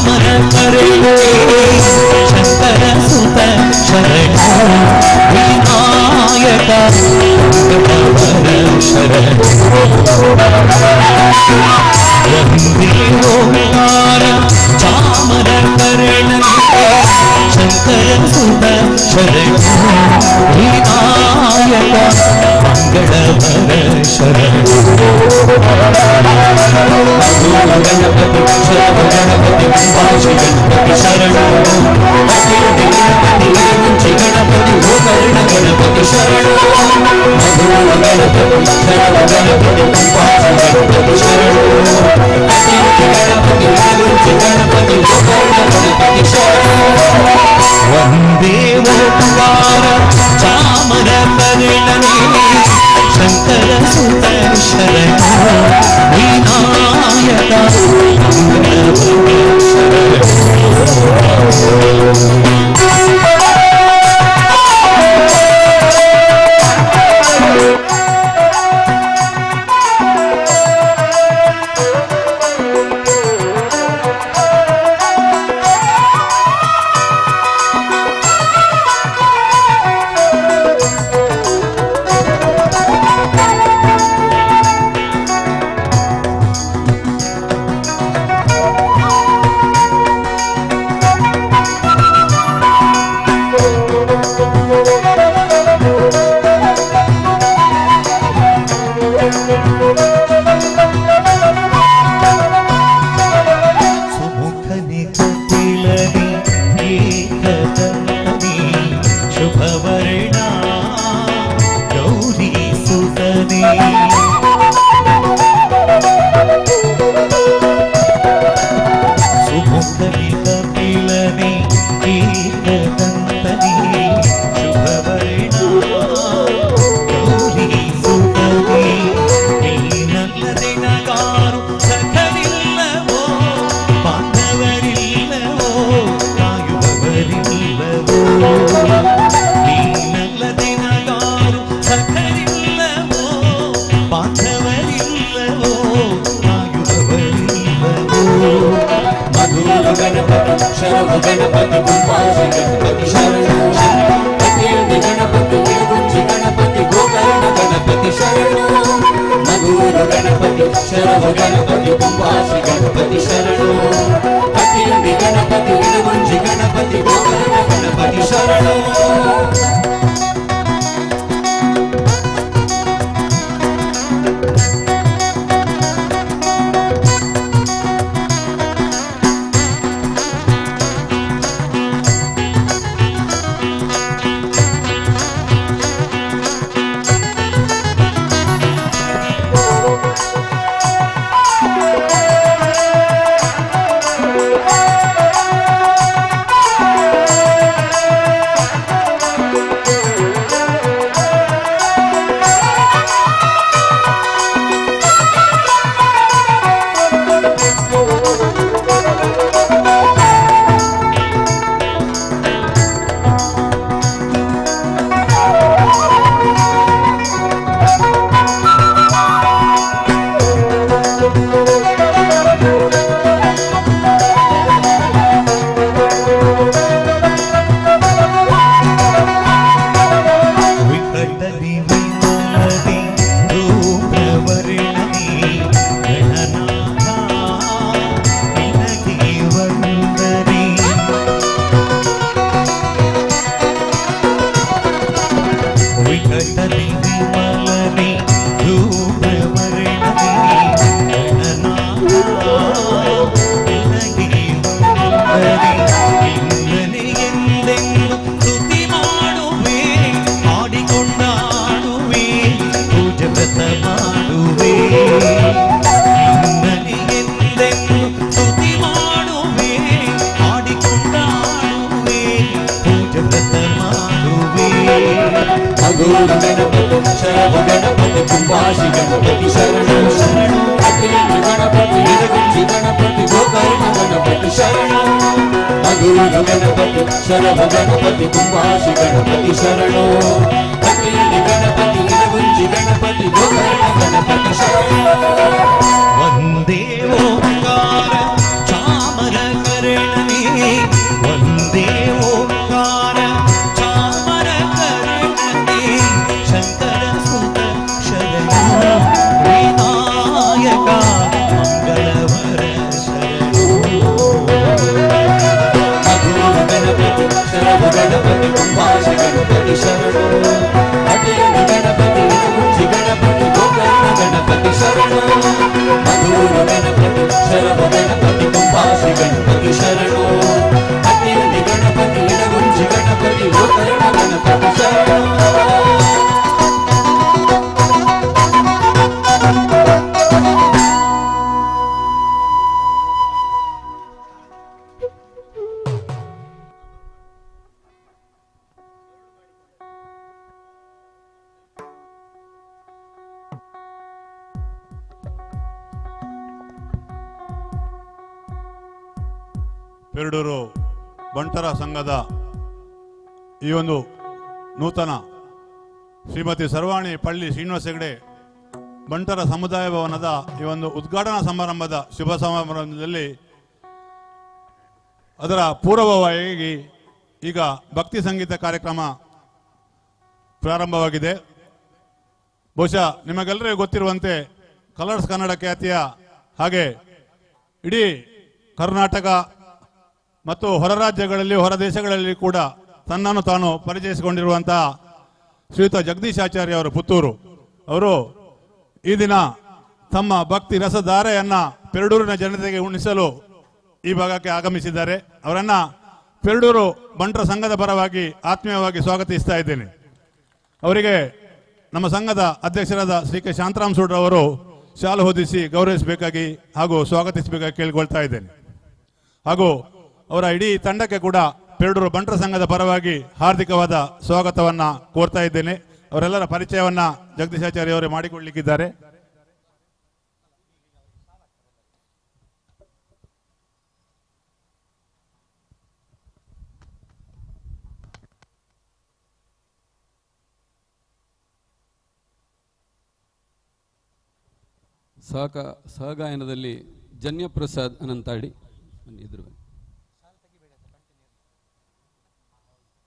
ಚಾಮರ ಕರೆಯೇ ಶಂಕರ ಸುತ ಶರಣ ವಿನಾಯಕ ಶರಣ ಒಂದೇ ಓಂಕಾರ ಚಾಮರ ಕರ್ಣನೇ ಶಂಕರ ಸುತ ಶರಣ ವಿನಾಯಕ ಮಂಗಳವರ ಶರಣ ಗಣಪತಿ ಶರಣ ಗಣಪತಿ ಕುಂಭಾಷಿ ಗಣಪತಿ ಶರಣ ಗಣಪತಿ ಮುಂಚಿ ಗಣಪತಿ ಗೋಕರ್ಣ ಗಣಪತಿ ಶರಣ ಗಣಪತಿ ಶರಣ ಗಣಪತಿ ಕುಂಭಾಷಿ ಗಣಪತಿ ಶರಣ ಗಣಪತಿ ಮುಂಚಿ ಗಣಪತಿ ಗೋಕರ್ಣ ಗಣಪತಿ ಶರಣ ವಂದೇ ಓಂಕಾರ ಚಾಮರ ಕರ್ಣನೇ ಶಂಕರ ಸುತ ಶರಣ ವಿನಾಯಕ ಗಣಪತಿ ಕುಂಭಾಷಿ ಗಣಪತಿ ಶರಣ ಗಣಪತಿ ಮುಂಚಿ ಗಣಪತಿ ಗೋಕರ್ಣ ಗಣಪತಿ ಶರಣ ಮಧುರ ಗಣಪತಿ ಶರಣ ಗಣಪತಿ ಕುಂಭಾಷಿ ಗಣಪತಿ ಶರಣ ಗಣಪತಿ ಮುಂಚಿ ಗಣಪತಿ ಗೋಕರ್ಣ ಗಣಪತಿ ಶರಣ गणपति शरण गणपति कुंभाषि गणपति शरण गणपति गणपति गोकर्ण गणपति शरण गणपति शरण गणपति कुंभाषि गणपति शरण गणपति गणपति गोकर्ण गणपति शरण वंदे ओंकार चामर करे ಪೆರಡೂರು ಬಂಟರ ಸಂಘದ ಈ ಒಂದು ನೂತನ ಶ್ರೀಮತಿ ಸರ್ವಾಣಿ ಪಳ್ಳಿ ಶ್ರೀನಿವಾಸ ಹೆಗಡೆ ಬಂಟರ ಸಮುದಾಯ ಭವನದ ಈ ಒಂದು ಉದ್ಘಾಟನಾ ಸಮಾರಂಭದ ಶುಭ ಸಮಾರಂಭದಲ್ಲಿ ಅದರ ಪೂರ್ವಭಾವಿಯಾಗಿ ಈಗ ಭಕ್ತಿ ಸಂಗೀತ ಕಾರ್ಯಕ್ರಮ ಪ್ರಾರಂಭವಾಗಿದೆ. ಬಹುಶಃ ನಿಮಗೆಲ್ಲರಿಗೂ ಗೊತ್ತಿರುವಂತೆ ಕಲರ್ಸ್ ಕನ್ನಡ ಖ್ಯಾತಿಯ ಹಾಗೆ ಇಡೀ ಕರ್ನಾಟಕ ಮತ್ತು ಹೊರ ರಾಜ್ಯಗಳಲ್ಲಿ ಹೊರ ದೇಶಗಳಲ್ಲಿ ಕೂಡ ತನ್ನನ್ನು ತಾನು ಪರಿಚಯಿಸಿಕೊಂಡಿರುವಂತಹ ಶ್ರೀಯುತ ಜಗದೀಶ್ ಆಚಾರ್ಯ ಅವರು ಪುತ್ತೂರು ಅವರು ಈ ದಿನ ತಮ್ಮ ಭಕ್ತಿ ರಸಧಾರೆಯನ್ನ ಪೆರಡೂರಿನ ಜನತೆಗೆ ಉಣಿಸಲು ಈ ಭಾಗಕ್ಕೆ ಆಗಮಿಸಿದ್ದಾರೆ. ಅವರನ್ನ ಪೆರಡೂರು ಬಂಟರ ಸಂಘದ ಪರವಾಗಿ ಆತ್ಮೀಯವಾಗಿ ಸ್ವಾಗತಿಸ್ತಾ ಇದ್ದೇನೆ. ಅವರಿಗೆ ನಮ್ಮ ಸಂಘದ ಅಧ್ಯಕ್ಷರಾದ ಶ್ರೀ ಕೆ ಶಾಂತರಾಮ್ ಸೂಡ್ರ ಅವರು ಶಾಲು ಹೊದಿಸಿ ಗೌರವಿಸಬೇಕಾಗಿ ಹಾಗೂ ಸ್ವಾಗತಿಸಬೇಕಾಗಿ ಕೇಳಿಕೊಳ್ತಾ ಇದ್ದೇನೆ. ಹಾಗೂ ಅವರ ಇಡೀ ತಂಡಕ್ಕೆ ಕೂಡ ಪೆರಡೂರು ಬಂಟರ ಸಂಘದ ಪರವಾಗಿ ಹಾರ್ದಿಕವಾದ ಸ್ವಾಗತವನ್ನ ಕೋರ್ತಾ ಇದ್ದೇನೆ. ಅವರೆಲ್ಲರ ಪರಿಚಯವನ್ನ ಜಗದೀಶಾಚಾರ್ಯ ಅವರೇ ಮಾಡಿಕೊಳ್ಳಲಿಕ್ಕಿದ್ದಾರೆ. ಸಹಗಾಯನದಲ್ಲಿ ಜನ್ಯಪ್ರಸಾದ್ ಅನಂತಾಡಿ ಇದ್ರು,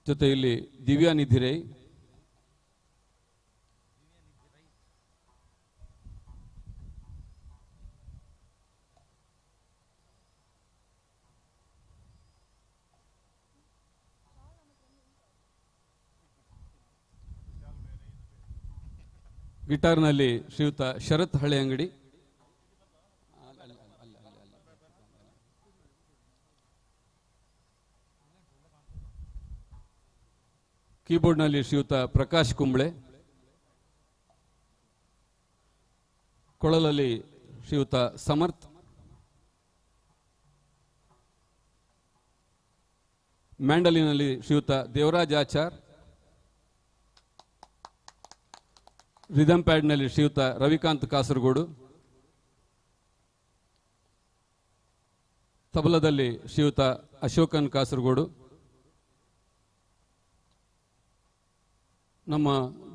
ಜೊತೆಯಲ್ಲಿ ದಿವ್ಯಾ ನಿಧಿರೈ, ಗಿಟಾರ್ನಲ್ಲಿ ಶ್ರೀಯುತ ಶರತ್ ಹಳೆ ಅಂಗಡಿ, ಕೀಬೋರ್ಡ್ನಲ್ಲಿ ಶ್ರೀಯುತ ಪ್ರಕಾಶ್ ಕುಂಬ್ಳೆ, ಕೊಳಲಲ್ಲಿ ಶ್ರೀಯುತ ಸಮರ್ಥ್, ಮ್ಯಾಂಡಲಿನಲ್ಲಿ ಶ್ರೀಯುತ ದೇವರಾಜ್ ಆಚಾರ್, ರಿದಮ್ ಪ್ಯಾಡ್ನಲ್ಲಿ ಶ್ರೀಯುತ ರವಿಕಾಂತ್ ಕಾಸರಗೋಡು, ತಬಲದಲ್ಲಿ ಶ್ರೀಯುತ ಅಶೋಕನ್ ಕಾಸರಗೋಡು, ನಮ್ಮ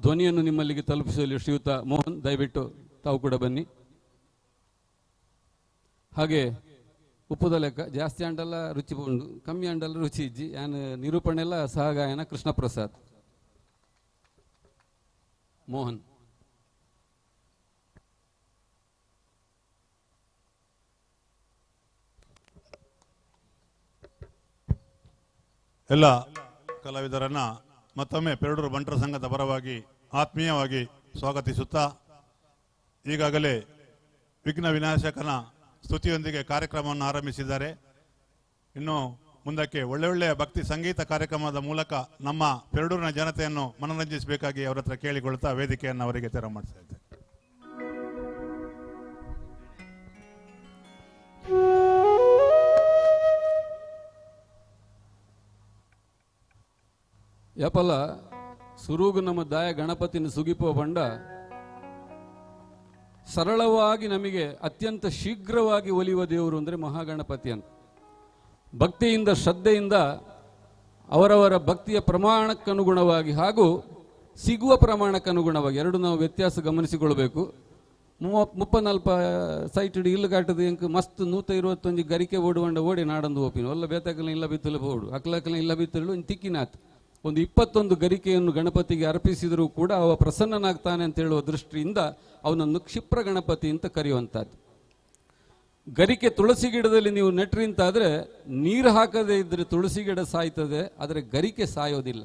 ಧ್ವನಿಯನ್ನು ನಿಮ್ಮಲ್ಲಿಗೆ ತಲುಪಿಸಲು ಶ್ರೀಯುತ ಮೋಹನ್, ದಯವಿಟ್ಟು ತಾವು ಕೂಡ ಬನ್ನಿ. ಹಾಗೆ ಉಪ್ಪುದ ಲೆಕ್ಕ ಜಾಸ್ತಿ ಅಂಡಲ್ಲ ರುಚಿ ಬಂಡು, ಕಮ್ಮಿ ಅಂಡಲ್ಲ ರುಚಿ ಇಜ್ಜಿ ಯಾನ್ ನಿರೂಪಣೆ ಎಲ್ಲ ಸಹಗಾಯನ ಕೃಷ್ಣ ಪ್ರಸಾದ್ ಮೋಹನ್. ಎಲ್ಲ ಕಲಾವಿದರನ್ನ ಮತ್ತೊಮ್ಮೆ ಪೆರಡೂರು ಬಂಟರ ಸಂಘದ ಪರವಾಗಿ ಆತ್ಮೀಯವಾಗಿ ಸ್ವಾಗತಿಸುತ್ತಾ, ಈಗಾಗಲೇ ವಿಘ್ನ ವಿನಾಶಕನ ಸ್ತುತಿಯೊಂದಿಗೆ ಕಾರ್ಯಕ್ರಮವನ್ನು ಆರಂಭಿಸಿದ್ದಾರೆ. ಇನ್ನು ಮುಂದಕ್ಕೆ ಒಳ್ಳೆಯ ಭಕ್ತಿ ಸಂಗೀತ ಕಾರ್ಯಕ್ರಮದ ಮೂಲಕ ನಮ್ಮ ಪೆರಡೂರಿನ ಜನತೆಯನ್ನು ಮನರಂಜಿಸಬೇಕಾಗಿ ಅವರ ಹತ್ರ ಕೇಳಿಕೊಳ್ತಾ ವೇದಿಕೆಯನ್ನು ಅವರಿಗೆ ತೆರ ಮಾಡಿಸ್ತಾ ಇದ್ದೇನೆ. ಯಪಲ ಸುರುಗು ನಮ್ಮ ದಾಯ ಗಣಪತಿನ ಸುಗಿಪೋ ಬಂಡ ಸರಳವಾಗಿ ನಮಗೆ ಅತ್ಯಂತ ಶೀಘ್ರವಾಗಿ ಒಲಿಯುವ ದೇವರು ಅಂದರೆ ಮಹಾಗಣಪತಿ ಅಂತ. ಭಕ್ತಿಯಿಂದ ಶ್ರದ್ಧೆಯಿಂದ ಅವರವರ ಭಕ್ತಿಯ ಪ್ರಮಾಣಕ್ಕನುಗುಣವಾಗಿ ಹಾಗೂ ಸಿಗುವ ಪ್ರಮಾಣಕ್ಕನುಗುಣವಾಗಿ ಎರಡು ನಾವು ವ್ಯತ್ಯಾಸ ಗಮನಿಸಿಕೊಳ್ಬೇಕು. 30-40 ಸೈಟ್ ಇಲ್ಲಗಾಟದ ಎಂಕ್ ಮಸ್ತ್ 121 ಗರಿಕೆ ಓಡುವಂಡ ಓಡಿ ನಾಡಂದು ಓಪಿನ ಒಲ್ಲ ಬೇತಕಲ ಇಲ್ಲ ಬಿತ್ತಲು ಓಡು ಅಕ್ಲಕಲ ಇಲ್ಲ ಬಿತ್ತಲು ತಿಕ್ಕಿನಾತ್ ಒಂದು 21 ಗರಿಕೆಯನ್ನು ಗಣಪತಿಗೆ ಅರ್ಪಿಸಿದರೂ ಕೂಡ ಅವ ಪ್ರಸನ್ನನಾಗ್ತಾನೆ ಅಂತ ಹೇಳುವ ದೃಷ್ಟಿಯಿಂದ ಅವನನ್ನು ಕ್ಷಿಪ್ರ ಗಣಪತಿ ಅಂತ ಕರೆಯುವಂಥದ್ದು. ಗರಿಕೆ ತುಳಸಿ ಗಿಡದಲ್ಲಿ ನೀವು ನೆಟ್ರಿ ಅಂತಾದರೆ ನೀರು ಹಾಕದೇ ಇದ್ದರೆ ತುಳಸಿ ಗಿಡ ಸಾಯ್ತದೆ, ಆದರೆ ಗರಿಕೆ ಸಾಯೋದಿಲ್ಲ.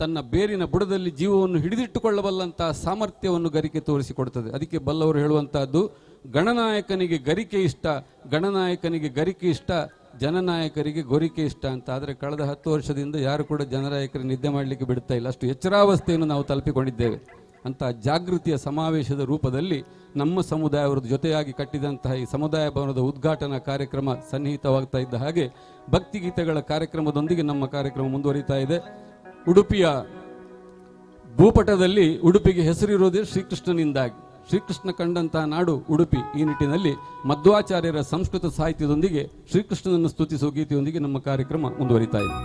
ತನ್ನ ಬೇರಿನ ಬುಡದಲ್ಲಿ ಜೀವವನ್ನು ಹಿಡಿದಿಟ್ಟುಕೊಳ್ಳಬಲ್ಲಂತಹ ಸಾಮರ್ಥ್ಯವನ್ನು ಗರಿಕೆ ತೋರಿಸಿಕೊಡ್ತದೆ. ಅದಕ್ಕೆ ಬಲ್ಲವರು ಹೇಳುವಂತಹದ್ದು, ಗಣನಾಯಕನಿಗೆ ಗರಿಕೆ ಇಷ್ಟ, ಗಣನಾಯಕನಿಗೆ ಗರಿಕೆ ಇಷ್ಟ, ಜನನಾಯಕರಿಗೆ ಗೊರಿಕೆ ಇಷ್ಟ ಅಂತ. ಆದರೆ ಕಳೆದ 10 ವರ್ಷದಿಂದ ಯಾರು ಕೂಡ ಜನನಾಯಕರು ನಿದ್ದೆ ಮಾಡಲಿಕ್ಕೆ ಬಿಡ್ತಾ ಇಲ್ಲ, ಅಷ್ಟು ಎಚ್ಚರಾವಸ್ಥೆಯನ್ನು ನಾವು ತಲುಪಿಕೊಂಡಿದ್ದೇವೆ. ಅಂತ ಜಾಗೃತಿಯ ಸಮಾವೇಶದ ರೂಪದಲ್ಲಿ ನಮ್ಮ ಸಮುದಾಯವರ ಜೊತೆಯಾಗಿ ಕಟ್ಟಿದಂತಹ ಈ ಸಮುದಾಯ ಭವನದ ಉದ್ಘಾಟನಾ ಕಾರ್ಯಕ್ರಮ ಸನ್ನಿಹಿತವಾಗ್ತಾ ಇದ್ದ ಹಾಗೆ ಭಕ್ತಿಗೀತೆಗಳ ಕಾರ್ಯಕ್ರಮದೊಂದಿಗೆ ನಮ್ಮ ಕಾರ್ಯಕ್ರಮ ಮುಂದುವರಿತಾ ಇದೆ. ಉಡುಪಿಯ ಭೂಪಟದಲ್ಲಿ ಉಡುಪಿಗೆ ಹೆಸರಿರೋದೇ ಶ್ರೀಕೃಷ್ಣನಿಂದಾಗಿ. ಶ್ರೀಕೃಷ್ಣ ಕಂಡಂತಹ ನಾಡು ಉಡುಪಿ. ಈ ನಿಟ್ಟಿನಲ್ಲಿ ಮಧ್ವಾಚಾರ್ಯರ ಸಂಸ್ಕೃತ ಸಾಹಿತ್ಯದೊಂದಿಗೆ ಶ್ರೀಕೃಷ್ಣನನ್ನು ಸ್ತುತಿಸುವ ಗೀತೆಯೊಂದಿಗೆ ನಮ್ಮ ಕಾರ್ಯಕ್ರಮ ಮುಂದುವರಿತಾ ಇದೆ.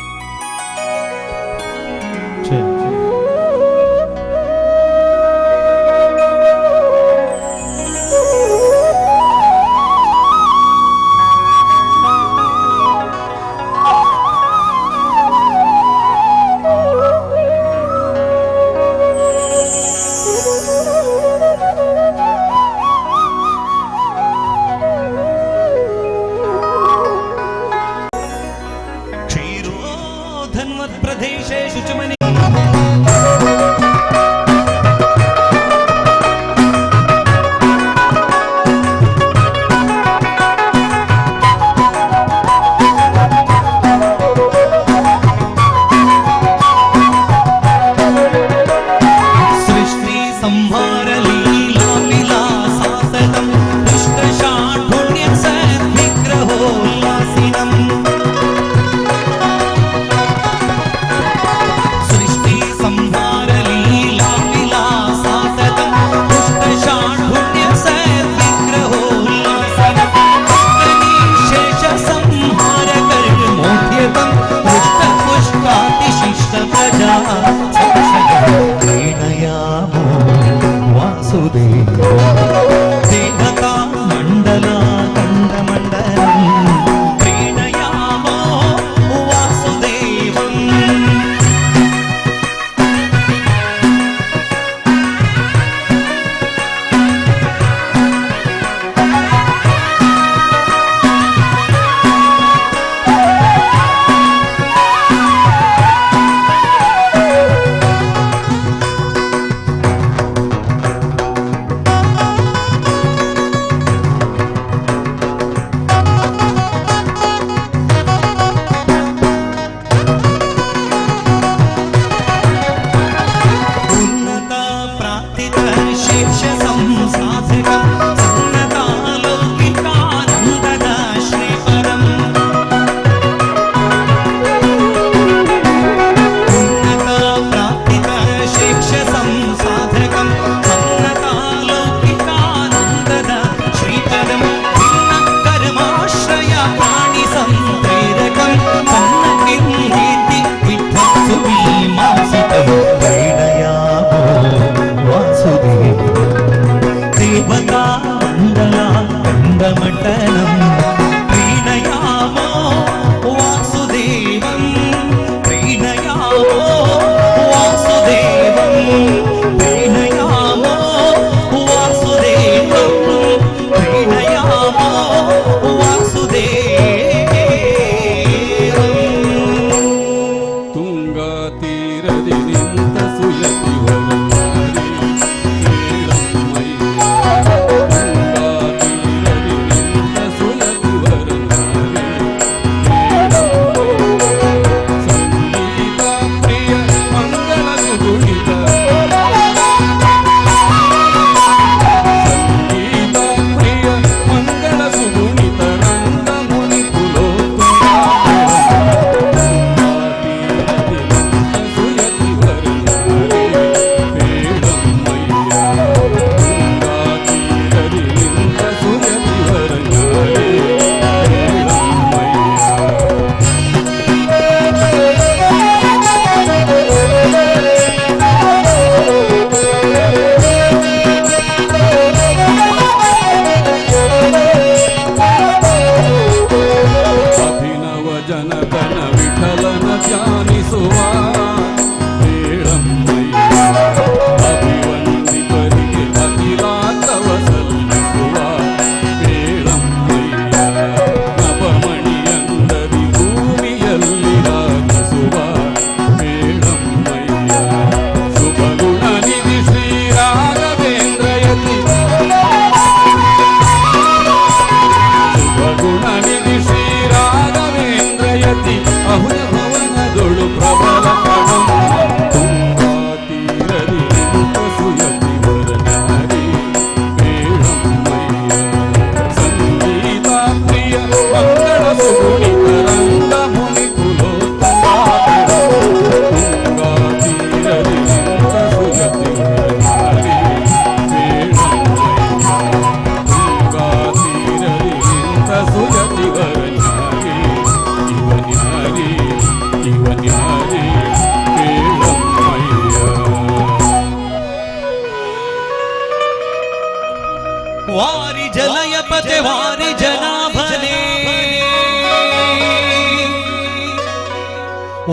धन्वत्प्रदेशेषु च मनि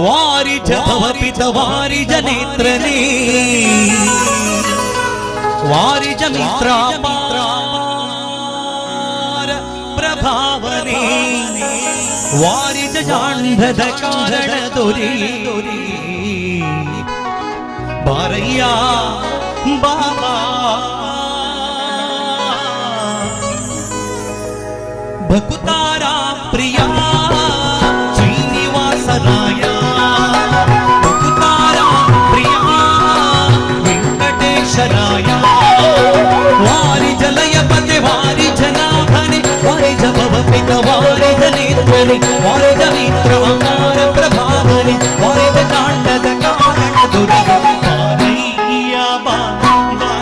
ವಾರಿಜ ಭವಪಿತ ವಾರಿಜ ನೇತ್ರನೇ ವಾರಿಜ ಮಿತ್ರ ಪ್ರಭಾವನೆ ವಾರಿಜ ಜಾಂಡದ ಕಾರಣ ದೊರೆ ಬಾರಯ್ಯ ಬಾಬಾ ಭಕುತಾರ ಪ್ರಿಯ ಶ್ರೀನಿವಾಸರಾಯ ಭಕುತಾರ ಪ್ರಿಯ ವೆಂಕಟೇಶರಾಯ ವಾರಿ ಜಲಯ ಪತೆ ವಾರಿ ಜನಾಭನೆ ವಾರಿ ಜಪವಪಿತ ವಾರಿ ಜನೇತ್ರನೆ ವಾರಿ ಜಮಿತ್ರ ಅಕಾರ ಪ್ರಭಾವನೆ ವಾರಿ ಜಾಂಡದ ಕಾರಣ ದೊರೆ ಬಾರಯ್ಯ ಬಾಬಾ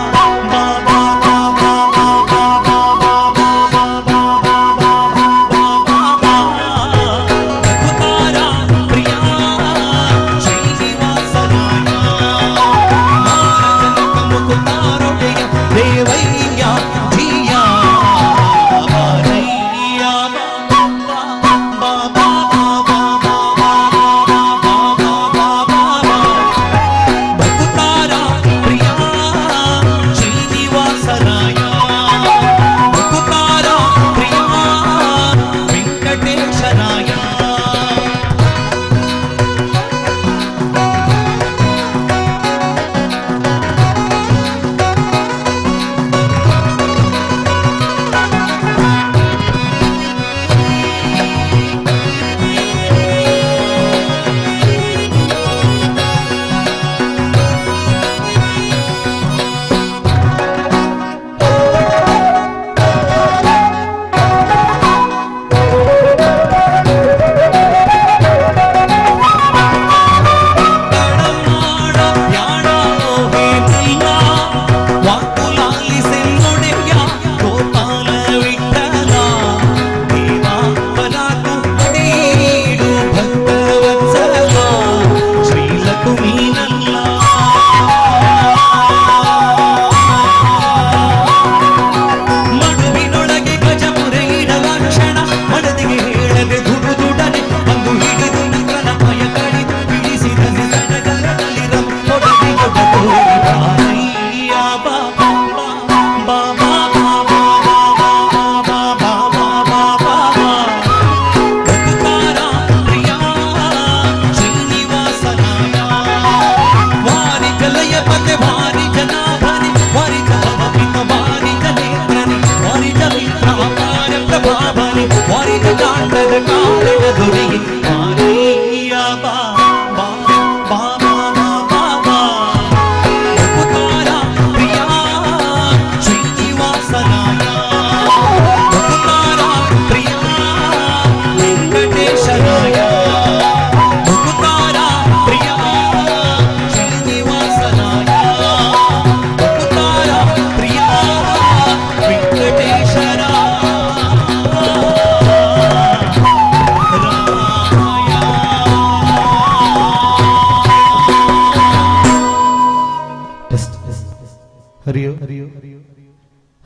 ಹರಿಯೋ ಹರಿಯೋ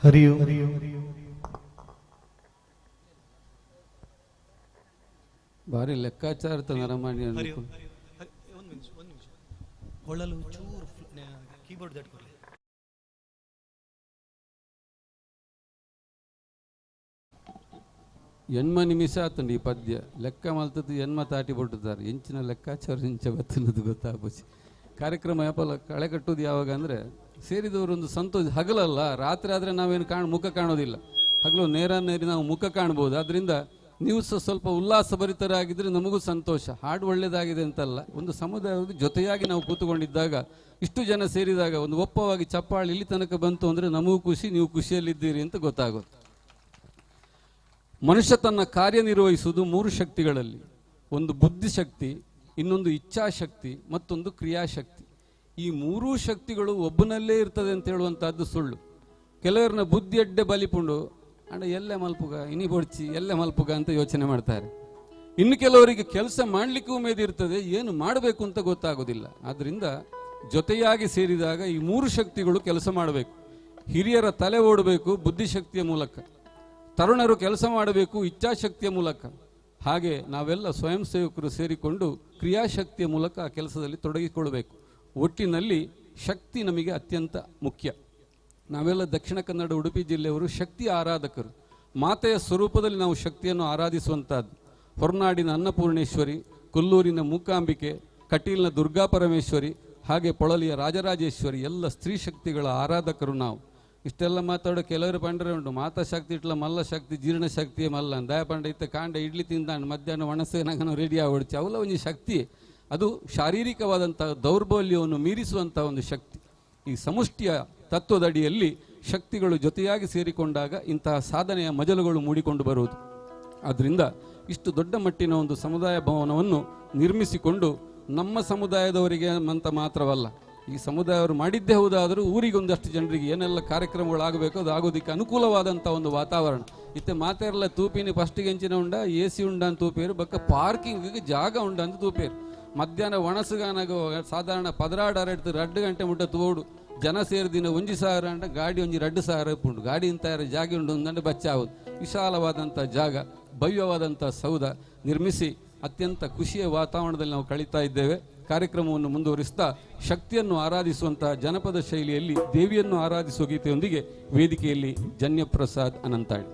ಹರಿಯೋ ಹರಿಯೋ ಭಾರಿ ಲೆಕ್ಕಾಚಾರ ನರಮಾಣಿ ಹೊಳಲು ಚೂರು ಕೀಬೋರ್ಡ್ ದಟ್ಕೊಡ್ಲಿ. ಎನ್ಮ ನಿಮಿಷ ಆತಂಡಿ ಈ ಪದ್ಯ ಲೆಕ್ಕ ಮಲ್ತದ್ದು ಎನ್ಮ ತಾಟಿ ಬಿಟ್ಟಿದ್ದಾರೆ ಎಂಚಿನ ಲೆಕ್ಕಾಚಾರ ಇಂಚ ಗೊತ್ತಿಲ್ಲದು ಗೊತ್ತಾಗ್ಬೋಸಿ. ಕಾರ್ಯಕ್ರಮ ಯಾಪಲ್ಲ ಕಳೆ ಕಟ್ಟೋದು ಯಾವಾಗ ಅಂದರೆ ಸೇರಿದವರೊಂದು ಸಂತೋಷ. ಹಗಲಲ್ಲ, ರಾತ್ರಿ ಆದರೆ ನಾವೇನು ಮುಖ ಕಾಣೋದಿಲ್ಲ, ಹಗಲು ನೇರ ನಾವು ಮುಖ ಕಾಣ್ಬೋದು. ಆದ್ದರಿಂದ ನೀವು ಸ್ವಲ್ಪ ಉಲ್ಲಾಸಭರಿತರಾಗಿದ್ದರೆ ನಮಗೂ ಸಂತೋಷ. ಹಾಡು ಒಳ್ಳೆಯದಾಗಿದೆ ಅಂತಲ್ಲ, ಒಂದು ಸಮುದಾಯದ ಜೊತೆಯಾಗಿ ನಾವು ಕೂತ್ಕೊಂಡಿದ್ದಾಗ ಇಷ್ಟು ಜನ ಸೇರಿದಾಗ ಒಂದು ಒಪ್ಪವಾಗಿ ಚಪ್ಪಾಳೆ ಇಲ್ಲಿ ತನಕ ಬಂತು ಅಂದರೆ ನಮಗೂ ಖುಷಿ, ನೀವು ಖುಷಿಯಲ್ಲಿದ್ದೀರಿ ಅಂತ ಗೊತ್ತಾಗುತ್ತೆ. ಮನುಷ್ಯ ತನ್ನ ಕಾರ್ಯನಿರ್ವಹಿಸುವುದು ಮೂರು ಶಕ್ತಿಗಳಲ್ಲಿ, ಒಂದು ಬುದ್ಧಿಶಕ್ತಿ, ಇನ್ನೊಂದು ಇಚ್ಛಾಶಕ್ತಿ, ಮತ್ತೊಂದು ಕ್ರಿಯಾಶಕ್ತಿ. ಈ ಮೂರೂ ಶಕ್ತಿಗಳು ಒಬ್ಬನಲ್ಲೇ ಇರ್ತದೆ ಅಂತ ಹೇಳುವಂಥದ್ದು ಸುಳ್ಳು. ಕೆಲವರನ್ನ ಬುದ್ಧಿ ಅಡ್ಡೆ ಬಲಿಪುಂಡು ಅಣ್ಣ ಎಲ್ಲೆ ಮಲ್ಪುಗ ಇನಿ ಬೊಡ್ಚಿ ಎಲ್ಲೆ ಮಲ್ಪುಗ ಅಂತ ಯೋಚನೆ ಮಾಡ್ತಾರೆ. ಇನ್ನು ಕೆಲವರಿಗೆ ಕೆಲಸ ಮಾಡಲಿಕ್ಕೂ ಉಮೇದು ಇರ್ತದೆ, ಏನು ಮಾಡಬೇಕು ಅಂತ ಗೊತ್ತಾಗೋದಿಲ್ಲ. ಆದ್ದರಿಂದ ಜೊತೆಯಾಗಿ ಸೇರಿದಾಗ ಈ ಮೂರು ಶಕ್ತಿಗಳು ಕೆಲಸ ಮಾಡಬೇಕು. ಹಿರಿಯರ ತಲೆ ಓಡಬೇಕು ಬುದ್ಧಿಶಕ್ತಿಯ ಮೂಲಕ, ತರುಣರು ಕೆಲಸ ಮಾಡಬೇಕು ಇಚ್ಛಾಶಕ್ತಿಯ ಮೂಲಕ, ಹಾಗೆ ನಾವೆಲ್ಲ ಸ್ವಯಂ ಸೇವಕರು ಸೇರಿಕೊಂಡು ಕ್ರಿಯಾಶಕ್ತಿಯ ಮೂಲಕ ಆ ಕೆಲಸದಲ್ಲಿ ತೊಡಗಿಕೊಳ್ಳಬೇಕು. ಒಟ್ಟಿನಲ್ಲಿ ಶಕ್ತಿ ನಮಗೆ ಅತ್ಯಂತ ಮುಖ್ಯ. ನಾವೆಲ್ಲ ದಕ್ಷಿಣ ಕನ್ನಡ ಉಡುಪಿ ಜಿಲ್ಲೆಯವರು ಶಕ್ತಿ ಆರಾಧಕರು. ಮಾತೆಯ ಸ್ವರೂಪದಲ್ಲಿ ನಾವು ಶಕ್ತಿಯನ್ನು ಆರಾಧಿಸುವಂಥದ್ದು. ಹೊರನಾಡಿನ ಅನ್ನಪೂರ್ಣೇಶ್ವರಿ, ಕೊಲ್ಲೂರಿನ ಮೂಕಾಂಬಿಕೆ, ಕಟೀಲ್ನ ದುರ್ಗಾ ಪರಮೇಶ್ವರಿ, ಹಾಗೆ ಪೊಳಲಿಯ ರಾಜರಾಜೇಶ್ವರಿ ಎಲ್ಲ ಸ್ತ್ರೀ ಶಕ್ತಿಗಳ ಆರಾಧಕರು ನಾವು. ಇಷ್ಟೆಲ್ಲ ಮಾತಾಡೋ ಕೆಲವರು ಪಂಡರೆ ಉಂಟು. ಮಾತಾ ಶಕ್ತಿ ಇಟ್ಲ ಮಲ್ಲ ಶಕ್ತಿ ಜೀರ್ಣ ಶಕ್ತಿಯೇ ಮಲ್ಲ ದಯ ಪಂಡ ಇತ್ತ ಕಾಂಡ ಇಡ್ಲಿ ತಿಂದಾಂಡು ಮಧ್ಯಾಹ್ನ ಒಣಸೇನಾಗ ರೆಡಿ ಆಗ್ಬಿಡ್ಚಿ. ಅವೆಲ್ಲ ಒಂದು ಶಕ್ತಿ, ಅದು ಶಾರೀರಿಕವಾದಂಥ ದೌರ್ಬಲ್ಯವನ್ನು ಮೀರಿಸುವಂಥ ಒಂದು ಶಕ್ತಿ. ಈ ಸಮಷ್ಟಿಯ ತತ್ವದಡಿಯಲ್ಲಿ ಶಕ್ತಿಗಳು ಜೊತೆಯಾಗಿ ಸೇರಿಕೊಂಡಾಗ ಇಂತಹ ಸಾಧನೆಯ ಮಜಲುಗಳು ಮೂಡಿಕೊಂಡು ಬರುವುದು. ಆದ್ದರಿಂದ ಇಷ್ಟು ದೊಡ್ಡ ಮಟ್ಟಿನ ಒಂದು ಸಮುದಾಯ ಭವನವನ್ನು ನಿರ್ಮಿಸಿಕೊಂಡು ನಮ್ಮ ಸಮುದಾಯದವರಿಗೆ ಅಂತ ಮಾತ್ರವಲ್ಲ, ಈ ಸಮುದಾಯವರು ಮಾಡಿದ್ದೇ ಹೌದಾದರೂ ಊರಿಗೊಂದಷ್ಟು ಜನರಿಗೆ ಏನೆಲ್ಲ ಕಾರ್ಯಕ್ರಮಗಳಾಗಬೇಕು ಅದು ಆಗೋದಕ್ಕೆ ಅನುಕೂಲವಾದಂಥ ಒಂದು ವಾತಾವರಣ ಇತ್ತೆ. ಮಾತಾರಲ್ಲ ತೂಪಿನಿ ಫಸ್ಟಿಗೆ ಹೆಂಚಿನ ಉಂಡ ಎ ಸಿ ಉಂಡ ಅಂತ ತೂಪೇರು, ಬಕ್ಕ ಪಾರ್ಕಿಂಗ್ಗೆ ಜಾಗ ಉಂಡ ಅಂತ ತೂಪೇರು. ಮಧ್ಯಾಹ್ನ ಒಣಸುಗಾನಾಗ ಸಾಧಾರಣ 16 2 ಗಂಟೆ ಮುಟ್ಟ ತೋಡು ಜನ ಸೇರಿದಿನ 1,000 ಅಂಡ ಗಾಡಿ 2,000 ಉಂಟು. ಗಾಡಿ ಇಂತ ಜಾಗ ಉಂಡು ಒಂದಂಡೆ ಬಚ್ಚಾವುದು. ವಿಶಾಲವಾದಂಥ ಜಾಗ, ಭವ್ಯವಾದಂಥ ಸೌಧ ನಿರ್ಮಿಸಿ ಅತ್ಯಂತ ಖುಷಿಯ ವಾತಾವರಣದಲ್ಲಿ ನಾವು ಕಳೀತಾ ಇದ್ದೇವೆ. ಕಾರ್ಯಕ್ರಮವನ್ನು ಮುಂದುವರಿಸ್ತಾ ಶಕ್ತಿಯನ್ನು ಆರಾಧಿಸುವಂತಹ ಜನಪದ ಶೈಲಿಯಲ್ಲಿ ದೇವಿಯನ್ನು ಆರಾಧಿಸುವ ಗೀತೆಯೊಂದಿಗೆ ವೇದಿಕೆಯಲ್ಲಿ ಜನ್ಯಪ್ರಸಾದ್ ಅನಂತಾಳಿ.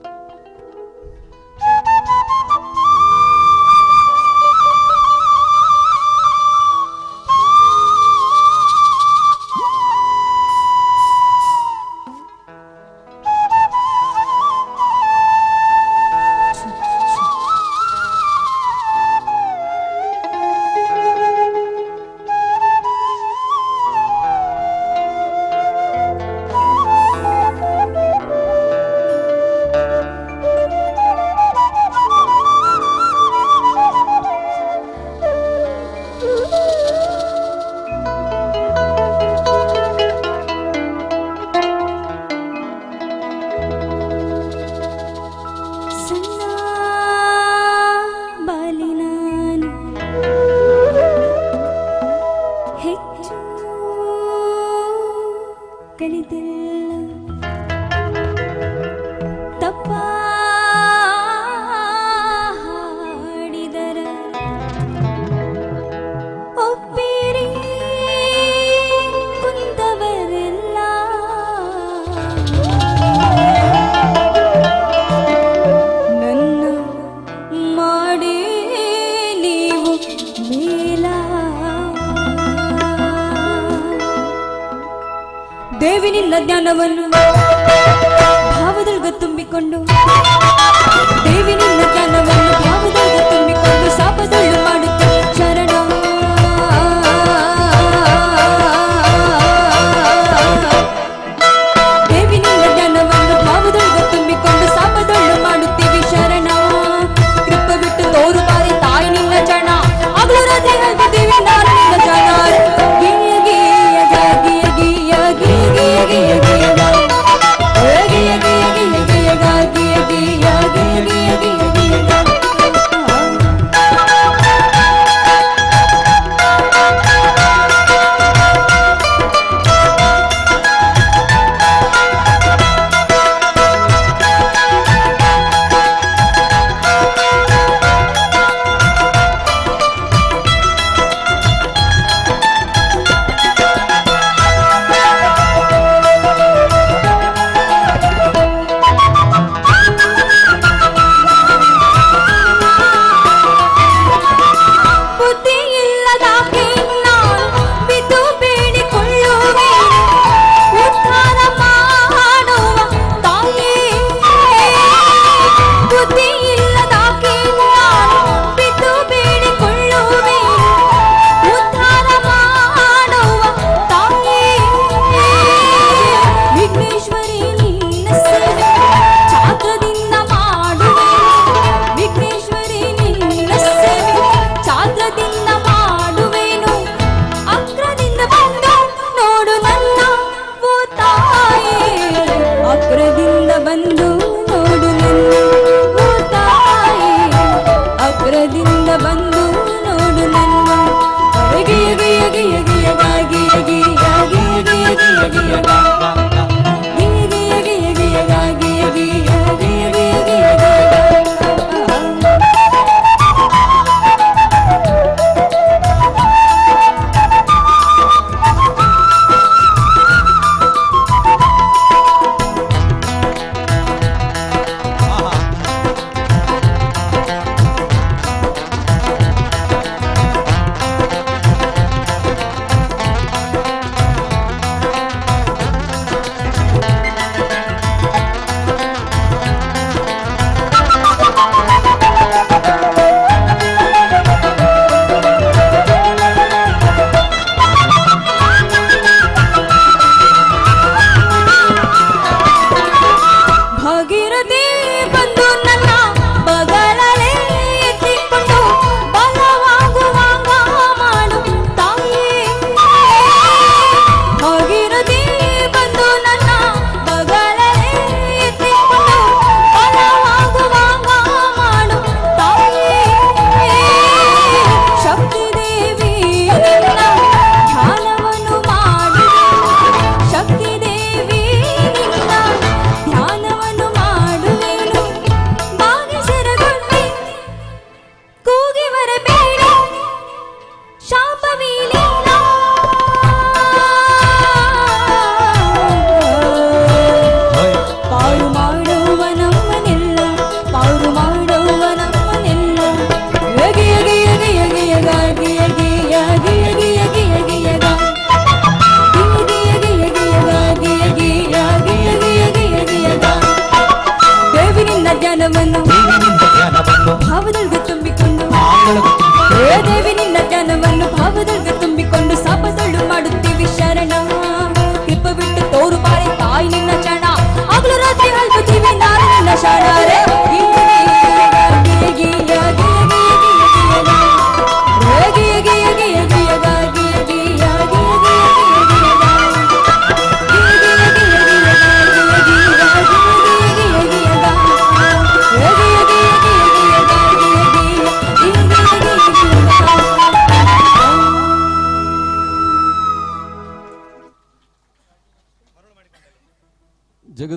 ದೇವಿನಿಂದ ಜ್ಞಾನವನ್ನು ಭಾವದೊಳಗ ತುಂಬಿಕೊಂಡು ದೇವಿನಿಂದ ಜ್ಞಾನವನ್ನು ಭಾವದೊಳಗ ತುಂಬಿಕೊಂಡು ಸಾಪದೊಳ್ಳು ಮಾಡುತ್ತ ಶರಣ ದೇವಿನಿಂದ ಜ್ಞಾನವನ್ನು ಭಾವದೊಳಗ ತುಂಬಿಕೊಂಡು ಸಾಪದೊಳ್ಳು ಮಾಡುತ್ತೀವಿ ಶರಣ. ಕೃಪ ಬಿಟ್ಟು ತೋರು ಬಾರಿ ತಾಯಿ ನಿನ್ನ ಚಣ ಆಗ್ಲೂ ರಾತ್ರಿ ದೇವಿ ನಾರಾಯಣ ಜನ ಗಿಯ ಗಿಯ ಗಿಯ ಗಿಯ ಗಿಯ ಗಿಯ ಗಿಯ ಗಿಯ ಗಿಯ ಗಿಯ ಗಿಯ ಗಿಯ ಗಿಯ ಗಿಯ ಗಿಯ ಗಿಯ ಗಿಯ ಗಿಯ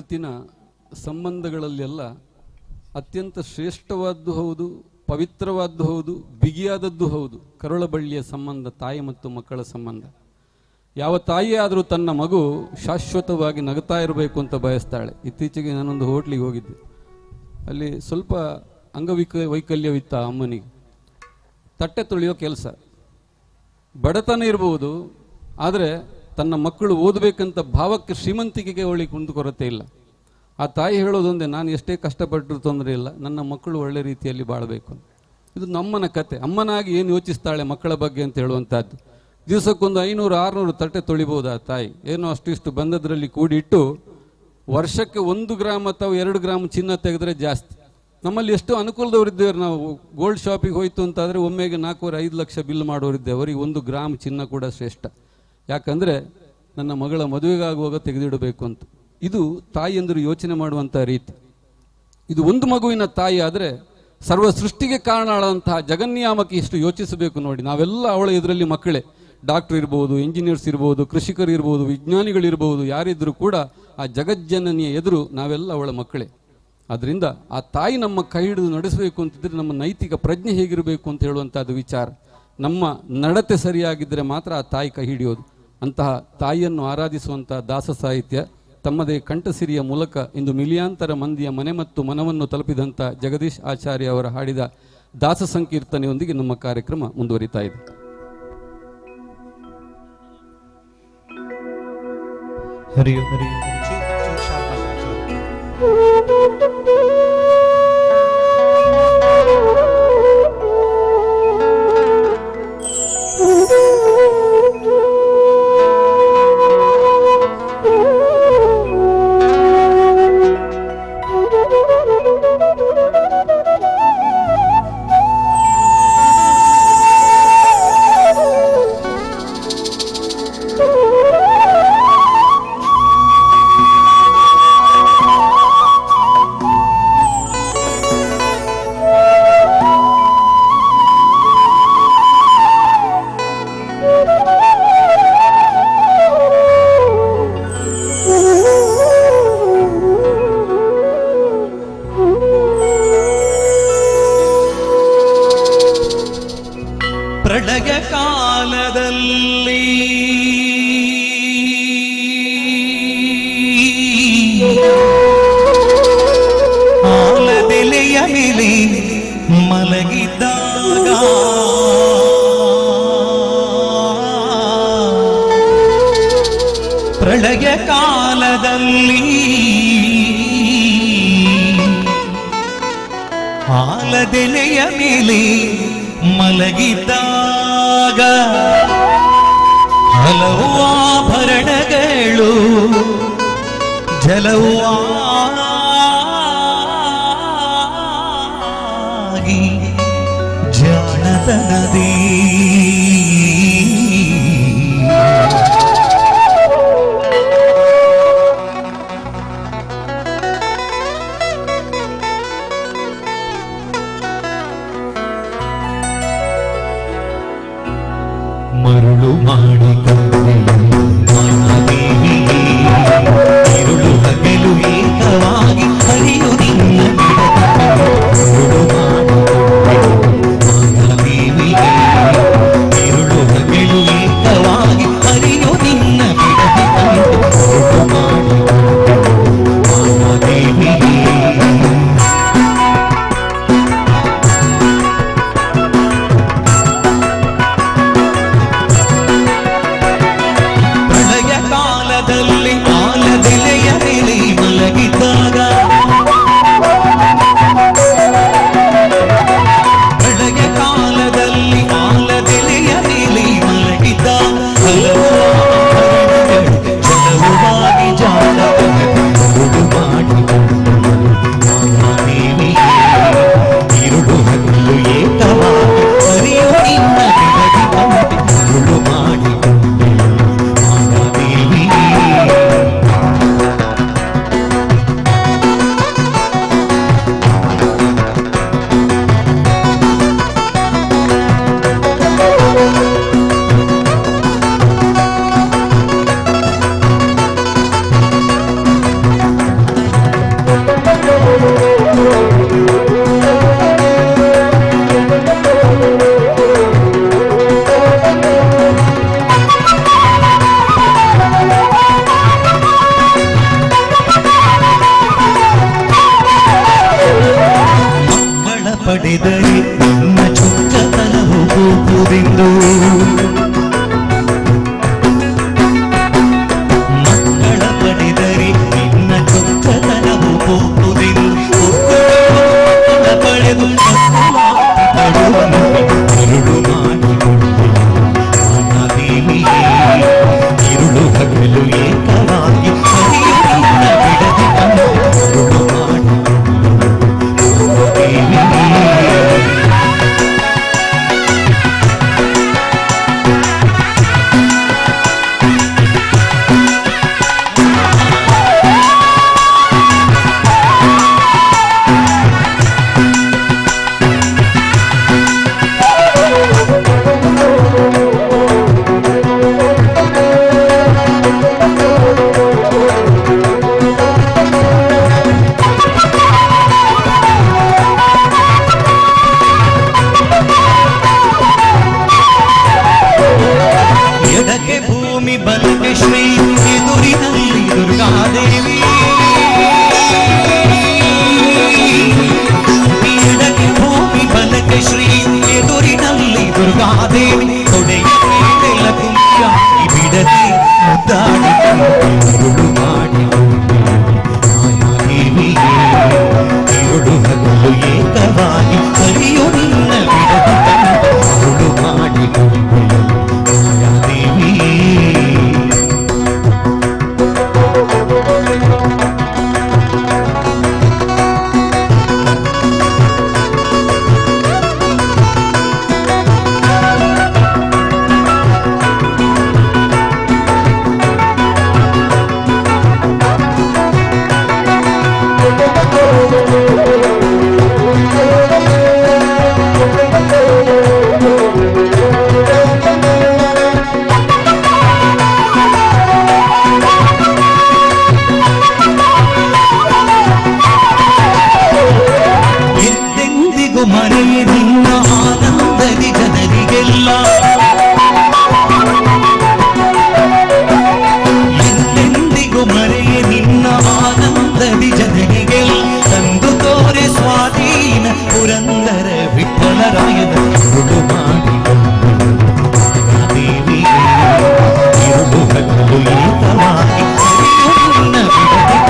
ಜಗತ್ತಿನ ಸಂಬಂಧಗಳಲ್ಲೆಲ್ಲ ಅತ್ಯಂತ ಶ್ರೇಷ್ಠವಾದ್ದು ಹೌದು, ಪವಿತ್ರವಾದ್ದು ಹೌದು, ಬಿಗಿಯಾದದ್ದು ಹೌದು ಕರುಳಬಳ್ಳಿಯ ಸಂಬಂಧ, ತಾಯಿ ಮತ್ತು ಮಕ್ಕಳ ಸಂಬಂಧ. ಯಾವ ತಾಯಿ ಆದರೂ ತನ್ನ ಮಗು ಶಾಶ್ವತವಾಗಿ ನಗುತ್ತಾ ಇರಬೇಕು ಅಂತ ಬಯಸ್ತಾಳೆ. ಇತ್ತೀಚೆಗೆ ನಾನೊಂದು ಹೋಟ್ಲಿಗೆ ಹೋಗಿದ್ದೆ. ಅಲ್ಲಿ ಸ್ವಲ್ಪ ವೈಕಲ್ಯವಿತ್ತ ಅಮ್ಮನಿಗೆ. ತಟ್ಟೆ ತೊಳೆಯೋ ಕೆಲಸ, ಬಡತನ ಇರಬಹುದು, ಆದರೆ ತನ್ನ ಮಕ್ಕಳು ಓದಬೇಕಂತ ಭಾವಕ್ಕೆ, ಶ್ರೀಮಂತಿಕೆಗೆ ಅವಳಿಗೆ ಕುಂದುಕೊರತೆ ಇಲ್ಲ. ಆ ತಾಯಿ ಹೇಳೋದೊಂದೇ, ನಾನು ಎಷ್ಟೇ ಕಷ್ಟಪಟ್ಟರೂ ತೊಂದರೆ ಇಲ್ಲ, ನನ್ನ ಮಕ್ಕಳು ಒಳ್ಳೆ ರೀತಿಯಲ್ಲಿ ಬಾಳಬೇಕು. ಇದು ನಮ್ಮನ ಕತೆ. ಅಮ್ಮನಾಗಿ ಏನು ಯೋಚಿಸ್ತಾಳೆ ಮಕ್ಕಳ ಬಗ್ಗೆ ಅಂತ ಹೇಳುವಂಥದ್ದು. ದಿವಸಕ್ಕೊಂದು 500-600 ತಟ್ಟೆ ತೊಳಿಬೋದು ಆ ತಾಯಿ. ಏನೋ ಅಷ್ಟು ಇಷ್ಟು ಬಂದದ್ರಲ್ಲಿ ಕೂಡಿಟ್ಟು ವರ್ಷಕ್ಕೆ 1 ಗ್ರಾಮ್ ಅಥವಾ 2 ಗ್ರಾಮ್ ಚಿನ್ನ ತೆಗೆದ್ರೆ ಜಾಸ್ತಿ. ನಮ್ಮಲ್ಲಿ ಎಷ್ಟು ಅನುಕೂಲದವರಿದ್ದೇವೆ ನಾವು. ಗೋಲ್ಡ್ ಶಾಪಿಗೆ ಹೋಯ್ತು ಅಂತಾದರೆ ಒಮ್ಮೆಗೆ 4-5 ಲಕ್ಷ ಬಿಲ್ ಮಾಡೋರಿದ್ದೇವೆ. ಅವರಿಗೆ 1 ಗ್ರಾಮ್ ಚಿನ್ನ ಕೂಡ ಶ್ರೇಷ್ಠ. ಯಾಕಂದರೆ ನನ್ನ ಮಗಳ ಮದುವೆಗಾಗುವಾಗ ತೆಗೆದಿಡಬೇಕು ಅಂತ. ಇದು ತಾಯಿಯಂದರು ಯೋಚನೆ ಮಾಡುವಂಥ ರೀತಿ. ಇದು ಒಂದು ಮಗುವಿನ ತಾಯಿ ಆದರೆ ಸರ್ವ ಸೃಷ್ಟಿಗೆ ಕಾರಣವಾದಂತಹ ಜಗನ್ನಿಯಾಮಕಿ ಎಷ್ಟು ಯೋಚಿಸಬೇಕು ನೋಡಿ. ನಾವೆಲ್ಲ ಅವಳ ಇದರಲ್ಲಿ ಮಕ್ಕಳೇ. ಡಾಕ್ಟರ್ ಇರ್ಬೋದು, ಇಂಜಿನಿಯರ್ಸ್ ಇರ್ಬೋದು, ಕೃಷಿಕರು ಇರ್ಬೋದು, ವಿಜ್ಞಾನಿಗಳಿರ್ಬೋದು, ಯಾರಿದ್ರೂ ಕೂಡ ಆ ಜಗಜ್ಜನನಿಯ ಎದುರು ನಾವೆಲ್ಲ ಅವಳ ಮಕ್ಕಳೇ. ಅದರಿಂದ ಆ ತಾಯಿ ನಮ್ಮ ಕೈ ಹಿಡಿದು ನಡೆಸಬೇಕು ಅಂತಿದ್ರೆ ನಮ್ಮ ನೈತಿಕ ಪ್ರಜ್ಞೆ ಹೇಗಿರಬೇಕು ಅಂತ ಹೇಳುವಂಥದ್ದು ವಿಚಾರ. ನಮ್ಮ ನಡತೆ ಸರಿಯಾಗಿದ್ದರೆ ಮಾತ್ರ ಆ ತಾಯಿ ಕೈ ಹಿಡಿಯೋದು. ಅಂತಹ ತಾಯಿಯನ್ನು ಆರಾಧಿಸುವಂಥ ದಾಸ ಸಾಹಿತ್ಯ ತಮ್ಮದೇ ಕಂಠಸಿರಿಯ ಮೂಲಕ ಇಂದು ಮಿಲಿಯಾಂತರ ಮಂದಿಯ ಮನೆ ಮತ್ತು ಮನವನ್ನು ತಲುಪಿದಂಥ ಜಗದೀಶ್ ಆಚಾರ್ಯ ಅವರ ಹಾಡಿದ ದಾಸ ಸಂಕೀರ್ತನೆಯೊಂದಿಗೆ ನಮ್ಮ ಕಾರ್ಯಕ್ರಮ ಮುಂದುವರಿತಾ ಇದೆ. ಹರಿಯೋ ಹರಿಯೋ ಪ್ರಳಯ ಕಾಲದಲ್ಲಿ ಆಲದೆಲೆಯ ಮೇಲೆ ಮಲಗಿದ್ದಾಗ ಪ್ರಳಯ ಕಾಲದಲ್ಲಿ ಆಲದೆಲೆಯ ಮೇಲೆ ಮಲಗಿದ್ದಾಗ ಹಲವು ಆಭರಣಗಳು ಜಲವು ಆಗಿ ಜಾಣತನದಿ ಮರುಳು ಮಾಡಿಕೊಂಡೆ ಮಾನದೇವಿಯೇ, ഇരുಳು ಹಗಲು ಏಕವಾಗಿ ಹರಿಯು ನಿನ್ನ ಮರುಳು ಮಾಡಿಕೊಂಡೆ ಮಾನದೇವಿಯೇ, ഇരുಳು ಹಗಲು ಏಕವಾಗಿ ಹರಿಯು ನಿನ್ನ ಮರುಳು ಮಾಡಿಕೊಂಡೆ ಮಾನದೇವಿಯೇ. ಆಲದೆಲೆಯ ಮೇಲೆ ಮಲಗಿದ್ದಾಗ ಪ್ರಳಯ ಕಾಲದಲ್ಲಿ ಆಲದೆಲೆಯ ಮೇಲೆ ಮಲಗಿದ್ದ ಹಲವು ಆಭರಣಗಳು ಜಲವಾಗಿ ಜಾಲವನ್ನು ಮಾಡಿಕೊಂಡು ಮಾನದೇವಿಯೇ, ഇരുಳು ಹಗಲು ಏಕವಾಗಿ ಹರಿಯು ನಿನ್ನ ಬೆಳಗಿದಂತೆ ಮರುಳು ಮಾಡಿಕೊಂಡೆ ಮಾನದೇವಿಯೇ. ಪಡೆದರೆ ನಿನ್ನ ಚೊಕ್ಕತನವು ಹೋಗುವುದೆಂದು ಮಕ್ಕಳ ಪಡೆದರೆ ನಿನ್ನ ಚೊಕ್ಕತನವು ಹೋಗುವುದೆಂದು ಪಡೆದು ಇರುಳು ಮಾಡಿಕೊಂಡೆ ದೇವಿಯೇ ಇರುಳು ಹಗಲು ಏಕವಾಗಿ ಬಿಡದೆ ಇರುಳು ಮಾಡಿಕೊಂಡೆ ಎಡಕ್ಕೆ ಭೂಮಿ ಬಲಕ್ಕೆ ಶ್ರೀ ಎದುರಿನಲ್ಲಿ ದುರ್ಗಾದೇವಿ ಎಡಕ್ಕೆ ಭೂಮಿ ಬಲಕ್ಕೆ ಶ್ರೀ ಎದುರಿನಲ್ಲಿ ದುರ್ಗಾದೇವಿ ತೊಡೆಯ ಮೇಲೆ ಕುಂಚಾಗಿ ಬಿಡದೆ ಮುದ್ದಾಡಿಕೊಂಡು ಮಾಡಿಕೊಂಡೆ ಮಾಯಾದೇವಿಯೇ ಇರುಳು ಹಗಲು ಏಕವಾಗಿ ಕಲಿಯು ನಿನ್ನ ಬಿಡದೆ ಇರುಳು ಮಾಡಿಕೊಂಡೆ ಮಾಯಾದೇವಿಯೇ ಎಂದೆಂದಿಗೂ ಮರೆಯೇ ನಿನ್ನ ಆನಂದದಿ ಜನರಿಗೆಲ್ಲ ಎಂದೆಂದಿಗೂ ಮರೆಯೇ ನಿನ್ನ ಆನಂದದಿ ಜನರಿಗೆಲ್ಲ ತಂದು ತೋರೆ ಸ್ವಾಧೀನ ಪುರಂದರ ವಿಠಲರಾಯನ ಇರುಳು ಮಾಡಿಕೊಂಡೆ ಇರುಳು ಹಗಲು ಏಕವಾಗಿ ನಿನ್ನ ಬಿಡದೆ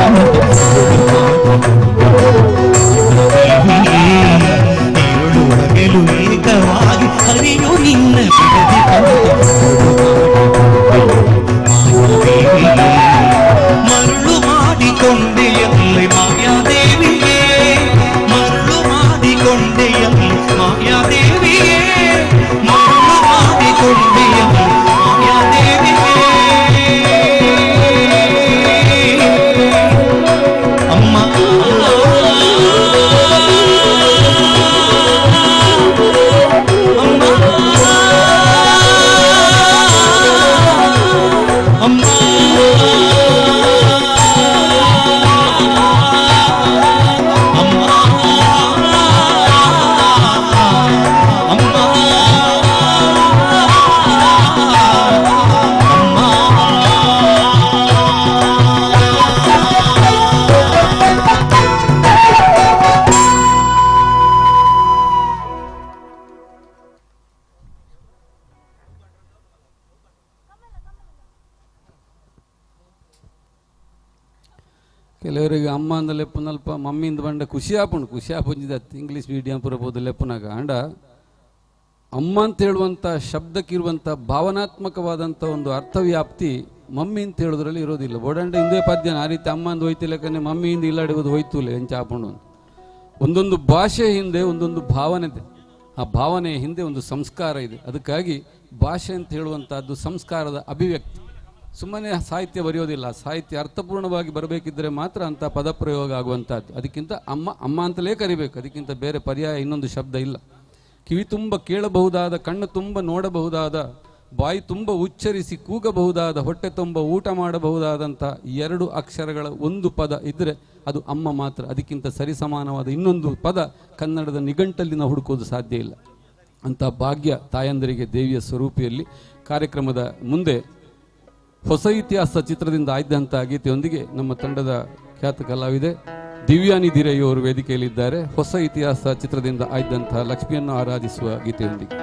ಇರುಳು ಹಗಲು ಏಕವಾಗಿ ಹರಿಯು ನಿನ್ನ ಬಿಡದೆ ಮರುಳು ಮಾಡಿಕೊಂಡೆಯಲ್ಲಿ ಮಾಯಾದೇವಿಯೇ ಮರುಳು ಮಾಡಿಕೊಂಡೆಯಲ್ಲಿ ಮಾಯಾದೇವಿಯೇ ಮರುಳು ಮಾಡಿಕೊಂಡೆಯಲ್ಲಿ ಮಾಯಾದೇವಿಯೇ ಅಮ್ಮ ಕೆಲವರಿಗೆ ಅಮ್ಮ ಅಂದ ಲೆಪ್ಪನಲ್ಪ ಮಮ್ಮಿಂದ ಬಂಡ ಖುಷಿ ಆಪುಂಜಿದ ಇಂಗ್ಲೀಷ್ ಮೀಡಿಯಂ ಪೂರ ಬೋದು ಲೆಪ್ಪನಾಗ ಅಂಡ ಅಮ್ಮ ಅಂತ ಹೇಳುವಂಥ ಶಬ್ದಕ್ಕಿರುವಂಥ ಭಾವನಾತ್ಮಕವಾದಂಥ ಒಂದು ಅರ್ಥವ್ಯಾಪ್ತಿ ಮಮ್ಮಿ ಅಂತ ಹೇಳೋದ್ರಲ್ಲಿ ಇರೋದಿಲ್ಲ ಬೋಡಂಡ ಹಿಂದೆ ಪದ್ಯನ ಆ ರೀತಿ ಅಮ್ಮ ಅಂದ ಹೋಯ್ತಿಲ್ಲಕನೆ ಮಮ್ಮಿಯಿಂದ ಇಲ್ಲಾಡುವುದು ಹೋಯ್ತುಲೆ ಎಂಚ ಆಪುಂಡು ಒಂದೊಂದು ಭಾಷೆ ಹಿಂದೆ ಒಂದೊಂದು ಭಾವನೆ ಇದೆ. ಆ ಭಾವನೆಯ ಹಿಂದೆ ಒಂದು ಸಂಸ್ಕಾರ ಇದೆ. ಅದಕ್ಕಾಗಿ ಭಾಷೆ ಅಂತ ಹೇಳುವಂಥದ್ದು ಸಂಸ್ಕಾರದ ಅಭಿವ್ಯಕ್ತಿ. ಸುಮ್ಮನೆ ಸಾಹಿತ್ಯ ಬರೆಯೋದಿಲ್ಲ, ಸಾಹಿತ್ಯ ಅರ್ಥಪೂರ್ಣವಾಗಿ ಬರಬೇಕಿದ್ದರೆ ಮಾತ್ರ ಅಂಥ ಪದಪ್ರಯೋಗ ಆಗುವಂಥದ್ದು. ಅದಕ್ಕಿಂತ ಅಮ್ಮ ಅಂತಲೇ ಕರಿಬೇಕು, ಅದಕ್ಕಿಂತ ಬೇರೆ ಪರ್ಯಾಯ ಇನ್ನೊಂದು ಶಬ್ದ ಇಲ್ಲ. ಕಿವಿ ತುಂಬ ಕೇಳಬಹುದಾದ, ಕಣ್ಣು ತುಂಬ ನೋಡಬಹುದಾದ, ಬಾಯಿ ತುಂಬ ಉಚ್ಚರಿಸಿ ಕೂಗಬಹುದಾದ, ಹೊಟ್ಟೆ ತುಂಬ ಊಟ ಮಾಡಬಹುದಾದಂಥ 2 ಅಕ್ಷರಗಳ ಒಂದು ಪದ ಇದ್ದರೆ ಅದು ಅಮ್ಮ ಮಾತ್ರ. ಅದಕ್ಕಿಂತ ಸರಿಸಮಾನವಾದ ಇನ್ನೊಂದು ಪದ ಕನ್ನಡದ ನಿಘಂಟಲ್ಲಿ ನಾವು ಹುಡುಕೋದು ಸಾಧ್ಯ ಇಲ್ಲ. ಅಂಥ ಭಾಗ್ಯ ತಾಯಂದರಿಗೆ ದೇವಿಯ ಸ್ವರೂಪಿಯಲ್ಲಿ. ಕಾರ್ಯಕ್ರಮದ ಮುಂದೆ ಹೊಸ ಇತಿಹಾಸ ಚಿತ್ರದಿಂದ ಆಯ್ದಂಥ ಗೀತೆಯೊಂದಿಗೆ ನಮ್ಮ ತಂಡದ ಖ್ಯಾತ ಕಲಾವಿದೆ ದಿವ್ಯಾನಿಧಿ ರೈ ಅವರು ವೇದಿಕೆಯಲ್ಲಿದ್ದಾರೆ. ಹೊಸ ಇತಿಹಾಸ ಚಿತ್ರದಿಂದ ಆಯ್ದಂತಹ ಲಕ್ಷ್ಮಿಯನ್ನು ಆರಾಧಿಸುವ ಗೀತೆಯೊಂದಿಗೆ.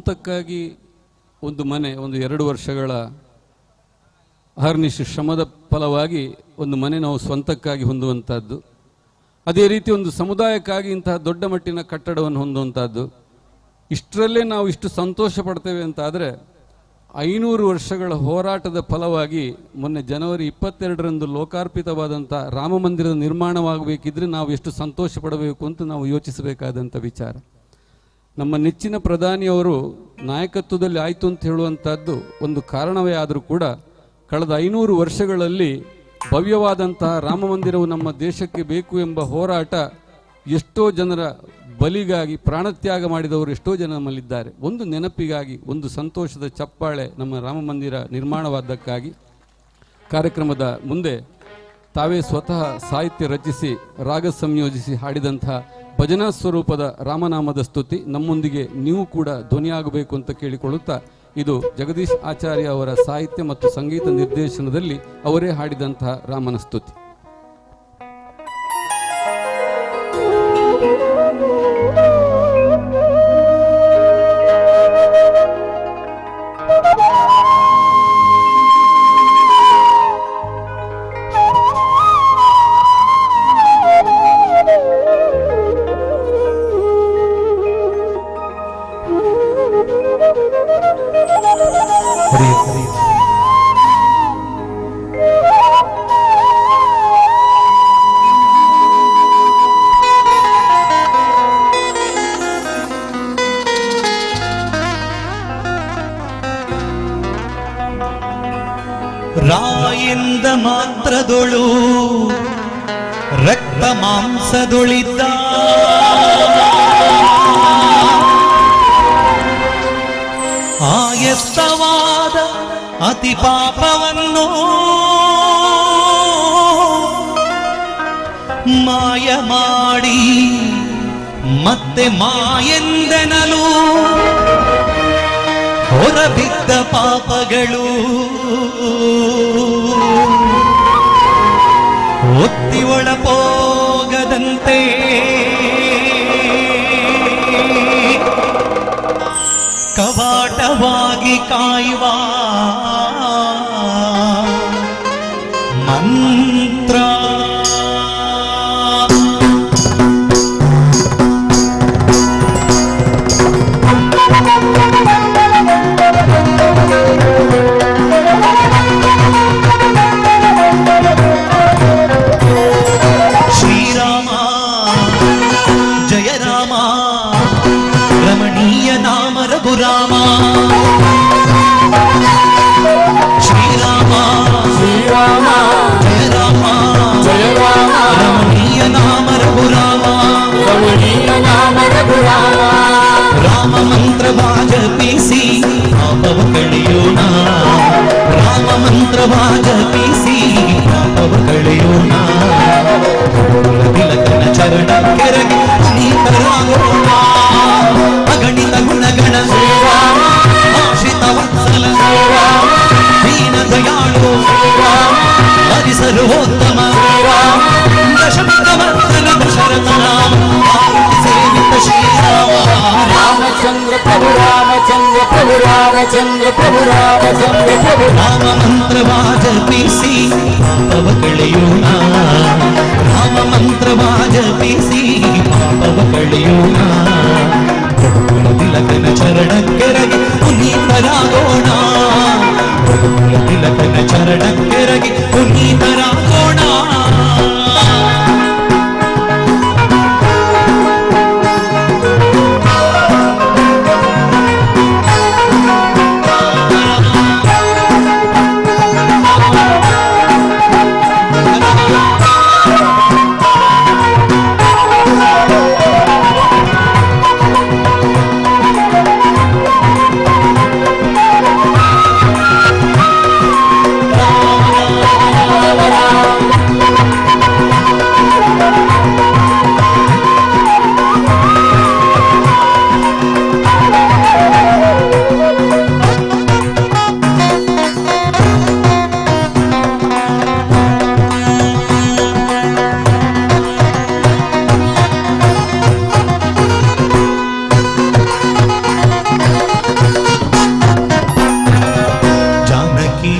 ಸ್ವಂತಕ್ಕಾಗಿ ಒಂದು ಮನೆ, ಒಂದು 2 ವರ್ಷಗಳ ಅಹರ್ನಿಶಿ ಶ್ರಮದ ಫಲವಾಗಿ ಒಂದು ಮನೆ ನಾವು ಸ್ವಂತಕ್ಕಾಗಿ ಹೊಂದುವಂಥದ್ದು. ಅದೇ ರೀತಿ ಒಂದು ಸಮುದಾಯಕ್ಕಾಗಿ ಇಂತಹ ದೊಡ್ಡ ಮಟ್ಟಿನ ಕಟ್ಟಡವನ್ನು ಹೊಂದುವಂಥದ್ದು. ಇಷ್ಟರಲ್ಲೇ ನಾವು ಇಷ್ಟು ಸಂತೋಷ ಪಡ್ತೇವೆ ಅಂತಾದರೆ 500 ವರ್ಷಗಳ ಹೋರಾಟದ ಫಲವಾಗಿ ಮೊನ್ನೆ ಜನವರಿ 22ರಂದು ಲೋಕಾರ್ಪಿತವಾದಂಥ ರಾಮ ಮಂದಿರದ ನಿರ್ಮಾಣವಾಗಬೇಕಿದ್ರೆ ನಾವು ಎಷ್ಟು ಸಂತೋಷ ಪಡಬೇಕು ಅಂತ ನಾವು ಯೋಚಿಸಬೇಕಾದಂಥ ವಿಚಾರ. ನಮ್ಮ ನೆಚ್ಚಿನ ಪ್ರಧಾನಿಯವರು ನಾಯಕತ್ವದಲ್ಲಿ ಆಯಿತು ಅಂತ ಹೇಳುವಂಥದ್ದು ಒಂದು ಕಾರಣವೇ ಆದರೂ ಕೂಡ ಕಳೆದ 500 ವರ್ಷಗಳಲ್ಲಿ ಭವ್ಯವಾದಂತಹ ರಾಮ ಮಂದಿರವು ನಮ್ಮ ದೇಶಕ್ಕೆ ಬೇಕು ಎಂಬ ಹೋರಾಟ ಎಷ್ಟೋ ಜನರ ಬಲಿಗಾಗಿ ಪ್ರಾಣತ್ಯಾಗ ಮಾಡಿದವರು ಎಷ್ಟೋ ಜನ ನಮ್ಮಲ್ಲಿದ್ದಾರೆ. ಒಂದು ನೆನಪಿಗಾಗಿ, ಒಂದು ಸಂತೋಷದ ಚಪ್ಪಾಳೆ ನಮ್ಮ ರಾಮ ಮಂದಿರ ನಿರ್ಮಾಣವಾದ್ದಕ್ಕಾಗಿ ಕಾರ್ಯಕ್ರಮದ ಮುಂದೆ ತಾವೇ ಸ್ವತಃ ಸಾಹಿತ್ಯ ರಚಿಸಿ ರಾಗ ಸಂಯೋಜಿಸಿ ಹಾಡಿದಂತಹ ಭಜನಾ ಸ್ವರೂಪದ ರಾಮನಾಮದ ಸ್ತುತಿ ನಮ್ಮೊಂದಿಗೆ ನೀವು ಕೂಡ ಧ್ವನಿಯಾಗಬೇಕು ಅಂತ ಕೇಳಿಕೊಳ್ಳುತ್ತಾ, ಇದು ಜಗದೀಶ್ ಆಚಾರ್ಯ ಅವರ ಸಾಹಿತ್ಯ ಮತ್ತು ಸಂಗೀತ ನಿರ್ದೇಶನದಲ್ಲಿ ಅವರೇ ಹಾಡಿದಂತಹ ರಾಮನ ಸ್ತುತಿ. ರಾಯೆಂದ ಮಾತ್ರದೊಳು ರಕ್ತ ಮಾಂಸದೊಳಿದ್ದ ಆಯಸ್ತವಾದ ಅತಿ ಪಾಪವನ್ನು ಮಾಯ ಮಾಡಿ ಮತ್ತೆ ಮಾಯೆಂದೆನಲು ಹೊರಬಿದ್ದ ಪಾಪಗಳು ಒತ್ತಿ ಒಳಪೋಗದಂತೆ ಕವಾಟವಾಗಿ ಕಾಯುವ ಮಂತ್ರ ಶ್ರೀರಾಮ ಜಯ ರಾಮ ರಮಣೀಯ ನಾಮ ರಘುರಾಮ ಶ್ರೀರಾಮ ಶ್ರೀರಾಮ ಜಯ ರಾಮ ರಮಣೀಯ ನಾಮ ರಘುರಾಮ ರಮಣೀಯ ನಾಮ ರಘುರಾಮ ರಾಮ ಮಂತ್ರವಾ ಜಪಿಸಿ ಪಾಪವ ಕಳೆಯೋಣ ರಾಮ ಮಂತ್ರವಾ ಜಪಿಸಿ ಪಾಪವ ಕಳೆಯೋಣ ತಿಲಕನ ಚರಣ ಕೆರಗಿ ನೀತರಾಗೋಣ ಅಗಣಿತ ಗುಣಗಣ ಆಶ್ರಿತ ವತ್ಸಲ ದೀನ ದಯಾಳು ಹರಿಸರ್ವೋತ್ತಮ ದಶಮುಖವರ್ಧನ ದಶರಥ ಸೇವಿತ ಶ್ರೀರಾಮ ರಾಮಚಂದ್ರ ಪ್ರಭು ರಾಮಚಂದ್ರ ಪ್ರಭು ರಾಮಚಂದ್ರ ಪ್ರಭು ರಾಮಚಂದ್ರ ಪ್ರಭು ರಾಮ ಮಂತ್ರವಾ ಜಪಿಸಿ ಪಾಪವ ಕಳೆಯೋಣ ರಾಮ ಮಂತ್ರವಾ ಜಪಿಸಿ ಪಾಪವ ಕಳೆಯೋಣ ರಘುಕುಲ ತಿಲಕನ ಚರಣ ಕೆರಗಿ ಪುನೀತರಾಗೋಣ ರಘುಕುಲ ತಿಲಕನ ಚರಣ ಕೆರಗಿ ಪುನೀತರಾಗೋಣ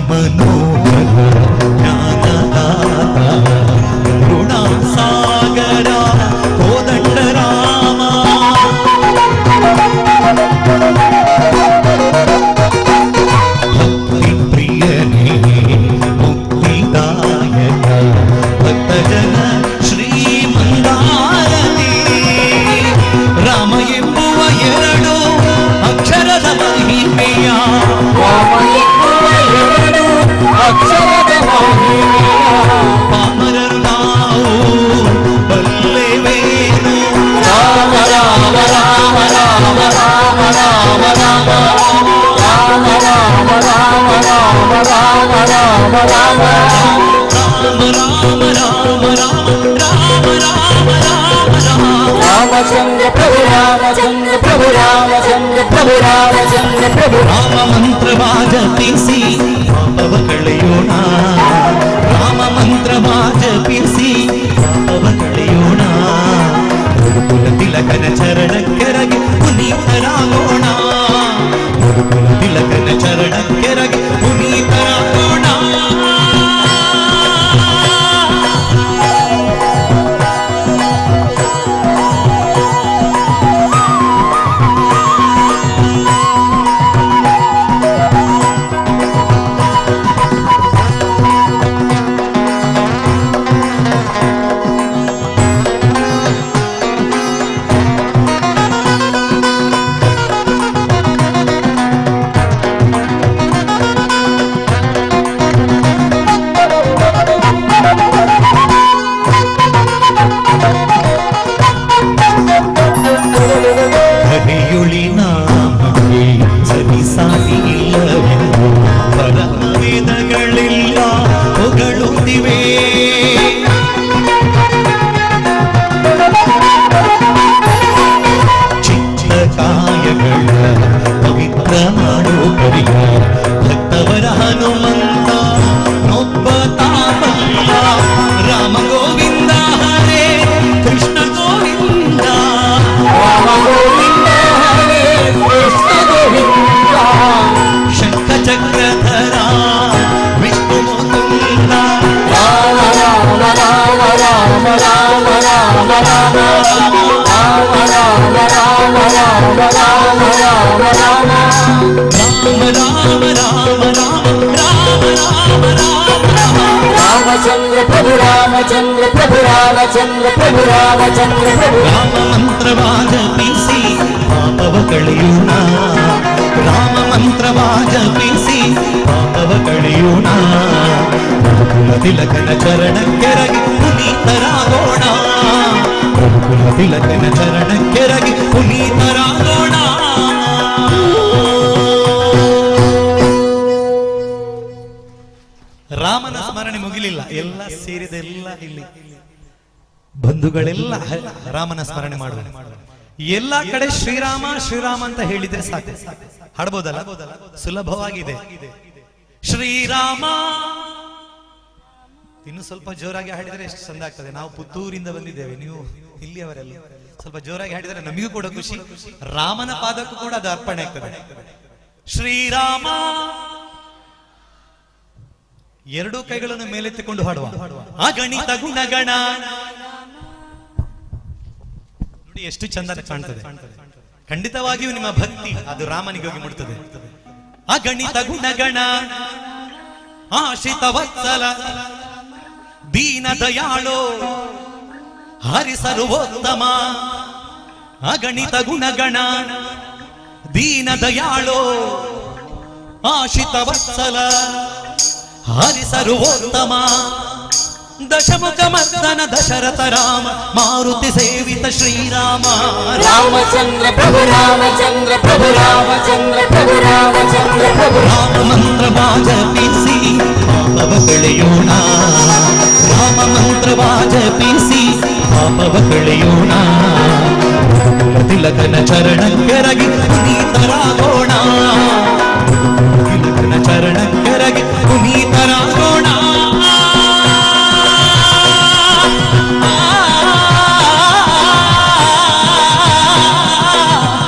ಮನೋಹರ ಜ್ಞಾನದಾತ ಕರುಣ ಸಾಗರ ಕೋದಂಡ ರಾಮ ಭಕ್ತಿ ಪ್ರಿಯನೇ ಮುಕ್ತಿದಾಯಕ ಭಕ್ತಜನ ಶ್ರೀಮಂದಾರತಿ ರಾಮ ಎಂಬುವ ಎರಡು ಅಕ್ಷರದ ಮಹಿಮೆಯ ಪಾಮರರು ನಾವು ಬಲ್ಲೆವೇನು ರಾಮ ರಾಮ ರಾಮ ರಾಮ ರಾಮ ರಾಮ ರಾಮ ರಾಮ ರಾಮ ರಾಮ ರಾಮ ರಾಮ ರಾಮ ರಾಮ ರಾಮಚಂದ್ರ ಪ್ರಭು ರಾಮಚಂದ್ರ ಪ್ರಭು ರಾಮಚಂದ್ರ ಪ್ರಭು ರಾಮಚಂದ್ರ ಪ್ರಭು ರಾಮ ಮಂತ್ರವಾದ ಪಿಸಿ ಪಾಪವ ಕಳೆಯೋಣ ರಾಮ ಮಂತ್ರವಾದ ಪಿಸಿ ಪಾಪವ ಕಳೆಯೋಣ ಗುರುಕುಲ ತಿಲಕನ ಚರಣಕ್ಕೆರಗಿ ಪುನೀತರಾಗೋಣ ಗುರುಕುಲ ತಿಲಕನ ಚರಣಕ್ಕೆರಗಿ ಪುನೀತರಾಗೋಣ ಹರಿಯುಳಿ ನಾಮಕ್ಕೆ ಸರಿಸಾಟಿ ಇಲ್ಲವೆಂದು ಪರಮವೇದಗಳೆಲ್ಲ ಹೊಗಳುತ್ತಿವೆ ಚಿತ್ತ ಕಾಯಗಳ ಪವಿತ್ರ ಮಾಡೋ ಪರಿಯ ಭಕ್ತವರ ಹನುಮಂತ ನೊಬ್ಬ ತಾಪಲ್ಲ ರಾಮ ಗೋವಿಂದ ಹರೇ ಕೃಷ್ಣ ಗೋವಿಂದ ರಾಮ ಗೋವಿಂದ ಹರೇ ಕೃಷ್ಣ ಗೋವಿಂದ ಶಂಖ ಚಕ್ರಧರ ವಿಷ್ಣು ಮುಕುಂದ ರಾಮ ರಾಮ ರಾಮ ರಾಮ ರಾಮ ರಾಮ ರಾಮ ರಾಮ ರಾಮ ರಾಮ ರಾಮ ರಾಮ ರಾಮ ರಾಮ ರಾಮಚಂದ್ರ ಪ್ರಭು ರಾಮಚಂದ್ರ ಪ್ರಭು ರಾಮಚಂದ್ರ ಪ್ರಭು ರಾಮಚಂದ್ರ ಪ್ರಭು ರಾಮ ಮಂತ್ರವಾದ ಪಿಸಿ ಪಾಪವ ಕಳೆಯೋಣ ರಾಮ ಮಂತ್ರವಾದ ಪಿಸಿ ಪಾಪವ ಕಳೆಯೋಣ ಗುರುಕುಲ ತಿಲಕನ ಚರಣಕ್ಕೆರಗಿ ಪುನೀತರಾಗೋಣ ಗುರುಕುಲ ತಿಲಕನ ಚರಣಕ್ಕೆರಗಿ ಪುನೀತರಾಗೋಣ ರಾಮನ ಸ್ಮರಣೆ ಮುಗಿಲಿಲ್ಲ ಎಲ್ಲ ಸೇರಿದೆಲ್ಲ ಇಲ್ಲಿ ಬಂಧುಗಳೆಲ್ಲ ರಾಮನ ಸ್ಮರಣೆ ಮಾಡುವ ಎಲ್ಲ ಕಡೆ ಶ್ರೀರಾಮ ಶ್ರೀರಾಮ ಅಂತ ಹೇಳಿದ್ರೆ ಸಾಕು ಹಾಡ್ಬೋದಲ್ಲ ಸುಲಭವಾಗಿದೆ ಶ್ರೀರಾಮ ಇನ್ನು ಸ್ವಲ್ಪ ಜೋರಾಗಿ ಹಾಡಿದರೆ ಎಷ್ಟು ಚಂದ ಆಗ್ತದೆ ನಾವು ಪುತ್ತೂರಿಂದ ಬಂದಿದ್ದೇವೆ ನೀವು ಇಲ್ಲಿಯವರೆಲ್ಲ ಸ್ವಲ್ಪ ಜೋರಾಗಿ ಹಾಡಿದರೆ ನಮಗೂ ಕೂಡ ಖುಷಿ ರಾಮನ ಪಾದಕ್ಕೂ ಕೂಡ ಅದು ಅರ್ಪಣೆ ಆಗ್ತದೆ ಶ್ರೀರಾಮ ಎರಡೂ ಕೈಗಳನ್ನು ಮೇಲೆತ್ತಿಕೊಂಡು ಹಾಡುವ ಅಗಣಿತ ಗುಣಗಣ ನೋಡಿ ಎಷ್ಟು ಚಂದ ಕಾಣ್ತದೆ ಖಂಡಿತವಾಗಿಯೂ ನಿಮ್ಮ ಭಕ್ತಿ ಅದು ರಾಮನಿಗೆ ಹೋಗಿ ಮುಡುತ್ತದೆ ಅಗಣಿತ ಗುಣಗಣ ಆಶಿತ ವತ್ಸಲ ದೀನ ದಯಾಳೋ ಹರಿಸರ್ವೋತ್ತಮ ಅಗಣಿತ ಗುಣಗಣ ದೀನ ದಯಾಳೋ ಆಶಿತ ವತ್ಸಲ ಹರಿಸರ್ವೋತ್ತಮ ದಶಮುಖ ಮರ್ದನ ದಶರಥ ರಾಮ ಮಾರುತಿ ಸೇವಿತ ಶ್ರೀರಾಮ ರಾಮಚಂದ್ರ ಪ್ರಭು ರಾಮಚಂದ್ರ ಪ್ರಭು ರಾಮಚಂದ್ರ ಪ್ರಭು ರಾಮಚಂದ್ರ ಪ್ರಭು ರಾಮ ಮಂತ್ರವಾದ ಪಿಸಿ ಪಾಪವ ಕಳೆಯೋಣ ರಾಮ ಮಂತ್ರವಾದ ಪಿಸಿ ಪಾಪವ ಕಳೆಯೋಣ ಗುರುಕುಲ ತಿಲಕನ ಚರಣಕ್ಕೆರಗಿ ಪುನೀತರಾಗೋಣ ಗುರುಕುಲ ತಿಲಕನ ಚರಣಕ್ಕೆರಗಿ ಪುನೀತರಾಗೋಣ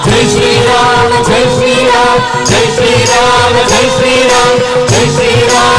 ಜೈ ಶ್ರೀರಾಮ ಜೈ ಶ್ರೀರಾಮ ಜೈ ಶ್ರೀರಾಮ ಜೈ ಶ್ರೀರಾಮ ಜೈ ಶ್ರೀರಾಮ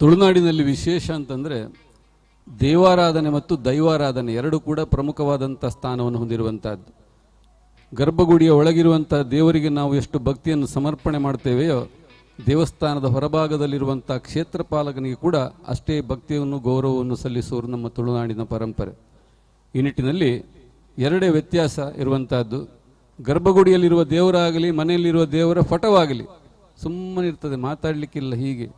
ತುಳುನಾಡಿನಲ್ಲಿ ವಿಶೇಷ ಅಂತಂದರೆ ದೇವಾರಾಧನೆ ಮತ್ತು ದೈವಾರಾಧನೆ ಎರಡೂ ಕೂಡ ಪ್ರಮುಖವಾದಂಥ ಸ್ಥಾನವನ್ನು ಹೊಂದಿರುವಂಥದ್ದು. ಗರ್ಭಗುಡಿಯ ಒಳಗಿರುವಂಥ ದೇವರಿಗೆ ನಾವು ಎಷ್ಟು ಭಕ್ತಿಯನ್ನು ಸಮರ್ಪಣೆ ಮಾಡ್ತೇವೆಯೋ, ದೇವಸ್ಥಾನದ ಹೊರಭಾಗದಲ್ಲಿರುವಂಥ ಕ್ಷೇತ್ರ ಪಾಲಕನಿಗೆ ಕೂಡ ಅಷ್ಟೇ ಭಕ್ತಿಯನ್ನು ಗೌರವವನ್ನು ಸಲ್ಲಿಸುವರು ನಮ್ಮ ತುಳುನಾಡಿನ ಪರಂಪರೆ. ಈ ನಿಟ್ಟಿನಲ್ಲಿ ಎರಡೇ ವ್ಯತ್ಯಾಸ ಇರುವಂತಹದ್ದು. ಗರ್ಭಗುಡಿಯಲ್ಲಿರುವ ದೇವರಾಗಲಿ ಮನೆಯಲ್ಲಿರುವ ದೇವರ ಫಟವಾಗಲಿ ಸುಮ್ಮನೆ ಇರ್ತದೆ, ಮಾತಾಡಲಿಕ್ಕಿಲ್ಲ. ಹೀಗೆ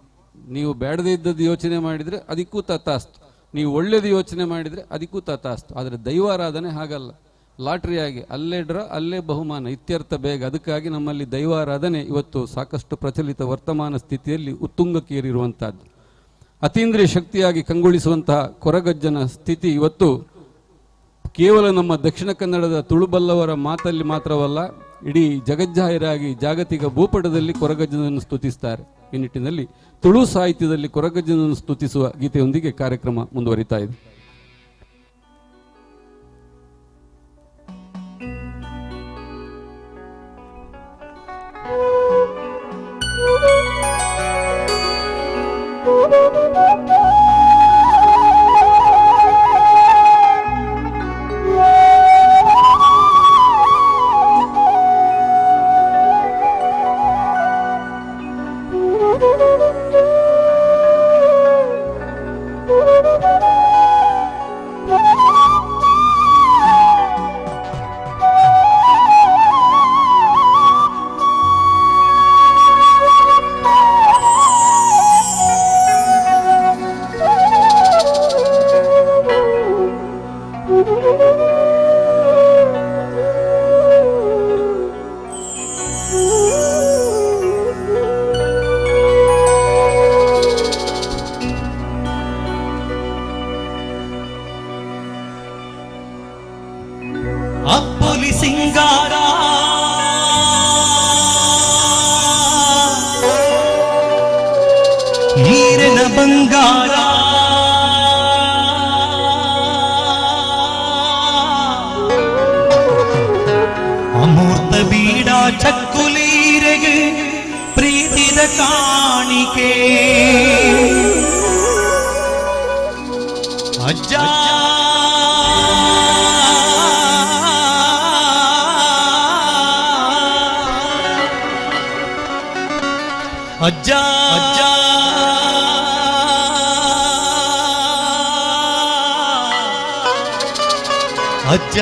ನೀವು ಬೇಡದೇ ಇದ್ದದ್ದು ಯೋಚನೆ ಮಾಡಿದರೆ ಅದಕ್ಕೂ ತಥಾಸ್ತು, ನೀವು ಒಳ್ಳೆಯದು ಯೋಚನೆ ಮಾಡಿದರೆ ಅದಕ್ಕೂ ತಥಾಸ್ತು. ಆದರೆ ದೈವಾರಾಧನೆ ಹಾಗಲ್ಲ, ಲಾಟ್ರಿಯಾಗಿ ಅಲ್ಲೇ ಡ್ರಾ ಅಲ್ಲೇ ಬಹುಮಾನ, ಇತ್ಯರ್ಥ ಬೇಗ. ಅದಕ್ಕಾಗಿ ನಮ್ಮಲ್ಲಿ ದೈವಾರಾಧನೆ ಇವತ್ತು ಸಾಕಷ್ಟು ಪ್ರಚಲಿತ ವರ್ತಮಾನ ಸ್ಥಿತಿಯಲ್ಲಿ ಉತ್ತುಂಗಕ್ಕೇರಿರುವಂತಹದ್ದು. ಅತೀಂದ್ರಿಯ ಶಕ್ತಿಯಾಗಿ ಕಂಗೊಳಿಸುವಂತಹ ಕೊರಗಜ್ಜನ ಸ್ಥಿತಿ ಇವತ್ತು ಕೇವಲ ನಮ್ಮ ದಕ್ಷಿಣ ಕನ್ನಡದ ತುಳುಬಲ್ಲವರ ಮಾತಲ್ಲಿ ಮಾತ್ರವಲ್ಲ, ಇಡೀ ಜಗಜ್ಜಾಹಿರಾಗಿ ಜಾಗತಿಕ ಭೂಪಟದಲ್ಲಿ ಕೊರಗಜ್ಜನನ್ನು ಸ್ತುತಿಸ್ತಾರೆ. ಈ ನಿಟ್ಟಿನಲ್ಲಿ ತುಳು ಸಾಹಿತ್ಯದಲ್ಲಿ ಕೊರಗಜ್ಜನನ್ನು ಸ್ತುತಿಸುವ ಗೀತೆಯೊಂದಿಗೆ ಕಾರ್ಯಕ್ರಮ ಮುಂದುವರಿತಾ ಇದೆ. ಅಪ್ಪುಲಿ ಸಿಂಗಾರ ನೀರಿನ ಬಂಗಾರ ಅಮೂರ್ತ ಬೀಡ ಚಕ್ಕುಲೀರೆಗೆ ಪ್ರೀತಿದ ಕಾಣಿಕೆ ಅಜ್ಜ ಅಜ್ಜ ಅಜ್ಜ ಅಜ್ಜ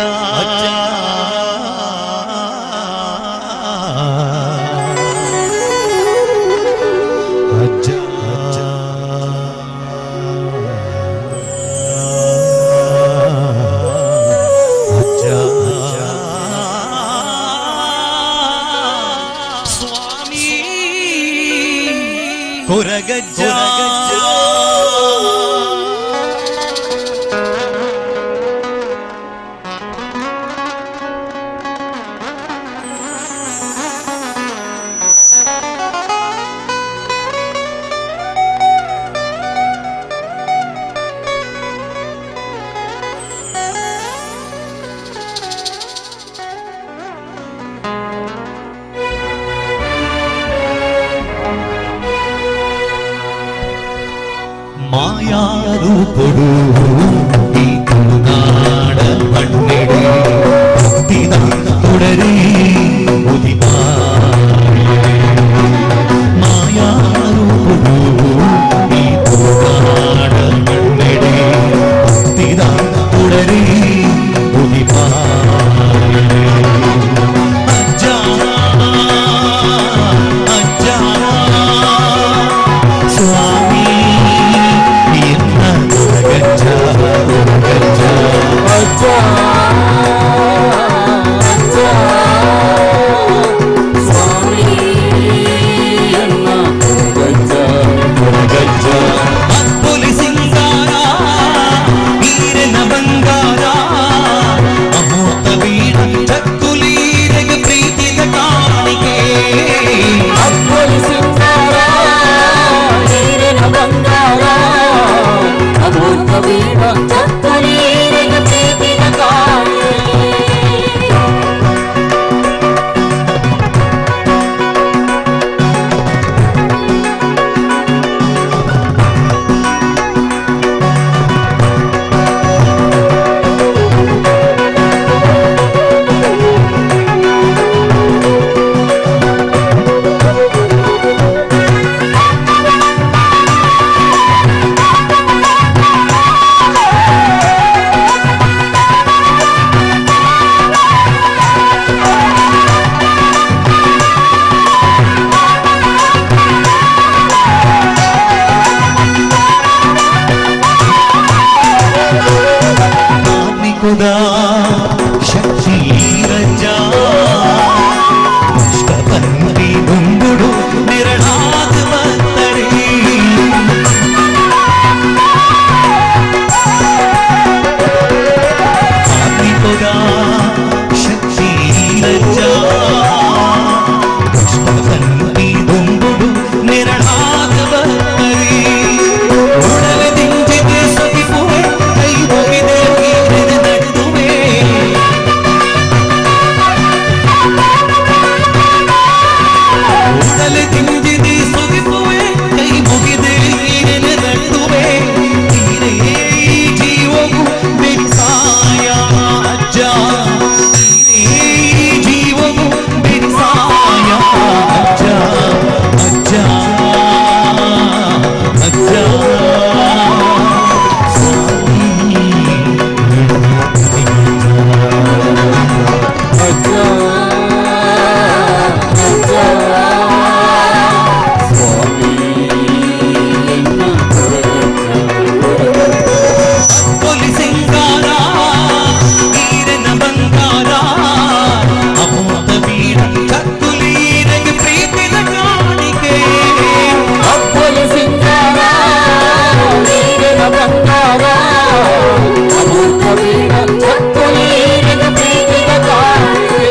ಅಜ್ಜ ಅಜ್ಜ ಅಜ್ಜ ಅಜ್ಜ ಸ್ವಾಮಿ ಕೊರಗಜ್ಜ ಮಾಯಾ ರೂಪಡು ಈ ತುಳುನಾಡ ಮಣ್ಣೆಡೆ ಭಕ್ತಿದ ತೊಡರಿ ಉದಿಮ ಮಾಯಾ ರೂಪಡು ಈ ತುಳುನಾಡ ಮಣ್ಣೆಡೆ ಭಕ್ತಿದ ತೊಡರಿ ಉದಿಮ ಅಜ್ಜ ಅಜ್ಜ ಸ್ವಾಮಿ ಅಜ್ಜ ಅಜ್ಜ ಬೀಡ ಚಕ್ಕುಲೀರಿದ ಪ್ರೀತಿಯ ಕಾಣಿಕೆ.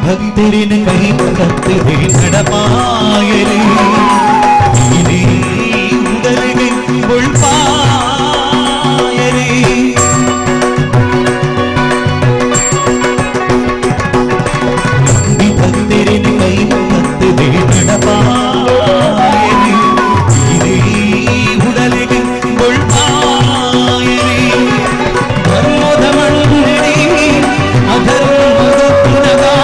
ഭക്തരിന് കൈ കത്തിരി നടപ്പായലേ ഇനി ഉടലിനെ ഉൾപ്പായലേ ഭക്തരിന് കൈ കത്തിരി നടപ്പായലേ ഇനി ഉടലിനെ ഉൾപ്പായലേ ധർമ്മധമണ്ഡലി അധർമ്മദുഃഖനഗാ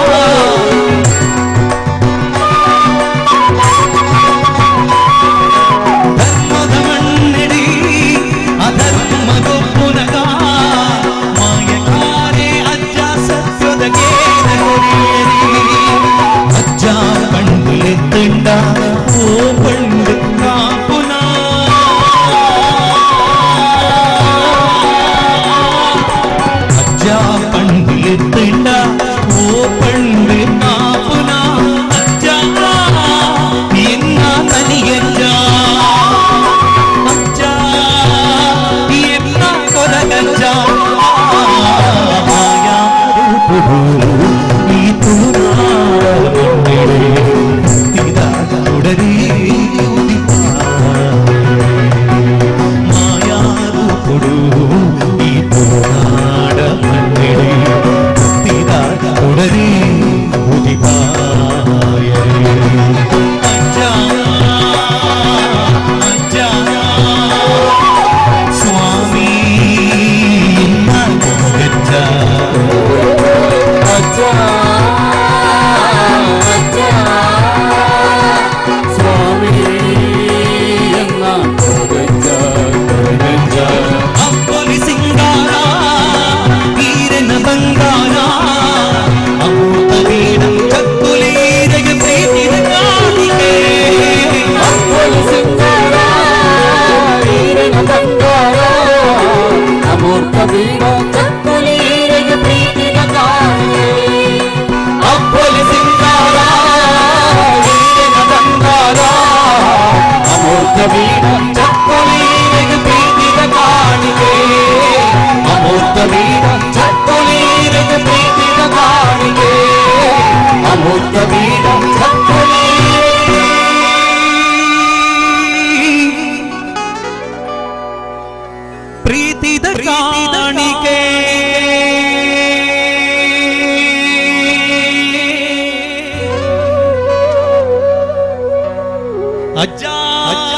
ಪ್ರೀತಿದ ಕಾಣಿಕೆ ಅಜ್ಜ ಅಜ್ಜ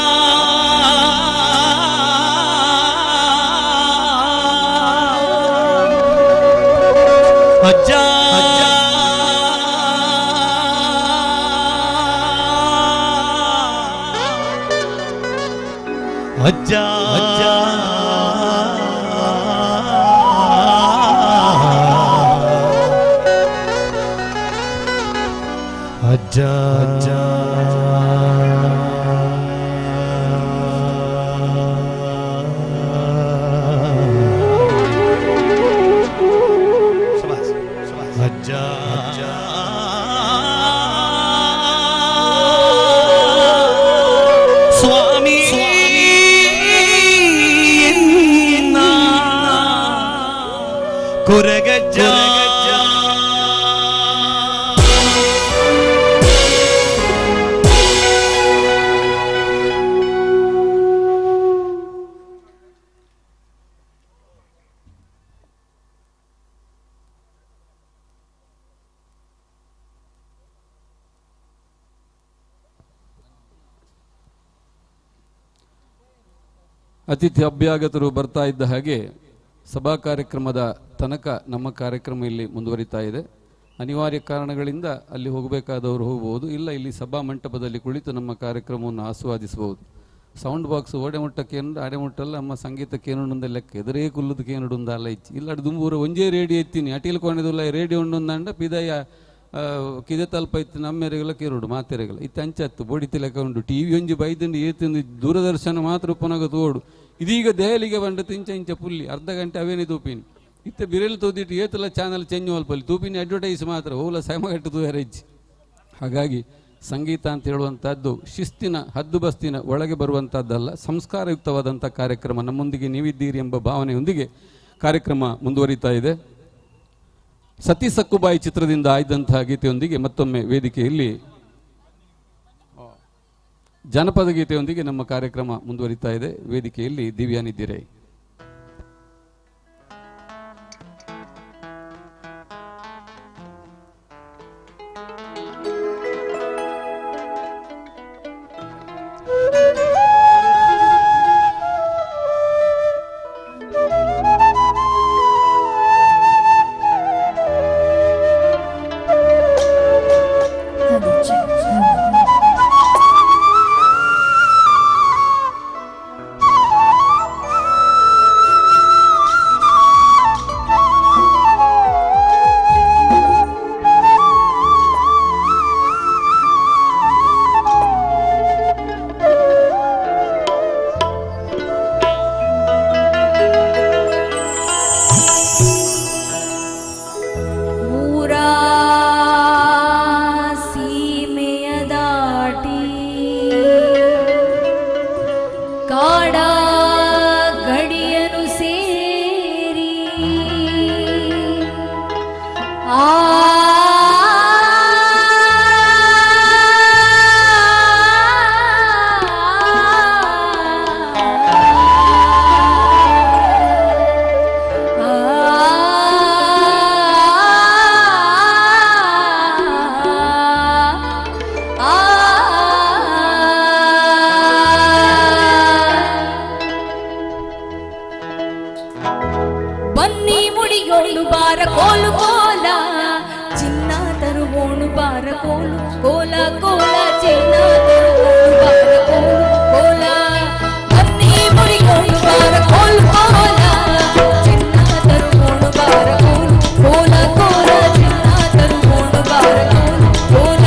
ಅಜ್ಜ ಅಜ್ಜ ಅಜ್ಜ ಅಜ್ಜ ಅಜ್ಜ ಅಜ್ಜ ಸ್ವಾಮಿ ಕೊರಗಜ್ಜ ಅತಿಥಿ ಅಭ್ಯಾಗತರು ಬರ್ತಾ ಇದ್ದ ಹಾಗೆ ಸಭಾ ಕಾರ್ಯಕ್ರಮದ ತನಕ ನಮ್ಮ ಕಾರ್ಯಕ್ರಮ ಇಲ್ಲಿ ಮುಂದುವರಿತಾ ಇದೆ. ಅನಿವಾರ್ಯ ಕಾರಣಗಳಿಂದ ಅಲ್ಲಿ ಹೋಗಬೇಕಾದವರು ಹೋಗ್ಬೋದು, ಇಲ್ಲ ಇಲ್ಲಿ ಸಭಾ ಮಂಟಪದಲ್ಲಿ ಕುಳಿತು ನಮ್ಮ ಕಾರ್ಯಕ್ರಮವನ್ನು ಆಸ್ವಾದಿಸಬಹುದು. ಸೌಂಡ್ ಬಾಕ್ಸ್ ಓಡೆ ಮುಟ್ಟಕ್ಕೇನು ಆಡೆ ಮುಟ್ಟಲ್ಲ, ನಮ್ಮ ಸಂಗೀತಕ್ಕೇನುಂದ ಲೆಕ್ಕ ಎದುರೇ ಕುಲ್ಲದಕ್ಕೇನುಂದ ಅಲ್ಲ ಇಚ್ಚಿ ಇಲ್ಲ ದುಂಬೂರ ಒಂಜೇ ರೇಡಿಯೋ ಎತ್ತೀನಿ ಅಟೀಲ್ ಕೊಂಡಿಲ್ಲ ರೇಡಿಯೋ ಉಂಡೊಂದಂಡ ಪಿದಯ ಕಿದೆ ತಲ್ಪ ಇತ್ತು ನಮ್ಮೆರೆಗೆಲ್ಲ ಕೇರುಡು ಮಾತೆರೆಗೆಲ್ಲ ಇತ್ತು ಅಂಚತ್ತು ಬೋಡಿತಿ ಲೆಕ್ಕ ಉಂಡು ಟಿ ವಿ ಒಂಜಿ ಬೈದಂಡು ಏತಿಂದು ದೂರದರ್ಶನ ಮಾತ್ರ ಉಪನಾಗ ತೋಡು ಇದೀಗ ದೆಹಲಿಗೆ ಬಂಡ ತಿಂಚ ಇಂಚ ಪುಲ್ಲಿ ಅರ್ಧ ಗಂಟೆ ಅವೇನೇ ತೂಪಿನಿ ಇತ್ತೆ ಬಿರೆಲ್ ತೋದಿಟ್ಟು ಏತಲ್ಲ ಚಾನಲ್ ಚೆಂಜು ಅಲ್ಪಲ್ಲಿ ತೂಪಿನಿ ಅಡ್ವರ್ಟೈಸ್ ಮಾತ್ರ ಹೋಲ ಸಮಗಟ್ಟು ತೂಯರಜ್ಜಿ. ಹಾಗಾಗಿ ಸಂಗೀತ ಅಂತ ಹೇಳುವಂಥದ್ದು ಶಿಸ್ತಿನ ಹದ್ದುಬಸ್ತಿನ ಒಳಗೆ ಬರುವಂಥದ್ದಲ್ಲ, ಸಂಸ್ಕಾರಯುಕ್ತವಾದಂಥ ಕಾರ್ಯಕ್ರಮ. ನಮ್ಮೊಂದಿಗೆ ನೀವಿದ್ದೀರಿ ಎಂಬ ಭಾವನೆಯೊಂದಿಗೆ ಕಾರ್ಯಕ್ರಮ ಮುಂದುವರಿತಾ ಇದೆ. ಸತಿ ಸಕ್ಕುಬಾಯಿ ಚಿತ್ರದಿಂದ ಆಯ್ದಂತಹ ಗೀತೆಯೊಂದಿಗೆ ಮತ್ತೊಮ್ಮೆ ವೇದಿಕೆಯಲ್ಲಿ ಜನಪದ ಗೀತೆಯೊಂದಿಗೆ ನಮ್ಮ ಕಾರ್ಯಕ್ರಮ ಮುಂದುವರಿತಾ ಇದೆ. ವೇದಿಕೆಯಲ್ಲಿ ದಿವ್ಯಾನಿದ್ದೀರೈ. ಬನ್ನಿ ಮುಡಿಯೋಳು ಬಾರ ಕೋಲು ಕೋಲ ಚಿನ್ನ ತರುವೋಣು ಬಾರ ಕೋಲು ಕೋಲ ಕೋಲ ಚಿನ್ನ ತರುವೋಣು ಬಾರ ಕೋಲು ಕೋಲ ಬನ್ನಿ ಮುಡಿಯೋಳು ಬಾರ ಕೋಲು ಕೋಲ ಚಿನ್ನ ತರುವೋಣು ಬಾರ ಕೋಲು ಕೋಲ ಕೋಲ ಚಿನ್ನ ತರುವೋಣು ಬಾರ ಕೋಲು ಕೋಲ.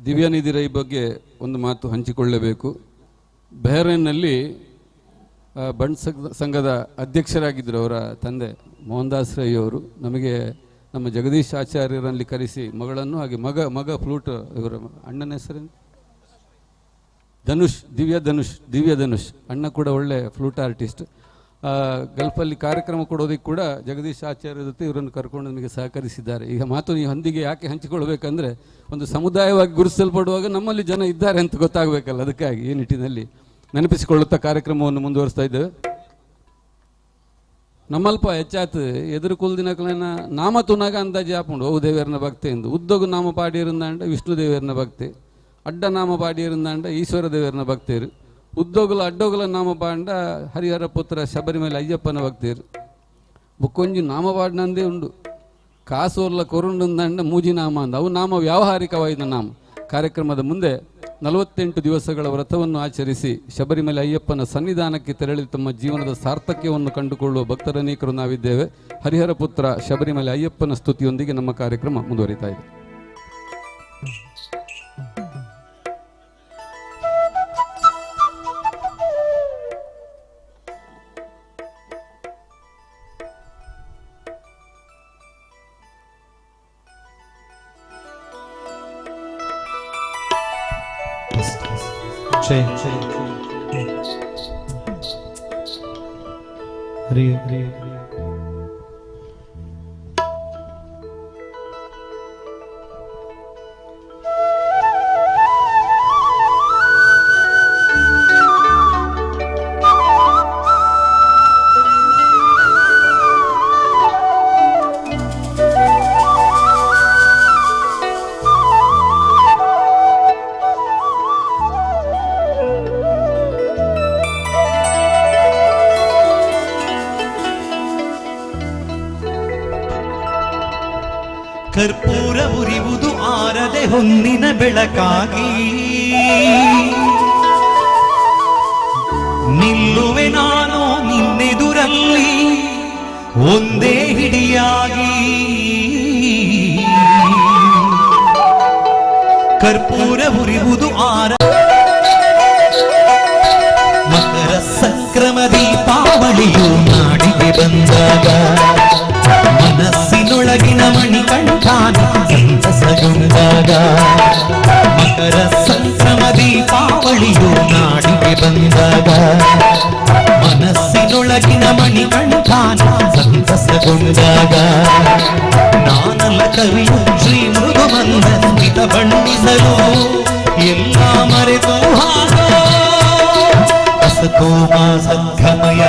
ದಿವ್ಯನಿಧಿ ರೈ ಬಗ್ಗೆ ಒಂದು ಮಾತು ಹಂಚಿಕೊಳ್ಳಬೇಕು. ಬಹ್ರೈನ್ನಲ್ಲಿ ಬಂಡ್ ಸಂಘದ ಅಧ್ಯಕ್ಷರಾಗಿದ್ದರು ಅವರ ತಂದೆ ಮೋಹನ್ ದಾಸ್ ರೈ ಅವರು. ನಮಗೆ ನಮ್ಮ ಜಗದೀಶ್ ಆಚಾರ್ಯರಲ್ಲಿ ಕರೆಸಿ ಮಗಳನ್ನು ಹಾಗೆ ಮಗ ಫ್ಲೂಟ್, ಇವರ ಅಣ್ಣನ ಹೆಸರೇನು ದಿವ್ಯ ಧನುಷ್ ಅಣ್ಣ ಕೂಡ ಒಳ್ಳೆ ಫ್ಲೂಟ್ ಆರ್ಟಿಸ್ಟ್. ಗಲ್ಫಲ್ಲಿ ಕಾರ್ಯಕ್ರಮ ಕೊಡೋದಕ್ಕೆ ಕೂಡ ಜಗದೀಶ್ ಆಚಾರ್ಯ ಜೊತೆ ಇವರನ್ನು ಕರ್ಕೊಂಡು ನಮಗೆ ಸಹಕರಿಸಿದ್ದಾರೆ. ಈಗ ಮಾತು ಈ ಹೊಂದಿಗೆ ಯಾಕೆ ಹಂಚಿಕೊಳ್ಬೇಕಂದ್ರೆ, ಒಂದು ಸಮುದಾಯವಾಗಿ ಗುರುತಿಸಲ್ಪಡುವಾಗ ನಮ್ಮಲ್ಲಿ ಜನ ಇದ್ದಾರೆ ಅಂತ ಗೊತ್ತಾಗಬೇಕಲ್ಲ, ಅದಕ್ಕಾಗಿ ಈ ನಿಟ್ಟಿನಲ್ಲಿ ನೆನಪಿಸಿಕೊಳ್ಳುತ್ತಾ ಕಾರ್ಯಕ್ರಮವನ್ನು ಮುಂದುವರಿಸ್ತಾ ಇದ್ದೇವೆ. ನಮ್ಮಲ್ಪ ಹೆಚ್ಚಾತು ಎದುರು ಕುಲ್ದಿನಕಲನ ನಾಮ ತುನಾಗ ಅಂದಾಜಿ ಹಾಕೊಂಡು ಓ ದೇವರನ ಭಕ್ತಿ ಎಂದು ಉದ್ದೋಗು ನಾಮ ಪಾಡಿயிருந்தாಂಡ ವಿಷ್ಣು ದೇವರನ ಭಕ್ತಿ, ಅಡ್ಡ ನಾಮ ಪಾಡಿயிருந்தாಂಡ ಈಶ್ವರ ದೇವರನ ಭಕ್ತಿರು, ಉದ್ದೋಗುಲ ಅಡ್ಡೋಗುಲ ನಾಮ ಪಾಂಡ ಹರಿಹರ ಪುತ್ರ ಶಬರಿಮಲೆ ಅಯ್ಯಪ್ಪನ ಭಕ್ತಿರು. ಬುಕ್ಕೊಂಜಿ ನಾಮ ಪಾಡಿನಂದೇ ಉಂಡು, ಕಾಸೋರ್ಲ ಕೊರುಂಡಂದಂಡ ಮೂಜಿ ನಾಮ ಅಂದ, ಅವು ನಾಮ ವ್ಯಾವಹಾರಿಕವಾದ ನಾಮ. ಕಾರ್ಯಕ್ರಮದ ಮುಂದೆ 48 ದಿವಸಗಳ ವ್ರತವನ್ನು ಆಚರಿಸಿ ಶಬರಿಮಲೆ ಅಯ್ಯಪ್ಪನ ಸನ್ನಿಧಾನಕ್ಕೆ ತೆರಳಿ ತಮ್ಮ ಜೀವನದ ಸಾರ್ಥಕ್ಯವನ್ನು ಕಂಡುಕೊಳ್ಳುವ ಭಕ್ತರನೇಕರು ನಾವಿದ್ದೇವೆ. ಹರಿಹರ ಪುತ್ರ ಶಬರಿಮಲೆ ಅಯ್ಯಪ್ಪನ ಸ್ತುತಿಯೊಂದಿಗೆ ನಮ್ಮ ಕಾರ್ಯಕ್ರಮ ಮುಂದುವರಿತಾ ಇದೆ. ಹರಿ ಹರಿ ಕರ್ಪೂರ ಉರಿವುದು ಆರದೆ ಹೊನ್ನಿನ ಬೆಳಕಾಗಿ, ನಿಲ್ಲುವೆ ನಾನು ನಿನ್ನೆದುರಲ್ಲಿ ಒಂದೇ ಹಿಡಿಯಾಗಿ. ಕರ್ಪೂರ ಉರಿವುದು ಮಕರ ಸಂಕ್ರಮ ದೀಪಾವಳಿಯು ನಾಡಿಗೆ ಬಂದಾಗ ಮನಸ್ಸಿನೊಳಗಿನ ಮಣಿಕಂಠಾನ ಸಂತಸಗೊಂಡಾಗ. ಮಕರ ಸಂಕ್ರಮ ದೀಪಾವಳಿಯು ನಾಡಿಗೆ ಬಂದಾಗ ಮನಸ್ಸಿನೊಳಗಿನ ಮಣಿಕಂಠಾನ ಸಂತಸಗೊಂಡಾಗ. ನಾನಲ್ಲ ಕವಿಯು ಶ್ರೀ ಮೃದುಮಂದ ಬಣ್ಣಿಸಲು ಎಲ್ಲ ಮರೆತು ಹಾಗೋ ಅಸತೋಮ ಸದ್ಗಮಯ.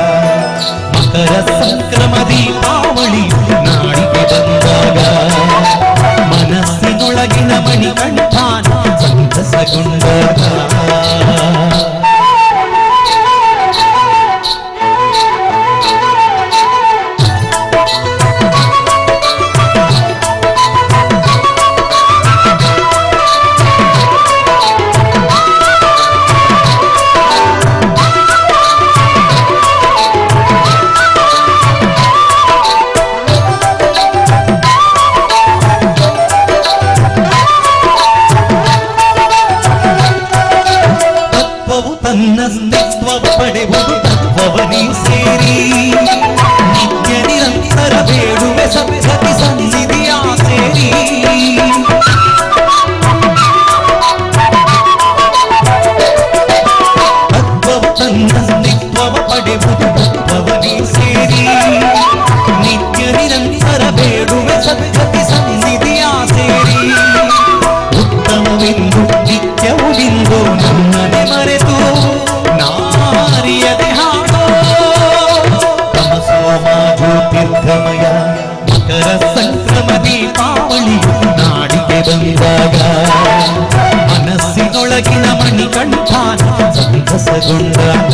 ಮಕರ ಸಂಕ್ರಮ ದೀಪಾವಳಿ ನಾಡಿಗೆ ಬಂದಾಗ ಮನಸ್ಸಿನೊಳಗಿನ ಮಣಿಕಂಠಾನ ಸಂತಸಗೊಂಡಾಗ. ಪಡೆವುದು ತತ್ವವನಿ ಸೇರಿ ನಿತ್ಯ ನಿರಂತರ ಬೇಡುವೆ ಸತ್ಯತಿ ಸನ್ನಿಧಿಯ ಸೇರಿ. ತತ್ವವು ತನ್ನ ಅಸ್ತಿತ್ವವ ಪಡೆವುದು ತತ್ವವನಿ ಸೇರಿ ನಿತ್ಯ ನಿರಂತರ ಬೇಡುವೆ ಸತ್ಯತಿ ಸನ್ನಿಧಿಯ ಸೇರಿ. ಉತ್ತಮವೆಂದು ನಿತ್ಯವುದಿಂದು ನನ್ನನೆ ಮರೆತು ನಾರಿಯದೆ ಹಾಡೋ ತಮಸೋಮ ಜ್ಯೋತಿರ್ಗಮಯ. ಮಕರ ಸಂಕ್ರಮ ದೀಪಾವಳಿಯು ನಾಡಿಗೆ ಬಂದಾಗ ಮನಸ್ಸಿನೊಳಗಿನ ಮಣಿಕಂಠಾನ ಸಂತಸಗೊಂಡಾಗ.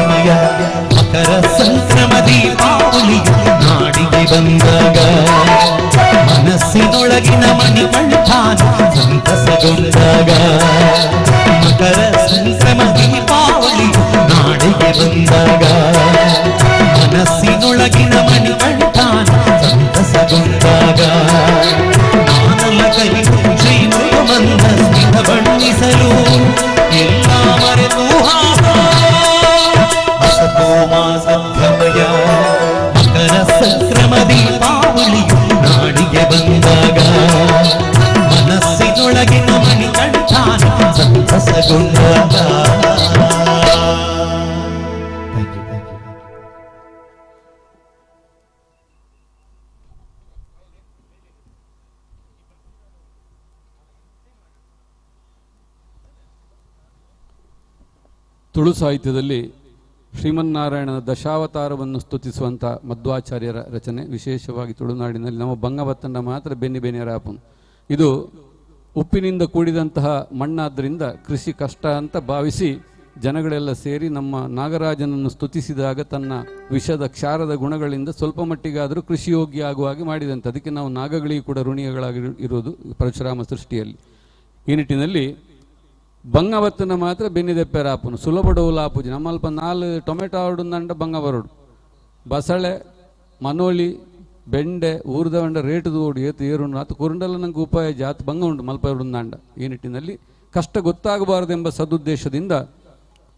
ಸಮಯ ಮಕರ ಸಂಕ್ರಮ ದೀಪಾವಳಿಯು ನಾಡಿಗೆ ಬಂದಾಗ ಮನಸ್ಸಿನೊಳಗಿನ ಮಣಿಕಂಠಾನ ಸಂತಸಗೊಂಡಾಗ ಮಕರ ಸಂಕ್ರಮ ದೀಪಾವಳಿಯು ನಾಡಿಗೆ ಬಂದಾಗ ಮನಸ್ಸಿನೊಳಗಿನ ಮಣಿಕಂಠಾನ ಸಂತಸಗೊಂಡಾಗ ನಾನಲ್ಲ ಕೈದು ಶ್ರೀ ಮಂದ ಸ್ಮಿತ ಬಣ್ಣಿಸಲು ಎಲ್ಲ ಮರೆತು ಅಸತೋಮ ಸದ್ಗಮಯ ಮಕರ ಸಂಕ್ರಮ ದೀಪಾವಳಿಯು ನಾಡಿಗೆ ಬಂದಾಗ ಮನಸ್ಸಿನೊಳಗಿನ ಮಣಿಕಂಠಾನ ಸಂತಸಗೊಂಡಾಗ. ತುಳು ಸಾಹಿತ್ಯದಲ್ಲಿ ಶ್ರೀಮನ್ನಾರಾಯಣನ ದಶಾವತಾರವನ್ನು ಸ್ತುತಿಸುವಂಥ ಮಧ್ವಾಚಾರ್ಯರ ರಚನೆ, ವಿಶೇಷವಾಗಿ ತುಳುನಾಡಿನಲ್ಲಿ ನಮ್ಮ ಬಂಗಬತ್ತನ ಮಾತ್ರ ಬೆನ್ನಿ ಬೆನ್ನಿರಾಪನ್. ಇದು ಉಪ್ಪಿನಿಂದ ಕೂಡಿದಂತಹ ಮಣ್ಣಾದ್ದರಿಂದ ಕೃಷಿ ಕಷ್ಟ ಅಂತ ಭಾವಿಸಿ ಜನಗಳೆಲ್ಲ ಸೇರಿ ನಮ್ಮ ನಾಗರಾಜನನ್ನು ಸ್ತುತಿಸಿದಾಗ ತನ್ನ ವಿಷದ ಕ್ಷಾರದ ಗುಣಗಳಿಂದ ಸ್ವಲ್ಪ ಮಟ್ಟಿಗಾದರೂ ಕೃಷಿಯೋಗ್ಯ ಆಗುವ ಹಾಗೆ ಮಾಡಿದಂತೆ. ಅದಕ್ಕೆ ನಾವು ನಾಗಗಳಿಗೆ ಕೂಡ ಋಣಿಗಳಾಗಿ ಇರುವುದು ಪರಶುರಾಮ ಸೃಷ್ಟಿಯಲ್ಲಿ. ಈ ನಿಟ್ಟಿನಲ್ಲಿ ಬಂಗವತ್ತನ ಮಾತ್ರ ಬೆನ್ನಿದೆಪ್ಪೆರಾಪುನು ಸುಲಭಡೋಲಾಪುಜಿ ನಮ್ಮಲ್ಪ 4 ಟೊಮೆಟೊ ಆಡುಂದಂಡ ಬಂಗ ಬರೋಡು ಬಸಳೆ ಮನೋಳಿ ಬೆಂಡೆ ಊರ್ದವಂಡ ರೇಟುದು ಓಡಿ ಏತು ಏರುಂಡು ಆತು ಕುರುಂಡಲ್ಲ ನಂಗೆ ಉಪಾಯ ಜಾತ್ ಬಂಗ ಉಂಟು ಮಲ್ಪ ಉಂದಂಡ. ಈ ನಿಟ್ಟಿನಲ್ಲಿ ಕಷ್ಟ ಗೊತ್ತಾಗಬಾರದೆಂಬ ಸದುದ್ದೇಶದಿಂದ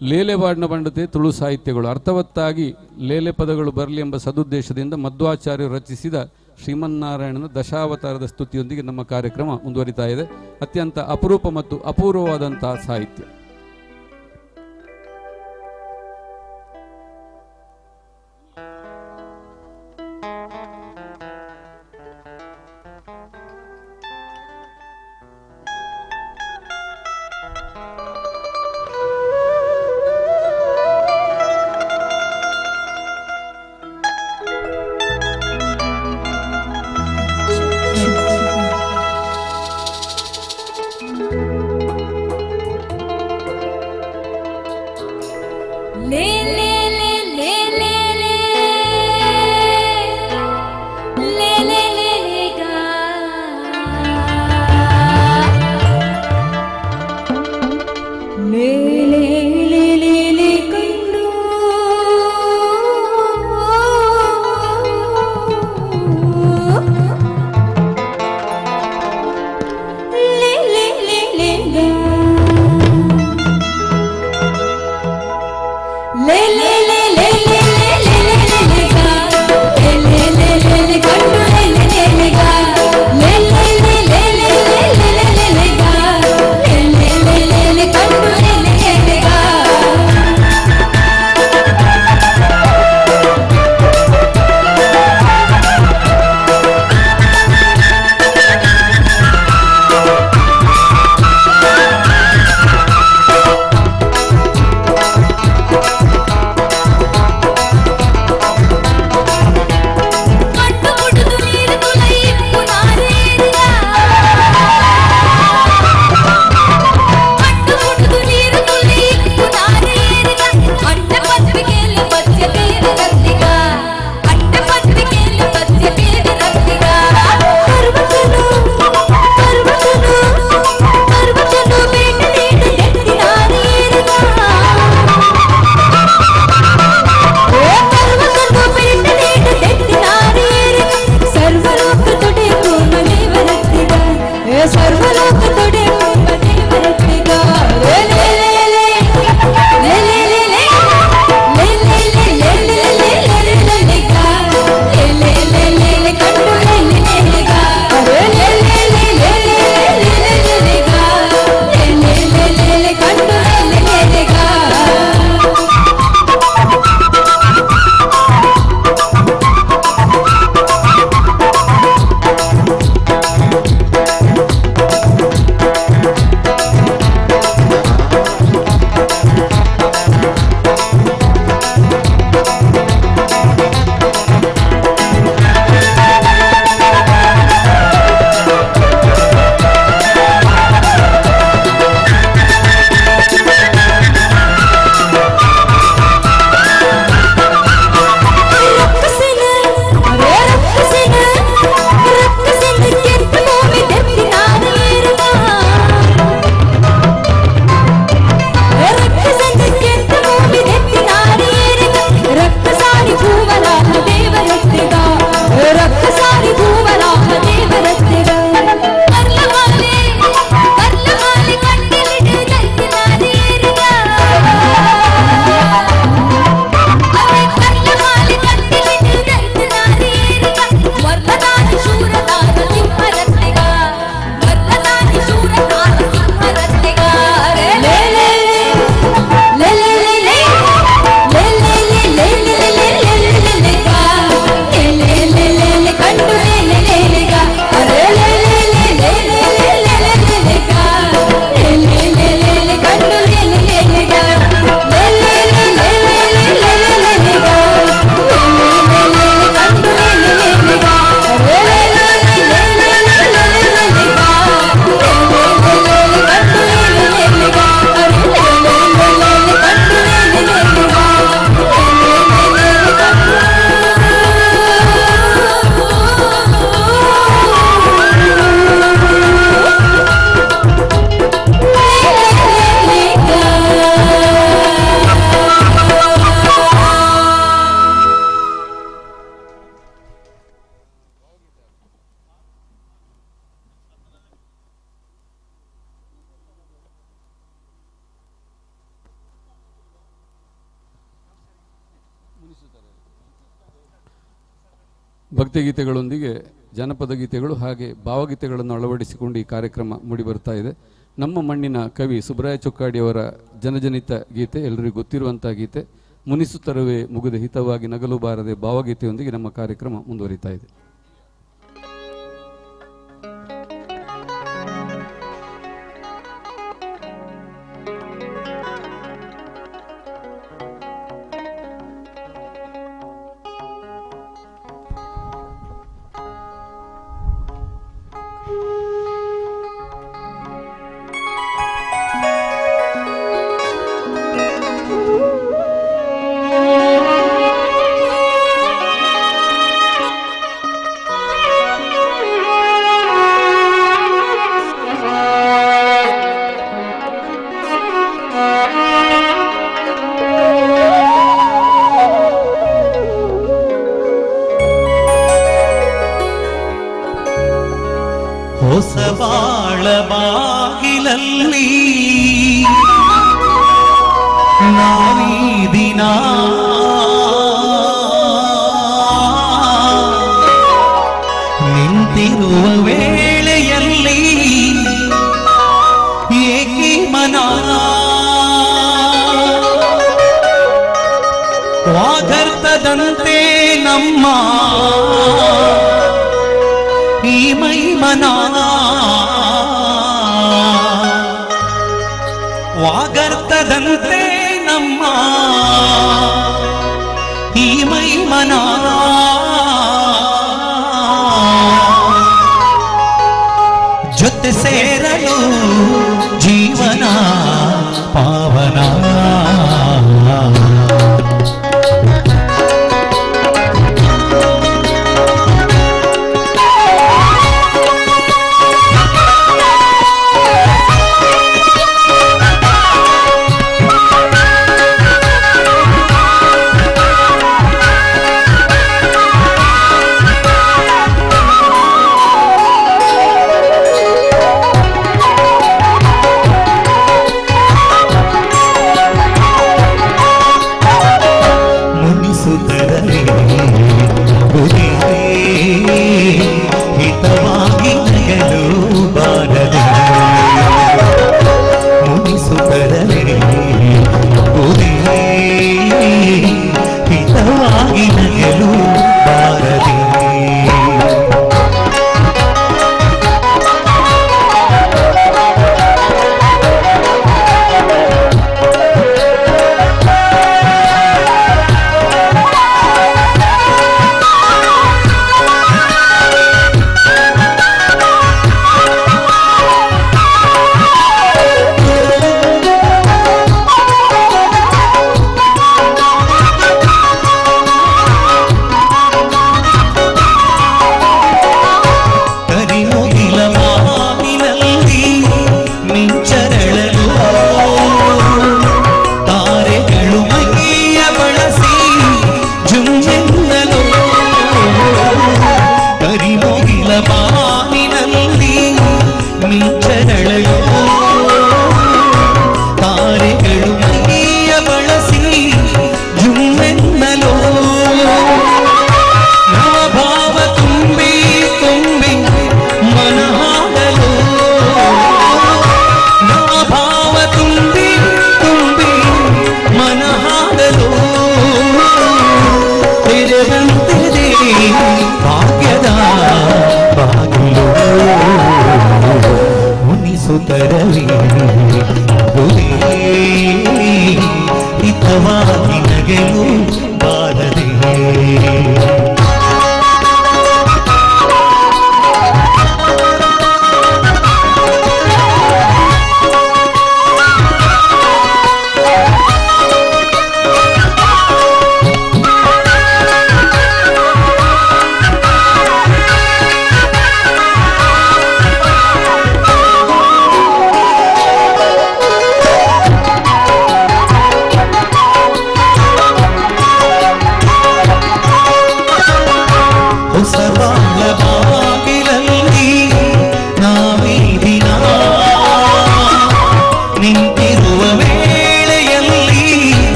ಲೇಲೆಬಾಡಿನ ಬಂಡತೆ ತುಳು ಸಾಹಿತ್ಯಗಳು ಅರ್ಥವತ್ತಾಗಿ ಲೇಲೆ ಪದಗಳು ಬರಲಿ ಎಂಬ ಸದುದ್ದೇಶದಿಂದ ಮಧ್ವಾಚಾರ್ಯರು ರಚಿಸಿದ ಶ್ರೀಮನ್ನಾರಾಯಣನ ದಶಾವತಾರದ ಸ್ತುತಿಯೊಂದಿಗೆ ನಮ್ಮ ಕಾರ್ಯಕ್ರಮ ಮುಂದುವರಿತಾ ಇದೆ. ಅತ್ಯಂತ ಅಪರೂಪ ಮತ್ತು ಅಪೂರ್ವವಾದಂತಹ ಸಾಹಿತ್ಯ. ಭಕ್ತಿಗೀತೆಗಳೊಂದಿಗೆ ಜನಪದ ಗೀತೆಗಳು ಹಾಗೆ ಭಾವಗೀತೆಗಳನ್ನು ಅಳವಡಿಸಿಕೊಂಡು ಈ ಕಾರ್ಯಕ್ರಮ ಮೂಡಿಬರ್ತಾ ಇದೆ. ನಮ್ಮ ಮಣ್ಣಿನ ಕವಿ ಸುಬ್ರಾಯ ಚೊಕ್ಕಾಡಿಯವರ ಜನಜನಿತ ಗೀತೆ, ಎಲ್ಲರಿಗೂ ಗೊತ್ತಿರುವಂಥ ಗೀತೆ, ಮುನಿಸುತ್ತರವೇ ಮುಗಿದ ಹಿತವಾಗಿ ನಗಲು ಬಾರದೆ ಭಾವಗೀತೆಯೊಂದಿಗೆ ನಮ್ಮ ಕಾರ್ಯಕ್ರಮ ಮುಂದುವರಿತಾ ಇದೆ. ಹೊಸಬಾಳ ಬಾಗಿಲಲ್ಲಿ ನಾವೀ ದಿನ ನಿಂತಿರುವ ವೇಳೆಯಲ್ಲಿ ಏಕೆ ಮನ ವಾಗರ್ತದಂತೆ ನಮ್ಮ ಈ ಮೈ ಮನ ವಾಗರ್ತದಂತೆ ನಮ್ಮ ಈ ಮೈ ಮನ ಜೊತೆ ಸೇರಲು ಜೀವನ ಪಾವನ ಹಿತವಾಗಿ ನಗಲು ಬಾರದೆ ಮುನಿಸುತ್ತರಲೆ ಹಿತವಾಗಿ ನಗಲು ಬಾರದೆ ತರಲಿ ಹಿತವಾಗಿ ನಗೆಲು ಬಾರದೆ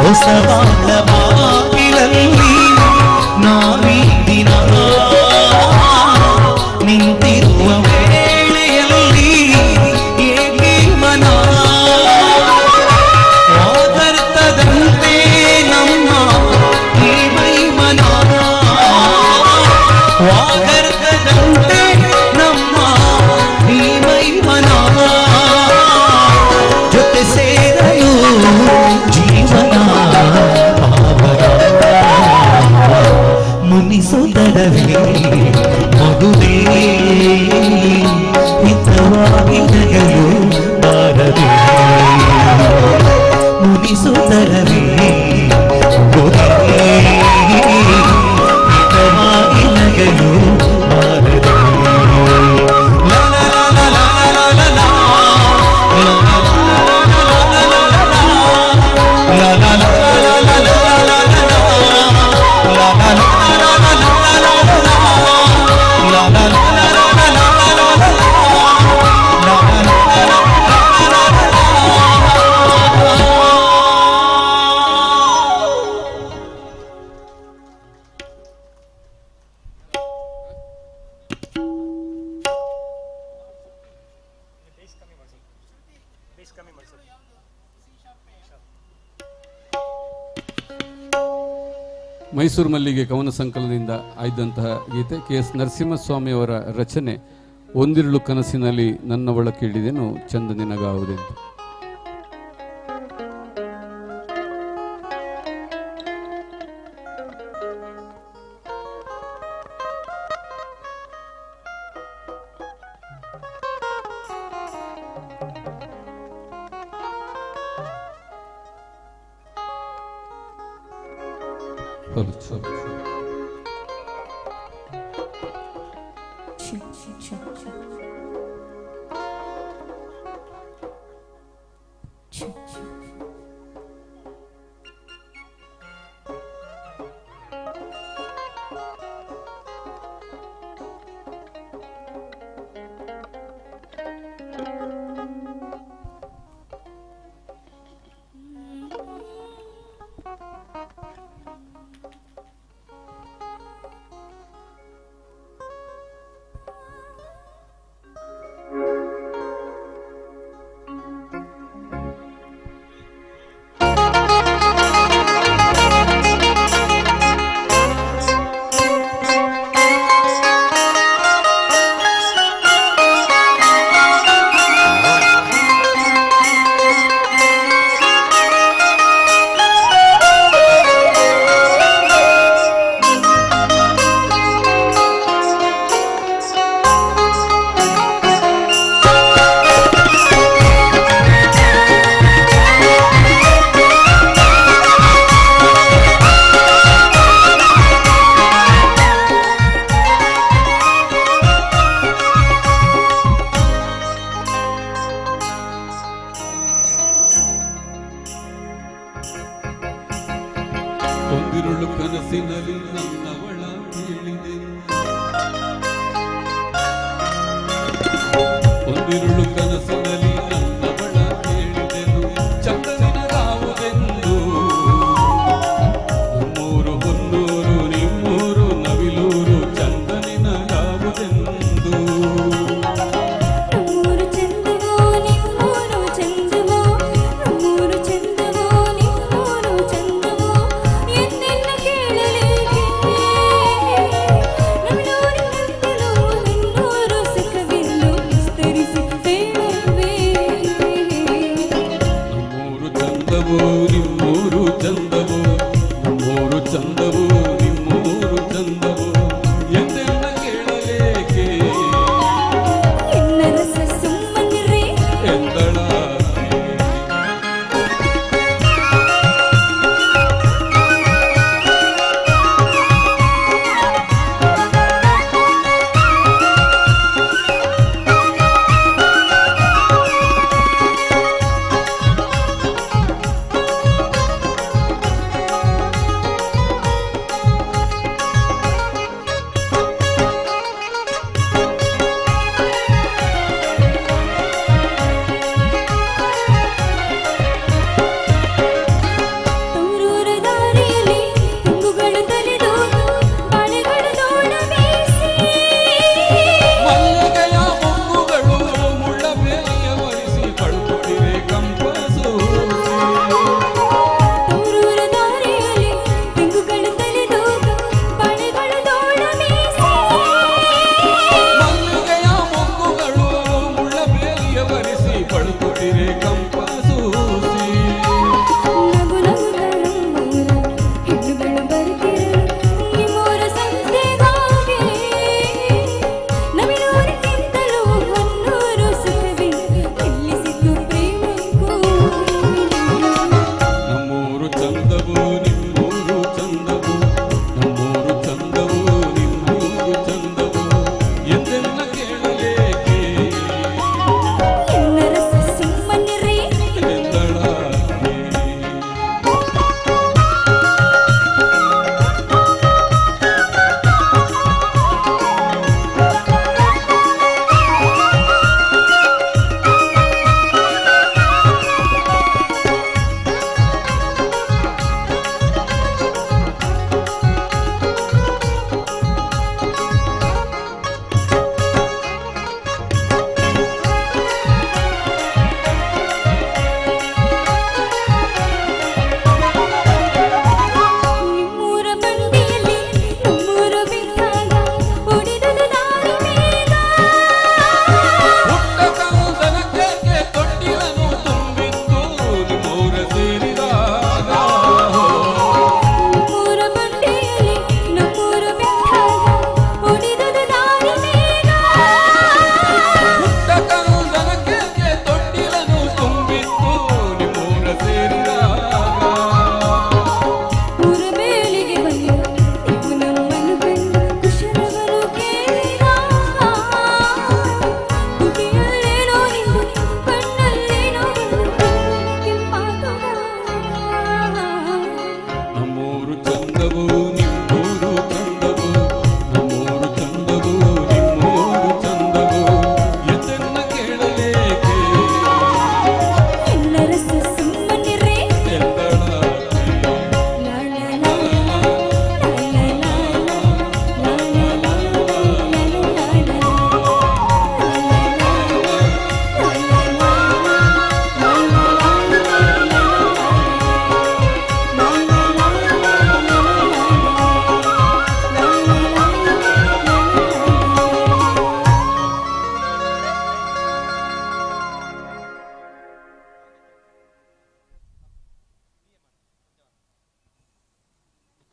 ಹೊಸವಾದ ಮೈಸೂರು ಮಲ್ಲಿಗೆ ಕವನ ಸಂಕಲನದಿಂದ ಆಯ್ದಂತಹ ಗೀತೆ KS ನರಸಿಂಹಸ್ವಾಮಿಯವರ ರಚನೆ. ಒಂದಿರುಳು ಕನಸಿನಲ್ಲಿ ನನ್ನವಳ ಕೇಳಿದೆನು ಚಂದ ನಿನಗಾವುದೆಂದು. ಒಂದಿರುಳು ಕನಸಿನಲ್ಲಿ ನನ್ನವಳ ಕೇಳಿದೆ, ಒಂದಿರುಳು ಕನಸಿನಲ್ಲಿ ನನ್ನವಳ ಕೇಳಿದೆನು ಚಂದನಿನಗಾವುದೆಂದು. ನಮ್ಮೂರು ಹೊನ್ನೂರು ನಿಮ್ಮೂರು ನವಿಲೂರು ಚಂದನಿನಗಾವುದೆಂದು. ನಿಮ್ಮೂರು ಚಂದವು ನಮ್ಮೂರು ಚಂದವು ನಿಮ್ಮೂರು ಚಂದವು ಎಂದೆಲ್ಲ ಕೇಳಲೇಕೆ ಎಂದಳ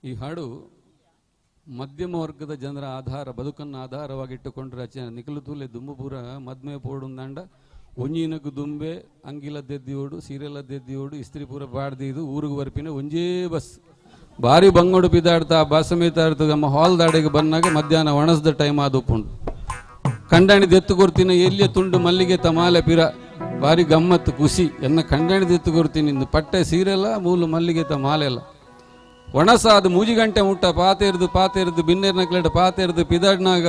ಈ ಹಾಡು ಮಧ್ಯಮ ವರ್ಗದ ಜನರ ಬದುಕನ್ನು ಆಧಾರವಾಗಿಟ್ಟುಕೊಂಡು ರಚನೆ. ನಿಖಲು ತೂಲೆ ದುಂಬುಪುರ ಮದ್ಮೆ ಪೋಡುಂದಾಂಡ ಒಂಜಿನಕು ದುಂಬೆ ಅಂಗಿಲದ್ದೆದ್ದಿಯೋಡು ಸೀರೆಲದ್ದೆದ್ದಿಯೋಡು ಇಸ್ತ್ರಿಪುರ ಬಾಡ್ದಿದ್ದು ಊರಿಗೆ ಬರ್ಪಿನ ಒಂಜೇ ಬಸ್ ಭಾರಿ ಬಂಗೋಡು ಬಿದ್ದಾಡ್ತಾ ಬಸ್ ಸಮೇತ ನಮ್ಮ ಹಾಲ್ ದಾಡೆಗೆ ಬಂದಾಗ ಮಧ್ಯಾಹ್ನ ಒಣಸ್ದ ಟೈಮ್ ಆದುಪ್ಪುಂಡು ಕಂಡಾಣಿದೆತ್ತು ಕೊಡ್ತೀನಿ ಎಲ್ಲಿಯ ತುಂಡು ಮಲ್ಲಿಗೆ ತಮಾಲೆ ಪಿರ ಭಾರಿ ಗಮ್ಮತ್ತು ಖುಷಿ ಎನ್ನ ಕಂಡಾಣಿದೆತ್ತು ಕೊಡ್ತೀನಿ ಇಂದು ಪಟ್ಟೆ ಸೀರೆಲ್ಲ ಮೂಲು ಮಲ್ಲಿಗೆ ಮಾಲೆಲ್ಲ ಒಣಸಾದ ಮೂಜಿ ಗಂಟೆ ಮುಟ್ಟ ಪಾತೆರ್ದು ಬಿನ್ನೇರ್ನಕ್ಲೆಡ್ ಪಾತೆರ್ದು ಪಿದಾಡ್ನಾಗ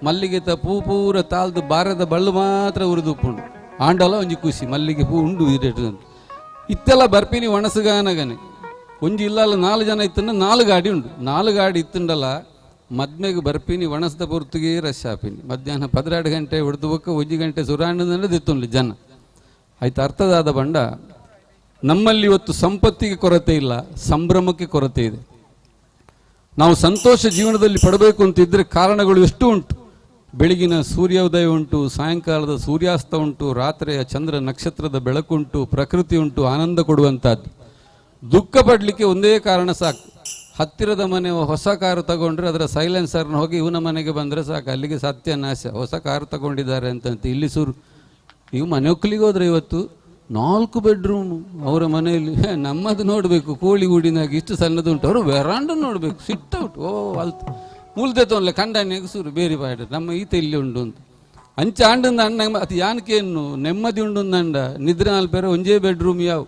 ಮಲ್ಲಿಗೆ ಪೂ ಪೂರ ತಾಲ್ದು ಬಾರದ ಬಳ್ಳು ಮಾತ್ರ ಉರಿದುಪ್ಪುಂಡು ಆಂಡಲ ಒಂಜಿ ಖುಷಿ ಮಲ್ಲಿಗೆ ಪೂ ಉಂಡು ಇತ್ತೆಲ್ಲ ಬರ್ಪಿನಿ ಒಣಸುಗಾನಗನೆ ಒಂಜಿ ಇಲ್ಲಲ್ಲ 4 ಜನ ಇತ್ತಂದ್ರೆ 4 ಗಾಡಿ ಉಂಡು 4 ಗಾಡಿ ಇತ್ತಂಡಲ್ಲ ಮದ್ಮೆಗೆ ಬರ್ಪಿನಿ ಒಣಸ್ದ ಪೊರ್ತುಗೆ ರಶ್ ಆಪಿನಿ ಮಧ್ಯಾಹ್ನ 12 ಗಂಟೆ ಹೊಡೆದು ಬಕ್ಕ 1 ಗಂಟೆ ಸುರಾಂಡದಂದ್ರೆ ದಿತ್ತುಂಡ್ಲಿ ಜನ ಆಯ್ತು. ಅರ್ಥದಾದ ಬಂಡ ನಮ್ಮಲ್ಲಿ ಇವತ್ತು ಸಂಪತ್ತಿಗೆ ಕೊರತೆ ಇಲ್ಲ, ಸಂಭ್ರಮಕ್ಕೆ ಕೊರತೆ ಇದೆ. ನಾವು ಸಂತೋಷ ಜೀವನದಲ್ಲಿ ಪಡಬೇಕು ಅಂತಿದ್ರೆ ಕಾರಣಗಳು ಎಷ್ಟು ಉಂಟು. ಬೆಳಗಿನ ಸೂರ್ಯೋದಯ ಉಂಟು, ಸಾಯಂಕಾಲದ ಸೂರ್ಯಾಸ್ತ ಉಂಟು, ರಾತ್ರಿಯ ಚಂದ್ರ ನಕ್ಷತ್ರದ ಬೆಳಕುಂಟು, ಪ್ರಕೃತಿ ಉಂಟು, ಆನಂದ ಕೊಡುವಂಥದ್ದು. ದುಃಖ ಪಡಲಿಕ್ಕೆ ಒಂದೇ ಕಾರಣ ಸಾಕು. ಹತ್ತಿರದ ಮನೆ ಹೊಸ ಕಾರು ತಗೊಂಡ್ರೆ ಅದರ ಸೈಲೆನ್ಸರ್ನ ಹೋಗಿ ಇವನ ಮನೆಗೆ ಬಂದರೆ ಸಾಕು, ಅಲ್ಲಿಗೆ ಸತ್ಯನಾಶ. ಹೊಸ ಕಾರು ತಗೊಂಡಿದ್ದಾರೆ ಅಂತ ಇಲ್ಲಿ ಸುರು. ನೀವು ಮನೆ ಒಕ್ಕಲಿಗೆ ಹೋದ್ರೆ ಇವತ್ತು 4 ಬೆಡ್ರೂಮು ಅವರ ಮನೆಯಲ್ಲಿ. ನಮ್ಮದು ನೋಡಬೇಕು ಕೋಳಿ ಗೂಡಿನಾಗ ಇಷ್ಟು ಸಣ್ಣದುಂಟು, ಅವರು ವೆರಾಂಡ ನೋಡಬೇಕು ಸಿಟ್ಟೌಟ್. ಓ ಅಲ್ತು ಮೂಲ್ದೆತ್ತೊನ್ಲೆ ಕಂಡಾಣಿಯಾಗ ಸುರು ಬೇರೆ ಬಾಯ್ಡ್ರೆ ನಮ್ಮ ಈತ ಇಲ್ಲಿ ಉಂಡು ಅಂತ ಅಂಚೆ ಆಂಡಂದ ಅಣ್ಣ ಅದು ಯಾನಕೇನು ನೆಮ್ಮದಿ ಉಂಡು ಅಂಡ ನಿದ್ರೆ ನಾಲ್ಪೇರ ಒಂಜೇ ಬೆಡ್ರೂಮ್ ಯಾವ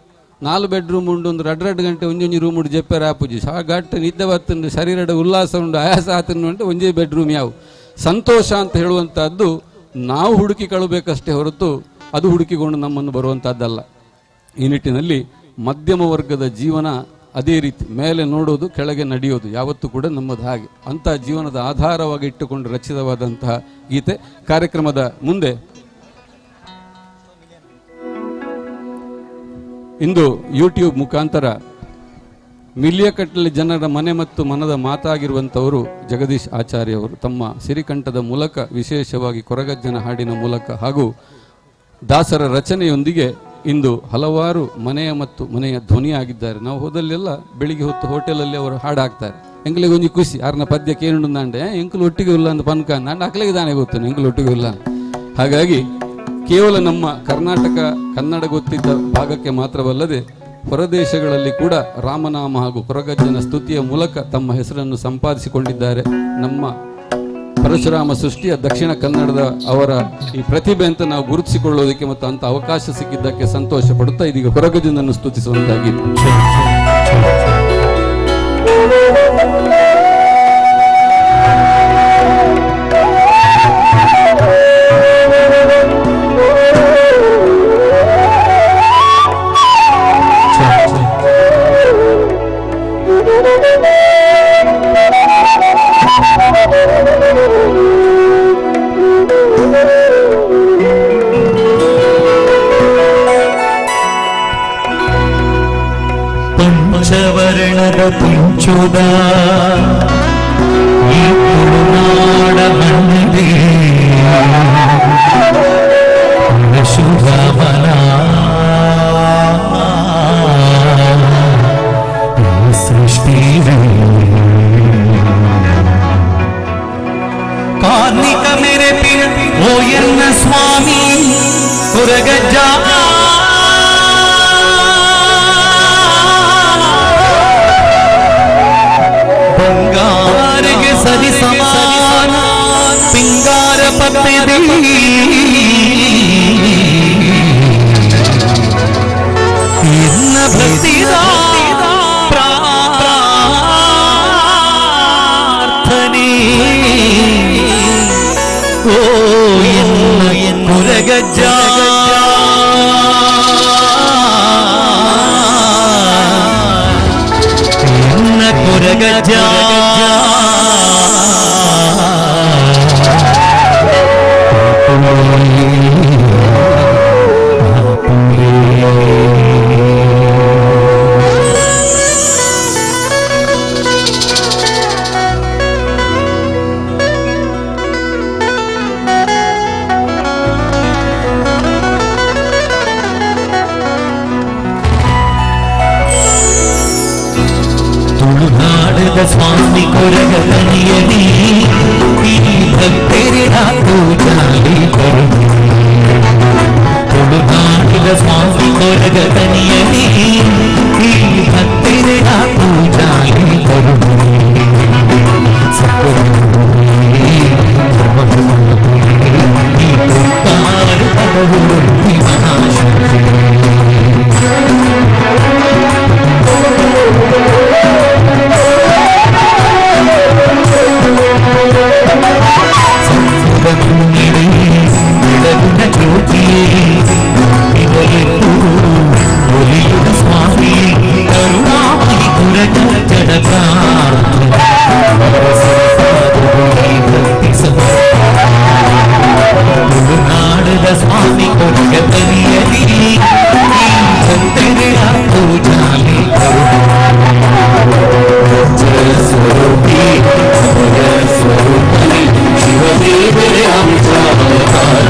4 ಬೆಡ್ರೂಮ್ ಉಂಡು ಒಂದು 2 ಗಂಟೆ ಒಂಜೊಂಜಿ ರೂಮ್ ಉಂಡು ಜಪ್ಪೆರ ಆಪುಜಿ ಗಟ್ಟ ನಿದ್ದೆ ಬತ್ತುಂಡು ಶರೀರದ ಉಲ್ಲಾಸ ಉಂಡು ಆಯಾಸ ಆತನು ಅಂತ ಒಂಜೇ ಬೆಡ್ರೂಮ್ ಯಾವ. ಸಂತೋಷ ಅಂತ ಹೇಳುವಂಥದ್ದು ನಾವು ಹುಡುಕಿ ಕಳಬೇಕಷ್ಟೇ ಹೊರತು ಅದು ಹುಡುಕಿಕೊಂಡು ನಮ್ಮನ್ನು ಬರುವಂಥದ್ದಲ್ಲ. ಈ ನಿಟ್ಟಿನಲ್ಲಿ ಮಧ್ಯಮ ವರ್ಗದ ಜೀವನ ಅದೇ ರೀತಿ, ಮೇಲೆ ನೋಡೋದು ಕೆಳಗೆ ನಡೆಯೋದು ಯಾವತ್ತೂ ಕೂಡ ನಮ್ಮದು ಹಾಗೆ. ಅಂತಹ ಜೀವನದ ಆಧಾರವಾಗಿ ಇಟ್ಟುಕೊಂಡು ರಚಿತವಾದಂತಹ ಗೀತೆ. ಕಾರ್ಯಕ್ರಮದ ಮುಂದೆ ಇಂದು ಯೂಟ್ಯೂಬ್ ಮುಖಾಂತರ ಮಿಲಿಯಕಟ್ಟಲೆ ಜನರ ಮನೆ ಮತ್ತು ಮನದ ಮಾತಾಗಿರುವಂಥವರು ಜಗದೀಶ್ ಆಚಾರ್ಯ ಅವರು ತಮ್ಮ ಸಿರಿಕಂಠದ ಮೂಲಕ, ವಿಶೇಷವಾಗಿ ಕೊರಗಜ್ಜನ ಹಾಡಿನ ಮೂಲಕ ಹಾಗೂ ದಾಸರ ರಚನೆಯೊಂದಿಗೆ ಇಂದು ಹಲವಾರು ಮನೆಯ ಮತ್ತು ಮನೆಯ ಧ್ವನಿಯಾಗಿದ್ದಾರೆ. ನಾವು ಹೋದಲ್ಲೆಲ್ಲ ಬೆಳಿಗ್ಗೆ ಹೊತ್ತು ಹೋಟೆಲಲ್ಲಿ ಅವರು ಹಾಡು ಹಾಕ್ತಾರೆ. ಎಂಕ್ಲಿಗೆ ಒಂಜಿ ಖುಷಿ ಆರ್ನ ಪದ್ಯಕ್ಕೆ ಏನು ಅಂಡೆ ಎಂಕ್ಲು ಒಟ್ಟಿಗೆ ಇಲ್ಲ ಅಂತ ಪನ್ಕ ಅಂಡ್ ಅಕ್ಲಿಗೆ ತಾನೇ ಗೊತ್ತು ಎಂಕ್ಲು ಒಟ್ಟಿಗೆ ಇಲ್ಲ. ಹಾಗಾಗಿ ಕೇವಲ ನಮ್ಮ ಕರ್ನಾಟಕ ಕನ್ನಡ ಗೊತ್ತಿದ್ದ ಭಾಗಕ್ಕೆ ಮಾತ್ರವಲ್ಲದೆ ಹೊರದೇಶಗಳಲ್ಲಿ ಕೂಡ ರಾಮನಾಮ ಹಾಗೂ ಕೊರಗಜ್ಜನ ಸ್ತುತಿಯ ಮೂಲಕ ತಮ್ಮ ಹೆಸರನ್ನು ಸಂಪಾದಿಸಿಕೊಂಡಿದ್ದಾರೆ. ನಮ್ಮ ಪರಶುರಾಮ ಸೃಷ್ಟಿಯ ದಕ್ಷಿಣ ಕನ್ನಡದ ಅವರ ಈ ಪ್ರತಿಭೆ ಅಂತ ನಾವು ಗುರುತಿಸಿಕೊಳ್ಳೋದಕ್ಕೆ ಮತ್ತು ಅಂತ ಅವಕಾಶ ಸಿಕ್ಕಿದ್ದಕ್ಕೆ ಸಂತೋಷ ಪಡುತ್ತಾ ಇದೀಗ ಕೊರಗಜ್ಜನನ್ನು ಸ್ತುತಿಸುವಂತಾಗಿದೆ. ಪಂಚವರ್ಣದ ಪಂಚುದ ಈ ತುಳುನಾಡ ಮಣ್ಣಿದೆ ಶುಭಮನ ಸೃಷ್ಟಿ ಕಾರ್ಮಿಕ ಮೇರೆ ಪಿರ ಓ ಎನ್ನ ಸ್ವಾಮಿ ಕೊರಗಜ್ಜ ಬಂಗಾರಿಗೆ ಸರಿ ಸಮಾನ ಸಿಂಗಾರ ಪತ್ತೆದಿ ಎನ್ನ ಭಕ್ತಿದ ಪ್ರಾರ್ಥನೆ ಓ ಎನ್ನ ಕೊರಗಜ್ಜ ಎನ್ನ ಕೊರಗಜ್ಜ ತುಳುನಾಡ ಸ್ವಾಮಿ ಕೊರಗದನಿಯಲಿ ಈ ಭಕ್ತರಿನ ಪೂಜಾಲಿ ಕರುಣೆ ತುಳುನಾಡಿದ ಸ್ವಾಮಿ ಕೊರಗದನಿಯಲಿ ಈ ಭಕ್ತರಿನ ಪೂಜಾಲಿ ಕರುಣೆ ಸ್ವಾಮಿ ಕರುಣಾಮಯಿ ತುಳುನಾಡದ ಸ್ವಾಮಿ ಕೊರಗದನಿಯಲಿ ಭಕ್ತರಿನ ಪೂಜಾಲಿ ಸ್ವರೂಪಿ ಸ್ವರೂಪಿ ಶಿವದೇವರ ಅಂಶಾವತಾರ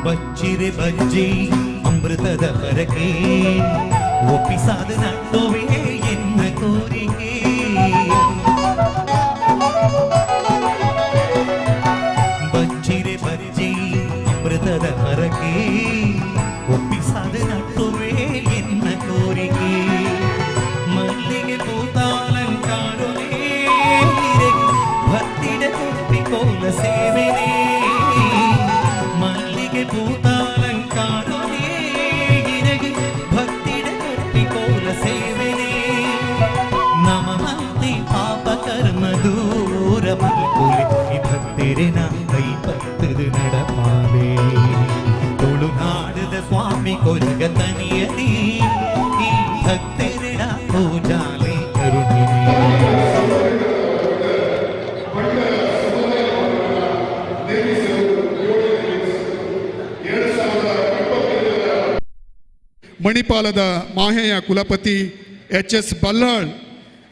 ಬಜ್ಜಿರೆ ಬಜ್ಜಿ ಅಮೃತದ ಪರಕೆ ಒಪ್ಪಿಸಾದ ನಟ್ಟುವೆ ಎನ್ನ ಕೋರಿಕೆ ಬಜ್ಜಿರೆ ಬಜ್ಜಿ ಅಮೃತದ ಪರಕೆ ಒಪ್ಪಿಸಾದ ನಟ್ಟುವೆ ಎನ್ನ ಕೋರಿಕೆ ಮಲ್ಲಿಗೆ ಪೂತಾಲಂಕಾರವೇ ಭಕ್ತಿಡ ಕೊಟ್ಟಿಕೋಲ ಸೇವೆನೇ ಭೂತಾಲಂಕಾರನೇ ನಿನಗೆ ಭಕ್ತಿಡ ಕೊಟ್ಟಿಕೋಲ ಸೇವೆನೇ ನಮಮಂತಿ ಪಾಪ ಕರ್ಮ ದೂರ ಮಲ್ಕುಲಿ ಭಕ್ತಿರಿನ ಕೈ ಪತ್ತದು ನಡಪಾಲೆ ತುಳುನಾಡದ ಸ್ವಾಮಿ ಕೊರಗದನಿಯಲಿ ಈ ಭಕ್ತಿರಿನ ಪೂಜಾಲಿ ಕರುಣೆ ಮಣಿಪಾಲದ ಮಾಹೆಯ ಕುಲಪತಿ ಎಚ್.ಎಸ್. ಬಲ್ಲಾಳ್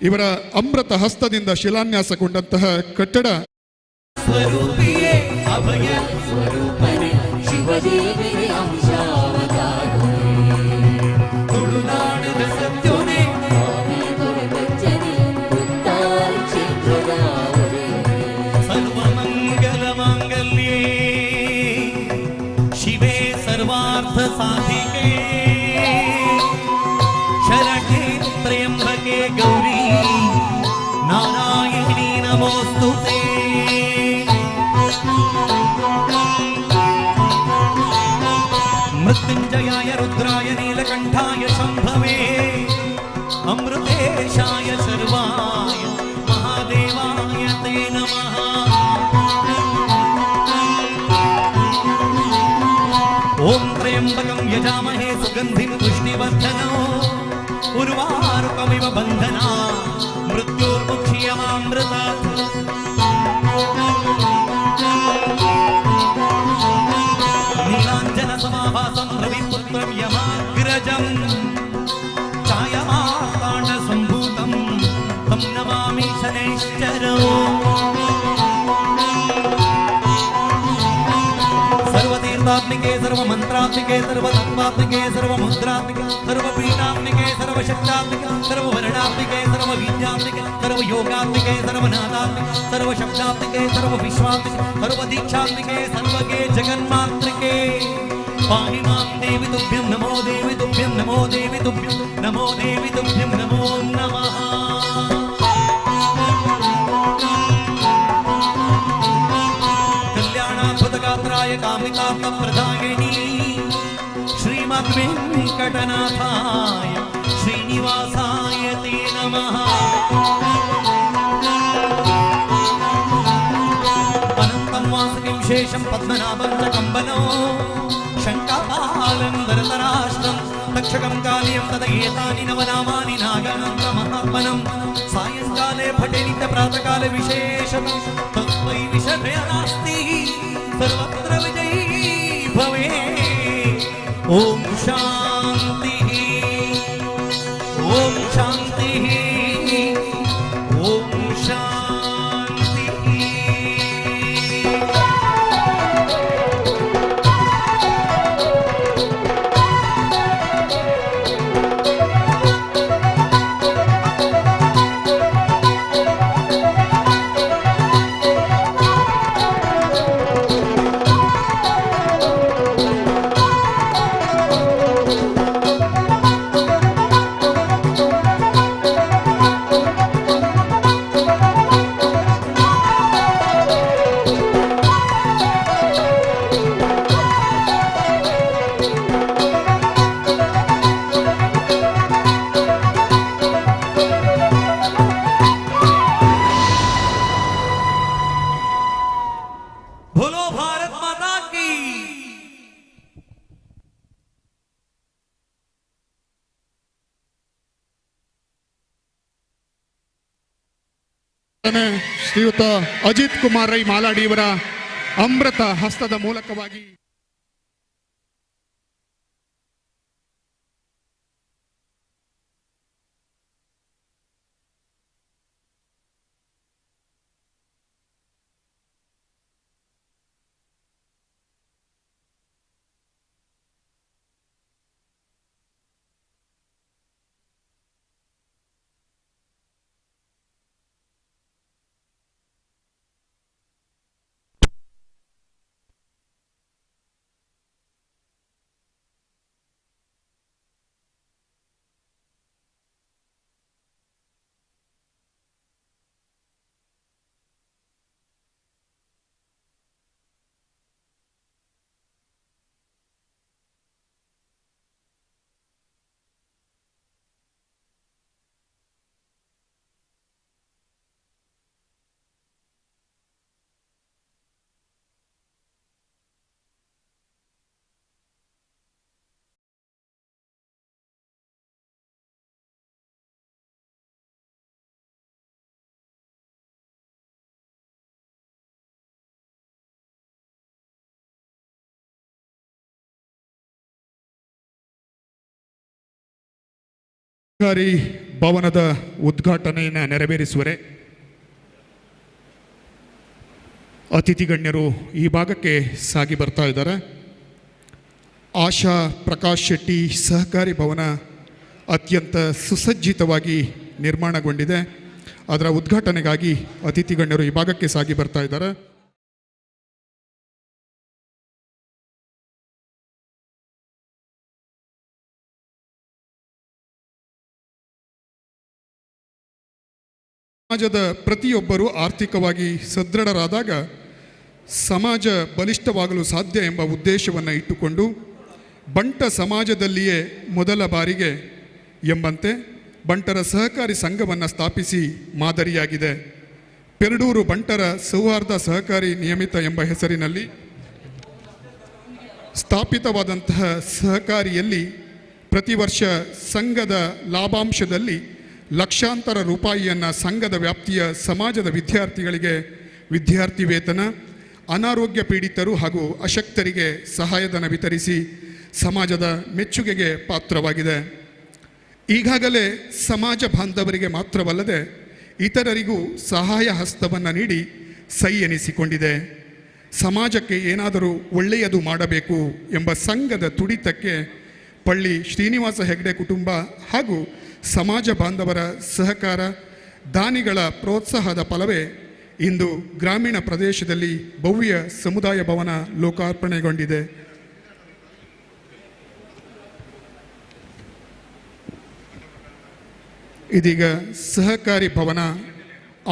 ಇವರ ಅಮೃತ ಹಸ್ತದಿಂದ ಶಿಲಾನ್ಯಾಸಗೊಂಡಂತಹ ಕಟ್ಟಡ ಸ್ವರೂಪಿಯೇ ಅಭಯ ಸ್ವರೂಪನೆ ಶಿವದೇವರ ಅಂಶಾವತಾರನೆ ತುಳುನಾಡದ ಸತ್ಯೋನೆ ಸ್ವಾಮಿ ಕೊರಗಜ್ಜನೆ ಉತ್ತಾರ ಕ್ಷೇತ್ರದ ಸರ್ವಮಂಗಲ ಮಾಂಗಲ್ಯೇ ಶಿವೆ ಸರ್ವಾರ್ಥ ಸಾಧಿಕೆ ಶರಣ್ಯೇ ತ್ರ್ಯಂಬಕೆ ಗೌರಿ ನಾರಾಯಣಿ ನಮೋಸ್ತುತೇ ಮೃತ್ಯುಂಜಯಾಯ ರುದ್ರಾಯ ನೀಲಕಂಠಾಯ ಶಂಭವೇ ಅಮೃತೇಶಾಯ ಸರ್ವಾಯ ಮಹಾದೇವಾಯ ತೇ ನಮಃ ಓಂ ತ್ರ್ಯಂಬಕಂ ಯಜಾಮಹೇ ಸುಗಂಧಿಂ ಪುಷ್ಟಿವರ್ಧನೋ ಉರ್ವಾರುಕಮಿವ ಬಂಧನ ಮೃತ್ಯುರ್ಮುಕ್ಷೀಯಮಾಮೃತಾತ್ ನೀಲಾಂಜನ ಸಮಾಭಾಸಂ ರವಿಪುತ್ರಂ ಯಮಾಗ್ರಜಂ ಛಾಯಮಾರ್ತಾಂಡ ಸಂಭೂತಂ ತಂ ನಮಾಮಿ ಶನೈಶ್ಚರೋ सर्वतीर्थात्मिके सर्वमन्त्रात्मिके सर्वतत्त्वात्मिके सर्वमुद्रात्मिके सर्वपीठात्मिके सर्वशक्तात्मिके सर्ववर्णात्मिके सर्ववीर्यात्मिके सर्वयोगात्मिके सर्वनादात्मिके सर्वशब्दात्मिके सर्वविश्वात्मिके सर्वदीक्षात्मिके सर्वगे जगन्मात्रिके पाहि मां देवि तुभ्यं नमो देवि तुभ्यं नमो देवि तुभ्यं नमो देवि तुभ्यं नमो नमः कल्याणाद्भुतगात्राय कामिकार्थप्रदायिनी श्रीमद्वेङ्कटनाथाय श्रीनिवासाय ते नमः शेषं पद्मनाभं च कम्बनो शङ्कापालं भरतराष्ट्रं तक्षकं कालियं तदयेतानि नवनामानि नागनन्दमहात्मनं सायङ्काले पठे नित्यप्रातकाले विशेषतं तस्मै विषभयः नास्ति सर्वत्र विजयी भवे ॐ शान्तिः ॐ शान्तिः ॐ शान्तिः। बोलो भारत माता की। ಶ್ರೀಯುತ ಅಜಿತ್ ಕುಮಾರ್ ರೈ ಮಾಲಾಡಿ ಇವರ ಅಮೃತ ಹಸ್ತದ ಮೂಲಕವಾಗಿ ಸರ್ಕಾರಿ ಭವನದ ಉದ್ಘಾಟನೆಯನ್ನು ನೆರವೇರಿಸುವರೆ ಅತಿಥಿ ಗಣ್ಯರು ಈ ಭಾಗಕ್ಕೆ ಸಾಗಿ ಬರ್ತಾ ಇದ್ದಾರೆ. ಆಶಾ ಪ್ರಕಾಶ್ ಶೆಟ್ಟಿ ಸಹಕಾರಿ ಭವನ ಅತ್ಯಂತ ಸುಸಜ್ಜಿತವಾಗಿ ನಿರ್ಮಾಣಗೊಂಡಿದೆ. ಅದರ ಉದ್ಘಾಟನೆಗಾಗಿ ಅತಿಥಿ ಗಣ್ಯರು ಈ ಭಾಗಕ್ಕೆ ಸಾಗಿ ಬರ್ತಾ ಇದ್ದಾರೆ. ಸಮಾಜದ ಪ್ರತಿಯೊಬ್ಬರೂ ಆರ್ಥಿಕವಾಗಿ ಸದೃಢರಾದಾಗ ಸಮಾಜ ಬಲಿಷ್ಠವಾಗಲು ಸಾಧ್ಯ ಎಂಬ ಉದ್ದೇಶವನ್ನು ಇಟ್ಟುಕೊಂಡು ಬಂಟ ಸಮಾಜದಲ್ಲಿಯೇ ಮೊದಲ ಬಾರಿಗೆ ಎಂಬಂತೆ ಬಂಟರ ಸಹಕಾರಿ ಸಂಘವನ್ನು ಸ್ಥಾಪಿಸಿ ಮಾದರಿಯಾಗಿದೆ. ಪೆರಡೂರು ಬಂಟರ ಸೌಹಾರ್ದ ಸಹಕಾರಿ ನಿಯಮಿತ ಎಂಬ ಹೆಸರಿನಲ್ಲಿ ಸ್ಥಾಪಿತವಾದಂತಹ ಸಹಕಾರಿಯಲ್ಲಿ ಪ್ರತಿ ವರ್ಷ ಸಂಘದ ಲಾಭಾಂಶದಲ್ಲಿ ಲಕ್ಷಾಂತರ ರೂಪಾಯಿಯನ್ನು ಸಂಘದ ವ್ಯಾಪ್ತಿಯ ಸಮಾಜದ ವಿದ್ಯಾರ್ಥಿಗಳಿಗೆ ವಿದ್ಯಾರ್ಥಿ ವೇತನ, ಅನಾರೋಗ್ಯ ಪೀಡಿತರು ಹಾಗೂ ಅಶಕ್ತರಿಗೆ ಸಹಾಯಧನ ವಿತರಿಸಿ ಸಮಾಜದ ಮೆಚ್ಚುಗೆಗೆ ಪಾತ್ರವಾಗಿದೆ. ಈಗಾಗಲೇ ಸಮಾಜ ಬಾಂಧವರಿಗೆ ಮಾತ್ರವಲ್ಲದೆ ಇತರರಿಗೂ ಸಹಾಯ ಹಸ್ತವನ್ನು ನೀಡಿ ಸೈ ಎನಿಸಿಕೊಂಡಿದೆ. ಸಮಾಜಕ್ಕೆ ಏನಾದರೂ ಒಳ್ಳೆಯದು ಮಾಡಬೇಕು ಎಂಬ ಸಂಘದ ತುಡಿತಕ್ಕೆ ಪಳ್ಳಿ ಶ್ರೀನಿವಾಸ ಹೆಗ್ಡೆ ಕುಟುಂಬ ಹಾಗೂ ಸಮಾಜ ಬಾಂಧವರ ಸಹಕಾರ, ದಾನಿಗಳ ಪ್ರೋತ್ಸಾಹದ ಫಲವೇ ಇಂದು ಗ್ರಾಮೀಣ ಪ್ರದೇಶದಲ್ಲಿ ಭವ್ಯ ಸಮುದಾಯ ಭವನ ಲೋಕಾರ್ಪಣೆಗೊಂಡಿದೆ. ಇದೀಗ ಸಹಕಾರಿ ಭವನ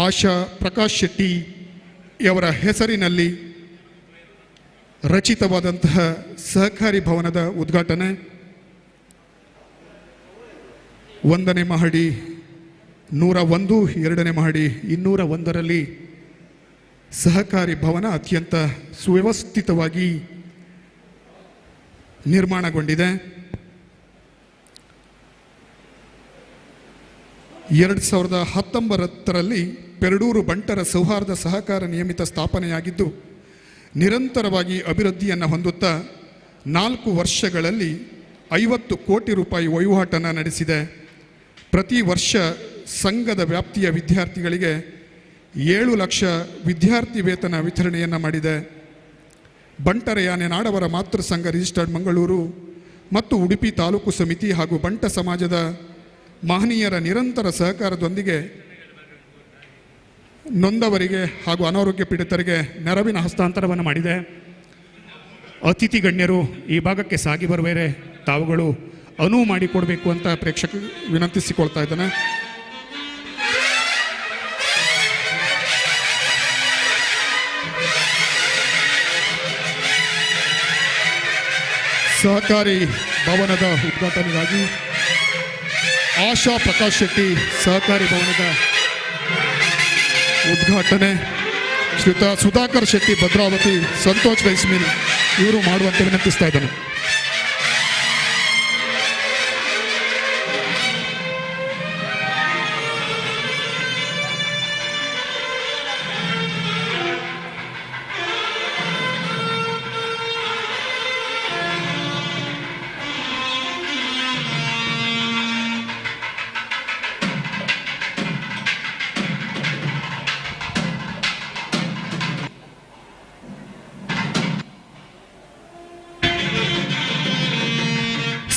ಆಶಾ ಪ್ರಕಾಶ್ ಶೆಟ್ಟಿಯವರ ಹೆಸರಿನಲ್ಲಿ ರಚಿತವಾದಂತಹ ಸಹಕಾರಿ ಭವನದ ಉದ್ಘಾಟನೆ 1ನೇ ಮಹಡಿ 101, 2ನೇ ಮಹಡಿ 201ರಲ್ಲಿ ಸಹಕಾರಿ ಭವನ ಅತ್ಯಂತ ಸುವ್ಯವಸ್ಥಿತವಾಗಿ ನಿರ್ಮಾಣಗೊಂಡಿದೆ. 2019ರಲ್ಲಿ ಪೆರಡೂರು ಬಂಟರ ಸೌಹಾರ್ದ ಸಹಕಾರ ನಿಯಮಿತ ಸ್ಥಾಪನೆಯಾಗಿದ್ದು ನಿರಂತರವಾಗಿ ಅಭಿವೃದ್ಧಿಯನ್ನು ಹೊಂದುತ್ತಾ 4 ವರ್ಷಗಳಲ್ಲಿ 50 ಕೋಟಿ ರೂಪಾಯಿ ವಹಿವಾಟನ್ನು ನಡೆಸಿದೆ. ಪ್ರತಿ ವರ್ಷ ಸಂಘದ ವ್ಯಾಪ್ತಿಯ ವಿದ್ಯಾರ್ಥಿಗಳಿಗೆ 7 ಲಕ್ಷ ವಿದ್ಯಾರ್ಥಿ ವೇತನ ವಿತರಣೆಯನ್ನು ಮಾಡಿದೆ. ಬಂಟರ ಯಾನೆ ನಾಡವರ ಮಾತೃ ಸಂಘ ರಿಜಿಸ್ಟರ್ಡ್ ಮಂಗಳೂರು ಮತ್ತು ಉಡುಪಿ ತಾಲೂಕು ಸಮಿತಿ ಹಾಗೂ ಬಂಟ ಸಮಾಜದ ಮಹನೀಯರ ನಿರಂತರ ಸಹಕಾರದೊಂದಿಗೆ ನೊಂದವರಿಗೆ ಹಾಗೂ ಅನಾರೋಗ್ಯ ಪೀಡಿತರಿಗೆ ನೆರವಿನ ಹಸ್ತಾಂತರವನ್ನು ಮಾಡಿದೆ. ಅತಿಥಿ ಗಣ್ಯರು ಈ ಭಾಗಕ್ಕೆ ಸಾಗಿ ಬರುವರೆ ತಾವುಗಳು ಅನುವು ಮಾಡಿಕೊಡಬೇಕು ಅಂತ ಪ್ರೇಕ್ಷಕ ವಿನಂತಿಸಿಕೊಳ್ತಾ ಇದ್ದಾನೆ. ಸಹಕಾರಿ ಭವನದ ಉದ್ಘಾಟನೆಗಾಗಿ ಆಶಾ ಪ್ರಕಾಶ್ ಶೆಟ್ಟಿ ಸಹಕಾರಿ ಭವನದ ಉದ್ಘಾಟನೆ ಶ್ರೀಯುತ ಸುಧಾಕರ್ ಶೆಟ್ಟಿ ಭದ್ರಾವತಿ ಸಂತೋಷ್ ರೈಸ್ ಮಿಲ್ ಇವರು ಮಾಡುವಂತೆ ವಿನಂತಿಸ್ತಾ ಇದ್ದಾನೆ.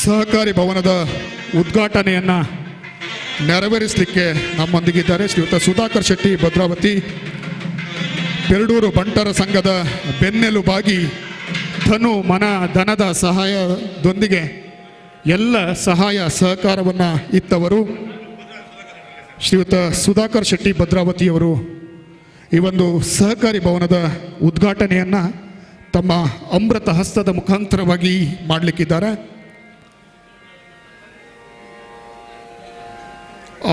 ಸಹಕಾರಿ ಭವನದ ಉದ್ಘಾಟನೆಯನ್ನು ನೆರವೇರಿಸಲಿಕ್ಕೆ ನಮ್ಮೊಂದಿಗಿದ್ದಾರೆ ಶ್ರೀಯುತ ಸುಧಾಕರ್ ಶೆಟ್ಟಿ ಭದ್ರಾವತಿ. ಪೆರಡೂರು ಬಂಟರ ಸಂಘದ ಬೆನ್ನೆಲುಬಾಗಿ ಧನು ಮನ ಧನದ ಸಹಾಯದೊಂದಿಗೆ ಎಲ್ಲ ಸಹಾಯ ಸಹಕಾರವನ್ನು ಇತ್ತವರು ಶ್ರೀಯುತ ಸುಧಾಕರ್ ಶೆಟ್ಟಿ ಭದ್ರಾವತಿಯವರು ಈ ಒಂದು ಸಹಕಾರಿ ಭವನದ ಉದ್ಘಾಟನೆಯನ್ನು ತಮ್ಮ ಅಮೃತ ಹಸ್ತದ ಮುಖಾಂತರವಾಗಿ ಮಾಡಲಿಕ್ಕಿದ್ದಾರೆ.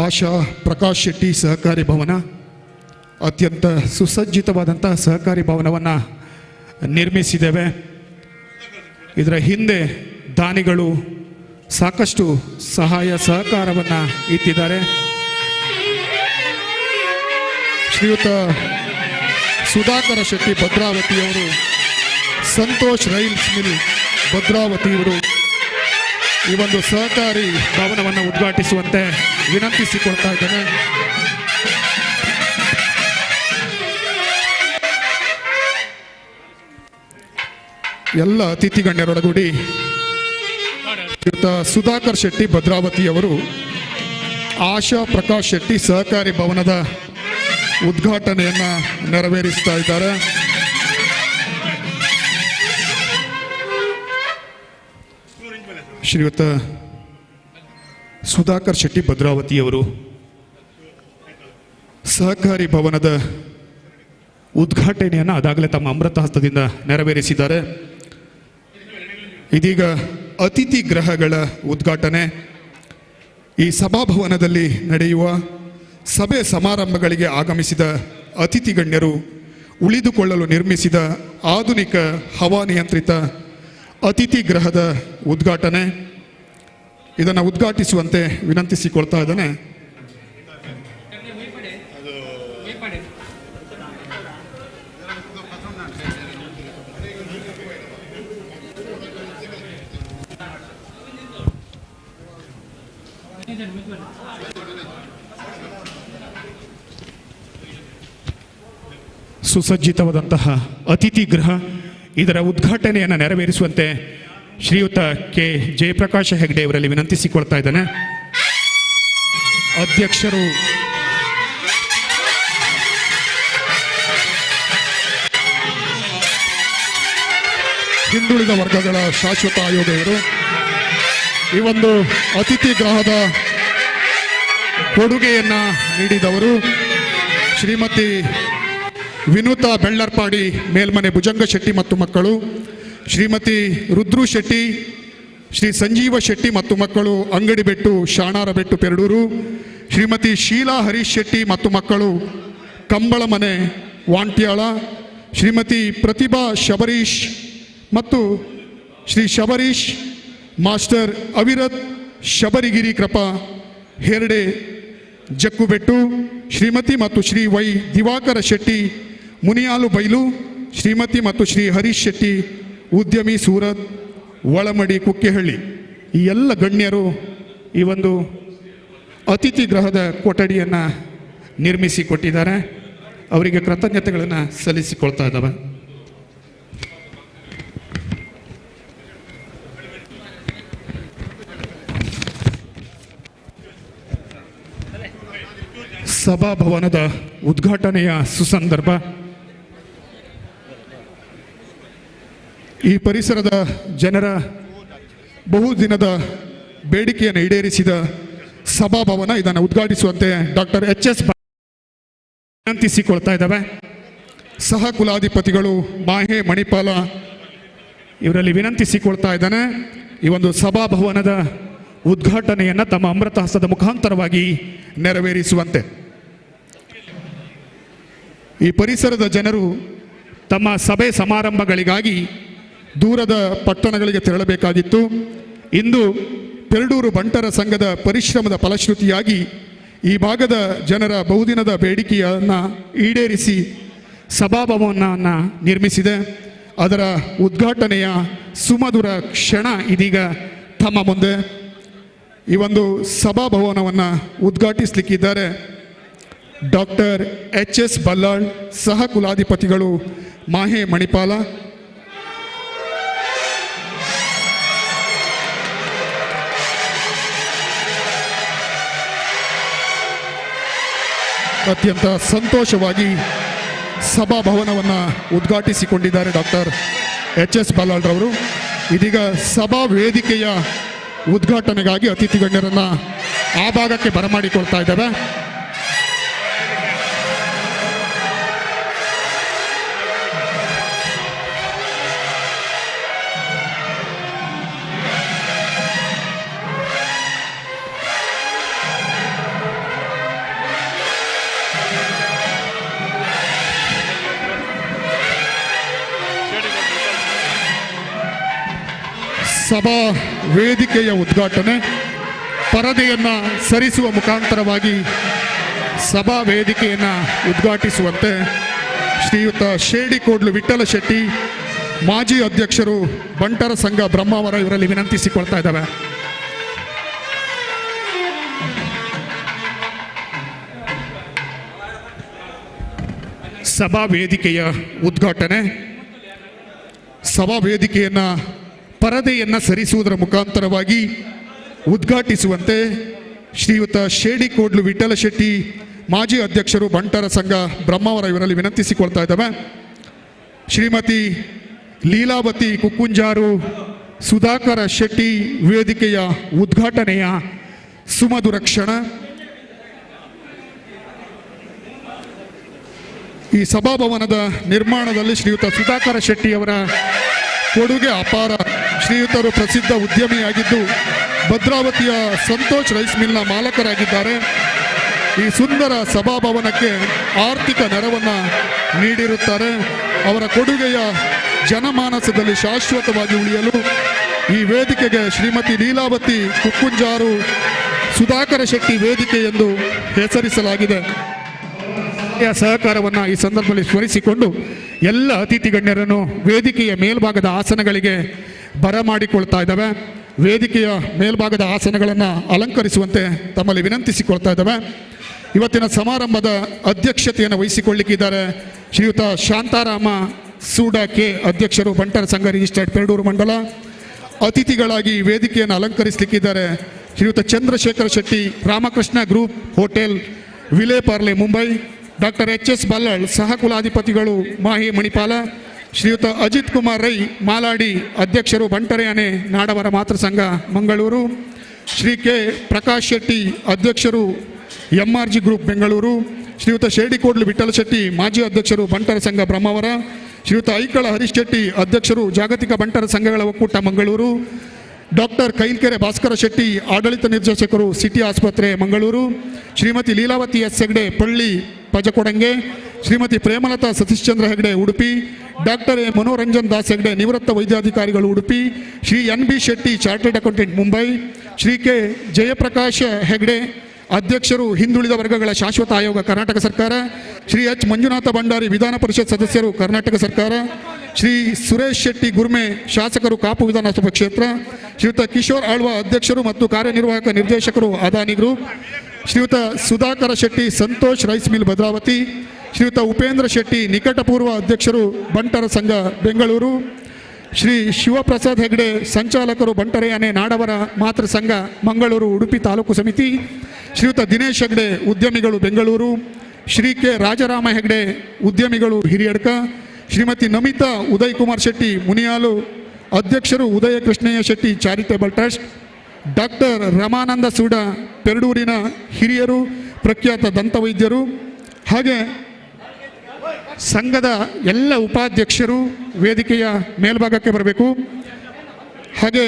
ಆಶಾ ಪ್ರಕಾಶ್ ಶೆಟ್ಟಿ ಸಹಕಾರಿ ಭವನ ಅತ್ಯಂತ ಸುಸಜ್ಜಿತವಾದಂಥ ಸಹಕಾರಿ ಭವನವನ್ನು ನಿರ್ಮಿಸಿದ್ದೇವೆ. ಇದರ ಹಿಂದೆ ದಾನಿಗಳು ಸಾಕಷ್ಟು ಸಹಾಯ ಸಹಕಾರವನ್ನು ಇತ್ತಿದ್ದಾರೆ. ಶ್ರೀಯುತ ಸುಧಾಕರ ಶೆಟ್ಟಿ ಭದ್ರಾವತಿಯವರು ಸಂತೋಷ್ ರೈಲ್ಸ್ ಮಿಲ್ ಭದ್ರಾವತಿಯವರು ಈ ಒಂದು ಸಹಕಾರಿ ಭವನವನ್ನು ಉದ್ಘಾಟಿಸುವಂತೆ ವಿನಂತಿಸಿಕೊಳ್ತಾ ಇದ್ದೇನೆ. ಎಲ್ಲ ಅತಿಥಿ ಗಣ್ಯರೊಳಗೂಡಿ ಶ್ರೀಯುತ ಸುಧಾಕರ್ ಶೆಟ್ಟಿ ಭದ್ರಾವತಿಯವರು ಆಶಾ ಪ್ರಕಾಶ್ ಶೆಟ್ಟಿ ಸಹಕಾರಿ ಭವನದ ಉದ್ಘಾಟನೆಯನ್ನು ನೆರವೇರಿಸ್ತಾ ಇದ್ದಾರೆ. ಶ್ರೀಯುತ ಸುಧಾಕರ್ ಶೆಟ್ಟಿ ಭದ್ರಾವತಿಯವರು ಸಹಕಾರಿ ಭವನದ ಉದ್ಘಾಟನೆಯನ್ನು ಅದಾಗಲೇ ತಮ್ಮ ಅಮೃತ ಹಸ್ತದಿಂದ ನೆರವೇರಿಸಿದ್ದಾರೆ. ಇದೀಗ ಅತಿಥಿ ಗೃಹಗಳ ಉದ್ಘಾಟನೆ. ಈ ಸಭಾಭವನದಲ್ಲಿ ನಡೆಯುವ ಸಭೆ ಸಮಾರಂಭಗಳಿಗೆ ಆಗಮಿಸಿದ ಅತಿಥಿ ಗಣ್ಯರು ಉಳಿದುಕೊಳ್ಳಲು ನಿರ್ಮಿಸಿದ ಆಧುನಿಕ ಹವಾನಿಯಂತ್ರಿತ ಅತಿಥಿ ಗೃಹದ ಉದ್ಘಾಟನೆ. ಇದನ್ನು ಉದ್ಘಾಟಿಸುವಂತೆ ವಿನಂತಿಸಿಕೊಳ್ತಾ ಇದ್ದಾನೆ. ಸುಸಜ್ಜಿತವಾದಂತಹ ಅತಿಥಿ ಗೃಹ ಇದರ ಉದ್ಘಾಟನೆಯನ್ನು ನೆರವೇರಿಸುವಂತೆ ಶ್ರೀಯುತ ಕೆ ಜಯಪ್ರಕಾಶ ಹೆಗ್ಡೆ ಅವರಲ್ಲಿ ವಿನಂತಿಸಿಕೊಳ್ತಾ ಇದ್ದಾನೆ. ಅಧ್ಯಕ್ಷರು ಹಿಂದುಳಿದ ವರ್ಗಗಳ ಶಾಶ್ವತ ಆಯೋಗ ಇವರು ಈ ಒಂದು ಅತಿಥಿ ಗೃಹದ ಕೊಡುಗೆಯನ್ನು ನೀಡಿದವರು ಶ್ರೀಮತಿ ವಿನೂತಾ ಬೆಳ್ಳರ್ಪಾಡಿ ಮೇಲ್ಮನೆ ಭುಜಂಗ ಶೆಟ್ಟಿ ಮತ್ತು ಮಕ್ಕಳು, ಶ್ರೀಮತಿ ರುದ್ರು ಶೆಟ್ಟಿ, ಶ್ರೀ ಸಂಜೀವ ಶೆಟ್ಟಿ ಮತ್ತು ಮಕ್ಕಳು ಅಂಗಡಿಬೆಟ್ಟು ಶಾಣಾರಬೆಟ್ಟು ಪೆರಡೂರು, ಶ್ರೀಮತಿ ಶೀಲಾ ಹರೀಶ್ ಶೆಟ್ಟಿ ಮತ್ತು ಮಕ್ಕಳು ಕಂಬಳ ಮನೆ ವಾಂಟ್ಯಾಳ, ಶ್ರೀಮತಿ ಪ್ರತಿಭಾ ಶಬರೀಶ್ ಮತ್ತು ಶ್ರೀ ಶಬರೀಶ್ ಮಾಸ್ಟರ್ ಅವಿರತ್ ಶಬರಿಗಿರಿ ಕೃಪಾ ಹೆರ್ಡೆ ಜಕ್ಕುಬೆಟ್ಟು, ಶ್ರೀಮತಿ ಮತ್ತು ಶ್ರೀ ವೈ ದಿವಾಕರ ಶೆಟ್ಟಿ ಮುನಿಯಾಲು ಬೈಲು, ಶ್ರೀಮತಿ ಮತ್ತು ಶ್ರೀ ಹರೀಶ್ ಶೆಟ್ಟಿ ಉದ್ಯಮಿ ಸೂರತ್ ಒಳಮಡಿ ಕುಕ್ಕೆಹಳ್ಳಿ. ಈ ಎಲ್ಲ ಗಣ್ಯರು ಈ ಒಂದು ಅತಿಥಿ ಗೃಹದ ಕೊಠಡಿಯನ್ನು ನಿರ್ಮಿಸಿಕೊಟ್ಟಿದ್ದಾರೆ. ಅವರಿಗೆ ಕೃತಜ್ಞತೆಗಳನ್ನು ಸಲ್ಲಿಸಿಕೊಳ್ತಾ ಇದ್ದಾವೆ. ಸಭಾಭವನದ ಉದ್ಘಾಟನೆಯ ಸುಸಂದರ್ಭ. ಈ ಪರಿಸರದ ಜನರ ಬಹುದಿನದ ಬೇಡಿಕೆಯನ್ನು ಈಡೇರಿಸಿದ ಸಭಾಭವನ ಇದನ್ನು ಉದ್ಘಾಟಿಸುವಂತೆ ಡಾಕ್ಟರ್ HS ವಿನಂತಿಸಿಕೊಳ್ತಾ ಇದ್ದಾವೆ. ಸಹ ಕುಲಾಧಿಪತಿಗಳು ಮಾಹೆ ಮಣಿಪಾಲ ಇವರಲ್ಲಿ ವಿನಂತಿಸಿಕೊಳ್ತಾ ಇದ್ದಾನೆ. ಈ ಒಂದು ಸಭಾಭವನದ ಉದ್ಘಾಟನೆಯನ್ನು ತಮ್ಮ ಅಮೃತ ಹಸ್ತದ ಮುಖಾಂತರವಾಗಿ ನೆರವೇರಿಸುವಂತೆ. ಈ ಪರಿಸರದ ಜನರು ತಮ್ಮ ಸಭೆ ಸಮಾರಂಭಗಳಿಗಾಗಿ ದೂರದ ಪಟ್ಟಣಗಳಿಗೆ ತೆರಳಬೇಕಾಗಿತ್ತು. ಇಂದು ಪೆರಡೂರು ಬಂಟರ ಸಂಘದ ಪರಿಶ್ರಮದ ಫಲಶ್ರುತಿಯಾಗಿ ಈ ಭಾಗದ ಜನರ ಬಹುದಿನದ ಬೇಡಿಕೆಯನ್ನು ಈಡೇರಿಸಿ ಸಭಾಭವನವನ್ನು ನಿರ್ಮಿಸಿದೆ. ಅದರ ಉದ್ಘಾಟನೆಯ ಸುಮಧುರ ಕ್ಷಣ ಇದೀಗ ತಮ್ಮ ಮುಂದೆ. ಈ ಒಂದು ಸಭಾಭವನವನ್ನು ಉದ್ಘಾಟಿಸಲಿಕ್ಕಿದ್ದಾರೆ ಡಾಕ್ಟರ್ HS ಬಲ್ಲಾಳ್, ಸಹ ಕುಲಾಧಿಪತಿಗಳು ಮಾಹೆ ಮಣಿಪಾಲ. ಅತ್ಯಂತ ಸಂತೋಷವಾಗಿ ಸಭಾಭವನವನ್ನು ಉದ್ಘಾಟಿಸಿಕೊಂಡಿದ್ದಾರೆ ಡಾಕ್ಟರ್ HS ಬಲ್ಲಾಳ್ ರವರು. ಇದೀಗ ಸಭಾ ವೇದಿಕೆಯ ಉದ್ಘಾಟನೆಗಾಗಿ ಅತಿಥಿ ಗಣ್ಯರನ್ನು ಆ ಭಾಗಕ್ಕೆ ಬರಮಾಡಿಕೊಳ್ತಾ ಇದ್ದಾವೆ. ಸಭಾ ವೇದಿಕೆಯ ಉದ್ಘಾಟನೆ ಪರದೆಯನ್ನು ಸರಿಸುವ ಮುಖಾಂತರವಾಗಿ ಸಭಾ ವೇದಿಕೆಯನ್ನು ಉದ್ಘಾಟಿಸುವಂತೆ ಶ್ರೀಯುತ ಶೇಡಿಕೋಡ್ಲು ವಿಠ್ಠಲ ಶೆಟ್ಟಿ, ಮಾಜಿ ಅಧ್ಯಕ್ಷರು ಬಂಟರ ಸಂಘ ಬ್ರಹ್ಮಾವರ ಇವರಲ್ಲಿ ವಿನಂತಿಸಿಕೊಳ್ತಾ ಇದ್ದಾವೆ. ಸಭಾ ವೇದಿಕೆಯ ಉದ್ಘಾಟನೆ. ಸಭಾ ವೇದಿಕೆಯನ್ನು ಪರದೆಯನ್ನು ಸರಿಸುವುದರ ಮುಖಾಂತರವಾಗಿ ಉದ್ಘಾಟಿಸುವಂತೆ ಶ್ರೀಯುತ ಶೇಡಿಕೋಡ್ಲು ವಿಠ್ಠಲ ಶೆಟ್ಟಿ, ಮಾಜಿ ಅಧ್ಯಕ್ಷರು ಬಂಟರ ಸಂಘ ಬ್ರಹ್ಮಾವರ ಇವರಲ್ಲಿ ವಿನಂತಿಸಿಕೊಳ್ತಾ ಇದ್ದಾವೆ. ಶ್ರೀಮತಿ ಲೀಲಾವತಿ ಕುಕ್ಕುಂಜಾರು, ಸುಧಾಕರ ಶೆಟ್ಟಿ ವೇದಿಕೆಯ ಉದ್ಘಾಟನೆಯ ಸುಮಧುರ ಕ್ಷಣ. ಈ ಸಭಾಭವನದ ನಿರ್ಮಾಣದಲ್ಲಿ ಶ್ರೀಯುತ ಸುಧಾಕರ ಶೆಟ್ಟಿಯವರ ಕೊಡುಗೆ ಅಪಾರ. ಶ್ರೀಯುತರು ಪ್ರಸಿದ್ಧ ಉದ್ಯಮಿಯಾಗಿದ್ದು ಭದ್ರಾವತಿಯ ಸಂತೋಷ್ ರೈಸ್ ಮಿಲ್ನ ಮಾಲಕರಾಗಿದ್ದಾರೆ. ಈ ಸುಂದರ ಸಭಾಭವನಕ್ಕೆ ಆರ್ಥಿಕ ನೆರವನ್ನು ನೀಡಿರುತ್ತಾರೆ. ಅವರ ಕೊಡುಗೆಯ ಜನಮಾನಸದಲ್ಲಿ ಶಾಶ್ವತವಾಗಿ ಉಳಿಯಲು ಈ ವೇದಿಕೆಗೆ ಶ್ರೀಮತಿ ಲೀಲಾವತಿ ಕುಕ್ಕುಂಜಾರು ಸುಧಾಕರ ಶೆಟ್ಟಿ ವೇದಿಕೆ ಎಂದು ಹೆಸರಿಸಲಾಗಿದೆ. ಸಹಕಾರವನ್ನು ಈ ಸಂದರ್ಭದಲ್ಲಿ ಸ್ಮರಿಸಿಕೊಂಡು ಎಲ್ಲ ಅತಿಥಿ ಗಣ್ಯರನ್ನು ವೇದಿಕೆಯ ಮೇಲ್ಭಾಗದ ಆಸನಗಳಿಗೆ ಬರಮಾಡಿಕೊಳ್ತಾ ಇದ್ದಾವೆ. ವೇದಿಕೆಯ ಮೇಲ್ಭಾಗದ ಆಸನಗಳನ್ನು ಅಲಂಕರಿಸುವಂತೆ ತಮ್ಮಲ್ಲಿ ವಿನಂತಿಸಿಕೊಳ್ತಾ ಇದ್ದಾವೆ. ಇವತ್ತಿನ ಸಮಾರಂಭದ ಅಧ್ಯಕ್ಷತೆಯನ್ನು ವಹಿಸಿಕೊಳ್ಳಿಕ್ಕಿದ್ದಾರೆ ಶ್ರೀಯುತ ಶಾಂತಾರಾಮ ಸೂಡಾ ಕೆ, ಅಧ್ಯಕ್ಷರು ಬಂಟರ ಸಂಘ ರಿಜಿಸ್ಟರ್ಡ್ ಪೆರಡೂರು ಮಂಡಲ. ಅತಿಥಿಗಳಾಗಿ ವೇದಿಕೆಯನ್ನು ಅಲಂಕರಿಸಲಿಕ್ಕಿದ್ದಾರೆ ಶ್ರೀಯುತ Chandrashekhara Shetty, Ramakrishna group hotel, Vile Parle, Mumbai. Doctor HS Ballal, ಸಹ ಕುಲಾಧಿಪತಿಗಳು ಮಾಹಿ ಮಣಿಪಾಲ. ಶ್ರೀಯುತ ಅಜಿತ್ ಕುಮಾರ್ ರೈ ಮಾಲಾಡಿ, ಅಧ್ಯಕ್ಷರು ಬಂಟರೆಯಾನೆ ನಾಡವರ ಮಾತೃ ಸಂಘ ಮಂಗಳೂರು. ಶ್ರೀ ಕೆ ಪ್ರಕಾಶ್ ಶೆಟ್ಟಿ, ಅಧ್ಯಕ್ಷರು MRG ಗ್ರೂಪ್ ಬೆಂಗಳೂರು. ಶ್ರೀಯುತ ಶೇಡಿಕೋಡ್ಲು ವಿಠ್ಠಲ ಶೆಟ್ಟಿ, ಮಾಜಿ ಅಧ್ಯಕ್ಷರು ಬಂಟರ ಸಂಘ ಬ್ರಹ್ಮಾವರ. ಶ್ರೀಯುತ ಐಕಳ ಹರೀಶ್ ಶೆಟ್ಟಿ, ಅಧ್ಯಕ್ಷರು ಜಾಗತಿಕ ಬಂಟರ ಸಂಘಗಳ ಒಕ್ಕೂಟ ಮಂಗಳೂರು. ಡಾಕ್ಟರ್ ಕೈಲ್ಕೆರೆ ಭಾಸ್ಕರ ಶೆಟ್ಟಿ, ಆಡಳಿತ ನಿರ್ದೇಶಕರು ಸಿಟಿ ಆಸ್ಪತ್ರೆ Mangaluru. Shrimati Leelavathi S Hegde, Palli Pajakodange, Shrimati Premalatha Satishchandra Hegade Udupi, doctor A Manoranjan Das Hegade ನಿವೃತ್ತ ವೈದ್ಯಾಧಿಕಾರಿಗಳು Udupi, Shri N B Shetty chartered accountant Mumbai, Shri K Jayaprakash Hegade ಅಧ್ಯಕ್ಷರು ಹಿಂದುಳಿದ ವರ್ಗಗಳ ಶಾಶ್ವತ ಆಯೋಗ ಕರ್ನಾಟಕ ಸರ್ಕಾರ, ಶ್ರೀ ಎಚ್ ಮಂಜುನಾಥ ಭಂಡಾರಿ ವಿಧಾನ ಪರಿಷತ್ ಸದಸ್ಯರು ಕರ್ನಾಟಕ ಸರ್ಕಾರ, ಶ್ರೀ ಸುರೇಶ್ ಶೆಟ್ಟಿ ಗುರ್ಮೆ ಶಾಸಕರು ಕಾಪು ವಿಧಾನಸಭಾ ಕ್ಷೇತ್ರ, ಶ್ರೀಯುತ ಕಿಶೋರ್ ಆಳ್ವ ಅಧ್ಯಕ್ಷರು ಮತ್ತು ಕಾರ್ಯನಿರ್ವಾಹಕ ನಿರ್ದೇಶಕರು ಅದಾನಿ ಗ್ರೂಪ್, ಶ್ರೀಯುತ ಸುಧಾಕರ ಶೆಟ್ಟಿ ಸಂತೋಷ್ ರೈಸ್ ಮಿಲ್ ಭದ್ರಾವತಿ, ಶ್ರೀಯುತ ಉಪೇಂದ್ರ ಶೆಟ್ಟಿ ನಿಕಟಪೂರ್ವ ಅಧ್ಯಕ್ಷರು ಬಂಟರ ಸಂಘ ಬೆಂಗಳೂರು, ಶ್ರೀ ಶಿವಪ್ರಸಾದ್ ಹೆಗಡೆ ಸಂಚಾಲಕರು ಬಂಟರೆಯಾನೆ ನಾಡವರ ಮಾತೃ ಸಂಘ ಮಂಗಳೂರು ಉಡುಪಿ ತಾಲೂಕು ಸಮಿತಿ, ಶ್ರೀಯುತ ದಿನೇಶ್ ಹೆಗಡೆ ಉದ್ಯಮಿಗಳು ಬೆಂಗಳೂರು, ಶ್ರೀ ಕೆ ರಾಜರಾಮ ಹೆಗಡೆ ಉದ್ಯಮಿಗಳು ಹಿರಿಯಡ್ಕ, ಶ್ರೀಮತಿ ನಮಿತಾ ಉದಯ್ ಕುಮಾರ್ ಶೆಟ್ಟಿ ಮುನಿಯಾಲು ಅಧ್ಯಕ್ಷರು Udaya Krishnayya Shetty charitable trust, doctor Ramananda Suda ಪೆರಡೂರಿನ ಹಿರಿಯರು ಪ್ರಖ್ಯಾತ ದಂತವೈದ್ಯರು, ಹಾಗೆ ಸಂಘದ ಎಲ್ಲ ಉಪಾಧ್ಯಕ್ಷರು ವೇದಿಕೆಯ ಮೇಲ್ಭಾಗಕ್ಕೆ ಬರಬೇಕು. ಹಾಗೆ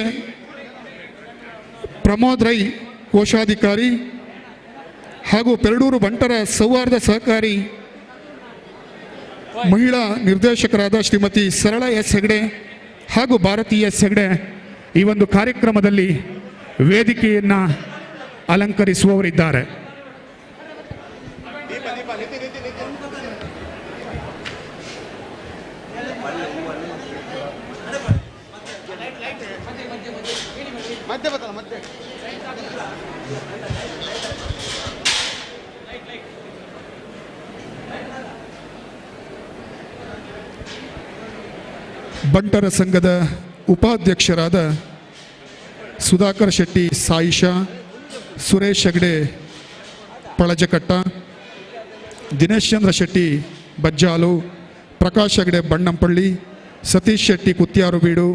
ಪ್ರಮೋದ್ ರೈ ಕೋಶಾಧಿಕಾರಿ ಹಾಗೂ ಪೆರಡೂರು ಬಂಟರ ಸೌಹಾರ್ದ ಸಹಕಾರಿ ಮಹಿಳಾ ನಿರ್ದೇಶಕರಾದ ಶ್ರೀಮತಿ ಸರಳ ಎಸ್ ಹೆಗಡೆ ಹಾಗೂ ಭಾರತಿ ಎಸ್ ಹೆಗಡೆ ಈ ಒಂದು ಕಾರ್ಯಕ್ರಮದಲ್ಲಿ ವೇದಿಕೆಯನ್ನು ಅಲಂಕರಿಸುವವರಿದ್ದಾರೆ. ಬಂಟರ ಸಂಘದ ಉಪಾಧ್ಯಕ್ಷರಾದ ಸುಧಾಕರ್ ಶೆಟ್ಟಿ ಸಾಯಿಷಾ, ಸುರೇಶ್ ಹೆಗಡೆ ಪಳಜಕಟ್ಟ, ದಿನೇಶ್ ಚಂದ್ರ ಶೆಟ್ಟಿ ಬಜ್ಜಾಲು, ಪ್ರಕಾಶ್ ಹೆಗಡೆ ಬಣ್ಣಂಪಳ್ಳಿ, ಸತೀಶ್ ಶೆಟ್ಟಿ ಕುತ್ಯಾರು ಬೀಡು,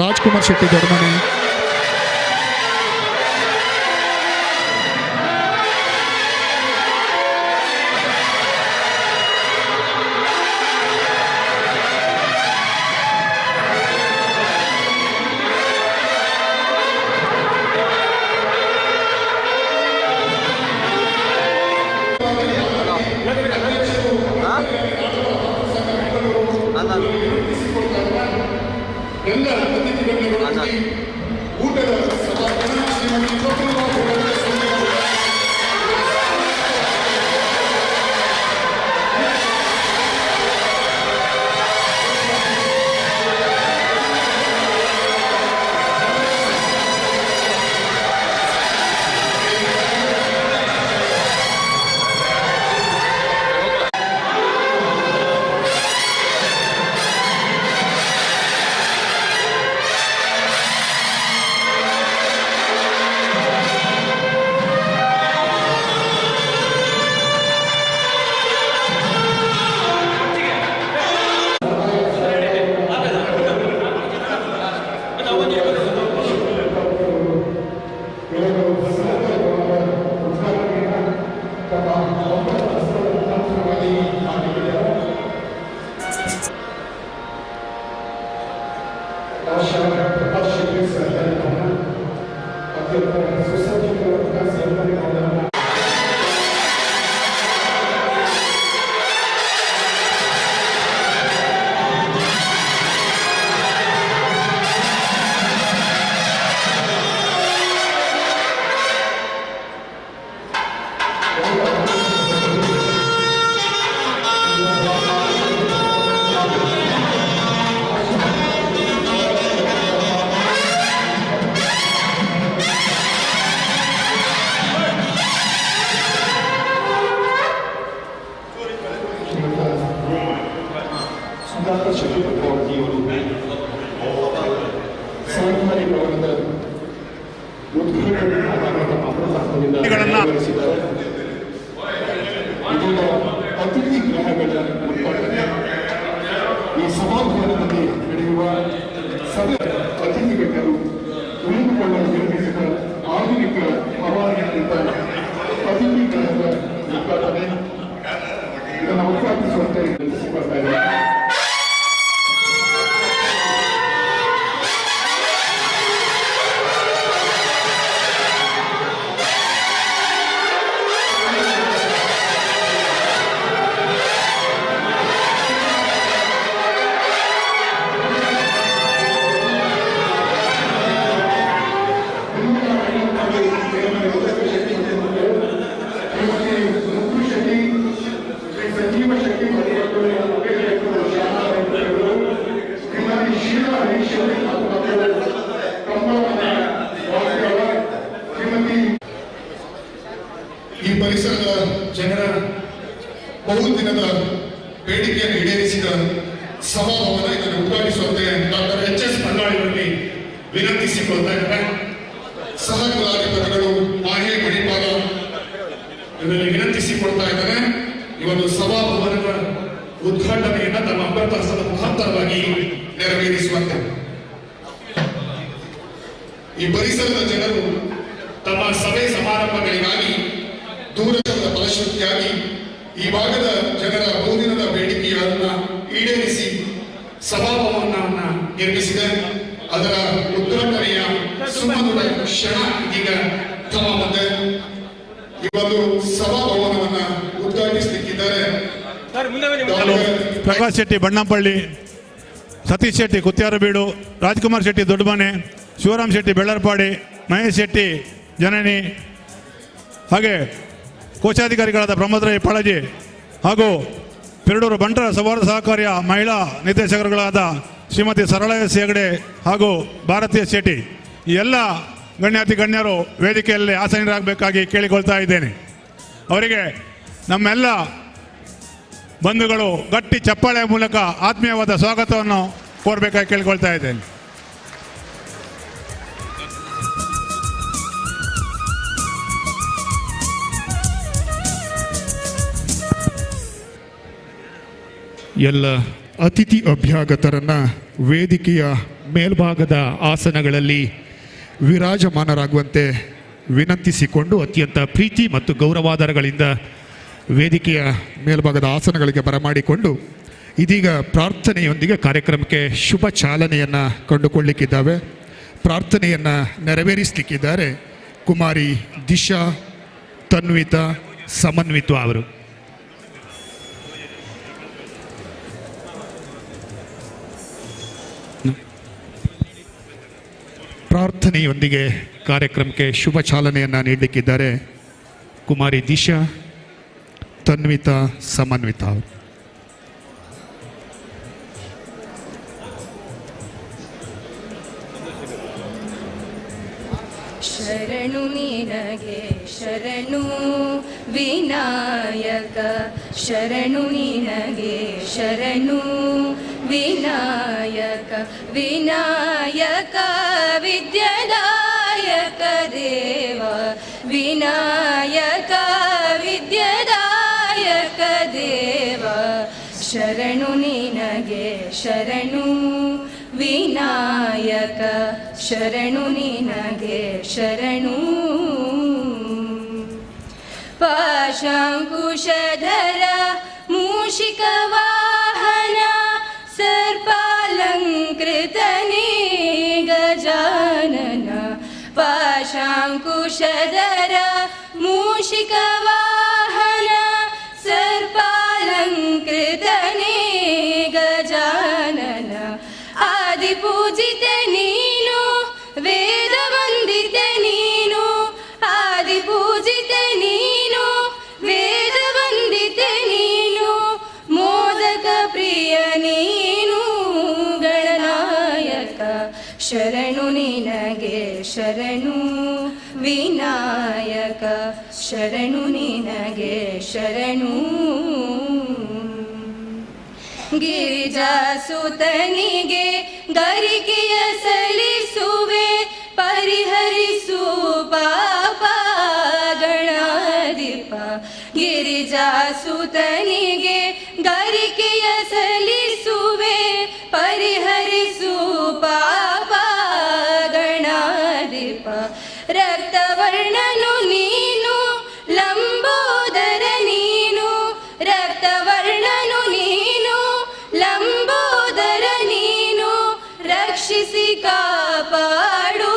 ರಾಜ್ಕುಮಾರ್ ಶೆಟ್ಟಿ ದೊಡ್ಮನೆ, ಅತಿಥಿ ಗೃಹಗಳ ಈ ಸಭಾಭವನದಲ್ಲಿ ನಡೆಯುವ ಸಭೆ ಅತಿಥಿ ಗಣ್ಯರು ಉಳಿದುಕೊಳ್ಳಲು ನಿರ್ಮಿಸಿದ ಆಧುನಿಕ ಹವಾನಿಯಂತ್ರಿತ ಅತಿಥಿ ಗೃಹದ ಉದ್ಘಾಟನೆ ಇದನ್ನು ಉದ್ಘಾಟಿಸುವಂತೆ ವಿನಂತಿಸಿಕೊಳ್ತಾ ಇದ್ದಾರೆ. ಬಹುದಿನದ ಬೇಡಿಕೆಯನ್ನು ಈಡೇರಿಸಿದ ಸಭಾಭವನ ಇದನ್ನು ಉದ್ಘಾಟಿಸುವಂತೆ ಡಾಕ್ಟರ್ ಎಚ್.ಎಸ್. ಬಂಗಾಳಿಯವರಲ್ಲಿ ವಿನಂತಿಸಿಕೊಳ್ತಾ ಇದ್ದಾರೆ. ಸಹ ಕುಲಾಧಿಪತಿಗಳು ಮಾಹೆ ಮಣಿಪಾಲ ಇದರಲ್ಲಿ ವಿನಂತಿಸಿಕೊಳ್ತಾ ಇದ್ದಾರೆ. ಈ ಒಂದು ಸಭಾಭವನದ ಉದ್ಘಾಟನೆಯನ್ನು ತಮ್ಮ ಅಮೃತಹಸ್ತದ ಮುಖಾಂತರವಾಗಿ ನೆರವೇರಿಸುವಂತೆ. ಈ ಪರಿಸರದ ಜನರು ತಮ್ಮ ಸಭೆ ಸಮಾರಂಭಗಳಿಗಾಗಿ ದೂರದರ್ಶನದ ಫಲಶ್ರುತಿಯಾಗಿ ಈ ಭಾಗದ ಜನರ ಬಹುದಿನದ ಬೇಡಿಕೆಯನ್ನು ಈಡೇರಿಸಿ ಸಭಾಭವನವನ್ನು ನಿರ್ಮಿಸಿದೆ. ಅದರ ಉದ್ಘಾಟನೆಯ ಸುಮಧುರ ಕ್ಷಣ ಇದೀಗ ತಮ್ಮ ಮುಂದೆ. ಈ ಒಂದು ಸಭಾಭವನವನ್ನು ಉದ್ಘಾಟಿಸಲಿಕ್ಕಿದ್ದಾರೆ ಪ್ರಕಾಶ್ ಶೆಟ್ಟಿ ಬಣ್ಣಂಪಳ್ಳಿ, ಸತೀಶ್ ಶೆಟ್ಟಿ ಕುತ್ಯಾರಬೀಡು, ರಾಜ್ಕುಮಾರ್ ಶೆಟ್ಟಿ ದೊಡ್ಡಮನೆ, ಶಿವರಾಮ್ ಶೆಟ್ಟಿ ಬೆಳ್ಳರ್ಪಾಡಿ, ಮಹೇಶ್ ಶೆಟ್ಟಿ ಜನನಿ, ಹಾಗೆ ಕೋಶಾಧಿಕಾರಿಗಳಾದ ಪ್ರಮೋದರಾಯ್ ಪಳಜಿ ಹಾಗೂ ಪೆರಡೂರು ಬಂಟರ ಸೌಹಾರ್ದ ಸಹಕಾರಿಯ ಮಹಿಳಾ ನಿರ್ದೇಶಕರುಗಳಾದ ಶ್ರೀಮತಿ ಸರಳ ಎಸ್ ಹೆಗಡೆ ಹಾಗೂ ಭಾರತೀಯ ಶೆಟ್ಟಿ, ಈ ಎಲ್ಲ ಗಣ್ಯಾತಿ ಗಣ್ಯರು ವೇದಿಕೆಯಲ್ಲಿ ಆಸೀನರಾಗಬೇಕಾಗಿ ಕೇಳಿಕೊಳ್ತಾ ಇದ್ದೇನೆ. ಅವರಿಗೆ ನಮ್ಮೆಲ್ಲ ಬಂಧುಗಳು ಗಟ್ಟಿ ಚಪ್ಪಾಳೆಯ ಮೂಲಕ ಆತ್ಮೀಯವಾದ ಸ್ವಾಗತವನ್ನು ಕೋರಬೇಕಾಗಿ ಕೇಳಿಕೊಳ್ತಾ ಇದ್ದೇನೆ. ಎಲ್ಲ ಅತಿಥಿ ಅಭ್ಯಾಗತರನ್ನ ವೇದಿಕೆಯ ಮೇಲ್ಭಾಗದ ಆಸನಗಳಲ್ಲಿ ವಿರಾಜಮಾನರಾಗುವಂತೆ ವಿನಂತಿಸಿಕೊಂಡು ಅತ್ಯಂತ ಪ್ರೀತಿ ಮತ್ತು ಗೌರವಾದರಗಳಿಂದ ವೇದಿಕೆಯ ಮೇಲ್ಭಾಗದ ಆಸನಗಳಿಗೆ ಬರಮಾಡಿಕೊಂಡು ಇದೀಗ ಪ್ರಾರ್ಥನೆಯೊಂದಿಗೆ ಕಾರ್ಯಕ್ರಮಕ್ಕೆ ಶುಭ ಚಾಲನೆಯನ್ನು ಕಂಡುಕೊಳ್ಳಲಿಕ್ಕಿದ್ದಾವೆ. ಪ್ರಾರ್ಥನೆಯನ್ನು ನೆರವೇರಿಸಲಿಕ್ಕಿದ್ದಾರೆ ಕುಮಾರಿ ದಿಶಾ ತನ್ವಿತಾ ಸಮನ್ವಿತ ಅವರು. ಪ್ರಾರ್ಥನೆಯೊಂದಿಗೆ ಕಾರ್ಯಕ್ರಮಕ್ಕೆ ಶುಭ ಚಾಲನೆಯನ್ನು ನೀಡಲಿಕ್ಕಿದ್ದಾರೆ ಕುಮಾರಿ ದಿಶಾ ತನ್ವಿತಾ ಸಮನ್ವಿತ ಅವರು. ಶರಣು ನಿನಗೆ ಶರಣು ವಿನಾಯಕ, ಶರಣು ನಿನಗೆ ಶರಣು ವಿನಾಯಕ, ವಿನಾಯಕ ವಿದ್ಯಾದಾಯಕ ದೇವ, ವಿನಾಯಕ ವಿದ್ಯಾದಾಯಕ ದೇವ, ಶರಣು ನಿನಗೆ ಶರಣು ವಿನಾಯಕ, ಶರಣು ನಿನಗೆ ಶರಣು. ಪಾಶಾಂಕುಶಧರ ಮೂಷಿಕ ವಾಹನ, ಸರ್ಪಾಲಂಕೃತನೇ ಗಜಾನನ, ಪಾಶಾಂಕುಶಧರ ಮೂಷಿಕ ವಾಹನ, ಸರ್ಪಾಲಂಕೃತನೇ ಗಜಾನನ, ಆದಿಪೂಜಿತ ನೀನು ವೇದ ವಂದಿತ ನೀನು, ಆದಿಪೂಜಿತ ನೀನು ವೇದ ವಂದಿತ ನೀನು, ಮೋದಕ ಪ್ರಿಯ ನೀನು ಗಣನಾಯಕ, ಶರಣು ನಿನಗೆ ಶರಣು ವಿನಾಯಕ, ಶರಣು ನಿನಗೆ ಶರಣು. ಗಿರಿಜಾಸುತನಿಗೆ ಗರಿಕೆಯ ಸಲ್ಲಿಸುವೆ, ಪರಿಹರಿಸು ಪಾಪ ಗಣಾಧಿಪ, ಗಿರಿಜಾಸುತನಿಗೆ ಗರಿಕೆಯ ಸಲ್ಲಿಸುವೆ, ಪರಿಹರಿಸು ಪಾಪ ಗಣಾಧಿಪ, ರಕ್ತವರ್ಣನು ನೀನು ಲಂಬೋದರ ನೀನು, ರಕ್ತವರ್ಣನು ನೀನು ಲಂಬೋದರ ನೀನು, ರಕ್ಷಿಸಿ ಕಾಪಾಡು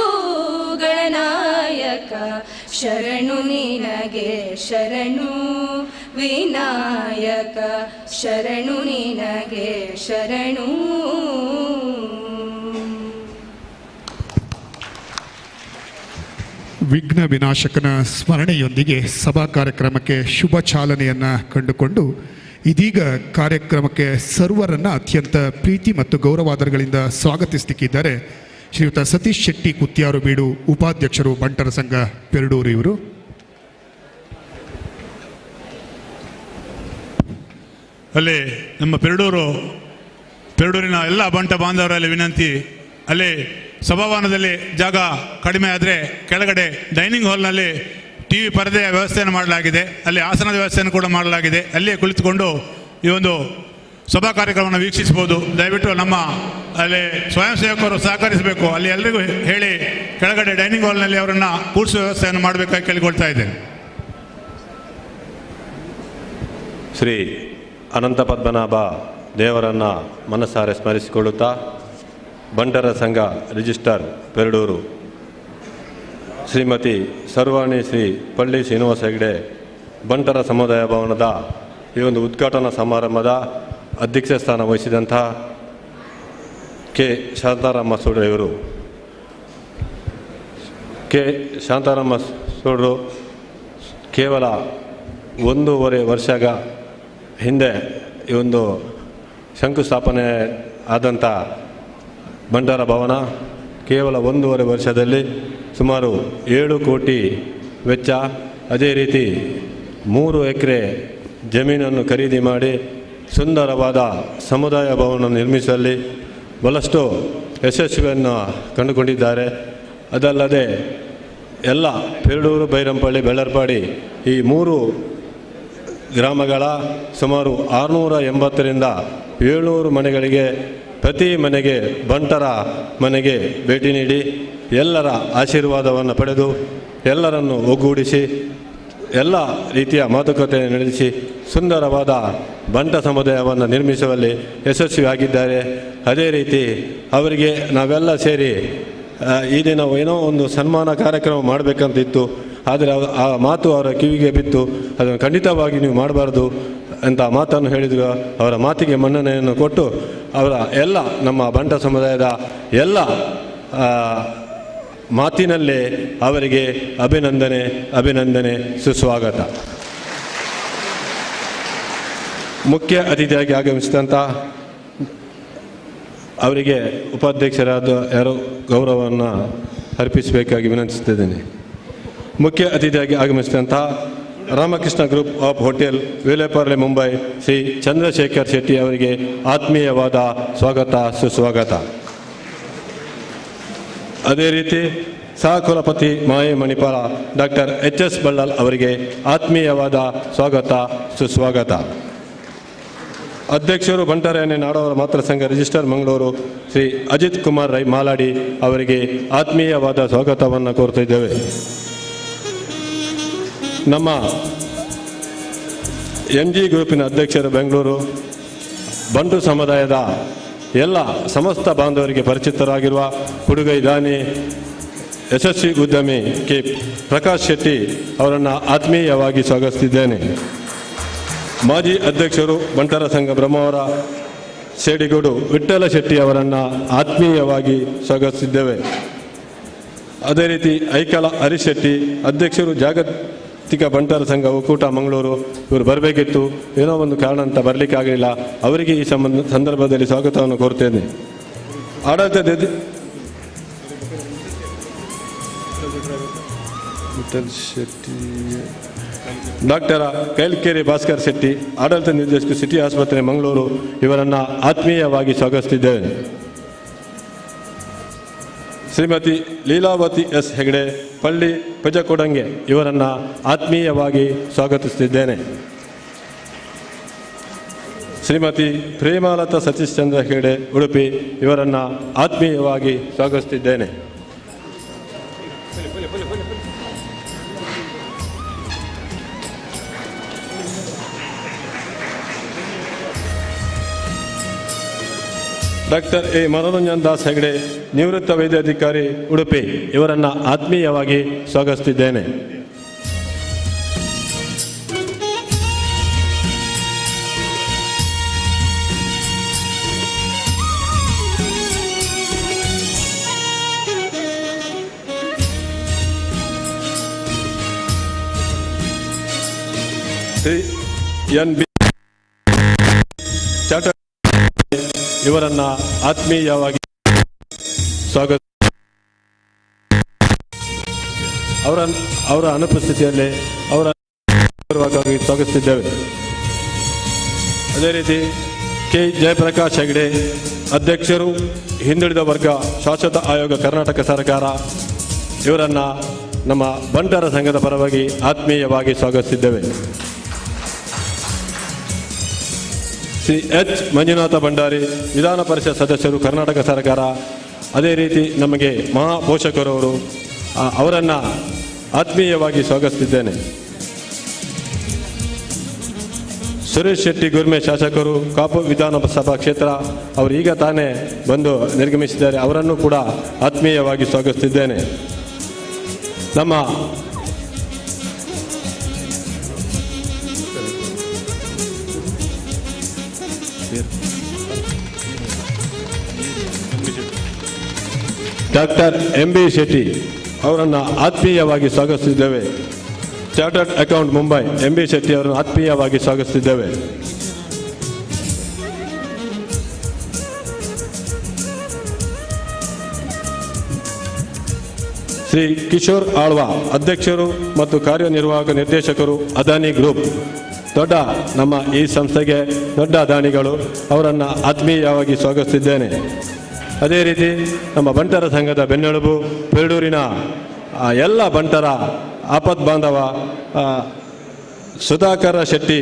ಗಣನಾಯಕ, ಶರಣು ನಿನಗೆ ಶರಣು ವಿನಾಯಕ, ಶರಣು ನಿನಗೆ ಶರಣು. ವಿಘ್ನ ವಿನಾಶಕನ ಸ್ಮರಣೆಯೊಂದಿಗೆ ಸಭಾ ಕಾರ್ಯಕ್ರಮಕ್ಕೆ ಶುಭ ಚಾಲನೆಯನ್ನು ಕಂಡುಕೊಂಡು ಇದೀಗ ಕಾರ್ಯಕ್ರಮಕ್ಕೆ ಸರ್ವರನ್ನು ಅತ್ಯಂತ ಪ್ರೀತಿ ಮತ್ತು ಗೌರವಾದರಗಳಿಂದ ಸ್ವಾಗತಿಸಲಿಕ್ಕಿದ್ದಾರೆ ಶ್ರೀಯುತ ಸತೀಶ್ ಶೆಟ್ಟಿ ಕುತ್ಯಾರು ಬೀಡು, ಉಪಾಧ್ಯಕ್ಷರು ಬಂಟರ ಸಂಘ ಪೆರಡೂರು. ಇವರು ಅಲ್ಲಿ ನಮ್ಮ ಪೆರಡೂರಿನ ಎಲ್ಲ ಬಂಟ ಬಾಂಧವರಲ್ಲಿ ವಿನಂತಿ, ಅಲ್ಲಿ ಸಭಾಭವನದಲ್ಲಿ ಜಾಗ ಕಡಿಮೆ ಆದರೆ ಕೆಳಗಡೆ ಡೈನಿಂಗ್ ಹಾಲ್ನಲ್ಲಿ TV ಪರದೆಯ ವ್ಯವಸ್ಥೆಯನ್ನು ಮಾಡಲಾಗಿದೆ, ಅಲ್ಲಿ ಆಸನದ ವ್ಯವಸ್ಥೆಯನ್ನು ಕೂಡ ಮಾಡಲಾಗಿದೆ. ಅಲ್ಲಿಯೇ ಕುಳಿತುಕೊಂಡು ಈ ಒಂದು ಸಭಾ ಕಾರ್ಯಕ್ರಮವನ್ನು ವೀಕ್ಷಿಸಬಹುದು. ದಯವಿಟ್ಟು ನಮ್ಮ ಅಲ್ಲಿ ಸ್ವಯಂ ಸೇವಕರು ಸಹಕರಿಸಬೇಕು. ಅಲ್ಲಿ ಎಲ್ಲರಿಗೂ ಹೇಳಿ ಕೆಳಗಡೆ ಡೈನಿಂಗ್ ಹಾಲ್ನಲ್ಲಿ ಅವರನ್ನು ಕೂರಿಸುವ ವ್ಯವಸ್ಥೆಯನ್ನು ಮಾಡಬೇಕಾಗಿ ಕೇಳಿಕೊಳ್ತಾ ಇದ್ದೇನೆ. ಶ್ರೀ ಅನಂತ ಪದ್ಮನಾಭ ದೇವರನ್ನು ಮನಸಾರೆ ಸ್ಮರಿಸಿಕೊಳ್ಳುತ್ತಾ ಬಂಟರ ಸಂಘ ರಿಜಿಸ್ಟ್ರಾರ್ ಪೆರಡೂರು ಶ್ರೀಮತಿ ಸರ್ವಾಣಿ ಶ್ರೀ ಪಳ್ಳಿ ಶ್ರೀನಿವಾಸ ಹೆಗಡೆ ಬಂಟರ ಸಮುದಾಯ ಭವನದ ಈ ಒಂದು ಉದ್ಘಾಟನಾ ಸಮಾರಂಭದ ಅಧ್ಯಕ್ಷ ಸ್ಥಾನ ವಹಿಸಿದಂಥ ಕೆ ಶಾಂತಾರಾಮ ಸೂಡ್ರು ಕೇವಲ 1.5 ವರ್ಷ ಹಿಂದೆ ಈ ಒಂದು ಶಂಕುಸ್ಥಾಪನೆ ಆದಂಥ ಬಂಟರ ಭವನ ಕೇವಲ 1.5 ವರ್ಷದಲ್ಲಿ ಸುಮಾರು 7 ಕೋಟಿ ವೆಚ್ಚ, ಅದೇ ರೀತಿ 3 ಎಕರೆ ಜಮೀನನ್ನು ಖರೀದಿ ಮಾಡಿ ಸುಂದರವಾದ ಸಮುದಾಯ ಭವನ ನಿರ್ಮಿಸುವಲ್ಲಿ ಬಹಳಷ್ಟು ಯಶಸ್ವಿಯನ್ನು ಕಂಡುಕೊಂಡಿದ್ದಾರೆ. ಅದಲ್ಲದೆ ಎಲ್ಲ ಪೆರಡೂರು, ಬೈರಂಪಳ್ಳಿ, ಬೆಳ್ಳರ್ಪಾಡಿ ಈ 3 ಗ್ರಾಮಗಳ ಸುಮಾರು 680ರಿಂದ 700 ಮನೆಗಳಿಗೆ ಪ್ರತಿ ಮನೆಗೆ ಬಂಟರ ಮನೆಗೆ ಭೇಟಿ ನೀಡಿ ಎಲ್ಲರ ಆಶೀರ್ವಾದವನ್ನು ಪಡೆದು ಎಲ್ಲರನ್ನು ಒಗ್ಗೂಡಿಸಿ ಎಲ್ಲ ರೀತಿಯ ಮಾತುಕತೆ ನಡೆಸಿ ಸುಂದರವಾದ ಬಂಟ ಸಮುದಾಯವನ್ನು ನಿರ್ಮಿಸುವಲ್ಲಿ ಯಶಸ್ವಿಯಾಗಿದ್ದಾರೆ. ಅದೇ ರೀತಿ ಅವರಿಗೆ ನಾವೆಲ್ಲ ಸೇರಿ ಈ ದಿನ ಏನೋ ಒಂದು ಸನ್ಮಾನ ಕಾರ್ಯಕ್ರಮ ಮಾಡಬೇಕಂತಿತ್ತು. ಆದರೆ ಆ ಮಾತು ಅವರ ಕಿವಿಗೆ ಬಿತ್ತು, ಅದನ್ನು ಖಂಡಿತವಾಗಿ ನೀವು ಮಾಡಬಾರ್ದು ಅಂತ ಮಾತನ್ನು ಹೇಳಿದರು. ಅವರ ಮಾತಿಗೆ ಮನ್ನಣೆಯನ್ನು ಕೊಟ್ಟು ಅವರ ಎಲ್ಲ ನಮ್ಮ ಬಂಟ ಸಮುದಾಯದ ಎಲ್ಲ ಮಾತಿನಲ್ಲೇ ಅವರಿಗೆ ಅಭಿನಂದನೆ ಸುಸ್ವಾಗತ. ಮುಖ್ಯ ಅತಿಥಿಯಾಗಿ ಆಗಮಿಸಿದಂಥ ಅವರಿಗೆ ಉಪಾಧ್ಯಕ್ಷರಾದ ಯಾರೋ ಗೌರವವನ್ನು ಅರ್ಪಿಸಬೇಕಾಗಿ ವಿನಂತಿಸುತ್ತಿದ್ದೇನೆ. ಮುಖ್ಯ ಅತಿಥಿಯಾಗಿ ಆಗಮಿಸಿದಂಥ Ramakrishna group of hotel, Vile Parle, Mumbai Shri Chandrashekhar Shetty ಅವರಿಗೆ ಆತ್ಮೀಯವಾದ ಸ್ವಾಗತ ಸುಸ್ವಾಗತ. ಅದೇ ರೀತಿ ಸಹಕುಲಪತಿ ಮಾಯೆ ಮಣಿಪಾಲ ಡಾಕ್ಟರ್ HS ಬಳ್ಳಾಲ್ ಅವರಿಗೆ ಆತ್ಮೀಯವಾದ ಸ್ವಾಗತ ಸುಸ್ವಾಗತ. ಅಧ್ಯಕ್ಷರು ಬಂಟರಾಯನೆ ನಾಡೋರ ಮಾತೃ ಸಂಘ ರಿಜಿಸ್ಟ್ರಾರ್ ಮಂಗಳೂರು ಶ್ರೀ ಅಜಿತ್ ಕುಮಾರ್ ರೈ ಮಾಲಾಡಿ ಅವರಿಗೆ ಆತ್ಮೀಯವಾದ ಸ್ವಾಗತವನ್ನು ಕೋರುತ್ತಿದ್ದೇವೆ. ನಮ್ಮ MG ಗ್ರೂಪಿನ ಅಧ್ಯಕ್ಷರು ಬೆಂಗಳೂರು ಬಂಟು ಸಮುದಾಯದ ಎಲ್ಲ ಸಮಸ್ತ ಬಾಂಧವರಿಗೆ ಪರಿಚಿತರಾಗಿರುವ ಹುಡುಗೈ ದಾನಿ ಯಶಸ್ವಿ ಉದ್ಯಮಿ ಕೆ ಪ್ರಕಾಶ್ ಶೆಟ್ಟಿ ಅವರನ್ನು ಆತ್ಮೀಯವಾಗಿ ಸ್ವಾಗತಿಸಿದ್ದೇನೆ. ಮಾಜಿ ಅಧ್ಯಕ್ಷರು ಬಂಟರ ಸಂಘ ಬ್ರಹ್ಮಾವರ ಸೇಡಿಗೋಡು ವಿಠ್ಠಲ ಶೆಟ್ಟಿ ಅವರನ್ನು ಆತ್ಮೀಯವಾಗಿ ಸ್ವಾಗತಿಸಿದ್ದೇವೆ. ಅದೇ ರೀತಿ ಐಕಲ ಹರಿಶೆಟ್ಟಿ ಅಧ್ಯಕ್ಷರು ಜಾಗತಿಕ ಬಂಟರ ಸಂಘ ಒಕ್ಕೂಟ ಮಂಗಳೂರು, ಇವರು ಬರಬೇಕಿತ್ತು, ಏನೋ ಒಂದು ಕಾರಣ ಅಂತ ಬರಲಿಕ್ಕೆ ಆಗಲಿಲ್ಲ. ಅವರಿಗೆ ಈ ಸಂದರ್ಭದಲ್ಲಿ ಸ್ವಾಗತವನ್ನು ಕೋರುತ್ತೇನೆ. ಆಡಳಿತ ಶೆಟ್ಟಿ ಡಾಕ್ಟರ್ ಕೈಲ್ಕೆರೆ ಭಾಸ್ಕರ್ ಶೆಟ್ಟಿ ಆಡಳಿತ ನಿರ್ದೇಶಕರು ಸಿಟಿ ಆಸ್ಪತ್ರೆ ಮಂಗಳೂರು, ಇವರನ್ನು ಆತ್ಮೀಯವಾಗಿ ಸ್ವಾಗತಿಸಿದ್ದೇವೆ. ಶ್ರೀಮತಿ ಲೀಲಾವತಿ S ಹೆಗಡೆ ಪಳ್ಳಿ ಪಜಕೊಡಂಗೆ ಇವರನ್ನು ಆತ್ಮೀಯವಾಗಿ ಸ್ವಾಗತಿಸುತ್ತಿದ್ದೇನೆ. ಶ್ರೀಮತಿ ಪ್ರೇಮಾಲತಾ ಸತೀಶ್ ಚಂದ್ರ ಹೆಗಡೆ ಉಡುಪಿ ಇವರನ್ನು ಆತ್ಮೀಯವಾಗಿ ಸ್ವಾಗತಿಸುತ್ತಿದ್ದೇನೆ. ಡಾಕ್ಟರ್ ಎ ಮನೋರಂಜನ್ ದಾಸ್ ಹೆಗಡೆ ನಿವೃತ್ತ ವೈದ್ಯಾಧಿಕಾರಿ ಉಡುಪಿ ಇವರನ್ನು ಆತ್ಮೀಯವಾಗಿ ಸ್ವಾಗತಿಸುತ್ತಿದ್ದೇನೆ. ಶ್ರೀ NB ಚಾಟರ್ ಇವರನ್ನು ಆತ್ಮೀಯವಾಗಿ ಸ್ವಾಗತ. ಅವರ ಅನುಪಸ್ಥಿತಿಯಲ್ಲಿ ಅವರ ಸ್ವಾಗತಿಸಿದ್ದೇವೆ. ಅದೇ ರೀತಿ ಕೆ ಜಯಪ್ರಕಾಶ್ ಹೆಗಡೆ ಅಧ್ಯಕ್ಷರು, ಹಿಂದುಳಿದ ವರ್ಗ ಶಾಶ್ವತ ಆಯೋಗ ಕರ್ನಾಟಕ ಸರ್ಕಾರ, ಇವರನ್ನು ನಮ್ಮ ಬಂಟರ ಸಂಘದ ಪರವಾಗಿ ಆತ್ಮೀಯವಾಗಿ ಸ್ವಾಗತಿಸಿದ್ದೇವೆ. ಶ್ರೀ ಎಚ್ ಮಂಜುನಾಥ ಭಂಡಾರಿ ವಿಧಾನ ಪರಿಷತ್ ಸದಸ್ಯರು, ಕರ್ನಾಟಕ ಸರ್ಕಾರ. ಅದೇ ರೀತಿ ನಮಗೆ ಮಹಾಪೋಷಕರವರು, ಅವರನ್ನು ಆತ್ಮೀಯವಾಗಿ ಸ್ವಾಗತಿಸಿದ್ದೇನೆ. ಸುರೇಶ್ ಶೆಟ್ಟಿ ಗುರ್ಮೆ ಶಾಸಕರು, ಕಾಪು ವಿಧಾನಸಭಾ ಕ್ಷೇತ್ರ, ಅವರು ಈಗ ತಾನೇ ಬಂದು ನಿರ್ಗಮಿಸಿದ್ದಾರೆ. ಅವರನ್ನು ಕೂಡ ಆತ್ಮೀಯವಾಗಿ ಸ್ವಾಗತಿಸಿದ್ದೇನೆ. ನಮ್ಮ ಡಾಕ್ಟರ್ MB ಶೆಟ್ಟಿ ಅವರನ್ನು ಆತ್ಮೀಯವಾಗಿ ಸ್ವಾಗತಿಸಿದ್ದೇವೆ. Chartered account Mumbai MB Shetty ಅವರನ್ನು ಆತ್ಮೀಯವಾಗಿ ಸ್ವಾಗತಿಸಿದ್ದೇವೆ. ಶ್ರೀ ಕಿಶೋರ್ ಆಳ್ವಾ ಅಧ್ಯಕ್ಷರು ಮತ್ತು ಕಾರ್ಯನಿರ್ವಾಹಕ ನಿರ್ದೇಶಕರು, ಅದಾನಿ ಗ್ರೂಪ್, ದೊಡ್ಡ ನಮ್ಮ ಈ ಸಂಸ್ಥೆಗೆ ದೊಡ್ಡ ಅದಾನಿಗಳು, ಅವರನ್ನು ಆತ್ಮೀಯವಾಗಿ ಸ್ವಾಗತಿಸಿದ್ದೇನೆ. ಅದೇ ರೀತಿ ನಮ್ಮ ಬಂಟರ ಸಂಘದ ಬೆನ್ನೆಲುಬು, ಪೇರೂರಿನ ಎಲ್ಲ ಬಂಟರ ಆಪತ್ ಬಾಂಧವ ಸುಧಾಕರ ಶೆಟ್ಟಿ,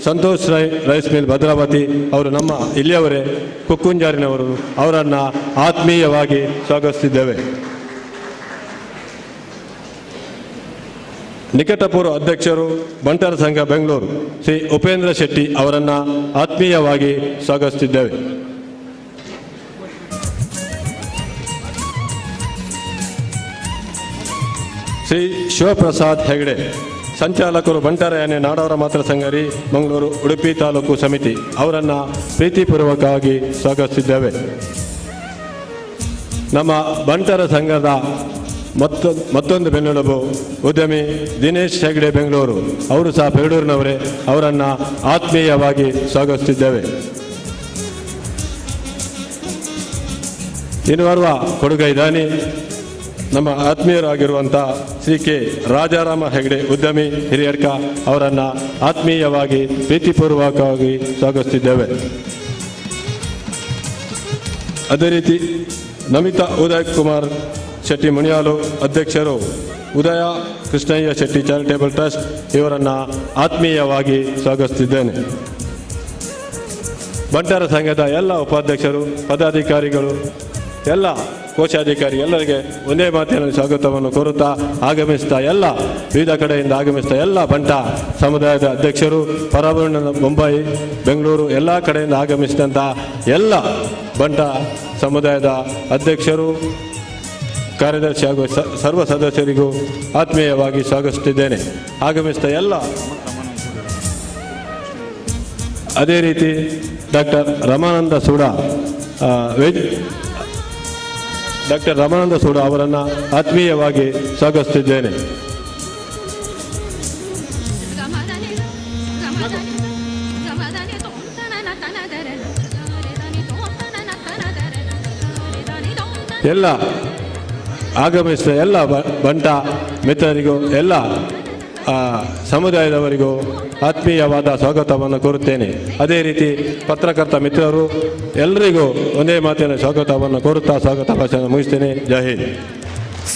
ಸಂತೋಷ್ ರೈಸ್ ಮಿಲ್ ಭದ್ರಾವತಿ, ಅವರು ನಮ್ಮ ಇಲ್ಲಿಯವರೇ ಕುಕ್ಕುಂಜಾರಿನವರು, ಅವರನ್ನು ಆತ್ಮೀಯವಾಗಿ ಸ್ವಾಗತಿಸಿದ್ದೇವೆ. ನಿಕಟಪೂರ್ವ ಅಧ್ಯಕ್ಷರು, ಬಂಟರ ಸಂಘ ಬೆಂಗಳೂರು, ಶ್ರೀ ಉಪೇಂದ್ರ ಶೆಟ್ಟಿ ಅವರನ್ನು ಆತ್ಮೀಯವಾಗಿ ಸ್ವಾಗತಿಸಿದ್ದೇವೆ. ಶ್ರೀ ಶಿವಪ್ರಸಾದ್ ಹೆಗಡೆ, ಸಂಚಾಲಕರು, ಬಂಟರ ಯಾನೆ ನಾಡವರ ಮಾತೃ ಸಂಘರಿ, ಮಂಗಳೂರು, ಉಡುಪಿ ತಾಲೂಕು ಸಮಿತಿ, ಅವರನ್ನು ಪ್ರೀತಿಪೂರ್ವಕವಾಗಿ ಸ್ವಾಗತಿಸಿದ್ದೇವೆ. ನಮ್ಮ ಬಂಟರ ಸಂಘದ ಮತ್ತೊಂದು ಬೆನ್ನೆಲುಬು ಉದ್ಯಮಿ ದಿನೇಶ್ ಹೆಗಡೆ ಬೆಂಗಳೂರು, ಅವರು ಸಹ ಪೇರೂರಿನವರೇ, ಅವರನ್ನು ಆತ್ಮೀಯವಾಗಿ ಸ್ವಾಗತಿಸಿದ್ದೇವೆ. ಇನ್ನೋರ್ವ ಕೊಡುಗೈದಾನಿ, ನಮ್ಮ ಆತ್ಮೀಯರಾಗಿರುವಂಥ ಶ್ರೀ ಕೆ ರಾಜಾರಾಮ ಹೆಗಡೆ ಉದ್ಯಮಿ ಹಿರಿಯಡ್ಕ, ಅವರನ್ನು ಆತ್ಮೀಯವಾಗಿ ಪ್ರೀತಿಪೂರ್ವಕವಾಗಿ ಸ್ವಾಗತಿಸಿದ್ದೇವೆ. ಅದೇ ರೀತಿ ನಮಿತಾ ಉದಯ್ ಕುಮಾರ್ ಶೆಟ್ಟಿ ಮುನಿಯಾಲು ಅಧ್ಯಕ್ಷರು, ಉದಯ ಕೃಷ್ಣಯ್ಯ ಶೆಟ್ಟಿ ಚಾರಿಟೇಬಲ್ ಟ್ರಸ್ಟ್, ಇವರನ್ನು ಆತ್ಮೀಯವಾಗಿ ಸ್ವಾಗತಿಸಿದ್ದೇನೆ. ಬಂಟರ ಸಂಘದ ಎಲ್ಲ ಉಪಾಧ್ಯಕ್ಷರು, ಪದಾಧಿಕಾರಿಗಳು, ಎಲ್ಲ ಕೋಶಾಧಿಕಾರಿ, ಎಲ್ಲರಿಗೆ ಒಂದೇ ಮಾತಿನಲ್ಲಿ ಸ್ವಾಗತವನ್ನು ಕೋರುತ್ತಾ ಆಗಮಿಸ್ತಾ ಎಲ್ಲ ವಿವಿಧ ಕಡೆಯಿಂದ ಆಗಮಿಸ್ತಾ ಎಲ್ಲ ಬಂಟ ಸಮುದಾಯದ ಅಧ್ಯಕ್ಷರು, ಪರವರ್ಣ ಮುಂಬೈ, ಬೆಂಗಳೂರು ಎಲ್ಲ ಕಡೆಯಿಂದ ಆಗಮಿಸಿದಂಥ ಎಲ್ಲ ಬಂಟ ಸಮುದಾಯದ ಅಧ್ಯಕ್ಷರು, ಕಾರ್ಯದರ್ಶಿ ಹಾಗೂ ಸರ್ವ ಸದಸ್ಯರಿಗೂ ಆತ್ಮೀಯವಾಗಿ ಸ್ವಾಗತಿಸುತ್ತಿದ್ದೇನೆ. ಆಗಮಿಸಿದ ಎಲ್ಲ ಅದೇ ರೀತಿ ಡಾಕ್ಟರ್ ರಮಾನಂದ ಸೂಡ ಅವರನ್ನು ಆತ್ಮೀಯವಾಗಿ ಸ್ವಾಗತಿಸುತ್ತಿದ್ದೇನೆ. ಎಲ್ಲ ಆಗಮಿಸಿದ ಎಲ್ಲ ಬಂಟ ಮಿತ್ರರಿಗೂ, ಎಲ್ಲ ಸಮುದಾಯದವರಿಗೂ ಆತ್ಮೀಯವಾದ ಸ್ವಾಗತವನ್ನು ಕೋರುತ್ತೇನೆ. ಅದೇ ರೀತಿ ಪತ್ರಕರ್ತ ಮಿತ್ರರು ಎಲ್ಲರಿಗೂ ಒಂದೇ ಮಾತಿನ ಸ್ವಾಗತವನ್ನು ಕೋರುತ್ತಾ ಸ್ವಾಗತ ಭಾಷಣ ಮುಗಿಸ್ತೇನೆ. ಜೈ ಹಿಂದ್.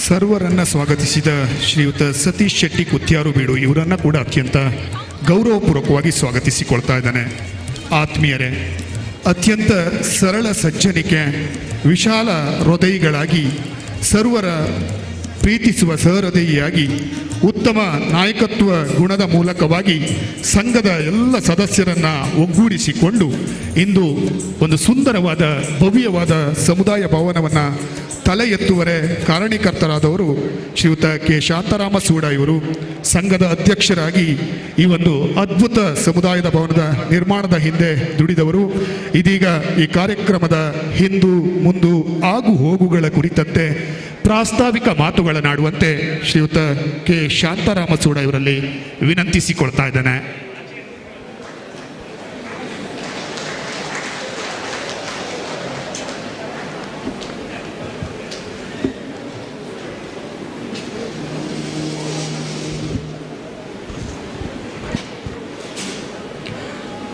ಸರ್ವರನ್ನು ಸ್ವಾಗತಿಸಿದ ಶ್ರೀಯುತ ಸತೀಶ್ ಶೆಟ್ಟಿ ಕುತ್ಯಾರು ಬೀಡು, ಇವರನ್ನು ಕೂಡ ಅತ್ಯಂತ ಗೌರವಪೂರ್ವಕವಾಗಿ ಸ್ವಾಗತಿಸಿಕೊಳ್ತಾ ಇದ್ದಾನೆ. ಆತ್ಮೀಯರೇ, ಅತ್ಯಂತ ಸರಳ ಸಜ್ಜನಿಕೆ, ವಿಶಾಲ ಹೃದಯಿಗಳಾಗಿ, ಸರ್ವರ ಪ್ರೀತಿಸುವ ಸಹೃದಯಿಯಾಗಿ, ಉತ್ತಮ ನಾಯಕತ್ವ ಗುಣದ ಮೂಲಕವಾಗಿ ಸಂಘದ ಎಲ್ಲ ಸದಸ್ಯರನ್ನು ಒಗ್ಗೂಡಿಸಿಕೊಂಡು ಇಂದು ಒಂದು ಸುಂದರವಾದ ಭವ್ಯವಾದ ಸಮುದಾಯ ಭವನವನ್ನು ತಲೆ ಎತ್ತುವರೆ ಕಾರಣೀಕರ್ತರಾದವರು ಶ್ರೀಯುತ ಕೆ ಶಾಂತಾರಾಮ ಸೂಡ. ಇವರು ಸಂಘದ ಅಧ್ಯಕ್ಷರಾಗಿ ಈ ಒಂದು ಅದ್ಭುತ ಸಮುದಾಯದ ಭವನದ ನಿರ್ಮಾಣದ ಹಿಂದೆ ದುಡಿದವರು. ಇದೀಗ ಈ ಕಾರ್ಯಕ್ರಮದ ಹಿಂದು ಮುಂದು ಆಗು ಹೋಗುಗಳ ಕುರಿತಂತೆ ಪ್ರಾಸ್ತಾವಿಕ ಮಾತುಗಳನ್ನಾಡುವಂತೆ ಶ್ರೀಯುತ ಕೆ ಶಾಂತಾರಾಮ ಸೂಡ ಇವರಲ್ಲಿ ವಿನಂತಿಸಿಕೊಳ್ತಾ ಇದ್ದಾನೆ.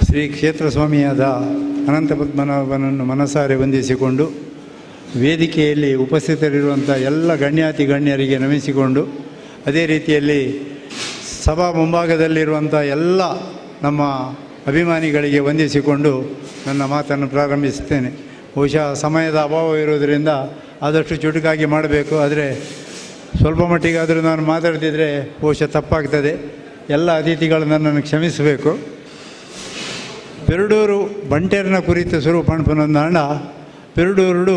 ಶ್ರೀ ಕ್ಷೇತ್ರ ಸ್ವಾಮಿಯಾದ ಅನಂತ ಪದ್ಮನಾಭನನ್ನು ಮನಸಾರೆ ವಂದಿಸಿಕೊಂಡು ವೇದಿಕೆಯಲ್ಲಿ ಉಪಸ್ಥಿತರಿರುವಂಥ ಎಲ್ಲ ಗಣ್ಯಾತಿ ಗಣ್ಯರಿಗೆ ನಮಿಸಿಕೊಂಡು ಅದೇ ರೀತಿಯಲ್ಲಿ ಸಭಾ ಮುಂಭಾಗದಲ್ಲಿರುವಂಥ ಎಲ್ಲ ನಮ್ಮ ಅಭಿಮಾನಿಗಳಿಗೆ ವಂದಿಸಿಕೊಂಡು ನನ್ನ ಮಾತನ್ನು ಪ್ರಾರಂಭಿಸುತ್ತೇನೆ. ಬಹುಶಃ ಸಮಯದ ಅಭಾವ ಇರೋದರಿಂದ ಆದಷ್ಟು ಚುಟುಕಾಗಿ ಮಾಡಬೇಕು. ಆದರೆ ಸ್ವಲ್ಪ ಮಟ್ಟಿಗಾದರೂ ನಾನು ಮಾತಾಡ್ತಿದ್ರೆ ಬಹುಶಃ ತಪ್ಪಾಗ್ತದೆ. ಎಲ್ಲ ಅತಿಥಿಗಳು ನನ್ನನ್ನು ಕ್ಷಮಿಸಬೇಕು. ಪೆರುಡೂರು ಬಂಟೇರ್ನ ಕುರಿತು ಸ್ವರೂಪ ಪಣಪನೊಂದಾಂಡ ಪೆರುಡೂರುಡು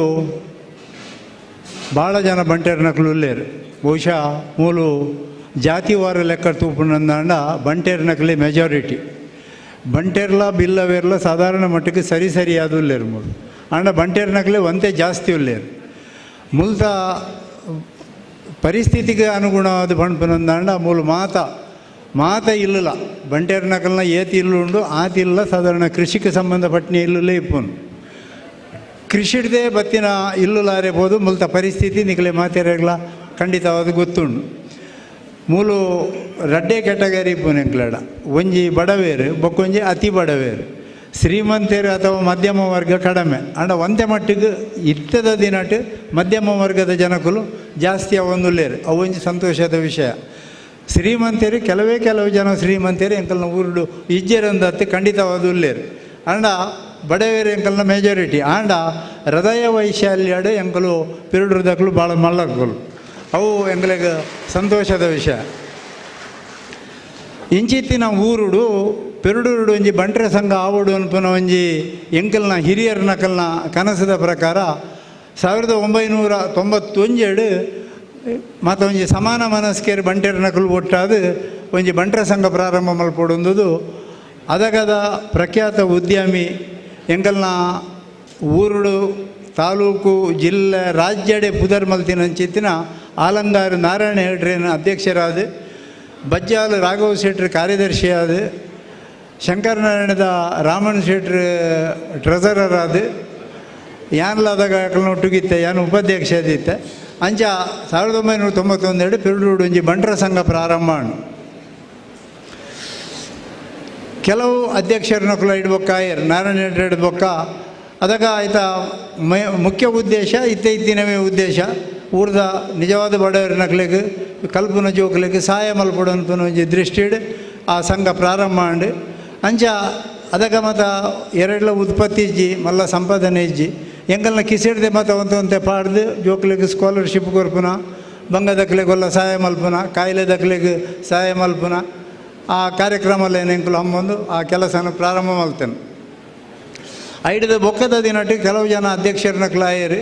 ಭಾಳ ಜನ ಬಂಟೇರ್ನಕ್ಲು ಉಲ್ಲೇರು. ಬಹುಶಃ ಮೂಲು ಜಾತಿವಾರ ಲೆಕ್ಕ ತೂಪುನಂದಾಂಡ ಬಂಟೇರ್ನಕ್ಲೆ ಮೆಜಾರಿಟಿ. ಬಂಟೇರ್ಲ ಬಿಲ್ಲವೇರ್ಲ ಸಾಧಾರಣ ಮಟ್ಟಕ್ಕೆ ಸರಿಯಾದ ಉಲ್ಲೇರು ಮೂಲು ಆಂಡ ಬಂಟೇರ್ನಕ್ಲೆ ಒಂದೇ ಜಾಸ್ತಿ ಉಲ್ಲೇರು. ಮೂಲತ ಪರಿಸ್ಥಿತಿಗೆ ಅನುಗುಣವಾದ ಪಣಪನೊಂದಾಂಡ ಮೂಲು ಮಾತ ಇಲ್ಲಲ್ಲ ಬಂಟೇರ್ನಕಲ್ನ ಏತಿ ಇಲ್ಲು ಉಂಡು ಆತಿ ಇಲ್ಲ ಸಾಧಾರಣ ಕೃಷಿಗೆ ಸಂಬಂಧಪಟ್ಟನೆ ಇಲ್ಲೇ ಇಪ್ಪುನು ಕೃಷಿಡ್ದೇ ಬತ್ತಿನ ಇಲ್ಲುಲಾರೇಬೋದು ಮೂಲತ ಪರಿಸ್ಥಿತಿ ನಿಖಲೆ ಮಾತೆರೆಗ್ಲ ಖಂಡಿತವಾದ ಗೊತ್ತುಂಡು. ಮೂಲು ರಡ್ಡೆ ಕೆಟಗರಿ ಇಪ್ಪುನು ಎಂಕ್ಲಡ ಒಂಜಿ ಬಡವೇರು ಬೊಕ್ಕೊಂಜಿ ಅತಿ ಬಡವೇರು ಶ್ರೀಮಂತರು ಅಥವಾ ಮಧ್ಯಮ ವರ್ಗ ಕಡಿಮೆ ಅಂಡ ಒಂದೇ ಮಟ್ಟಿಗೆ ಇತ್ತದ ದಿನಟ್ಟು ಮಧ್ಯಮ ವರ್ಗದ ಜನಕಲು ಜಾಸ್ತಿ ಅವೊಂದುಲ್ಲೇರು ಅವೊಂಜಿ ಸಂತೋಷದ ವಿಷಯ. ಶ್ರೀಮಂತರು ಕೆಲವು ಜನ ಶ್ರೀಮಂತರು ಎಂಕಲ್ನ ಊರುಡು ಇಜ್ಜೆರಂದತ್ತೆ ಖಂಡಿತವಾದ ಉಲ್ಲೇರು ಅಂಡ ಬಡವೇರು ಎಂಕಲ್ನ ಮೆಜಾರಿಟಿ ಆಂಡ ಹೃದಯ ವೈಶಾಲ್ಯಡು ಎಂಕಲು ಪಿರುಡ್ರದಕ್ಕಲು ಭಾಳ ಮಲ್ಲಕ್ಕಲು ಅವು ಎಂಕಲಿಗೆ ಸಂತೋಷದ ವಿಷಯ. ಇಂಚಿತ್ತಿನ ಊರುಡು ಪೆರುಡೂರುಡು ಒಂಜಿ ಬಂಟ್ರೆ ಸಂಘ ಆವಡು ಅನ್ಪುನ ಒಂಜಿ ಎಂಕಲ್ನ ಹಿರಿಯರ್ನಕಲ್ನ ಕನಸದ ಪ್ರಕಾರ 1991 ಮತ್ತು ಒಂಜಿ ಸಮಾನ ಮನಸ್ಕೇರು ಬಂಟೇರ್ನಕಲು ಒಟ್ಟಾದ ಒಂಜಿ ಬಂಟ್ರೆ ಸಂಘ ಪ್ರಾರಂಭ ಮಲ್ಪೊಡೊಂದು ಅದಗದ ಪ್ರಖ್ಯಾತ ಉದ್ಯಮಿ ಎಂಕಲ್ನ ಊರುಡು ತಾಲೂಕು ಜಿಲ್ಲೆ ರಾಜ್ಯಡೆ ಪುದರ್ ಮಲ್ತಿನಂಚಿತ್ತಿನ ಆಲಂಗಾರು ನಾರಾಯಣ ಹೆಡ್ರೇನ ಅಧ್ಯಕ್ಷರಾದ ಬಜ್ಜಾಲು ರಾಘವ ಶೆಟ್ರು ಕಾರ್ಯದರ್ಶಿಯಾದ ಶಂಕರನಾರಾಯಣದ ರಾಮನ್ ಶೆಟ್ರು ಟ್ರೆಸರರ್ ಆದ ಯಾನ್ಲಾದಾಗ ಒಟ್ಟುಗಿತ್ತೆ ಯಾನು ಉಪಾಧ್ಯಕ್ಷ ಆದಿತ್ತೆ ಅಂಚ 1991 ಪೆರುಡೂರು ಒಂಜಿ ಬಂಟ್ರ ಸಂಘ ಪ್ರಾರಂಭ ಮಾಡು. ಕೆಲವು ಅಧ್ಯಕ್ಷರನ್ನ ಇಡ್ಬೇಕಾಯರು ನಾರಾಯಣ ಹೆಡ್ರೆ ಇಡ್ಬೇಕ ಅದಕ್ಕೆ ಆಯ್ತಾ ಮುಖ್ಯ ಉದ್ದೇಶ ಇತ್ತಿನವೇ ಉದ್ದೇಶ ಊರ್ದ ನಿಜವಾದ ಬಡವರಿನಕ್ಲಿಗೆ ಕಲ್ಪನ ಜೋಕ್ಲಿಗೆ ಸಹಾಯ ಮಲ್ಪಡೋಂತ ಒಂಜಿ ದೃಷ್ಟಿಡ್ ಆ ಸಂಘ ಪ್ರಾರಂಭ ಮಾಡಿ ಅಂಚ ಅದಕ್ಕೆ ಮತ್ತು ಎರಡ್ಲ ಉತ್ಪತ್ತಿ ಇಜ್ಜಿ ಮಲ್ಲ ಸಂಪಾದನೆ ಇಜ್ಜಿ ಎಂಕಲ್ನ ಕಿಸಿಡ್ದೆ ಮತ್ತು ಒಂತೆ ಪಾಡ್ದು ಜೋಕ್ಲಿಗೆ ಸ್ಕಾಲರ್ಶಿಪ್ ಕೊರ್ಪುನ ಬಂಗ ದಕ್ಲಿಗೆಲ್ಲ ಸಹಾಯ ಮಲ್ಪುನ ಕಾಯಿಲೆ ದಕ್ಲಿಗೆ ಸಹಾಯ ಮಲ್ಪುನ ಆ ಕಾರ್ಯಕ್ರಮಲ್ಲಿ ಎಂಕಲು ಹಮ್ಮೊಂದು ಆ ಕೆಲಸನ ಪ್ರಾರಂಭ ಮಲ್ತೇನೆ. ಐಡದ ಬೊಕ್ಕದ ದಿನಟ್ಟು ಕೆಲವು ಜನ ಅಧ್ಯಕ್ಷರನ್ನ ಕ್ಲಾಯರು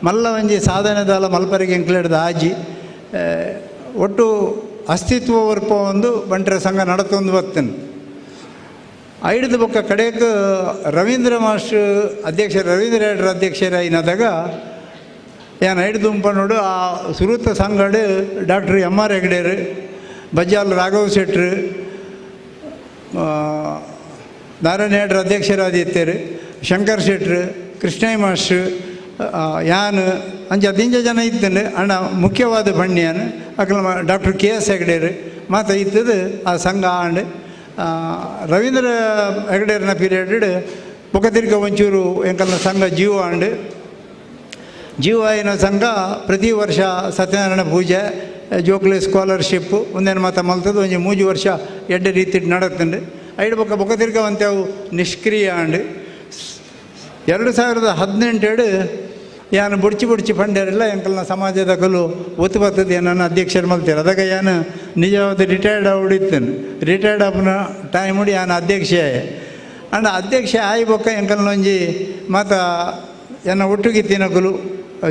ಮಲ್ಲ ಒಂಜಿ ಸಾಧನೆದಾಲ ಮಲ್ಪರಿಗೆ ಎಂಕ್ಲಿಡ್ದ ಆಜಿ ಒಟ್ಟು ಅಸ್ತಿತ್ವ ವರ್ಪ ಒಂದು ಬಂಟ್ರೆ ಸಂಘ ನಡತೊಂದು ಬರ್ತೇನೆ. ಐಡದ ಬೊಕ್ಕ ಕಡೆಗೆ ರವೀಂದ್ರ ಮಾಸ್ಟರ್ ರವೀಂದ್ರ ಹೆಡ್ರ ಅಧ್ಯಕ್ಷರಾಯಿನದಾಗ ಏನು ಐಡ್ದು ಉಂಪನೋಡು ಆ ಸುರುತ ಸಂಘಡು ಡಾಕ್ಟರ್ M.R. ಹೆಗ್ಡೇರು ಬಜ್ಜಾಲ್ ರಾಘವ್ ಶೆಟ್ರು ನಾರಾಯಣ ಹೆಡ್ರ ಅಧ್ಯಕ್ಷರಾದಿತ್ತೇರು ಶಂಕರ್ ಶೆಟ್ರು ಕೃಷ್ಣಯ್ಯ ಮಾಸ್ಟ್ರು ಯಾನು ಅಂಚ 15 ಜನ ಇತ್ತಂಡು ಅಣ್ಣ ಮುಖ್ಯವಾದ ಬಣ್ಣಿಯಾನು ಅಕಲ ಡಾಕ್ಟರ್ K.S. ಹೆಗ್ಡೇರು ಮಾತ ಇತ್ತದು ಆ ಸಂಘ ಆಂಡು ರವೀಂದ್ರ ಹೆಗ್ಡೇರ್ನ ಪೀರಿಯಡ್ ಬೊಕ್ಕತಿರ್ಗ ಒಂಚೂರು ಎಂಕಲ್ನ ಸಂಘ ಜೀವ ಆಂಡು ಜೀವಾಯಿನ ಸಂಘ ಪ್ರತಿ ವರ್ಷ ಸತ್ಯನಾರಾಯಣ ಪೂಜೆ ಜೋಕ್ಲೆ ಸ್ಕಾಲರ್ಶಿಪ್ಪು ಒಂದೇನು ಮಾತ ಮಲ್ತದ್ದು ಒಂಜಿ 3 ವರ್ಷ ಎಡ್ಡೆ ರೀತಿ ನಡತ್ತಂಡು ಐದು ಬೊಕ್ಕ ಅಂತೇವು ನಿಷ್ಕ್ರಿಯ ಆಂಡು 2018 ಯಾನು ಬುಡ್ಚಿ ಪಂಡ್ಯರೆಲ್ಲ ಎಂಕಲ್ನ ಸಮಾಜದ ಕಲು ಒತ್ತು ಬರ್ತದೆ ನನ್ನ ಅಧ್ಯಕ್ಷರು ಮಲ್ತಾರೆ ಅದಕ್ಕೆ ಯಾನು ನಿಜವಾದ ರಿಟೈರ್ಡ್ ಆವಿಡಿತ್ತೇನೆ ರಿಟೈರ್ಡ್ ಆಪ್ನ ಟೈಮ್ ಉಡಿ ಯಾನು ಅಧ್ಯಕ್ಷ ಅಂಡ್ ಅಧ್ಯಕ್ಷ ಆಯಿ ಬೊಕ್ಕ ಎಂಕಲ್ನೊಂಜಿ ಮತ್ತು ಎನ್ನ ಒಟ್ಟಿಗೆ ತಿನ್ನಕಲು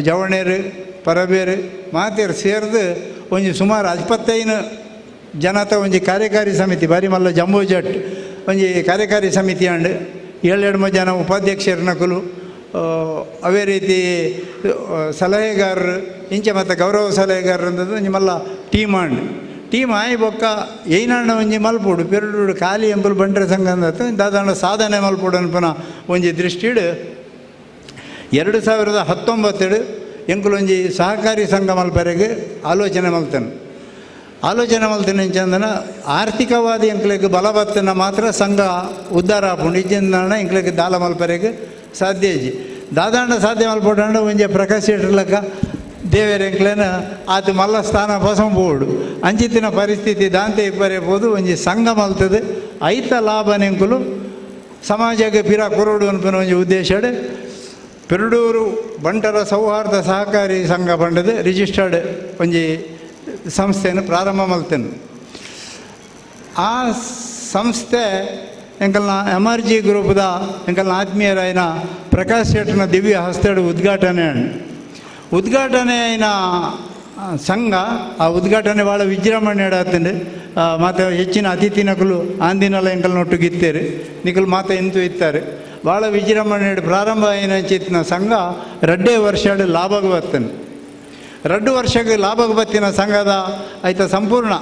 ಜವಣೇರು ಪರಬೇರು ಮಾತೇರು ಸೇರಿದು ಒಂಜಿ ಸುಮಾರು 25 ಜನತ ಒಂಜಿ ಕಾರ್ಯಕಾರಿ ಸಮಿತಿ ಬಾರಿ ಮಲ್ಲ ಜಂಬೋ ಜಟ್ ಒಂಜಿ ಕಾರ್ಯಕಾರಿ ಸಮಿತಿ ಅಂಡು 7 ಜನ ಉಪಾಧ್ಯಕ್ಷರನಕಲು ಅವೇ ರೀತಿ ಸಲಹೆಗಾರರು ಇಂಚೆ ಮತ್ತು ಗೌರವ ಸಲಹೆಗಾರರು ಅಂದದ್ದು ಒಂಜಿ ಮಲ್ಲ ಟೀಮ್ ಆಯಿ ಬೊಕ್ಕ ಏನಾಣ ಒಂಜಿ ಮಲ್ಪೋಡು ಪೆರುಡು ಖಾಲಿ ಎಂಬುಲು ಬಂಟ್ರೆ ಸಂಘ ಅಂದತ್ತು ದಾದಾಂಡ ಸಾಧನೆ ಮಲ್ಪೋಡು ಅನ್ಪನ ಒಂಜಿ ದೃಷ್ಟಿಡು 2019 ಎಂಕುಲು ಒಂಜಿ ಸಹಕಾರಿ ಸಂಘ ಮಲ್ಪರೆಗೆ ಆಲೋಚನೆ ಮಲ್ತಾನೆ. ಆಲೋಚನೆ ಮಲ್ತಿನ ಚಂದನ ಆರ್ಥಿಕವಾದಿ ಎಂಕ್ಲೆಗ್ ಬಲವತ್ತನ ಮಾತ್ರ ಸಂಘ ಉದ್ಧಾರ ಆಪುಂಡು ಇಜ್ಜಿಂದ ಎಂಕ್ಲೆಗ್ ದಾಲ ಮಲ್ಪರೆಗೆ ಸಾಧ್ಯ ಇಜ್ಜಿ ದಾದಾಂಡ ಸಾಧ್ಯ ಮಲ್ಪೊಂಡ ಒಂಜೆ ಪ್ರಕಾಶ್ ಶೆಟ್ಟರ್ಲಕ ದೇವೇರ ಎಂಕ್ಲೆನ ಆತ ಮಲ್ಲ ಸ್ಥಾನ ಪಸಂಬೋಡು ಅಂಚಿತ್ತಿನ ಪರಿಸ್ಥಿತಿ ದಾಂತೆ ಇಬ್ಬರೇಬೋದು ಒಂಜಿ ಸಂಘ ಮಲ್ತದೆ ಐತ ಲಾಭನೆಂಕುಲು ಸಮಾಜಕ್ಕೆ ಪಿರ ಕೊರಡು ಅನ್ಪನ ಒಂಜಿ ಉದ್ದೇಶಡ್ ಪೆರಡೂರು ಬಂಟರ ಸೌಹಾರ್ದ ಸಹಕಾರಿ ಸಂಘ ಪಂಡದು ರಿಜಿಸ್ಟರ್ಡ್ ಒಂಜಿ ಸಂಸ್ಥೆಯನ್ನು ಪ್ರಾರಂಭ ಮಲ್ತೇನೆ. ಆ ಸಂಸ್ಥೆ ಎಂಕಲ್ನ MRG ಗ್ರೂಪ್ದ ಎಂಕಲ್ನ ಆತ್ಮೀಯರಾಯಿನ ಪ್ರಕಾಶ್ ಶೆಟ್ಟರ್ನ ದಿವ್ಯ ಹಸ್ತಡ್ ಉದ್ಘಾಟನೆ అయిన ಸಂಘ ಆ ಉದ್ಘಾಟನೆ ಭಾಳ ವಿಜೃಂಭಣೆ ಆತಂಡೆ ಮತ್ತು ಹೆಚ್ಚಿನ ಅತಿಥಿ ನಕಲು ಆಂದಿನಲ್ಲ ಎಂಕಲ್ನೊಟ್ಟಿಗೆ ಇತ್ತೇರು ನಿಕಲು ಮಾತ ಎಂತೂ ಇತ್ತಾರೆ ಭಾಳ ವಿಜೃಂಭಣೆ ಪ್ರಾರಂಭ అయిన ಚಿತ್ತಿನ ಸಂಘ 2 ವರ್ಷ ಲಾಭಕ್ಕೆ ಬರ್ತೇನೆ 2 ವರ್ಷಕ್ಕೆ ಲಾಭಕ್ಕೆ ಬತ್ತಿನ ಸಂಘದ ಆಯ್ತ ಸಂಪೂರ್ಣ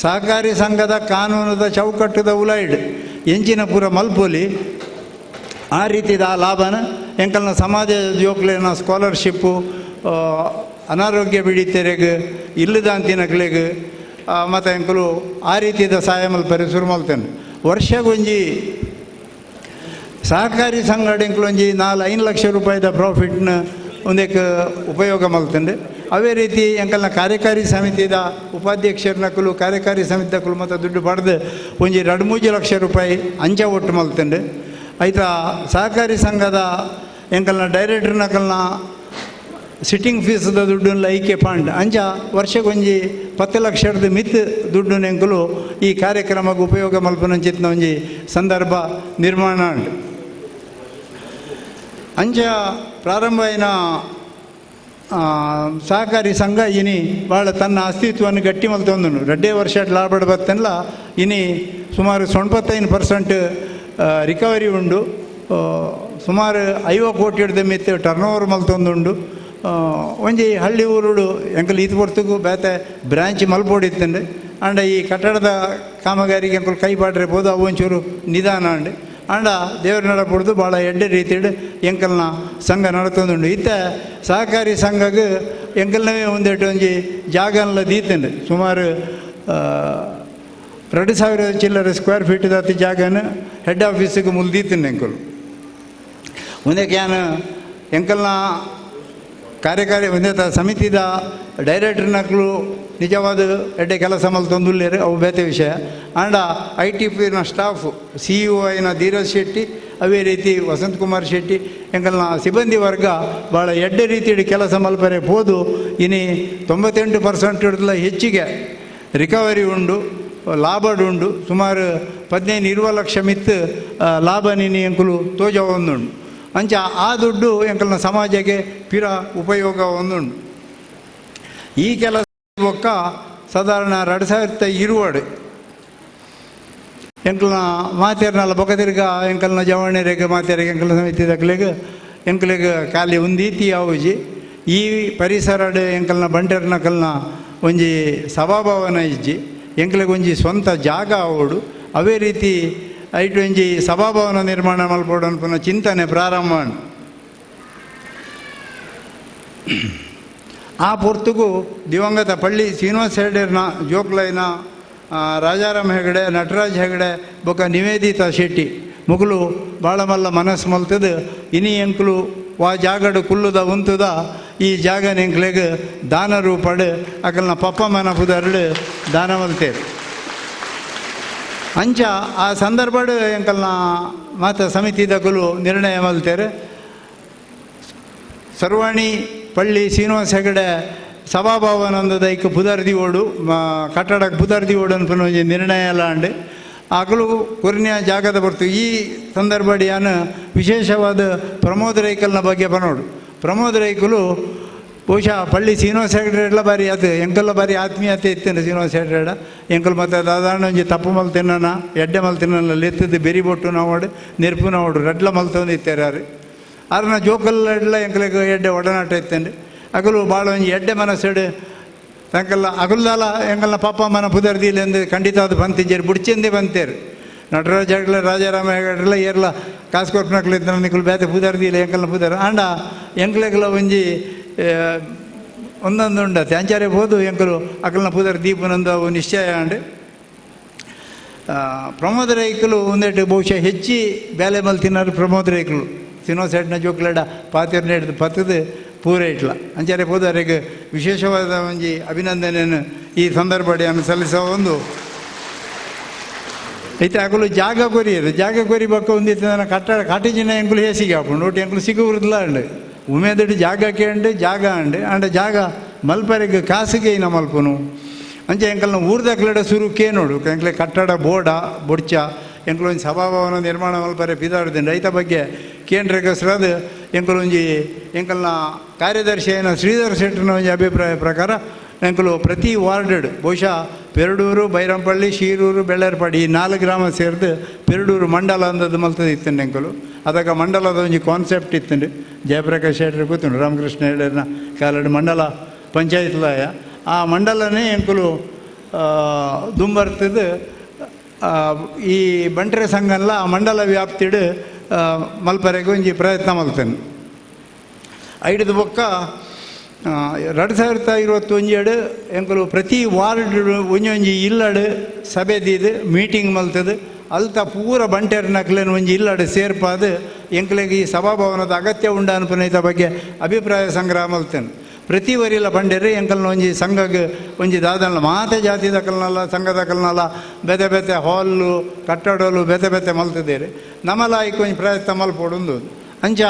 ಸಹಕಾರಿ ಸಂಘದ ಕಾನೂನದ ಚೌಕಟ್ಟದ ಉಲಾಯ್ಡ್ ಎಂಚಿನ ಪೂರ ಮಲ್ಪೋಲಿ ಆ ರೀತಿದ ಲಾಭನ ಎಂಕಲ್ನ ಸಮಾಜ ಜೋಕ್ಲೇನ ಸ್ಕಾಲರ್ಶಿಪ್ಪು ಅನಾರೋಗ್ಯ ಪೀಡಿತರಿಗೆ ಇಲ್ಲದ ಅಂತಿನಕ್ಲೆಗೆ ಮತ್ತು ಎಂಕಲು ಆ ರೀತಿಯ ಸಹಾಯ ಮಲ್ಪರೆ ಶುರು ಮಲ್ತೇನೆ. ವರ್ಷಗೊಂಜಿ ಸಹಕಾರಿ ಸಂಘ ಎಂಕಲೊಂಜಿ 4-5 ಲಕ್ಷ ರೂಪಾಯಿದ ಪ್ರಾಫಿಟ್ನ ಒಂದಕ್ಕೆ ಉಪಯೋಗ ಮಲ್ತಂಡೆ. ಅವೇ ರೀತಿ ಎಂಕಲ್ನ ಕಾರ್ಯಕಾರಿ ಸಮಿತಿದ ಉಪಾಧ್ಯಕ್ಷರನಕಲು ಕಾರ್ಯಕಾರಿ ಸಮಿತಿಕಲು ಮತ್ತು ದುಡ್ಡು ಪಡೆದು ಒಂಜಿ 2-3 ಲಕ್ಷ ರೂಪಾಯಿ ಅಂಚ ಒಟ್ಟು ಮಲ್ತಂಡೆ. ಆಯ್ತಾ ಸಹಕಾರಿ ಸಂಘದ ಎಂಕಲ್ನ ಡೈರೆಕ್ಟರ್ನಕಲ್ನ ಸಿಟ್ಟಿಂಗ್ ಫೀಸ್ದ ದುಡ್ಡನ್ನ ಐಕ್ಯ ಫಂಡ್ ಅಂಚ ವರ್ಷಗೊಂಜಿ 10 ಲಕ್ಷದ ಮಿತ್ ದುಡ್ಡು ಎಂಕಲು ಈ ಕಾರ್ಯಕ್ರಮಕ್ಕೆ ಉಪಯೋಗ ಮಲ್ಪನಂಚಿತ್ನ ಒಂಜಿ ಸಂದರ್ಭ ನಿರ್ಮಾಣ ಉಂಟು. ಅಂಚ ಪ್ರಾರಂಭ అయిన ಸಹಕಾರಿ ಸಂಘ ಇನಿ ಭಾಳ ತನ್ನ ಅಸ್ತಿತ್ವವನ್ನು ಗಟ್ಟಿ ಮಲ್ತೊಂದು 2 ವರ್ಷ ಲಾಭ ಬತ್ತಲ್ಲ ಇನಿ ಸುಮಾರು 95% ರಿಕವರಿ ಉಂಡು. ಸುಮಾರು 50 ಕೋಟಿ ಹಿಡ್ದು ಮಿತ್ತು ಟರ್ನ್ ಓವರ್ ಮಲ್ತೊಂದುಂಡು. ಒಂಜಿ ಹಳ್ಳಿ ಊರುಡು ಎಂಕಲ್ ಇದು ಹೊರತುಗೂ ಬೇತೆ ಬ್ರ್ಯಾಂಚ್ ಮಲ್ಪೋಡಿತ್ತಂಡೆ ಅಂಡ ಈ ಕಟ್ಟಡದ ಕಾಮಗಾರಿಗೆ ಎಂಕಲ್ ಕೈ ಪಾಡ್ರೆ ಬೋದು ಅವು ಒಂಚೂರು ನಿಧಾನ ಅಂಡೆ ಅಂಡ ದೇವ್ರ ನಡಪಡ್ದು ಭಾಳ ಎಡ್ಡೆ ರೀತಿಡ್ ಎಂಕಲ್ನ ಸಂಘ ನಡ್ತೊಂದುಂಡು. ಇತ್ತ ಸಹಕಾರಿ ಸಂಘಕ್ಕೆ ಎಂಕಲ್ನವೇ ಒಂದೆಟ್ಟು ಒಂಜಿ ಜಾಗಲ್ಲ ದೀತಂಡೆ ಸುಮಾರು 2,000 ಚಿಲ್ಲರೆ ಸ್ಕ್ವೇರ್ ಫೀಟ್ದ ಅತಿ ಜಾಗನ ಹೆಡ್ ಆಫೀಸಿಗೆ ಮುಲ್ದೀತಂಡೆ ಎಂಕಲು ಒಂದೇ ಕ್ಯಾನ್ ಎಂಕಲ್ನ ಕಾರ್ಯಕಾರಿ ಒಂದೇ ಸಮಿತಿದ ಡೈರೆಕ್ಟರ್ನಕ್ಲು ನಿಜವಾದ ಎಡ್ಡೆ ಕೆಲಸ ಮಲ್ತೊಂದುಲ್ಲೇರು ಅವು ಬೇತೆ ವಿಷಯ ಅಂಡ ITPನ ಸ್ಟಾಫ್ CEO అయిన ಧೀರಜ್ ಶೆಟ್ಟಿ ಅವೇ ರೀತಿ ವಸಂತ್ ಕುಮಾರ್ ಶೆಟ್ಟಿ ಎಂಕಲ್ನ ಸಿಬ್ಬಂದಿ ವರ್ಗ ಭಾಳ ಎಡ್ಡೆ ರೀತಿ ಕೆಲಸ ಮಲ್ಪರೆ ಹೋದು ಇನಿ 98% ಹೆಚ್ಚಿಗೆ ರಿಕವರಿ ಉಂಡು ಲಾಭಡುಂಡು. ಸುಮಾರು 15-20 ಲಕ್ಷ ಮಿತ್ತು ಲಾಭ ನಿನಿ ಎಂಕುಲು ತೋಜ ಒಂದುಂಡು. ಅಂಚ ಆ ದುಡ್ಡು ಎಂಕಲ್ನ ಸಮಾಜಕ್ಕೆ ಪಿರ ಉಪಯೋಗ ಒಂದುಂಡು. ಈ ಕೆಲಸ ಒಕ್ಕ ಸಾಧಾರಣ 2020 ಎಂಕಲ್ನ ಮಾತೇರ್ನಲ್ಲ ಬೊಕ ತಿರ್ಗ ಎಂಕಲ್ನ ಜವಣೆರೆಗೆ ಮಾತೇರಿಗೆ ಎಂಕಲ್ನ ಸಮಿತಿದಕ್ಲೆಗೆ ಎಂಕಲಿಗೆ ಖಾಲಿ ಒಂದೀತಿ ಆವುಜಿ ಈ ಪರಿಸರ ಎಂಕಲ್ನ ಬಂಟೆರ್ನಕಲ್ನ ಒಂಜಿ ಸಭಾಭವನ ಇಜ್ಜಿ ಎಂಕಲಿಗೆ ಒಂಜಿ ಸ್ವಂತ ಜಾಗ ಆವೋಡು. ಅವೇ ರೀತಿ ಐಟು ಒಂಜಿ ಸಭಾಭವನ ನಿರ್ಮಾಣ ಮಲ್ಪೋಡು ಅನ್ಪುನ ಚಿಂತನೆ ಪ್ರಾರಂಭ. ಆ ಪೊರ್ತುಗು ದಿವಂಗತ ಪಳ್ಳಿ ಶ್ರೀನಿವಾಸ ಹೆಗ್ಡೆರ್ನ ಜೋಕ್ಲೈನ ರಾಜಾರಾಮ್ ಹೆಗಡೆ ನಟರಾಜ್ ಹೆಗಡೆ ಬೊಕ ನಿವೇದಿತಾ ಶೆಟ್ಟಿ ಮುಗುಲು ಭಾಳ ಮಲ್ಲ ಮನಸ್ಸು ಮಲ್ತದು ಇನಿ ಎಂಕುಲು ವಾ ಜಾಗಡು ಕುಲ್ಲುದ ಉಂತುದ ಈ ಜಾಗ ಎಂಕ್ಲೆಗೆ ದಾನ ರೂಪಡು ಅಕಲ್ನ ಪಪ್ಪ ಮನ ಪುದರ್ಡು ದಾನ ಮಲ್ತೇವೆ. ಅಂಚ ಆ ಸಂದರ್ಭಡು ಎಂಕಲ್ನ ಮಾತ ಸಮಿತಿದಕಲು ನಿರ್ಣಯ ಮಲ್ತೇರು ಸರ್ವಾಣಿ ಪಳ್ಳಿ ಶ್ರೀನಿವಾಸ ಹೆಗಡೆ ಸಭಾಭವನದ ಐಕ್ ಪುದರ್ದಿ ಓಡು ಕಟ್ಟಡಕ್ಕೆ ಪುದರ್ದಿ ಓಡು ಅನ್ಪನ ಒಂಜಿ ನಿರ್ಣಯ ಎಲ್ಲ ಅಂಡು ಆಗಲೂ ಕೊರ್ನಿಯ ಜಾಗದ ಬರ್ತು. ಈ ಸಂದರ್ಭಡಿಯಾನ ವಿಶೇಷವಾದ ಪ್ರಮೋದ್ ರೈಕಲ್ನ ಬಗ್ಗೆ ಬನೋಡು. ಪ್ರಮೋದ್ ರೈಕಲು ಬಹುಶಃ ಪಳ್ಳಿ ಶ್ರೀನಿವಾಸ ಹೆಗ್ಡೆಡ್ಲ ಬಾರಿ ಅದು ಎಂಕಲ್ಲ ಬಾರಿ ಆತ್ಮೀಯತೆ ಇತ್ತೇನೆ ಶ್ರೀನಿವಾಸ ಹೆಗ್ಡೆಡ ಎಂಕಲ್ ಮತ್ತು ಸಾಧಾರಣ ಒಂಜಿ ತಪ್ಪು ಮಲ್ತಿನ್ನ ಎಡ್ಡೆ ಮಲ್ತಿನ್ನ ಎತ್ತದು ಬೆರಿ ಬೊಟ್ಟು ನಾವೋಡು ನೆರ್ಪು ನಾವೋಡು ರಡ್ಲ ಮಲ್ತೊಂದು ಇತ್ತೇರೆ ಯಾರು ಆರನ ಜೋಕಲ್ಲ ಎಂಕಲಿಗೆ ಎಡ್ಡೆ ಒಡನಾಟ ಇತ್ತೇನೆ ಅಗಲು ಭಾಳ ಒಂಜಿ ಎಡ್ಡೆ ಮನಸ್ಸೆಡು ತಂಕಲ್ಲ ಅಗಲ್ದಲ್ಲ ಎಂಕಲ್ನ ಪಾಪ ಮನ ಪುದರ್ದಿಲೆಂದು ಖಂಡಿತ ಅದು ಬಂತಿಂಜೇರು ಬುಡ್ಚೆಂದೇ ಬಂತೇರು. ನಟರಾಜ್ ಹೆಗ್ಡೆ ರಾಜಾರಾಮ ಹೆಗ್ಡೆಲ್ಲ ಏರ್ಲ ಕಾಸ್ಕೊರ್ಪನಕ್ಲಿದ್ದ ನಿಕಲು ಬೇತೆ ಪುದರ್ದಿಲ್ಲ ಎಂಕಲ್ನ ಪುದರ್ ಅಂಡ ಎಂಕ್ಲೆಗ್ಲ ಒಂಜಿ ಒಂದೊಂದು ಉಂಡ ತ್ಯಾಂಚಾರೆ ಹೋದು ಎಂಕಲು ಅಕಲ್ನ ಪುದರ್ ದೀಪನಂದ ಅವು ನಿಶ್ಚಯ ಅಂಡ್ ಪ್ರಮೋದ ರೈಕಲು ಒಂದೇಟು ಬಹುಶಃ ಹೆಚ್ಚಿ ಬೇಲೆ ಮಲ್ ತಿನ್ನೋರು ಪ್ರಮೋದ ರೈಕಲು ತಿನ್ನೋ ಸೈಡ್ನ ಜೋಕ್ಲಡ ಪಾತಿರ್ನ ಹಿಡಿದು ಪತ್ತದು ಪೂರ ಇಟ್ಲ ಅಂಚಾರೆ ಹೋದ ಅವರಿಗೆ ವಿಶೇಷವಾದ ಒಂಜಿ ಅಭಿನಂದನೆಯನ್ನು ಈ ಸಂದರ್ಭಡಿಯನ್ನು ಸಲ್ಲಿಸೋ ಒಂದು ಐತೆ ಆಗಲು ಜಾಗ ಕೊರಿ ಬಕ್ಕ ಒಂದಿತ್ತು ಕಟ್ಟಡ ಕಾಟೇಜಿನ ಎಂಕುಲು ಹೇಸಿಗೆ ಹಾಕೊಂಡು ಒಟ್ಟು ಎಂಕುಲು ಸಿಗುವುದಿಲ್ಲ ಅಂಡು ಉಮೇದಟ್ಟು ಜಾಗಕ್ಕೆ ಜಾಗ ಅಂಡ್ ಜಾಗ ಮಲ್ಪರೆಗೆ ಕಾಸಿಗೆ ಇನ್ನ ಮಲ್ಪನು ಅಂಚೆ ಎಂಕಲ್ನ ಊರ್ದಕ್ಲಡ ಸುರುಕೇ ನೋಡು ಎಂಕ್ಲೆ ಕಟ್ಟಡ ಬೊಡ್ಚ ಎಂಕಲೊಂದು ಸಭಾಭವನ ನಿರ್ಮಾಣ ಮಲ್ಪರೆ ಪಿದಾಡ್ದಿಂದ ರೈತ ಬಗ್ಗೆ ಕೇಂದ್ರಕ್ಕೆ ಹೆಸರಾದ ಎಂಕಲೊಂಜಿ ಎಂಕಲ್ನ ಕಾರ್ಯದರ್ಶಿ ಏನ ಶ್ರೀಧರ್ ಶೆಟ್ಟರ್ನ ಒಂಜಿ ಅಭಿಪ್ರಾಯ ಪ್ರಕಾರ ಎಂಕಲು ಪ್ರತಿ ವಾರ್ಡ್ ಬಹುಶಃ ಪೆರಡೂರು ಬೈರಂಪಳ್ಳಿ ಶೀರೂರು ಬೆಳ್ಳರ್ಪಾಡಿ ಈ 4 ಗ್ರಾಮ ಸೇರಿದು ಪೆರಡೂರು ಮಂಡಲ ಅಂದದ್ದು ಮಲ್ತದ ಇತ್ತಂಡು ಎಂಕಲು ಅದಕ್ಕೆ ಮಂಡಲದ ಒಂಜಿ ಕಾನ್ಸೆಪ್ಟ್ ಇತ್ತಂಡು ಜಯಪ್ರಕಾಶ್ ಶೆಟ್ಟರ್ ಕೂತುಂಡು ರಾಮಕೃಷ್ಣ ಹೆಗಡೆರ್ನ ಕಾಲಡು ಮಂಡಲ ಪಂಚಾಯತ್ಲಾಯ ಆ ಮಂಡಲನೇ ಎಂಕಲು ದುಂಬರ್ತದ ಈ ಬಂಟ್ರೆ ಸಂಘಲ್ಲ ಆ ಮಂಡಲ ವ್ಯಾಪ್ತಿಡು ಮಲ್ಪರೆಗೆ ಒಂಜಿ ಪ್ರಯತ್ನ ಮಲ್ತೇನೆ ಐಡದ ಬೊಕ್ಕ 2021 ಎಂಕಲು ಪ್ರತಿ ವಾರ್ಡ್ ಒಂಜೊಂಜಿ ಇಲ್ಲಡು ಸಭೆ ದೀದು ಮೀಟಿಂಗ್ ಮಲ್ತದು ಅಲ್ತ ಪೂರ ಬಂಟೆರ್ನಕ್ಲೇನು ಒಂಜಿ ಇಲ್ಲಡು ಸೇರ್ಪಾದು ಎಂಕ್ಲೆಗೆ ಈ ಸಭಾಭವನದ ಅಗತ್ಯ ಉಂಡ ಅನ್ಪನೈತ ಬಗ್ಗೆ ಅಭಿಪ್ರಾಯ ಸಂಗ್ರಹ ಮಲ್ತೇನೆ ಪ್ರತಿ ವರಿಲ ಬಂಡೇರಿ ಎಂಕಲ್ನ ಒಂಜಿ ಸಂಘಗೆ ಒಂಜಿ ದಾದನ ಮಾತೆ ಜಾತಿ ದಕಲ್ನಲ್ಲ ಸಂಘದ ಕಲ್ನಲ್ಲ ಬೆತೆ ಬೆತೆ ಹಾಲು ಕಟ್ಟಡಲು ಬೆತೆ ಬೆತೆ ಮಲ್ತದೇರಿ ನಮ್ಮಲಾಯ್ಕೆ ಒಂಜಿ ಪ್ರಯತ್ನ ಮಲ್ಪೊಡು ಅಂಚ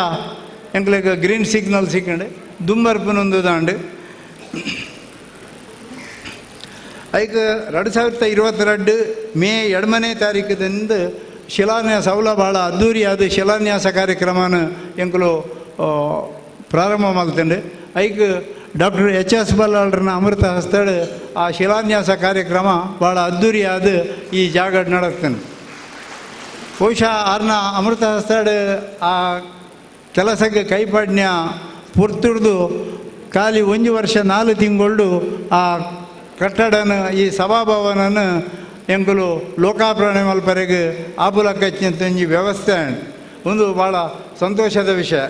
ಎಂಕ್ಲೆಗೆ ಗ್ರೀನ್ ಸಿಗ್ನಲ್ ಸಿಕ್ಕಂಡು ದುಂಬರ್ಪನೊಂದು ದಾಂಡು ಐಕೆ 2022 ಮೇ 2ನೇ ತಾರೀಕದಿಂದ ಶಿಲಾನ್ಯಾಸ ಅವಲ ಭಾಳ ಅದ್ದೂರಿಯಾದ ಶಿಲಾನ್ಯಾಸ ಕಾರ್ಯಕ್ರಮನ ಎಂಕಲು ಪ್ರಾರಂಭ ಮಲ್ತಂಡು ಐಕೆ ಡಾಕ್ಟರ್ HS ಬಲ್ಲಾಳ್ರನ್ನ ಅಮೃತ ಹಸ್ತಡ್ ಆ ಶಿಲಾನ್ಯಾಸ ಕಾರ್ಯಕ್ರಮ ಭಾಳ ಅದ್ದೂರಿಯಾದ ಈ ಜಾಗ ನಡೆಸ್ತಾನೆ ಬಹುಶಃ ಅವ್ರನ್ನ ಅಮೃತ ಹಸ್ತಡ್ ಆ ಕೆಲಸಕ್ಕೆ ಕೈಪಾಡ್ನ್ಯ ಪುರ್ತುಡ್ದು ಖಾಲಿ 1 ವರ್ಷ 4 ತಿಂಗಳು ಆ ಕಟ್ಟಡನ ಈ ಸಭಾಭವನನ ಎಂಕುಲು ಲೋಕಾರ್ಪಣೆ ಮಲ್ಪರೆಗೆ ಆಪುಲಕ್ಕಂತಂಜಿ ವ್ಯವಸ್ಥೆ ಒಂದು ಭಾಳ ಸಂತೋಷದ ವಿಷಯ.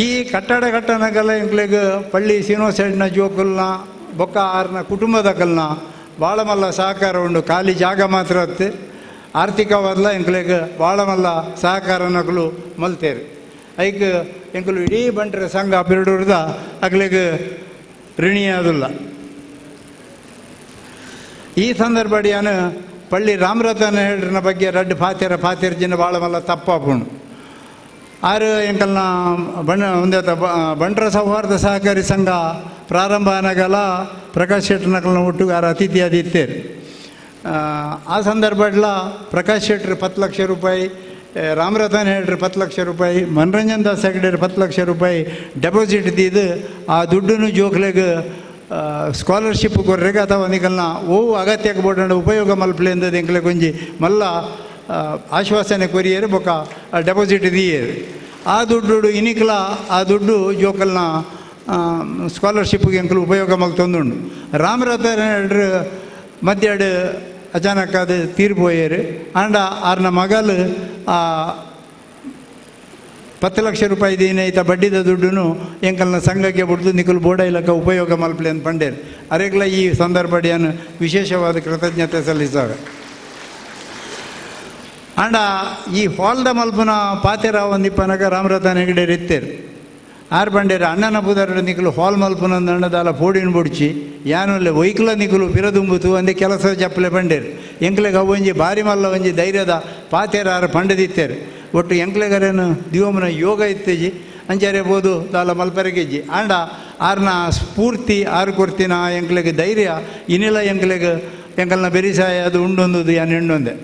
ಈ ಕಟ್ಟಡ ಕಟ್ಟಣಗೆಲ್ಲ ಎಂಕ್ಲೆಗೆ ಪಳ್ಳಿ ಸೈಡ್ನ ಜೋಕಲ್ನ ಬೊಕ್ಕ ಆರ್ನ ಕುಟುಂಬದ ಕಲ್ನ ಭಾಳ ಮಲ್ಲ ಸಹಕಾರ ಉಂಡು. ಖಾಲಿ ಜಾಗ ಮಾತ್ರ ಹತ್ತು ಆರ್ಥಿಕವಾದಲ ಎಂಕ್ಲೆಗೆ ಭಾಳ ಮಲ್ಲ ಸಹಕಾರ ನಕಲು ಮಲ್ತೇರು. ಐಕ್ ಎಂಕಲು ಇಡೀ ಬಂಟ್ರೆ ಸಂಘ ಪೆರಡೂರ್ದ ಅಗ್ಲೆಗೆ ಋಣಿಯಾದಿಲ್ಲ. ಈ ಸಂದರ್ಭಡಿಯಾನು ಪಳ್ಳಿ ರಾಮರತನ ಹೇಳ್ರನ ಬಗ್ಗೆ ರಡ್ಡು ಫಾತಿರ್ಜಿನ ಭಾಳ ಮಲ್ಲ ತಪ್ಪಾಪುಣು ಆರು ಎಂಕಲ್ನ ಒಂದೇತ ಬಂಟ್ರ ಸೌಹಾರ್ದ ಸಹಕಾರಿ ಸಂಘ ಪ್ರಾರಂಭ ಆನಾಗಲ್ಲ ಪ್ರಕಾಶ್ ಶೆಟ್ಟರ್ನಕಲ್ನ ಒಟ್ಟಿಗೆ ಆರು ಅತಿಥಿ ಆದಿತ್ತೇರು. ಆ ಸಂದರ್ಭಡ್ಲ ಪ್ರಕಾಶ್ ಶೆಟ್ಟರ್ 10 ಲಕ್ಷ ರೂಪಾಯಿ, ರಾಮರತನ್ ಹೇಳ್ರಿ 10 ಲಕ್ಷ ರೂಪಾಯಿ, ಮನರಂಜನ್ ದಾಸ್ ಹೆಗ್ಡೆ 10 ಲಕ್ಷ ರೂಪಾಯಿ ಡೆಪಾಸಿಟ್ ಇದ್ದಿದ್ದು ಆ ದುಡ್ಡನ್ನು ಜೋಕ್ಲೆಗೆ ಸ್ಕಾಲರ್ಶಿಪ್ ಕೊರ್ರೆಗೆ ಅಥವಾ ನಿಕಲ್ನ ಓವು ಅಗತ್ಯಕ್ಕೆ ಬೋಡಂಡ ಉಪಯೋಗ ಮಲ್ಪಲೆ ಅಂದದ್ದು ಎಂಕ್ಲೆಗೆ ಒಂಜಿ ಮಲ್ಲ ಆಶ್ವಾಸನೆ ಕೊರಿಯರು ಬೊಕ್ಕ ಡೆಪಾಸಿಟ್ ಇದೀಯರು. ಆ ದುಡ್ಡು ಇನಿಕ್ಲ ಆ ದುಡ್ಡು ಜೋಕಲ್ನ ಸ್ಕಾಲರ್ಶಿಪ್ಗೆ ಎಂಕಲು ಉಪಯೋಗ ಮಲ್ತೊಂದುಂಡು. ರಾಮರತನ್ ಹೇಳ್ರು ಮಧ್ಯಾಡು ಅಚಾನಕ್ ಅದು ತೀರ್ಪೋಯರು ಆಂಡ ಆರ್ನ ಮಗಲು ಆ 10 ಲಕ್ಷ ರೂಪಾಯಿ ದೀನೈತ ಬಡ್ಡಿದ ದುಡ್ಡು ಎಂಕಲ್ನ ಸಂಘಕ್ಕೆ ಬಿಡ್ದು ನಿಕಲು ಬೋಡ ಇಲಕ್ಕ ಉಪಯೋಗ ಮಲ್ಪಲೆ ಅಂತ ಪಂಡೇರು. ಅರೆಗ್ಲ ಈ ಸಂದರ್ಭಡಿಯನ್ನು ವಿಶೇಷವಾದ ಕೃತಜ್ಞತೆ ಸಲ್ಲಿಸಾಗ. ಆಂಡ ಈ ಹಾಲ್ದ ಮಲ್ಪನ ಪಾತೆರ ಒಂದಿಪ್ಪನಗ ರಾಮರತನ್ ಹೆಗ್ಡೆ ಇತ್ತೇರು. ಆರು ಬಂಡೇರು ಅಣ್ಣನ ಪುದರ ನಿಕಲು ಹಾಲ್ ಮಲ್ಪನಂದಣ್ಣದಾಲ ಪೋಡಿನ ಬುಡ್ಚಿ ಯಾನುಲ್ಲೆ ಒಯ್ಕಲ ನಿಕಲು ಪಿರದುಂಬುತು ಅಂದೆ ಕೆಲಸ ಚಪ್ಪಲೆ ಬಂಡೇರು. ಎಂಕ್ಲೆಗೆ ಒಂಜಿ ಬಾರಿ ಮಲ್ಲ ಒಂಜಿ ಧೈರ್ಯದ ಪಾತೆರ ಆರು ಪಂಡದಿತ್ತೇರು. ಒಟ್ಟು ಎಂಕ್ಲೆಗರೇನು ದಿವಮನ ಯೋಗ ಇತ್ತೇಜಿ ಅಂಚಾರೆಬೋದು ದಾಲ ಮಲ್ಪರೆಗೆಜ್ಜಿ ಆಂಡ ಆರ್ನ ಸ್ಫೂರ್ತಿ ಆರು ಕೊರ್ತಿನ ಎಂಕ್ಲೆಗೆ ಧೈರ್ಯ ಇನ್ನಿಲ್ಲ ಎಂಕ್ಲೆಗೆ ಎಂಕಲ್ನ ಬೆರಿಸಾಯ ಅದು ಉಂಡೊಂದು ಯಾನು ಹೆಣ್ಣೊಂದೆ.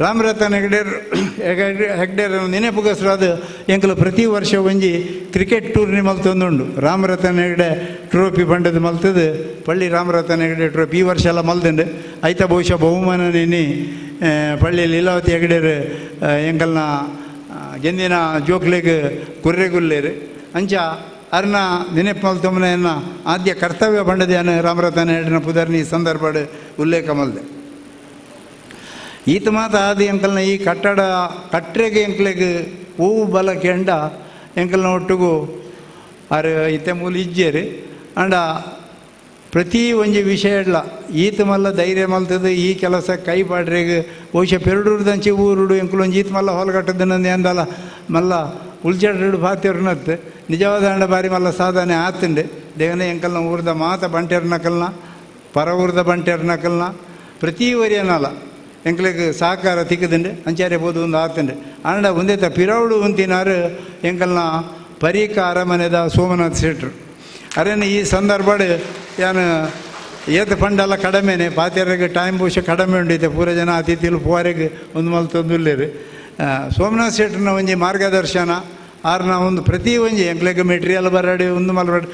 ರಾಮರತನ್ ಹೆಗ್ಡೇರ್ ನೆನೆಪುಗಸ್ರಾದ ಎಂಕಲು ಪ್ರತಿ ವರ್ಷ ಒಂಜಿ ಕ್ರಿಕೆಟ್ ಟೂರ್ನಿ ಮಲ್ತೊಂದುಂಡು. ರಾಮರತನ್ ಹೆಗ್ಡೆ ಟ್ರೋಫಿ ಪಂಡದು ಮಲ್ತದು ಪಳ್ಳಿ ರಾಮರತನ್ ಹೆಗ್ಡೆ ಟ್ರೋಫಿ ಈ ವರ್ಷ ಎಲ್ಲ ಮಲ್ತಂಡು ಐತ ಬಹುಶಃ ಬಹುಮಾನ ನೆನಿ ಪಳ್ಳಿ ಲೀಲಾವತಿ ಹೆಗ್ಡೇರು ಎಂಕಲ್ನ ಗೆಂದಿನ ಜೋಕ್ಲೆಗೆ ಕುರ್ರೆಗುಲ್ಲೇರು ಅಂಚ ಅರ್ನ ನೆನೆಪು ಮಲ್ತೊಮ್ಮನೆಯನ್ನು ಆದ್ಯ ಕರ್ತವ್ಯ ಪಂಡದೇನು ರಾಮರತನ್ ಹೆಗ್ಡನ ಪುದರ್ನಿ ಸಂದರ್ಭ ಉಲ್ಲೇಖ ಮಲ್ದೆ. ಈತ ಮಾತ ಆದ ಎಂಕಲ್ನ ಈ ಕಟ್ಟಡ ಕಟ್ರೆಗೆ ಎಂಕ್ಲೆಗೆ ಹೂವು ಬಲ ಕೆಂಡ ಎಂಕಲ್ನ ಒಟ್ಟಿಗೂ ಆರು ಇತ್ತೆ ಮೂಲ ಇಜ್ಜೇರು ಅಂಡ ಪ್ರತಿ ಒಂಜಿ ವಿಷಯ ಇಲ್ಲ ಈತ ಮಲ್ಲ ಧೈರ್ಯ ಮಲ್ತದ ಈ ಕೆಲಸ ಕೈ ಪಾಡ್ರೆಗೆ ಬಹುಶಃ ಪೆರಡೂರ್ದಂಚಿ ಊರುಡು ಎಂಕುಲೊಂದು ಈತ ಮಲ್ಲ ಹೊಲಗಟ್ಟದನಂದು ಎಂದಲ್ಲ ಮಲ್ಲ ಉಳ್ಚಾಡ್ರಡು ಪಾತಿಯವ್ರನ್ನತ್ತು ನಿಜವಾದ ಅಂಡ ಬಾರಿ ಮಲ್ಲ ಸಾಧನೆ ಆತಂಡೆ ದೇವನೇ ಎಂಕಲ್ನ ಊರ್ದ ಮಾತ ಬಂಟೆರ್ನಕಲ್ನ ಪರ ಊರ್ದ ಬಂಟೆರ್ನಕಲ್ನ ಪ್ರತಿ ವರಿಯನಲ್ಲ ಎಂಕ್ಲಿಗೆ ಸಹಕಾರ ತಿಕ್ಕದಂಡೆ ಅಂಚಾರೆ ಬೋದು ಒಂದು ಆತಂಡೆ ಅಂಡ ಒಂದೇತ ಪಿರವಡು ಒಂತಿನಾರು ಎಂಕಲ್ನ ಪರೀಕ ಅರಮನೆದ ಸೋಮನಾಥ್ ಶೆಟ್ರು ಅರೇನು ಈ ಸಂದರ್ಭಡ್ ಯಾನು ಏತ ಪಂಡೆಲ್ಲ ಕಡಿಮೆನೆ ಪಾತಿಯರಿಗೆ ಟೈಮ್ ಬಹುಶಃ ಕಡಿಮೆ ಉಂಡಿದೆ ಪೂರ ಜನ ಅತಿಥಿಲು ಪೋರೆಗೆ ಒಂದು ಮಲ್ತೊಂದುಲ್ಲೇರು ಸೋಮನಾಥ್ ಶೆಟ್ರನ ಒಂಜಿ ಮಾರ್ಗದರ್ಶನ ಆರ್ನ ಒಂದು ಪ್ರತಿ ಒಂಜಿ ಎಂಕ್ಲೆಗ್ ಮೆಟೀರಿಯಲ್ ಬರಡಿ ಒಂದು ಮಲ್ಬಡಿ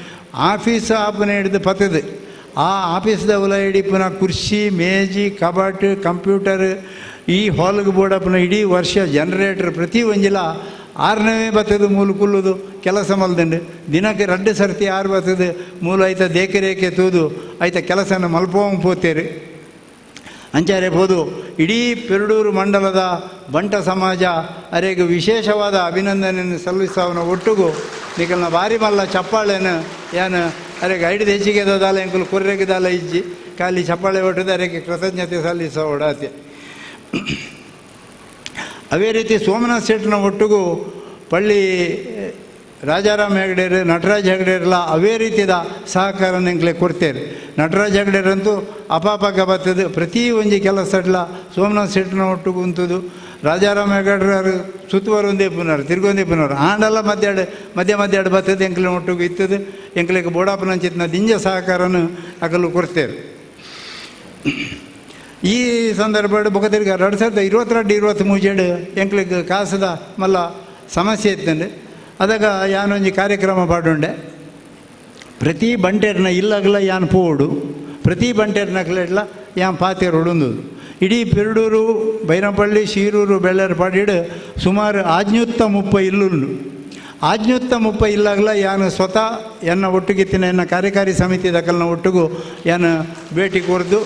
ಆಫೀಸ್ ಆಪನೆ ಹಿಡಿದು ಪತ್ತದು ಆ ಆಫೀಸ್ದ ಉಲ ಹಿಡಿಪುನ ಕುರ್ಚಿ ಮೇಜಿ ಕಬಾಟ್ ಕಂಪ್ಯೂಟರ್ ಈ ಹಾಲ್ಗೆ ಬೋಡಪ್ಪನ ಇಡೀ ವರ್ಷ ಜನರೇಟರ್ ಪ್ರತಿ ಒಂಜಿಲ ಆರ್ನವೇ ಬರ್ತದೆ ಮೂಲ ಕುಲ್ಲುದು ಕೆಲಸ ಮಲ್ದಂಡು ದಿನಕ್ಕೆ 2 ಸರ್ತಿ ಆರು ಬರ್ತದೆ ಮೂಲ ಆಯ್ತ ದೇಕರೇಕೆ ತೂದು ಆಯ್ತ ಕೆಲಸನ ಮಲ್ಪೋಂಗ್ ಪೋತೇರಿ ಅಂಚಾರೆ ಬೋದು ಇಡೀ ಪೆರಡೂರು ಮಂಡಲದ ಬಂಟ ಸಮಾಜ ಅರೆಗೆ ವಿಶೇಷವಾದ ಅಭಿನಂದನೆಯನ್ನು ಸಲ್ಲಿಸವನ ಒಟ್ಟಿಗೂ ನಿಕಲ್ನ ಭಾರಿ ಮಲ್ಲ ಚಪ್ಪಾಳೆನ ಏನು ಅರೆಗೆ ಐಡಿದ ಹೆಚ್ಚಿಗೆ ದಾಲ ಎಂಕುಲು ಕೊರ್ರೆಗೆ ದಾಲ ಇಜ್ಜಿ ಖಾಲಿ ಚಪ್ಪಾಳೆ ಒಟ್ಟದ ಅರೆಗೆ ಕೃತಜ್ಞತೆ ಸಲ್ಲಿಸೋ ಒಡಾತೆ ಅದೇ ರೀತಿ ಸೋಮನಾಥ್ ಶೆಟ್ನ ಒಟ್ಟಿಗೂ ಪಳ್ಳಿ ರಾಜಾರಾಮ್ ಹೆಗ್ಡೇರು ನಟರಾಜ್ ಹೆಗ್ಡೇರೆಲ್ಲ ಅವೇ ರೀತಿಯ ಸಹಕಾರ ಎಂಕ್ಲೆ ಕೊಡ್ತೇವೆ ನಟರಾಜ್ ಹೆಗ್ಡೇರಂತೂ ಅಪಾಪಕ ಬರ್ತದೆ ಪ್ರತಿ ಒಂಜಿ ಕೆಲಸಡ್ಲ ಸೋಮನಾಥ್ ಶೆಟ್ನ ಒಟ್ಟಿಗೂ ಉಂತದು ರಾಜಾರಾಮ್ ಹೆಗ್ಡೇರು ಸುತ್ತುವರು ಒಂದೇ ಪುನರ್ ತಿರ್ಗೊಂದೇ ಪುನರ್ ಆಂಡೆಲ್ಲ ಮಧ್ಯಾಡು ಬರ್ತದೆ ಎಂಕ್ಲಿನ ಒಟ್ಟಿಗೂ ಇರ್ತದೆ ಎಂಕ್ಲಿಗೆ ಬೋಡಾಪನಂಚಿತ್ನ ದಿಂಜ ಸಹಕಾರನು ಆಗಲು ಕೊಡ್ತೇವೆ ಈ ಸಂದರ್ಭ ಬೊಕ ತಿರ್ಗ 2022-23 ಎಂಕ್ಲಿಗೆ ಕಾಸದ ಮಲ್ಲ ಸಮಸ್ಯೆ ಇತ್ತಂಡೆ ಅದಾಗ ಯಾನೊಂಜಿ ಕಾರ್ಯಕ್ರಮ ಪಾಡುಂಡೆ ಪ್ರತಿ ಬಂಟೆರ್ನ ಇಲ್ಲಾಗಲ ಯಾನ್ ಪೋಡು ಪ್ರತಿ ಬಂಟೆರ್ನಕ್ಲೆಡ್ಲ ಯಾನ್ ಪಾತಿಯರು ಉಡುಂದುದು ಇಡೀ ಪೆರಡೂರು ಬೈರಂಪಳ್ಳಿ ಶೀರೂರು ಬೆಳ್ಳರು ಪಾಡಿಡು ಸುಮಾರು 530 ಇಲ್ಲುಂಡು 530 ಇಲ್ಲಾಗಲ ಯಾನು ಸ್ವತಃ ಎನ್ನ ಒಟ್ಟಿಗಿತ್ತಿನ ಎನ್ನ ಕಾರ್ಯಕಾರಿ ಸಮಿತಿ ದಕಲ್ನ ಒಟ್ಟಿಗೂ ಯಾನು ಭೇಟಿ ಕೊರ್ದು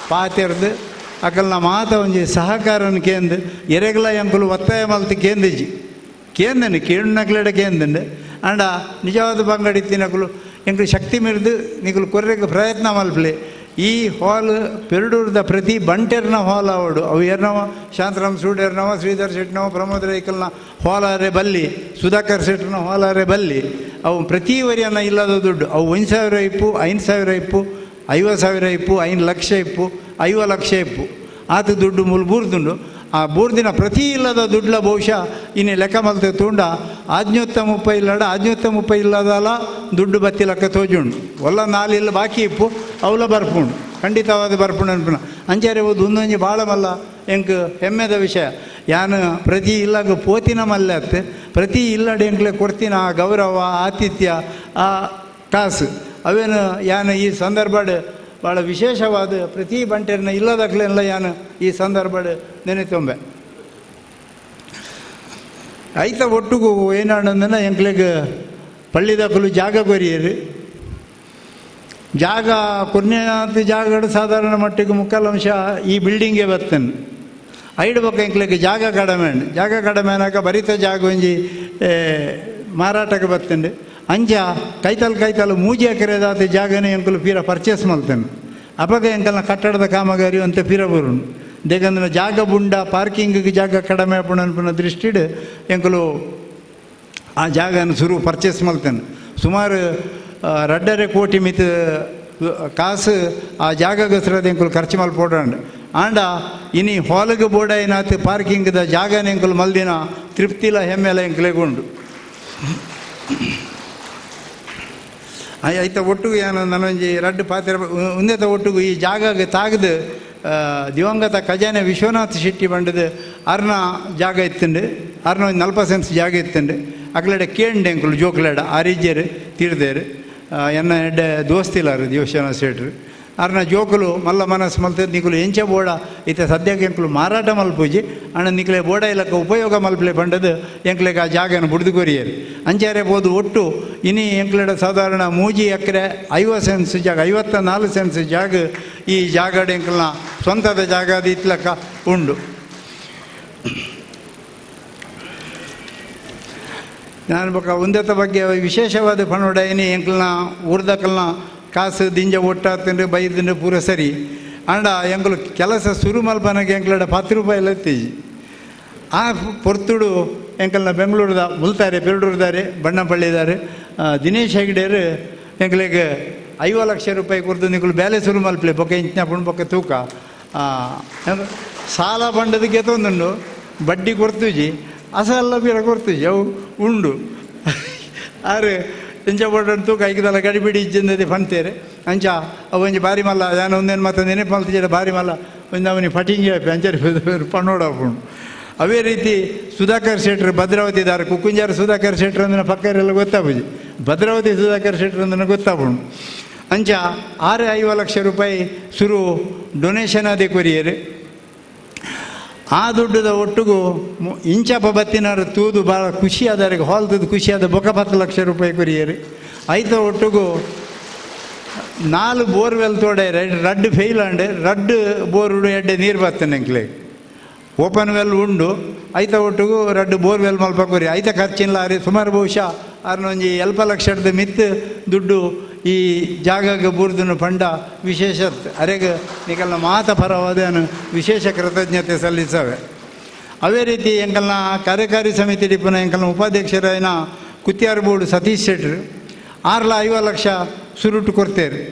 ಪಾತೆರ್ದು ಅಕಲ್ನ ಮಾತ ಒಂಜಿ ಸಹಕಾರನ ಕೇಂದ್ರ ಎರೆಗಲ ಎಂಕುಲು ಒತ್ತಾಯ ಮಲ್ತು ಕೇಂದ್ರಜಿ ಕೇಂದನೆ ಕೇಳುನಕ್ಲೆಡ ಕೇಂದಂಡೆ ಅಂಡ ನಿಜವಾದ ಬಂಗಡಿತ್ತಿನಕುಲು ಎಂಕುಲು ಶಕ್ತಿ ಮಿರ್ದು ನಿಕುಲು ಕೊರ್ರೆಗೆ ಪ್ರಯತ್ನ ಮಲ್ಪಲೆ ಈ ಹಾಲ್ ಪೆರಡೂರ್ದ ಪ್ರತಿ ಬಂಟೆರ್ನ ಹಾಲ್ ಅವಡು ಅವು ಎರ್ನವ ಶಾಂತರಾಮ್ ಸೂಡೇರ್ನವ ಶ್ರೀಧರ್ ಶೆಟ್ನವ ಪ್ರಮೋದ್ ರೈಕಲ್ನ ಹಾಲಾರೆ ಬಲ್ಲಿ ಸುಧಾಕರ್ ಶೆಟ್ರನ ಹಾಲಾರೆ ಬಲ್ಲಿ ಅವು ಪ್ರತಿ ವರಿಯನ್ನ ಇಲ್ಲದ ದುಡ್ಡು ಅವು 1,000 ಇಪ್ಪು 5,000 ಇಪ್ಪು 50,000 ಇಪ್ಪು 5 ಲಕ್ಷ ಇಪ್ಪು 5 ಲಕ್ಷ ಇಪ್ಪು ಆತ ದುಡ್ಡು ಮೂಲ ಬೂರ್ದುಂಡು ಆ ಬೂರ್ದಿನ ಪ್ರತಿ ಇಲ್ಲದ ದುಡ್ಲ ಬಹುಶಃ ಇನ್ನು ಲೆಕ್ಕ ಮಲ್ತೆ ತುಂಡ 530 ಇಲ್ಲಡ 530 ಇಲ್ಲದಲ್ಲ ದುಡ್ಡು ಬತ್ತಿ ಲೆಕ್ಕ ತೋಜುಂಡು ಒಲ್ಲ 4 ಇಲ್ಲ ಬಾಕಿ ಇಪ್ಪು ಅವಲ ಬರ್ಪುಂಡು ಖಂಡಿತವಾದ ಬರ್ಪುಂಡು ಅನ್ಪುಣ ಅಂಚಾರೆ ಓದು ಒಂದೊಂಜಿ ಭಾಳ ಮಲ್ಲ ಎಂಕ್ ಹೆಮ್ಮೆದ ವಿಷಯ ಯಾನು ಪ್ರತಿ ಇಲ್ಲಾಗ ಪೋತಿನ ಮಲ್ಲೆ ಅತ್ತೆ ಪ್ರತಿ ಇಲ್ಲಡ ಎಂಕ್ಲೆ ಕೊಡ್ತಿನ ಆ ಗೌರವ ಆತಿಥ್ಯ ಆ ಕಾಸು ಅವೇನು ಯಾನು ಈ ಸಂದರ್ಭಡ್ ಭಾಳ ವಿಶೇಷವಾದ ಪ್ರತಿ ಬಂಟೆರ್ನ ಇಲ್ಲದಕ್ಲೆಲ್ಲ ಯಾನು ಈ ಸಂದರ್ಭಡ್ ನೆನೆತೊಂಬೆ ಐತ ಒಟ್ಟಿಗೂ ಏನಾಡಂದನ ಎಂಕ್ಲೆಗೆ ಪಳ್ಳಿದಕ್ಕಲು ಜಾಗ ಕೊರಿಯರು ಜಾಗ ಕೊನೆಯಾದ ಜಾಗಗಳು ಸಾಧಾರಣ ಮಟ್ಟಿಗೆ ಮುಕ್ಕಾಲಂಶ ಈ ಬಿಲ್ಡಿಂಗೇ ಬರ್ತೇನೆ ಐಡು ಪಕ್ಕ ಎಂಕ್ಲೆಗೆ ಜಾಗ ಕಡಿಮೆ ಅನ್ನಾಗ ಬರಿತ ಜಾಗ ಒಂಜಿ ಮಾರಾಟಕ್ಕೆ ಬರ್ತಂಡೆ ಅಂಚ ಕೈತಲು 3 ಎಕರೆದಾದ ಜಾಗನೇ ಎಂಕುಲು ಪೀರ ಪರ್ಚೇಸ್ ಮಲ್ತೇನೆ ಅಪಗ ಎಂಕಲ್ನ ಕಟ್ಟಡದ ಕಾಮಗಾರಿ ಅಂತ ಪೀರ ಬರುಂಡು ದೇಕಂದ್ರೆ ಜಾಗ ಬುಂಡ ಪಾರ್ಕಿಂಗಿಗೆ ಜಾಗ ಕಡಿಮೆ ಅನ್ಪುನ ದೃಷ್ಟಿಡು ಎಂಕುಲು ಆ ಜಾಗನ ಶುರು ಪರ್ಚೇಸ್ ಮಲ್ತೇನೆ ಸುಮಾರು 2.5 ಕೋಟಿ ಮಿತ್ ಕಾಸು ಆ ಜಾಗಗೋಸ್ಕರ ಎಂಕುಲು ಖರ್ಚು ಮಲ್ಪೋಡಂಡು ಆಂಡ ಇನಿ ಹಾಲ್ಗೆ ಬೋಡ ಏನಾಯ್ತು ಪಾರ್ಕಿಂಗ್ದ ಜಾಗನ ಎಂಕುಲು ಮಲ್ದಿನ ತೃಪ್ತಿಲ ಹೆಮ್ಮೆಲ್ಲ ಎಂಕುಲೆಗುಂಡು ಐತ ಒಟ್ಟಿಗೂ ಏನು ನನೊಂಜಿ 2 ಪಾತ್ರೆ ಉಂದೆತ ಒಟ್ಟಿಗೂ ಈ ಜಾಗಗೆ ತಾಗದು ದಿವಂಗತ ಖಜಾನೆ ವಿಶ್ವನಾಥ್ ಶೆಟ್ಟಿ ಬಂಡದು ಅರ್ನ ಜಾಗ ಇತ್ತಂಡು ಅರ್ನ ಒಂದು 40 ಸೆನ್ಸ್ ಜಾಗ ಇತ್ತಂಡು ಅಕ್ಲೆಡೆ ಕೇಂಡೆ ಎಂಕುಲು ಜೋಕ್ಲೆಡ ಆರಿಜ್ಯರು ತೀರ್ದೇರು ಎನ್ನ ಎಡ್ಡೆ ದೋಸ್ತಿಲಾರು ವಿಶ್ವನಾಥ್ ಶೆಟ್ರು ಅರ್ನ ಜೋಕುಲು ಮಲ್ಲ ಮನಸ್ಸು ಮಲ್ತದ್ದು ನಿಕುಲು ಎಂಚ ಬೋಡ ಇತ್ತ ಸದ್ಯಕ್ಕೆ ಎಂಕುಲು ಮಾರಾಟ ಮಲ್ಪೂಜಿ ಅಣ್ಣ ನಿಕ್ಲೆ ಬೋಡ ಇಲ್ಲಕ್ಕ ಉಪಯೋಗ ಮಲ್ಪಲೆ ಬಂಡದು ಎಂಕ್ಲೆಗೆ ಆ ಜಾಗನ ಬುಡ್ದು ಕೊರಿಯರು ಅಂಚಾರೆ ಬೋದು ಒಟ್ಟು ಇನಿ ಎಂಕ್ಲೆಡ ಸಾಧಾರಣ 3 ಎಕರೆ 50 ಸೆನ್ಸ್ ಜಾಗ 54 ಸೆನ್ಸ್ ಜಾಗ ಈ ಜಾಗಡ ಎಂಕಲ್ನ ಸ್ವಂತದ ಜಾಗ ಅದು ಇತ್ಲಕ್ಕ ಉಂಡು ನಾನು ಬೊಕ್ಕ ಒಂದೆತ್ತ ಬಗ್ಗೆ ವಿಶೇಷವಾದ ಪಣೋಡಾಯಿನಿ ಎಂಕಲ್ನ ಊರ್ದಕಲ್ನ ಕಾಸು ದಿಂಜ ಒಟ್ಟಾತಂಡು ಬೈದಂಡು ಪೂರ ಸರಿ ಅಂಡ ಎಂಕಲು ಕೆಲಸ ಶುರು ಮಲ್ಪನಾಗ ಎಂಕಲಡ 10 ರೂಪಾಯಿ ಎತ್ತೀಜಿ ಆ ಪೊರ್ತುಡು ಎಂಕಲ್ನ ಬೆಂಗಳೂರದ ಮುಲ್ತಾರೆ ಪೆರಡೂರ್ದಾರೆ ಬಣ್ಣಪಳ್ಳಿದಾರೆ ದಿನೇಶ್ ಹೆಗ್ಡೇರು ಎಂಕಲಿಗೆ 5 ಲಕ್ಷ ರೂಪಾಯಿ ಕೊಡ್ತು ನಿಂಕಲು ಬೇಲೆ ಶುರು ಮಲ್ಪಲೆ ಬೊಕ್ಕ ಇಂಚಿನ ಪುಣ್ ಬೊಕ್ಕ ತೂಕ ಸಾಲ ಬಂಡದಕ್ಕೆ ತೊಂದುಂಡು ಬಡ್ಡಿ ಕೊಡ್ತುಜಿ ಅಸಲ್ಲ ಬೀರ ಕೊಡ್ತುಜಿ ಅವು ಉಂಡು ಆರು ಎಂಚ ಬಡ್ಡ ತೂಕ ಐಕದಲ್ಲ ಗಡಿಬಿಡಿ ಇಜ್ಜಂದದೆ ಪಣ್ತೇರೆ ಅಂಚ ಅವು ಒಂಜಿ ಬಾರಿ ಮಲ್ಲ ನಾನು ಒಂದೇನು ಮತ್ತೊಂದು ನೆನಪು ಮಲ್ತಿದ್ದ ಬಾರಿ ಮಲ್ಲ ಒಂದು ಅವನಿ ಫಟಿಂಗ್ ಅಂಚರಿ ಪಣ್ಣೋಡಪ್ಪುಂಡು ಅವೇ ರೀತಿ ಸುಧಾಕರ್ ಶೆಟ್ರು ಭದ್ರಾವತಿದಾರ ಕುಕ್ಕುಂಜಾರ ಸುಧಾಕರ್ ಶೆಟ್ರು ಅಂದ್ರೆ ಪಕ್ಕರೆಲ್ಲ ಗೊತ್ತಾಪುಜಿ ಭದ್ರಾವತಿ ಸುಧಾಕರ್ ಶೆಟ್ರು ಅಂದ್ರೆ ಗೊತ್ತಾಪುಂಡು ಅಂಚ 6-5 ಲಕ್ಷ ರೂಪಾಯಿ ಶುರು ಡೊನೇಷನ್ ಅದೇ ಕೊರಿಯರು ಆ ದುಡ್ಡದ ಒಟ್ಟಿಗೂ ಇಂಚಪ್ಪ ಬತ್ತಿನಾರು ತೂದು ಭಾಳ ಖುಷಿಯಾದವ್ರಿಗೆ ಹೊಲ್ತದ್ದು ಖುಷಿಯಾದ ಬೊಕ್ಕ 10 ಲಕ್ಷ ರೂಪಾಯಿ ಕೊರಿಯರು ಐತ ಒಟ್ಟಿಗೂ 4 ಬೋರ್ವೆಲ್ ತೋಡೆ ರಡ್ಡು ಫೇಲ್ ಅಂಡೆ ರಡ್ಡು ಬೋರ್ ಎಡ್ಡೆ ನೀರು ಬರ್ತೇನೆ ಎಂಕ್ಲೆ ಓಪನ್ ವೆಲ್ ಉಂಡು ಐತ ಒಟ್ಟಿಗೂ ರಡ್ಡು ಬೋರ್ವೆಲ್ ಮಲ್ಪ ಕೊರಿ ಐತ ಖರ್ಚಿಲ್ಲ ಅರೆ ಸುಮಾರು ಬಹುಶಃ ಅರ್ನೊಂಜಿ 20 ಲಕ್ಷದ ಮಿತ್ತು ದುಡ್ಡು ಈ ಜಾಗಕ್ಕೆ ಬುರ್ದನು ಪಂಡ ವಿಶೇಷ ಅರೆಗೆ ನಿಕಲ್ನ ಮಾತ ಪರವಾದ ವಿಶೇಷ ಕೃತಜ್ಞತೆ ಸಲ್ಲಿಸವೆ ಅವೇ ರೀತಿ ಎಂಕಲ್ನ ಕಾರ್ಯಕಾರಿ ಸಮಿತಿ ಡಿಪ್ಪನ ಎಂಕಲ್ನ ಉಪಾಧ್ಯಕ್ಷರಾಯನ ಕುತ್ಯಾರ್ಬೋಡು ಸತೀಶ್ ಶೆಟ್ರು 6-5 ಲಕ್ಷ ಸುರುಟು ಕೊಡ್ತೇರು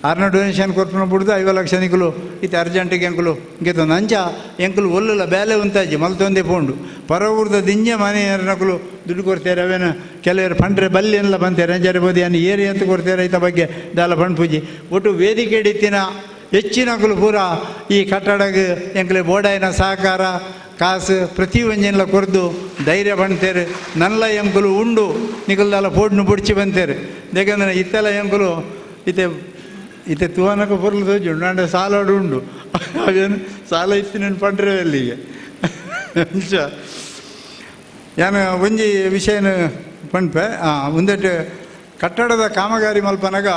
6ನ ಡೊನೇಷನ್ ಕೊರ್ಪನ ಬಿಡ್ದು 5 ಲಕ್ಷ ನಿಕಲು ಇತ್ತು ಅರ್ಜೆಂಟಿಗೆ ಎಂಕಲು ಗೆತ್ತೊಂದು ಅಂಚ ಎಂಕಲು ಒಲ್ಲಲ್ಲ ಬೇಲೆ ಉಂತಾಜಿ ಮಲ್ತೊಂದೇ ಪೋಂಡು ಪರ ಊರ್ದ ದಿಂಜೆ ಮನೆ ನಕಲು ದುಡ್ಡು ಕೊಡ್ತಾರೆ ಅವೇನು ಕೆಲವರು ಪಂಡ್ರೆ ಬಲ್ಲಿ ಎಲ್ಲ ಬಂತಾರೆ ಅಂಜಾರೆ ಬೋದಿ ಅನ್ನು ಏರಿ ಅಂತ ಕೊಡ್ತಾರೆ ಐತ ಬಗ್ಗೆ ದಾಲ ಪಂಡ್ಪೂಜಿ ಒಟ್ಟು ವೇದಿಕೆ ಇಡಿತಿನ ಹೆಚ್ಚಿನಕಲು ಪೂರ ಈ ಕಟ್ಟಡಕ್ಕೆ ಎಂಕಲೆ ಬೋಡಾಯಿನ ಸಹಕಾರ ಕಾಸು ಪ್ರತಿ ಒಂಜೆಲ್ಲ ಕೊರ್ದು ಧೈರ್ಯ ಬಂತೇರು ನಲ್ಲ ಎಂಕಲು ಉಂಡು ನಿಕಲ್ದಲ್ಲ ಪೋಡ್ನು ಬುಡ್ಚಿ ಬಂತೇರು ಯಾಕಂದ್ರೆ ಇತ್ತೆಲ್ಲ ಎಂಕಲು ಇತ್ತೆ ತೂವನಕ್ಕೆ ಬರಲು ತೋಜುಂಡು ನಂಡೆ ಸಾಲಾಡು ಉಂಡು ಅವೇನು ಸಾಲ ಇತ್ತು ನಾನು ಪಂಡ್ರೆ ಅಲ್ಲಿಗೆ ಅಂಚ ಯಾನು ಒಂಜಿ ವಿಷಯನ ಪಂಡ್ಪೆ ಒಂದೆಟ್ಟು ಕಟ್ಟಡದ ಕಾಮಗಾರಿ ಮಲ್ಪನಾಗ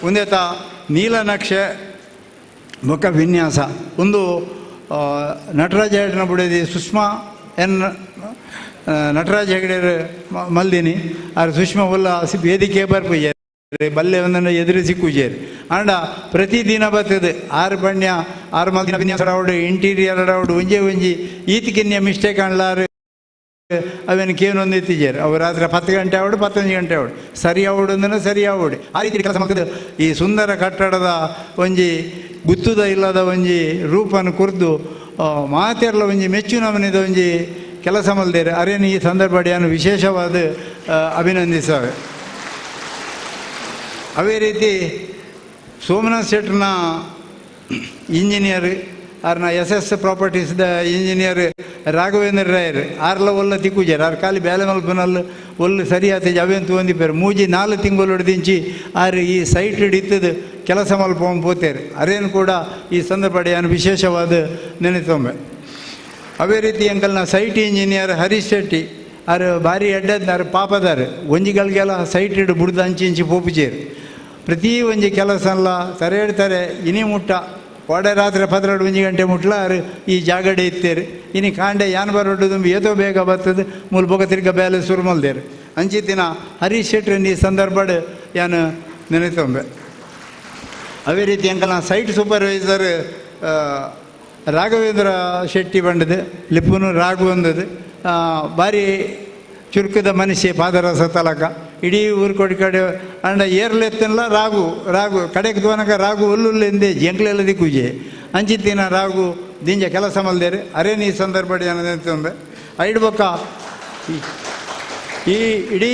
ಒಂದೇತ ನೀಲನಕ್ಷೆ ಬೊಕ್ಕ ವಿನ್ಯಾಸ ಒಂದು ನಟರಾಜ ಹೆಗ್ಡೆನ ಬುಡೇದಿ ಸುಷ್ಮಾ ನಟರಾಜ ಹೆಗ್ಡೆ ಮಲ್ದಿನಿ ಆರು ಸುಷ್ಮಾ ಒಲ್ಲ ವೇದಿಕೆ ಬರ್ಪುಜೆ ಬಲ್ಲೆ ಒಂದನ್ನು ಎದುರು ಸಿಕ್ಕುಜೇರಿ ಅಂಡ ಪ್ರತಿದಿನ ಬರ್ತದೆ 6 ಬಣ್ಣ 6 ಮಲ್ದಿನ ವಿನ್ಯಾಸ ರೌಡು ಇಂಟೀರಿಯರ್ ರೌಡು ಒಂಜಿ ಈತಿಕಿನ್ಯ ಮಿಸ್ಟೇಕ್ ಅಣ್ಲಾರು ಅವೇನು ಕೇನೊಂದು ಎತ್ತಿಜೇರು ಅವು ರಾತ್ರಿ 10 ಗಂಟೆ ಆವಡು 11 ಗಂಟೆ ಆವಡು ಸರಿ ಆವಡು ಅಂದ್ರೆ ಸರಿ ಆವಡು ಆ ರೀತಿ ಕೆಲಸ ಮಾಡ್ತದೆ ಈ ಸುಂದರ ಕಟ್ಟಡದ ಒಂಜಿ ಗುತ್ತುದ ಇಲ್ಲದ ಒಂಜಿ ರೂಪನ್ನು ಕುರ್ದು ಮಾತೆರ್ಲ ಒಂಜಿ ಮೆಚ್ಚು ನಮನಿದ ಒಂಜಿ ಕೆಲಸ ಮಲ್ದೇರು ಅರೇನು ಈ ಸಂದರ್ಭಡಿಯನ್ನು ವಿಶೇಷವಾದ ಅಭಿನಂದಿಸವೆ ಅವೇ ರೀತಿ ಸೋಮನಾಥ್ ಶೆಟ್ರನ ಇಂಜಿನಿಯರ್ ಅವ್ರನ್ನ SS ಪ್ರಾಪರ್ಟೀಸ್ದ ಇಂಜಿನಿಯರ್ ರಾಘವೇಂದ್ರ ರಾಯರು ಆರ್ಲ ಒಲ್ಲ ತಿಕ್ಕುಜಾರು ಅವ್ರ ಖಾಲಿ ಬೇಲೆ ಮಲ್ಪನಲ್ಲಿ ಒಲ್ಲು ಸರಿಯಾದ ಅವೇಂತು ಒಂದಿಪ್ಪರು 3-4 ತಿಂಗಳು ಹೊಡೆದಿಂಚಿ ಆರು ಈ ಸೈಟ್ ಹಿಡಿತದ ಕೆಲಸ ಮಲ್ಪ ಪೋತೇರು ಅರೇನು ಕೂಡ ಈ ಸಂದರ್ಭಡಿಯನ್ನು ವಿಶೇಷವಾದ ನೆನೆತೊಂಬೆ ಅವೇ ರೀತಿ ಎಂಕಲ್ನ ಸೈಟ್ ಇಂಜಿನಿಯರ್ ಹರೀಶ್ ಶೆಟ್ಟಿ ಅವ್ರು ಭಾರಿ ಅಡ್ಡದಾರು ಪಾಪದಾರು ಒಂಜಿಗಳಿಗೆಲ್ಲ ಸೈಟ್ ಹಿಡು ಬುಡ್ದು ಇಂಚಿ ಪೋಪುಜೇರು ಪ್ರತಿ ಒಂಜಿ ಕೆಲಸ ಎಲ್ಲ ಸರಿ ಹೇಳ್ತಾರೆ ಇನಿ ಮುಟ್ಟ ಒಡೆ ರಾತ್ರಿ 12 ಗಂಟೆ ಮುಟ್ಲ ಅವ್ರು ಈ ಜಾಗಡೆ ಇತ್ತೇರು ಇನಿ ಕಾಂಡೆ ಯಾನ್ ಬರೋಡು ತುಂಬಿ ಏತೋ ಬೇಗ ಬರ್ತದೆ ಮೂಲಭೋಗ ತಿರ್ಗ ಬೇಲೆ ಶುರು ಮಲ್ದೇರು ಅಂಚಿತ್ತಿನ ಹರೀಶ್ ಶೆಟ್ರನ್ನ ಈ ಸಂದರ್ಭ ಯಾನು ನೆನೆತೊಂಬೆ ಅವೇ ರೀತಿ ಎಂಕಲ್ನ ಸೈಟ್ ಸೂಪರ್ವೈಸರ್ ರಾಘವೇಂದ್ರ ಶೆಟ್ಟಿ ಬಂಡದು ಲಿಪ್ಪುನು ರಾಘು ಅಂದದು ಭಾರಿ ಚುರುಕದ ಮನುಷ್ಯ ಪಾದರಸ ತಲಕ ಇಡೀ ಊರು ಕಡೆ ಅಂಡ ಏರ್ಲೆತ್ತಲ್ಲ ರಾಗು ಕಡೆಗೆ ತೋನಕ ರಾಗು ಒಲ್ಲುಲ್ಲೆಂದೇ ಜಂಕ್ಲೆಲ್ಲ ದಿಕ್ಕುಜೆ ಅಂಚಿತ್ತಿನ ರಾಗು ದಿಂಜ ಕೆಲಸ ಮಲ್ದೇರು ಅರೇನು ಈ ಸಂದರ್ಭ ಅನ್ನೋದಂತಂದ್ರೆ ಐಡ್ಬೊಕ್ಕ ಈ ಇಡೀ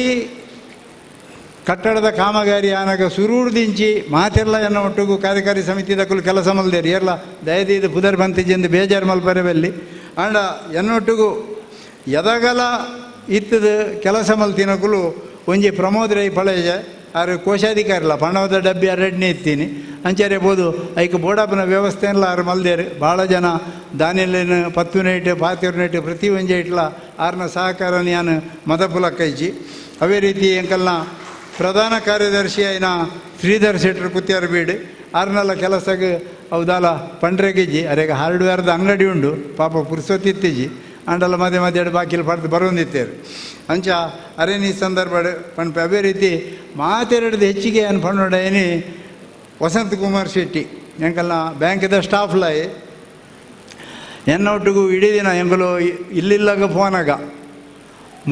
ಕಟ್ಟಡದ ಕಾಮಗಾರಿ ಆನಾಗ ಸುರೂಡ್ದಿಂಚಿ ಮಾತೆಲ್ಲ ಎನ್ನ ಒಟ್ಟಿಗೂ ಕಾರ್ಯಕಾರಿ ಸಮಿತಿ ದಕ್ಕಲು ಕೆಲಸ ಮಲ್ದೇರು ಎಲ್ಲ ದಯದೀದು ಪುದರ್ ಬಂತಿಜ್ಜೆಂದು ಬೇಜಾರು ಮಲ್ಪರೆಬಲ್ಲಿ ಅಂಡ ಎನ್ನೊಟ್ಟಿಗೂ ಎದಗಲ ಇತ್ತದ ಕೆಲಸ ಮಲ್ತಿನಕಲು ಒಂಜಿ ಪ್ರಮೋದ್ ರೈ ಪಳೇಜ ಆರು ಕೋಶಾಧಿಕಾರಿಲ್ಲ ಪಣವದ ಡಬ್ಬಿ ಅರಡ್ನೇ ಇತ್ತೀನಿ ಅಂಚಾರೆ ಬೋದು ಐಕ ಬೋಡಪ್ಪನ ವ್ಯವಸ್ಥೆ ಎಲ್ಲ ಆರು ಮಲ್ದೇರು ಭಾಳ ಜನ ದಾನಿಲಿನ 10 ನೈಟ್ 15 ನೈಟ್ ಪ್ರತಿ ಒಂಜೆ ಇಟ್ಲ ಆರ್ನ ಸಹಕಾರ ನಾನು ಮದಪುಲಕ್ಕೈಜಿ ಅವೇ ರೀತಿ ಎಂಕಲ್ನ ಪ್ರಧಾನ ಕಾರ್ಯದರ್ಶಿ ಆಯ್ನ ಶ್ರೀಧರ್ ಶೆಟ್ರು ಕುತ್ಯಾರ ಬೀಡು ಆರ್ನೆಲ್ಲ ಕೆಲಸಕ್ಕೆ ಅವದಾಲ ಪಂಡ್ರೆಗಿಜ್ಜಿ ಅರೆಗ ಹಾರ್ಡ್ವೇರ್ದ ಅಂಗಡಿ ಉಂಡು ಪಾಪ ಪುರ್ಸೊತ್ತಿತ್ತಿಜ್ಜಿ ಅಂಡಲ್ಲ ಮಧ್ಯೆ ಮಧ್ಯೆ ಬಾಕಿಲು ಪಡೆದು ಬರೋಂದಿತ್ತೇರು ಅಂಚ ಅರೇನಿ ಸಂದರ್ಭ ಪಣಪೆ ಅವೇ ರೀತಿ ಮಾತೆರಡ್ದು ಹೆಚ್ಚಿಗೆ ಅನ್ ಪಣ್ಣೋಡ ಏನಿ ವಸಂತ್ ಕುಮಾರ್ ಶೆಟ್ಟಿ ಎಂಕಲ್ನ ಬ್ಯಾಂಕಿದ ಸ್ಟಾಫ್ಲಾಯಿ ಎನ್ನೊಟ್ಟಿಗೂ ಇಡೀ ದಿನ ಎಂಗಲು ಇಲ್ಲಿಲ್ಲಾಗ ಫೋನಾಗ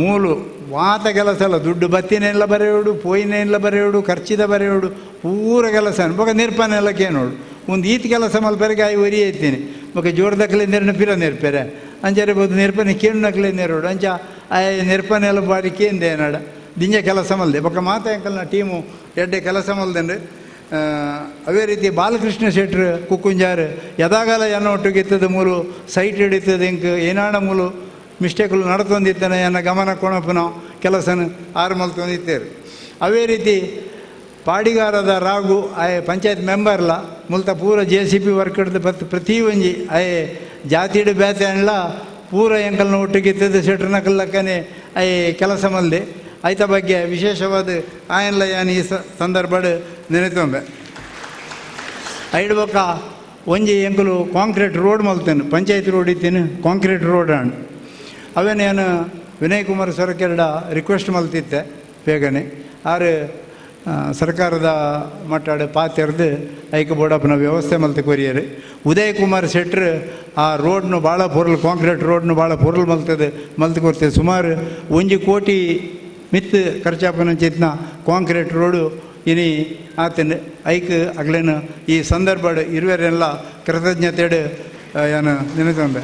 ಮೂಲು ವಾತ ಕೆಲಸ ಅಲ್ಲ ದುಡ್ಡು ಬತ್ತಿನೆಲ್ಲ ಬರೆಯೋಡು ಪೋಯಿನೆಲ್ಲ ಬರೆಯೋಡು ಖರ್ಚಿದ ಬರೆಯೋಡು ಪೂರ ಕೆಲಸ ಬೊಕ ನಿರ್ಪನೆಲ್ಲ ಕೇನೋಡು ಒಂದು ಈತ್ ಕೆಲಸ ಮಲ್ಪೆರೆಗೆ ಆಯಿ ಒರಿ ಐತೀನಿ ಬೊಕ ಜೋರ್ದಕ್ಲೆ ನೆರಪಿರ ನೆರ್ಪೆರೆ ಅಂಚಾರೆ ಬೋದು ನಿರ್ಪನೆ ಕೇಳು ನಕ್ಲೆ ನೆರೋಡು ಅಂಚ ಆಯ್ ನಿರ್ಪನೆಲ್ಲ ಬಾರಿ ಕೇಂದೆ ಏನಾಡ ದಿಂಜ ಕೆಲಸ ಮಲ್ದೆ ಬೊಕ ಮಾತ ಎಂಕಲ್ನ ಟೀಮು ಎಡ್ಡೆ ಕೆಲಸ ಮಲ್ದಂಡು ಅವೇ ರೀತಿ ಬಾಲಕೃಷ್ಣ ಶೆಟ್ರು ಕುಕ್ಕುಂಜಾರು ಯದಾಗಲ ಎನ್ನ ಒಟ್ಟಿಗೆ ಇತ್ತದ ಮೂಲು ಸೈಟ್ ಹಿಡಿತದ ಇಂಕ್ ಏನಾಣ ಮೂಲು ಮಿಸ್ಟೇಕ್ಗಳು ನಡ್ತೊಂದಿತ್ತಾನೆ ಎನ್ನ ಗಮನ ಕೊಣಪನ ಕೆಲಸನ ಆರು ಮಲ್ತೊಂದಿತ್ತೇರು ಅವೇ ರೀತಿ ಪಾಡಿಗಾರದ ರಾಗು ಆಯ್ ಪಂಚಾಯತ್ ಮೆಂಬರ್ಲ ಮುಲ್ತ ಪೂರ JCP ವರ್ಕ್ ಹಿಡ್ದು ಪ್ರತಿ ಒಂಜಿ ಆಯ್ ಜಾತಿಡು ಬ್ಯಾತೆ ಅಣ್ಣ ಪೂರ ಎಂಕಲ್ನ ಒಟ್ಟಿಗೆ ಇತ್ತದ ಶೆಟ್ರನ ಕಲ್ಲಕ್ಕನೆ ಆಯ್ ಕೆಲಸ ಮಲ್ದೆ ಆಯ್ತ ಬಗ್ಗೆ ವಿಶೇಷವಾದ ಆಯನ್ಲ ಯಾನ್ ಈ ಸಂದರ್ಭ ನೆನೆತೊಂಬೆ ಐಡ್ ಬೊಕ್ಕ ಒಂಜಿ ಎಂಕುಲು ಕಾಂಕ್ರೀಟ್ ರೋಡ್ ಮಲ್ತೇನೆ ಪಂಚಾಯತ್ ರೋಡ್ ಇತ್ತೇನು ಕಾಂಕ್ರೀಟ್ ರೋಡ್ ಅಣ್ಣ ಅವೇ ನಾನು ವಿನಯ್ ಕುಮಾರ್ ಸೊರಕೆರಡ ರಿಕ್ವೆಸ್ಟ್ ಮಲ್ತಿದ್ದೆ ಬೇಗನೆ ಆರು ಸರ್ಕಾರದ ಮಟ್ಟಾಡು ಪಾತೆರ್ದು ಐಕ ಬೋಡಪ್ಪನ ವ್ಯವಸ್ಥೆ ಮಲ್ತು ಕೊರಿಯರು ಉದಯ್ ಕುಮಾರ್ ಶೆಟ್ರು ಆ ರೋಡ್ನು ಭಾಳ ಪೊರ್ಲು ಕಾಂಕ್ರೀಟ್ ರೋಡ್ನು ಭಾಳ ಪೊರ್ಲು ಮಲ್ತು ಕೊಡ್ತೇವೆ ಸುಮಾರು 1 ಕೋಟಿ ಮಿತ್ತು ಖರ್ಚಾಪನ ಚಿತ್ನ ಕಾಂಕ್ರೀಟ್ ರೋಡು ಇನಿ ಆತನ ಐಕ್ ಅಗ್ಲೇನು ಈ ಸಂದರ್ಭ ಇರುವರೆಲ್ಲ ಕೃತಜ್ಞತೆಡು ಏನು ನೆನೆತಂದೆ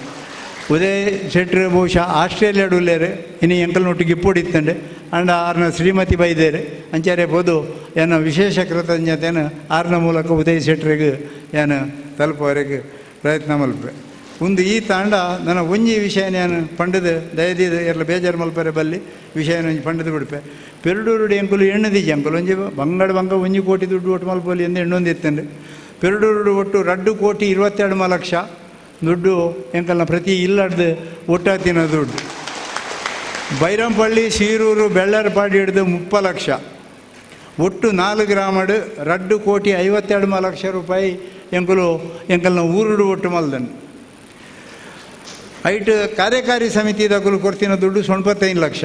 ಉದಯ್ ಶೆಟ್ರು ಬಹುಶಃ ಆಸ್ಟ್ರೇಲಿಯಾಡು ಉಲ್ಲೇರು ಇನ್ನು ಎಂಕಲ್ನೊಟ್ಟಿಗೆ ಇಪ್ಪೊಡಿತ್ತಂಡೆ ಅಂಡ ಆರ್ನ ಶ್ರೀಮತಿ ಬೈದೇರು ಅಂಚಾರೆ ಬೋದು ಏನು ವಿಶೇಷ ಕೃತಜ್ಞತೆಯನ್ನು ಆರ್ನ ಮೂಲಕ ಉದಯ್ ಶೆಟ್ರಿಗೆ ಏನು ತಲುಪುವವರೆಗೆ ಪ್ರಯತ್ನ ಮಲ್ಪೆ ಒಂದು ಈ ತಾಂಡ ನನ್ನ ಒಂಜಿ ವಿಷಯ ನಾನು ಪಂಡದು ದಯದಿದ ಎಲ್ಲ ಬೇಜಾರು ಮಲ್ಪರೆ ಬಲ್ಲಿ ವಿಷಯನ ಒಂಜಿ ಪಂಡದು ಬಿಡ್ಪೆ ಪೆರಡೂರುಡು ಎಂಕುಲು ಎಣ್ಣದಿಜ್ಜಿ ಅಂಕುಲು ಒಂಜಿ ಬಂಗ 1 ಕೋಟಿ ದುಡ್ಡು ಒಟ್ಟು ಮಲ್ಪಲ್ಲಿ ಎಂದು ಎಣ್ಣೊಂದಿತ್ತಂಡು ಪೆರಡೂರುಡು ಒಟ್ಟು 2,22 ಲಕ್ಷ ದುಡ್ಡು ಎಂಕಲ್ನ ಪ್ರತಿ ಇಲ್ಲಡ್ದು ಒಟ್ಟಾತಿನ ದುಡ್ಡು ಬೈರಂಪಳ್ಳಿ ಶೀರೂರು ಬೆಳ್ಳಾರಪಾಡಿ ಹಿಡಿದು 30 ಲಕ್ಷ ಒಟ್ಟು 4 ಗ್ರಾಮಡು 2,52 ಲಕ್ಷ ರೂಪಾಯಿ ಎಂಕಲ್ನ ಊರುಡು ಒಟ್ಟು ಮಲ್ದನು ಐಟ್ ಕಾರ್ಯಕಾರಿ ಸಮಿತಿದಾಗಲು ಕೊಡ್ತಿನ ದುಡ್ಡು 95 ಲಕ್ಷ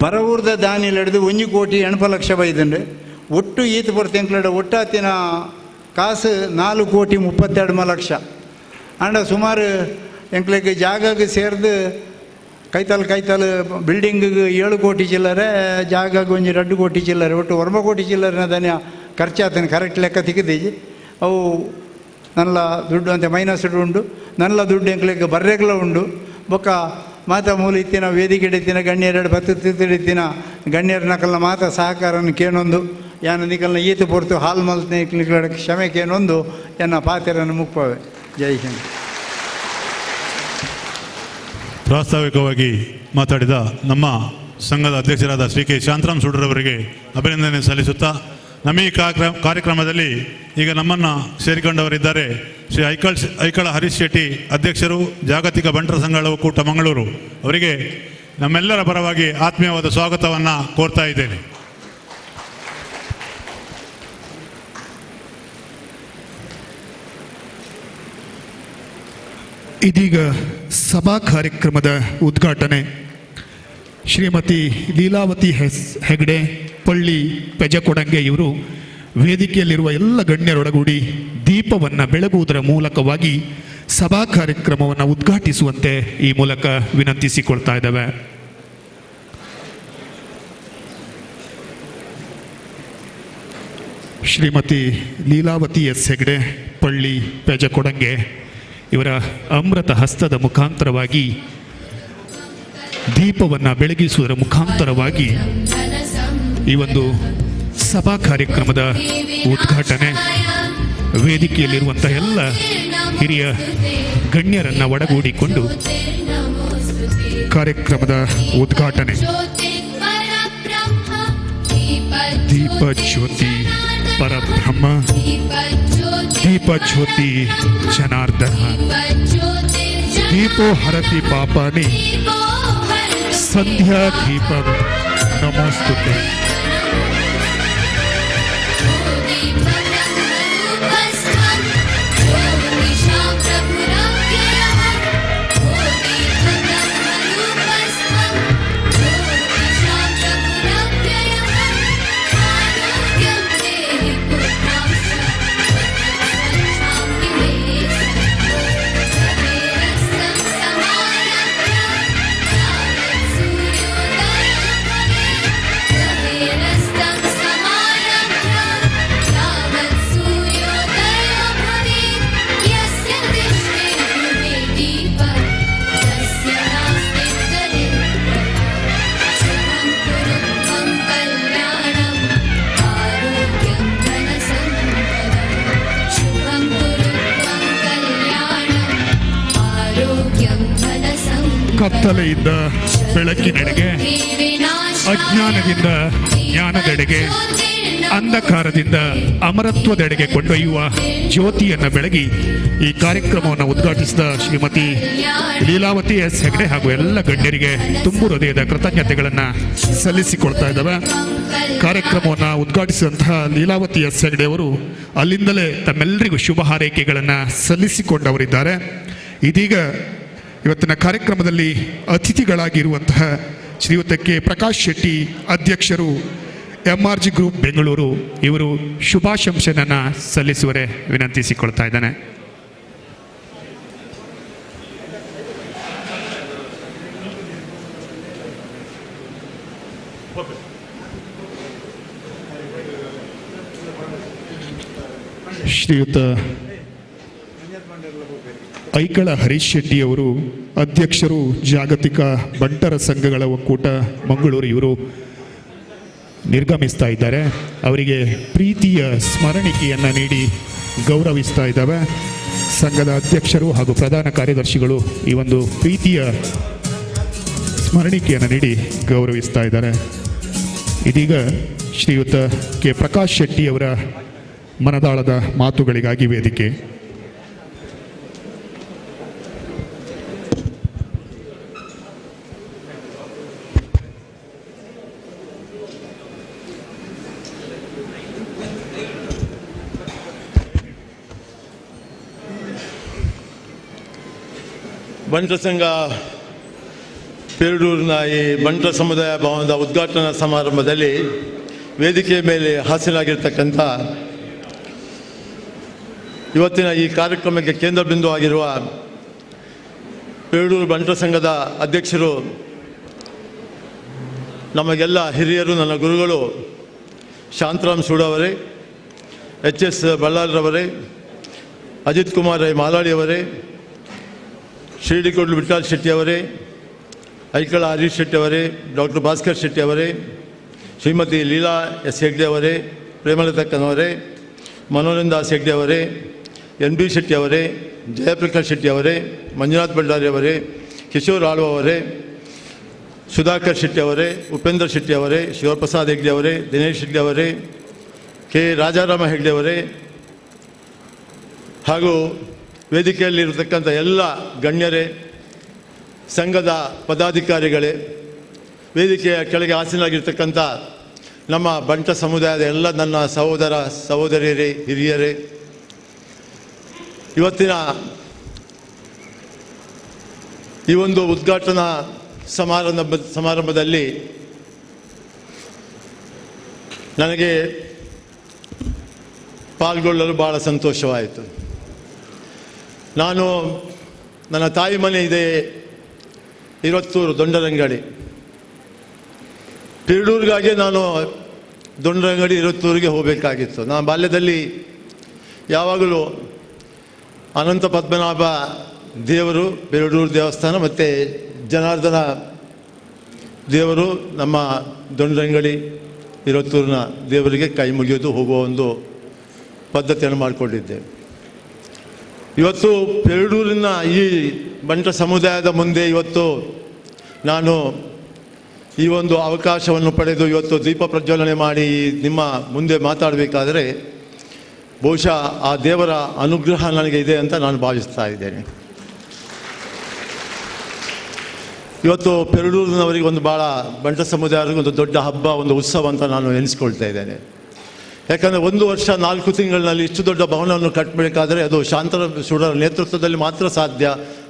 ಪರವೂರ್ದ ದಾನಿಲೆಡ್ದು 1,80 ಲಕ್ಷ ಬೈದಂಡು ಒಟ್ಟು ಈತ ಬರ್ತೆ ಎಂಕ್ಲಡ ಒಟ್ಟಾತಿನ ಕಾಸು 4,32 ಲಕ್ಷ ಅಂಡ ಸುಮಾರು ಎಂಕ್ಲಿಗೆ ಜಾಗಕ್ಕೆ ಸೇರಿದು ಕೈತಲ್ ಬಿಲ್ಡಿಂಗಿಗೆ 7 ಕೋಟಿ ಚಿಲ್ಲರೆ ಜಾಗಕ್ಕೆ ಒಂಜಿ 2 ಕೋಟಿ ಚಿಲ್ಲರೆ ಒಟ್ಟು 9 ಕೋಟಿ ಚಿಲ್ಲರೆನ ಧನ್ಯ ಖರ್ಚಾತನ ಕರೆಕ್ಟ್ ಲೆಕ್ಕ ತಿಕ್ಕಿದೀಜಿ ಅವು ನಲ್ಲ ದುಡ್ಡು ಅಂತ ಮೈನಸ್ ಉಂಡು ನಲ್ಲ ದುಡ್ಡು ಎಂಕ್ಲಿಗೆ ಬರ್ರೆಗ್ಲ ಉಂಡು ಬೊಕ್ಕ ಮಾತ ಮೂಲ ಇತ್ತಿನ ವೇದಿಕೆ ಇಡಿತ್ತಿನ ಗಣ್ಯರೆರಡು ಬತ್ತಿತ್ತಿನ ಗಣ್ಯರ ನಕಲ್ನ ಮಾತ ಸಹಕಾರನ ಕೇನೊಂದು ಯಾನ ನಿಕಲ್ನ ಈತ ಪೊರ್ತು ಹಾಲ್ ಮಲ್ತನೆ ಕ್ಷಮೆ ಕೇನೊಂದು ಎನ್ನ ಪಾತೆರನ್ನು ಮುಪ್ಪವೆ. ಜೈ ಹಿಂದ್. ಪ್ರಾಸ್ತಾವಿಕವಾಗಿ ಮಾತಾಡಿದ ನಮ್ಮ ಸಂಘದ ಅಧ್ಯಕ್ಷರಾದ ಶ್ರೀ ಕೆ ಶಾಂತರಾಮ್ ಸುಡ್ರವರಿಗೆ ಅಭಿನಂದನೆ ಸಲ್ಲಿಸುತ್ತಾ ನಮ್ಮ ಈ ಕಾರ್ಯಕ್ರಮದಲ್ಲಿ ಈಗ ನಮ್ಮನ್ನು ಸೇರಿಕೊಂಡವರಿದ್ದಾರೆ ಶ್ರೀ ಐಕಳ ಹರೀಶ್ ಶೆಟ್ಟಿ ಅಧ್ಯಕ್ಷರು, ಜಾಗತಿಕ ಬಂಟರ ಸಂಘಗಳ ಒಕ್ಕೂಟ ಮಂಗಳೂರು. ಅವರಿಗೆ ನಮ್ಮೆಲ್ಲರ ಪರವಾಗಿ ಆತ್ಮೀಯವಾದ ಸ್ವಾಗತವನ್ನು ಕೋರ್ತಾ ಇದ್ದೇನೆ. ಇದೀಗ ಸಭಾ ಕಾರ್ಯಕ್ರಮದ ಉದ್ಘಾಟನೆ ಶ್ರೀಮತಿ ಲೀಲಾವತಿ ಹೆಗ್ಡೆ ಪಳ್ಳಿ ಪೆಜಕೊಡಂಗೆ ಇವರು ವೇದಿಕೆಯಲ್ಲಿರುವ ಎಲ್ಲ ಗಣ್ಯರೊಡಗೂಡಿ ದೀಪವನ್ನು ಬೆಳಗುವುದರ ಮೂಲಕವಾಗಿ ಸಭಾ ಕಾರ್ಯಕ್ರಮವನ್ನು ಉದ್ಘಾಟಿಸುವಂತೆ ಈ ಮೂಲಕ ವಿನಂತಿಸಿಕೊಳ್ತಾ ಇದ್ದಾವೆ. ಶ್ರೀಮತಿ ಲೀಲಾವತಿ ಹೆಗ್ಡೆ ಪಳ್ಳಿ ಪೆಜಕೊಡಂಗೆ ಇವರ ಅಮೃತ ಹಸ್ತದ ಮುಖಾಂತರವಾಗಿ ದೀಪವನ್ನು ಬೆಳಗಿಸುವುದರ ಮುಖಾಂತರವಾಗಿ ಈ ಒಂದು ಸಭಾ ಕಾರ್ಯಕ್ರಮದ ಉದ್ಘಾಟನೆ, ವೇದಿಕೆಯಲ್ಲಿರುವಂಥ ಎಲ್ಲ ಹಿರಿಯ ಗಣ್ಯರನ್ನು ಒಡಗೂಡಿಕೊಂಡು ಕಾರ್ಯಕ್ರಮದ ಉದ್ಘಾಟನೆ. ದೀಪ ಜ್ಯೋತಿ ಪರಬ್ರಹ್ಮ, ದೀಪ ಜ್ಯೋತಿ ಜನಾರ್ದನ, ದೀಪೋ ಹರತಿ ಪಾಪಾನಿ, ಸಂಧ್ಯಾ ದೀಪಂ ನಮೋಸ್ತುತೆ. ಕತ್ತಲೆಯಿಂದ ಬೆಳಕಿನೆಡೆಗೆ, ಅಜ್ಞಾನದಿಂದ ಜ್ಞಾನದೆಡೆಗೆ, ಅಂಧಕಾರದಿಂದ ಅಮರತ್ವದೆಡೆಗೆ ಕೊಂಡೊಯ್ಯುವ ಜ್ಯೋತಿಯನ್ನು ಬೆಳಗಿ ಈ ಕಾರ್ಯಕ್ರಮವನ್ನು ಉದ್ಘಾಟಿಸಿದ ಶ್ರೀಮತಿ ಲೀಲಾವತಿ ಎಸ್ ಹೆಗ್ಡೆ ಹಾಗೂ ಎಲ್ಲ ಗಣ್ಯರಿಗೆ ತುಂಬು ಹೃದಯದ ಕೃತಜ್ಞತೆಗಳನ್ನು ಸಲ್ಲಿಸಿಕೊಳ್ತಾ ಇದ್ದಾವೆ. ಕಾರ್ಯಕ್ರಮವನ್ನು ಉದ್ಘಾಟಿಸಿದಂತಹ ಲೀಲಾವತಿ ಎಸ್ ಹೆಗ್ಡೆ ಅವರು ಅಲ್ಲಿಂದಲೇ ತಮ್ಮೆಲ್ಲರಿಗೂ ಶುಭ ಹಾರೈಕೆಗಳನ್ನು ಸಲ್ಲಿಸಿಕೊಂಡವರಿದ್ದಾರೆ. ಇದೀಗ ಇವತ್ತಿನ ಕಾರ್ಯಕ್ರಮದಲ್ಲಿ ಅತಿಥಿಗಳಾಗಿರುವಂತಹ ಶ್ರೀಯುತ ಕೆ ಪ್ರಕಾಶ್ ಶೆಟ್ಟಿ, ಅಧ್ಯಕ್ಷರು MRG ಗ್ರೂಪ್ ಬೆಂಗಳೂರು, ಇವರು ಶುಭಾಶಂಸೆಯನ್ನು ಸಲ್ಲಿಸುವರೆ ವಿನಂತಿಸಿಕೊಳ್ತಾ ಇದ್ದಾನೆ. ಶ್ರೀಯುತ ಐಕಳ ಹರೀಶ್ ಶೆಟ್ಟಿ ಅವರು, ಅಧ್ಯಕ್ಷರು ಜಾಗತಿಕ ಬಂಟರ ಸಂಘಗಳ ಒಕ್ಕೂಟ ಮಂಗಳೂರು, ಇವರು ನಿರ್ಗಮಿಸ್ತಾ ಇದ್ದಾರೆ. ಅವರಿಗೆ ಪ್ರೀತಿಯ ಸ್ಮರಣಿಕೆಯನ್ನು ನೀಡಿ ಗೌರವಿಸ್ತಾ ಇದ್ದಾವೆ. ಸಂಘದ ಅಧ್ಯಕ್ಷರು ಹಾಗೂ ಪ್ರಧಾನ ಕಾರ್ಯದರ್ಶಿಗಳು ಈ ಒಂದು ಪ್ರೀತಿಯ ಸ್ಮರಣಿಕೆಯನ್ನು ನೀಡಿ ಗೌರವಿಸ್ತಾ ಇದ್ದಾರೆ. ಇದೀಗ ಶ್ರೀಯುತ ಕೆ ಪ್ರಕಾಶ್ ಶೆಟ್ಟಿ ಅವರ ಮನದಾಳದ ಮಾತುಗಳಿಗಾಗಿ ವೇದಿಕೆ. ಬಂಟ ಸಂಘ ಪೇರೂರಿನ ಈ ಬಂಟ ಸಮುದಾಯ ಭವನದ ಉದ್ಘಾಟನಾ ಸಮಾರಂಭದಲ್ಲಿ ವೇದಿಕೆಯ ಮೇಲೆ ಹಾಸನಾಗಿರ್ತಕ್ಕಂಥ ಇವತ್ತಿನ ಈ ಕಾರ್ಯಕ್ರಮಕ್ಕೆ ಕೇಂದ್ರ ಬಿಂದು ಆಗಿರುವ ಪೇರೂರು ಬಂಟ ಸಂಘದ ಅಧ್ಯಕ್ಷರು, ನಮಗೆಲ್ಲ ಹಿರಿಯರು, ನನ್ನ ಗುರುಗಳು ಶಾಂತರಾಮ್ ಸೂಡವರೇ, HS ಬಳ್ಳಾರವರೇ, ಅಜಿತ್ ಕುಮಾರ್ ರೈ ಮಾಲಾಡಿಯವರೇ, ಶಿರಡಿಕೋಡ್ಲು ವಿಠ್ಠಲ್ ಶೆಟ್ಟಿ ಅವರೇ, ಐಕಳ ಹರೀಶ್ ಶೆಟ್ಟಿ ಅವರೇ, ಡಾಕ್ಟರ್ ಭಾಸ್ಕರ್ ಶೆಟ್ಟಿ ಅವರೇ, ಶ್ರೀಮತಿ ಲೀಲಾ ಎಸ್ ಹೆಗ್ಡೆ ಅವರೇ, ಪ್ರೇಮಲತಕ್ಕನವರೇ, ಮನೋರಂಜನ್ ದಾಸ್ ಹೆಗ್ಡೆ ಅವರೇ, NB ಶೆಟ್ಟಿ ಅವರೇ, ಜಯಪ್ರಕಾಶ್ ಶೆಟ್ಟಿ ಅವರೇ, ಮಂಜುನಾಥ್ ಭಂಡಾರಿ ಅವರೇ, ಕಿಶೋರ್ ಆಳ್ವ ಅವರೇ, ಸುಧಾಕರ್ ಶೆಟ್ಟಿ ಅವರೇ, ಉಪೇಂದ್ರ ಶೆಟ್ಟಿ ಅವರೇ, ಶಿವಪ್ರಸಾದ್ ಹೆಗ್ಡೆ ಅವರೇ, ದಿನೇಶ್ ಹೆಗ್ಡೆ ಅವರೇ, ಕೆ ರಾಜಾರಾಮ ಹೆಗ್ಡೆ ಅವರೇ ಹಾಗೂ ವೇದಿಕೆಯಲ್ಲಿರತಕ್ಕಂಥ ಎಲ್ಲ ಗಣ್ಯರೇ, ಸಂಘದ ಪದಾಧಿಕಾರಿಗಳೇ, ವೇದಿಕೆಯ ಕೆಳಗೆ ಆಸೀನರಾಗಿರ್ತಕ್ಕಂಥ ನಮ್ಮ ಬಂಟ ಸಮುದಾಯದ ಎಲ್ಲ ನನ್ನ ಸಹೋದರ ಸಹೋದರಿಯರೇ, ಹಿರಿಯರೇ, ಇವತ್ತಿನ ಈ ಒಂದು ಉದ್ಘಾಟನಾ ಸಮಾರಂಭದಲ್ಲಿ ನನಗೆ ಪಾಲ್ಗೊಳ್ಳಲು ಭಾಳ ಸಂತೋಷವಾಯಿತು. ನಾನು ನನ್ನ ತಾಯಿ ಮನೆ ಇದೆ ಇರತ್ತೂರು ದೊಂಡರಂಗಡಿ. ಪೇರೂರಿಗಾಗಿ ನಾನು ದೊಂಡರಂಗಡಿ ಇರತ್ತೂರಿಗೆ ಹೋಗಬೇಕಾಗಿತ್ತು. ನಾನು ಬಾಲ್ಯದಲ್ಲಿ ಯಾವಾಗಲೂ ಅನಂತ ಪದ್ಮನಾಭ ದೇವರು, ಪೇರೂರು ದೇವಸ್ಥಾನ ಮತ್ತು ಜನಾರ್ದನ ದೇವರು, ನಮ್ಮ ದೊಂಡರಂಗಡಿ ಇರತ್ತೂರಿನ ದೇವರಿಗೆ ಕೈ ಮುಗಿಯೋದು ಹೋಗುವ ಒಂದು ಪದ್ಧತಿಯನ್ನು ಮಾಡಿಕೊಂಡಿದ್ದೆ. ಇವತ್ತು ಪೇರೂರಿನ ಈ ಬಂಟ ಸಮುದಾಯದ ಮುಂದೆ ಇವತ್ತು ನಾನು ಈ ಒಂದು ಅವಕಾಶವನ್ನು ಪಡೆದು ಇವತ್ತು ದೀಪ ಪ್ರಜ್ವಲನೆ ಮಾಡಿ ನಿಮ್ಮ ಮುಂದೆ ಮಾತಾಡಬೇಕಾದರೆ ಬಹುಶಃ ಆ ದೇವರ ಅನುಗ್ರಹ ನನಗೆ ಇದೆ ಅಂತ ನಾನು ಭಾವಿಸ್ತಾ ಇದ್ದೇನೆ. ಇವತ್ತು ಪೇರೂರಿನವರಿಗೆ ಒಂದು ಭಾಳ ಬಂಟ ಸಮುದಾಯರಿಗೆ ಒಂದು ದೊಡ್ಡ ಹಬ್ಬ, ಒಂದು ಉತ್ಸವ ಅಂತ ನಾನು ಎನಿಸ್ಕೊಳ್ತಾ ಇದ್ದೇನೆ. ಯಾಕಂದರೆ 1 ವರ್ಷ 4 ತಿಂಗಳಿನಲ್ಲಿ ಇಷ್ಟು ದೊಡ್ಡ ಭವನವನ್ನು ಕಟ್ಟಬೇಕಾದರೆ ಅದು ಶಾಂತರಾಮ್ ಸೂಡರ ನೇತೃತ್ವದಲ್ಲಿ ಮಾತ್ರ ಸಾಧ್ಯ.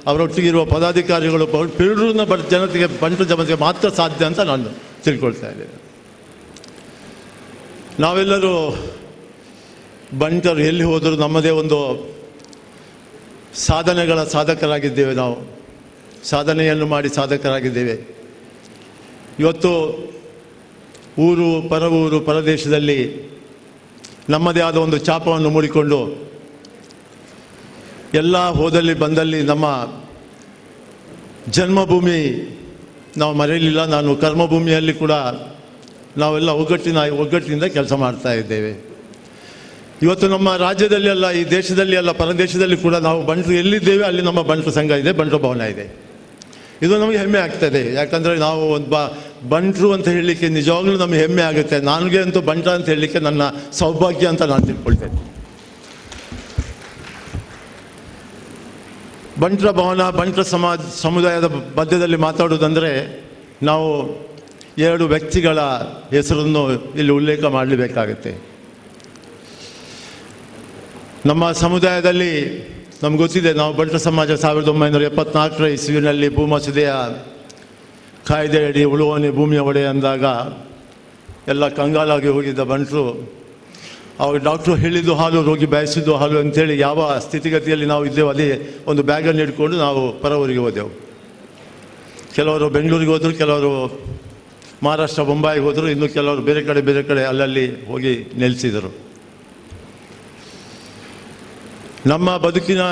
ಅವರೊಟ್ಟಿಗಿರುವ ಪದಾಧಿಕಾರಿಗಳು, ಪೇರೂರಿನ ಜನತೆಗೆ, ಬಂಟ ಜನತೆಗೆ ಮಾತ್ರ ಸಾಧ್ಯ ಅಂತ ನಾನು ತಿಳ್ಕೊಳ್ತಾ ಇದ್ದೇನೆ. ನಾವೆಲ್ಲರೂ ಬಂಟರು ಎಲ್ಲಿ ಹೋದರೂ ನಮ್ಮದೇ ಒಂದು ಸಾಧನೆಗಳ ಸಾಧಕರಾಗಿದ್ದೇವೆ. ನಾವು ಸಾಧನೆಯನ್ನು ಮಾಡಿ ಸಾಧಕರಾಗಿದ್ದೇವೆ. ಇವತ್ತು ಊರು ಪರದೇಶದಲ್ಲಿ ನಮ್ಮದೇ ಆದ ಒಂದು ಛಾಪವನ್ನು ಮೂಡಿಕೊಂಡು ಎಲ್ಲ ಹೋದಲ್ಲಿ ಬಂದಲ್ಲಿ ನಮ್ಮ ಜನ್ಮಭೂಮಿ ನಾವು ಮರೆಯಲಿಲ್ಲ. ನಾನು ಕರ್ಮಭೂಮಿಯಲ್ಲಿ ಕೂಡ ನಾವೆಲ್ಲ ಒಗ್ಗಟ್ಟಿನಿಂದ ಕೆಲಸ ಮಾಡ್ತಾ ಇದ್ದೇವೆ. ಇವತ್ತು ನಮ್ಮ ರಾಜ್ಯದಲ್ಲಿ ಅಲ್ಲ, ಈ ದೇಶದಲ್ಲಿ ಅಲ್ಲ, ಪರದೇಶದಲ್ಲಿ ಕೂಡ ನಾವು ಬಂಟರು ಎಲ್ಲಿದ್ದೇವೆ ಅಲ್ಲಿ ನಮ್ಮ ಬಂಟು ಸಂಘ ಇದೆ, ಬಂಟು ಭವನ ಇದೆ. ಇದು ನಮಗೆ ಹೆಮ್ಮೆ ಆಗ್ತದೆ. ಯಾಕಂದರೆ ನಾವು ಒಂದು ಬಂಟರು ಅಂತ ಹೇಳಲಿಕ್ಕೆ ನಿಜವಾಗ್ಲೂ ನಮಗೆ ಹೆಮ್ಮೆ ಆಗುತ್ತೆ. ನನಗೆ ಅಂತೂ ಬಂಟ ಅಂತ ಹೇಳಲಿಕ್ಕೆ ನನ್ನ ಸೌಭಾಗ್ಯ ಅಂತ ನಾನು ತಿಳ್ಕೊಳ್ತೇನೆ. ಬಂಟರ ಭವನ, ಬಂಟರ ಸಮುದಾಯದ ಮಧ್ಯದಲ್ಲಿ ಮಾತಾಡೋದಂದರೆ ನಾವು 2 ವ್ಯಕ್ತಿಗಳ ಹೆಸರನ್ನು ಇಲ್ಲಿ ಉಲ್ಲೇಖ ಮಾಡಲೇಬೇಕಾಗುತ್ತೆ. ನಮ್ಮ ಸಮುದಾಯದಲ್ಲಿ ನಮ್ಗೆ ಗೊತ್ತಿದೆ, ನಾವು ಬಂಟರ ಸಮಾಜ 1974ರ ಇಸ್ವಿನಲ್ಲಿ ಭೂ ಮಸೂದೆಯ ಕಾಯ್ದೆಯಡಿ ಉಳುವನೆ ಭೂಮಿಯ ಒಡೆ ಅಂದಾಗ ಎಲ್ಲ ಕಂಗಾಲಾಗಿ ಹೋಗಿದ್ದ ಬಂಟರು ಅವಾಗ ಡಾಕ್ಟ್ರು ಹೇಳಿದ್ದು ಹಾಲು, ರೋಗಿ ಬಯಸಿದ್ದು ಹಾಲು ಅಂಥೇಳಿ ಯಾವ ಸ್ಥಿತಿಗತಿಯಲ್ಲಿ ನಾವು ಇದ್ದೇವೆ ಅದೇ ಒಂದು ಬ್ಯಾಗನ್ನು ಹಿಡ್ಕೊಂಡು ನಾವು ಪರವೂರಿಗೆ ಹೋದೆವು. ಕೆಲವರು ಬೆಂಗಳೂರಿಗೆ ಹೋದರು, ಕೆಲವರು ಮಹಾರಾಷ್ಟ್ರ ಬೊಂಬಾಯಿಗೆ ಹೋದರು, ಇನ್ನು ಕೆಲವರು ಬೇರೆ ಕಡೆ ಅಲ್ಲಲ್ಲಿ ಹೋಗಿ ನೆಲೆಸಿದರು. ನಮ್ಮ ಬದುಕಿನ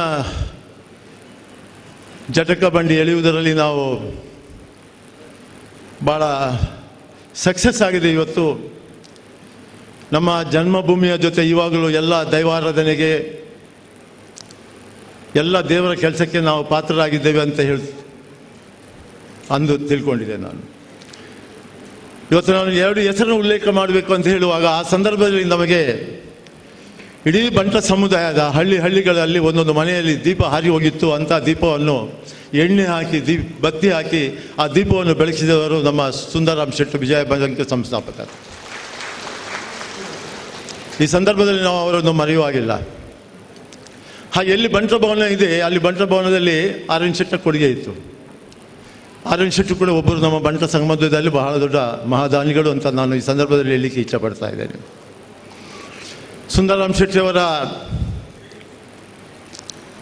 ಜಟಕ ಬಂಡಿ ಎಳೆಯುವುದರಲ್ಲಿ ನಾವು ಭಾಳ ಸಕ್ಸಸ್ ಆಗಿದೆ. ಇವತ್ತು ನಮ್ಮ ಜನ್ಮಭೂಮಿಯ ಜೊತೆ ಇವಾಗಲೂ ಎಲ್ಲ ದೈವಾರಾಧನೆಗೆ, ಎಲ್ಲ ದೇವರ ಕೆಲಸಕ್ಕೆ ನಾವು ಪಾತ್ರರಾಗಿದ್ದೇವೆ ಅಂತ ಅಂದು ತಿಳ್ಕೊಂಡಿದ್ದೆ ನಾನು. ಇವತ್ತು ನಾನು 2 ಹೆಸರನ್ನು ಉಲ್ಲೇಖ ಮಾಡಬೇಕು ಅಂತ ಹೇಳುವಾಗ ಆ ಸಂದರ್ಭದಲ್ಲಿ ನಮಗೆ ಇಡೀ ಬಂಟ ಸಮುದಾಯದ ಹಳ್ಳಿಗಳಲ್ಲಿ ಒಂದೊಂದು ಮನೆಯಲ್ಲಿ ದೀಪ ಹಾರಿ ಹೋಗಿತ್ತು. ಅಂಥ ದೀಪವನ್ನು ಎಣ್ಣೆ ಹಾಕಿ ಬತ್ತಿ ಹಾಕಿ ಆ ದೀಪವನ್ನು ಬೆಳಗಿಸಿದವರು ನಮ್ಮ ಸುಂದರಾಮ್ ಶೆಟ್ಟಿ ವಿಜಯ ಬ್ಯಾಂಕ್ ಸಂಸ್ಥಾಪಕರು. ಈ ಸಂದರ್ಭದಲ್ಲಿ ನಾವು ಅವರನ್ನು ಮರೆಯುವಾಗಿಲ್ಲ. ಹಾಗೆ ಎಲ್ಲಿ ಬಂಟರ ಭವನ ಇದೆ ಅಲ್ಲಿ ಬಂಟರ ಭವನದಲ್ಲಿ ಆರ್.ಎನ್. ಶೆಟ್ಟರ್ ಕೊಡುಗೆ ಇತ್ತು. ಆರ್.ಎನ್. ಶೆಟ್ಟಿ ಕೂಡ ಒಬ್ಬರು ನಮ್ಮ ಬಂಟ ಸಂಬಂಧದಲ್ಲಿ ಬಹಳ ದೊಡ್ಡ ಮಹಾದಾನಿಗಳು ಅಂತ ನಾನು ಈ ಸಂದರ್ಭದಲ್ಲಿ ಹೇಳಲಿಕ್ಕೆ ಇಷ್ಟಪಡ್ತಾ ಇದ್ದೇನೆ. ಸುಂದರಾಮ್ ಶೆಟ್ಟಿಯವರ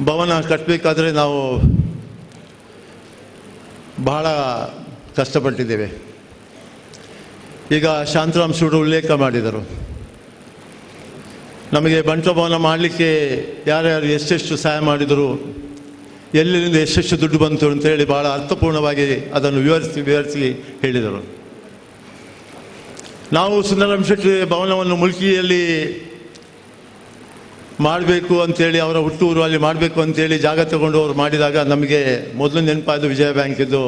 ಭವನ ಕಟ್ಟಬೇಕಾದ್ರೆ ನಾವು ಬಹಳ ಕಷ್ಟಪಟ್ಟಿದ್ದೇವೆ. ಈಗ ಶಾಂತರಾಮ್ ಶೂರು ಉಲ್ಲೇಖ ಮಾಡಿದರು. ನಮಗೆ ಬಂಟ ಭವನ ಮಾಡಲಿಕ್ಕೆ ಯಾರ್ಯಾರು ಎಷ್ಟೆಷ್ಟು ಸಹಾಯ ಮಾಡಿದರು, ಎಲ್ಲಿಂದ ಎಷ್ಟೆಷ್ಟು ದುಡ್ಡು ಬಂತು ಅಂತೇಳಿ ಭಾಳ ಅರ್ಥಪೂರ್ಣವಾಗಿ ಅದನ್ನು ವಿವರಿಸಿ ಹೇಳಿದರು. ನಾವು ಸುಂದರಾಮ್ ಶೆಟ್ಟಿ ಭವನವನ್ನು ಮುಲ್ಕಿಯಲ್ಲಿ ಮಾಡಬೇಕು ಅಂಥೇಳಿ, ಅವರ ಹುಟ್ಟೂರು ಅಲ್ಲಿ ಮಾಡಬೇಕು ಅಂಥೇಳಿ ಜಾಗ ತಗೊಂಡು ಅವರು ಮಾಡಿದಾಗ ನಮಗೆ ಮೊದಲು ನೆನಪಾದ ವಿಜಯ ಬ್ಯಾಂಕಿದ್ದು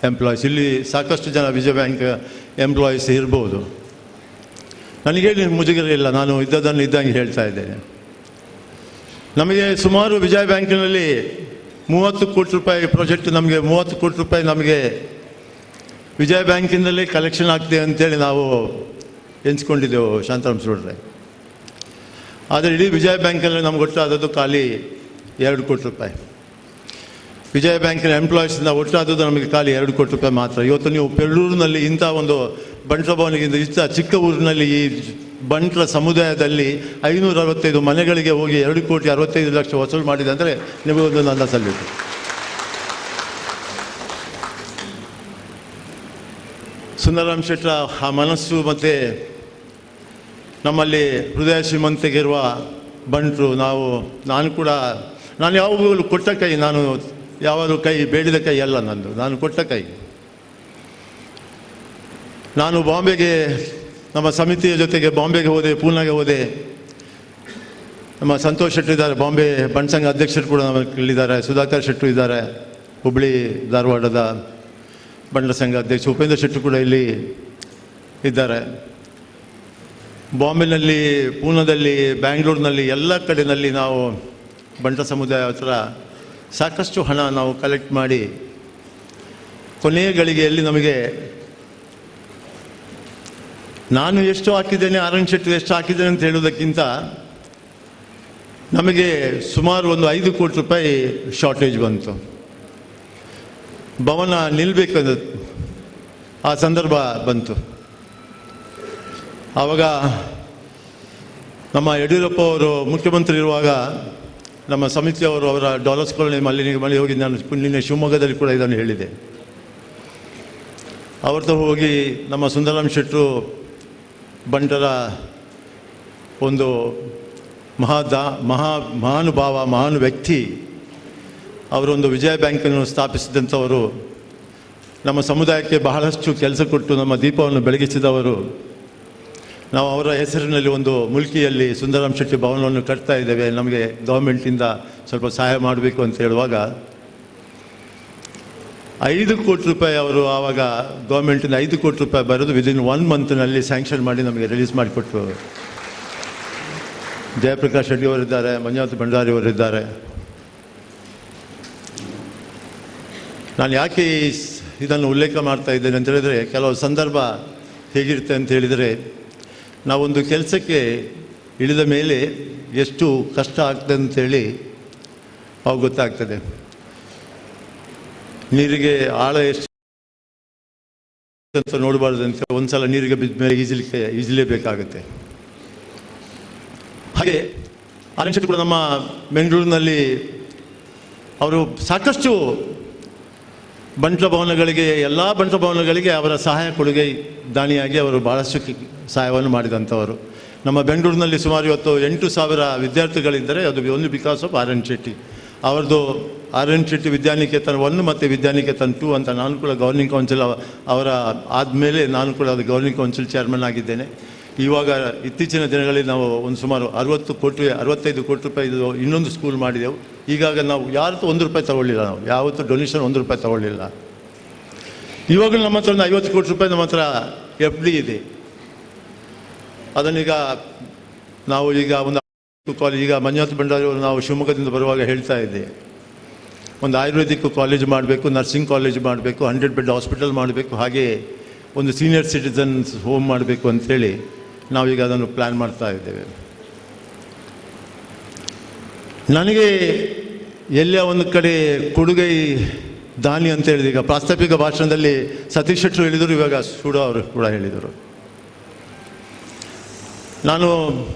ಎಂಪ್ಲಾಯೀಸ್. ಇಲ್ಲಿ ಸಾಕಷ್ಟು ಜನ ವಿಜಯ ಬ್ಯಾಂಕ್ ಎಂಪ್ಲಾಯೀಸ್ ಇರ್ಬೋದು. ನನಗೇನು ಮುಜುಗರ ಇಲ್ಲ, ನಾನು ಇದ್ದದನ್ನು ಇದ್ದಂಗೆ ಹೇಳ್ತಾ ಇದ್ದೇನೆ. ನಮಗೆ ಸುಮಾರು ವಿಜಯ ಬ್ಯಾಂಕಿನಲ್ಲಿ 30 ಕೋಟಿ ರೂಪಾಯಿ ಪ್ರಾಜೆಕ್ಟ್, ನಮಗೆ 30 ಕೋಟಿ ರೂಪಾಯಿ ನಮಗೆ ವಿಜಯ ಬ್ಯಾಂಕಿನಲ್ಲಿ ಕಲೆಕ್ಷನ್ ಆಗ್ತದೆ ಅಂತೇಳಿ ನಾವು ಎನ್ಸ್ಕೊಂಡಿದ್ದೆವು ಶಾಂತರಾಮ್ ಶೂಡ್ರೆ. ಆದರೆ ಇಡೀ ವಿಜಯ ಬ್ಯಾಂಕಲ್ಲಿ ನಮ್ಗೆ ಒಟ್ಟಾದದ್ದು ಖಾಲಿ 2 ಕೋಟಿ ರೂಪಾಯಿ. ವಿಜಯ ಬ್ಯಾಂಕಿನ ಎಂಪ್ಲಾಯೀಸಿಂದ ಒಟ್ಟಾದದ್ದು ನಮಗೆ ಖಾಲಿ 2 ಕೋಟಿ ರೂಪಾಯಿ ಮಾತ್ರ. ಇವತ್ತು ನೀವು ಪೆಳ್ಳೂರಿನಲ್ಲಿ ಇಂಥ ಒಂದು ಬಂಟರ ಭವನಗಿಂತ ಇಂಥ ಚಿಕ್ಕ ಊರಿನಲ್ಲಿ ಈ ಬಂಟರ ಸಮುದಾಯದಲ್ಲಿ 565 ಮನೆಗಳಿಗೆ ಹೋಗಿ 2,65,00,000 ವಸೂಲು ಮಾಡಿದೆ ಅಂದರೆ ನಿಮಗೊಂದು ನನ್ನ ಸಲ್ಲಿತು. ಸುಂದರಾಮ್ ಶೆಟ್ಟರ ಆ ಮನಸ್ಸು ಮತ್ತು ನಮ್ಮಲ್ಲಿ ಹೃದಯ ಶ್ರೀಮಂತಿಗಿರುವ ಬಂಟರು ನಾನು ಯಾವಾಗಲೂ ಕೊಟ್ಟ ಕೈ, ನಾನು ಯಾವಾಗಲೂ ಕೈ ಬೇಡಿದ ಕೈ ಅಲ್ಲ ನಂದು, ನಾನು ಕೊಟ್ಟ ಕೈ. ನಾನು ಬಾಂಬೆಗೆ ನಮ್ಮ ಸಮಿತಿಯ ಜೊತೆಗೆ ಬಾಂಬೆಗೆ ಹೋದೆ, ಪೂನಾಗೆ ಹೋದೆ. ನಮ್ಮ ಸಂತೋಷ್ ಶೆಟ್ಟಿ ಇದ್ದಾರೆ, ಬಾಂಬೆ ಬಂಟಸಂಘ ಅಧ್ಯಕ್ಷರು ಕೂಡ ಇಲ್ಲಿದ್ದಾರೆ. ಸುಧಾಕರ್ ಶೆಟ್ಟಿ ಇದ್ದಾರೆ, ಹುಬ್ಬಳ್ಳಿ ಧಾರವಾಡದ ಬಂಟರ ಸಂಘ ಅಧ್ಯಕ್ಷ. ಉಪೇಂದ್ರ ಶೆಟ್ಟಿ ಕೂಡ ಇಲ್ಲಿ ಇದ್ದಾರೆ. ಬಾಂಬೆನಲ್ಲಿ, ಪೂನಾದಲ್ಲಿ, ಬ್ಯಾಂಗ್ಳೂರಿನಲ್ಲಿ ಎಲ್ಲ ಕಡೆಯಲ್ಲಿ ನಾವು ಬಂಟ ಸಮುದಾಯ ಹತ್ರ ಸಾಕಷ್ಟು ಹಣ ನಾವು ಕಲೆಕ್ಟ್ ಮಾಡಿ ಕೊನೆಯ ಗಳಿಗೆಯಲ್ಲಿ ನಮಗೆ ನಾನು ಎಷ್ಟು ಹಾಕಿದ್ದೇನೆ, ಆರ್.ಎನ್. ಶೆಟ್ಟಿ ಎಷ್ಟು ಹಾಕಿದ್ದೇನೆ ಅಂತ ಹೇಳೋದಕ್ಕಿಂತ ನಮಗೆ ಸುಮಾರು ಒಂದು 5 ಕೋಟಿ ರೂಪಾಯಿ ಶಾರ್ಟೇಜ್ ಬಂತು. ಭವನ ನಿಲ್ಲಬೇಕಂದ ಆ ಸಂದರ್ಭ ಬಂತು. ಆವಾಗ ನಮ್ಮ ಯಡಿಯೂರಪ್ಪ ಅವರು ಮುಖ್ಯಮಂತ್ರಿ ಇರುವಾಗ ನಮ್ಮ ಸಮಿತಿಯವರು ಅವರ ಡಾಲರ್ಸ್ ಕಾಲೋನಿ ಮಲ್ಲಿ ಹೋಗಿ ನಾನು ನಿನ್ನೆ ಶಿವಮೊಗ್ಗದಲ್ಲಿ ಕೂಡ ಇದನ್ನು ಹೇಳಿದೆ. ಅವ್ರದ್ದು ಹೋಗಿ ನಮ್ಮ ಸುಂದರಾಮ್ ಶೆಟ್ಟರು ಬಂಟರ ಒಂದು ಮಹಾನುಭಾವ, ಮಹಾನ್ ವ್ಯಕ್ತಿ, ಅವರೊಂದು ವಿಜಯ ಬ್ಯಾಂಕನ್ನು ಸ್ಥಾಪಿಸಿದಂಥವರು, ನಮ್ಮ ಸಮುದಾಯಕ್ಕೆ ಬಹಳಷ್ಟು ಕೆಲಸ ಕೊಟ್ಟು ನಮ್ಮ ದೀಪವನ್ನು ಬೆಳಗಿಸಿದವರು. ನಾವು ಅವರ ಹೆಸರಿನಲ್ಲಿ ಒಂದು ಮುಲ್ಕಿಯಲ್ಲಿ ಸುಂದರಾಮ್ ಶೆಟ್ಟಿ ಭವನವನ್ನು ಕಟ್ತಾ ಇದ್ದೇವೆ, ನಮಗೆ ಗೌರ್ಮೆಂಟಿಂದ ಸ್ವಲ್ಪ ಸಹಾಯ ಮಾಡಬೇಕು ಅಂತ ಹೇಳುವಾಗ 5 ಕೋಟಿ ರೂಪಾಯಿ ಅವರು ಆವಾಗ ಗೌರ್ಮೆಂಟಿಂದ 5 ಕೋಟಿ ರೂಪಾಯಿ ಬರೋದು ವಿದಿನ್ 1 ಮಂತ್ನಲ್ಲಿ ಸ್ಯಾಂಕ್ಷನ್ ಮಾಡಿ ನಮಗೆ ರಿಲೀಸ್ ಮಾಡಿಕೊಟ್ರು. ಜಯಪ್ರಕಾಶ್ ರೆಡ್ಡಿ ಅವರಿದ್ದಾರೆ, ಮಂಜುನಾಥ್ ಭಂಡಾರಿ ಅವರಿದ್ದಾರೆ. ನಾನು ಯಾಕೆ ಇದನ್ನು ಉಲ್ಲೇಖ ಮಾಡ್ತಾ ಇದ್ದೇನೆ ಅಂತ ಹೇಳಿದರೆ, ಕೆಲವು ಸಂದರ್ಭ ಹೇಗಿರುತ್ತೆ ಅಂತ ಹೇಳಿದರೆ, ನಾವೊಂದು ಕೆಲಸಕ್ಕೆ ಇಳಿದ ಮೇಲೆ ಎಷ್ಟು ಕಷ್ಟ ಆಗ್ತದೆ ಅಂತೇಳಿ ಅವಾಗ ಗೊತ್ತಾಗ್ತದೆ. ನೀರಿಗೆ ಆಳ ಎಷ್ಟು ಅಂತ ನೋಡಬಾರ್ದು ಅಂತ ಒಂದು ಸಲ ನೀರಿಗೆ ಬಿದ್ದ ಮೇಲೆ ಈಜಲೇಬೇಕಾಗುತ್ತೆ. ಹಾಗೆ ಆರ್.ಎನ್. ಶೆಟ್ಟಿ ಕೂಡ ನಮ್ಮ ಬೆಂಗಳೂರಿನಲ್ಲಿ ಅವರು ಸಾಕಷ್ಟು ಬಂಟ ಭವನಗಳಿಗೆ, ಎಲ್ಲ ಬಂಟ ಭವನಗಳಿಗೆ ಅವರ ಸಹಾಯ ಕೊಡುಗೆ ದಾನಿಯಾಗಿ ಅವರು ಭಾಳಷ್ಟು ಸಹಾಯವನ್ನು ಮಾಡಿದಂಥವರು. ನಮ್ಮ ಬೆಂಗಳೂರಿನಲ್ಲಿ ಸುಮಾರು ಇವತ್ತು 8,000 ವಿದ್ಯಾರ್ಥಿಗಳಿದ್ದರೆ ಅದು ಒಂದು ಬಿಕಾಸ್ ಆಫ್ ಆರ್.ಎನ್. ಶೆಟ್ಟಿ. ಅವ್ರದ್ದು ಆರ್.ಎನ್. ಶೆಟ್ಟಿ ವಿದ್ಯಾನಿಕೇತನ 1 ಮತ್ತು ವಿದ್ಯಾನಿಕೇತನ 2 ಅಂತ ನಾನು ಕೂಡ ಗವರ್ನಿಂಗ್ ಕೌನ್ಸಿಲ್ ಅವರ ಆದಮೇಲೆ ನಾನು ಕೂಡ ಅದು ಗವರ್ನಿಂಗ್ ಕೌನ್ಸಿಲ್ ಚೇರ್ಮನ್ ಆಗಿದ್ದೇನೆ. ಇವಾಗ ಇತ್ತೀಚಿನ ದಿನಗಳಲ್ಲಿ ನಾವು ಒಂದು ಸುಮಾರು 65 ಕೋಟಿ ರೂಪಾಯಿ ಇನ್ನೊಂದು ಸ್ಕೂಲ್ ಮಾಡಿದೆವು. ಈಗಾಗ ನಾವು ಯಾವತ್ತೂ 1 ರೂಪಾಯಿ ತಗೊಳ್ಳಿಲ್ಲ, ನಾವು ಯಾವತ್ತೂ ಡೊನೇಷನ್ 1 ರೂಪಾಯಿ ತಗೊಳ್ಳಿಲ್ಲ. ಇವಾಗಲೂ ನಮ್ಮ ಹತ್ರ ಒಂದು 50 ಕೋಟಿ ರೂಪಾಯಿ ನಮ್ಮ ಹತ್ರ FD ಇದೆ. ಅದನ್ನೀಗ ನಾವು ಈಗ ಒಂದು ಕಾಲೇಜ್, ಈಗ ಮಂಜುನಾಥ್ ಭಂಡಾರಿ ಅವರು ನಾವು ಶಿವಮೊಗ್ಗದಿಂದ ಬರುವಾಗ ಹೇಳ್ತಾ ಇದ್ದೆ, ಒಂದು ಆಯುರ್ವೇದಿಕ್ ಕಾಲೇಜ್ ಮಾಡಬೇಕು, ನರ್ಸಿಂಗ್ ಕಾಲೇಜ್ ಮಾಡಬೇಕು, 100 ಬೆಡ್ ಹಾಸ್ಪಿಟಲ್ ಮಾಡಬೇಕು, ಹಾಗೆ ಒಂದು ಸೀನಿಯರ್ ಸಿಟಿಸನ್ಸ್ ಹೋಮ್ ಮಾಡಬೇಕು ಅಂಥೇಳಿ ನಾವೀಗ ಅದನ್ನು ಪ್ಲ್ಯಾನ್ ಮಾಡ್ತಾ ಇದ್ದೇವೆ. ನನಗೆ ಎಲ್ಲೇ ಒಂದು ಕಡೆ ಕೊಡುಗೈ ದಾನಿ ಅಂತ ಹೇಳಿದೆ. ಈಗ ಪ್ರಾಸ್ತಾವಿಕ ಭಾಷಣದಲ್ಲಿ ಸತೀಶ್ ಶೆಟ್ಟರು ಹೇಳಿದರು, ಇವಾಗ ಸೂಡಾ ಅವರು ಕೂಡ ಹೇಳಿದರು. ನಾನು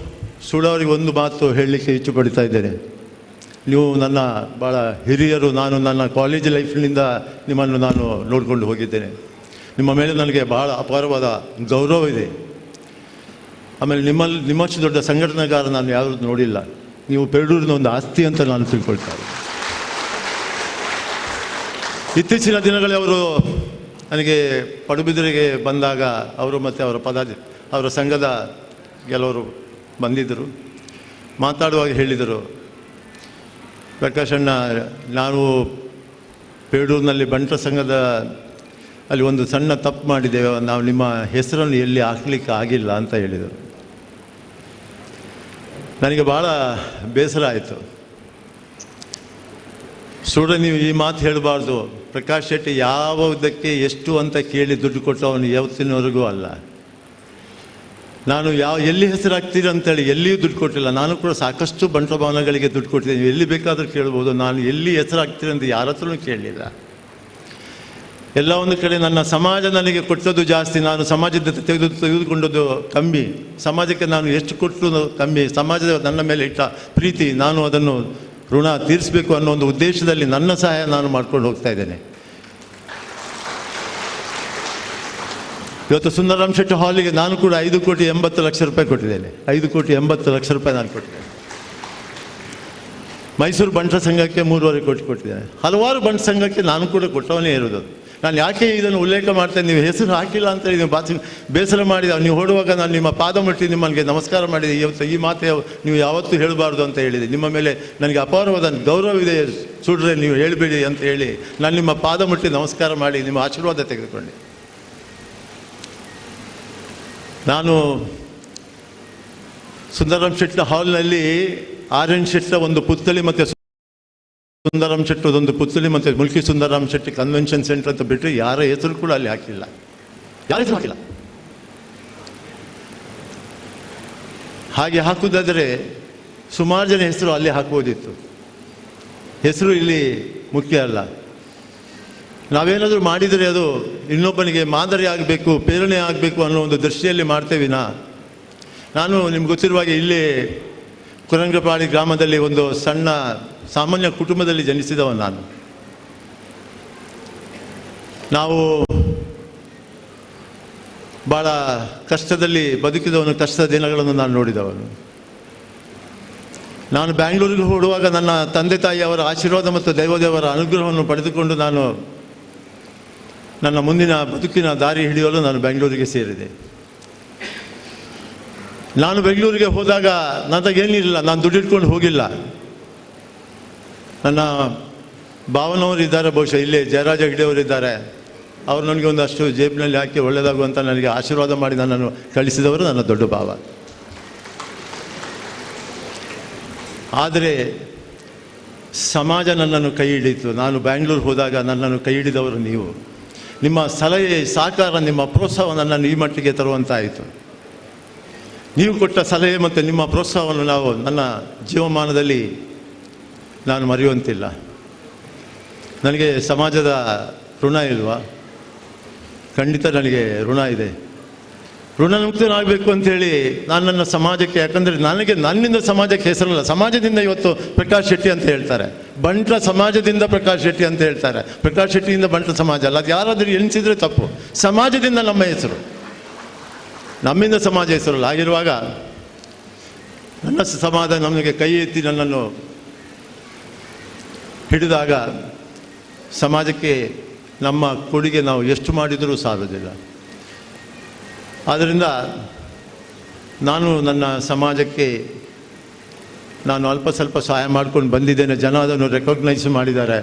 ಸೂಡಾ ಅವರಿಗೆ ಒಂದು ಮಾತು ಹೇಳಲಿಕ್ಕೆ ಇಚ್ಛೆ ಪಡ್ತಾ ಇದ್ದೇನೆ. ನೀವು ನನ್ನ ಭಾಳ ಹಿರಿಯರು, ನಾನು ನನ್ನ ಕಾಲೇಜ್ ಲೈಫ್ನಿಂದ ನಿಮ್ಮನ್ನು ನಾನು ನೋಡಿಕೊಂಡು ಹೋಗಿದ್ದೇನೆ. ನಿಮ್ಮ ಮೇಲೆ ನನಗೆ ಭಾಳ ಅಪಾರವಾದ ಗೌರವ ಇದೆ. ಆಮೇಲೆ ನಿಮ್ಮಷ್ಟು ದೊಡ್ಡ ಸಂಘಟನೆಗಾರ ನಾನು ಯಾರು ನೋಡಿಲ್ಲ. ನೀವು ಪೆರಡೂರಿನ ಒಂದು ಆಸ್ತಿ ಅಂತ ನಾನು ತಿಳ್ಕೊಳ್ತಾರೆ. ಇತ್ತೀಚಿನ ದಿನಗಳಲ್ಲಿ ಅವರು ನನಗೆ ಪಡುಬಿದ್ರೆಗೆ ಬಂದಾಗ ಅವರು ಮತ್ತು ಅವರ ಸಂಘದ ಕೆಲವರು ಬಂದಿದ್ದರು. ಮಾತಾಡುವಾಗ ಹೇಳಿದರು, ಪ್ರಕಾಶಣ್ಣ, ನಾನು ಪೇಡೂರಿನಲ್ಲಿ ಬಂಟ ಸಂಘದ ಅಲ್ಲಿ ಒಂದು ಸಣ್ಣ ತಪ್ಪು ಮಾಡಿದ್ದೇವೆ, ನಾವು ನಿಮ್ಮ ಹೆಸರನ್ನು ಎಲ್ಲಿ ಹಾಕಲಿಕ್ಕೆ ಆಗಿಲ್ಲ ಅಂತ ಹೇಳಿದರು. ನನಗೆ ಭಾಳ ಬೇಸರ ಆಯಿತು. ನೀವು ಈ ಮಾತು ಹೇಳಬಾರ್ದು. ಪ್ರಕಾಶ್ ಶೆಟ್ಟಿ ಯಾವುದಕ್ಕೆ ಎಷ್ಟು ಅಂತ ಕೇಳಿ ದುಡ್ಡು ಕೊಟ್ಟವನು ಯಾವತ್ತಿನವರೆಗೂ ಅಲ್ಲ. ನಾನು ಎಲ್ಲಿ ಹೆಸರು ಹಾಕ್ತೀರಿ ಅಂತೇಳಿ ಎಲ್ಲಿಯೂ ದುಡ್ಡು ಕೊಟ್ಟಿಲ್ಲ. ನಾನು ಕೂಡ ಸಾಕಷ್ಟು ಬಂಟ ಭವನಗಳಿಗೆ ದುಡ್ಡು ಕೊಟ್ಟಿದ್ದೀನಿ, ಎಲ್ಲಿ ಬೇಕಾದರೂ ಕೇಳ್ಬೋದು. ನಾನು ಎಲ್ಲಿ ಹೆಸರು ಹಾಕ್ತೀರಿ ಅಂತ ಯಾರ ಹತ್ರನೂ ಕೇಳಲಿಲ್ಲ. ಎಲ್ಲ ಒಂದು ಕಡೆ ನನ್ನ ಸಮಾಜ ನನಗೆ ಕೊಟ್ಟದ್ದು ಜಾಸ್ತಿ, ನಾನು ಸಮಾಜದ ತೆಗೆದುಕೊಂಡದ್ದು ಕಮ್ಮಿ. ಸಮಾಜಕ್ಕೆ ನಾನು ಎಷ್ಟು ಕೊಟ್ಟರು ಕಮ್ಮಿ. ಸಮಾಜದ ನನ್ನ ಮೇಲೆ ಇಟ್ಟ ಪ್ರೀತಿ, ನಾನು ಅದನ್ನು ಋಣ ತೀರಿಸಬೇಕು ಅನ್ನೋ ಒಂದು ಉದ್ದೇಶದಲ್ಲಿ ನನ್ನ ಸಹಾಯ ನಾನು ಮಾಡ್ಕೊಂಡು ಹೋಗ್ತಾ ಇದ್ದೇನೆ. ಇವತ್ತು ಸುಂದರರಾಮ್ ಶೆಟ್ಟಿ ಹಾಲಿಗೆ ನಾನು ಕೂಡ 5,80,00,000 ರೂಪಾಯಿ ಕೊಟ್ಟಿದ್ದೇನೆ. 5,80,00,000 ನಾನು ಕೊಟ್ಟಿದ್ದೇನೆ. ಮೈಸೂರು ಬಂಟ ಸಂಘಕ್ಕೆ 3.5 ಕೋಟಿ ಕೊಟ್ಟಿದ್ದೇನೆ. ಹಲವಾರು ಬಂಟ ಸಂಘಕ್ಕೆ ನಾನು ಕೂಡ ಕೊಟ್ಟವನೇ ಇರೋದು. ನಾನು ಯಾಕೆ ಇದನ್ನು ಉಲ್ಲೇಖ ಮಾಡ್ತೇನೆ, ನೀವು ಹೆಸರು ಹಾಕಿಲ್ಲ ಅಂತೇಳಿ ನೀವು ಬೇಸರ ಮಾಡಿದ. ನೀವು ಹೊಡುವಾಗ ನಾನು ನಿಮ್ಮ ಪಾದ ಮುಟ್ಟಿ ನಿಮ್ಮನಿಗೆ ನಮಸ್ಕಾರ ಮಾಡಿದೆ. ಇವತ್ತು ಈ ಮಾತೆ ನೀವು ಯಾವತ್ತೂ ಹೇಳಬಾರ್ದು ಅಂತ ಹೇಳಿದೆ. ನಿಮ್ಮ ಮೇಲೆ ನನಗೆ ಅಪಾರವಾದ ಗೌರವ ಇದೆ, ಸುಡ್ರೆ ನೀವು ಹೇಳಬೇಡಿ ಅಂತ ಹೇಳಿ ನಾನು ನಿಮ್ಮ ಪಾದ ಮುಟ್ಟಿ ನಮಸ್ಕಾರ ಮಾಡಿ ನಿಮ್ಮ ಆಶೀರ್ವಾದ ತೆಗೆದುಕೊಂಡೆ. ನಾನು ಸುಂದರರಾಮ್ ಶೆಟ್ಟಿ ಹಾಲ್ನಲ್ಲಿ ಆರ್.ಎನ್. ಶೆಟ್ಟಿ ಒಂದು ಪುತ್ಥಳಿ ಮತ್ತು ಸುಂದರರಾಮ್ ಶೆಟ್ಟಿ ಒಂದು ಪುತ್ಥಳಿ ಮತ್ತು ಮುಲ್ಕಿ ಸುಂದರರಾಮ್ ಶೆಟ್ಟಿ ಕನ್ವೆನ್ಷನ್ ಸೆಂಟರ್ ಅಂತ ಬಿಟ್ಟರೆ ಯಾರ ಹೆಸರು ಕೂಡ ಅಲ್ಲಿ ಹಾಕಿಲ್ಲ, ಯಾರ ಹೆಸರು ಹಾಕಿಲ್ಲ. ಹಾಗೆ ಹಾಕುವುದಾದರೆ ಸುಮಾರು ಜನ ಹೆಸರು ಅಲ್ಲಿ ಹಾಕ್ಬೋದಿತ್ತು. ಹೆಸರು ಇಲ್ಲಿ ಮುಖ್ಯ ಅಲ್ಲ. ನಾವೇನಾದರೂ ಮಾಡಿದರೆ ಅದು ಇನ್ನೊಬ್ಬನಿಗೆ ಮಾದರಿ ಆಗಬೇಕು, ಪ್ರೇರಣೆ ಆಗಬೇಕು ಅನ್ನೋ ಒಂದು ದೃಷ್ಟಿಯಲ್ಲಿ ಮಾಡ್ತೇವಿನಾ. ನಾನು ನಿಮ್ಗೆ ಗೊತ್ತಿರುವಾಗೆ ಇಲ್ಲೇ ಕುರಂಗಪಾಡಿ ಗ್ರಾಮದಲ್ಲಿ ಒಂದು ಸಣ್ಣ ಸಾಮಾನ್ಯ ಕುಟುಂಬದಲ್ಲಿ ಜನಿಸಿದವ ನಾನು. ನಾವು ಭಾಳ ಕಷ್ಟದಲ್ಲಿ ಬದುಕಿದವನು, ಕಷ್ಟದ ದಿನಗಳನ್ನು ನಾನು ನೋಡಿದವನು. ನಾನು ಬ್ಯಾಂಗ್ಳೂರಿಗೆ ಹೋಗುವಾಗ ನನ್ನ ತಂದೆ ತಾಯಿಯವರ ಆಶೀರ್ವಾದ ಮತ್ತು ದೈವದೇವರ ಅನುಗ್ರಹವನ್ನು ಪಡೆದುಕೊಂಡು ನಾನು ನನ್ನ ಮುಂದಿನ ಬದುಕಿನ ದಾರಿ ಹಿಡಿಯಲು ನಾನು ಬೆಂಗಳೂರಿಗೆ ಸೇರಿದೆ. ನಾನು ಬೆಂಗಳೂರಿಗೆ ಹೋದಾಗ ನನಗೇನಿರಲಿಲ್ಲ, ನಾನು ದುಡ್ಡಿಟ್ಕೊಂಡು ಹೋಗಿಲ್ಲ. ನನ್ನ ಭಾವನವರು ಇದ್ದಾರೆ, ಬಹುಶಃ ಇಲ್ಲೇ ಜಯರಾಜ ಹೆಗ್ಡೆ ಅವರು ಇದ್ದಾರೆ. ಅವರು ನನಗೆ ಒಂದಷ್ಟು ಜೇಬಿನಲ್ಲಿ ಹಾಕಿ ಒಳ್ಳೆಯದಾಗುವಂತ ನನಗೆ ಆಶೀರ್ವಾದ ಮಾಡಿ ನನ್ನನ್ನು ಕಳಿಸಿದವರು ನನ್ನ ದೊಡ್ಡ ಭಾವ. ಆದರೆ ಸಮಾಜ ನನ್ನನ್ನು ಕೈ ಹಿಡಿಯಿತು. ನಾನು ಬ್ಯಾಂಗ್ಳೂರು ಹೋದಾಗ ನನ್ನನ್ನು ಕೈ ಹಿಡಿದವರು ನೀವು. ನಿಮ್ಮ ಸಲಹೆ, ಸಹಕಾರ, ನಿಮ್ಮ ಪ್ರೋತ್ಸಾಹ ನನ್ನನ್ನು ಈ ಮಟ್ಟಿಗೆ ತರುವಂತಾಯಿತು. ನೀವು ಕೊಟ್ಟ ಸಲಹೆ ಮತ್ತು ನಿಮ್ಮ ಪ್ರೋತ್ಸಾಹವನ್ನು ನನ್ನ ಜೀವಮಾನದಲ್ಲಿ ನಾನು ಮರೆಯುವಂತಿಲ್ಲ. ನನಗೆ ಸಮಾಜದ ಋಣ ಇಲ್ವಾ? ಖಂಡಿತ ನನಗೆ ಋಣ ಇದೆ. ಋಣಮುಕ್ತನಾಗಬೇಕು ಅಂಥೇಳಿ ನಾನು ನನ್ನ ಸಮಾಜಕ್ಕೆ, ಯಾಕಂದರೆ ನನ್ನಿಂದ ಸಮಾಜಕ್ಕೆ ಹೆಸರಲ್ಲ. ಸಮಾಜದಿಂದ ಇವತ್ತು ಪ್ರಕಾಶ್ ಶೆಟ್ಟಿ ಅಂತ ಹೇಳ್ತಾರೆ, ಬಂಟ್ರ ಸಮಾಜದಿಂದ ಪ್ರಕಾಶ್ ಶೆಟ್ಟಿ ಅಂತ ಹೇಳ್ತಾರೆ. ಪ್ರಕಾಶ್ ಶೆಟ್ಟಿಯಿಂದ ಬಂಟ್ರ ಸಮಾಜ ಅಲ್ಲ, ಅದು ಯಾರಾದರೂ ಎಣಿಸಿದರೆ ತಪ್ಪು. ಸಮಾಜದಿಂದ ನಮ್ಮ ಹೆಸರು, ನಮ್ಮಿಂದ ಸಮಾಜ ಹೆಸರಲ್ಲ. ಹಾಗಿರುವಾಗ ನನ್ನ ಸಮಾಜ ನಮಗೆ ಕೈ ಎತ್ತಿ ನನ್ನನ್ನು ಹಿಡಿದಾಗ ಸಮಾಜಕ್ಕೆ ನಮ್ಮ ಕೊಡುಗೆ ನಾವು ಎಷ್ಟು ಮಾಡಿದರೂ ಸಾಲೋದಿಲ್ಲ. ಆದ್ದರಿಂದ ನಾನು ನನ್ನ ಸಮಾಜಕ್ಕೆ ನಾನು ಅಲ್ಪ ಸ್ವಲ್ಪ ಸಹಾಯ ಮಾಡ್ಕೊಂಡು ಬಂದಿದ್ದೇನೆ. ಜನ ಅದನ್ನು ರೆಕಗ್ನೈಸ್ ಮಾಡಿದ್ದಾರೆ.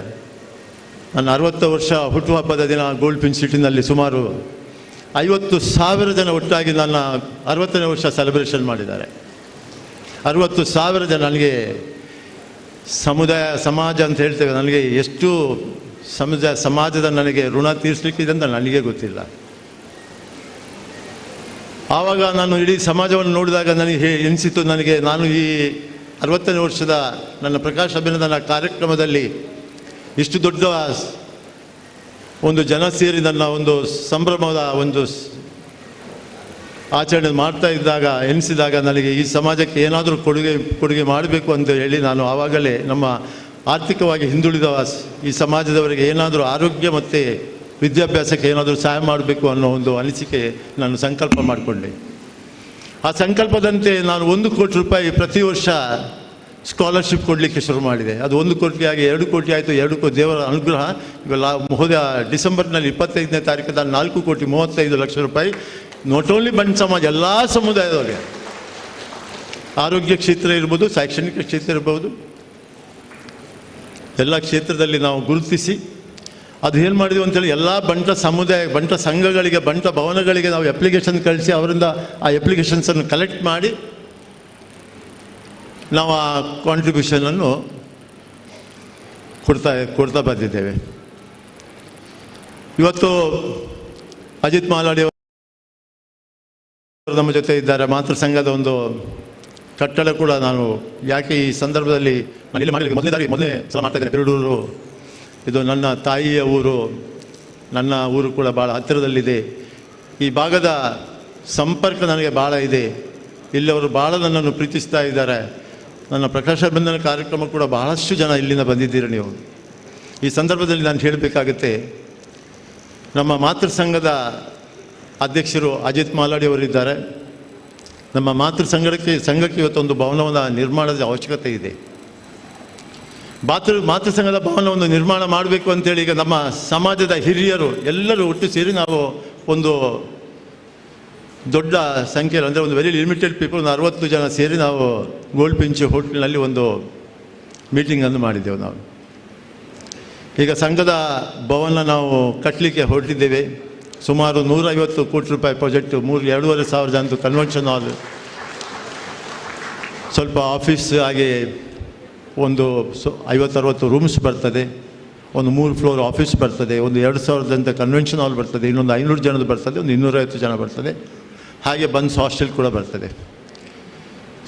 ನನ್ನ 60 ವರ್ಷ ಹುಟ್ಟುಹಬ್ಬದ ದಿನ ಗೋಲ್ಡ್ ಪಿನ್ ಸಿಟಿನಲ್ಲಿ ಸುಮಾರು 50,000 ಜನ ಒಟ್ಟಾಗಿ ನನ್ನ 60ನೇ ವರ್ಷ ಸೆಲೆಬ್ರೇಷನ್ ಮಾಡಿದ್ದಾರೆ. 60,000 ಜನ. ನನಗೆ ಸಮಾಜ ಅಂತ ಹೇಳ್ತೇವೆ, ನನಗೆ ಎಷ್ಟು ಸಮಾಜದ ನನಗೆ ಋಣ ತೀರಿಸಲಿಕ್ಕಿದೆ ಅಂತ ನನಗೆ ಗೊತ್ತಿಲ್ಲ. ಆವಾಗ ನಾನು ಇಡೀ ಸಮಾಜವನ್ನು ನೋಡಿದಾಗ ನನಗೆ ಎನಿಸಿತು, ನಾನು ಈ 60ನೇ ವರ್ಷದ ನನ್ನ ಪ್ರಕಾಶ್ ಅಭಿನಂದನಾ ಕಾರ್ಯಕ್ರಮದಲ್ಲಿ ಇಷ್ಟು ದೊಡ್ಡ ಒಂದು ಜನ ಸೇರಿ ನನ್ನ ಒಂದು ಸಂಭ್ರಮದ ಒಂದು ಆಚರಣೆ ಮಾಡ್ತಾ ಇದ್ದಾಗ ಎನಿಸಿದಾಗ ನನಗೆ ಈ ಸಮಾಜಕ್ಕೆ ಏನಾದರೂ ಕೊಡುಗೆ ಮಾಡಬೇಕು ಅಂತ ಹೇಳಿ ನಾನು ಆವಾಗಲೇ ನಮ್ಮ ಆರ್ಥಿಕವಾಗಿ ಹಿಂದುಳಿದ ಈ ಸಮಾಜದವರಿಗೆ ಏನಾದರೂ ಆರೋಗ್ಯ ಮತ್ತು ವಿದ್ಯಾಭ್ಯಾಸಕ್ಕೆ ಏನಾದರೂ ಸಹಾಯ ಮಾಡಬೇಕು ಅನ್ನೋ ಒಂದು ಅನಿಸಿಕೆ ನಾನು ಸಂಕಲ್ಪ ಮಾಡಿಕೊಂಡೆ. ಆ ಸಂಕಲ್ಪದಂತೆ ನಾನು 1 ಕೋಟಿ ರೂಪಾಯಿ ಪ್ರತಿ ವರ್ಷ ಸ್ಕಾಲರ್ಶಿಪ್ ಕೊಡಲಿಕ್ಕೆ ಶುರು ಮಾಡಿದೆ. ಅದು 1 ಕೋಟಿ ಆಗಿ 2 ಕೋಟಿ ಆಯಿತು. 2 ಕೋಟಿ ದೇವರ ಅನುಗ್ರಹ. ಇವೆಲ್ಲ ಹೋದ ಡಿಸೆಂಬರ್ನಲ್ಲಿ 25ನೇ ತಾರೀಕು 4,35,00,000 ರೂಪಾಯಿ ನಾಟ್ ಓನ್ಲಿ ಬಂಟ್ ಸಮಾಜ, ಎಲ್ಲ ಸಮುದಾಯದವರಿಗೆ, ಆರೋಗ್ಯ ಕ್ಷೇತ್ರ ಇರ್ಬೋದು, ಶೈಕ್ಷಣಿಕ ಕ್ಷೇತ್ರ ಇರ್ಬೋದು, ಎಲ್ಲ ಕ್ಷೇತ್ರದಲ್ಲಿ ನಾವು ಗುರುತಿಸಿ ಅದು ಏನು ಮಾಡಿದ್ವಿ ಅಂತೇಳಿ ಎಲ್ಲ ಬಂಟ ಸಮುದಾಯ, ಬಂಟ ಸಂಘಗಳಿಗೆ, ಬಂಟ ಭವನಗಳಿಗೆ ನಾವು ಅಪ್ಲಿಕೇಶನ್ ಕಳಿಸಿ ಅವರಿಂದ ಆ ಅಪ್ಲಿಕೇಶನ್ಸನ್ನು ಕಲೆಕ್ಟ್ ಮಾಡಿ ನಾವು ಆ ಕಾಂಟ್ರಿಬ್ಯೂಷನನ್ನು ಕೊಡ್ತಾ ಬಂದಿದ್ದೇವೆ. ಇವತ್ತು ಅಜಿತ್ ಮಾಲಾಡಿ ಅವರು ನಮ್ಮ ಜೊತೆ ಇದ್ದಾರೆ. ಮಾತೃ ಸಂಘದ ಒಂದು ಕಟ್ಟಡ ಕೂಡ ನಾನು ಯಾಕೆ ಈ ಸಂದರ್ಭದಲ್ಲಿ ಮೊದಲನೇ ಸಲ ಮಾಡ್ತಾ ಇದ್ದೇನೆ. ಬೆರಡೂರು ಇದು ನನ್ನ ತಾಯಿಯ ಊರು, ನನ್ನ ಊರು ಕೂಡ ಭಾಳ ಹತ್ತಿರದಲ್ಲಿದೆ. ಈ ಭಾಗದ ಸಂಪರ್ಕ ನನಗೆ ಭಾಳ ಇದೆ. ಇಲ್ಲವರು ಭಾಳ ನನ್ನನ್ನು ಪ್ರೀತಿಸ್ತಾ ಇದ್ದಾರೆ. ನನ್ನ ಪ್ರಕಾಶ ಬಂಧನ ಕಾರ್ಯಕ್ರಮ ಕೂಡ ಬಹಳಷ್ಟು ಜನ ಇಲ್ಲಿಂದ ಬಂದಿದ್ದೀರಿ ನೀವು. ಈ ಸಂದರ್ಭದಲ್ಲಿ ನಾನು ಹೇಳಬೇಕಾಗುತ್ತೆ, ನಮ್ಮ ಮಾತೃ ಸಂಘದ ಅಧ್ಯಕ್ಷರು ಅಜಿತ್ ಮಾಲಾಡಿ ಅವರಿದ್ದಾರೆ. ನಮ್ಮ ಮಾತೃ ಸಂಘಕ್ಕೆ ಇವತ್ತೊಂದು ಭವನದ ನಿರ್ಮಾಣದ ಅವಶ್ಯಕತೆ ಇದೆ. ಮಾತೃ ಸಂಘದ ಭವನವನ್ನು ನಿರ್ಮಾಣ ಮಾಡಬೇಕು ಅಂತೇಳಿ ಈಗ ನಮ್ಮ ಸಮಾಜದ ಹಿರಿಯರು ಎಲ್ಲರೂ ಒಟ್ಟು ಸೇರಿ ನಾವು ಒಂದು ದೊಡ್ಡ ಸಂಖ್ಯೆಯಲ್ಲಿ, ಅಂದರೆ ಒಂದು ವೆರಿ ಲಿಮಿಟೆಡ್ ಪೀಪಲ್, 60 ಜನ ಸೇರಿ ನಾವು ಗೋಲ್ಡ್ ಪಿಂಚ್ ಹೋಟೆಲ್ನಲ್ಲಿ ಒಂದು ಮೀಟಿಂಗನ್ನು ಮಾಡಿದ್ದೆವು. ನಾವು ಈಗ ಸಂಘದ ಭವನ ನಾವು ಕಟ್ಟಲಿಕ್ಕೆ ಹೊರಟಿದ್ದೇವೆ. ಸುಮಾರು 150 ಕೋಟಿ ರೂಪಾಯಿ ಪ್ರಾಜೆಕ್ಟು, 2,500 ಜನದ್ದು ಕನ್ವೆನ್ಷನ್ ಹಾಲ್, ಸ್ವಲ್ಪ ಆಫೀಸ್, ಹಾಗೆ ಒಂದು 50-60 ರೂಮ್ಸ್ ಬರ್ತದೆ, ಒಂದು 3 ಫ್ಲೋರ್ ಆಫೀಸ್ ಬರ್ತದೆ, ಒಂದು 2,000 ಜನದ ಕನ್ವೆನ್ಷನ್ ಹಾಲ್ ಬರ್ತದೆ, ಇನ್ನೊಂದು 500 ಜನದ್ದು ಬರ್ತದೆ, ಒಂದು 250 ಜನ ಬರ್ತದೆ, ಹಾಗೆ ಬನ್ಸ್ ಹಾಸ್ಟೆಲ್ ಕೂಡ ಬರ್ತದೆ.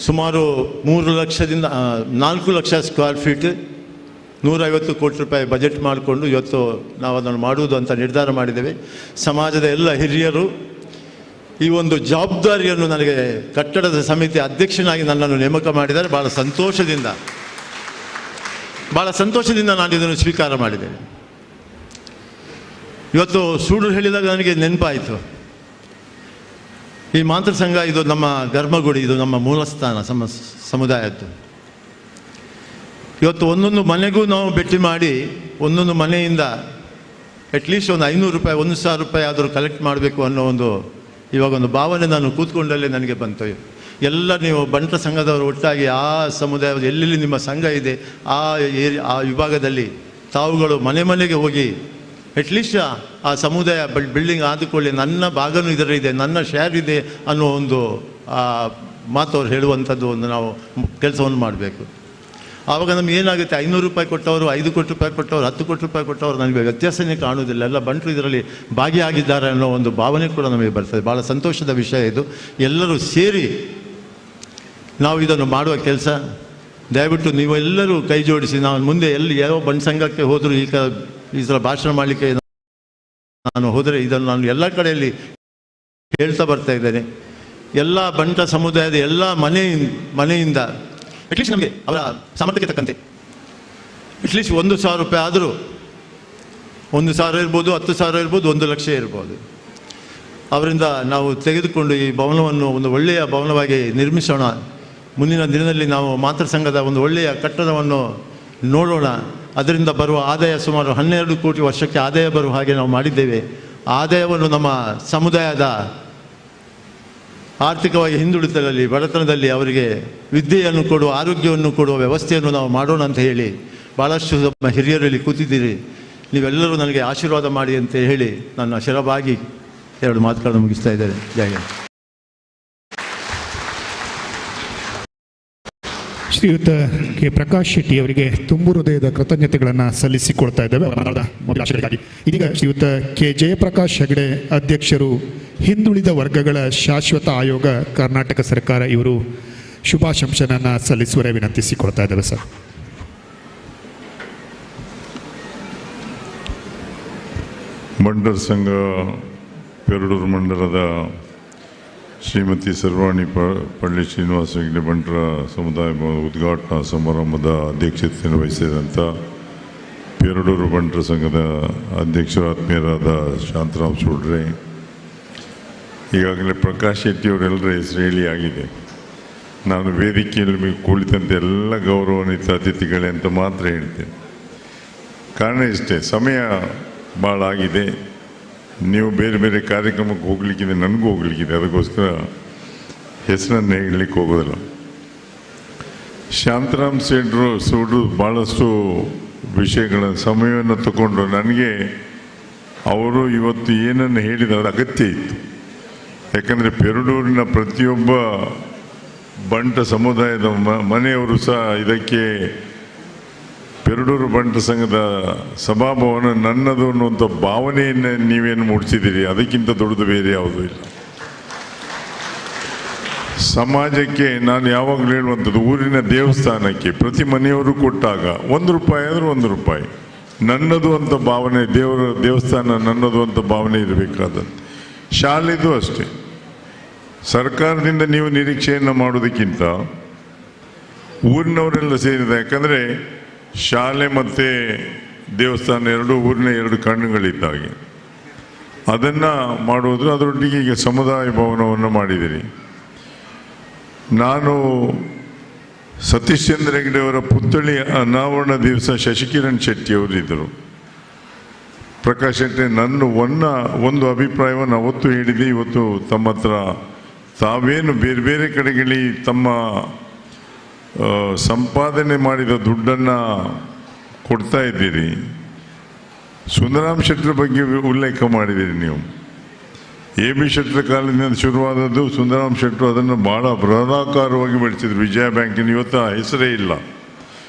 ಸುಮಾರು 3 ಲಕ್ಷದಿಂದ 4 ಲಕ್ಷ ಸ್ಕ್ವೇರ್ ಫೀಟ್, 150 ಕೋಟಿ ರೂಪಾಯಿ ಬಜೆಟ್ ಮಾಡಿಕೊಂಡು ಇವತ್ತು ನಾವು ಅದನ್ನು ಮಾಡುವುದು ಅಂತ ನಿರ್ಧಾರ ಮಾಡಿದ್ದೇವೆ. ಸಮಾಜದ ಎಲ್ಲ ಹಿರಿಯರು ಈ ಒಂದು ಜವಾಬ್ದಾರಿಯನ್ನು ನನಗೆ ಕಟ್ಟಡದ ಸಮಿತಿ ಅಧ್ಯಕ್ಷನಾಗಿ ನನ್ನನ್ನು ನೇಮಕ ಮಾಡಿದ್ದಾರೆ. ಭಾಳ ಸಂತೋಷದಿಂದ ನಾನು ಇದನ್ನು ಸ್ವೀಕಾರ ಮಾಡಿದ್ದೇನೆ. ಇವತ್ತು ಸುಳ್ಳು ಹೇಳಿದಾಗ ನನಗೆ ನೆನಪಾಯಿತು, ಈ ಮಾತೃ ಸಂಘ ಇದು ನಮ್ಮ ಗರ್ಭಗುಡಿ, ಇದು ನಮ್ಮ ಮೂಲಸ್ಥಾನ ಸಮುದಾಯದ್ದು. ಇವತ್ತು ಒಂದೊಂದು ಮನೆಗೂ ನಾವು ಭೇಟಿ ಮಾಡಿ ಒಂದೊಂದು ಮನೆಯಿಂದ ಅಟ್ಲೀಸ್ಟ್ ಒಂದು 500 ರೂಪಾಯಿ 1,000 ರೂಪಾಯಿ ಆದರೂ ಕಲೆಕ್ಟ್ ಮಾಡಬೇಕು ಅನ್ನೋ ಇವಾಗ ಒಂದು ಭಾವನೆ ನಾನು ಕೂತ್ಕೊಂಡಲ್ಲೇ ನನಗೆ ಬಂತು. ಎಲ್ಲ ನೀವು ಬಂಟ ಸಂಘದವರು ಒಟ್ಟಾಗಿ ಆ ಸಮುದಾಯ ಎಲ್ಲೆಲ್ಲಿ ನಿಮ್ಮ ಸಂಘ ಇದೆ ಆ ವಿಭಾಗದಲ್ಲಿ ತಾವುಗಳು ಮನೆ ಮನೆಗೆ ಹೋಗಿ ಅಟ್ಲೀಸ್ಟ್ ಆ ಸಮುದಾಯ ಬಿಲ್ಡಿಂಗ್ ಆದುಕೊಳ್ಳಿ, ನನ್ನ ಭಾಗನೂ ಇದರಲ್ಲಿದೆ, ನನ್ನ ಶೇರ್ ಇದೆ ಅನ್ನೋ ಒಂದು ಮಾತು ಅವ್ರು ಹೇಳುವಂಥದ್ದು ಒಂದು ನಾವು ಕೆಲಸವನ್ನು ಮಾಡಬೇಕು. ಆವಾಗ ನಮ್ಗೆ ಏನಾಗುತ್ತೆ, 500 ರೂಪಾಯಿ ಕೊಟ್ಟವರು, 5 ಕೋಟಿ ರೂಪಾಯಿ ಕೊಟ್ಟವರು, 10 ಕೋಟಿ ರೂಪಾಯಿ ಕೊಟ್ಟವರು ನನಗೆ ವ್ಯತ್ಯಾಸನೇ ಕಾಣುವುದಿಲ್ಲ. ಎಲ್ಲ ಬಂಟರು ಇದರಲ್ಲಿ ಭಾಗಿಯಾಗಿದ್ದಾರೆ ಅನ್ನೋ ಒಂದು ಭಾವನೆ ಕೂಡ ನಮಗೆ ಬರ್ತದೆ. ಭಾಳ ಸಂತೋಷದ ವಿಷಯ ಇದು. ಎಲ್ಲರೂ ಸೇರಿ ನಾವು ಇದನ್ನು ಮಾಡುವ ಕೆಲಸ. ದಯವಿಟ್ಟು ನೀವೆಲ್ಲರೂ ಕೈ ಜೋಡಿಸಿ. ನಾನು ಮುಂದೆ ಎಲ್ಲಿ ಯಾವ ಬಂಟ ಸಂಘಕ್ಕೆ ಹೋದರೂ ಈ ಥರ ಭಾಷಣ ಮಾಡಲಿಕ್ಕೆ ನಾನು ಹೋದರೆ ಇದನ್ನು ನಾನು ಎಲ್ಲ ಕಡೆಯಲ್ಲಿ ಹೇಳ್ತಾ ಬರ್ತಾ ಇದ್ದೇನೆ. ಎಲ್ಲ ಬಂಟ ಸಮುದಾಯದ ಎಲ್ಲ ಮನೆಯಿಂದ ಅಟ್ಲೀಸ್ಟ್ ನಮಗೆ ಅವರ ಸಾಮರ್ಥ್ಯಕ್ಕೆ ತಕ್ಕಂತೆ ಅಟ್ಲೀಸ್ಟ್ 1,000 ರೂಪಾಯಿ ಆದರೂ, 1,000 ಇರ್ಬೋದು, 10,000 ಇರ್ಬೋದು, 1 ಲಕ್ಷ ಇರ್ಬೋದು, ಅವರಿಂದ ನಾವು ತೆಗೆದುಕೊಂಡು ಈ ಭವನವನ್ನು ಒಂದು ಒಳ್ಳೆಯ ಭವನವಾಗಿ ನಿರ್ಮಿಸೋಣ. ಮುಂದಿನ ದಿನದಲ್ಲಿ ನಾವು ಮಾತೃ ಸಂಘದ ಒಂದು ಒಳ್ಳೆಯ ಕಟ್ಟಡವನ್ನು ನೋಡೋಣ. ಅದರಿಂದ ಬರುವ ಆದಾಯ ಸುಮಾರು 12 ಕೋಟಿ ವರ್ಷಕ್ಕೆ ಆದಾಯ ಬರುವ ಹಾಗೆ ನಾವು ಮಾಡಿದ್ದೇವೆ. ಆದಾಯವನ್ನು ನಮ್ಮ ಸಮುದಾಯದ ಆರ್ಥಿಕವಾಗಿ ಹಿಂದುಳಿತದಲ್ಲಿ, ಬಡತನದಲ್ಲಿ ಅವರಿಗೆ ವಿದ್ಯೆಯನ್ನು ಕೊಡುವ, ಆರೋಗ್ಯವನ್ನು ಕೊಡುವ ವ್ಯವಸ್ಥೆಯನ್ನು ನಾವು ಮಾಡೋಣ ಅಂತ ಹೇಳಿ ಭಾಳಷ್ಟು ನಮ್ಮ ಹಿರಿಯರಲ್ಲಿ ಕೂತಿದ್ದೀರಿ. ನೀವೆಲ್ಲರೂ ನನಗೆ ಆಶೀರ್ವಾದ ಮಾಡಿ ಅಂತ ಹೇಳಿ ನನ್ನ ಶಿರವಾಗಿ 2 ಮಾತುಗಳನ್ನು ಮುಗಿಸ್ತಾ ಇದ್ದೇನೆ. ಜಯ ಹಿಂದ್. ಶ್ರೀಯುತ ಕೆ ಪ್ರಕಾಶ್ ಶೆಟ್ಟಿ ಅವರಿಗೆ ತುಂಬು ಹೃದಯದ ಕೃತಜ್ಞತೆಗಳನ್ನು ಸಲ್ಲಿಸಿಕೊಳ್ತಾ ಇದ್ದೇವೆ ಮೊದಲಾಶಗಳಿಗಾಗಿ. ಇದೀಗ ಶ್ರೀಯುತ ಕೆ ಜಯಪ್ರಕಾಶ್ ಹೆಗಡೆ, ಅಧ್ಯಕ್ಷರು, ಹಿಂದುಳಿದ ವರ್ಗಗಳ ಶಾಶ್ವತ ಆಯೋಗ, ಕರ್ನಾಟಕ ಸರ್ಕಾರ, ಇವರು ಶುಭಾಶಂಸನನ್ನು ಸಲ್ಲಿಸುವರೆ ವಿನಂತಿಸಿಕೊಳ್ತಾ ಇದ್ದೇವೆ ಸರ್. ಬಂಟರ ಸಂಘ ಪೆರಡೂರು ಮಂಡಲದ ಶ್ರೀಮತಿ ಸರ್ವಾಣಿ ಪಳ್ಳಿ ಶ್ರೀನಿವಾಸ ಹೆಗ್ಡೆ ಬಂಟರ ಸಮುದಾಯ ಭವನ ಉದ್ಘಾಟನಾ ಸಮಾರಂಭದ ಅಧ್ಯಕ್ಷತೆಯನ್ನು ವಹಿಸಿದಂಥ ಪೆರಡೂರು ಬಂಟರ ಸಂಘದ ಅಧ್ಯಕ್ಷರು ಆತ್ಮೀಯರಾದ ಶಾಂತರಾಮ್ ಸೂಡ್ರೆ, ಈಗಾಗಲೇ ಪ್ರಕಾಶ್ ಶೆಟ್ಟಿಯವರೆಲ್ಲರ ಹೆಸರು ಹೇಳಿ ಆಗಿದೆ. ನಾನು ವೇದಿಕೆಯಲ್ಲಿ ಕುಳಿತಂಥ ಎಲ್ಲ ಗೌರವಾನ್ವಿತ ಅತಿಥಿಗಳೇ ಅಂತ ಮಾತ್ರ ಹೇಳ್ತೇನೆ. ಕಾರಣ ಇಷ್ಟೇ, ಸಮಯ ಭಾಳ ಆಗಿದೆ. ನೀವು ಬೇರೆ ಬೇರೆ ಕಾರ್ಯಕ್ರಮಕ್ಕೆ ಹೋಗ್ಲಿಕ್ಕಿದೆ, ನನಗೂ ಹೋಗ್ಲಿಕ್ಕಿದೆ. ಅದಕ್ಕೋಸ್ಕರ ಹೆಸರನ್ನು ಹೇಳಲಿಕ್ಕೆ ಹೋಗೋದಿಲ್ಲ. ಶಾಂತರಾಮ್ ಸೂಡ್ರು ಭಾಳಷ್ಟು ವಿಷಯಗಳ ಸಮಯವನ್ನು ತಗೊಂಡು ನನಗೆ ಅವರು ಇವತ್ತು ಏನನ್ನು ಹೇಳಿದ ಅಗತ್ಯ ಇತ್ತು. ಯಾಕಂದರೆ ಪೆರಡೂರಿನ ಪ್ರತಿಯೊಬ್ಬ ಬಂಟ ಸಮುದಾಯದ ಮನೆಯವರು ಸಹ ಇದಕ್ಕೆ ಪೆರಡೂರು ಬಂಟ ಸಂಘದ ಸಭಾಭವನ ನನ್ನದು ಅನ್ನುವಂಥ ಭಾವನೆಯನ್ನು ನೀವೇನು ಮೂಡಿಸಿದ್ದೀರಿ, ಅದಕ್ಕಿಂತ ದೊಡ್ಡದು ಬೇರೆ ಯಾವುದೂ ಇಲ್ಲ. ಸಮಾಜಕ್ಕೆ ನಾನು ಯಾವಾಗಲೂ ಹೇಳುವಂಥದ್ದು, ಊರಿನ ದೇವಸ್ಥಾನಕ್ಕೆ ಪ್ರತಿ ಮನೆಯವರು ಕೊಟ್ಟಾಗ 1 ರೂಪಾಯಿ ಆದರೂ 1 ರೂಪಾಯಿ ನನ್ನದು ಅಂತ ಭಾವನೆ, ದೇವಸ್ಥಾನ ನನ್ನದು ಅಂತ ಭಾವನೆ ಇರಬೇಕಾದದ್ದು. ಶಾಲೆದು ಅಷ್ಟೇ. ಸರ್ಕಾರದಿಂದ ನೀವು ನಿರೀಕ್ಷೆಯನ್ನು ಮಾಡೋದಕ್ಕಿಂತ ಊರಿನವರೆಲ್ಲ ಸೇರಿದ, ಯಾಕಂದರೆ ಶಾಲೆ ಮತ್ತು ದೇವಸ್ಥಾನ ಎರಡೂ ಊರಿನ 2 ಕಣ್ಣುಗಳಿದ್ದಾಗೆ ಅದನ್ನು ಮಾಡುವುದು. ಅದರೊಟ್ಟಿಗೆ ಈಗ ಸಮುದಾಯ ಭವನವನ್ನು ಮಾಡಿದ್ದೀರಿ. ನಾನು ಸತೀಶ್ ಚಂದ್ರ ಹೆಗ್ಡೆಯವರ ಪುತ್ಥಳಿ ಅನಾವರಣ ದಿವಸ ಶಶಿಕಿರಣ್ ಶೆಟ್ಟಿಯವರಿದ್ದರು. ಪ್ರಕಾಶ್ ಶೆಟ್ಟಿ ನನ್ನ ಒಂದು ಅಭಿಪ್ರಾಯವನ್ನು ಅವತ್ತು ಹೇಳಿದೆ. ಇವತ್ತು ತಮ್ಮ ಹತ್ರ ತಾವೇನು ಬೇರೆ ಬೇರೆ ಕಡೆಗಳಲ್ಲಿ ತಮ್ಮ ಸಂಪಾದನೆ ಮಾಡಿದ ದುಡ್ಡನ್ನು ಕೊಡ್ತಾ ಇದ್ದೀರಿ, ಸುಂದರಾಮ್ ಶೆಟ್ಟರ ಬಗ್ಗೆ ಉಲ್ಲೇಖ ಮಾಡಿದ್ದೀರಿ. ನೀವು AB ಶೆಟ್ಟರ ಕಾಲದಿಂದ ಶುರುವಾದದ್ದು, ಸುಂದರಾಮ್ ಶೆಟ್ಟರು ಅದನ್ನು ಭಾಳ ಬೃಹದಾಕಾರವಾಗಿ ಬೆಳೆಸಿದ್ರು. ವಿಜಯ ಬ್ಯಾಂಕಿನ ಇವತ್ತು ಆ ಹೆಸರೇ ಇಲ್ಲ.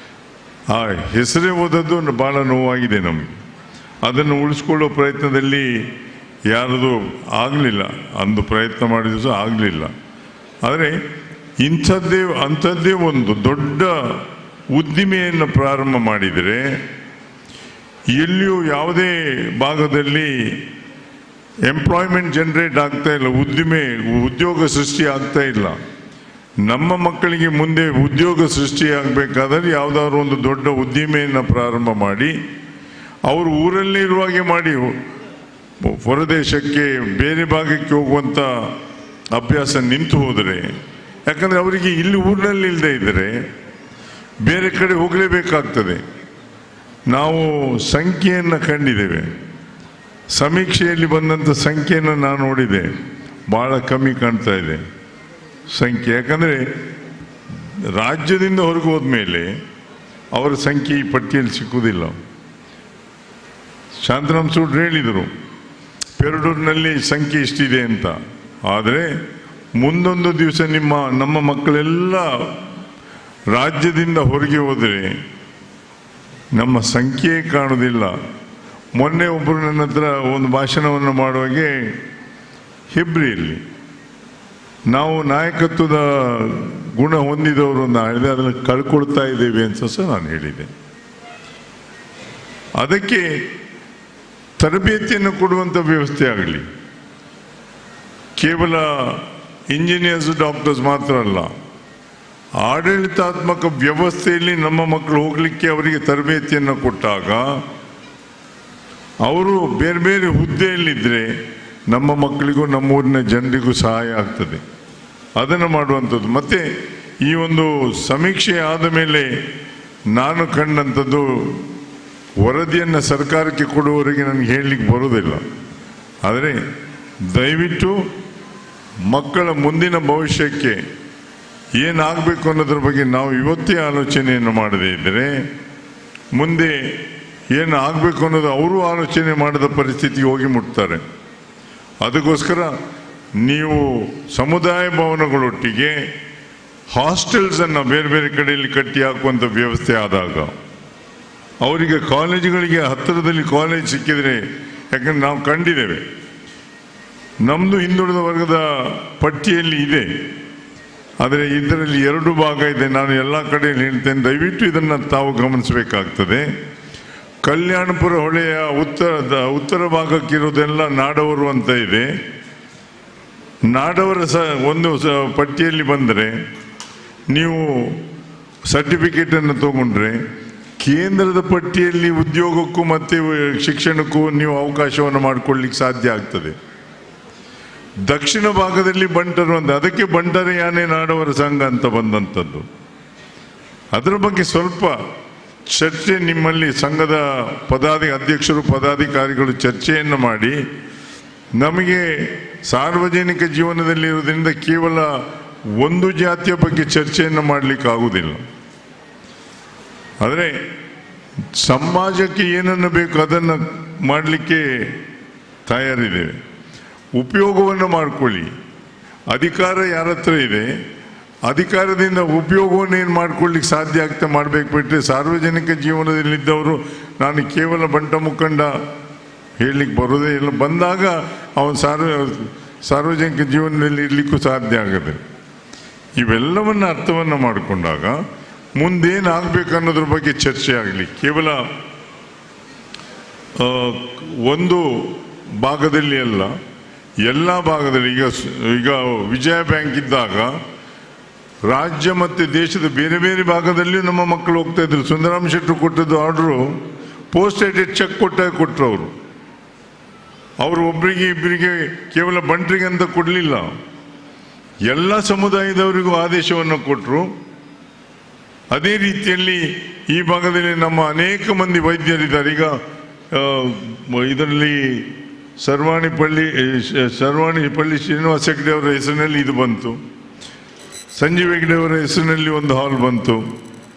ಆ ಹೆಸರೇ ಓದದ್ದು ಭಾಳ ನೋವಾಗಿದೆ ನಮಗೆ. ಅದನ್ನು ಉಳಿಸ್ಕೊಳ್ಳೋ ಪ್ರಯತ್ನದಲ್ಲಿ ಯಾರದು ಆಗಲಿಲ್ಲ. ಅಂದು ಪ್ರಯತ್ನ ಮಾಡಿದ್ರು ಸಹ ಆಗಲಿಲ್ಲ. ಆದರೆ ಅಂಥದ್ದೇ ಒಂದು ದೊಡ್ಡ ಉದ್ದಿಮೆಯನ್ನು ಪ್ರಾರಂಭ ಮಾಡಿದರೆ ಎಲ್ಲಿಯೂ ಯಾವುದೇ ಭಾಗದಲ್ಲಿ ಎಂಪ್ಲಾಯ್ಮೆಂಟ್ ಜನರೇಟ್ ಆಗ್ತಾ ಇಲ್ಲ, ಉದ್ಯೋಗ ಸೃಷ್ಟಿ ಆಗ್ತಾ ಇಲ್ಲ. ನಮ್ಮ ಮಕ್ಕಳಿಗೆ ಮುಂದೆ ಉದ್ಯೋಗ ಸೃಷ್ಟಿಯಾಗಬೇಕಾದ್ರೆ ಯಾವುದಾದ್ರು ಒಂದು ದೊಡ್ಡ ಉದ್ದಿಮೆಯನ್ನು ಪ್ರಾರಂಭ ಮಾಡಿ ಅವರು ಊರಲ್ಲೇ ಇರುವಾಗೆ ಮಾಡಿ ಹೊರದೇಶಕ್ಕೆ ಬೇರೆ ಭಾಗಕ್ಕೆ ಹೋಗುವಂಥ ಅಭ್ಯಾಸ ನಿಂತು ಹೋದರೆ, ಯಾಕಂದರೆ ಅವರಿಗೆ ಇಲ್ಲಿ ಊರಿನಲ್ಲಿ ಇಲ್ಲದೆ ಇದ್ದರೆ ಬೇರೆ ಕಡೆ ಹೋಗಲೇಬೇಕಾಗ್ತದೆ. ನಾವು ಸಂಖ್ಯೆಯನ್ನು ಕಂಡಿದ್ದೇವೆ. ಸಮೀಕ್ಷೆಯಲ್ಲಿ ಬಂದಂಥ ಸಂಖ್ಯೆಯನ್ನು ನಾನು ನೋಡಿದೆ, ಭಾಳ ಕಮ್ಮಿ ಕಾಣ್ತಾ ಇದೆ ಸಂಖ್ಯೆ. ಯಾಕಂದರೆ ರಾಜ್ಯದಿಂದ ಹೊರಗೆ ಹೋದ್ಮೇಲೆ ಅವರ ಸಂಖ್ಯೆ ಈ ಪಟ್ಟಿಯಲ್ಲಿ ಸಿಕ್ಕುವುದಿಲ್ಲ. ಶಾಂತರಾಮ್ ಸೂಡ್ರು ಹೇಳಿದರು ಪೆರಡೂರಿನಲ್ಲಿ ಸಂಖ್ಯೆ ಇಷ್ಟಿದೆ ಅಂತ. ಆದರೆ ಮುಂದೊಂದು ದಿವಸ ನಮ್ಮ ಮಕ್ಕಳೆಲ್ಲ ರಾಜ್ಯದಿಂದ ಹೊರಗೆ ಹೋದರೆ ನಮ್ಮ ಸಂಖ್ಯೆ ಕಾಣುವುದಿಲ್ಲ. ಮೊನ್ನೆ ಒಬ್ಬರು ನನ್ನ ಹತ್ರ ಒಂದು ಭಾಷಣವನ್ನು ಮಾಡುವಾಗೆ ಹೆಬ್ರಿಯಲ್ಲಿ ನಾವು ನಾಯಕತ್ವದ ಗುಣ ಹೊಂದಿದವರು ಅಂತ ಹೇಳಿದೆ, ಅದನ್ನು ಕಳ್ಕೊಳ್ತಾ ಇದ್ದೇವೆ ಅಂತ ಸಹ ನಾನು ಹೇಳಿದೆ. ಅದಕ್ಕೆ ತರಬೇತಿಯನ್ನು ಕೊಡುವಂಥ ವ್ಯವಸ್ಥೆ ಆಗಲಿ. ಕೇವಲ ಇಂಜಿನಿಯರ್ಸ್ ಡಾಕ್ಟರ್ಸ್ ಮಾತ್ರ ಅಲ್ಲ, ಆಡಳಿತಾತ್ಮಕ ವ್ಯವಸ್ಥೆಯಲ್ಲಿ ನಮ್ಮ ಮಕ್ಕಳು ಹೋಗಲಿಕ್ಕೆ ಅವರಿಗೆ ತರಬೇತಿಯನ್ನು ಕೊಟ್ಟಾಗ ಅವರು ಬೇರೆ ಬೇರೆ ಹುದ್ದೆಯಲ್ಲಿದ್ದರೆ ನಮ್ಮ ಮಕ್ಕಳಿಗೂ ನಮ್ಮೂರಿನ ಜನರಿಗೂ ಸಹಾಯ ಆಗ್ತದೆ. ಅದನ್ನು ಮಾಡುವಂಥದ್ದು. ಮತ್ತು ಈ ಒಂದು ಸಮೀಕ್ಷೆ ಆದ ಮೇಲೆ ನಾನು ಕಂಡಂಥದ್ದು, ವರದಿಯನ್ನು ಸರ್ಕಾರಕ್ಕೆ ಕೊಡುವವರೆಗೆ ನನಗೆ ಹೇಳಲಿಕ್ಕೆ ಬರೋದಿಲ್ಲ. ಆದರೆ ದಯವಿಟ್ಟು ಮಕ್ಕಳ ಮುಂದಿನ ಭವಿಷ್ಯಕ್ಕೆ ಏನಾಗಬೇಕು ಅನ್ನೋದ್ರ ಬಗ್ಗೆ ನಾವು ಇವತ್ತೇ ಆಲೋಚನೆಯನ್ನು ಮಾಡದೇ ಇದ್ದರೆ ಮುಂದೆ ಏನು ಆಗಬೇಕು ಅನ್ನೋದು ಅವರು ಆಲೋಚನೆ ಮಾಡಿದ ಪರಿಸ್ಥಿತಿಗೆ ಹೋಗಿ ಮುಟ್ತಾರೆ. ಅದಕ್ಕೋಸ್ಕರ ನೀವು ಸಮುದಾಯ ಭವನಗಳೊಟ್ಟಿಗೆ ಹಾಸ್ಟೆಲ್ಸನ್ನು ಬೇರೆ ಬೇರೆ ಕಡೆಯಲ್ಲಿ ಕಟ್ಟಿ ಹಾಕುವಂಥ ವ್ಯವಸ್ಥೆ ಆದಾಗ ಅವರಿಗೆ ಕಾಲೇಜುಗಳಿಗೆ ಹತ್ತಿರದಲ್ಲಿ ಕಾಲೇಜ್ ಸಿಕ್ಕಿದರೆ, ಯಾಕಂದ್ರೆ ನಾವು ಕಂಡಿದ್ದೇವೆ ನಮ್ಮದು ಹಿಂದುಳಿದ ವರ್ಗದ ಪಟ್ಟಿಯಲ್ಲಿ ಇದೆ, ಆದರೆ ಇದರಲ್ಲಿ 2 ಭಾಗ ಇದೆ. ನಾನು ಎಲ್ಲ ಕಡೆಯಲ್ಲಿ ಹೇಳ್ತೇನೆ, ದಯವಿಟ್ಟು ಇದನ್ನು ತಾವು ಗಮನಿಸಬೇಕಾಗ್ತದೆ. ಕಲ್ಯಾಣಪುರ ಹೊಳೆಯ ಉತ್ತರ ಭಾಗಕ್ಕಿರೋದೆಲ್ಲ ನಾಡವರು ಅಂತ ಇದೆ. ನಾಡವರ ಒಂದು ಪಟ್ಟಿಯಲ್ಲಿ ಬಂದರೆ ನೀವು ಸರ್ಟಿಫಿಕೇಟನ್ನು ತಗೊಂಡ್ರೆ ಕೇಂದ್ರದ ಪಟ್ಟಿಯಲ್ಲಿ ಉದ್ಯೋಗಕ್ಕೂ ಮತ್ತು ಶಿಕ್ಷಣಕ್ಕೂ ನೀವು ಅವಕಾಶವನ್ನು ಮಾಡಿಕೊಳ್ಳಿಕ್ಕೆ ಸಾಧ್ಯ ಆಗ್ತದೆ. ದಕ್ಷಿಣ ಭಾಗದಲ್ಲಿ ಬಂಟರು ಅಂತ, ಅದಕ್ಕೆ ಬಂಟರ ಯಾನೆ ನಾಡವರ ಸಂಘ ಅಂತ ಬಂದಂಥದ್ದು. ಅದರ ಬಗ್ಗೆ ಸ್ವಲ್ಪ ಚರ್ಚೆ ನಿಮ್ಮಲ್ಲಿ ಸಂಘದ ಅಧ್ಯಕ್ಷರು ಪದಾಧಿಕಾರಿಗಳು ಚರ್ಚೆಯನ್ನು ಮಾಡಿ, ನಮಗೆ ಸಾರ್ವಜನಿಕ ಜೀವನದಲ್ಲಿ ಇರೋದ್ರಿಂದ ಕೇವಲ ಒಂದು ಜಾತಿಯ ಬಗ್ಗೆ ಚರ್ಚೆಯನ್ನು ಮಾಡಲಿಕ್ಕೆ ಆಗುವುದಿಲ್ಲ. ಆದರೆ ಸಮಾಜಕ್ಕೆ ಏನನ್ನು ಬೇಕು ಅದನ್ನು ಮಾಡಲಿಕ್ಕೆ ತಯಾರಿದ್ದೇವೆ. ಉಪಯೋಗವನ್ನು ಮಾಡಿಕೊಳ್ಳಿ. ಅಧಿಕಾರ ಯಾರ ಹತ್ರ ಇದೆ, ಅಧಿಕಾರದಿಂದ ಉಪಯೋಗವನ್ನು ಏನು ಮಾಡ್ಕೊಳ್ಳಿಕ್ಕೆ ಸಾಧ್ಯ ಆಗ್ತಾ ಮಾಡಬೇಕು ಬಿಟ್ಟರೆ ಸಾರ್ವಜನಿಕ ಜೀವನದಲ್ಲಿದ್ದವರು ನಾನು ಕೇವಲ ಬಂಟ ಮುಖಂಡ ಹೇಳಲಿಕ್ಕೆ ಬರೋದೇ ಇಲ್ಲ. ಬಂದಾಗ ಅವನು ಸಾರ್ವಜನಿಕ ಜೀವನದಲ್ಲಿ ಇರಲಿಕ್ಕೂ ಸಾಧ್ಯ ಆಗದೆ. ಇವೆಲ್ಲವನ್ನು ಅರ್ಥವನ್ನು ಮಾಡಿಕೊಂಡಾಗ ಮುಂದೇನು ಆಗಬೇಕು ಅನ್ನೋದ್ರ ಬಗ್ಗೆ ಚರ್ಚೆ ಆಗಲಿ. ಕೇವಲ ಒಂದು ಭಾಗದಲ್ಲಿ ಅಲ್ಲ, ಎಲ್ಲ ಭಾಗದಲ್ಲಿ. ಈಗ ವಿಜಯ ಬ್ಯಾಂಕ್ ಇದ್ದಾಗ ರಾಜ್ಯ ಮತ್ತು ದೇಶದ ಬೇರೆ ಬೇರೆ ಭಾಗದಲ್ಲಿಯೂ ನಮ್ಮ ಮಕ್ಕಳು ಹೋಗ್ತಾ ಇದ್ರು. ಸುಂದರಾಮ್ ಶೆಟ್ಟರು ಕೊಟ್ಟದ್ದು ಆರ್ಡ್ರು ಪೋಸ್ಟ್ ಡೇಟೆಡ್ ಚೆಕ್ ಕೊಟ್ಟರು. ಅವರು ಒಬ್ಬರಿಗೆ ಇಬ್ಬರಿಗೆ ಕೇವಲ ಬಂಟ್ರಿಗೆ ಅಂತ ಕೊಡಲಿಲ್ಲ, ಎಲ್ಲ ಸಮುದಾಯದವರಿಗೂ ಆದೇಶವನ್ನು ಕೊಟ್ಟರು. ಅದೇ ರೀತಿಯಲ್ಲಿ ಈ ಭಾಗದಲ್ಲಿ ನಮ್ಮ ಅನೇಕ ಮಂದಿ ವೈದ್ಯರಿದ್ದಾರೆ. ಈಗ ಇದರಲ್ಲಿ ಸರ್ವಾಣಿ ಪಳ್ಳಿ ಶ್ರೀನಿವಾಸ ಹೆಗ್ಡೆ ಅವರ ಹೆಸರಿನಲ್ಲಿ ಇದು ಬಂತು. ಸಂಜೀವ್ ಹೆಗ್ಡೆ ಅವರ ಹೆಸರಿನಲ್ಲಿ ಒಂದು ಹಾಲ್ ಬಂತು.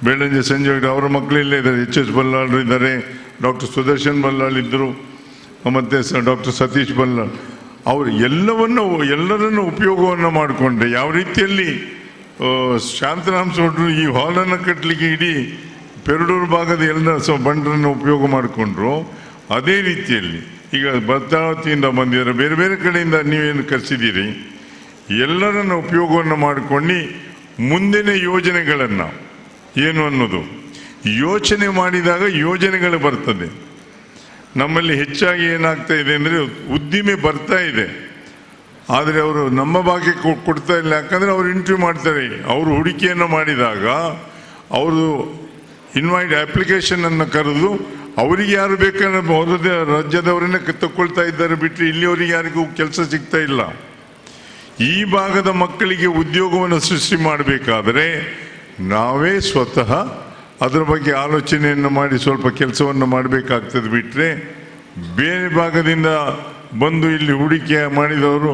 ಬೇಡಂಜೆ ಸಂಜೀವ್ ಹೆಗ್ಡೆ ಅವರ ಮಕ್ಕಳೆಲ್ಲ ಇದ್ದಾರೆ. HS ಬಲ್ಲಾಳ್ ಇದ್ದಾರೆ, ಡಾಕ್ಟರ್ ಸುದರ್ಶನ್ ಬಲ್ಲಾಳ್ ಇದ್ದರು, ಮತ್ತು ಡಾಕ್ಟರ್ ಸತೀಶ್ ಬಲ್ಲಾಳ್. ಅವರು ಎಲ್ಲರನ್ನು ಉಪಯೋಗವನ್ನು ಮಾಡಿಕೊಂಡ್ರೆ ಯಾವ ರೀತಿಯಲ್ಲಿ ಶಾಂತರಾಮ್ ಸೋಡ್ರು ಈ ಹಾಲನ್ನು ಕಟ್ಟಲಿಕ್ಕೆ ಇಡೀ ಪೆರಡೂರು ಭಾಗದ ಎಲ್ಲ ಬಂಡರನ್ನು ಉಪಯೋಗ ಮಾಡಿಕೊಂಡ್ರು, ಅದೇ ರೀತಿಯಲ್ಲಿ ಈಗ ಭದ್ರಾವತಿಯಿಂದ ಬಂದಿದ್ದಾರೆ, ಬೇರೆ ಬೇರೆ ಕಡೆಯಿಂದ ನೀವೇನು ಕರೆಸಿದ್ದೀರಿ, ಎಲ್ಲರನ್ನು ಉಪಯೋಗವನ್ನು ಮಾಡಿಕೊಂಡು ಮುಂದಿನ ಯೋಜನೆಗಳನ್ನು ಏನು ಅನ್ನೋದು ಯೋಚನೆ ಮಾಡಿದಾಗ ಯೋಜನೆಗಳು ಬರ್ತದೆ. ನಮ್ಮಲ್ಲಿ ಹೆಚ್ಚಾಗಿ ಏನಾಗ್ತಾ ಇದೆ ಅಂದರೆ ಉದ್ದಿಮೆ ಬರ್ತಾ ಇದೆ, ಆದರೆ ಅವರು ನಮ್ಮ ಭಾಗಕ್ಕೆ ಕೊಡ್ತಾ ಇಲ್ಲ. ಯಾಕಂದರೆ ಅವರು ಇಂಟರ್ವ್ಯೂ ಮಾಡ್ತಾರೆ. ಅವರು ಹೂಡಿಕೆಯನ್ನು ಮಾಡಿದಾಗ ಅವರು ಅಪ್ಲಿಕೇಶನನ್ನು ಕರೆದು ಅವರಿಗೆ ಯಾರು ಬೇಕನ್ನೋ ಹೊರದೇ ರಾಜ್ಯದವರನ್ನೇ ತಗೊಳ್ತಾ ಇದ್ದಾರೆ ಬಿಟ್ಟರೆ ಇಲ್ಲಿಯವರಿಗೆ ಯಾರಿಗೂ ಕೆಲಸ ಸಿಗ್ತಾ ಇಲ್ಲ. ಈ ಭಾಗದ ಮಕ್ಕಳಿಗೆ ಉದ್ಯೋಗವನ್ನು ಸೃಷ್ಟಿ ಮಾಡಬೇಕಾದರೆ ನಾವೇ ಸ್ವತಃ ಅದರ ಬಗ್ಗೆ ಆಲೋಚನೆಯನ್ನು ಮಾಡಿ ಸ್ವಲ್ಪ ಕೆಲಸವನ್ನು ಮಾಡಬೇಕಾಗ್ತದೆ. ಬಿಟ್ಟರೆ ಬೇರೆ ಭಾಗದಿಂದ ಬಂದು ಇಲ್ಲಿ ಹೂಡಿಕೆ ಮಾಡಿದವರು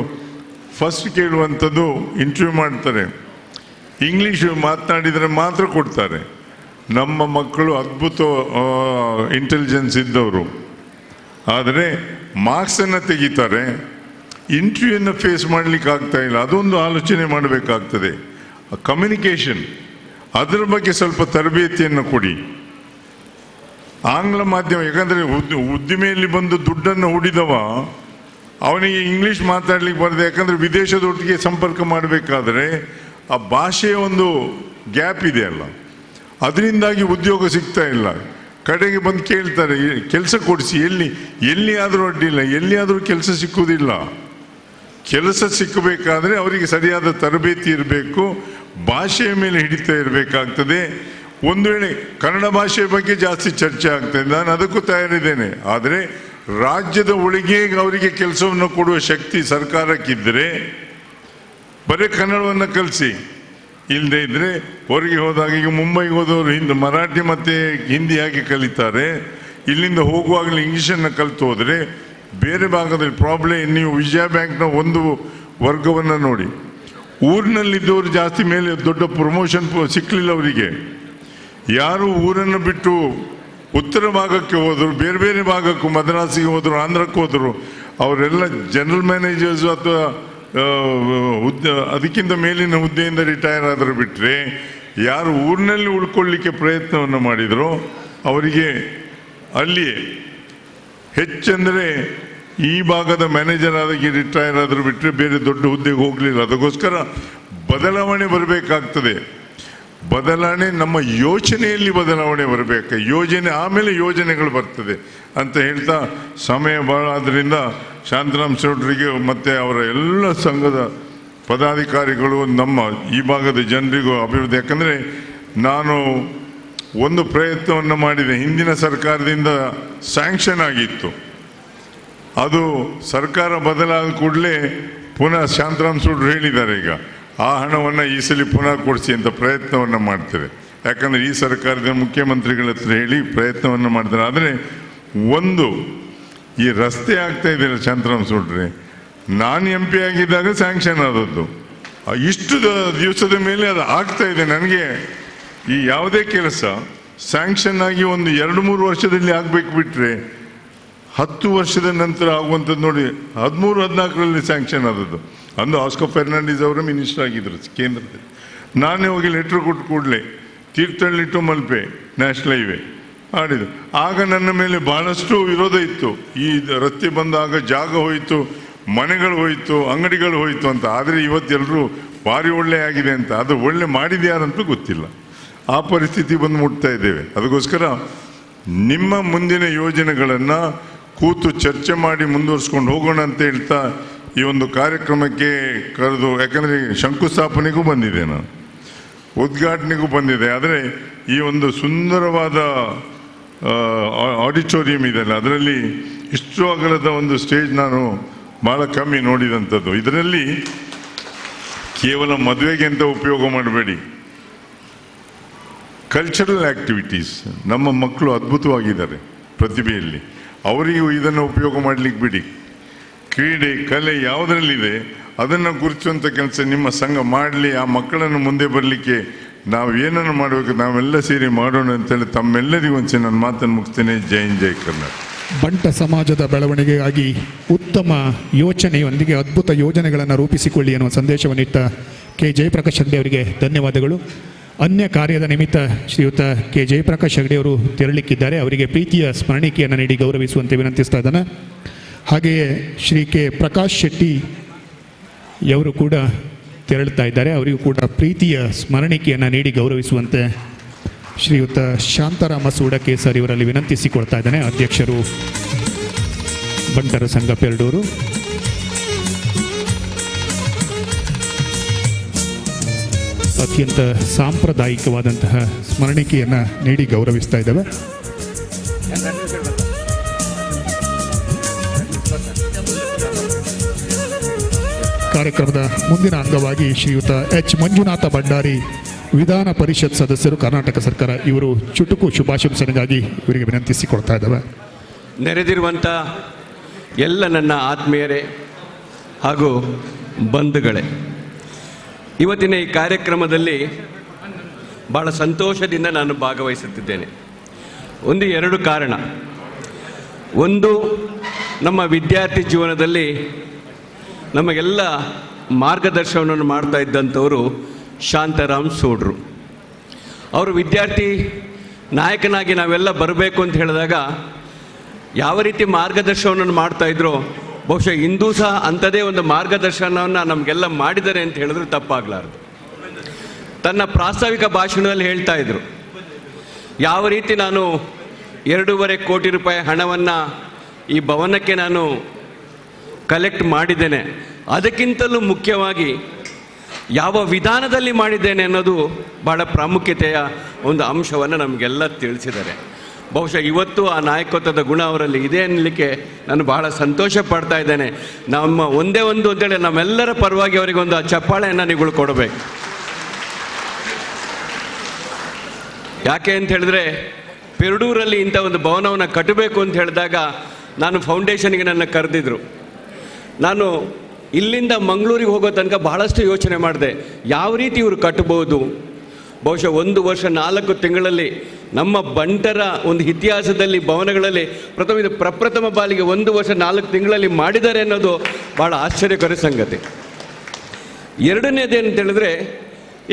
ಫಸ್ಟ್ ಕೇಳುವಂಥದ್ದು ಇಂಟರ್ವ್ಯೂ ಮಾಡ್ತಾರೆ, ಇಂಗ್ಲೀಷು ಮಾತನಾಡಿದರೆ ಮಾತ್ರ ಕೊಡ್ತಾರೆ. ನಮ್ಮ ಮಕ್ಕಳು ಅದ್ಭುತ ಇಂಟೆಲಿಜೆನ್ಸ್ ಇದ್ದವರು, ಆದರೆ ಮಾರ್ಕ್ಸನ್ನು ತೆಗಿತಾರೆ, ಇಂಟರ್ವ್ಯೂನ ಫೇಸ್ ಮಾಡಲಿಕ್ಕೆ ಆಗ್ತಾ ಇಲ್ಲ. ಅದೊಂದು ಆಲೋಚನೆ ಮಾಡಬೇಕಾಗ್ತದೆ. ಕಮ್ಯುನಿಕೇಷನ್ ಅದರ ಬಗ್ಗೆ ಸ್ವಲ್ಪ ತರಬೇತಿಯನ್ನು ಕೊಡಿ. ಆಂಗ್ಲ ಮಾಧ್ಯಮ, ಯಾಕಂದರೆ ಉದ್ದಿಮೆಯಲ್ಲಿ ಬಂದು ದುಡ್ಡನ್ನು ಹೂಡಿದವ ಅವನಿಗೆ ಇಂಗ್ಲೀಷ್ ಮಾತಾಡ್ಲಿಕ್ಕೆ ಬರದೆ, ಯಾಕಂದರೆ ವಿದೇಶದೊಟ್ಟಿಗೆ ಸಂಪರ್ಕ ಮಾಡಬೇಕಾದ್ರೆ ಆ ಭಾಷೆಯ ಒಂದು ಗ್ಯಾಪ್ ಇದೆಯಲ್ಲ, ಅದರಿಂದಾಗಿ ಉದ್ಯೋಗ ಸಿಗ್ತಾ ಇಲ್ಲ. ಕಡೆಗೆ ಬಂದು ಕೇಳ್ತಾರೆ ಕೆಲಸ ಕೊಡಿಸಿ, ಎಲ್ಲಿ ಆದರೂ ಅಡ್ಡಿಲ್ಲ, ಎಲ್ಲಿಯಾದರೂ ಕೆಲಸ ಸಿಕ್ಕುವುದಿಲ್ಲ. ಕೆಲಸ ಸಿಕ್ಕಬೇಕಾದ್ರೆ ಅವರಿಗೆ ಸರಿಯಾದ ತರಬೇತಿ ಇರಬೇಕು, ಭಾಷೆಯ ಮೇಲೆ ಹಿಡಿತಾ ಇರಬೇಕಾಗ್ತದೆ. ಒಂದು ವೇಳೆ ಕನ್ನಡ ಭಾಷೆಯ ಬಗ್ಗೆ ಜಾಸ್ತಿ ಚರ್ಚೆ ಆಗ್ತದೆ, ನಾನು ಅದಕ್ಕೂ ತಯಾರಿದ್ದೇನೆ. ಆದರೆ ರಾಜ್ಯದ ಒಳಗೆ ಅವರಿಗೆ ಕೆಲಸವನ್ನು ಕೊಡುವ ಶಕ್ತಿ ಸರ್ಕಾರಕ್ಕಿದ್ದರೆ ಬರೀ ಕನ್ನಡವನ್ನು ಕಲಿಸಿ, ಇಲ್ಲದೆ ಇದ್ದರೆ ಹೊರಗೆ ಹೋದಾಗ, ಈಗ ಮುಂಬೈಗೆ ಹೋದವರು ಮರಾಠಿ ಮತ್ತು ಹಿಂದಿ ಹಾಗೆ ಕಲಿತಾರೆ, ಇಲ್ಲಿಂದ ಹೋಗುವಾಗಲೇ ಇಂಗ್ಲೀಷನ್ನು ಕಲಿತು ಹೋದರೆ ಬೇರೆ ಭಾಗದಲ್ಲಿ ಪ್ರಾಬ್ಲಮ್. ನೀವು ವಿಜಯ ಬ್ಯಾಂಕ್ನ ಒಂದು ವರ್ಗವನ್ನು ನೋಡಿ, ಊರಿನಲ್ಲಿದ್ದವರು ಜಾಸ್ತಿ ಮೇಲೆ ದೊಡ್ಡ ಪ್ರಮೋಷನ್ ಸಿಕ್ಕಲಿಲ್ಲ ಅವರಿಗೆ. ಯಾರು ಊರನ್ನು ಬಿಟ್ಟು ಉತ್ತರ ಭಾಗಕ್ಕೆ ಹೋದರು, ಬೇರೆ ಬೇರೆ ಭಾಗಕ್ಕೂ, ಮದ್ರಾಸಿಗೆ ಹೋದರು, ಆಂಧ್ರಕ್ಕೆ ಹೋದರು, ಅವರೆಲ್ಲ ಜನರಲ್ ಮ್ಯಾನೇಜರ್ಸು ಅಥವಾ ಅದಕ್ಕಿಂತ ಮೇಲಿನ ಹುದ್ದೆಯಿಂದ ರಿಟೈರ್ ಆದರೂ ಬಿಟ್ಟರೆ, ಯಾರು ಊರಿನಲ್ಲಿ ಉಳ್ಕೊಳ್ಳಿಕ್ಕೆ ಪ್ರಯತ್ನವನ್ನು ಮಾಡಿದರೋ ಅವರಿಗೆ ಅಲ್ಲಿಯೇ ಹೆಚ್ಚೆಂದರೆ ಈ ಭಾಗದ ಮ್ಯಾನೇಜರ್ ಆದಾಗಿ ರಿಟೈರ್ ಆದರೂ ಬಿಟ್ಟರೆ ಬೇರೆ ದೊಡ್ಡ ಹುದ್ದೆಗೆ ಹೋಗಲಿಲ್ಲ. ಅದಕ್ಕೋಸ್ಕರ ಬದಲಾವಣೆ ಬರಬೇಕಾಗ್ತದೆ. ಬದಲಾವಣೆ ನಮ್ಮ ಯೋಚನೆಯಲ್ಲಿ ಬದಲಾವಣೆ ಬರಬೇಕು. ಯೋಜನೆ ಆಮೇಲೆ ಯೋಜನೆಗಳು ಬರ್ತದೆ ಅಂತ ಹೇಳ್ತಾ, ಸಮಯ ಭಾಳ ಆದ್ದರಿಂದ ಶಾಂತರಾಮ್ ಚೌಧರಿಗೆ ಮತ್ತು ಅವರ ಎಲ್ಲ ಸಂಘದ ಪದಾಧಿಕಾರಿಗಳು, ನಮ್ಮ ಈ ಭಾಗದ ಜನರಿಗೂ ಅಭಿವೃದ್ಧಿ. ಯಾಕಂದರೆ ನಾನು ಒಂದು ಪ್ರಯತ್ನವನ್ನು ಮಾಡಿದೆ, ಹಿಂದಿನ ಸರ್ಕಾರದಿಂದ ಸ್ಯಾಂಕ್ಷನ್ ಆಗಿತ್ತು, ಅದು ಸರ್ಕಾರ ಬದಲಾದ ಕೂಡಲೇ ಪುನಃ ಶಾಂತರಾಮ್ ಚೌಧರಿ ಹೇಳಿದ್ದಾರೆ, ಈಗ ಆ ಹಣವನ್ನು ಈ ಸಲ ಪುನಃ ಕೊಡಿಸಿ ಅಂತ ಪ್ರಯತ್ನವನ್ನು ಮಾಡ್ತಾರೆ. ಯಾಕಂದರೆ ಈ ಸರ್ಕಾರದ ಮುಖ್ಯಮಂತ್ರಿಗಳ ಹತ್ರ ಹೇಳಿ ಪ್ರಯತ್ನವನ್ನು ಮಾಡ್ತಾರೆ. ಆದರೆ ಒಂದು ಈ ರಸ್ತೆ ಆಗ್ತಾ ಇದೆಯಲ್ಲ ಶಾಂತರಾಮ್ ಚೌಧರಿ, ನಾನು MP ಆಗಿದ್ದಾಗ ಸ್ಯಾಂಕ್ಷನ್ ಆದದ್ದು, ಇಷ್ಟು ದಿವಸದ ಮೇಲೆ ಅದು ಆಗ್ತಾ ಇದೆ. ನನಗೆ ಈ ಯಾವುದೇ ಕೆಲಸ ಸ್ಯಾಂಕ್ಷನ್ ಆಗಿ ಒಂದು 2-3 ವರ್ಷದಲ್ಲಿ ಆಗಬೇಕು ಬಿಟ್ಟರೆ 10 ವರ್ಷದ ನಂತರ ಆಗುವಂಥದ್ದು ನೋಡಿ. 13-14ರಲ್ಲಿ ಸ್ಯಾಂಕ್ಷನ್ ಆದದ್ದು. ಅಂದು ಆಸ್ಕೋ ಫೆರ್ನಾಂಡಿಸ್ ಅವರು ಮಿನಿಸ್ಟರ್ ಆಗಿದ್ದರು ಕೇಂದ್ರದಲ್ಲಿ. ನಾನೇ ಹೋಗಿ ಲೆಟ್ರ್ ಕೊಟ್ಟು ಕೂಡಲೇ Thirthahalli to Malpe national highway ಆಡಿದ್ದು. ಆಗ ನನ್ನ ಮೇಲೆ ಭಾಳಷ್ಟು ವಿರೋಧ ಇತ್ತು. ಈ ರಸ್ತೆ ಬಂದಾಗ ಜಾಗ ಹೋಯಿತು, ಮನೆಗಳು ಹೋಯಿತು, ಅಂಗಡಿಗಳು ಹೋಯಿತು ಅಂತ. ಆದರೆ ಇವತ್ತೆಲ್ಲರೂ ಭಾರಿ ಒಳ್ಳೆ ಆಗಿದೆ ಅಂತ. ಅದು ಒಳ್ಳೆ ಮಾಡಿದ್ಯಾರಂತೂ ಗೊತ್ತಿಲ್ಲ. ಆ ಪರಿಸ್ಥಿತಿ ಬಂದು ಮುಟ್ತಾ ಇದ್ದೇವೆ. ಅದಕ್ಕೋಸ್ಕರ ನಿಮ್ಮ ಮುಂದಿನ ಯೋಜನೆಗಳನ್ನು ಕೂತು ಚರ್ಚೆ ಮಾಡಿ ಮುಂದುವರಿಸ್ಕೊಂಡು ಹೋಗೋಣ ಅಂತ ಹೇಳ್ತಾ ಈ ಒಂದು ಕಾರ್ಯಕ್ರಮಕ್ಕೆ ಕರೆದು, ಯಾಕಂದರೆ ಶಂಕುಸ್ಥಾಪನೆಗೂ ಬಂದಿದೆ, ನಾನು ಉದ್ಘಾಟನೆಗೂ ಬಂದಿದೆ. ಆದರೆ ಈ ಒಂದು ಸುಂದರವಾದ ಆಡಿಟೋರಿಯಂ ಇದೆಯಲ್ಲ, ಅದರಲ್ಲಿ ಇಷ್ಟು ಅಗಲದ ಒಂದು ಸ್ಟೇಜ್ ನಾನು ಭಾಳ ಕಮ್ಮಿ ನೋಡಿದಂಥದ್ದು. ಇದರಲ್ಲಿ ಕೇವಲ ಮದುವೆಗೆ ಅಂತ ಉಪಯೋಗ ಮಾಡಬೇಡಿ, ಕಲ್ಚರಲ್ ಆ್ಯಕ್ಟಿವಿಟೀಸ್, ನಮ್ಮ ಮಕ್ಕಳು ಅದ್ಭುತವಾಗಿದ್ದಾರೆ ಪ್ರತಿಭೆಯಲ್ಲಿ, ಅವರಿಗೂ ಇದನ್ನು ಉಪಯೋಗ ಮಾಡಲಿಕ್ಕೆ ಬಿಡಿ. ಕ್ರೀಡೆ, ಕಲೆ ಯಾವುದರಲ್ಲಿದೆ ಅದನ್ನು ಗುರುತಿಸುವಂಥ ಕೆಲಸ ನಿಮ್ಮ ಸಂಘ ಮಾಡಲಿ. ಆ ಮಕ್ಕಳನ್ನು ಮುಂದೆ ಬರಲಿಕ್ಕೆ ನಾವು ಏನನ್ನು ಮಾಡಬೇಕು, ನಾವೆಲ್ಲ ಸೇರಿ ಮಾಡೋಣ ಅಂತೇಳಿ ತಮ್ಮೆಲ್ಲರಿಗೂ ಒಂದ್ಸರಿ ನನ್ನ ಮಾತನ್ನು ಮುಗಿಸ್ತೇನೆ. ಜೈ ಹಿಂದ್, ಜೈ ಕರ್ನಾಟಕ. ಬಂಟ ಸಮಾಜದ ಬೆಳವಣಿಗೆಗಾಗಿ ಉತ್ತಮ ಯೋಚನೆಯೊಂದಿಗೆ ಅದ್ಭುತ ಯೋಜನೆಗಳನ್ನು ರೂಪಿಸಿಕೊಳ್ಳಿ ಎನ್ನುವ ಸಂದೇಶವನ್ನಿಟ್ಟ ಕೆ ಜಯಪ್ರಕಾಶ್ ಹೆಗ್ಡೆ ಅವರಿಗೆ ಧನ್ಯವಾದಗಳು. ಅನ್ಯ ಕಾರ್ಯದ ನಿಮಿತ್ತ ಶ್ರೀಯುತ ಕೆ ಜಯಪ್ರಕಾಶ್ ಹೆಗ್ಡೆ ಅವರು ತೆರಳಿಕ್ಕಿದ್ದಾರೆ. ಅವರಿಗೆ ಪ್ರೀತಿಯ ಸ್ಮರಣಿಕೆಯನ್ನು ನೀಡಿ ಗೌರವಿಸುವಂತೆ ವಿನಂತಿಸ್ತಾ ಇದ್ದಾನೆ. ಹಾಗೆಯೇ ಶ್ರೀ ಕೆ ಪ್ರಕಾಶ್ ಶೆಟ್ಟಿ ಅವರು ಕೂಡ ತೆರಳುತ್ತಾ ಇದ್ದಾರೆ. ಅವರಿಗೂ ಕೂಡ ಪ್ರೀತಿಯ ಸ್ಮರಣಿಕೆಯನ್ನು ನೀಡಿ ಗೌರವಿಸುವಂತೆ ಶ್ರೀಯುತ ಶಾಂತಾರಾಮ ಸೂಡಕೇಸರ್ ಇವರಲ್ಲಿ ವಿನಂತಿಸಿಕೊಳ್ತಾ ಇದ್ದಾನೆ. ಅಧ್ಯಕ್ಷರು ಬಂಟರ ಸಂಘ ಪೆರಡೂರು. ಅತ್ಯಂತ ಸಾಂಪ್ರದಾಯಿಕವಾದಂತಹ ಸ್ಮರಣಿಕೆಯನ್ನು ನೀಡಿ ಗೌರವಿಸ್ತಾ ಇದ್ದೇವೆ. ಕಾರ್ಯಕ್ರಮದ ಮುಂದಿನ ಅಂಗವಾಗಿ ಶ್ರೀಯುತ ಎಚ್ ಮಂಜುನಾಥ ಭಂಡಾರಿ, ವಿಧಾನ ಪರಿಷತ್ ಸದಸ್ಯರು, ಕರ್ನಾಟಕ ಸರ್ಕಾರ, ಇವರು ಚುಟುಕು ಶುಭಾಶಂಸನೆಗಾಗಿ ಇವರಿಗೆ ವಿನಂತಿಸಿಕೊಡ್ತಾ ಇದ್ದಾವೆ. ನೆರೆದಿರುವಂಥ ಎಲ್ಲ ನನ್ನ ಆತ್ಮೀಯರೇ ಹಾಗೂ ಬಂಧುಗಳೇ, ಇವತ್ತಿನ ಈ ಕಾರ್ಯಕ್ರಮದಲ್ಲಿ ಭಾಳ ಸಂತೋಷದಿಂದ ನಾನು ಭಾಗವಹಿಸುತ್ತಿದ್ದೇನೆ. 2 ಕಾರಣ. ಒಂದು, ನಮ್ಮ ವಿದ್ಯಾರ್ಥಿ ಜೀವನದಲ್ಲಿ ನಮಗೆಲ್ಲ ಮಾರ್ಗದರ್ಶನವನ್ನು ಮಾಡ್ತಾ ಇದ್ದಂಥವರು ಶಾಂತಾರಾಮ್ ಸೂಡ್ರು. ಅವರು ವಿದ್ಯಾರ್ಥಿ ನಾಯಕನಾಗಿ ನಾವೆಲ್ಲ ಬರಬೇಕು ಅಂತ ಹೇಳಿದಾಗ ಯಾವ ರೀತಿ ಮಾರ್ಗದರ್ಶನವನ್ನು ಮಾಡ್ತಾಯಿದ್ರು, ಬಹುಶಃ ಇಂದೂ ಸಹ ಅಂಥದೇ ಒಂದು ಮಾರ್ಗದರ್ಶನವನ್ನು ನಮಗೆಲ್ಲ ಮಾಡಿದ್ದಾರೆ ಅಂತ ಹೇಳಿದ್ರು ತಪ್ಪಾಗಲಾರದು. ತನ್ನ ಪ್ರಾಸ್ತಾವಿಕ ಭಾಷಣದಲ್ಲಿ ಹೇಳ್ತಾ ಇದ್ರು, ಯಾವ ರೀತಿ ನಾನು 2.5 ಕೋಟಿ ರೂಪಾಯಿ ಹಣವನ್ನು ಈ ಭವನಕ್ಕೆ ನಾನು ಕಲೆಕ್ಟ್ ಮಾಡಿದ್ದೇನೆ, ಅದಕ್ಕಿಂತಲೂ ಮುಖ್ಯವಾಗಿ ಯಾವ ವಿಧಾನದಲ್ಲಿ ಮಾಡಿದ್ದೇನೆ ಅನ್ನೋದು ಭಾಳ ಪ್ರಾಮುಖ್ಯತೆಯ ಒಂದು ಅಂಶವನ್ನು ನಮಗೆಲ್ಲ ತಿಳಿಸಿದ್ದಾರೆ. ಬಹುಶಃ ಇವತ್ತು ಆ ನಾಯಕತ್ವದ ಗುಣ ಅವರಲ್ಲಿ ಇದೆ ಅನ್ನಲಿಕ್ಕೆ ನಾನು ಬಹಳ ಸಂತೋಷ ಪಡ್ತಾ ಇದ್ದೇನೆ. ನಮ್ಮ ಒಂದೇ ಒಂದು ಅಂತೇಳಿ ನಮ್ಮೆಲ್ಲರ ಪರವಾಗಿ ಅವರಿಗೊಂದು ಚಪ್ಪಾಳೆಯನ್ನು ನೀವು ಕೊಡಬೇಕು. ಯಾಕೆ ಅಂತ ಹೇಳಿದ್ರೆ, ಪೆರಡೂರಲ್ಲಿ ಇಂಥ ಒಂದು ಭವನವನ್ನು ಕಟ್ಟಬೇಕು ಅಂತ ಹೇಳಿದಾಗ ನಾನು ಫೌಂಡೇಶನ್ಗೆ ನನ್ನ ಕರೆದಿದ್ರು. ನಾನು ಇಲ್ಲಿಂದ ಮಂಗಳೂರಿಗೆ ಹೋಗೋ ತನಕ ಬಹಳಷ್ಟು ಯೋಚನೆ ಮಾಡಿದೆ, ಯಾವ ರೀತಿ ಇವರು ಕಟ್ಟಬಹುದು. ಬಹುಶಃ 1 ವರ್ಷ 4 ತಿಂಗಳಲ್ಲಿ ನಮ್ಮ ಬಂಟರ ಒಂದು ಇತಿಹಾಸದಲ್ಲಿ ಭವನಗಳಲ್ಲಿ ಪ್ರಪ್ರಥಮ ಬಾಲಿಗೆ 1 ವರ್ಷ 4 ತಿಂಗಳಲ್ಲಿ ಮಾಡಿದ್ದಾರೆ ಅನ್ನೋದು ಭಾಳ ಆಶ್ಚರ್ಯಕರ ಸಂಗತಿ. ಎರಡನೇದೇನು ಹೇಳಿದ್ರೆ,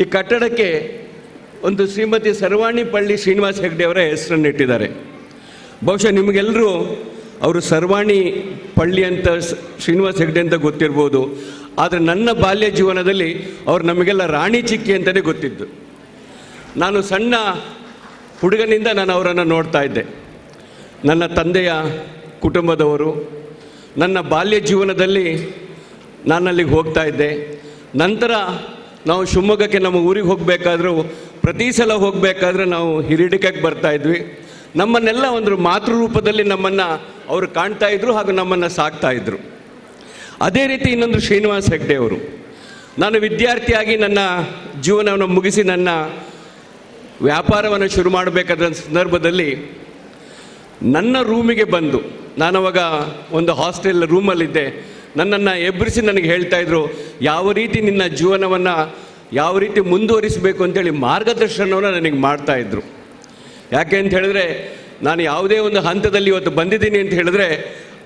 ಈ ಕಟ್ಟಡಕ್ಕೆ ಒಂದು ಶ್ರೀಮತಿ ಸರ್ವಾಣಿ ಪಳ್ಳಿ ಶ್ರೀನಿವಾಸ ಹೆಗ್ಡೆ ಅವರ ಹೆಸರನ್ನು ಇಟ್ಟಿದ್ದಾರೆ. ಬಹುಶಃ ನಿಮಗೆಲ್ಲರೂ ಅವರು ಸರ್ವಾಣಿ ಪಳ್ಳಿ ಅಂತ ಶ್ರೀನಿವಾಸ ಹೆಗ್ಡೆ ಅಂತ ಗೊತ್ತಿರ್ಬೋದು, ಆದರೆ ನನ್ನ ಬಾಲ್ಯ ಜೀವನದಲ್ಲಿ ಅವರು ನಮಗೆಲ್ಲ ರಾಣಿ ಚಿಕ್ಕಿ ಅಂತಲೇ ಗೊತ್ತಿದ್ದು. ನಾನು ಸಣ್ಣ ಹುಡುಗನಿಂದ ನಾನು ಅವರನ್ನು ನೋಡ್ತಾ ಇದ್ದೆ. ನನ್ನ ತಂದೆಯ ಕುಟುಂಬದವರು. ನನ್ನ ಬಾಲ್ಯ ಜೀವನದಲ್ಲಿ ನಾನು ಅಲ್ಲಿಗೆ ಹೋಗ್ತಾ ಇದ್ದೆ. ನಂತರ ನಾವು ಶಿವಮೊಗ್ಗಕ್ಕೆ ನಮ್ಮ ಊರಿಗೆ ಹೋಗಬೇಕಾದ್ರೂ ಪ್ರತಿ ಸಲ ಹೋಗಬೇಕಾದ್ರೆ ನಾವು ಹಿರಿಡಿಕಕ್ಕೆ ಬರ್ತಾಯಿದ್ವಿ. ನಮ್ಮನ್ನೆಲ್ಲ ಒಂದು ಮಾತೃರೂಪದಲ್ಲಿ ನಮ್ಮನ್ನು ಅವರು ಕಾಣ್ತಾ ಇದ್ರು ಹಾಗೂ ನಮ್ಮನ್ನು ಸಾಕ್ತಾಯಿದ್ರು. ಅದೇ ರೀತಿ ಇನ್ನೊಂದು ಶ್ರೀನಿವಾಸ ಹೆಗ್ಡೆ ಅವರು. ನಾನು ವಿದ್ಯಾರ್ಥಿಯಾಗಿ ನನ್ನ ಜೀವನವನ್ನು ಮುಗಿಸಿ ನನ್ನ ವ್ಯಾಪಾರವನ್ನು ಶುರು ಮಾಡಬೇಕಾದ ಸಂದರ್ಭದಲ್ಲಿ ನನ್ನ ರೂಮಿಗೆ ಬಂದು, ನಾನವಾಗ ಒಂದು ಹಾಸ್ಟೆಲ್ ರೂಮಲ್ಲಿದ್ದೆ, ನನ್ನನ್ನು ಎಬ್ಬರಿಸಿ ನನಗೆ ಹೇಳ್ತಾಯಿದ್ರು, ಯಾವ ರೀತಿ ನಿನ್ನ ಜೀವನವನ್ನು ಯಾವ ರೀತಿ ಮುಂದುವರಿಸಬೇಕು ಅಂತೇಳಿ ಮಾರ್ಗದರ್ಶನವನ್ನು ನನಗೆ ಮಾಡ್ತಾಯಿದ್ರು. ಯಾಕೆ ಅಂತ ಹೇಳಿದ್ರೆ, ನಾನು ಯಾವುದೇ ಒಂದು ಹಂತದಲ್ಲಿ ಇವತ್ತು ಬಂದಿದ್ದೀನಿ ಅಂತ ಹೇಳಿದ್ರೆ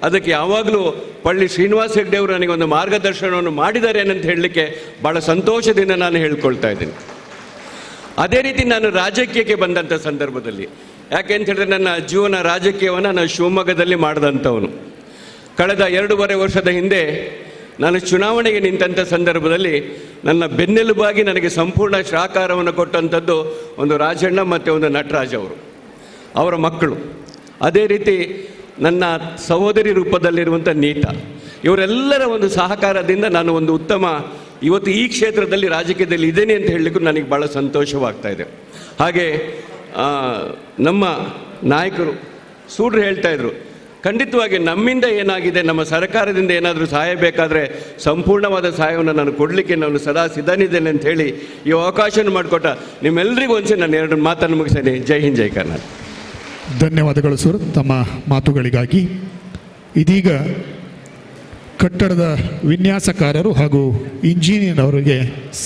ಅದಕ್ಕೆ ಯಾವಾಗಲೂ ಪಳ್ಳಿ ಶ್ರೀನಿವಾಸ ಹೆಗ್ಡೆ ಅವರು ನನಗೊಂದು ಮಾರ್ಗದರ್ಶನವನ್ನು ಮಾಡಿದ್ದಾರೆ ಅಂತ ಹೇಳಲಿಕ್ಕೆ ಭಾಳ ಸಂತೋಷದಿಂದ ನಾನು ಹೇಳ್ಕೊಳ್ತಾ ಇದ್ದೀನಿ. ಅದೇ ರೀತಿ ನಾನು ರಾಜಕೀಯಕ್ಕೆ ಬಂದಂಥ ಸಂದರ್ಭದಲ್ಲಿ, ಯಾಕೆ ಅಂತ ಹೇಳಿದ್ರೆ ನನ್ನ ಜೀವನ ರಾಜಕೀಯವನ್ನು ನಾನು ಶಿವಮೊಗ್ಗದಲ್ಲಿ ಮಾಡಿದಂಥವನು. ಕಳೆದ 2.5 ವರ್ಷದ ಹಿಂದೆ ನಾನು ಚುನಾವಣೆಗೆ ನಿಂತಹ ಸಂದರ್ಭದಲ್ಲಿ ನನ್ನ ಬೆನ್ನೆಲುಬಾಗಿ ನನಗೆ ಸಂಪೂರ್ಣ ಸಹಕಾರವನ್ನು ಕೊಟ್ಟಂಥದ್ದು ಒಂದು ರಾಜಣ್ಣ ಮತ್ತು ಒಂದು ನಟರಾಜ್ ಅವರು, ಅವರ ಮಕ್ಕಳು. ಅದೇ ರೀತಿ ನನ್ನ ಸಹೋದರಿ ರೂಪದಲ್ಲಿರುವಂಥ ನೀತಾ, ಇವರೆಲ್ಲರ ಒಂದು ಸಹಕಾರದಿಂದ ನಾನು ಒಂದು ಉತ್ತಮ ಇವತ್ತು ಈ ಕ್ಷೇತ್ರದಲ್ಲಿ ರಾಜಕೀಯದಲ್ಲಿ ಇದ್ದೇನೆ ಅಂತ ಹೇಳಲಿಕ್ಕೂ ನನಗೆ ಭಾಳ ಸಂತೋಷವಾಗ್ತಾ ಇದೆ. ಹಾಗೆ ನಮ್ಮ ನಾಯಕರು ಸೂಡ್ರು ಹೇಳ್ತಾಯಿದ್ರು, ಖಂಡಿತವಾಗಿ ನಮ್ಮಿಂದ ಏನಾಗಿದೆ, ನಮ್ಮ ಸರ್ಕಾರದಿಂದ ಏನಾದರೂ ಸಹಾಯ ಬೇಕಾದರೆ ಸಂಪೂರ್ಣವಾದ ಸಹಾಯವನ್ನು ನಾನು ಕೊಡಲಿಕ್ಕೆ ನಾನು ಸದಾ ಸಿದ್ಧನಿದ್ದೇನೆ ಅಂತ ಹೇಳಿ ಈ ಅವಕಾಶವನ್ನು ಮಾಡಿಕೊಟ್ಟ ನಿಮ್ಮೆಲ್ಲರಿಗೂ ಒಂದ್ಸರಿ ನಾನು 2 ಮಾತನ್ನು ಮುಗಿಸ್ತೇನೆ. ಜೈ ಹಿಂದ್, ಜೈ ಕರ್ನಾಟಕ. ಧನ್ಯವಾದಗಳು ಸರ್ ತಮ್ಮ ಮಾತುಗಳಿಗಾಗಿ. ಇದೀಗ ಕಟ್ಟಡದ ವಿನ್ಯಾಸಕಾರರು ಹಾಗೂ ಇಂಜಿನಿಯರ್ ಅವರಿಗೆ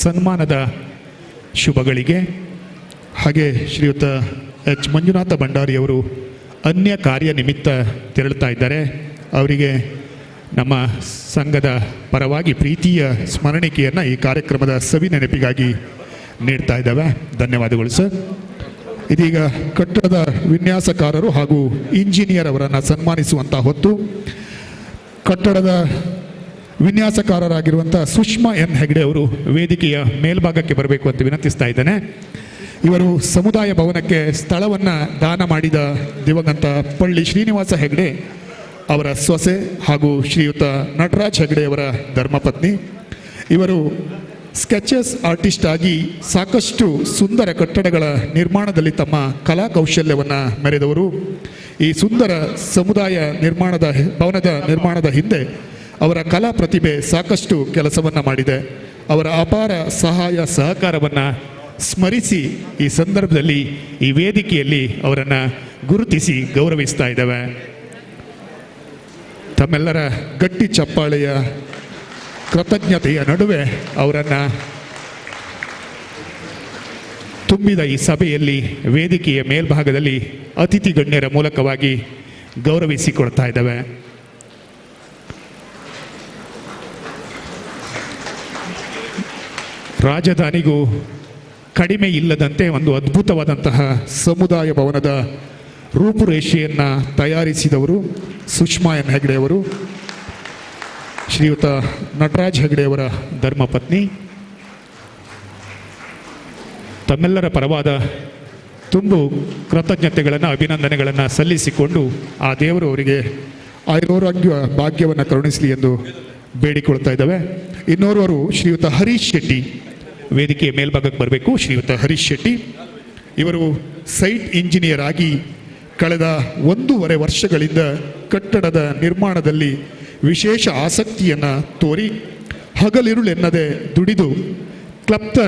ಸನ್ಮಾನದ ಶುಭಗಳಿಗೆ. ಹಾಗೆ ಶ್ರೀಯುತ ಎಚ್ ಮಂಜುನಾಥ ಭಂಡಾರಿಯವರು ಅನ್ಯ ಕಾರ್ಯ ನಿಮಿತ್ತ ತೆರಳುತ್ತಾ ಇದ್ದಾರೆ. ಅವರಿಗೆ ನಮ್ಮ ಸಂಘದ ಪರವಾಗಿ ಪ್ರೀತಿಯ ಸ್ಮರಣಿಕೆಯನ್ನು ಈ ಕಾರ್ಯಕ್ರಮದ ಸವಿ ನೆನಪಿಗಾಗಿ ನೀಡ್ತಾ ಇದ್ದಾವೆ. ಧನ್ಯವಾದಗಳು ಸರ್. ಇದೀಗ ಕಟ್ಟಡದ ವಿನ್ಯಾಸಕಾರರು ಹಾಗೂ ಇಂಜಿನಿಯರ್ ಅವರನ್ನು ಸನ್ಮಾನಿಸುವಂಥ ಹೊತ್ತು. ಕಟ್ಟಡದ ವಿನ್ಯಾಸಕಾರರಾಗಿರುವಂಥ ಸುಷ್ಮಾ ಎನ್ ಹೆಗ್ಡೆ ಅವರು ವೇದಿಕೆಯ ಮೇಲ್ಭಾಗಕ್ಕೆ ಬರಬೇಕು ಅಂತ ವಿನಂತಿಸ್ತಾ ಇದ್ದೇನೆ. ಇವರು ಸಮುದಾಯ ಭವನಕ್ಕೆ ಸ್ಥಳವನ್ನು ದಾನ ಮಾಡಿದ ದಿವಂಗತ ಪಳ್ಳಿ ಶ್ರೀನಿವಾಸ ಹೆಗ್ಡೆ ಅವರ ಸೊಸೆ ಹಾಗೂ ಶ್ರೀಯುತ ನಟರಾಜ್ ಹೆಗ್ಡೆ ಅವರ ಧರ್ಮಪತ್ನಿ. ಇವರು ಸ್ಕೆಚಸ್ ಆರ್ಟಿಸ್ಟ್ ಆಗಿ ಸಾಕಷ್ಟು ಸುಂದರ ಕಟ್ಟಡಗಳ ನಿರ್ಮಾಣದಲ್ಲಿ ತಮ್ಮ ಕಲಾ ಕೌಶಲ್ಯವನ್ನು ಮೆರೆದವರು. ಈ ಸುಂದರ ಸಮುದಾಯ ಭವನದ ನಿರ್ಮಾಣದ ಹಿಂದೆ ಅವರ ಕಲಾ ಪ್ರತಿಭೆ ಸಾಕಷ್ಟು ಕೆಲಸವನ್ನು ಮಾಡಿದೆ. ಅವರ ಅಪಾರ ಸಹಕಾರವನ್ನು ಸ್ಮರಿಸಿ ಈ ಸಂದರ್ಭದಲ್ಲಿ ಈ ವೇದಿಕೆಯಲ್ಲಿ ಅವರನ್ನು ಗುರುತಿಸಿ ಗೌರವಿಸ್ತಾ ಇದ್ದೇವೆ. ತಮ್ಮೆಲ್ಲರ ಗಟ್ಟಿ ಚಪ್ಪಾಳೆಯ ಕೃತಜ್ಞತೆಯ ನಡುವೆ ಅವರನ್ನು ತುಂಬಿದ ಈ ಸಭೆಯಲ್ಲಿ ವೇದಿಕೆಯ ಮೇಲ್ಭಾಗದಲ್ಲಿ ಅತಿಥಿ ಗಣ್ಯರ ಮೂಲಕವಾಗಿ ಗೌರವಿಸಿಕೊಡ್ತಾ ಇದ್ದೇವೆ. ರಾಜಧಾನಿಗೂ ಕಡಿಮೆ ಇಲ್ಲದಂತೆ ಒಂದು ಅದ್ಭುತವಾದಂತಹ ಸಮುದಾಯ ಭವನದ ರೂಪುರೇಷೆಯನ್ನು ತಯಾರಿಸಿದವರು ಸುಷ್ಮಾ ಎನ್ ಹೆಗ್ಡೆಯವರು, ಶ್ರೀಯುತ ನಟರಾಜ್ ಹೆಗ್ಡೆಯವರ ಧರ್ಮಪತ್ನಿ. ತಮ್ಮೆಲ್ಲರ ಪರವಾದ ತುಂಬು ಕೃತಜ್ಞತೆಗಳನ್ನು, ಅಭಿನಂದನೆಗಳನ್ನು ಸಲ್ಲಿಸಿಕೊಂಡು ಆ ದೇವರು ಅವರಿಗೆ ಆಯುರಾರೋಗ್ಯ ಭಾಗ್ಯವನ್ನು ಕರುಣಿಸಲಿ ಎಂದು ಬೇಡಿಕೊಳ್ತಾ ಇದ್ದಾವೆ. ಇನ್ನೋರ್ವರು ಶ್ರೀಯುತ ಹರೀಶ್ ಶೆಟ್ಟಿ ವೇದಿಕೆಯ ಮೇಲ್ಭಾಗಕ್ಕೆ ಬರಬೇಕು. ಶ್ರೀಯುತ ಹರೀಶ್ ಶೆಟ್ಟಿ ಇವರು ಸೈಟ್ ಇಂಜಿನಿಯರ್ ಆಗಿ ಕಳೆದ 1.5 ವರ್ಷಗಳಿಂದ ಕಟ್ಟಡದ ನಿರ್ಮಾಣದಲ್ಲಿ ವಿಶೇಷ ಆಸಕ್ತಿಯನ್ನು ತೋರಿ ಹಗಲಿರುಳೆನ್ನದೆ ದುಡಿದು ಕ್ಲಪ್ತ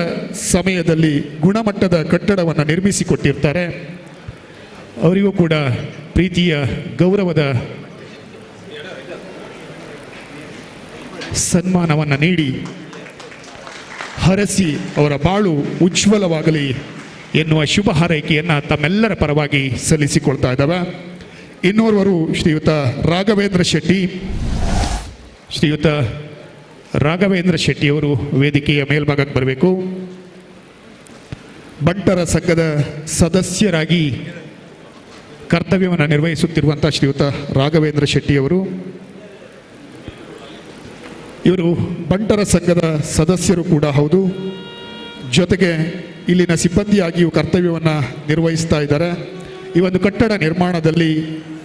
ಸಮಯದಲ್ಲಿ ಗುಣಮಟ್ಟದ ಕಟ್ಟಡವನ್ನು ನಿರ್ಮಿಸಿಕೊಟ್ಟಿರ್ತಾರೆ. ಅವರಿಗೂ ಕೂಡ ಪ್ರೀತಿಯ ಗೌರವದ ಸನ್ಮಾನವನ್ನು ನೀಡಿ ಹರಸಿ ಅವರ ಬಾಳು ಉಜ್ವಲವಾಗಲಿ ಎನ್ನುವ ಶುಭ ಹಾರೈಕೆಯನ್ನು ತಮ್ಮೆಲ್ಲರ ಪರವಾಗಿ ಸಲ್ಲಿಸಿಕೊಳ್ತಾ ಇದ್ದಾವೆ. ಇನ್ನೋರ್ವರು ಶ್ರೀಯುತ ರಾಘವೇಂದ್ರ ಶೆಟ್ಟಿ. ಶ್ರೀಯುತ ರಾಘವೇಂದ್ರ ಶೆಟ್ಟಿಯವರು ವೇದಿಕೆಯ ಮೇಲ್ಭಾಗಕ್ಕೆ ಬರಬೇಕು. ಬಂಟರ ಸಂಘದ ಸದಸ್ಯರಾಗಿ ಕರ್ತವ್ಯವನ್ನು ನಿರ್ವಹಿಸುತ್ತಿರುವಂಥ ಶ್ರೀಯುತ ರಾಘವೇಂದ್ರ ಶೆಟ್ಟಿಯವರು. ಇವರು ಬಂಟರ ಸಂಘದ ಸದಸ್ಯರು ಕೂಡ ಹೌದು, ಜೊತೆಗೆ ಇಲ್ಲಿನ ಸಿಬ್ಬಂದಿಯಾಗಿಯೂ ಕರ್ತವ್ಯವನ್ನು ನಿರ್ವಹಿಸ್ತಾ ಇದ್ದಾರೆ. ಈ ಒಂದು ಕಟ್ಟಡ ನಿರ್ಮಾಣದಲ್ಲಿ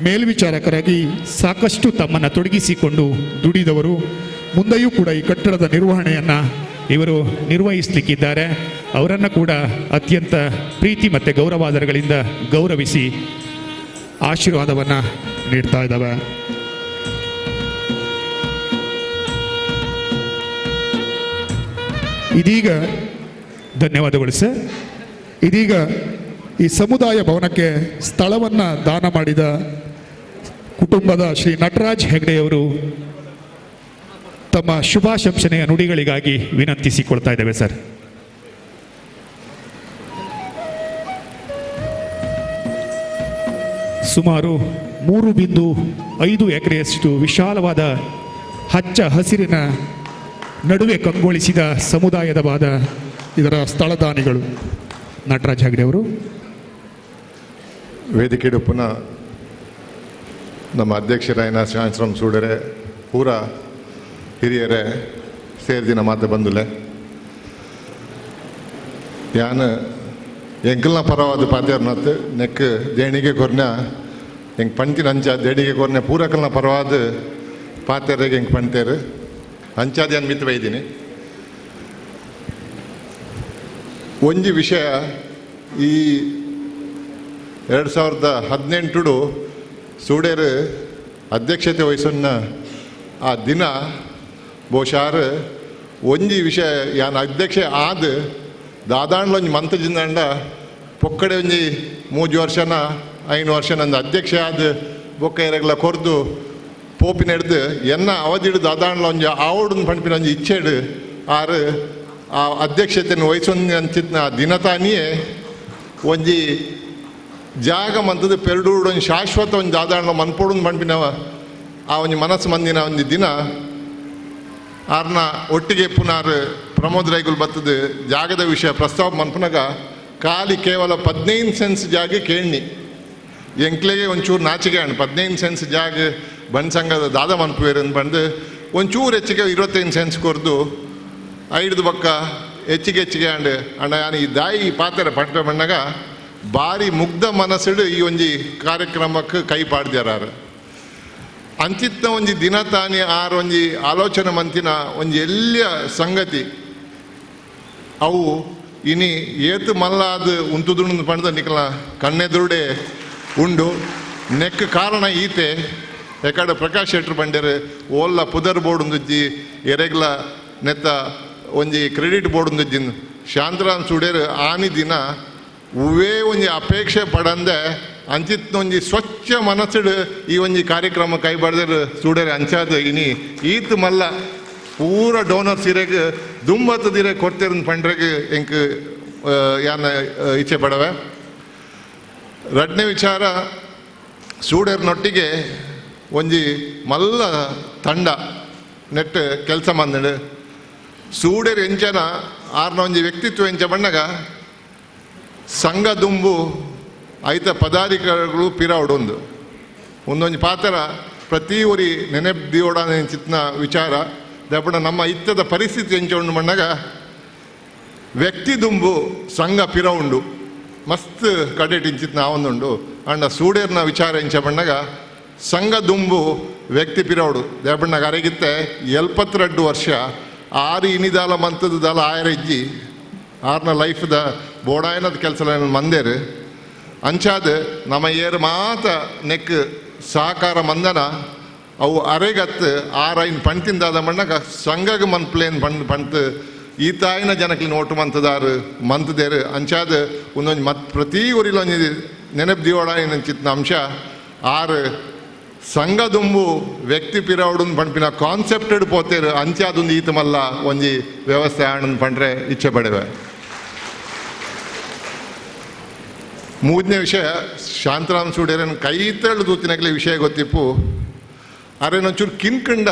ಮೇಲ್ವಿಚಾರಕರಾಗಿ ಸಾಕಷ್ಟು ತಮ್ಮನ್ನು ತೊಡಗಿಸಿಕೊಂಡು ದುಡಿದವರು. ಮುಂದೆಯೂ ಕೂಡ ಈ ಕಟ್ಟಡದ ನಿರ್ವಹಣೆಯನ್ನು ಇವರು ನಿರ್ವಹಿಸಲಿಕ್ಕಿದ್ದಾರೆ. ಅವರನ್ನು ಕೂಡ ಅತ್ಯಂತ ಪ್ರೀತಿ ಮತ್ತು ಗೌರವಾದರಗಳಿಂದ ಗೌರವಿಸಿ ಆಶೀರ್ವಾದವನ್ನು ನೀಡ್ತಾ ಇದ್ದಾವೆ. ಇದೀಗ ಧನ್ಯವಾದಗಳು ಸರ್. ಇದೀಗ ಈ ಸಮುದಾಯ ಭವನಕ್ಕೆ ಸ್ಥಳವನ್ನು ದಾನ ಮಾಡಿದ ಕುಟುಂಬದ ಶ್ರೀ ನಟರಾಜ್ ಹೆಗ್ಡೆಯವರು ತಮ್ಮ ಶುಭಾಶಂಸನೆಯ ನುಡಿಗಳಿಗಾಗಿ ವಿನಂತಿಸಿಕೊಳ್ತಾ ಇದ್ದೇವೆ ಸರ್. ಸುಮಾರು 3.5 ಎಕರೆಯಷ್ಟು ವಿಶಾಲವಾದ ಹಚ್ಚ ಹಸಿರಿನ ನಡುವೆ ಕಂಗೊಳಿಸಿದ ಸಮುದಾಯದ ಇದರ ಸ್ಥಳದಾನಿಗಳು ನಟರಾಜ್ ಹೆಗ್ಡೆಯವರು. ವೇದಿಕೆಡು ಪುನಃ ನಮ್ಮ ಅಧ್ಯಕ್ಷರಾಯನ ಶ್ರೀರಾಮ್ ಸೂಡರೆ ಪೂರ ಹಿರಿಯರೇ ಸೇರಿದಿನ ಮಾತು ಬಂದುಲೆ ಯಾನ್ ಎಂಕಲ್ನ ಪರವಾದ ಪಾತ್ಯಾರ್ನತ್ ನೆಕ್ ದೇಣಿಗೆ ಕೊರ್ನ ಹೆಂಗೆ ಪಂತಿನ ಅಂಚ ದೇಣಿಗೆ ಕೊರ್ನ ಪೂರಕಲ್ನ ಪರವಾದ ಪಾತ್ಯಾರಿಗೆ ಹೆಂಗೆ ಪಂತೇರು ಅಂಚಾದ ಏನು ಮಿತ್ ಬೈದೀನಿ. ಒಂಜಿ ವಿಷಯ, ಈ 2018 ಸೂಡೇರು ಅಧ್ಯಕ್ಷತೆ ವಹಿಸನ್ನ ಆ ದಿನ ಬಹುಶಃ ಒಂಜಿ ವಿಷಯ ಯಾನ್ ಅಧ್ಯಕ್ಷೆ ಆದ ದಾದಾಂಡ್ಲೊಂಜಿ ಮಂತಜಿಂದ ಪೊಕ್ಕಡೆ ಒಂಜಿ 3 ವರ್ಷನ 5 ವರ್ಷ ನಂದು ಅಧ್ಯಕ್ಷೆ ಆದ ಬೊಕ್ಕ ಎರಗಲ ಕೊರ್ದು ಪೋಪಿನ ಹಿಡ್ದು ಎನ್ನ ಅವಧಿಡು ದಾದಾಂಡ್ಲ ಒಂಜಿ ಆವಡನ್ ಪಂಪಿನ ಒಂಜಿ ಇಚ್ಛೆಡು ಆರು ಆ ಅಧ್ಯಕ್ಷತೆಯನ್ನು ವಹಿಸೊಂದು ಅಂಚಿನ ದಿನ ತಾನಿಯೇ ಒಂಜಿ ಜಾಗ ಮಂತದ ಪೆರಡೂಡು ಒಂದು ಶಾಶ್ವತ ಒಂದು ದಾದಾಂಡ್ಲ ಮನ್ಪೋಡು ಪಂಪಿನವ ಆ ಒಂಜಿ ಮನಸ್ಸು ಮಂದಿನ ಒಂದು ದಿನ ಆರ್ನ ಒಟ್ಟಿಗೆ ಪುನರ್ ಪ್ರಮೋದ್ ರೈಗುಲ್ ಬತ್ತದ ಜಾಗದ ವಿಷಯ ಪ್ರಸ್ತಾವ ಮನ್ಪುನಾಗ ಖಾಲಿ ಕೇವಲ 15 ಸೆನ್ಸ್ ಜಾಗ ಕೇಳಿ ಎಂಕ್ಲೆಗೆ ಒಂಚೂರು ನಾಚಿಕೆ ಅಣ್ಣ 15 ಸೆನ್ಸ್ ಜಾಗ ಬಣ್ಣ ಸಂಘದ ದಾದ ಮನ್ಪುವೇರು ಅಂತ ಬಂದು ಒಂಚೂರು ಹೆಚ್ಚಿಗೆ 25 ಸೆನ್ಸ್ ಕೊರ್ದು 5 ಬಕ್ಕ ಹೆಚ್ಚಿಗೆ ಅಂಡ್ ಅಣ್ಣ ನಾನು ಈ ದಾಯಿ ಪಾತ್ರ ಪಂಟ ಬಣ್ಣಾಗ ಭಾರಿ ಮುಗ್ಧ ಮನಸ್ಸಿಡು ಈ ಒಂಜಿ ಕಾರ್ಯಕ್ರಮಕ್ಕೆ ಕೈ ಪಾಡ್ದ್ಯಾರು ಅಂಚಿತ್ತ ಒಂಜಿ ದಿನ ತಾನಿ ಆರು ಒಂಜಿ ಆಲೋಚನೆ ಮಂತಿನ ಒಂಜಿ ಎಲ್ಲಿಯ ಸಂಗತಿ ಅವು ಇನಿ ಏತು ಮಲ್ಲಾದ ಉಂತುದುಂಡು ಪಂಡ ನಿಕಲ ಕಣ್ಣೆದುರುಡೆ ಉಂಡು ನೆಕ್ ಕಾರಣ ಈತೆ ಯಾಕಡೆ ಪ್ರಕಾಶ್ ಶೆಟ್ರು ಬಂಡೇರು ಓಲ್ಲ ಪುದರ್ ಬೋರ್ಡ್ ಒಂದುಜ್ಜಿ ಎರೆಗ್ಲ ನೆತ್ತ ಒಂಜಿ ಕ್ರೆಡಿಟ್ ಬೋರ್ಡ್ ಒಂದುಜ್ಜಿನ್ ಶಾಂತರಾಮ್ ಸೂಡೇರು ಆನಿ ದಿನ ಉವೇ ಒಂಜಿ ಅಪೇಕ್ಷೆ ಪಡಂದೆ ಅಂಚಿತ್ ಒಂಜಿ ಸ್ವಚ್ಛ ಮನಸ್ಸಿಡು ಈ ಒಂಜಿ ಕಾರ್ಯಕ್ರಮ ಕೈ ಬಡ್ದರು ಸೂಡೇರು ಅಂಚಾದ ಇನಿ ಈತ್ ಮಲ್ಲ ಪೂರ ಡೋನರ್ ಸೀರೆಗೆ ದುಂಬತ್ತು ದಿರೆ ಕೊಡ್ತೇರನ್ ಪಂಡ್ರೆಗೆ ಎಂಕ್ ಯಾನ ಇಚ್ಛೆ ಪಡವೆ. ಎರಡನೇ ವಿಚಾರ, ಸೂಡೇರ್ನೊಟ್ಟಿಗೆ ಒಂಜಿ ಮಲ್ಲ ತಂಡ ನೆಟ್ಟು ಕೆಲಸ ಮಂದಿಡು ಸೂಡೇರು ಎಂಚನ ಆರ್ನ ಒಂಜಿ ವ್ಯಕ್ತಿತ್ವ ಎಂಚ ಬಣ್ಣಗ ಸಂಘ ದುಂಬು ಐತ ಪದಾಧಿಕಾರಿಗಳು ಪಿರಾವಡೊಂದು ಒಂದೊಂದು ಪಾತ್ರ ಪ್ರತಿ ಒರಿ ನೆನೆಬ್ದಿಯೋಡ ಚಿತ್ನ ವಿಚಾರ ದಪ್ಪಡ ನಮ್ಮ ಇತ್ತದ ಪರಿಸ್ಥಿತಿ ಎಂಚ ಮಣ್ಣಗ ವ್ಯಕ್ತಿ ದುಂಬು ಸಂಘ ಪಿರವುಂಡು ಮಸ್ತ್ ಕಡೆಟಿಂಚಿತ್ನ ಆವೊಂದುಂಡು ಅಂಡ ಸೂಡೇರ್ನ ವಿಚಾರ ಎಂಚ ಬಣ್ಣಗ ಸಂಘ ದುಂಬು ವ್ಯಕ್ತಿ ಪಿರವುಡು ದೇವಣ್ಣಗ ಅರೆಗಿತ್ತೆ 72 ವರ್ಷ 6 ಇನಿದಾಲ ಮಂತದ ದಾಲ ಆಯರ ಇಜ್ಜಿ ಆರ್ನ ಲೈಫ್ದ ಬೋಡಾಯನದ ಕೆಲಸ ಮಂದೇರು ಅಂಚಾದ ನಮ್ಮ ಏರು ಮಾತ ನೆಕ್ ಸಹಕಾರ ಮಂದನ ಅವು ಅರೆಗತ್ತು ಆರೈನ್ ಪಂತಿಂದಾದ ಮಣ್ಣಗ ಸಂಘಗ ಮನ್ಪ್ಲೇನ್ ಪಂತ್ ಈತಾಯಿನ ಜನಕ್ಲಿ ನೋಟು ಮಂತದಾರು ಮಂತದೇರು ಅಂಚಾದ ಒಂದೊಂದು ಪ್ರತಿ ಊರಿಲೊಂದು ನೆನಪು ದಿಯೋಡಾಯಿನ ಚಿತ್ನ ಅಂಶ ಆರು ಸಂಘ ದುಂಬು ವ್ಯಕ್ತಿ ಪಿರವಡುನ್ ಪಂಪಿನ ಕಾನ್ಸೆಪ್ಟೆಡ್ ಪೋತೇರು ಅಂಚಾದೊಂದು ಈತ ಮಲ್ಲ ಒಂಜಿ ವ್ಯವಸ್ಥೆ ಆಣನ್ ಪಂಡ್ರೆ ಇಚ್ಛೆ ಪಡೆವೆ. ಮೂರನೇ ವಿಷಯ ಶಾಂತರಾಮ್ ಸೂಡೇರನ್ ಕೈ ತಳ್ಳು ದೂತಿನಕ್ಲೆ ವಿಷಯ ಗೊತ್ತಿಪ್ಪು ಅರೇನೊಂಚೂರು ಕಿನ್ಕಂಡ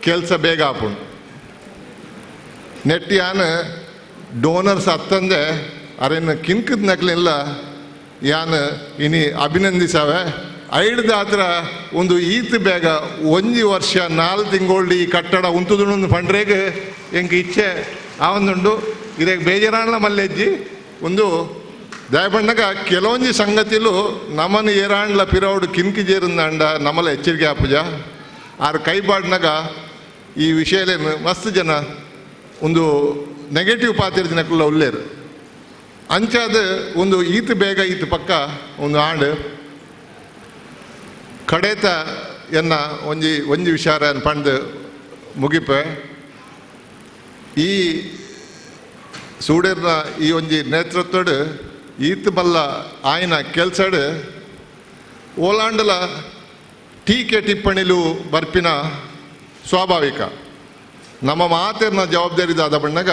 ಕೆಲಸ ಬೇಗ ಆಪುಂಡು ನೆಟ್ಟಿ ಯಾನ್ ಡೋನರ್ಸ್ ಹತ್ತಂದೆ ಅರೇನು ಕಿನ್ಕದ ನಕ್ಲಿಲ್ಲ ಯಾನ್ ಇನಿ ಅಭಿನಂದಿಸವೆ ಐಡ್ದ ಹತ್ರ ಒಂದು ಈತ್ ಬೇಗ 1 ವರ್ಷ 4 ತಿಂಗಳು ಈ ಕಟ್ಟಡ ಉಂತುದುಂಡು ಪಂಡ್ರೆಗೆ ಎಂಕ ಇಚ್ಛೆ ಆವೊಂದುಂಡು ಇದಕ್ಕೆ ಬೇಜಾರಾಣ್ಲ ಮಲ್ಲೆಜ್ಜಿ ಒಂದು ದಯಬಣ್ಣಗ ಕೆಲವೊಂದು ಸಂಗತಿಲು ನಮ್ಮನ್ನು ಏರಾಂಡ್ಲ ಪಿರವಡು ಕಿನ್ಕಿ ಜೇರಿಂದಂಡ ನಮ್ಮಲ್ಲ ಎಚ್ಚರಿಕೆ ಆಪುಜ ಆರು ಕೈಬಾಡ್ನಾಗ ಈ ವಿಷಯಲೇನು ಮಸ್ತ್ ಜನ ಒಂದು ನೆಗೆಟಿವ್ ಪಾತಿರ ಜನಕ್ಕಲ್ಲ ಉಳ್ಳೇರು ಅಂಚಾದ ಒಂದು ಈತ ಬೇಗ ಈತ ಪಕ್ಕ ಒಂದು ಆಂಡ್ ಕಡೇತ ಎನ್ನ ಒಂಜಿ ವಿಚಾರ ಪಂಡ್ ಮುಗಿಪೆ ಈ ಸೂಡೇರ್ನ ಈ ಒಂಜಿ ನೇತೃತ್ವಡು ಈತ ಮಲ್ಲ ಆಯ್ನ ಕೆಲ್ಸಡ್ ಓಲಾಂಡಲ ಟೀಕೆ ಟಿಪ್ಪಣಿಲು ಬರ್ಪಿನ ಸ್ವಾಭಾವಿಕ ನಮ್ಮ ಮಾತೇರ್ನ ಜವಾಬ್ದಾರಿದಾದ ಬಣ್ಣಗ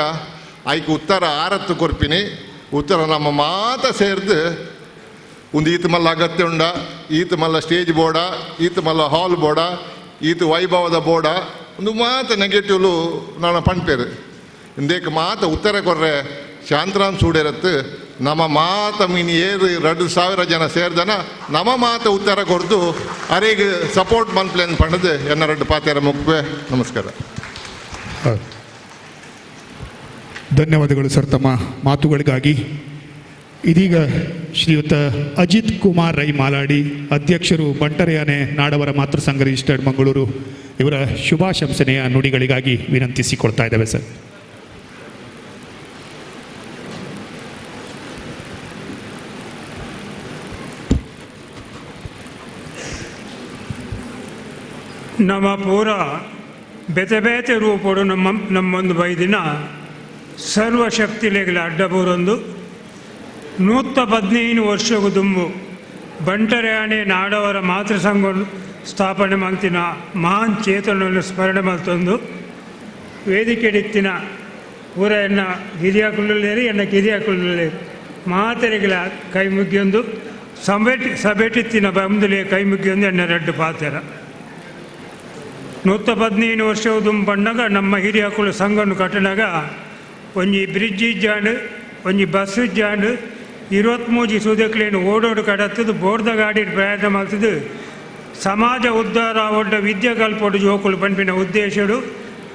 ಆಯ್ಕೆ ಉತ್ತರ ಆರತ್ತು ಕೊರ್ಪಿನಿ ಉತ್ತರ ನಮ್ಮ ಮಾತ ಸೇರ್ದು ಒಂದು ಈತ ಮಲ್ಲ ಅಗತ್ಯ ಉಂಡ ಈತ ಮಲ್ಲ ಸ್ಟೇಜ್ ಬೋರ್ಡ ಈತ ಮಲ್ಲ ಹಾಲ್ ಬೋರ್ಡ ಈತ ವೈಭವದ ಬೋರ್ಡ ಒಂದು ಮಾತ ನೆಗೆಟಿವ್ಲು ನಾನು ಪಂಪೇರು ಇಂದೇಕ ಮಾತ ಉತ್ತರ ಕೊರ್ರೆ ಶಾಂತರಾಮ್ ಸೂಡೇರತ್ತು ನಮ್ಮ ಮಾತ ಮೀನು ಏರು 2,000 ಜನ ಸೇರ್ದನ ನಮ್ಮ ಮಾತ ಉತ್ತರ ಕೊಡ್ದು ಅರೆಗೆ ಸಪೋರ್ಟ್ ಮನ್ಪ್ಲೇನ್ ಪಂಡದು ಎನ್ನ 2 ಪಾತ್ಯಾರ ಮುಗ್ಬೆ. ನಮಸ್ಕಾರ. ಧನ್ಯವಾದಗಳು ಸರ್ ತಮ್ಮ ಮಾತುಗಳಿಗಾಗಿ. ಇದೀಗ ಶ್ರೀಯುತ ಅಜಿತ್ ಕುಮಾರ್ ರೈ ಮಾಲಾಡಿ ಅಧ್ಯಕ್ಷರು ಬಂಟರೆಯಾನೆ ನಾಡವರ ಮಾತೃ ಸಂಘ ರಿಜಿಸ್ಟರ್ಡ್ ಮಂಗಳೂರು ಇವರ ಶುಭಾಶಂಸನೆಯ ನುಡಿಗಳಿಗಾಗಿ ವಿನಂತಿಸಿಕೊಳ್ತಾ ಇದ್ದೇವೆ ಸರ್. ನಮ್ಮ ಪೂರ ಬೇತೆ ಬೇತೆ ರೂಪಡು ನಮ್ಮೊಂದು ಬೈದಿನ ಸರ್ವಶಕ್ತಿಲೆಗಳ ಅಡ್ಡಬೂರೊಂದು 115 ವರ್ಷಗೂ ದುಂಬು ಬಂಟರೆಯಾಣೆ ನಾಡವರ ಮಾತೃ ಸಂಘ ಸ್ಥಾಪನೆ ಮಲ್ತಿನ ಮಹಾನ್ ಚೇತನವನ್ನು ಸ್ಮರಣೆ ಮಲ್ತೊಂದು ವೇದಿಕೆಡಿತ್ತಿನ ಪೂರ ಎನ್ನ ಗಿರಿಯಾಕುಳ್ಳೇರಿ ಎನ್ನ ಗಿರಿಯಾಕುಳ್ಳೇರಿ ಮಾತೆರೆಗಳ ಕೈ ಮುಗಿಯೊಂದು ಸಭೆಟಿತ್ತಿನ ಬಂದುಲೆ ಕೈ ಮುಗಿಯೊಂದು ಎನ್ನ 2 ಪಾತೆರ 115 ವರ್ಷವು ದುಂಬಣ್ಣಗ ನಮ್ಮ ಹಿರಿಯಕುಳು ಸಂಘವನ್ನು ಕಟ್ಟಿನಾಗ ಒಂಜಿ ಬ್ರಿಡ್ಜ್ ಇಜ್ಜಾಂಡು ಒಂಜಿ ಬಸ್ ಇಜ್ಜಾಂಡು 23 ಸುದಕ್ಲೇನು ಓಡೋಡು ಕಡತ್ತದು ಬೋರ್ದ ಗಾಡಿ ಪ್ರಯತ್ನ ಮಾಡ್ತದು ಸಮಾಜ ಉದ್ಧಾರ ಒಡ್ಡ ವಿದ್ಯೆ ಕಲ್ಪೊಡು ಜೋಕುಲು ಪಂಪಿನ ಉದ್ದೇಶಡು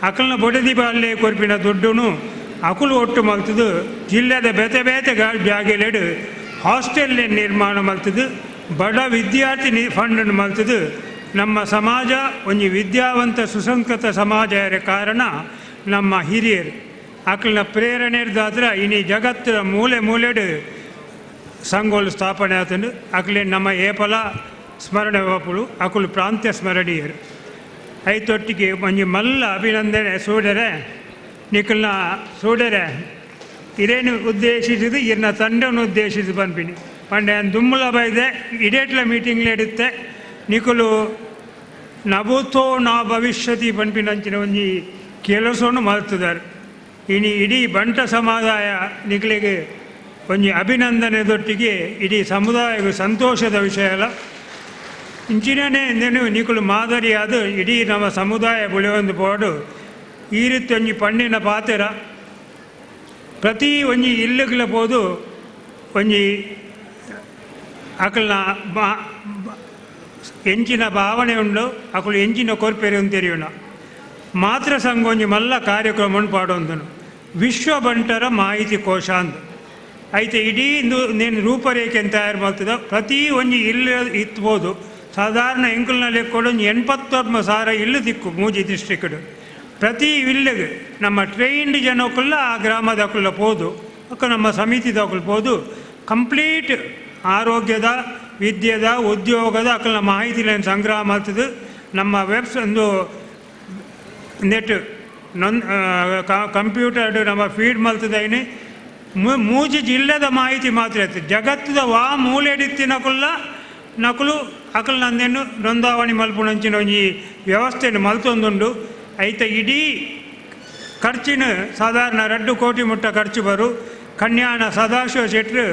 ಅಕಲ್ನ ಬೊಡದಿ ಬಾಲ್ಲೆ ಕೊರ್ಪಿನ ದುಡ್ಡುನು ಅಕುಲು ಒಟ್ಟು ಮಲ್ತದು ಜಿಲ್ಲೆದ ಬೇತೆ ಬೇತೆ ಜಾಗೆಲೆಡು ಹಾಸ್ಟೆಲ್ ನಿರ್ಮಾಣ ಮಲ್ತದು ಬಡ ವಿದ್ಯಾರ್ಥಿ ಫಂಡನ್ನು ಮಲ್ತದು ನಮ್ಮ ಸಮಾಜ ಒಂಜಿ ವಿದ್ಯಾವಂತ ಸುಸಂಸ್ಕೃತ ಸಮಾಜ ಕಾರಣ ನಮ್ಮ ಹಿರಿಯರು ಅಕಲ್ನ ಪ್ರೇರಣೆ ಇರ್ದಾದ್ರ ಇನಿ ಜಗತ್ತಿನ ಮೂಲೆ ಮೂಲೆಡು ಸಂಘಗಳು ಸ್ಥಾಪನೆ ಆತಂಡು ಅಕಲೆ ನಮ್ಮ ಏಪಲ ಸ್ಮರಣೆ ಬಾಪುಳು ಅಕುಲು ಪ್ರಾಂತ್ಯ ಸ್ಮರಣೀಯರು ಐತೊಟ್ಟಿಗೆ ಒಂಜಿ ಮಲ್ಲ ಅಭಿನಂದನೆ ಸೂಡರೆ ನಿಕಲ್ನ ಸೂಡರೆ ಇರೇನು ಉದ್ದೇಶಿಸಿದು ಇರ್ನ ತಂಡವನ್ನು ಉದ್ದೇಶಿಸಿ ಪನ್ಪಿನಿ ಪಂಡೆ ದುಮ್ಮಲ ಬೈದೆ ಇಡೇಟ್ಲ ಮೀಟಿಂಗ್ಲ ಇಡುತ್ತೆ ನಿಕುಲು ನಭೂತೋ ನಾ ಭವಿಷ್ಯತಿ ಪನ್ಪಿನಂಚಿನ ಒಂಜಿ ಕೆಲಸವನ್ನು ಮಲ್ತಿದ್ದಾರೆ ಇನಿ ಇಡೀ ಬಂಟ ಸಮುದಾಯ ನಿಕಲಿಗೆ ಒಂಜಿ ಅಭಿನಂದನೆದೊಟ್ಟಿಗೆ ಇಡೀ ಸಮುದಾಯಕ್ಕೆ ಸಂತೋಷದ ವಿಷಯ ಅಲ್ಲ ಇಂಚಿನೇ ನಿಕುಲು ಮಾದರಿಯಾದ ಇಡೀ ನಮ್ಮ ಸಮುದಾಯ ಬೆಳೆಯೊಂದು ಬೋಡು ಈ ರೀತಿ ಒಂಜಿ ಪಣ್ಣಿನ ಪಾತೆರ ಪ್ರತಿ ಒಂಜಿ ಇಲ್ಲುಗಳ ಪೋದು ಒಂಜಿ ಅಕಲ್ನ ಎಂಚಿನ ಭಾವನೆ ಉಂಡು ಅಕಲು ಎಂಚಿನ ಕೊರ್ಪೆರೆ ಉಂತೆರಿಯೋಣ ಮಾತೃ ಸಂಘ ಒಂಜಿ ಮಲ್ಲ ಕಾರ್ಯಕ್ರಮ ಪಾಡೊಂದನು ವಿಶ್ವ ಬಂಟರ ಮಾಹಿತಿ ಕೋಶ ಅಂತ ಐತೆ ಇಡೀ ನೇನು ರೂಪರೇಖೆ ತಯಾರು ಮಾಡ್ತದ ಪ್ರತಿ ಒಂಜಿ ಇಲ್ಲು ಇತ್ಬೋದು ಸಾಧಾರಣ ಎಂಕಲ್ನಲ್ಲಿ ಕೊಡೊಂದು 89,000 ಇಲ್ಲು ದಿಕ್ಕು ಮೂಜಿ ಡಿಸ್ಟ್ರಿಕ್ಟ್ ಪ್ರತಿ ಇಲ್ಲಿಗೆ ನಮ್ಮ ಟ್ರೈನ್ಡ್ ಜನಕ್ಕಲ್ಲ ಆ ಗ್ರಾಮದಕ್ಕಲ್ಲ ಪೋದು ಅಕ್ಕ ನಮ್ಮ ಸಮಿತಿದಕ್ಕಲ್ಲ ಪೋದು ಕಂಪ್ಲೀಟ್ ಆರೋಗ್ಯದ ವಿದ್ಯೆದ ಉದ್ಯೋಗದ ಅಕ್ಕಲ ಮಾಹಿತಿಗಳನ್ನು ಸಂಗ್ರಹ ಮಾಡ್ತದೆ ನಮ್ಮ ಒಂದು ನೆಟ್ ಕಂಪ್ಯೂಟರ್ಡ್ ನಮ್ಮ ಫೀಡ್ ಮಾಡ್ತದೇನೆ ಮೂಜಿ ಜಿಲ್ಲೆದ ಮಾಹಿತಿ ಮಾತ್ರ ಇರ್ತದೆ ಜಗತ್ತದ ಮೂಲೆಡಿತ್ತಿನಕಲ್ಲ ನಕಲು ಅಕಲ್ ನಂದೇನು ನೋಂದಾವಣಿ ಮಲ್ಪುಣಂಚಿನ ಒಂಜಿ ವ್ಯವಸ್ಥೆಯನ್ನು ಮಲ್ತೊಂದುಂಡು ಐತ ಇಡೀ ಖರ್ಚಿನ ಸಾಧಾರಣ 2 ಕೋಟಿ ಮುಟ್ಟ ಖರ್ಚು ಬರು ಕನ್ಯಾಣ ಸದಾಶಿವ ಶೆಟ್ರು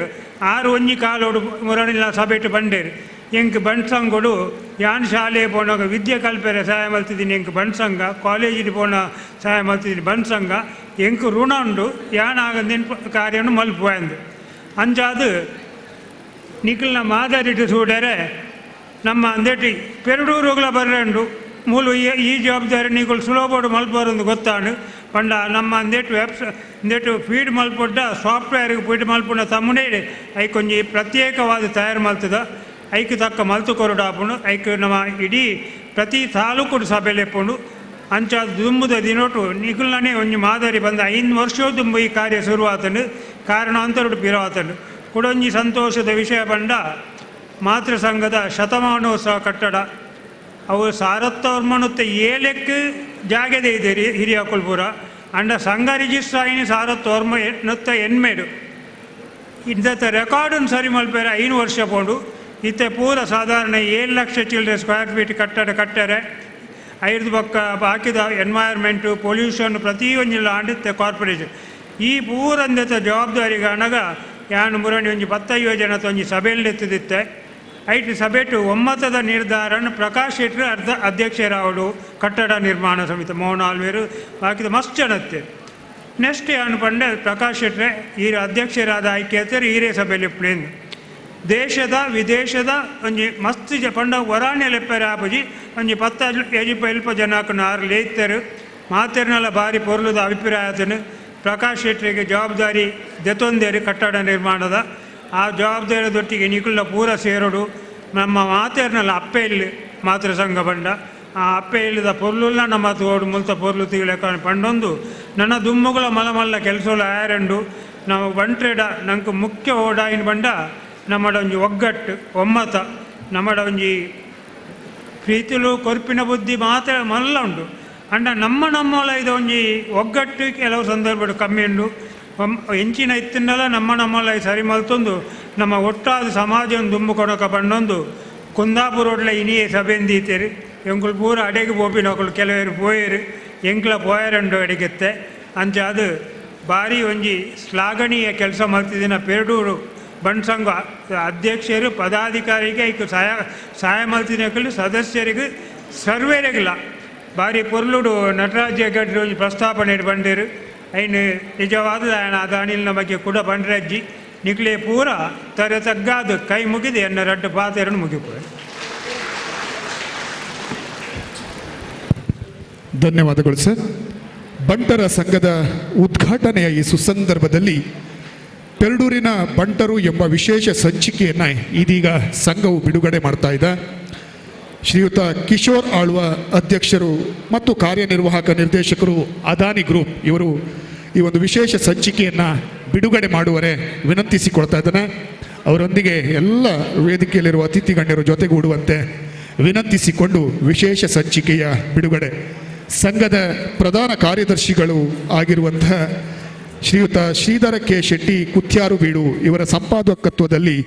6 ಒಂಜಿ ಕಾಲೋಡು ಮುರಣಿಲ್ಲ ಸಭೆಟ್ಟು ಬಂಡೇರು ಎಂಕ್ ಬಣ್ಸಂಗೋಡು ಯಾನ್ ಶಾಲೆ ಪೋನಾಗ ವಿದ್ಯೆ ಕಲ್ಪೆರೆ ಸಹಾಯ ಮಲ್ತಿದ್ದೀನಿ ಎಂಕ್ ಬಣ್ಸಂಗ ಕಾಲೇಜಿಗೆ ಪೋನ ಸಹಾಯ ಮಲ್ತಿದ್ದೀನಿ ಬಣ್ಸಂಗ ಎಂಕ್ ಋಣ ಉಂಡು ಯಾನ್ ಆಗಂದೇನು ಕಾರ್ಯವನ್ನು ಮಲ್ಪುವಂದು ಅಂಜಾದು ನಿಖಲ್ನ ಮಾದರಿಟ್ಟು ಸೂಡರೆ ನಮ್ಮ ಅಂದೇಟಿ ಪೆರಡೂರುಗಳ ಬರ್ರೆಂಡು ಮೂಲು ಈ ಜವಾಬ್ದಾರಿ ನಿಖಲ್ ಸುಲಭೋಡು ಮಲ್ಪೋರೊಂದು ಗೊತ್ತಾಂಡು ಪಂಡ ನಮ್ಮ ಅಂದೇಟು ಅಂದೇಟು ಫೀಡ್ ಮಲ್ಪೊಡ್ಡ ಸಾಫ್ಟ್ವೇರ್ಗೆ ಫೀಡ್ ಮಲ್ಪುನ ತಮ್ಮನೇ ಐಕೊಂಜಿ ಪ್ರತ್ಯೇಕವಾದ ತಯಾರು ಮಲ್ತದ ಐಕ್ ತಕ್ಕ ಮಲ್ತು ಕೊರಡು ಹಾಪುಂಡು ಐಕ್ ನಮ್ಮ ಇಡೀ ಪ್ರತಿ ತಾಲೂಕು ಸಭೆಯಲ್ಲಿ ಎಪ್ಪುಂಡು ಅಂಚಾದ ದುಂಬುದ ದಿನೊಟ್ಟು ನಿಖಲ್ನೇ ಒಂಜಿ ಮಾದರಿ ಬಂದ 5 ವರ್ಷ ದುಂಬು ಈ ಕಾರ್ಯ ಶುರುವಾತಂಡು ಕಾರಣಾಂತರಡು ಪಿರವಾತಂಡು ಕೊಡೊಂಜಿ ಸಂತೋಷದ ವಿಷಯ ಬಂಡ ಮಾತೃ ಸಂಘದ ಶತಮಾನೋತ್ಸವ ಕಟ್ಟಡ ಅವು ಸಾರತ್ತೋರ್ಮನುತ್ತೆ 7 ಜಾಗದೆ ಇದೆ ಹಿರಿಯ ಕುಲ್ಪುರ ಅಂಡ ಸಂಘ ರಿಜಿಸ್ಟರ್ ಆಯ್ನಿ ಸಾರತ್ತೋರ್ಮ ನತ್ತ ಎನ್ಮೇಡು ಇಂಥ ರೆಕಾರ್ಡನ್ನು ಸರಿ ಮಲ್ಪೇರೆ 5 ವರ್ಷ ಪೋಂಡು ಇತ್ತೆ ಪೂರ ಸಾಧಾರಣ 7 ಲಕ್ಷ ಚಿಲ್ಲರೆ ಸ್ಕ್ವೇರ್ ಫೀಟ್ ಕಟ್ಟಡ ಕಟ್ಟರೆ 5 ಪಕ್ಕ ಹಾಕಿದ ಎನ್ವೈರ್ಮೆಂಟು ಪೊಲ್ಯೂಷನ್ ಪ್ರತಿಯೊಂದಿಲ್ಲ ಆಂಡಿತ್ತೆ ಕಾರ್ಪೊರೇಷನ್ ಈ ಪೂರಂದೆತ ಜವಾಬ್ದಾರಿಗೆ ಅನಗ ಯಾನು ಮುರಣಿ ಒಂಜಿ 10 ಜನ ಒಂಜಿ ಸಭೆಯಲ್ಲಿ ಎತ್ತದಿತ್ತೆ ಐಟಿ ಸಭೆಟು ಒಮ್ಮತದ ನಿರ್ಧಾರನ ಪ್ರಕಾಶ್ ಶೆಟ್ರು ಅಧ್ಯಕ್ಷರಾವಡು ಕಟ್ಟಡ ನಿರ್ಮಾಣ ಸಮಿತಿ ಮೋಹನ್ ಆಳ್ವೇರು ಬಾಕಿದ ಮಸ್ತ್ ಜನತ್ತೆ ನೆಕ್ಸ್ಟ್ ಯಾನು ಪಂಡೆ ಪ್ರಕಾಶ್ ಶೆಟ್ರೆ ಈ ಅಧ್ಯಕ್ಷರಾದ ಆಯ್ಕೆ ಹೇಳ್ತಾರೆ ಈರೇ ಸಭೆಯಲ್ಲಿ ಪ್ಲೇನ್ ದೇಶದ ವಿದೇಶದ ಒಂಜಿ ಮಸ್ತ್ ಪಂಡ ವರಾಣ್ಯ ಲೆಪ್ಪರೆ ಆಪಜಿ ಒಂಜಿ 10 ಜನಕ್ಕನ್ನು 6 ಲೇತ್ತರು ಮಾತೆರ್ನೆಲ್ಲ ಭಾರಿ ಪೊರ್ಲುದ ಅಭಿಪ್ರಾಯತನು ಪ್ರಕಾಶ್ ಶೆಟ್ಟರಿಗೆ ಜವಾಬ್ದಾರಿ ದೆತೊಂದೇರಿ ಕಟ್ಟಡ ನಿರ್ಮಾಣದ ಆ ಜವಾಬ್ದಾರಿದೊಟ್ಟಿಗೆ ನಿಖುಲ ಪೂರ ಸೇರೋಡು ನಮ್ಮ ಮಾತೆರ್ನೆಲ್ಲ ಅಪ್ಪೆ ಇಲ್ಲಿ ಮಾತೃ ಸಂಘ ಬಂಡ ಆ ಅಪ್ಪೆ ಇಲ್ಲದ ಪೊರ್ಲುಲ್ಲ ನಮ್ಮ ತೋಡು ಮುಲ್ತ ಪೊರ್ಲು ತೀಳಕ ಪಂಡೊಂದು ನನ್ನ ದುಮ್ಮುಗಳ ಮಲಮಲ್ಲ ಕೆಲಸಗಳು ಆಯರಂಡು ನಾವು ಬಂಟ್ರೆಡ ನಂಗೆ ಮುಖ್ಯ ಓಡಾಯಿನ ಬಂಡ ನಮ್ಮಡ ಒಂಜಿ ಒಗ್ಗಟ್ಟು ಒಮ್ಮತ ನಮ್ಮಡ ಒಂಜಿ ಪ್ರೀತಿಲು ಕೊರ್ಪಿನ ಬುದ್ಧಿ ಮಾತ್ರ ಮಲ್ಲ ಉಂಡು ಅಂಡ ನಮ್ಮೊಲ ಇದು ಒಂಜಿ ಒಗ್ಗಟ್ಟು ಕೆಲವು ಸಂದರ್ಭ ಕಮ್ಮಿ ಉಂಡು ಎಂಚಿನ ಇತ್ತಿನಲ್ಲ ನಮ್ಮೊಲ ಸರಿ ಮಲ್ತೊಂದು ನಮ್ಮ ಒಟ್ಟಾದ ಸಮಾಜವನ್ನು ದುಂಬು ಕೊಡಕ ಬಂಡೊಂದು ಕುಂದಾಪುರ ಒಡ್ಲ ಇನಿಯೇ ಸಭೆಂದೀತೇರು ಎಂಕುಲು ಪೂರ ಅಡೆಗೆ ಪೋಪಿನಕುಲು ಕೆಲವರು ಪೋಯರು ಎಂಕ್ಲ ಪೋಯರಂಡು ಅಡೆಗೆತ್ತೆ ಅಂಚೆ ಅದು ಭಾರಿ ಒಂಜಿ ಶ್ಲಾಘನೀಯ ಕೆಲಸ ಮಲ್ತಿದ್ದಿನ ಪೆರಡೂರು ಬಣ್ಸಂಘ ಅಧ್ಯಕ್ಷರು ಪದಾಧಿಕಾರಿಗೆ ಐಕ್ ಸಹಾಯ ಮಲ್ತಿನಕಲು ಸದಸ್ಯರಿಗೆ ಸರ್ವೇರಿಗಿಲ್ಲ ಭಾರಿ ಪೊರ್ಲುಡು ನಟರಾಜ ಹೆಗಡ್ರು ಒಂಜಿ ಪ್ರಸ್ತಾಪನೆ ಬಂದಿರು ಐನು ನಿಜವಾದ ಅದು ಅನಿಲ್ನ ಬಗ್ಗೆ ಕೂಡ ಬಂಡ್ರಜ್ಜಿ ನಿಕ್ಲೆ ಪೂರ ತರ ತಗ್ಗಾದು ಕೈ ಮುಗಿದು ಎನ್ನ 2 ಪಾತೆರನ್ನು ಮುಗಿಪುರ. ಧನ್ಯವಾದಗಳು ಸರ್. ಬಂಟರ ಸಂಘದ ಉದ್ಘಾಟನೆಯ ಈ ಸುಸಂದರ್ಭದಲ್ಲಿ ಪೆರಡೂರಿನ ಬಂಟರು ಎಂಬ ವಿಶೇಷ ಸಂಚಿಕೆಯನ್ನು ಇದೀಗ ಸಂಘವು ಬಿಡುಗಡೆ ಮಾಡ್ತಾ ಇದೆ. ಶ್ರೀಯುತ ಕಿಶೋರ್ ಆಳ್ವ ಅಧ್ಯಕ್ಷರು ಮತ್ತು ಕಾರ್ಯನಿರ್ವಾಹಕ ನಿರ್ದೇಶಕರು ಅದಾನಿ ಗ್ರೂಪ್ ಇವರು ಈ ಒಂದು ವಿಶೇಷ ಸಂಚಿಕೆಯನ್ನು ಬಿಡುಗಡೆ ಮಾಡುವರೆ ವಿನಂತಿಸಿಕೊಳ್ತಾ ಇದ್ದಾನೆ. ಅವರೊಂದಿಗೆ ಎಲ್ಲ ವೇದಿಕೆಯಲ್ಲಿರುವ ಅತಿಥಿ ಗಣ್ಯರು ಜೊತೆಗೂಡುವಂತೆ ವಿನಂತಿಸಿಕೊಂಡು ವಿಶೇಷ ಸಂಚಿಕೆಯ ಬಿಡುಗಡೆ ಸಂಘದ ಪ್ರಧಾನ ಕಾರ್ಯದರ್ಶಿಗಳು ಆಗಿರುವಂತಹ ಶ್ರೀಯುತ ಶ್ರೀಧರ ಕೆ ಶೆಟ್ಟಿ ಕುತ್ಯಾರು ಬೀಡು ಇವರ ಸಂಪಾದಕತ್ವದಲ್ಲಿ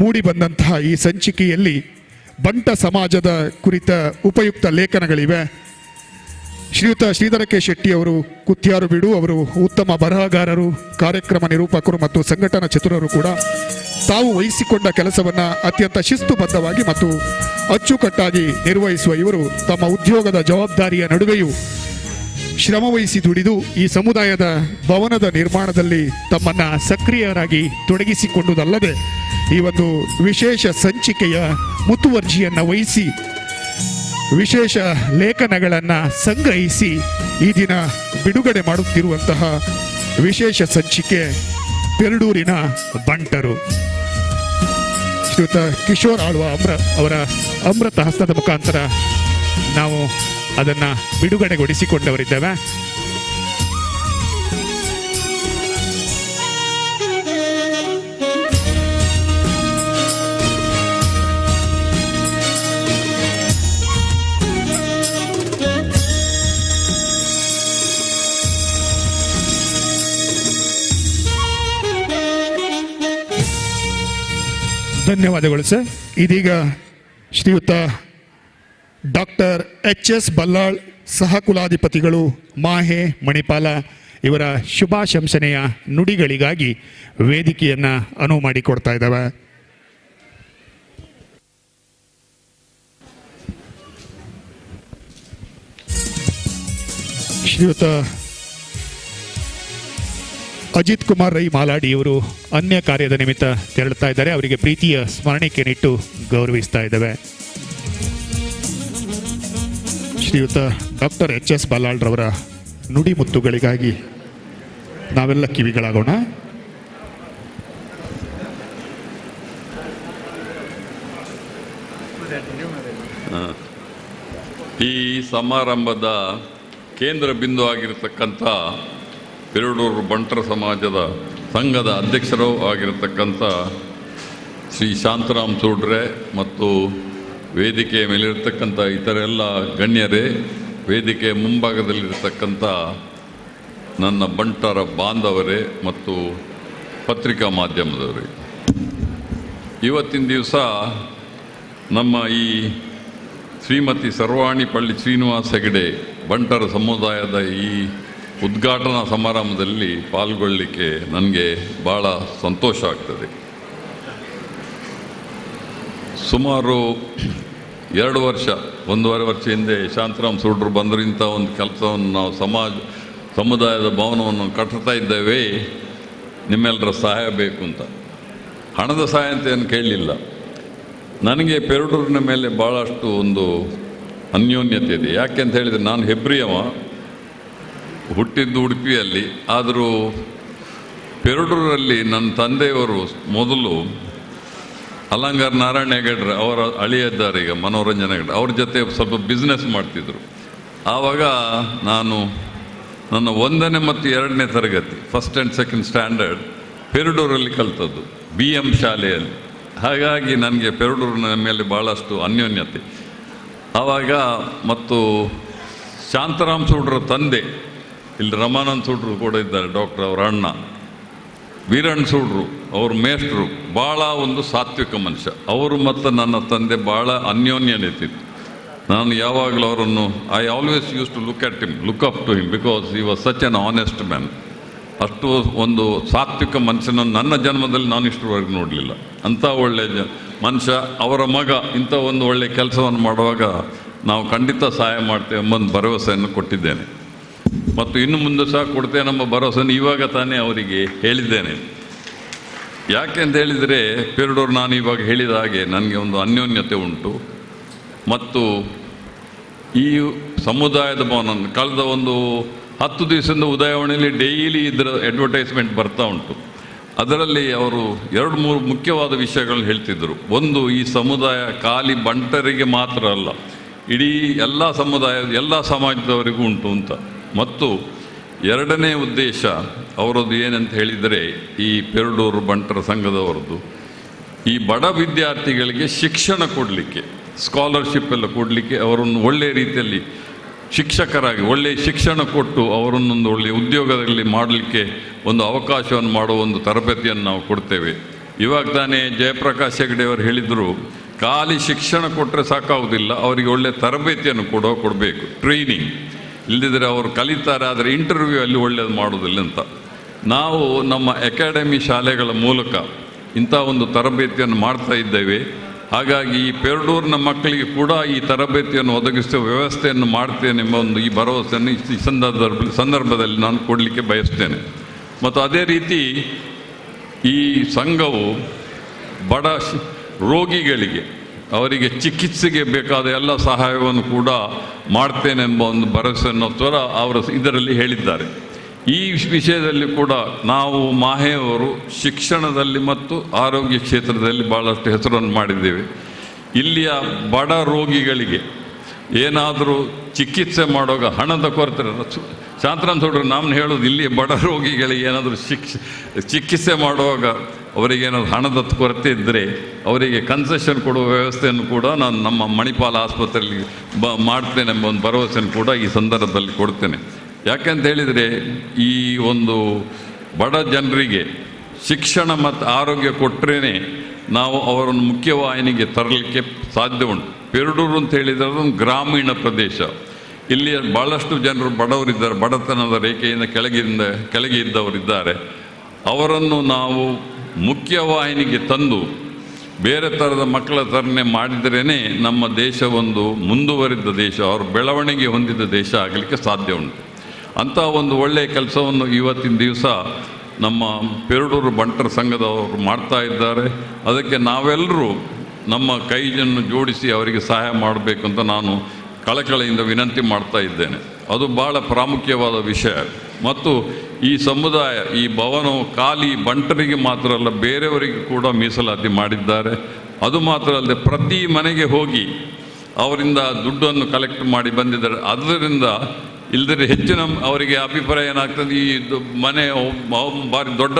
ಮೂಡಿಬಂದಂತಹ ಈ ಸಂಚಿಕೆಯಲ್ಲಿ ಬಂಟ ಸಮಾಜದ ಕುರಿತ ಉಪಯುಕ್ತ ಲೇಖನಗಳಿವೆ. ಶ್ರೀಯುತ ಶ್ರೀಧರ ಕೆ ಶೆಟ್ಟಿ ಅವರು ಕುತ್ಯಾರು ಬೀಡು ಅವರು ಉತ್ತಮ ಬರಹಗಾರರು, ಕಾರ್ಯಕ್ರಮ ನಿರೂಪಕರು ಮತ್ತು ಸಂಘಟನಾ ಚತುರರು ಕೂಡ. ತಾವು ವಹಿಸಿಕೊಂಡ ಕೆಲಸವನ್ನು ಅತ್ಯಂತ ಶಿಸ್ತುಬದ್ಧವಾಗಿ ಮತ್ತು ಅಚ್ಚುಕಟ್ಟಾಗಿ ನಿರ್ವಹಿಸುವ ಇವರು ತಮ್ಮ ಉದ್ಯೋಗದ ಜವಾಬ್ದಾರಿಯ ನಡುವೆಯೂ ಶ್ರಮವಹಿಸಿ ದುಡಿದು ಈ ಸಮುದಾಯದ ಭವನದ ನಿರ್ಮಾಣದಲ್ಲಿ ತಮ್ಮನ್ನು ಸಕ್ರಿಯರಾಗಿ ತೊಡಗಿಸಿಕೊಂಡುದಲ್ಲದೆ ಈ ಒಂದು ವಿಶೇಷ ಸಂಚಿಕೆಯ ಮುತುವರ್ಜಿಯನ್ನು ವಹಿಸಿ ವಿಶೇಷ ಲೇಖನಗಳನ್ನು ಸಂಗ್ರಹಿಸಿ ಈ ದಿನ ಬಿಡುಗಡೆ ಮಾಡುತ್ತಿರುವಂತಹ ವಿಶೇಷ ಸಂಚಿಕೆ ಪೆರಡೂರಿನ ಬಂಟರು. ಶ್ರೀಯುತ ಕಿಶೋರ್ ಆಳ್ವ ಅವರ ಅಮೃತ ಹಸ್ತದ ಮುಖಾಂತರ ನಾವು ಅದನ್ನು ಬಿಡುಗಡೆಗೊಳಿಸಿಕೊಂಡವರಿದ್ದೇವೆ. ಧನ್ಯವಾದಗಳು ಸರ್. ಇದೀಗ ಶ್ರೀಯುತ ಡಾಕ್ಟರ್ ಎಚ್.ಎಸ್. ಬಲ್ಲಾಳ್ ಸಹ ಕುಲಾಧಿಪತಿಗಳು ಮಾಹೆ ಮಣಿಪಾಲ ಇವರ ಶುಭಾಶಂಸನೆಯ ನುಡಿಗಳಿಗಾಗಿ ವೇದಿಕೆಯನ್ನು ಅನುವು ಮಾಡಿಕೊಡ್ತಾ ಇದ್ದಾವೆ. ಶ್ರೀಯುತ ಅಜಿತ್ ಕುಮಾರ್ ರೈ ಮಾಲಾಡಿ ಇವರು ಅನ್ಯ ಕಾರ್ಯದ ನಿಮಿತ್ತ ತೆರಳುತ್ತಾ ಇದ್ದಾರೆ. ಅವರಿಗೆ ಪ್ರೀತಿಯ ಸ್ಮರಣಿಕೆನಿಟ್ಟು ಗೌರವಿಸ್ತಾ ಇದ್ದೇವೆ. ಶ್ರೀಯುತ ಡಾಕ್ಟರ್ ಎಚ್.ಎಸ್. ಬಲ್ಲಾಳ್ರವರ ನುಡಿ ಮುತ್ತುಗಳಿಗಾಗಿ ನಾವೆಲ್ಲ ಕಿವಿಗಳಾಗೋಣ. ಈ ಸಮಾರಂಭದ ಕೇಂದ್ರ ಬಿಂದು ಆಗಿರತಕ್ಕಂಥ ಪೆರಡೂರು ಬಂಟರ ಸಮಾಜದ ಸಂಘದ ಅಧ್ಯಕ್ಷರೂ ಆಗಿರತಕ್ಕಂಥ ಶ್ರೀ ಶಾಂತರಾಮ್ ಸೂಡ್ರೆ ಮತ್ತು ವೇದಿಕೆಯ ಮೇಲಿರ್ತಕ್ಕಂಥ ಇತರೆಲ್ಲ ಗಣ್ಯರೇ, ವೇದಿಕೆಯ ಮುಂಭಾಗದಲ್ಲಿರ್ತಕ್ಕಂಥ ನನ್ನ ಬಂಟರ ಬಾಂಧವರೇ ಮತ್ತು ಪತ್ರಿಕಾ ಮಾಧ್ಯಮದವರೇ, ಇವತ್ತಿನ ದಿವಸ ನಮ್ಮ ಈ ಶ್ರೀಮತಿ ಸರ್ವಾಣಿ ಪಳ್ಳಿ ಶ್ರೀನಿವಾಸ ಹೆಗಡೆ ಬಂಟರ ಸಮುದಾಯದ ಈ ಉದ್ಘಾಟನಾ ಸಮಾರಂಭದಲ್ಲಿ ಪಾಲ್ಗೊಳ್ಳಲಿಕ್ಕೆ ನನಗೆ ಭಾಳ ಸಂತೋಷ ಆಗ್ತದೆ. ಸುಮಾರು 2 ವರ್ಷ 1.5 ವರ್ಷ ಹಿಂದೆ ಶಾಂತರಾಮ್ ಸೂಡ್ರು ಬಂದರು. ಇಂಥ ಒಂದು ಕೆಲಸವನ್ನು ನಾವು ಸಮುದಾಯದ ಭವನವನ್ನು ಕಟ್ತಾ ಇದ್ದೇವೆ, ನಿಮ್ಮೆಲ್ಲರ ಸಹಾಯ ಬೇಕು ಅಂತ. ಹಣದ ಸಹಾಯ ಅಂತ ಏನು ಕೇಳಲಿಲ್ಲ. ನನಗೆ ಪೆರಡೂರಿನ ಮೇಲೆ ಭಾಳಷ್ಟು ಒಂದು ಅನ್ಯೋನ್ಯತೆ ಇದೆ. ಯಾಕೆ ಅಂತ ಹೇಳಿದರೆ, ನಾನು ಹೆಬ್ರಿಯವ, ಹುಟ್ಟಿದ್ದು ಉಡುಪಿಯಲ್ಲಿ. ಆದರೂ ಪೆರಡೂರಲ್ಲಿ ನನ್ನ ತಂದೆಯವರು ಮೊದಲು ಅಲಂಗಾರ್ ನಾರಾಯಣ ಹೆಗಡ್ರೆ ಅವರ ಅಳಿಯ ಇದ್ದಾರೆ ಈಗ ಮನೋರಂಜನೆ ಹೆಗಡೆ, ಅವ್ರ ಜೊತೆ ಸ್ವಲ್ಪ ಬಿಸ್ನೆಸ್ ಮಾಡ್ತಿದ್ರು. ಆವಾಗ ನಾನು ನನ್ನ 1ನೇ ಮತ್ತು 2ನೇ ತರಗತಿ ಫಸ್ಟ್ ಆ್ಯಂಡ್ ಸೆಕೆಂಡ್ ಸ್ಟ್ಯಾಂಡರ್ಡ್ ಪೆರಡೂರಲ್ಲಿ ಕಲಿತದ್ದು, BM ಶಾಲೆಯಲ್ಲಿ. ಹಾಗಾಗಿ ನನಗೆ ಪೆರಡೂರಿನ ಮೇಲೆ ಭಾಳಷ್ಟು ಅನ್ಯೋನ್ಯತೆ. ಆವಾಗ ಮತ್ತು ಶಾಂತರಾಮ್ ಸೂಡ್ರ ತಂದೆ ಇಲ್ಲಿ ರಮಾನಂದ್ ಸೂಡ್ರು ಕೂಡ ಇದ್ದಾರೆ, ಡಾಕ್ಟರ್ ಅವರ ಅಣ್ಣ ವೀರಣ್ಣ ಸೂಡ್ರು, ಅವರು ಮೇಷ್ಟ್ರು, ಭಾಳ ಒಂದು ಸಾತ್ವಿಕ ಮನುಷ್ಯ. ಅವರು ಮತ್ತು ನನ್ನ ತಂದೆ ಭಾಳ ಅನ್ಯೋನ್ಯತೆಯಿತ್ತು. ನಾನು ಯಾವಾಗಲೂ ಅವರನ್ನು I always use to look up to him because he was such an honest man. ಅಷ್ಟು ಒಂದು ಸಾತ್ವಿಕ ಮನುಷ್ಯನನ್ನು ನನ್ನ ಜನ್ಮದಲ್ಲಿ ನಾನು ಇಷ್ಟರವರೆಗೆ ನೋಡಲಿಲ್ಲ. ಅಂಥ ಒಳ್ಳೆಯ ಮನುಷ್ಯ. ಅವರ ಮಗ ಇಂಥ ಒಂದು ಒಳ್ಳೆಯ ಕೆಲಸವನ್ನು ಮಾಡುವಾಗ ನಾವು ಖಂಡಿತ ಸಹಾಯ ಮಾಡ್ತೇವೆ ಎಂಬ ಭರವಸೆಯನ್ನು ಕೊಟ್ಟಿದ್ದೇನೆ ಮತ್ತು ಇನ್ನು ಮುಂದೆ ಸಹ ಕೊಡ್ತೇನೆ ನಮ್ಮ ಭರವಸೆಯನ್ನು ಇವಾಗ ತಾನೇ ಅವರಿಗೆ ಹೇಳಿದ್ದೇನೆ. ಯಾಕೆ ಅಂತ ಹೇಳಿದರೆ, ಪೆರಡೂರು ನಾನು ಇವಾಗ ಹೇಳಿದ ಹಾಗೆ ನನಗೆ ಒಂದು ಅನ್ಯೋನ್ಯತೆ ಉಂಟು ಮತ್ತು ಈ ಸಮುದಾಯದ ಭವನ ಕಳೆದ ಒಂದು 10 ದಿವಸದಿಂದ ಉದಯವಾಣಿಯಲ್ಲಿ ಡೈಲಿ ಇದರ ಅಡ್ವರ್ಟೈಸ್ಮೆಂಟ್ ಬರ್ತಾ ಉಂಟು. ಅದರಲ್ಲಿ ಅವರು 2-3 ಮುಖ್ಯವಾದ ವಿಷಯಗಳನ್ನು ಹೇಳ್ತಿದ್ದರು. ಒಂದು, ಈ ಸಮುದಾಯ ಖಾಲಿ ಬಂಟರಿಗೆ ಮಾತ್ರ ಅಲ್ಲ, ಇಡೀ ಎಲ್ಲ ಎಲ್ಲ ಸಮಾಜದವರಿಗೂ ಉಂಟು ಅಂತ. ಮತ್ತು 2ನೇ ಉದ್ದೇಶ ಅವರದ್ದು ಏನಂತ ಹೇಳಿದರೆ, ಈ ಪೆರಡೂರು ಬಂಟರ ಸಂಘದವರದ್ದು ಈ ಬಡ ವಿದ್ಯಾರ್ಥಿಗಳಿಗೆ ಶಿಕ್ಷಣ ಕೊಡಲಿಕ್ಕೆ, ಸ್ಕಾಲರ್ಶಿಪ್ ಎಲ್ಲ ಕೊಡಲಿಕ್ಕೆ, ಅವರನ್ನು ಒಳ್ಳೆಯ ರೀತಿಯಲ್ಲಿ ಶಿಕ್ಷಕರಾಗಿ ಒಳ್ಳೆಯ ಶಿಕ್ಷಣ ಕೊಟ್ಟು ಅವರನ್ನೊಂದು ಒಳ್ಳೆಯ ಉದ್ಯೋಗದಲ್ಲಿ ಮಾಡಲಿಕ್ಕೆ ಒಂದು ಅವಕಾಶವನ್ನು ಮಾಡುವ ಒಂದು ತರಬೇತಿಯನ್ನು ನಾವು ಕೊಡ್ತೇವೆ. ಇವಾಗ ತಾನೇ ಜಯಪ್ರಕಾಶ್ ಹೆಗಡೆ ಅವರು ಹೇಳಿದರು, ಖಾಲಿ ಶಿಕ್ಷಣ ಕೊಟ್ಟರೆ ಸಾಕಾಗುವುದಿಲ್ಲ, ಅವರಿಗೆ ಒಳ್ಳೆಯ ತರಬೇತಿಯನ್ನು ಕೊಡಬೇಕು, ಟ್ರೈನಿಂಗ್. ಇಲ್ಲದಿದ್ದರೆ ಅವರು ಕಲಿತಾರೆ, ಆದರೆ ಇಂಟರ್ವ್ಯೂ ಅಲ್ಲಿ ಒಳ್ಳೆಯದು ಮಾಡೋದಿಲ್ಲ ಅಂತ. ನಾವು ನಮ್ಮ ಅಕಾಡೆಮಿ ಶಾಲೆಗಳ ಮೂಲಕ ಇಂಥ ಒಂದು ತರಬೇತಿಯನ್ನು ಮಾಡ್ತಾ ಇದ್ದೇವೆ. ಹಾಗಾಗಿ ಈ ಪೆರಡೂರಿನ ಮಕ್ಕಳಿಗೆ ಕೂಡ ಈ ತರಬೇತಿಯನ್ನು ಒದಗಿಸುವ ವ್ಯವಸ್ಥೆಯನ್ನು ಮಾಡ್ತೇನೆ ಎಂಬ ಒಂದು ಈ ಭರವಸೆಯನ್ನು ಈ ಸಂದರ್ಭದಲ್ಲಿ ನಾನು ಕೊಡಲಿಕ್ಕೆ ಬಯಸ್ತೇನೆ. ಮತ್ತು ಅದೇ ರೀತಿ ಈ ಸಂಘವು ಬಡ ರೋಗಿಗಳಿಗೆ ಅವರಿಗೆ ಚಿಕಿತ್ಸೆಗೆ ಬೇಕಾದ ಎಲ್ಲ ಸಹಾಯವನ್ನು ಕೂಡ ಮಾಡ್ತೇನೆಂಬ ಒಂದು ಭರವಸೆಯನ್ನು ಅವರು ಇದರಲ್ಲಿ ಹೇಳಿದ್ದಾರೆ. ಈ ವಿಷಯದಲ್ಲಿ ಕೂಡ ನಾವು ಮಾಹೆಯವರು ಶಿಕ್ಷಣದಲ್ಲಿ ಮತ್ತು ಆರೋಗ್ಯ ಕ್ಷೇತ್ರದಲ್ಲಿ ಭಾಳಷ್ಟು ಹೆಸರನ್ನು ಮಾಡಿದ್ದೇವೆ. ಇಲ್ಲಿಯ ಬಡ ರೋಗಿಗಳಿಗೆ ಏನಾದರೂ ಚಿಕಿತ್ಸೆ ಮಾಡುವಾಗ ಹಣದ ಕೊರತೆ ಶಾಂತರಾಮ್ ಸೋಡ್ರು ನಾನು ಹೇಳೋದು, ಇಲ್ಲಿ ಬಡ ರೋಗಿಗಳಿಗೆ ಏನಾದರೂ ಚಿಕಿತ್ಸೆ ಮಾಡುವಾಗ ಅವರಿಗೇನಾದ್ರು ಹಣದ ಕೊರತೆ ಇದ್ದರೆ ಅವರಿಗೆ ಕನ್ಸೆಷನ್ ಕೊಡುವ ವ್ಯವಸ್ಥೆಯನ್ನು ಕೂಡ ನಾನು ನಮ್ಮ ಮಣಿಪಾಲ ಆಸ್ಪತ್ರೆಯಲ್ಲಿ ಮಾಡ್ತೇನೆಂಬ ಒಂದು ಭರವಸೆಯನ್ನು ಕೂಡ ಈ ಸಂದರ್ಭದಲ್ಲಿ ಕೊಡ್ತೇನೆ. ಯಾಕೆಂತ ಹೇಳಿದರೆ ಈ ಒಂದು ಬಡ ಜನರಿಗೆ ಶಿಕ್ಷಣ ಮತ್ತು ಆರೋಗ್ಯ ಕೊಟ್ಟರೇ ನಾವು ಅವರನ್ನು ಮುಖ್ಯವಾಹಿನಿಗೆ ತರಲಿಕ್ಕೆ ಸಾಧ್ಯ ಉಂಟು. ಪೆರಡೂರು ಅಂತ ಹೇಳಿದರೆ ಅದೊಂದು ಗ್ರಾಮೀಣ ಪ್ರದೇಶ. ಇಲ್ಲಿ ಭಾಳಷ್ಟು ಜನರು ಬಡವರಿದ್ದಾರೆ, ಬಡತನದ ರೇಖೆಯಿಂದ ಕೆಳಗೆ ಇದ್ದವರಿದ್ದಾರೆ. ಅವರನ್ನು ನಾವು ಮುಖ್ಯವಾಹಿನಿಗೆ ತಂದು ಬೇರೆ ಥರದ ಮಕ್ಕಳ ಥರನೇ ಮಾಡಿದ್ರೇ ನಮ್ಮ ದೇಶ ಒಂದು ಮುಂದುವರಿದ ದೇಶ, ಅವರು ಬೆಳವಣಿಗೆ ಹೊಂದಿದ ದೇಶ ಆಗಲಿಕ್ಕೆ ಸಾಧ್ಯ ಉಂಟು. ಅಂಥ ಒಂದು ಒಳ್ಳೆಯ ಕೆಲಸವನ್ನು ಇವತ್ತಿನ ದಿವಸ ನಮ್ಮ ಪೆರಡೂರು ಬಂಟರ ಸಂಘದವರು ಮಾಡ್ತಾ ಇದ್ದಾರೆ. ಅದಕ್ಕೆ ನಾವೆಲ್ಲರೂ ನಮ್ಮ ಕೈಯನ್ನು ಜೋಡಿಸಿ ಅವರಿಗೆ ಸಹಾಯ ಮಾಡಬೇಕು ಅಂತ ನಾನು ಕಳಕಳಿಯಿಂದ ವಿನಂತಿ ಮಾಡ್ತಾ ಇದ್ದೇನೆ. ಅದು ಭಾಳ ಪ್ರಾಮುಖ್ಯವಾದ ವಿಷಯ. ಮತ್ತು ಈ ಸಮುದಾಯ, ಈ ಭವನವು ಖಾಲಿ ಬಂಟರಿಗೆ ಮಾತ್ರ ಅಲ್ಲ, ಬೇರೆಯವರಿಗೆ ಕೂಡ ಮೀಸಲಾತಿ ಮಾಡಿದ್ದಾರೆ. ಅದು ಮಾತ್ರ ಅಲ್ಲದೆ ಪ್ರತಿ ಮನೆಗೆ ಹೋಗಿ ಅವರಿಂದ ದುಡ್ಡನ್ನು ಕಲೆಕ್ಟ್ ಮಾಡಿ ಬಂದಿದ್ದಾರೆ. ಅದರಿಂದ ಇಲ್ಲದ್ರೆ ಹೆಚ್ಚಿನ ಅವರಿಗೆ ಅಭಿಪ್ರಾಯ ಏನಾಗ್ತದೆ, ಈ ಮನೆ ಭಾರಿ ದೊಡ್ಡ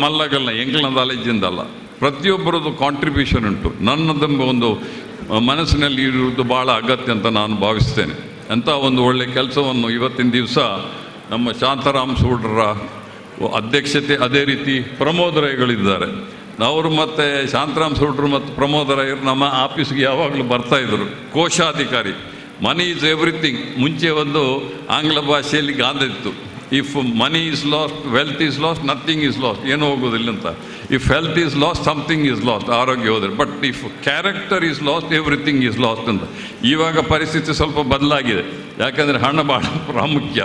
ಮಲ್ಲಗಲ್ಲ, ಎಂಕ್ಲನ ಕಾಲೇಜಿಂದಲ್ಲ, ಪ್ರತಿಯೊಬ್ಬರದ್ದು ಕಾಂಟ್ರಿಬ್ಯೂಷನ್ ಉಂಟು. ನನ್ನದೆಂಬ ಒಂದು ಮನಸ್ಸಿನಲ್ಲಿ ಇರುವುದು ಭಾಳ ಅಗತ್ಯ ಅಂತ ನಾನು ಭಾವಿಸ್ತೇನೆ. ಅಂಥ ಒಂದು ಒಳ್ಳೆಯ ಕೆಲಸವನ್ನು ಇವತ್ತಿನ ದಿವಸ ನಮ್ಮ ಶಾಂತಾರಾಮ್ ಸೂಡ್ರ ಅಧ್ಯಕ್ಷತೆ, ಅದೇ ರೀತಿ ಪ್ರಮೋದ್ ರೈಗಳಿದ್ದಾರೆ. ಅವರು ಮತ್ತು ಶಾಂತಾರಾಮ್ ಸೂಡ್ರು ಮತ್ತು ಪ್ರಮೋದ್ ರೈರು ನಮ್ಮ ಆಫೀಸ್ಗೆ ಯಾವಾಗಲೂ ಬರ್ತಾಯಿದ್ರು. ಕೋಶಾಧಿಕಾರಿ, ಮನಿ ಈಸ್ ಎವ್ರಿಥಿಂಗ್. ಮುಂಚೆ ಒಂದು ಆಂಗ್ಲ ಭಾಷೆಯಲ್ಲಿ ಗಾದೆ ಇತ್ತು, if money is last, wealth is last, nothing is last, ಏನೂ ಹೋಗೋದಿಲ್ಲ ಅಂತ. If health is last, something is last, ಆರೋಗ್ಯ ಹೋದರೆ. But if character is last, everything is last ಅಂತ. ಇವಾಗ ಪರಿಸ್ಥಿತಿ ಸ್ವಲ್ಪ ಬದಲಾಗಿದೆ. ಯಾಕಂದರೆ ಹಣ ಭಾಳ ಪ್ರಾಮುಖ್ಯ.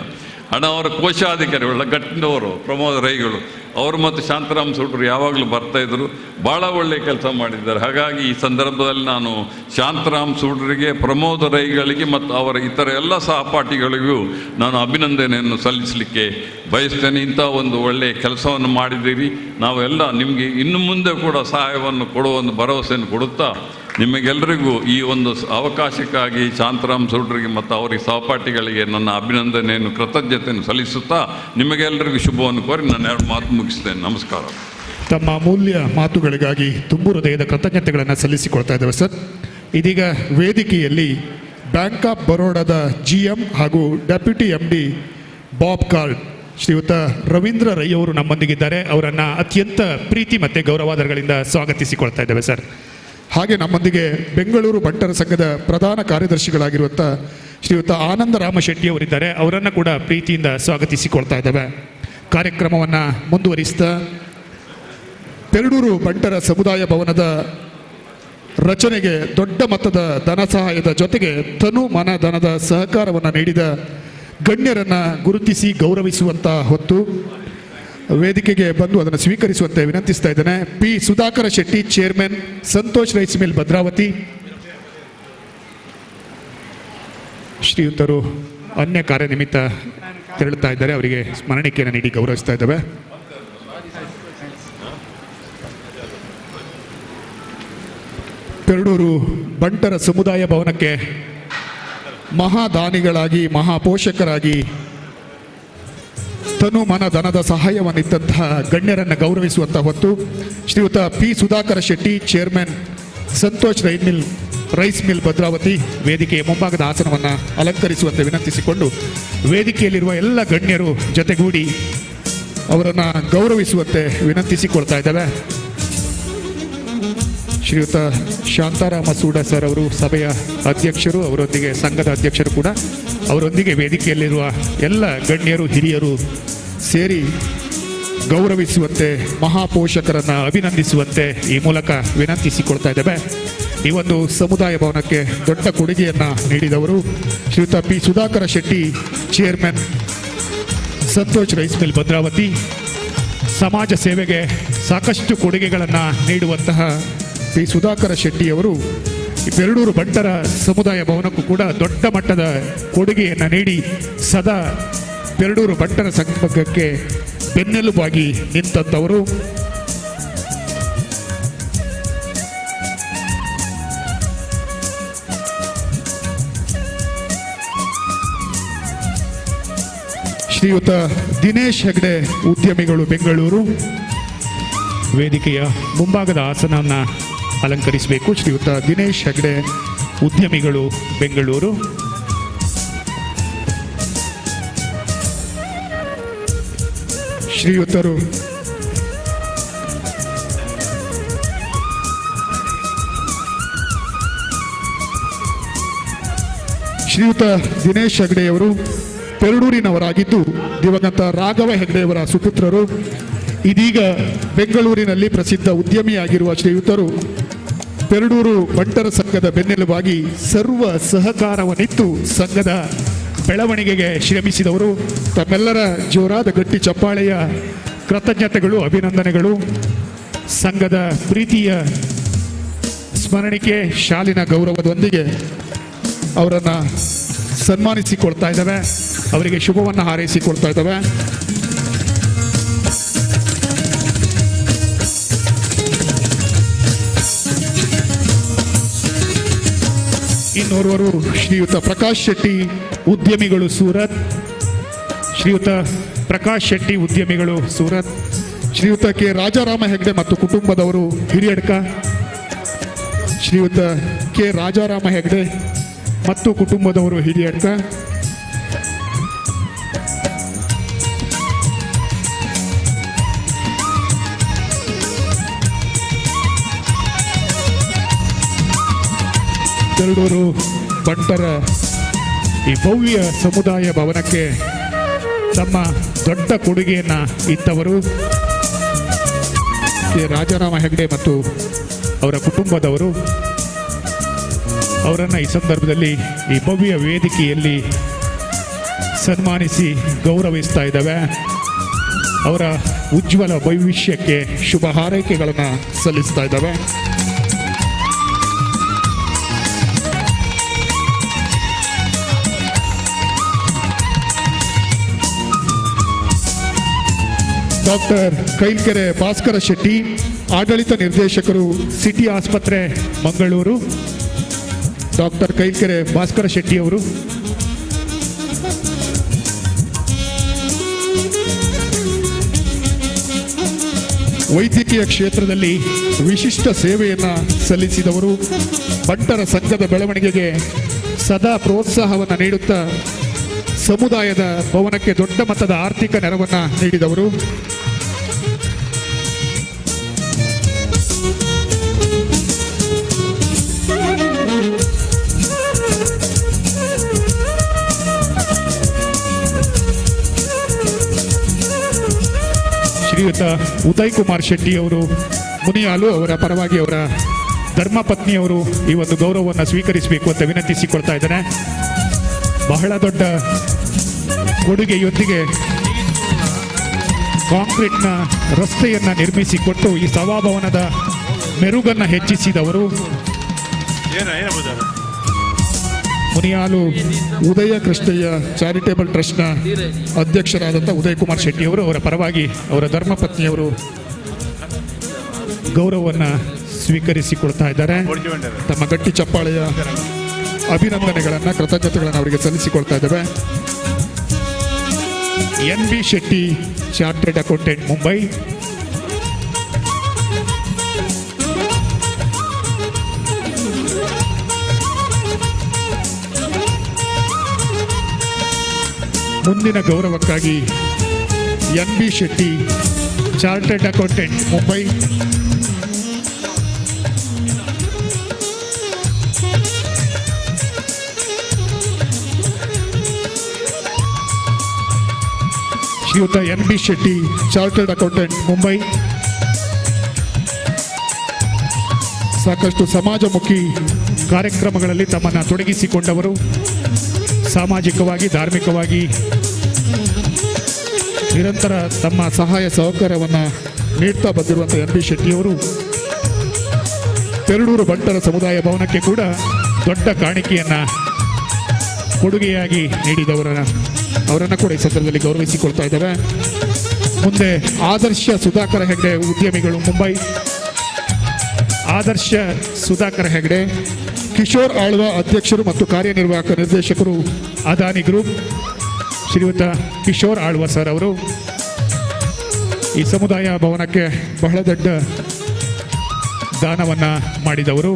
ಹಣ ಅವರ ಕೋಶಾಧಿಕಾರಿ ಒಳ್ಳೆ ಗಟ್ಟಿನವರು ಪ್ರಮೋದ್ ರೈಗಳು, ಅವರು ಮತ್ತು ಶಾಂತಾರಾಮ್ ಸೂಡ್ರು ಯಾವಾಗಲೂ ಬರ್ತಾಯಿದ್ರು. ಭಾಳ ಒಳ್ಳೆಯ ಕೆಲಸ ಮಾಡಿದ್ದಾರೆ. ಹಾಗಾಗಿ ಈ ಸಂದರ್ಭದಲ್ಲಿ ನಾನು ಶಾಂತಾರಾಮ್ ಸೂಡ್ರಿಗೆ, ಪ್ರಮೋದ್ ರೈಗಳಿಗೆ ಮತ್ತು ಅವರ ಇತರ ಎಲ್ಲ ಸಹಪಾಠಿಗಳಿಗೂ ನಾನು ಅಭಿನಂದನೆಯನ್ನು ಸಲ್ಲಿಸಲಿಕ್ಕೆ ಬಯಸ್ತೇನೆ. ಇಂಥ ಒಂದು ಒಳ್ಳೆಯ ಕೆಲಸವನ್ನು ಮಾಡಿದ್ದೀರಿ. ನಾವೆಲ್ಲ ನಿಮಗೆ ಇನ್ನು ಮುಂದೆ ಕೂಡ ಸಹಾಯವನ್ನು ಕೊಡುವ ಒಂದು ಭರವಸೆಯನ್ನು ಕೊಡುತ್ತಾ, ನಿಮಗೆಲ್ಲರಿಗೂ ಈ ಒಂದು ಅವಕಾಶಕ್ಕಾಗಿ ಶಾಂತಾರಾಮ್ ಸೂಡ್ರಿಗೆ ಮತ್ತು ಅವರಿಗೆ ಸಹಪಾಠಿಗಳಿಗೆ ನನ್ನ ಅಭಿನಂದನೆಯನ್ನು, ಕೃತಜ್ಞತೆಯನ್ನು ಸಲ್ಲಿಸುತ್ತಾ ನಿಮಗೆಲ್ಲರಿಗೂ ಶುಭವನ್ನು ಕೋರಿ ನಾನು 2 ಮಾತು ಮುಗಿಸ್ತೇನೆ. ನಮಸ್ಕಾರ. ತಮ್ಮ ಅಮೂಲ್ಯ ಮಾತುಗಳಿಗಾಗಿ ತುಂಬು ಹೃದಯದ ಕೃತಜ್ಞತೆಗಳನ್ನು ಸಲ್ಲಿಸಿಕೊಳ್ತಾ ಇದ್ದೇವೆ ಸರ್. ಇದೀಗ ವೇದಿಕೆಯಲ್ಲಿ ಬ್ಯಾಂಕ್ ಆಫ್ ಬರೋಡಾದ GM ಹಾಗೂ ಡೆಪ್ಯೂಟಿ MD ಬಾಬ್ ಕಾರ್ಡ್ ಶ್ರೀಯುತ ರವೀಂದ್ರ ರೈ ಅವರು ನಮ್ಮೊಂದಿಗಿದ್ದಾರೆ. ಅವರನ್ನು ಅತ್ಯಂತ ಪ್ರೀತಿ ಮತ್ತು ಗೌರವಾದರಗಳಿಂದ ಸ್ವಾಗತಿಸಿಕೊಳ್ತಾ ಇದ್ದೇವೆ ಸರ್. ಹಾಗೆ ನಮ್ಮೊಂದಿಗೆ ಬೆಂಗಳೂರು ಬಂಟರ ಸಂಘದ ಪ್ರಧಾನ ಕಾರ್ಯದರ್ಶಿಗಳಾಗಿರುವಂಥ ಶ್ರೀಯುತ ಆನಂದ ರಾಮ ಶೆಟ್ಟಿ ಅವರಿದ್ದಾರೆ. ಅವರನ್ನು ಕೂಡ ಪ್ರೀತಿಯಿಂದ ಸ್ವಾಗತಿಸಿಕೊಳ್ತಾ ಇದ್ದೇವೆ. ಕಾರ್ಯಕ್ರಮವನ್ನು ಮುಂದುವರಿಸ್ತಾ ಪೆರಡೂರು ಬಂಟರ ಸಮುದಾಯ ಭವನದ ರಚನೆಗೆ ದೊಡ್ಡ ಮೊತ್ತದ ಧನ ಸಹಾಯದ ಜೊತೆಗೆ ತನು ಮನ ಧನದ ಸಹಕಾರವನ್ನು ನೀಡಿದ ಗಣ್ಯರನ್ನು ಗುರುತಿಸಿ ಗೌರವಿಸುವಂಥ ಹೊತ್ತು ವೇದಿಕೆಗೆ ಬಂದು ಅದನ್ನು ಸ್ವೀಕರಿಸುವಂತೆ ವಿನಂತಿಸ್ತಾ ಇದ್ದೇನೆ. P Sudhakar Shetty, chairman, Santosh rice mill Bhadravathi. ಶ್ರೀಯುತರು ಅನ್ಯ ಕಾರ್ಯ ನಿಮಿತ್ತ ತೆರಳುತ್ತಾ ಇದ್ದಾರೆ. ಅವರಿಗೆ ಸ್ಮರಣಿಕೆಯನ್ನು ನೀಡಿ ಗೌರವಿಸ್ತಾ ಇದ್ದೇವೆ. ಪೆರಡೂರು ಬಂಟರ ಸಮುದಾಯ ಭವನಕ್ಕೆ ಮಹಾದಾನಿಗಳಾಗಿ, ಮಹಾಪೋಷಕರಾಗಿ ತನು ಮನ ಧನದ ಸಹಾಯವನ್ನಿದ್ದಂತಹ ಗಣ್ಯರನ್ನು ಗೌರವಿಸುವಂಥ ಹೊತ್ತು ಶ್ರೀಯುತ P Sudhakar Shetty, chairman, Santosh rice mill Bhadravathi, ವೇದಿಕೆಯ ಮುಂಭಾಗದ ಆಸನವನ್ನು ಅಲಂಕರಿಸುವಂತೆ ವಿನಂತಿಸಿಕೊಂಡು ವೇದಿಕೆಯಲ್ಲಿರುವ ಎಲ್ಲ ಗಣ್ಯರು ಜೊತೆಗೂಡಿ ಅವರನ್ನು ಗೌರವಿಸುವಂತೆ ವಿನಂತಿಸಿಕೊಳ್ತಾ ಇದ್ದೇವೆ. ಶ್ರೀಯುತ ಶಾಂತಾರಾಮ ಸೂಡ ಸರ್ ಅವರು ಸಭೆಯ ಅಧ್ಯಕ್ಷರು, ಅವರೊಂದಿಗೆ ಸಂಘದ ಅಧ್ಯಕ್ಷರು ಕೂಡ, ಅವರೊಂದಿಗೆ ವೇದಿಕೆಯಲ್ಲಿರುವ ಎಲ್ಲ ಗಣ್ಯರು, ಹಿರಿಯರು ಸೇರಿ ಗೌರವಿಸುವಂತೆ, ಮಹಾಪೋಷಕರನ್ನು ಅಭಿನಂದಿಸುವಂತೆ ಈ ಮೂಲಕ ವಿನಂತಿಸಿಕೊಳ್ತಾ ಇದ್ದೇವೆ. ಈ ಒಂದು ಸಮುದಾಯ ಭವನಕ್ಕೆ ದೊಡ್ಡ ಕೊಡುಗೆಯನ್ನು ನೀಡಿದವರು ಶ್ರೀಯುತ P Sudhakar Shetty, chairman Santosh rice mill Bhadravathi. ಸಮಾಜ ಸೇವೆಗೆ ಸಾಕಷ್ಟು ಕೊಡುಗೆಗಳನ್ನು ನೀಡುವಂತಹ ಪಿ ಸುಧಾಕರ ಶೆಟ್ಟಿಯವರು ಪೆರಡೂರು ಬಂಟರ ಸಮುದಾಯ ಭವನಕ್ಕೂ ಕೂಡ ದೊಡ್ಡ ಮಟ್ಟದ ಕೊಡುಗೆಯನ್ನು ನೀಡಿ ಸದಾ ಪೆರಡೂರು ಬಂಟರ ಸಂಘಕ್ಕೆ ಬೆನ್ನೆಲುಬಾಗಿ ನಿಂತಂಥವರು. ಶ್ರೀಯುತ ದಿನೇಶ್ ಹೆಗ್ಡೆ, ಉದ್ಯಮಿಗಳು, ಬೆಂಗಳೂರು. ವೇದಿಕೆಯ ಮುಂಭಾಗದ ಆಸನವನ್ನು ಅಲಂಕರಿಸಬೇಕು. ಶ್ರೀಯುತ ದಿನೇಶ್ ಹೆಗ್ಡೆ, ಉದ್ಯಮಿಗಳು, ಬೆಂಗಳೂರು. ಶ್ರೀಯುತರು ಶ್ರೀಯುತ ದಿನೇಶ್ ಹೆಗ್ಡೆಯವರು ಪೆರಡೂರಿನವರಾಗಿದ್ದು ದಿವಂಗತ ರಾಘವ ಹೆಗ್ಡೆಯವರ ಸುಪುತ್ರರು. ಇದೀಗ ಬೆಂಗಳೂರಿನಲ್ಲಿ ಪ್ರಸಿದ್ಧ ಉದ್ಯಮಿಯಾಗಿರುವ ಶ್ರೀಯುತರು ಪೆರಡೂರು ಬಂಟರ ಸಂಘದ ಬೆನ್ನೆಲುಬಾಗಿ ಸರ್ವ ಸಹಕಾರವನ್ನಿತ್ತು ಸಂಘದ ಬೆಳವಣಿಗೆಗೆ ಶ್ರಮಿಸಿದವರು. ತಮ್ಮೆಲ್ಲರ ಜೋರಾದ ಗಟ್ಟಿ ಚಪ್ಪಾಳೆಯ ಕೃತಜ್ಞತೆಗಳು, ಅಭಿನಂದನೆಗಳು. ಸಂಘದ ಪ್ರೀತಿಯ ಸ್ಮರಣಿಕೆ, ಶಾಲಿನ ಗೌರವದೊಂದಿಗೆ ಅವರನ್ನು ಸನ್ಮಾನಿಸಿಕೊಳ್ತಾ ಇದ್ದಾವೆ, ಅವರಿಗೆ ಶುಭವನ್ನು ಹಾರೈಸಿಕೊಳ್ತಾ ಇದ್ದಾವೆ. ಇನ್ನೋರ್ವರು ಶ್ರೀಯುತ ಪ್ರಕಾಶ್ ಶೆಟ್ಟಿ, ಉದ್ಯಮಿಗಳು, ಸೂರತ್. ಶ್ರೀಯುತ ಪ್ರಕಾಶ್ ಶೆಟ್ಟಿ, ಉದ್ಯಮಿಗಳು, ಸೂರತ್. ಶ್ರೀಯುತ ಕೆ ರಾಜಾರಾಮ ಹೆಗ್ಡೆ ಮತ್ತು ಕುಟುಂಬದವರು, ಹಿರಿಯಡ್ಕ. ಶ್ರೀಯುತ ಕೆ ರಾಜಾರಾಮ ಹೆಗ್ಡೆ ಮತ್ತು ಕುಟುಂಬದವರು, ಹಿರಿಯಡ್ಕ. ಪೆರಡೂರು ಬಂಟರ ಈ ಭವ್ಯ ಸಮುದಾಯ ಭವನಕ್ಕೆ ತಮ್ಮ ದೊಡ್ಡ ಕೊಡುಗೆಯನ್ನು ಇತ್ತವರು ಕೆ ರಾಜಾರಾಮ ಹೆಗ್ಡೆ ಮತ್ತು ಅವರ ಕುಟುಂಬದವರು. ಅವರನ್ನು ಈ ಸಂದರ್ಭದಲ್ಲಿ ಈ ಭವ್ಯ ವೇದಿಕೆಯಲ್ಲಿ ಸನ್ಮಾನಿಸಿ ಗೌರವಿಸ್ತಾ ಇದ್ದಾವೆ. ಅವರ ಉಜ್ವಲ ಭವಿಷ್ಯಕ್ಕೆ ಶುಭ ಹಾರೈಕೆಗಳನ್ನು ಸಲ್ಲಿಸ್ತಾ ಇದ್ದಾವೆ. ಡಾಕ್ಟರ್ ಕೈಲ್ಕೆರೆ ಭಾಸ್ಕರ ಶೆಟ್ಟಿ, ಆಡಳಿತ ನಿರ್ದೇಶಕರು, ಸಿಟಿ ಆಸ್ಪತ್ರೆ, ಮಂಗಳೂರು. ಡಾಕ್ಟರ್ ಕೈಲ್ಕೆರೆ ಭಾಸ್ಕರ ಶೆಟ್ಟಿಯವರು. ವೈದ್ಯಕೀಯ ಕ್ಷೇತ್ರದಲ್ಲಿ ವಿಶಿಷ್ಟ ಸೇವೆಯನ್ನು ಸಲ್ಲಿಸಿದವರು. ಬಂಟರ ಸಂಘದ ಬೆಳವಣಿಗೆಗೆ ಸದಾ ಪ್ರೋತ್ಸಾಹವನ್ನು ನೀಡುತ್ತಾ ಸಮುದಾಯದ ಭವನಕ್ಕೆ ದೊಡ್ಡ ಮಟ್ಟದ ಆರ್ಥಿಕ ನೆರವನ್ನು ನೀಡಿದವರು. ಶ್ರೀಯುತ ಉದಯ್ ಕುಮಾರ್ ಶೆಟ್ಟಿ ಅವರು, ಮುನಿಯಾಲು, ಅವರ ಪರವಾಗಿ ಅವರ ಧರ್ಮಪತ್ನಿಯವರು ಈ ಒಂದು ಗೌರವವನ್ನು ಸ್ವೀಕರಿಸಬೇಕು ಅಂತ ವಿನಂತಿಸಿಕೊಳ್ತಾ ಇದ್ದೇನೆ. ಬಹಳ ದೊಡ್ಡ ಕೊಡುಗೆಯೊಂದಿಗೆ ಕಾಂಕ್ರೀಟ್ನ ರಸ್ತೆಯನ್ನು ನಿರ್ಮಿಸಿಕೊಟ್ಟು ಈ ಸಭಾಭವನದ ಮೆರುಗನ್ನು ಹೆಚ್ಚಿಸಿದವರು ಮುನಿಯಾಲು ಉದಯ ಕೃಷ್ಣಯ್ಯ ಚಾರಿಟೇಬಲ್ ಟ್ರಸ್ಟ್ನ ಅಧ್ಯಕ್ಷರಾದಂಥ ಉದಯ್ ಕುಮಾರ್ ಶೆಟ್ಟಿಯವರು, ಅವರ ಪರವಾಗಿ ಅವರ ಧರ್ಮಪತ್ನಿಯವರು ಗೌರವವನ್ನು ಸ್ವೀಕರಿಸಿಕೊಳ್ತಾ ಇದ್ದಾರೆ. ತಮ್ಮ ಗಟ್ಟಿ ಚಪ್ಪಾಳೆಯ ಅಭಿನಂದನೆಗಳನ್ನು, ಕೃತಜ್ಞತೆಗಳನ್ನು ಅವರಿಗೆ ಸಲ್ಲಿಸಿಕೊಳ್ತಾ ಇದ್ದೇವೆ. NB Shetty, chartered accountant, Mumbai. ಮುಂದಿನ ಗೌರವಕ್ಕಾಗಿ NB Shetty, chartered accountant, Mumbai. ಶ್ರೀಯುತ NB Shetty, chartered accountant, Mumbai. ಸಾಕಷ್ಟು ಸಮಾಜಮುಖಿ ಕಾರ್ಯಕ್ರಮಗಳಲ್ಲಿ ತಮ್ಮನ್ನು ತೊಡಗಿಸಿಕೊಂಡವರು, ಸಾಮಾಜಿಕವಾಗಿ ಧಾರ್ಮಿಕವಾಗಿ ನಿರಂತರ ತಮ್ಮ ಸಹಾಯ ಸಹಕಾರವನ್ನು ನೀಡ್ತಾ ಬಂದಿರುವಂಥ ಎನ್ ಬಿ ಶೆಟ್ಟಿಯವರು ಪೆರಡೂರು ಬಂಟರ ಸಮುದಾಯ ಭವನಕ್ಕೆ ಕೂಡ ದೊಡ್ಡ ಕಾಣಿಕೆಯನ್ನು ಕೊಡುಗೆಯಾಗಿ ಅವರನ್ನು ಕೂಡ ಈ ಸಂದರ್ಭದಲ್ಲಿ ಗೌರವಿಸಿಕೊಳ್ತಾ ಇದ್ದಾರೆ. ಮುಂದೆ ಆದರ್ಶ ಸುಧಾಕರ ಹೆಗ್ಡೆ ಉದ್ಯಮಿಗಳು ಮುಂಬೈ, ಆದರ್ಶ ಸುಧಾಕರ ಹೆಗ್ಡೆ, ಕಿಶೋರ್ ಆಳ್ವ ಅಧ್ಯಕ್ಷರು ಮತ್ತು ಕಾರ್ಯನಿರ್ವಾಹಕ ನಿರ್ದೇಶಕರು ಅದಾನಿ ಗ್ರೂಪ್, ಶ್ರೀಯುತ ಕಿಶೋರ್ ಆಳ್ವ ಸರ್ ಅವರು ಈ ಸಮುದಾಯ ಭವನಕ್ಕೆ ಬಹಳ ದೊಡ್ಡ ದಾನವನ್ನು ಮಾಡಿದವರು.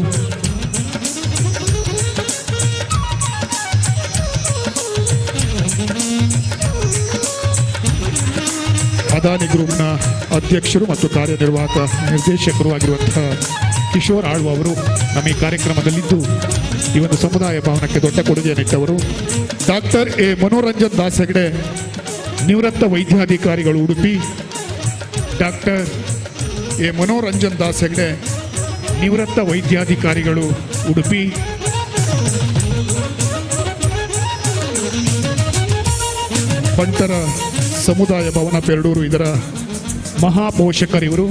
ಅದಾನಿ ಗ್ರೂಪ್ನ ಅಧ್ಯಕ್ಷರು ಮತ್ತು ಕಾರ್ಯನಿರ್ವಾಹಕ ನಿರ್ದೇಶಕರು ಆಗಿರುವಂತಹ ಕಿಶೋರ್ ಆಳ್ವ ಅವರು ನಮ್ಮ ಈ ಕಾರ್ಯಕ್ರಮದಲ್ಲಿದ್ದು ಈ ಒಂದು ಸಮುದಾಯ ಭವನಕ್ಕೆ ದೊಡ್ಡ ಕೊಡುಗೆಯನ್ನಿಟ್ಟವರು. ಡಾಕ್ಟರ್ ಎ ಮನೋರಂಜನ್ ದಾಸ್ ಹೆಗ್ಡೆ, ನಿವೃತ್ತ ವೈದ್ಯಾಧಿಕಾರಿಗಳು ಉಡುಪಿ. ಡಾಕ್ಟರ್ ಎ ಮನೋರಂಜನ್ ದಾಸ್ ಹೆಗ್ಡೆ, ನಿವೃತ್ತ ವೈದ್ಯಾಧಿಕಾರಿಗಳು ಉಡುಪಿ. ಬಂಟರ ಸಮುದಾಯ ಭವನ ಪೆರಡೂರು ಇದರ ಮಹಾಪೋಷಕರಿವರು.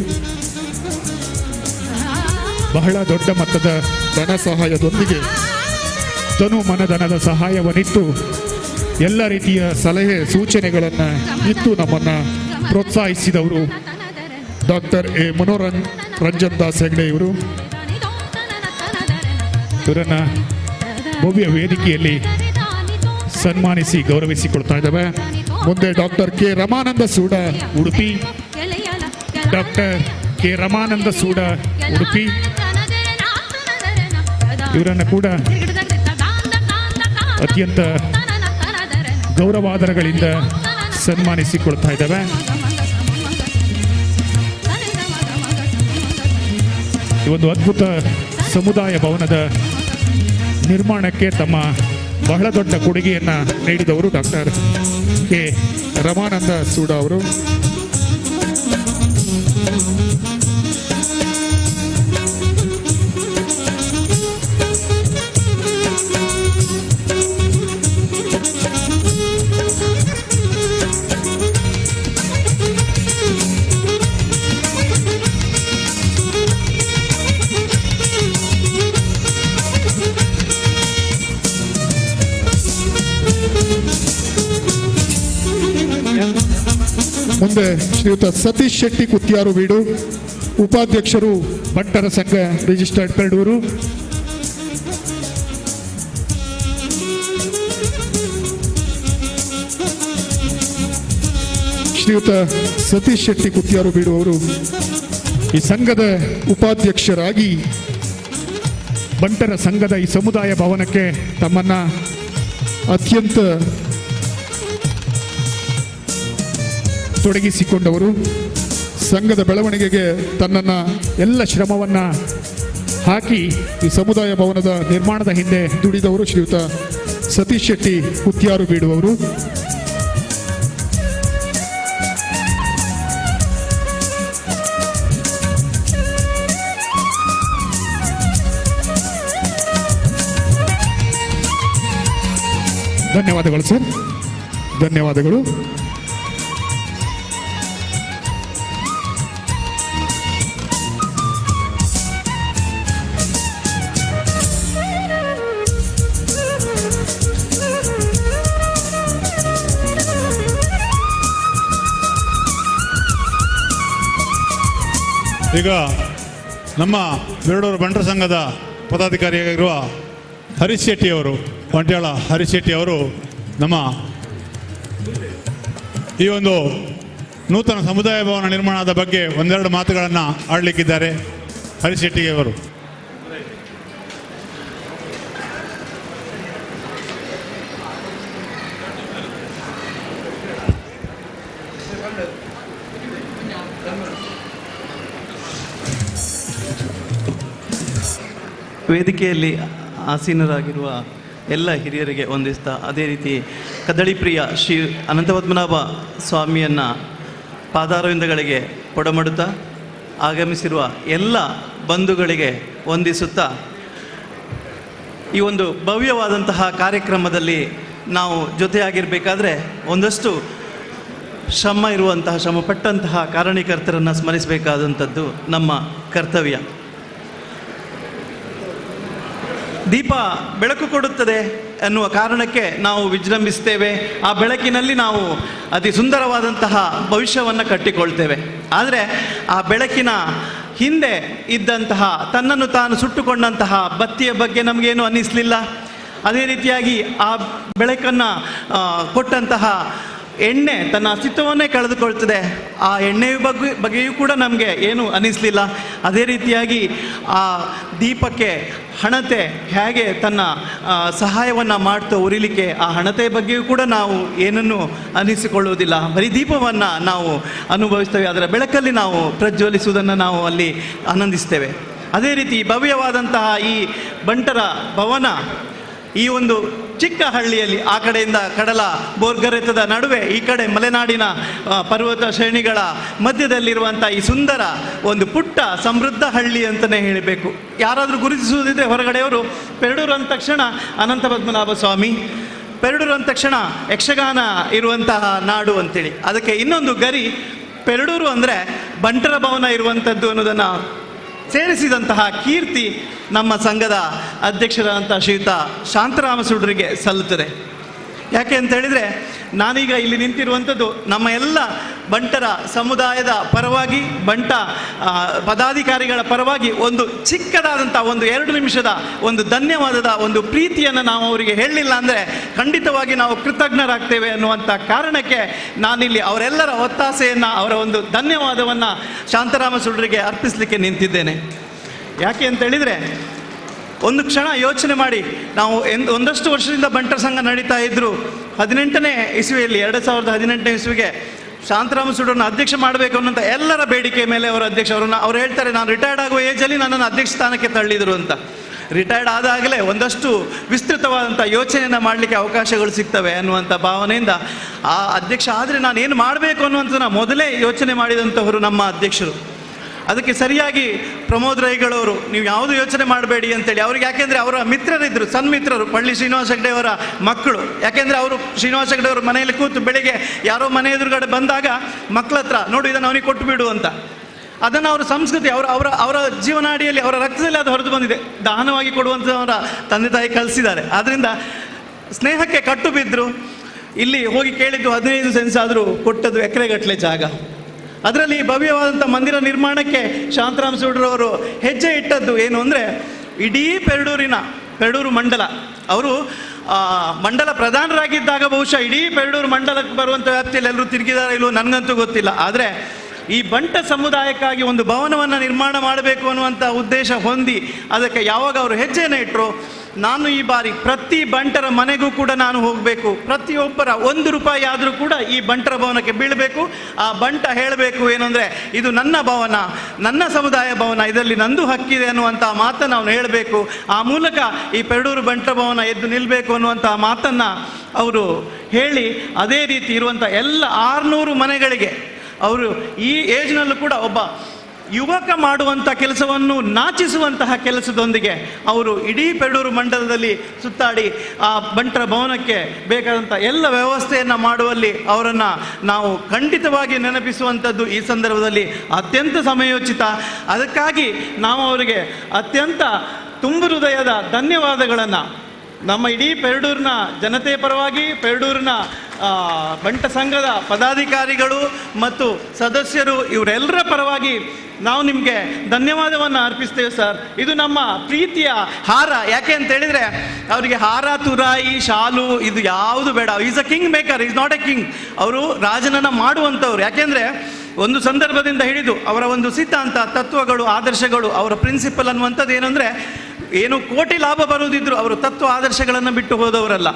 ಬಹಳ ದೊಡ್ಡ ಮೊತ್ತದ ಧನ ಸಹಾಯದೊಂದಿಗೆ ತನು ಮನಧನದ ಸಹಾಯವನ್ನಿತ್ತು ಎಲ್ಲ ರೀತಿಯ ಸಲಹೆ ಸೂಚನೆಗಳನ್ನು ಇತ್ತು ನಮ್ಮನ್ನು ಪ್ರೋತ್ಸಾಹಿಸಿದವರು ಡಾಕ್ಟರ್ ಎ ಮನೋರಂಜನ್ ದಾಸ್ ಹೆಗ್ಡೆ ಇವರು. ಇವರನ್ನು ಭವ್ಯ ವೇದಿಕೆಯಲ್ಲಿ ಸನ್ಮಾನಿಸಿ ಗೌರವಿಸಿಕೊಳ್ತಾ ಇದ್ದಾವೆ. ಮುಂದೆ doctor K Ramananda Sooda Udupi, doctor K Ramananda Sooda Udupi ಇವರನ್ನು ಕೂಡ ಅತ್ಯಂತ ಗೌರವಾದರಗಳಿಂದ ಸನ್ಮಾನಿಸಿಕೊಳ್ತಾ ಇದ್ದಾವೆ. ಈ ಒಂದು ಅದ್ಭುತ ಸಮುದಾಯ ಭವನದ ನಿರ್ಮಾಣಕ್ಕೆ ತಮ್ಮ ಬಹಳ ದೊಡ್ಡ ಕೊಡುಗೆಯನ್ನು ನೀಡಿದವರು ಡಾಕ್ಟರ್ ಕೆ ರಮಾನಂದ ಸೂಡ ಅವರು. ಮುಂದೆ ಶ್ರೀಯುತ ಸತೀಶ್ ಶೆಟ್ಟಿ ಕುತ್ಯಾರು ಬೀಡು, ಉಪಾಧ್ಯಕ್ಷರು ಬಂಟರ ಸಂಘ ರಿಜಿಸ್ಟರ್ಡ್ ಪೆರಡೂರು. ಶ್ರೀಯುತ ಸತೀಶ್ ಶೆಟ್ಟಿ ಕುತ್ಯಾರು ಬೀಡು ಅವರು ಈ ಸಂಘದ ಉಪಾಧ್ಯಕ್ಷರಾಗಿ ಬಂಟರ ಸಂಘದ ಈ ಸಮುದಾಯ ಭವನಕ್ಕೆ ತಮ್ಮನ್ನ ಅತ್ಯಂತ ತೊಡಗಿಸಿಕೊಂಡವರು. ಸಂಘದ ಬೆಳವಣಿಗೆಗೆ ತನ್ನನ್ನು ಎಲ್ಲ ಶ್ರಮವನ್ನು ಹಾಕಿ ಈ ಸಮುದಾಯ ಭವನದ ನಿರ್ಮಾಣದ ಹಿಂದೆ ದುಡಿದವರು ಶ್ರೀಯುತ ಸತೀಶ್ ಶೆಟ್ಟಿ ಕುತ್ಯಾರು ಬೀಡುವವರು. ಧನ್ಯವಾದಗಳು ಸರ್, ಧನ್ಯವಾದಗಳು. ಈಗ ನಮ್ಮ ಪೆರಡೂರು ಬಂಟರ ಸಂಘದ ಪದಾಧಿಕಾರಿಯಾಗಿರುವ ಹರೀಶ್ ಶೆಟ್ಟಿ ಅವರು, ಬಂಟ್ಯಾಳ ಹರೀಶ್ ಶೆಟ್ಟಿ ಅವರು ನಮ್ಮ ಈ ಒಂದು ನೂತನ ಸಮುದಾಯ ಭವನ ನಿರ್ಮಾಣದ ಬಗ್ಗೆ ಒಂದೆರಡು ಮಾತುಗಳನ್ನು ಆಡಲಿಕ್ಕಿದ್ದಾರೆ. ಹರೀಶ್ ಶೆಟ್ಟಿ ಅವರು. ವೇದಿಕೆಯಲ್ಲಿ ಆಸೀನರಾಗಿರುವ ಎಲ್ಲ ಹಿರಿಯರಿಗೆ ವಂದಿಸ್ತಾ, ಅದೇ ರೀತಿ ಕದಳಿ ಪ್ರಿಯ ಶ್ರೀ ಅನಂತಪದ್ಮನಾಭ ಸ್ವಾಮಿಯನ್ನು ಪಾದಾರವಿಂದಗಳಿಗೆ ಕೊಡಮಡುತ್ತಾ ಆಗಮಿಸಿರುವ ಎಲ್ಲ ಬಂಧುಗಳಿಗೆ ವಂದಿಸುತ್ತಾ ಈ ಒಂದು ಭವ್ಯವಾದಂತಹ ಕಾರ್ಯಕ್ರಮದಲ್ಲಿ ನಾವು ಜೊತೆಯಾಗಿರಬೇಕಾದ್ರೆ ಒಂದಷ್ಟು ಶ್ರಮ ಇರುವಂತಹ ಶ್ರಮಪಟ್ಟಂತಹ ಕಾರಣೀಕರ್ತರನ್ನು ಸ್ಮರಿಸಬೇಕಾದಂಥದ್ದು ನಮ್ಮ ಕರ್ತವ್ಯ. ದೀಪ ಬೆಳಕು ಕೊಡುತ್ತದೆ ಎನ್ನುವ ಕಾರಣಕ್ಕೆ ನಾವು ವಿಜೃಂಭಿಸ್ತೇವೆ. ಆ ಬೆಳಕಿನಲ್ಲಿ ನಾವು ಅತಿ ಸುಂದರವಾದಂತಹ ಭವಿಷ್ಯವನ್ನು ಕಟ್ಟಿಕೊಳ್ತೇವೆ. ಆದರೆ ಆ ಬೆಳಕಿನ ಹಿಂದೆ ಇದ್ದಂತಹ ತನ್ನನ್ನು ತಾನು ಸುಟ್ಟುಕೊಂಡಂತಹ ಬತ್ತಿಯ ಬಗ್ಗೆ ನಮಗೇನು ಅನ್ನಿಸಲಿಲ್ಲ. ಅದೇ ರೀತಿಯಾಗಿ ಆ ಬೆಳಕನ್ನು ಕೊಟ್ಟಂತಹ ಎಣ್ಣೆ ತನ್ನ ಅಸ್ತಿತ್ವವನ್ನೇ ಕಳೆದುಕೊಳ್ತದೆ. ಆ ಎಣ್ಣೆಯ ಬಗ್ಗೆಯೂ ಕೂಡ ನಮಗೆ ಏನು ಅನ್ನಿಸಲಿಲ್ಲ. ಅದೇ ರೀತಿಯಾಗಿ ಆ ದೀಪಕ್ಕೆ ಹಣತೆ ಹೇಗೆ ತನ್ನ ಸಹಾಯವನ್ನು ಮಾಡ್ತಾ ಉರಿಲಿಕ್ಕೆ ಆ ಹಣತೆಯ ಬಗ್ಗೆಯೂ ಕೂಡ ನಾವು ಏನನ್ನು ಅನ್ನಿಸಿಕೊಳ್ಳುವುದಿಲ್ಲ. ಬರೀ ದೀಪವನ್ನು ನಾವು ಅನುಭವಿಸ್ತೇವೆ, ಅದರ ಬೆಳಕಲ್ಲಿ ನಾವು ಪ್ರಜ್ವಲಿಸುವುದನ್ನು ನಾವು ಅಲ್ಲಿ ಆನಂದಿಸ್ತೇವೆ. ಅದೇ ರೀತಿ ಭವ್ಯವಾದಂತಹ ಈ ಬಂಟರ ಭವನ ಈ ಒಂದು ಚಿಕ್ಕ ಹಳ್ಳಿಯಲ್ಲಿ, ಆ ಕಡೆಯಿಂದ ಕಡಲ ಬೋರ್ಗರೆತದ ನಡುವೆ ಈ ಕಡೆ ಮಲೆನಾಡಿನ ಪರ್ವತ ಶ್ರೇಣಿಗಳ ಮಧ್ಯದಲ್ಲಿರುವಂಥ ಈ ಸುಂದರ ಒಂದು ಪುಟ್ಟ ಸಮೃದ್ಧ ಹಳ್ಳಿ ಅಂತಲೇ ಹೇಳಬೇಕು. ಯಾರಾದರೂ ಗುರುತಿಸುವುದಿದ್ರೆ ಹೊರಗಡೆಯವರು ಪೆರಡೂರು ಅಂದ ತಕ್ಷಣ ಅನಂತ ಪದ್ಮನಾಭ ಸ್ವಾಮಿ, ಪೆರಡೂರು ಅಂದ ತಕ್ಷಣ ಯಕ್ಷಗಾನ ಇರುವಂತಹ ನಾಡು ಅಂತೇಳಿ. ಅದಕ್ಕೆ ಇನ್ನೊಂದು ಗರಿ, ಪೆರಡೂರು ಅಂದರೆ ಬಂಟರ ಭವನ ಇರುವಂಥದ್ದು ಅನ್ನೋದನ್ನು ಸೇರಿಸಿದಂತಹ ಕೀರ್ತಿ ನಮ್ಮ ಸಂಘದ ಅಧ್ಯಕ್ಷರಾದಂಥ ಶ್ರೀಯುತ ಶಾಂತರಾಮ ಸುಡ್ರಿಗೆ ಸಲ್ಲುತ್ತದೆ. ಯಾಕೆ ಅಂತ ಹೇಳಿದರೆ, ನಾನೀಗ ಇಲ್ಲಿ ನಿಂತಿರುವಂಥದ್ದು ನಮ್ಮ ಎಲ್ಲ ಬಂಟರ ಸಮುದಾಯದ ಪರವಾಗಿ, ಬಂಟ ಪದಾಧಿಕಾರಿಗಳ ಪರವಾಗಿ ಒಂದು ಚಿಕ್ಕದಾದಂಥ ಒಂದು 2 ನಿಮಿಷದ ಒಂದು ಧನ್ಯವಾದದ ಒಂದು ಪ್ರೀತಿಯನ್ನು ನಾವು ಅವರಿಗೆ ಹೇಳಲಿಲ್ಲ ಅಂದರೆ ಖಂಡಿತವಾಗಿ ನಾವು ಕೃತಜ್ಞರಾಗ್ತೇವೆ ಅನ್ನುವಂಥ ಕಾರಣಕ್ಕೆ ನಾನಿಲ್ಲಿ ಅವರೆಲ್ಲರ ಒತ್ತಾಸೆಯನ್ನು, ಅವರ ಒಂದು ಧನ್ಯವಾದವನ್ನು ಶಾಂತರಾಮ ಸುಡ್ರಿಗೆ ಅರ್ಪಿಸಲಿಕ್ಕೆ ನಿಂತಿದ್ದೇನೆ. ಯಾಕೆ ಅಂತ ಹೇಳಿದರೆ, ಒಂದು ಕ್ಷಣ ಯೋಚನೆ ಮಾಡಿ, ನಾವು ಒಂದಷ್ಟು ವರ್ಷದಿಂದ ಬಂಟರ ಸಂಘ ನಡೀತಾ ಇದ್ದರು. 18ನೇ ಇಸ್ವಿಯಲ್ಲಿ 2018ನೇ ಇಸ್ವಿಗೆ ಶಾಂತರಾಮ ಸುಡ್ರನ್ನ ಅಧ್ಯಕ್ಷ ಮಾಡಬೇಕು ಅನ್ನೋಂಥ ಎಲ್ಲರ ಬೇಡಿಕೆ ಮೇಲೆ ಅವರ ಅಧ್ಯಕ್ಷ ಅವ್ರು ಹೇಳ್ತಾರೆ, ನಾನು ರಿಟೈರ್ಡ್ ಆಗುವ ಏಜಲ್ಲಿ ನನ್ನನ್ನು ಅಧ್ಯಕ್ಷ ಸ್ಥಾನಕ್ಕೆ ತಳ್ಳಿದರು ಅಂತ. ರಿಟೈರ್ಡ್ ಆದಾಗಲೇ ಒಂದಷ್ಟು ವಿಸ್ತೃತವಾದಂಥ ಯೋಚನೆಯನ್ನು ಮಾಡಲಿಕ್ಕೆ ಅವಕಾಶಗಳು ಸಿಗ್ತವೆ ಅನ್ನುವಂಥ ಭಾವನೆಯಿಂದ ಆ ಅಧ್ಯಕ್ಷ ಆದರೆ ನಾನೇನು ಮಾಡಬೇಕು ಅನ್ನುವಂಥದ್ದನ್ನ ಮೊದಲೇ ಯೋಚನೆ ಮಾಡಿದಂಥವರು ನಮ್ಮ ಅಧ್ಯಕ್ಷರು. ಅದಕ್ಕೆ ಸರಿಯಾಗಿ ಪ್ರಮೋದ್ ರೈಗಳವರು, ನೀವು ಯಾವುದು ಯೋಚನೆ ಮಾಡಬೇಡಿ ಅಂತೇಳಿ ಅವ್ರಿಗೆ, ಯಾಕೆಂದರೆ ಅವರ ಮಿತ್ರರಿದ್ದರು, ಸನ್ಮಿತ್ರರು, ಪಳ್ಳಿ ಶ್ರೀನಿವಾಸ ಹೆಗ್ಡೆ ಅವರ ಮಕ್ಕಳು. ಯಾಕೆಂದರೆ ಅವರು ಶ್ರೀನಿವಾಸ ಹೆಗ್ಡೆ ಅವರು ಮನೆಯಲ್ಲಿ ಕೂತು ಬೆಳಿಗ್ಗೆ ಯಾರೋ ಮನೆ ಎದುರುಗಡೆ ಬಂದಾಗ ಮಕ್ಕಳ ಹತ್ರ ನೋಡು ಇದನ್ನು ಅವನಿಗೆ ಕೊಟ್ಟು ಬಿಡು ಅಂತ, ಅದನ್ನು ಅವರ ಸಂಸ್ಕೃತಿ, ಅವರ ಜೀವನಾಡಿಯಲ್ಲಿ, ಅವರ ರಕ್ತದಲ್ಲಿ ಅದು ಹೊರದು ಬಂದಿದೆ. ದಾನವಾಗಿ ಕೊಡುವಂಥವರ ತಂದೆ ತಾಯಿ ಕಲಿಸಿದ್ದಾರೆ. ಆದ್ದರಿಂದ ಸ್ನೇಹಕ್ಕೆ ಕಟ್ಟು ಬಿದ್ದರು. ಇಲ್ಲಿ ಹೋಗಿ ಕೇಳಿದ್ದು 15 ಸೆನ್ಸ್ ಆದರೂ ಕೊಟ್ಟದ್ದು ಎಕರೆಗಟ್ಟಲೆ ಜಾಗ. ಅದರಲ್ಲಿ ಭವ್ಯವಾದಂಥ ಮಂದಿರ ನಿರ್ಮಾಣಕ್ಕೆ ಶಾಂತರಾಮ ಸುಡ್ರವರು ಹೆಜ್ಜೆ ಇಟ್ಟದ್ದು ಏನು ಅಂದರೆ, ಇಡೀ ಪೆರಡೂರು ಮಂಡಲ, ಅವರು ಮಂಡಲ ಪ್ರಧಾನರಾಗಿದ್ದಾಗ ಬಹುಶಃ ಇಡೀ ಪೆರಡೂರು ಮಂಡಲಕ್ಕೆ ಬರುವಂಥ ವ್ಯಾಪ್ತಿಯಲ್ಲಿ ಎಲ್ಲರೂ ತಿರುಗಿದಾರೋ ಇಲ್ವೋ ನನಗಂತೂ ಗೊತ್ತಿಲ್ಲ. ಆದರೆ ಈ ಬಂಟ ಸಮುದಾಯಕ್ಕಾಗಿ ಒಂದು ಭವನವನ್ನು ನಿರ್ಮಾಣ ಮಾಡಬೇಕು ಅನ್ನುವಂಥ ಉದ್ದೇಶ ಹೊಂದಿ ಅದಕ್ಕೆ ಯಾವಾಗ ಅವರು ಹೆಜ್ಜೆಯನ್ನು ಇಟ್ಟರು, ನಾನು ಈ ಬಾರಿ ಪ್ರತಿ ಬಂಟರ ಮನೆಗೂ ಕೂಡ ನಾನು ಹೋಗಬೇಕು, ಪ್ರತಿಯೊಬ್ಬರ 1 ರೂಪಾಯಿ ಆದರೂ ಕೂಡ ಈ ಬಂಟರ ಭವನಕ್ಕೆ ಬೀಳಬೇಕು. ಆ ಬಂಟ ಹೇಳಬೇಕು ಏನು ಅಂದರೆ, ಇದು ನನ್ನ ಭವನ, ನನ್ನ ಸಮುದಾಯ ಭವನ, ಇದರಲ್ಲಿ ನಂದು ಹಕ್ಕಿದೆ ಅನ್ನುವಂಥ ಮಾತನ್ನು ಅವನು ಹೇಳಬೇಕು. ಆ ಮೂಲಕ ಈ ಪೆರಡೂರು ಬಂಟರ ಭವನ ಎದ್ದು ನಿಲ್ಲಬೇಕು ಅನ್ನುವಂಥ ಮಾತನ್ನು ಅವರು ಹೇಳಿ, ಅದೇ ರೀತಿ ಇರುವಂಥ ಎಲ್ಲ 600 ಮನೆಗಳಿಗೆ ಅವರು ಈ ಏಜ್ನಲ್ಲೂ ಕೂಡ ಒಬ್ಬ ಯುವಕ ಮಾಡುವಂಥ ಕೆಲಸವನ್ನು ನಾಚಿಸುವಂತಹ ಕೆಲಸದೊಂದಿಗೆ ಅವರು ಇಡೀ ಪೆರಡೂರು ಮಂಡಲದಲ್ಲಿ ಸುತ್ತಾಡಿ ಆ ಬಂಟರ ಭವನಕ್ಕೆ ಬೇಕಾದಂಥ ಎಲ್ಲ ವ್ಯವಸ್ಥೆಯನ್ನು ಮಾಡುವಲ್ಲಿ ಅವರನ್ನು ನಾವು ಖಂಡಿತವಾಗಿ ನೆನಪಿಸುವಂಥದ್ದು ಈ ಸಂದರ್ಭದಲ್ಲಿ ಅತ್ಯಂತ ಸಮಯೋಚಿತ. ಅದಕ್ಕಾಗಿ ನಾವು ಅವರಿಗೆ ಅತ್ಯಂತ ತುಂಬು ಹೃದಯದ ಧನ್ಯವಾದಗಳನ್ನು ನಮ್ಮ ಇಡೀ ಪೆರಡೂರಿನ ಜನತೆಯ ಪರವಾಗಿ, ಪೆರಡೂರಿನ ಬಂಟ ಸಂಘದ ಪದಾಧಿಕಾರಿಗಳು ಮತ್ತು ಸದಸ್ಯರು ಇವರೆಲ್ಲರ ಪರವಾಗಿ ನಾವು ನಿಮಗೆ ಧನ್ಯವಾದವನ್ನು ಅರ್ಪಿಸ್ತೇವೆ ಸರ್. ಇದು ನಮ್ಮ ಪ್ರೀತಿಯ ಹಾರ. ಯಾಕೆ ಅಂತ ಹೇಳಿದರೆ, ಅವರಿಗೆ ಹಾರ, ತುರಾಯಿ, ಶಾಲು ಇದು ಯಾವುದು ಬೇಡ. Is a king maker, is not A king. ಅವರು ರಾಜನನ್ನು ಮಾಡುವಂಥವ್ರು. ಯಾಕೆಂದರೆ ಒಂದು ಸಂದರ್ಭದಿಂದ ಹಿಡಿದು ಅವರ ಒಂದು ಸಿದ್ಧಾಂತ, ತತ್ವಗಳು, ಆದರ್ಶಗಳು, ಅವರ ಪ್ರಿನ್ಸಿಪಲ್ ಅನ್ನುವಂಥದ್ದು ಏನಂದರೆ, ಏನು ಕೋಟಿ ಲಾಭ ಬರುವುದಿದ್ರು ಅವರು ತತ್ವ ಆದರ್ಶಗಳನ್ನು ಬಿಟ್ಟು ಹೋದವರಲ್ಲ.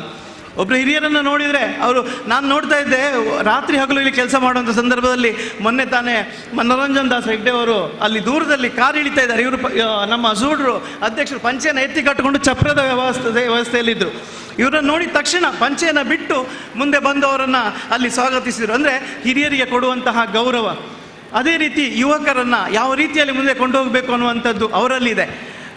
ಒಬ್ಬರು ಹಿರಿಯರನ್ನು ನೋಡಿದರೆ ಅವರು, ನಾನು ನೋಡ್ತಾ ಇದ್ದೆ ರಾತ್ರಿ ಹಗಲು ಇಲ್ಲಿ ಕೆಲಸ ಮಾಡುವಂಥ ಸಂದರ್ಭದಲ್ಲಿ, ಮೊನ್ನೆ ತಾನೇ ಮನೋರಂಜನ್ ದಾಸ್ ಹೆಗ್ಡೆ ಅವರು ಅಲ್ಲಿ ದೂರದಲ್ಲಿ ಕಾರ್ ಇಳಿತಾ ಇದ್ದಾರೆ. ಇವರು ನಮ್ಮ ಸೂಡ್ರು ಅಧ್ಯಕ್ಷರು ಪಂಚೆಯನ್ನು ಎತ್ತಿ ಕಟ್ಟಿಕೊಂಡು ಚಪ್ರದ ವ್ಯವಸ್ಥೆಯಲ್ಲಿದ್ದರು. ಇವರನ್ನು ನೋಡಿದ ತಕ್ಷಣ ಪಂಚೆಯನ್ನು ಬಿಟ್ಟು ಮುಂದೆ ಬಂದವರನ್ನು ಅಲ್ಲಿ ಸ್ವಾಗತಿಸಿದರು. ಅಂದರೆ ಹಿರಿಯರಿಗೆ ಕೊಡುವಂತಹ ಗೌರವ. ಅದೇ ರೀತಿ ಯುವಕರನ್ನು ಯಾವ ರೀತಿಯಲ್ಲಿ ಮುಂದೆ ಕೊಂಡು ಹೋಗಬೇಕು ಅನ್ನುವಂಥದ್ದು ಅವರಲ್ಲಿದೆ.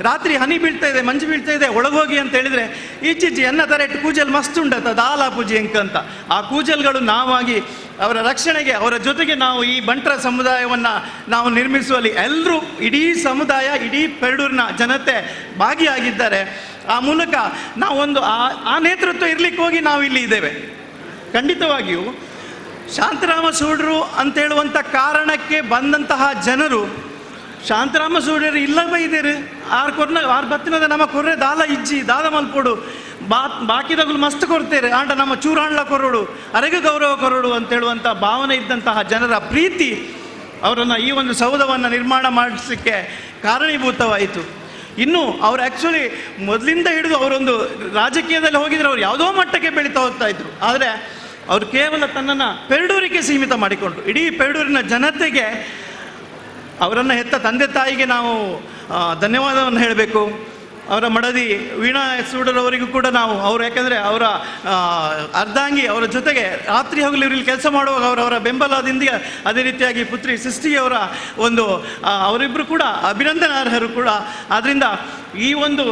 ರಾತ್ರಿ ಹನಿ ಬೀಳ್ತಾ ಇದೆ, ಮಂಜು ಬೀಳ್ತಾ ಇದೆ, ಒಳಗೋಗಿ ಅಂತ ಹೇಳಿದರೆ ಈಚೀಚೆ ಎನ್ನ ತರ ಇಟ್ಟು ಕೂಜಲ್ ಮಸ್ತ್ ಉಂಟತ್ತ ದಾಲ ಪೂಜೆ ಅಂತ. ಆ ಕೂಜಲ್ಗಳು ನಾವಾಗಿ ಅವರ ರಕ್ಷಣೆಗೆ, ಅವರ ಜೊತೆಗೆ ನಾವು ಈ ಬಂಟರ ಸಮುದಾಯವನ್ನು ನಾವು ನಿರ್ಮಿಸುವಲ್ಲಿ ಎಲ್ಲರೂ, ಇಡೀ ಸಮುದಾಯ, ಇಡೀ ಪೆರಡೂರಿನ ಜನತೆ ಭಾಗಿಯಾಗಿದ್ದಾರೆ. ಆ ಮೂಲಕ ನಾವೊಂದು ಆ ನೇತೃತ್ವ ಇರಲಿಕ್ಕೆ ಹೋಗಿ ನಾವು ಇಲ್ಲಿ ಇದ್ದೇವೆ. ಖಂಡಿತವಾಗಿಯೂ ಶಾಂತರಾಮ ಸೂಡ್ರು ಅಂತೇಳುವಂಥ ಕಾರಣಕ್ಕೆ ಬಂದಂತಹ ಜನರು ಶಾಂತರಾಮ ಸೂಡ್ಯರು ಇಲ್ಲ ಬೈದೇರು ಆರು ಬತ್ತಿನದ ನಮ್ಮ ಕೊರ್ರೆ ದಾಲ ಇಜ್ಜಿ ದಾದ ಮಲ್ಪೋಡು ಬಾಕಿದಾಗಲು ಮಸ್ತ್ ಕೊಡ್ತೇವೆ ಆಂಡ ನಮ್ಮ ಚೂರಾಣ್ಲ ಕೊರೋಡು ಅರೆಗೆ ಗೌರವ ಕೊರೋಡು ಅಂತೇಳುವಂಥ ಭಾವನೆ ಇದ್ದಂತಹ ಜನರ ಪ್ರೀತಿ ಅವರನ್ನು ಈ ಒಂದು ಸೌಧವನ್ನು ನಿರ್ಮಾಣ ಮಾಡಿಸಲಿಕ್ಕೆ ಕಾರಣೀಭೂತವಾಯಿತು. ಇನ್ನು ಅವರು ಆ್ಯಕ್ಚುಲಿ ಮೊದಲಿಂದ ಹಿಡಿದು ಅವರೊಂದು ರಾಜಕೀಯದಲ್ಲಿ ಹೋಗಿದ್ರೆ ಅವ್ರು ಯಾವುದೋ ಮಟ್ಟಕ್ಕೆ ಬೆಳೀತಾ ಹೋಗ್ತಾ ಇದ್ರು. ಆದರೆ ಅವರು ಕೇವಲ ತನ್ನನ್ನು ಪೆರಡೂರಿಗೆ ಸೀಮಿತ ಮಾಡಿಕೊಂಡ್ರು. ಇಡೀ ಪೆರಡೂರಿನ ಜನತೆಗೆ, ಅವರನ್ನು ಹೆತ್ತ ತಂದೆ ತಾಯಿಗೆ ನಾವು ಧನ್ಯವಾದವನ್ನು ಹೇಳಬೇಕು. ಅವರ ಮಡದಿ ವೀಣಾ ಸೂಡರವರಿಗೂ ಕೂಡ ನಾವು ಯಾಕೆಂದರೆ ಅವರ ಅರ್ಧಾಂಗಿ, ಅವರ ಜೊತೆಗೆ ರಾತ್ರಿ ಹಗಲು ಇವರಲ್ಲಿ ಕೆಲಸ ಮಾಡುವಾಗ ಅವರ ಬೆಂಬಲದಿಂದ, ಅದೇ ರೀತಿಯಾಗಿ ಪುತ್ರಿ ಸೃಷ್ಟಿಯವರ ಒಂದು ಅವರಿಬ್ಬರು ಕೂಡ ಅಭಿನಂದನಾರ್ಹರು ಕೂಡ. ಆದ್ದರಿಂದ ಈ ಒಂದು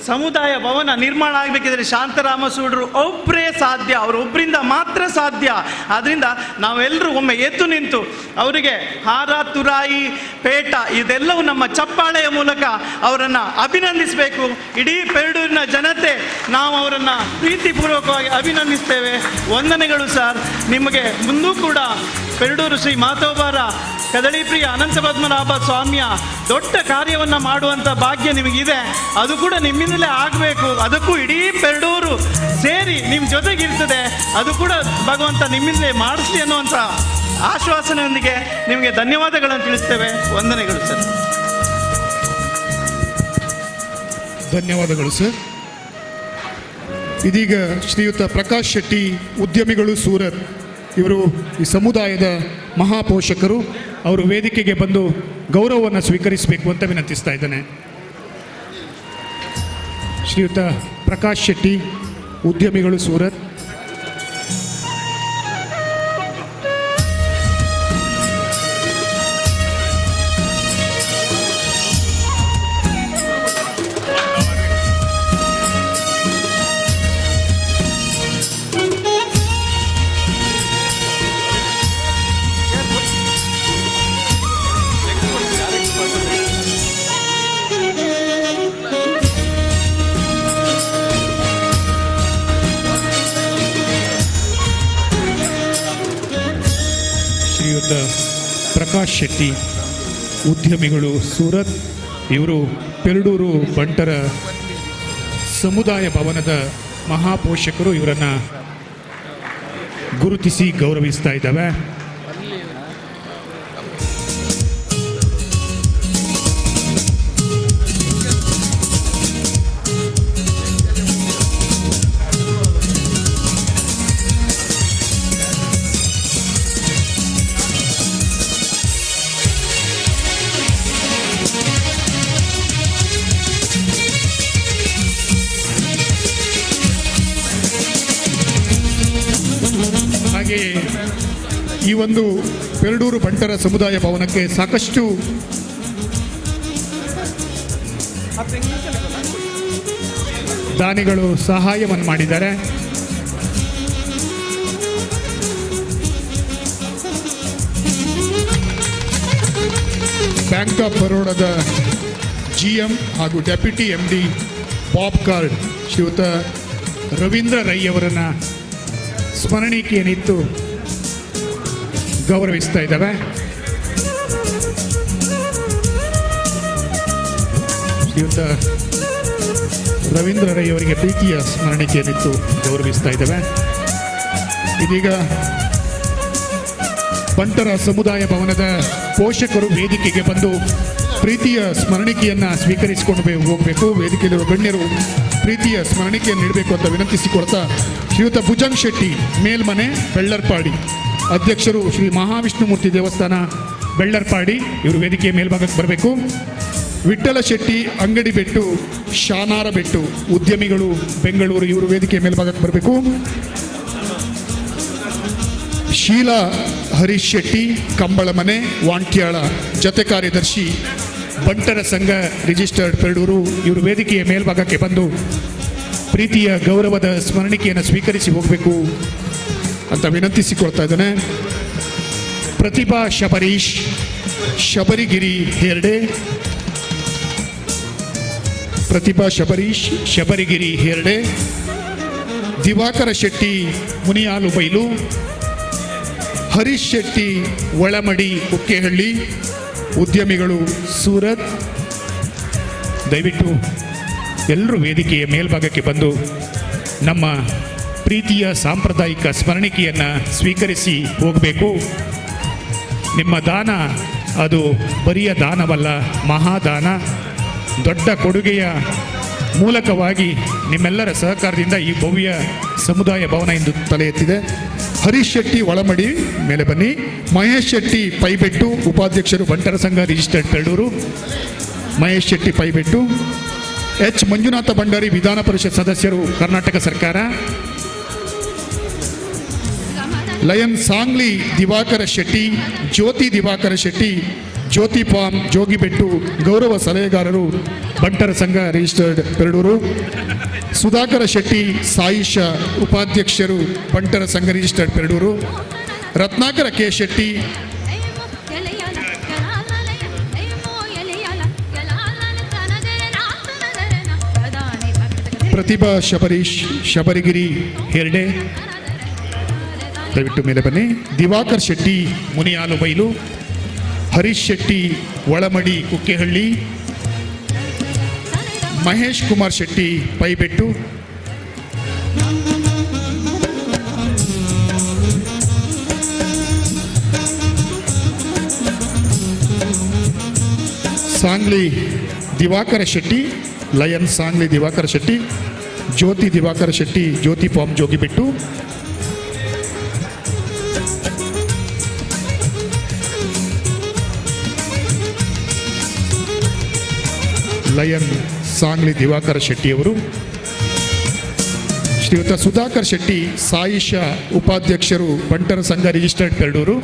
ಸಮುದಾಯ ಭವನ ನಿರ್ಮಾಣ ಆಗಬೇಕಿದ್ರೆ ಶಾಂತರಾಮ ಸೂಡ್ರು ಒಬ್ಬರೇ ಸಾಧ್ಯ, ಅವರೊಬ್ಬರಿಂದ ಮಾತ್ರ ಸಾಧ್ಯ. ಆದ್ದರಿಂದ ನಾವೆಲ್ಲರೂ ಒಮ್ಮೆ ಎದ್ದು ನಿಂತು ಅವರಿಗೆ ಹಾರ, ತುರಾಯಿ, ಪೇಟ ಇದೆಲ್ಲವೂ ನಮ್ಮ ಚಪ್ಪಾಳೆಯ ಮೂಲಕ ಅವರನ್ನು ಅಭಿನಂದಿಸಬೇಕು. ಇಡೀ ಪೆರಡೂರಿನ ಜನತೆ ನಾವು ಅವರನ್ನು ಪ್ರೀತಿಪೂರ್ವಕವಾಗಿ ಅಭಿನಂದಿಸ್ತೇವೆ. ವಂದನೆಗಳು ಸರ್. ನಿಮಗೆ ಮುಂದೂ ಕೂಡ ಪೆರಡೂರು ಶ್ರೀ ಮಾತೋಬಾರ ಕದಳಿಪ್ರಿಯ ಅನಂತ ಪದ್ಮನಾಭ ಸ್ವಾಮಿಯ ದೊಡ್ಡ ಕಾರ್ಯವನ್ನು ಮಾಡುವಂಥ ಭಾಗ್ಯ ನಿಮಗಿದೆ. ಅದು ಕೂಡ ನಿಮ್ಮಿಂದಲೇ ಆಗಬೇಕು. ಅದಕ್ಕೂ ಇಡೀ ಪೆರಡೂರು ಸೇರಿ ನಿಮ್ಮ ಜೊತೆಗಿರ್ತದೆ. ಅದು ಕೂಡ ಭಗವಂತ ನಿಮ್ಮಿಂದಲೇ ಮಾಡಿಸ್ಲಿ ಅನ್ನುವಂಥ ಆಶ್ವಾಸನೆಯೊಂದಿಗೆ ನಿಮಗೆ ಧನ್ಯವಾದಗಳನ್ನು ತಿಳಿಸ್ತೇವೆ. ವಂದನೆಗಳು ಸರ್. ಧನ್ಯವಾದಗಳು ಸರ್. ಇದೀಗ ಶ್ರೀಯುತ ಪ್ರಕಾಶ್ ಶೆಟ್ಟಿ, ಉದ್ಯಮಿಗಳು ಸೂರತ್, ಇವರು ಈ ಸಮುದಾಯದ ಮಹಾಪೋಷಕರು, ಅವರು ವೇದಿಕೆಗೆ ಬಂದು ಗೌರವವನ್ನು ಸ್ವೀಕರಿಸಬೇಕು ಅಂತ ವಿನಂತಿಸ್ತಾ ಇದ್ದೇನೆ. ಶ್ರೀಯುತ ಪ್ರಕಾಶ್ ಶೆಟ್ಟಿ, ಉದ್ಯಮಿಗಳು ಸೂರತ್. ಪ್ರಕಾಶ್ ಶೆಟ್ಟಿ, ಉದ್ಯಮಿಗಳು ಸೂರತ್, ಇವರು ಪೆರಡೂರು ಬಂಟರ ಸಮುದಾಯ ಭವನದ ಮಹಾಪೋಷಕರು. ಇವರನ್ನು ಗುರುತಿಸಿ ಗೌರವಿಸ್ತಾ ಇದ್ದಾವೆ. ಈ ಒಂದು ಪೆರಡೂರು ಬಂಟರ ಸಮುದಾಯ ಭವನಕ್ಕೆ ಸಾಕಷ್ಟು ದಾನಿಗಳು ಸಹಾಯವನ್ನು ಮಾಡಿದ್ದಾರೆ. ಬ್ಯಾಂಕ್ ಆಫ್ ಬರೋಡಾದ GM ಹಾಗೂ ಡೆಪ್ಯೂಟಿ MD ಬಾಬ್ ಕಾರ್ಡ್ ಶ್ರೀಯುತ ರವೀಂದ್ರ ರೈ ಅವರನ್ನು ಸ್ಮರಣೀಕೆಯನ್ನಿತ್ತು ಗೌರವಿಸ್ತಾ ಇದ್ದಾವೆ. ಶ್ರೀಯುತ ರವೀಂದ್ರ ರೈ ಅವರಿಗೆ ಪ್ರೀತಿಯ ಸ್ಮರಣಿಕೆಯನ್ನಿತ್ತು ಗೌರವಿಸ್ತಾ ಇದ್ದಾವೆ. ಇದೀಗ ಬಂಟರ ಸಮುದಾಯ ಭವನದ ಪೋಷಕರು ವೇದಿಕೆಗೆ ಬಂದು ಪ್ರೀತಿಯ ಸ್ಮರಣಿಕೆಯನ್ನು ಸ್ವೀಕರಿಸಿಕೊಂಡು ಹೋಗಬೇಕು. ವೇದಿಕೆಯಲ್ಲಿರುವ ಗಣ್ಯರು ಪ್ರೀತಿಯ ಸ್ಮರಣಿಕೆಯನ್ನು ನೀಡಬೇಕು ಅಂತ ವಿನಂತಿಸಿಕೊಡ್ತಾ ಶ್ರೀಯುತ ಭುಜಂಗ್ ಶೆಟ್ಟಿ, ಮೇಲ್ಮನೆ, ಬೆಳ್ಳರ್ಪಾಡಿ, ಅಧ್ಯಕ್ಷರು ಶ್ರೀ ಮಹಾವಿಷ್ಣುಮೂರ್ತಿ ದೇವಸ್ಥಾನ, ಬೆಳ್ಳರ್ಪಾಡಿ, ಇವರು ವೇದಿಕೆಯ ಮೇಲ್ಭಾಗಕ್ಕೆ ಬರಬೇಕು. ವಿಠ್ಠಲ ಶೆಟ್ಟಿ, ಅಂಗಡಿ ಬೆಟ್ಟು, ಶಾನಾರ ಬೆಟ್ಟು, ಉದ್ಯಮಿಗಳು ಬೆಂಗಳೂರು, ಇವರು ವೇದಿಕೆಯ ಮೇಲ್ಭಾಗಕ್ಕೆ ಬರಬೇಕು. ಶೀಲಾ ಹರೀಶ್ ಶೆಟ್ಟಿ, ಕಂಬಳಮನೆ, ವಾಂಟ್ಯಾಳ, ಜತೆ ಕಾರ್ಯದರ್ಶಿ ಬಂಟರ ಸಂಘ ರಿಜಿಸ್ಟರ್ಡ್ ಪೆರಡೂರು ಇವರು ವೇದಿಕೆಯ ಮೇಲ್ಭಾಗಕ್ಕೆ ಬಂದು ಪ್ರೀತಿಯ ಗೌರವದ ಸ್ಮರಣಿಕೆಯನ್ನು ಸ್ವೀಕರಿಸಿ ಹೋಗಬೇಕು ಅಂತ ವಿನಂತಿಸಿಕೊಳ್ತಾ ಇದ್ದಾನೆ. ಪ್ರತಿಭಾ ಶಬರೀಶ್ ಶಬರಿಗಿರಿ ಹೆರ್ಡೆ, ಪ್ರತಿಭಾ ಶಬರೀಶ್ ಶಬರಿಗಿರಿ ಹೆರ್ಡೆ, ದಿವಾಕರ ಶೆಟ್ಟಿ ಮುನಿಯಾಲು ಬೈಲು, ಹರೀಶ್ ಶೆಟ್ಟಿ ಒಳಮಡಿ ಕುಕ್ಕೆಹಳ್ಳಿ, ಉದ್ಯಮಿಗಳು ಸೂರತ್. ದಯವಿಟ್ಟು ಎಲ್ಲರೂ ವೇದಿಕೆಯ ಮೇಲ್ಭಾಗಕ್ಕೆ ಬಂದು ನಮ್ಮ ಪ್ರೀತಿಯ ಸಾಂಪ್ರದಾಯಿಕ ಸ್ಮರಣಿಕೆಯನ್ನು ಸ್ವೀಕರಿಸಿ ಹೋಗಬೇಕು. ನಿಮ್ಮ ದಾನ ಅದು ಬರಿಯ ದಾನವಲ್ಲ, ಮಹಾದಾನ. ದೊಡ್ಡ ಕೊಡುಗೆಯ ಮೂಲಕವಾಗಿ ನಿಮ್ಮೆಲ್ಲರ ಸಹಕಾರದಿಂದ ಈ ಭವ್ಯ ಸಮುದಾಯ ಭವನ ಇಂದು ತಲೆ ಎತ್ತಿದೆ. ಹರೀಶ್ ಶೆಟ್ಟಿ ಒಳಮಡಿ ಮೇಲೆ ಬನ್ನಿ. ಮಹೇಶ್ ಶೆಟ್ಟಿ ಪೈಬೆಟ್ಟು ಉಪಾಧ್ಯಕ್ಷರು ಬಂಟರ ಸಂಘ ರಿಜಿಸ್ಟರ್ಡ್ ಪೆರಡೂರು. ಮಹೇಶ್ ಶೆಟ್ಟಿ ಪೈಬೆಟ್ಟು. ಎಚ್ ಮಂಜುನಾಥ ಭಂಡಾರಿ ವಿಧಾನ ಪರಿಷತ್ ಸದಸ್ಯರು ಕರ್ನಾಟಕ ಸರ್ಕಾರ. ಲಯನ್ ಸಾಂಗ್ಲಿ ದಿವಾಕರ ಶೆಟ್ಟಿ, ಜ್ಯೋತಿ ದಿವಾಕರ ಶೆಟ್ಟಿ, ಜ್ಯೋತಿ ಪಾಮ್ ಜೋಗಿಬೆಟ್ಟು ಗೌರವ ಸಲಹೆಗಾರರು ಬಂಟರ ಸಂಘ ರಿಜಿಸ್ಟರ್ಡ್ ಪೆರಡೂರು. ಸುಧಾಕರ ಶೆಟ್ಟಿ ಸಾಯಿಷ ಉಪಾಧ್ಯಕ್ಷರು ಬಂಟರ ಸಂಘ ರಿಜಿಸ್ಟರ್ಡ್ ಪೆರಡೂರು. ರತ್ನಾಕರ ಕೆ ಶೆಟ್ಟಿ, ಪ್ರತಿಭಾ ಶಬರೀಶ್ ಶಬರಿಗಿರಿ ಹೆರ್ಡೆ. ದಯವಿಟ್ಟು ಮೇಲೆ ಬನ್ನಿ. ದಿವಾಕರ್ ಶೆಟ್ಟಿ ಮುನಿಯಾಲು ಬೈಲು, ಹರೀಶ್ ಶೆಟ್ಟಿ ಒಳಮಡಿ ಕುಕ್ಕೆಹಳ್ಳಿ, ಮಹೇಶ್ ಕುಮಾರ್ ಶೆಟ್ಟಿ ಪೈಬೆಟ್ಟು, ಸಾಂಗ್ಲಿ ದಿವಾಕರ ಶೆಟ್ಟಿ, ಲಯನ್ ಸಾಂಗ್ಲಿ ದಿವಾಕರ ಶೆಟ್ಟಿ, ಜ್ಯೋತಿ ದಿವಾಕರ ಶೆಟ್ಟಿ, ಜ್ಯೋತಿ ಪಾಮ್ ಜೋಗಿಬೆಟ್ಟು, ಲಯನ್ ಸಾಂಗ್ಲಿ ದಿವಾಕರ ಶೆಟ್ಟಿಯವರು. ಶ್ರೀಯುತ ಸುಧಾಕರ್ ಶೆಟ್ಟಿ ಸಾಯಿಷ ಉಪಾಧ್ಯಕ್ಷರು ಬಂಟರ ಸಂಘ ರಿಜಿಸ್ಟರ್ಡ್ ಪೆರಡೂರು.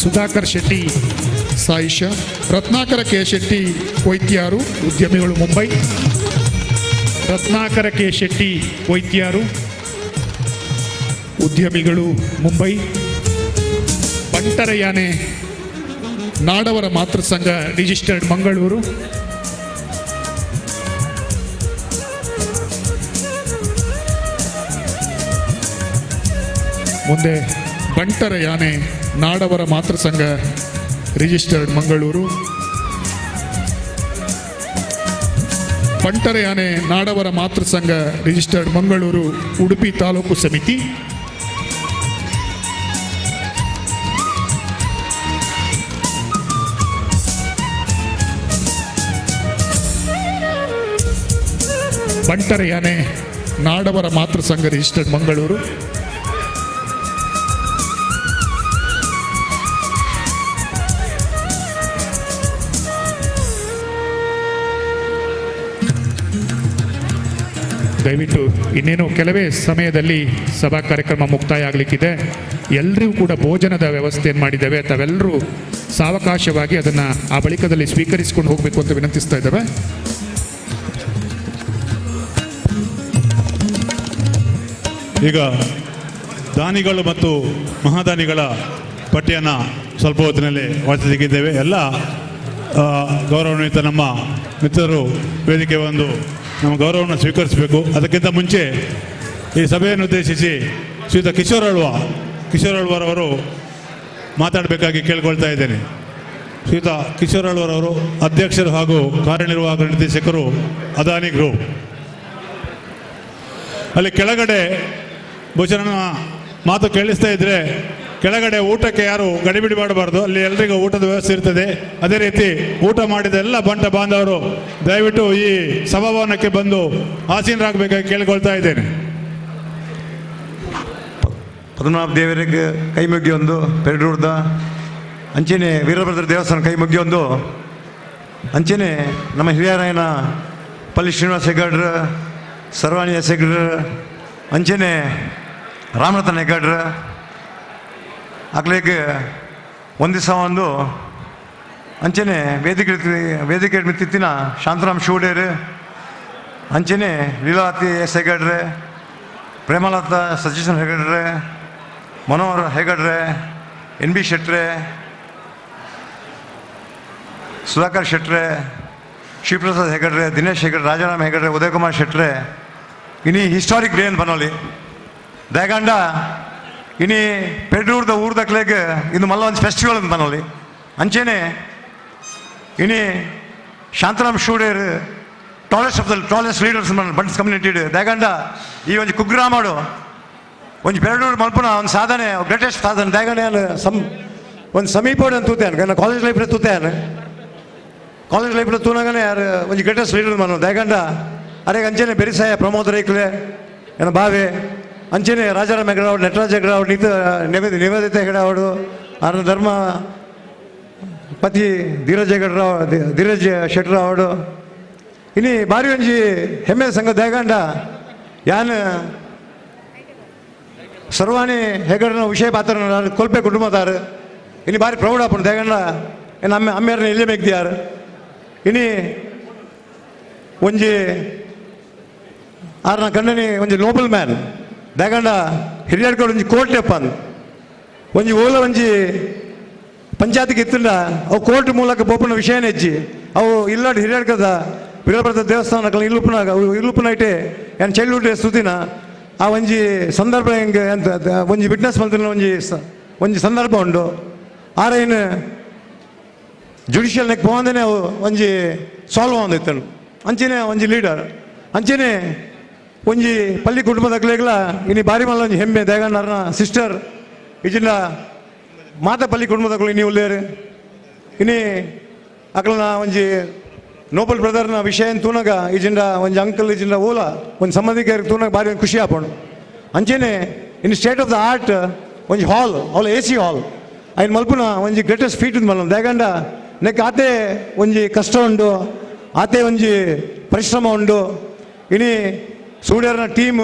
ಸುಧಾಕರ್ ಶೆಟ್ಟಿ ಸಾಯಿಷ. ರತ್ನಾಕರ ಕೆ ಶೆಟ್ಟಿ ಕೊಯ್ತ್ಯಾರು ಉದ್ಯಮಿಗಳು ಮುಂಬೈ. ರತ್ನಾಕರ ಕೆ ಶೆಟ್ಟಿ ಕೊಯ್ತ್ಯಾರು ಉದ್ಯಮಿಗಳು ಮುಂಬೈ. ಬಂಟರ ಯಾನೆ ನಾಡವರ ಮಾತೃ ಸಂಘ ರಿಜಿಸ್ಟರ್ಡ್ ಮಂಗಳೂರು. ಮುಂದೆ ಬಂಟರ ಯಾನೆ ನಾಡವರ ಮಾತೃ ಸಂಘ ರಿಜಿಸ್ಟರ್ಡ್ ಮಂಗಳೂರು. ಬಂಟರ ಯಾನೆ ನಾಡವರ ಮಾತೃ ಸಂಘ ರಿಜಿಸ್ಟರ್ಡ್ ಮಂಗಳೂರು ಉಡುಪಿ ತಾಲೂಕು ಸಮಿತಿ. ಬಂಟರ ಯಾನೆ ನಾಡವರ ಮಾತೃ ಸಂಘ ರಿಜಿಸ್ಟರ್ಡ್ ಮಂಗಳೂರು. ದಯವಿಟ್ಟು ಇನ್ನೇನು ಕೆಲವೇ ಸಮಯದಲ್ಲಿ ಸಭಾ ಕಾರ್ಯಕ್ರಮ ಮುಕ್ತಾಯ ಆಗಲಿಕ್ಕಿದೆ. ಎಲ್ಲರಿಗೂ ಕೂಡ ಭೋಜನದ ವ್ಯವಸ್ಥೆಯನ್ನು ಮಾಡಿದ್ದೇವೆ. ತಾವೆಲ್ಲರೂ ಸಾವಕಾಶವಾಗಿ ಅದನ್ನು ಆ ಬಳಿಕದಲ್ಲಿ ಸ್ವೀಕರಿಸಿಕೊಂಡು ಹೋಗಬೇಕು ಅಂತ ವಿನಂತಿಸ್ತಾ ಇದ್ದೇವೆ. ಈಗ ದಾನಿಗಳು ಮತ್ತು ಮಹಾದಾನಿಗಳ ಪಟ್ಟಿಯನ್ನು ಸ್ವಲ್ಪ ಹೊತ್ತಿನಲ್ಲಿ ವಾಚಿಸಿದ್ದೇವೆ. ಎಲ್ಲ ಗೌರವಾನ್ವಿತ ನಮ್ಮ ಮಿತ್ರರು ವೇದಿಕೆ ಒಂದು ನಮ್ಮ ಗೌರವವನ್ನು ಸ್ವೀಕರಿಸಬೇಕು. ಅದಕ್ಕಿಂತ ಮುಂಚೆ ಈ ಸಭೆಯನ್ನು ಉದ್ದೇಶಿಸಿ ಶ್ರೀಯುತ ಕಿಶೋರ್ ಅಳ್ವಾರವರು ಮಾತಾಡಬೇಕಾಗಿ ಕೇಳ್ಕೊಳ್ತಾ ಇದ್ದೇನೆ. ಶ್ರೀಯುತ ಕಿಶೋರ್ ಅಳ್ವಾರವರು ಅಧ್ಯಕ್ಷರು ಹಾಗೂ ಕಾರ್ಯನಿರ್ವಾಹಕ ನಿರ್ದೇಶಕರು ಅದಾನಿ ಗ್ರೂಪ್. ಅಲ್ಲಿ ಕೆಳಗಡೆ ಬಹುಶಃ ನನ್ನ ಮಾತು ಕೇಳಿಸ್ತಾ ಇದ್ದರೆ ಕೆಳಗಡೆ ಊಟಕ್ಕೆ ಯಾರು ಗಡಿಬಿಡಿ ಮಾಡಬಾರ್ದು. ಅಲ್ಲಿ ಎಲ್ರಿಗೂ ಊಟದ ವ್ಯವಸ್ಥೆ ಇರ್ತದೆ. ಅದೇ ರೀತಿ ಊಟ ಮಾಡಿದ ಎಲ್ಲ ಬಂಟ ಬಾಂಧವರು ದಯವಿಟ್ಟು ಈ ಸಭಾಭವನಕ್ಕೆ ಬಂದು ಆಸೀನರಾಗಬೇಕಾಗಿ ಕೇಳಿಕೊಳ್ತಾ ಇದ್ದೇನೆ. ಪದ್ಮನಾಭ ದೇವರಿಗೆ ಕೈ ಮುಗಿಯೊಂದು ಪೆರಡೂರ್ದ ಅಂಚೆನೆ ವೀರಭದ್ರ ದೇವಸ್ಥಾನ ಕೈ ಮುಗಿಯೊಂದು ಅಂಚೆನೆ ನಮ್ಮ ಹಿರಿಯರಾಯನ ಪಲ್ಲಿ ಶ್ರೀನಿವಾಸ ಹೆಗಡ್ರ ಸರ್ವಾಣಿ ಎಸ್ ಹೆಗಡ್ರ ಅಂಚೆನೆ ರಾಮರತನ ಹೆಗಡ್ರ ಆಗ್ಲೇಗೆ ಒಂದು ದಿವಸ ಒಂದು ಅಂಚೆನೆ ವೇದಿಕೆ ಮಿತ್ತಿನ ಶಾಂತರಾಮ್ ಶೂಡೇರು ಅಂಚೆನೆ ಲೀಲಾವತಿ ಎಸ್ ಹೆಗಡ್ರೆ ಪ್ರೇಮಲತಾ ಸಚಿನ್ ಹೆಗಡ್ರೆ ಮನೋಹರ್ ಹೆಗಡ್ರೆ ಎನ್ ಬಿ ಶೆಟ್ರೆ ಸುಧಾಕರ್ ಶೆಟ್ರೆ ಶಿವಪ್ರಸಾದ್ ಹೆಗಡ್ರೆ ದಿನೇಶ್ ಹೆಗಡ್ರೆ ರಾಜಾರಾಮ್ ಹೆಗಡ್ರೆ ಉದಯಕುಮಾರ್ ಶೆಟ್ರೆ ಇನಿ ಹಿಸ್ಟಾರಿಕ್ ಡೇ ಅಂತ ಬನ್ನೋಲಿ ದಯಗಂಡ ಇನಿ ಪೆಡ್ರೂರ್ದ ಊರ್ದಕ್ಲೆಗೆ ಇದು ಮಲ್ಲ ಒಂದು ಫೆಸ್ಟಿವಲ್ ಅಂತ ಬನ್ನೋಲಿ ಅಂಚೆನೆ ಇನಿ Shantaram Shuder tallest leaders Bunts community ದಯಗಂಡ ಈ ಒಂದು ಕುಗ್ರಾಮಾಡು ಒಂದು ಪೆರಡೂರು ಮಲ್ಪುನ ಒಂದು ಸಾಧನೆ ಗ್ರೇಟೆಸ್ಟ್ ಸಾಧನೆ ದಯಗಂಡ ಒಂದು ಸಮೀಪೋಡು ಅಂತ ತೂತೇನೆ ನಾನು ಕಾಲೇಜ್ ಲೈಫ್లో ತೂತೇನೆ ಕಾಲೇಜ್ ಲೈಫ್లో ತೂನಗಾನೆ ಯಾರು ಒಂದು ಗ್ರೇಟೆಸ್ಟ್ ಲೀಡರ್ ಮನ ದಯಗಂಡ ಅರೆ ಅಂಚೆನೆ ಬೆರಿಸಾಯ ಪ್ರಮೋದ್ ರೈಕ್ಲೆ ಏನ ಬಾವೆ ಅಂಚೆನೆ ರಾಜಾರಾಮ್ ಹೆಗಡಾವಡು ನಟರಾಜ್ ಹೆಗಡಾವಡು ನಿವೇದಿತ ಹೆಗಡಾವಡು ಆರ ಧರ್ಮ ಪತಿ ಧೀರಜ್ ಶೆಟ್ರಾವಡು ಇನಿ ಬಾರಿ ಒಂಜಿ ಹೆಮ್ಮೆ ಸಂಘ ದಯಗಂಡ ಯಾನ್ ಸರ್ವಾಣಿ ಹೆಗಡನ ವಿಷಯ ಪಾತ್ರ ಕೊಲ್ಪೆ ಕುಟುಂಬದಾರು ಇನಿ ಬಾರಿ ಪ್ರೌಢ ಆಪುಂಡು ದಯಗಂಡ ಏನು ಅಮ್ಮೆಯರ್ನ ಇಲ್ಲೇ ಮೆಗ್ದಿಯಾರು ಇನಿ ಒಂಜಿ ಆರ್ನ ಕಂಡನಿ ಒಂಜಿ ನೋಬಲ್ ಮ್ಯಾನ್ ದಯಗಂಡ ಹಿರಿಯಡ್ಕೊಂಡು ಒಂಜಿ ಕೋರ್ಟ್ ಎಪ್ಪಂದು ಒಂಜಿ ಓಲ ಒಂಜಿ ಪಂಚಾಯತಿಗೆ ಇತ್ತಂಡ ಅವು ಕೋರ್ಟ್ ಮೂಲಕ ಪೋಪುನ ವಿಷಯನ ಹೆಚ್ಚಿ ಅವು ಇಲ್ಲಾಡು ಹಿರಿಯಡ್ಕದ ವೀರಭದ್ರ ದೇವಸ್ಥಾನ ಇಲ್ಲುಪುನೈಟೆ ಏನು ಚೈಲ್ಡ್ಹುಡ್ ಸ್ತುತಿನ ಆ ಒಂಜಿ ಸಂದರ್ಭ ಹೆಂಗೆ ಅಂತ ಒಂಜಿ ವಿಟ್ನೆಸ್ ಮಲ್ತಿನ ಒಂಜಿ ಸಂದರ್ಭ ಉಂಡು ಆರೇನು ಜುಡಿಷಿಯಲ್ ನೆಕ್ ಪೋಂದೇನೆ ಅವು ಒಂಜಿ ಸಾಲ್ವ್ ಆಂದಿತ್ತನು ಅಂಚೆನೆ ಒಂಜಿ ಲೀಡರ್ ಅಂಚೆನೆ ಒಂಜಿ ಪಲ್ಲಿ ಕುಟುಂಬದಕ್ಲೆಗ್ಲ ಇನಿ ಬಾರಿ ಮಲ್ಲ ಒಂಜಿ ಹೆಮ್ಮೆ ದಯಗಂಡರ್ನ ಸಿಸ್ಟರ್ ಇಜಿಂದ ಮಾತ ಪಲ್ಲಿ ಕುಟುಂಬದಕ್ಲು ಇನಿ ಉಲ್ಲೇರು ಇನಿ ಅಕ್ಲನ ಒಂಜಿ ನೋಬಲ್ ಬ್ರದರ್ನ ವಿಷಯ ತೂನಗ ಇಜಿಂದ ಒಂಜಿ ಅಂಕಲ್ ಇಜಿಂದ ಓಲ ಒಂದು ಸಂಬಂಧಿಕರಿಗೆ ತೂನಗ ಬಾರಿ ಖುಷಿ ಆಪುಂಡು ಅಂಚೆನೆ in state of the art ಒಂಜಿ ಹಾಲ್ ಅವಳ AC ಹಾಲ್ ಐನ್ ಮಲ್ಪುನ ಒಂಜಿ ಗ್ರೇಟೆಸ್ಟ್ ಫೀಟ್ ಮಲ್ಲ ದಯಗಂಡ ನೆಕ್ ಆತೆ ಒಂಜಿ ಕಷ್ಟ ಉಂಡು ಆತೆ ಒಂಜಿ ಪರಿಶ್ರಮ ಉಂಡು ಇನಿ ಸೂಡ್ಯರ್ನ ಟೀಮ್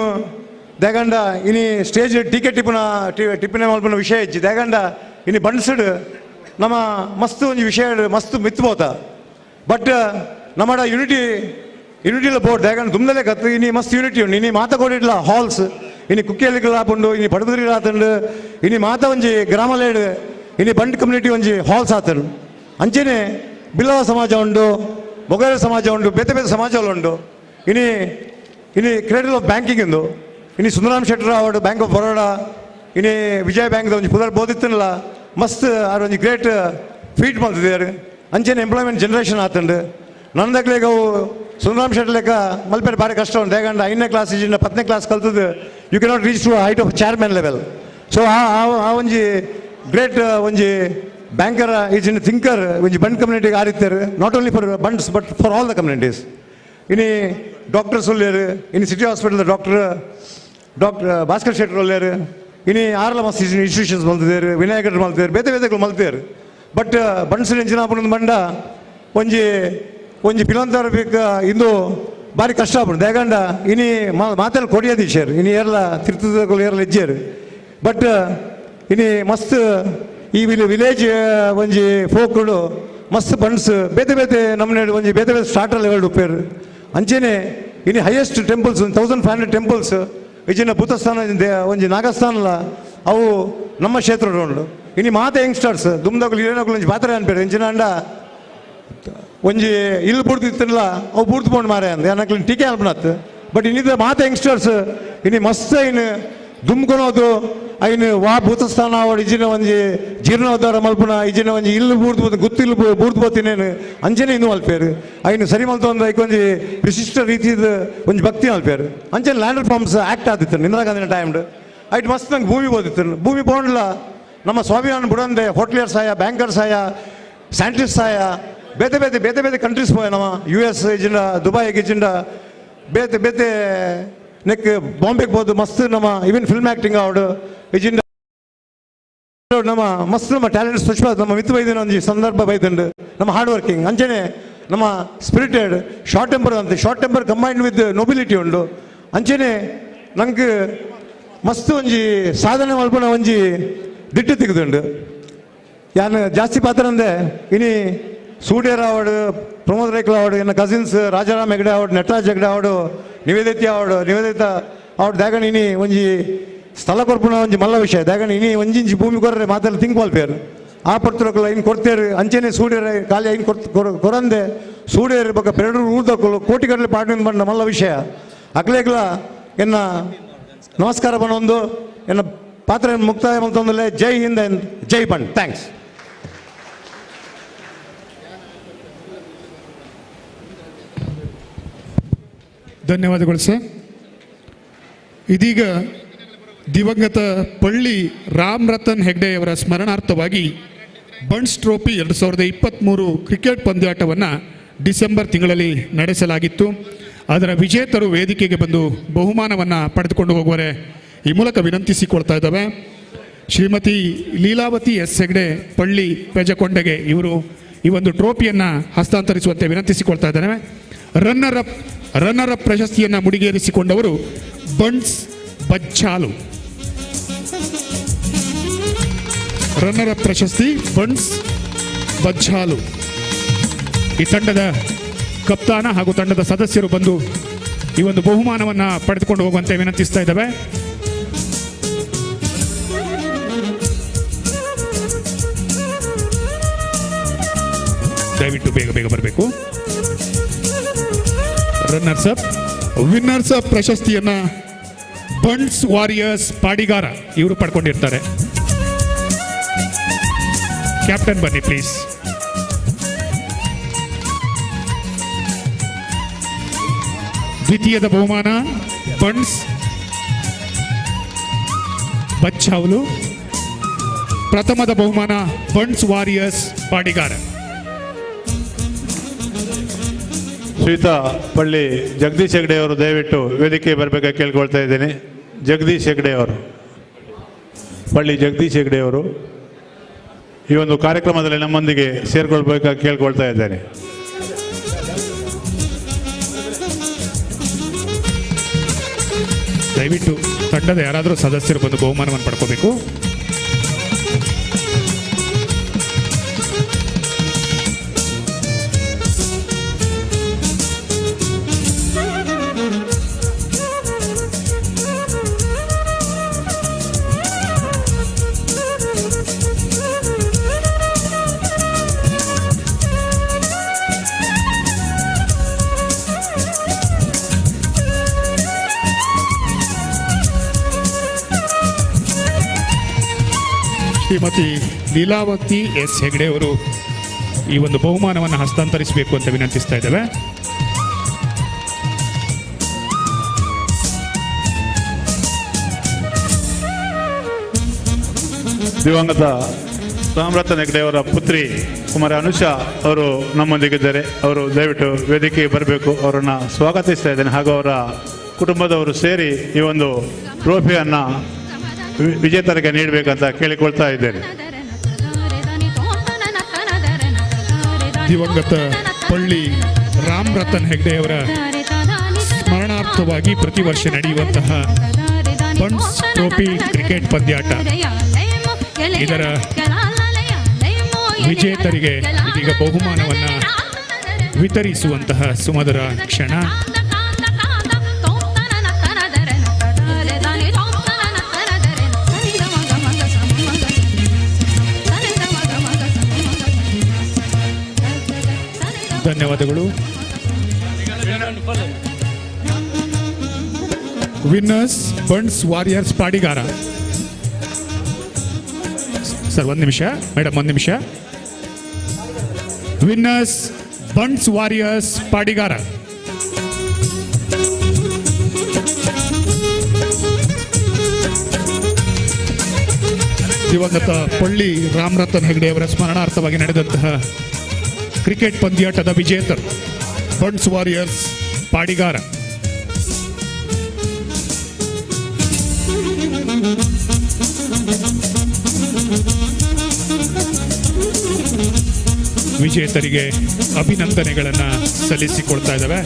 ದಯಗಂಡ ಇನಿ ಸ್ಟೇಜ್ ಟಿಪ್ಪನೆ ಮಲ್ಪುನ ವಿಷಯ ಇಚ್ಚಿ ದಯಗಂಡ ಇನಿ ಬಣ್ಸಡ್ ನಮ್ಮ ಮಸ್ತ್ ಒಂಜಿ ವಿಷಯ ಮಸ್ತ್ ಮಿತ್ಬೋತ ಬಟ್ ನಮ್ಮಡ ಯೂನಿಟಿಲ ಬೋರ್ಡ್ ದಯಗಂಡ ದುಮ್ದಲೆ ಕತ್ತು ಇನಿ ಮಸ್ತ್ ಯೂನಿಟಿ ಉಂಡು ಇನಿ ಮಾತ ಕೊಡಿಡ್ಲ ಹಾಲ್ಸ್ ಇನಿ ಕುಕ್ಕೆಲಿಗಳು ಆಪುಂಡು ಇನಿ ಪಡುದುರಿ ಆತಂಡು ಇನಿ ಮಾತ ಒಂಜಿ ಗ್ರಾಮಲೇಡ್ ಇನಿ ಬಂಡ್ ಕಮ್ಯುನಿಟಿ ಒಂಜಿ ಹಾಲ್ಸ್ ಆತನು ಅಂಚೆನೆ ಬಿಲ್ಲವ ಸಮಾಜ ಉಂಡು ಮೊಗೇರ ಸಮಾಜ ಉಂಡು ಬೇತೆ ಬೇತೆ ಸಮಾಜಗಳು ಉಂಡು ಇನಿ ಕ್ರೆಡಿಟ್ ಆಫ್ ಬ್ಯಾಂಕಿಂಗ್ ಉಂದು ಇನಿ ಸುಂದರಾಮ್ ಶೆಟ್ಟರ್ ಅವಡು ಬ್ಯಾಂಕ್ ಆಫ್ ಬರೋಡಾ ಇನಿ ವಿಜಯ ಬ್ಯಾಂಕ್ದ ಒಂಜಿ ಪುದರ್ ಬೋದಿತ್ತನಲ್ಲ ಮಸ್ತ್ ಆರು ಒಂಜಿ ಗ್ರೇಟ್ ಫೀಟ್ ಮಲ್ತಿದ್ದಾರೆ ಅಂಚೆನೆ ಎಂಪ್ಲಾಯ್ಮೆಂಟ್ ಜನರೇಷನ್ ಆತಂಡು ನನ್ನದಕ್ಲೆಗ ಅವು ಸುಂದರಾಮ್ ಶೆಟ್ಟರ್ ಲೆಕ್ಕ ಮಲ್ಪೇರೆ ಭಾರಿ ಕಷ್ಟ ಉಂಟು ಹೇಗಂಡ 5ನೇ ಕ್ಲಾಸ್ ಇಜಿಂದ 10ನೇ ಕ್ಲಾಸ್ ಕಲ್ತದ್ದು you cannot reach to height of chairman level so ಆ ಒಂಜಿ ಗ್ರೇಟ್ ಒಂಜಿ ಬ್ಯಾಂಕರ್ ಇಜಿಂದ ಥಿಂಕರ್ ಒಂಜಿ ಬಂಡ್ ಕಮ್ಯುನಿಟಿಗೆ ಆರಿತ್ತಾರೆ not only for Bunts but for all the communities ಇನಿ ಡಾಕ್ಟರ್ಸ್ ಒಲ್ಲೇರು ಇನಿ city hospital doctor Bhaskar Shettar ಒಲ್ಲೇರು ಇನಿ ಆರ್ಲ ಮಸ್ತ್ ಇನ್ಸ್ಟಿಟ್ಯೂಷನ್ಸ್ ಮಲ್ತಿದ್ದಾರೆ ವಿನಾಯಕರು ಮಲ್ತಿದ್ದಾರೆ ಬೇತೆ ಬೇತೆಗಳು ಮಲ್ತಿದ್ದಾರೆ ಬಟ್ ಬಂಡ್ಸ್ ಎಂಚಿನ ಬಂಡ ಒಂಜಿ ಫಿಲಾಂಥ್ರಪಿಕ್ ಇಂದು ಭಾರಿ ಕಷ್ಟ ಆಗ್ಬಿಡು ದಯಗಂಡ ಇನಿ ಮಾತೆಲ್ಲ ಕೊಡಿಯೋದೀಶರು ಇನಿ ಏರ್ಲ ತಿರ್ತದಗಳು ಏರ್ಲ ಹೆಜ್ಜೆರು ಬಟ್ ಇನಿ ಮಸ್ತ್ ಈ ವಿಲೇಜ್ ಒಂಜಿ ಫೋಕ್ಗಳು ಮಸ್ತ್ ಬಂಡ್ಸ್ ಬೇತೆ ಬೇತೆ ನಮ್ಮನೆ ಒಂಜಿ ಬೇತೆ ಬೇತೆ ಸ್ಟಾರ್ಟರ್ ಲೆವೆಲ್ ಉಪ್ಪೇರು ಅಂಚೆನೆ ಇನಿ ಹೈಯೆಸ್ಟ್ ಟೆಂಪಲ್ಸ್ 1500 ಟೆಂಪಲ್ಸ್ ಇಜಿನ ಭೂತಸ್ಥಾನ ಒಂಜಿ ನಾಗಸ್ಥಾನಲ ಅವು ನಮ್ಮ ಕ್ಷೇತ್ರ ಉಂಡು ಇನಿ ಮಾತ ಯಂಗ್ಸ್ಟರ್ಸ್ ದುಮ್ದಗಳು ಏನಗಳು ಒಂಜಿ ಪಾತ್ರೆ ಅನ್ಪೇರು ಎಂಚಿನ ಅಂಡ ಒಂಜಿ ಇಲ್ಲಿ ಬುಡ್ತಿತ್ತಲ್ಲ ಅವು ಬುಡ್ದುಕೊಂಡು ಮಾರೆ ಅಂದ ಏನಕ್ಕೆ ಟೀಕೆ ಅಲ್ಪನತ್ ಬಟ್ ಇನ್ನಿದ ಮಾತ ಯಂಗ್ಸ್ಟರ್ಸ್ ಇನಿ ಮಸ್ತ್ ಇನ್ನು ದುಮ್ಕೊಳೋದು ಐನು ವಾ ಭೂತಸ್ಥಾನ ಅವಡು ಇಜಿನ ಒಂಜಿ ಜೀರ್ಣೋದ್ಧಾರ ಮಲ್ಪುನ ಇಜಿನ ಒಂಜಿ ಇಲ್ಲಿ ಬೂಡ್ದು ಗುತ್ತಿಲ್ ಬೂಡ್ದು ಬೋತಿನೇನು ಅಂಚನೆ ಇನ್ನೂ ಮಲ್ಪೇರು ಐನು ಸರಿ ಮಲ್ತು ಒಂದು ಐಕೊಂಜಿ ವಿಶಿಷ್ಟ ರೀತಿದ ಒಂಜಿ ಭಕ್ತಿ ಮಲ್ಪೇರು ಅಂಚನೆ ಲ್ಯಾಂಡ್ ರಿಫಾರ್ಮ್ಸ್ ಆಕ್ಟ್ ಆದಿತ್ತು ಇಂದಿರಾ ಗಾಂಧಿನ ಟೈಮ್ಡು ಐಟ್ ಮಸ್ತ್ ನಂಗೆ ಭೂಮಿ ಬೋದಿತ್ತು ಭೂಮಿ ಬೋಂಡ್ಲ ನಮ್ಮ ಸ್ವಾಭಿಮಾನ ಬುಡಂದೆ ಹೋಟ್ಲಿಯರ್ಸ್ ಆಯ ಬ್ಯಾಂಕರ್ಸ್ ಆಯ ಸೈಂಟಿಸ್ಟ್ ಆಯ ಬೇತೆ ಬೇತೆ ಕಂಟ್ರೀಸ್ ಪೋಯ ನಮ್ಮ US ಇಜಿಂದ ದುಬೈ ಇಜಿಂದ ಬೇತೆ ಬೇತೆ ನೆಕ್ ಬಾಂಬೆಗೆ ಬೋದು ಮಸ್ತ್ ನಮ್ಮ ಈವನ್ ಫಿಲ್ಮ್ ಆ್ಯಕ್ಟಿಂಗ್ ಅವಡು ಇಜಿಂದ ನಮ್ಮ ಮಸ್ತ್ ನಮ್ಮ ಟ್ಯಾಲೆಂಟ್ ಸ್ವಚ್ಛ ನಮ್ಮ ಮಿತ್ ಬೈದಿನ ಒಂದು ಸಂದರ್ಭ ಬೈದಂಡು ನಮ್ಮ ಹಾರ್ಡ್ ವರ್ಕಿಂಗ್ ಅಂಚನೆ ನಮ್ಮ ಸ್ಪಿರಿಟೆಡ್ ಶಾರ್ಟ್ ಟೆಂಪರ್ ಅಂತ short temper combined with nobility ಉಂಡು ಅಂಚನೆ ನಂಗೆ ಮಸ್ತ್ ಒಂಜಿ ಸಾಧನೆ ಮಲ್ಪನ ಒಂಜಿ ದಿಟ್ಟು ತೆಗೆದುಂಡು ಯಾನು ಜಾಸ್ತಿ ಪಾತ್ರ ಅಂದೆ ಇನಿ ಸೂಡ್ಯರ್ ಅವಾರ್ಡ್ ಪ್ರಮೋದ್ ರೇಖಲ್ ಅವಾರ್ಡ್ ಇನ್ನು cousins Rajaram Hegde award Nataraj Hegde award Nivedita award ದಾಗಣ ಇನಿ ಒಂಜಿ ಸ್ಥಳ ಕೊರ್ಪುನ ಒಂಜಿ ಮಲ್ಲ ವಿಷಯ ದಾಗಣ ಇನಿ ಒಂಜಿಂಚಿ ಭೂಮಿ ಕೊರ್ರೆ ಮಾತಾಡಿ ತಿಂಕ್ ಮಲ್ಪೇರು ಆ ಪತ್ರಗಳು ಇನ್ನು ಕೊಡ್ತೇರು ಅಂಚೆನೆ ಸೂಡ್ಯರ ಖಾಲಿ ಐನ್ ಕೊರಂದೆ ಸೂಡ್ಯರ್ ಬಗ್ಗೆ ಪೆರಡು ಊರ್ದಕ್ಕಳು ಕೋಟಿಗಟ್ಟಲೆ ಪಾಠ ಬಂದ ಮಲ್ಲ ವಿಷಯ ಅಕ್ಲೇಗ್ಲ ಎನ್ನ ನಮಸ್ಕಾರ ಬನ್ನೊಂದು ಎನ್ನ ಪಾತ್ರ ಮುಕ್ತಾಯ ಮಲ್ತೊಂದಲೆ ಜೈ ಹಿಂದ್ ಅಂಡ್ ಜೈ ಬಂಡ್ ಥ್ಯಾಂಕ್ಸ್. ಧನ್ಯವಾದಗಳು ಸರ್. ಇದೀಗ ದಿವಂಗತ ಪಳ್ಳಿ ರಾಮ್ ರತನ್ ಹೆಗ್ಡೆಯವರ ಸ್ಮರಣಾರ್ಥವಾಗಿ ಬಂಡ್ಸ್ ಟ್ರೋಫಿ 2023 ಕ್ರಿಕೆಟ್ ಪಂದ್ಯಾಟವನ್ನು ಡಿಸೆಂಬರ್ ತಿಂಗಳಲ್ಲಿ ನಡೆಸಲಾಗಿತ್ತು. ಅದರ ವಿಜೇತರು ವೇದಿಕೆಗೆ ಬಂದು ಬಹುಮಾನವನ್ನು ಪಡೆದುಕೊಂಡು ಹೋಗುವರೆ ಈ ಮೂಲಕ ವಿನಂತಿಸಿಕೊಳ್ತಾ ಇದ್ದಾವೆ. ಶ್ರೀಮತಿ ಲೀಲಾವತಿ ಎಸ್ ಹೆಗ್ಡೆ ಪಳ್ಳಿ ಪೆಜಕೊಂಡೆಗೆ ಇವರು ಈ ಒಂದು ಟ್ರೋಫಿಯನ್ನು ಹಸ್ತಾಂತರಿಸುವಂತೆ ವಿನಂತಿಸಿಕೊಳ್ತಾ ಇದ್ದಾರೆ. ರನ್ನರ್ ಅಪ್ ಪ್ರಶಸ್ತಿಯನ್ನು ಮುಡಿಗೇರಿಸಿಕೊಂಡವರು ಬಂಡ್ಸ್ ಬಚ್ಚಾಲು. ರನ್ನರ್ ಅಪ್ ಪ್ರಶಸ್ತಿ ಬಂಡ್ಸ್ ಬಚ್ಚಾಲು. ಈ ತಂಡದ ಕಪ್ತಾನ ಹಾಗೂ ತಂಡದ ಸದಸ್ಯರು ಬಂದು ಈ ಒಂದು ಬಹುಮಾನವನ್ನು ಪಡೆದುಕೊಂಡು ಹೋಗುವಂತೆ ವಿನಂತಿಸ್ತಾ ಇದ್ದಾವೆ. ದಯವಿಟ್ಟು ಬೇಗ ಬೇಗ ಬರಬೇಕು. ವಿನ್ನರ್ಸ್ ಅಪ್ ಪ್ರಶಸ್ತಿಯನ್ನ ಬಂಡ್ಸ್ ವಾರಿಯರ್ಸ್ ಪಾಡಿಗಾರ ಇವರು ಪಡ್ಕೊಂಡಿರ್ತಾರೆ. ಕ್ಯಾಪ್ಟನ್ ಬನ್ನಿ ಪ್ಲೀಸ್. ದ್ವಿತೀಯದ ಬಹುಮಾನ ಬಂಡ್ಸ್ ಬಚ್ಚಾವಲು. ಪ್ರಥಮದ ಬಹುಮಾನ ಬಂಡ್ಸ್ ವಾರಿಯರ್ಸ್ ಪಾಡಿಗಾರ. ಶ್ರೀತಾ ಪಳ್ಳಿ ಜಗದೀಶ್ ಹೆಗ್ಡೆ ಅವರು ದಯವಿಟ್ಟು ವೇದಿಕೆ ಬರಬೇಕಾಗಿ ಕೇಳ್ಕೊಳ್ತಾ ಇದ್ದೀನಿ. ಜಗದೀಶ್ ಹೆಗ್ಡೆ ಅವರು, ಪಳ್ಳಿ ಜಗದೀಶ್ ಹೆಗ್ಡೆ ಅವರು ಈ ಒಂದು ಕಾರ್ಯಕ್ರಮದಲ್ಲಿ ನಮ್ಮೊಂದಿಗೆ ಸೇರ್ಕೊಳ್ಬೇಕಾಗಿ ಕೇಳ್ಕೊಳ್ತಾ ಇದ್ದೇನೆ. ದಯವಿಟ್ಟು ತಂಡದ ಯಾರಾದರೂ ಸದಸ್ಯರು ಬಂದು ಬಹುಮಾನವನ್ನು ಪಡ್ಕೋಬೇಕು. ಶ್ರೀಮತಿ ಲೀಲಾವತಿ ಎಸ್ ಹೆಗ್ಡೆ ಅವರು ಈ ಒಂದು ಬಹುಮಾನವನ್ನು ಹಸ್ತಾಂತರಿಸಬೇಕು ಅಂತ ವಿನಂತಿಸ್ತಾ ಇದ್ದೇವೆ. ದಿವಂಗತ ರಾಮರತನ್ ಹೆಗ್ಡೆ ಅವರ ಪುತ್ರಿ ಕುಮಾರಿ ಅನುಷಾ ಅವರು ನಮ್ಮೊಂದಿಗಿದ್ದಾರೆ. ಅವರು ದಯವಿಟ್ಟು ವೇದಿಕೆಗೆ ಬರಬೇಕು. ಅವರನ್ನು ಸ್ವಾಗತಿಸ್ತಾ ಇದ್ದೇನೆ ಹಾಗೂ ಅವರ ಕುಟುಂಬದವರು ಸೇರಿ ಈ ಒಂದು ಟ್ರೋಫಿಯನ್ನು ವಿಜೇತರಿಗೆ ನೀಡಬೇಕಂತ ಕೇಳಿಕೊಳ್ತಾ ಇದ್ದೇನೆ. ದಿವಂಗತ ಪಳ್ಳಿ ರಾಮ್ ರತನ್ ಹೆಗ್ಡೆಯವರ ಸ್ಮರಣಾರ್ಥವಾಗಿ ಪ್ರತಿ ವರ್ಷ ನಡೆಯುವಂತಹ ಬಂಡ್ಸ್ ಟ್ರೋಫಿ ಕ್ರಿಕೆಟ್ ಪಂದ್ಯಾಟ, ಇದರ ವಿಜೇತರಿಗೆ ಇದೀಗ ಬಹುಮಾನವನ್ನು ವಿತರಿಸುವಂತಹ ಸುಮಧುರ ಕ್ಷಣ. ಧನ್ಯವಾದಗಳು. Winners Bunts warriors Padigar. Sir ಒಂದು ನಿಮಿಷ, ಮೇಡಮ್ ಒಂದು ನಿಮಿಷ. Winners Bunts warriors Padigar. ದಿವಂಗತ ಪಳ್ಳಿ ರಾಮ್ ರತನ್ ಹೆಗ್ಡೆ ಅವರ ಸ್ಮರಣಾರ್ಥವಾಗಿ ನಡೆದಂತಹ ಕ್ರಿಕೆಟ್ ಪಂದ್ಯಾಟದ ವಿಜೇತರು ಬಂಡ್ಸ್ ವಾರಿಯರ್ಸ್ ಪಾಡಿಗಾರ. ವಿಜೇತರಿಗೆ ಅಭಿನಂದನೆಗಳನ್ನು ಸಲ್ಲಿಸಿಕೊಳ್ತಾ ಇದ್ದಾವೆ.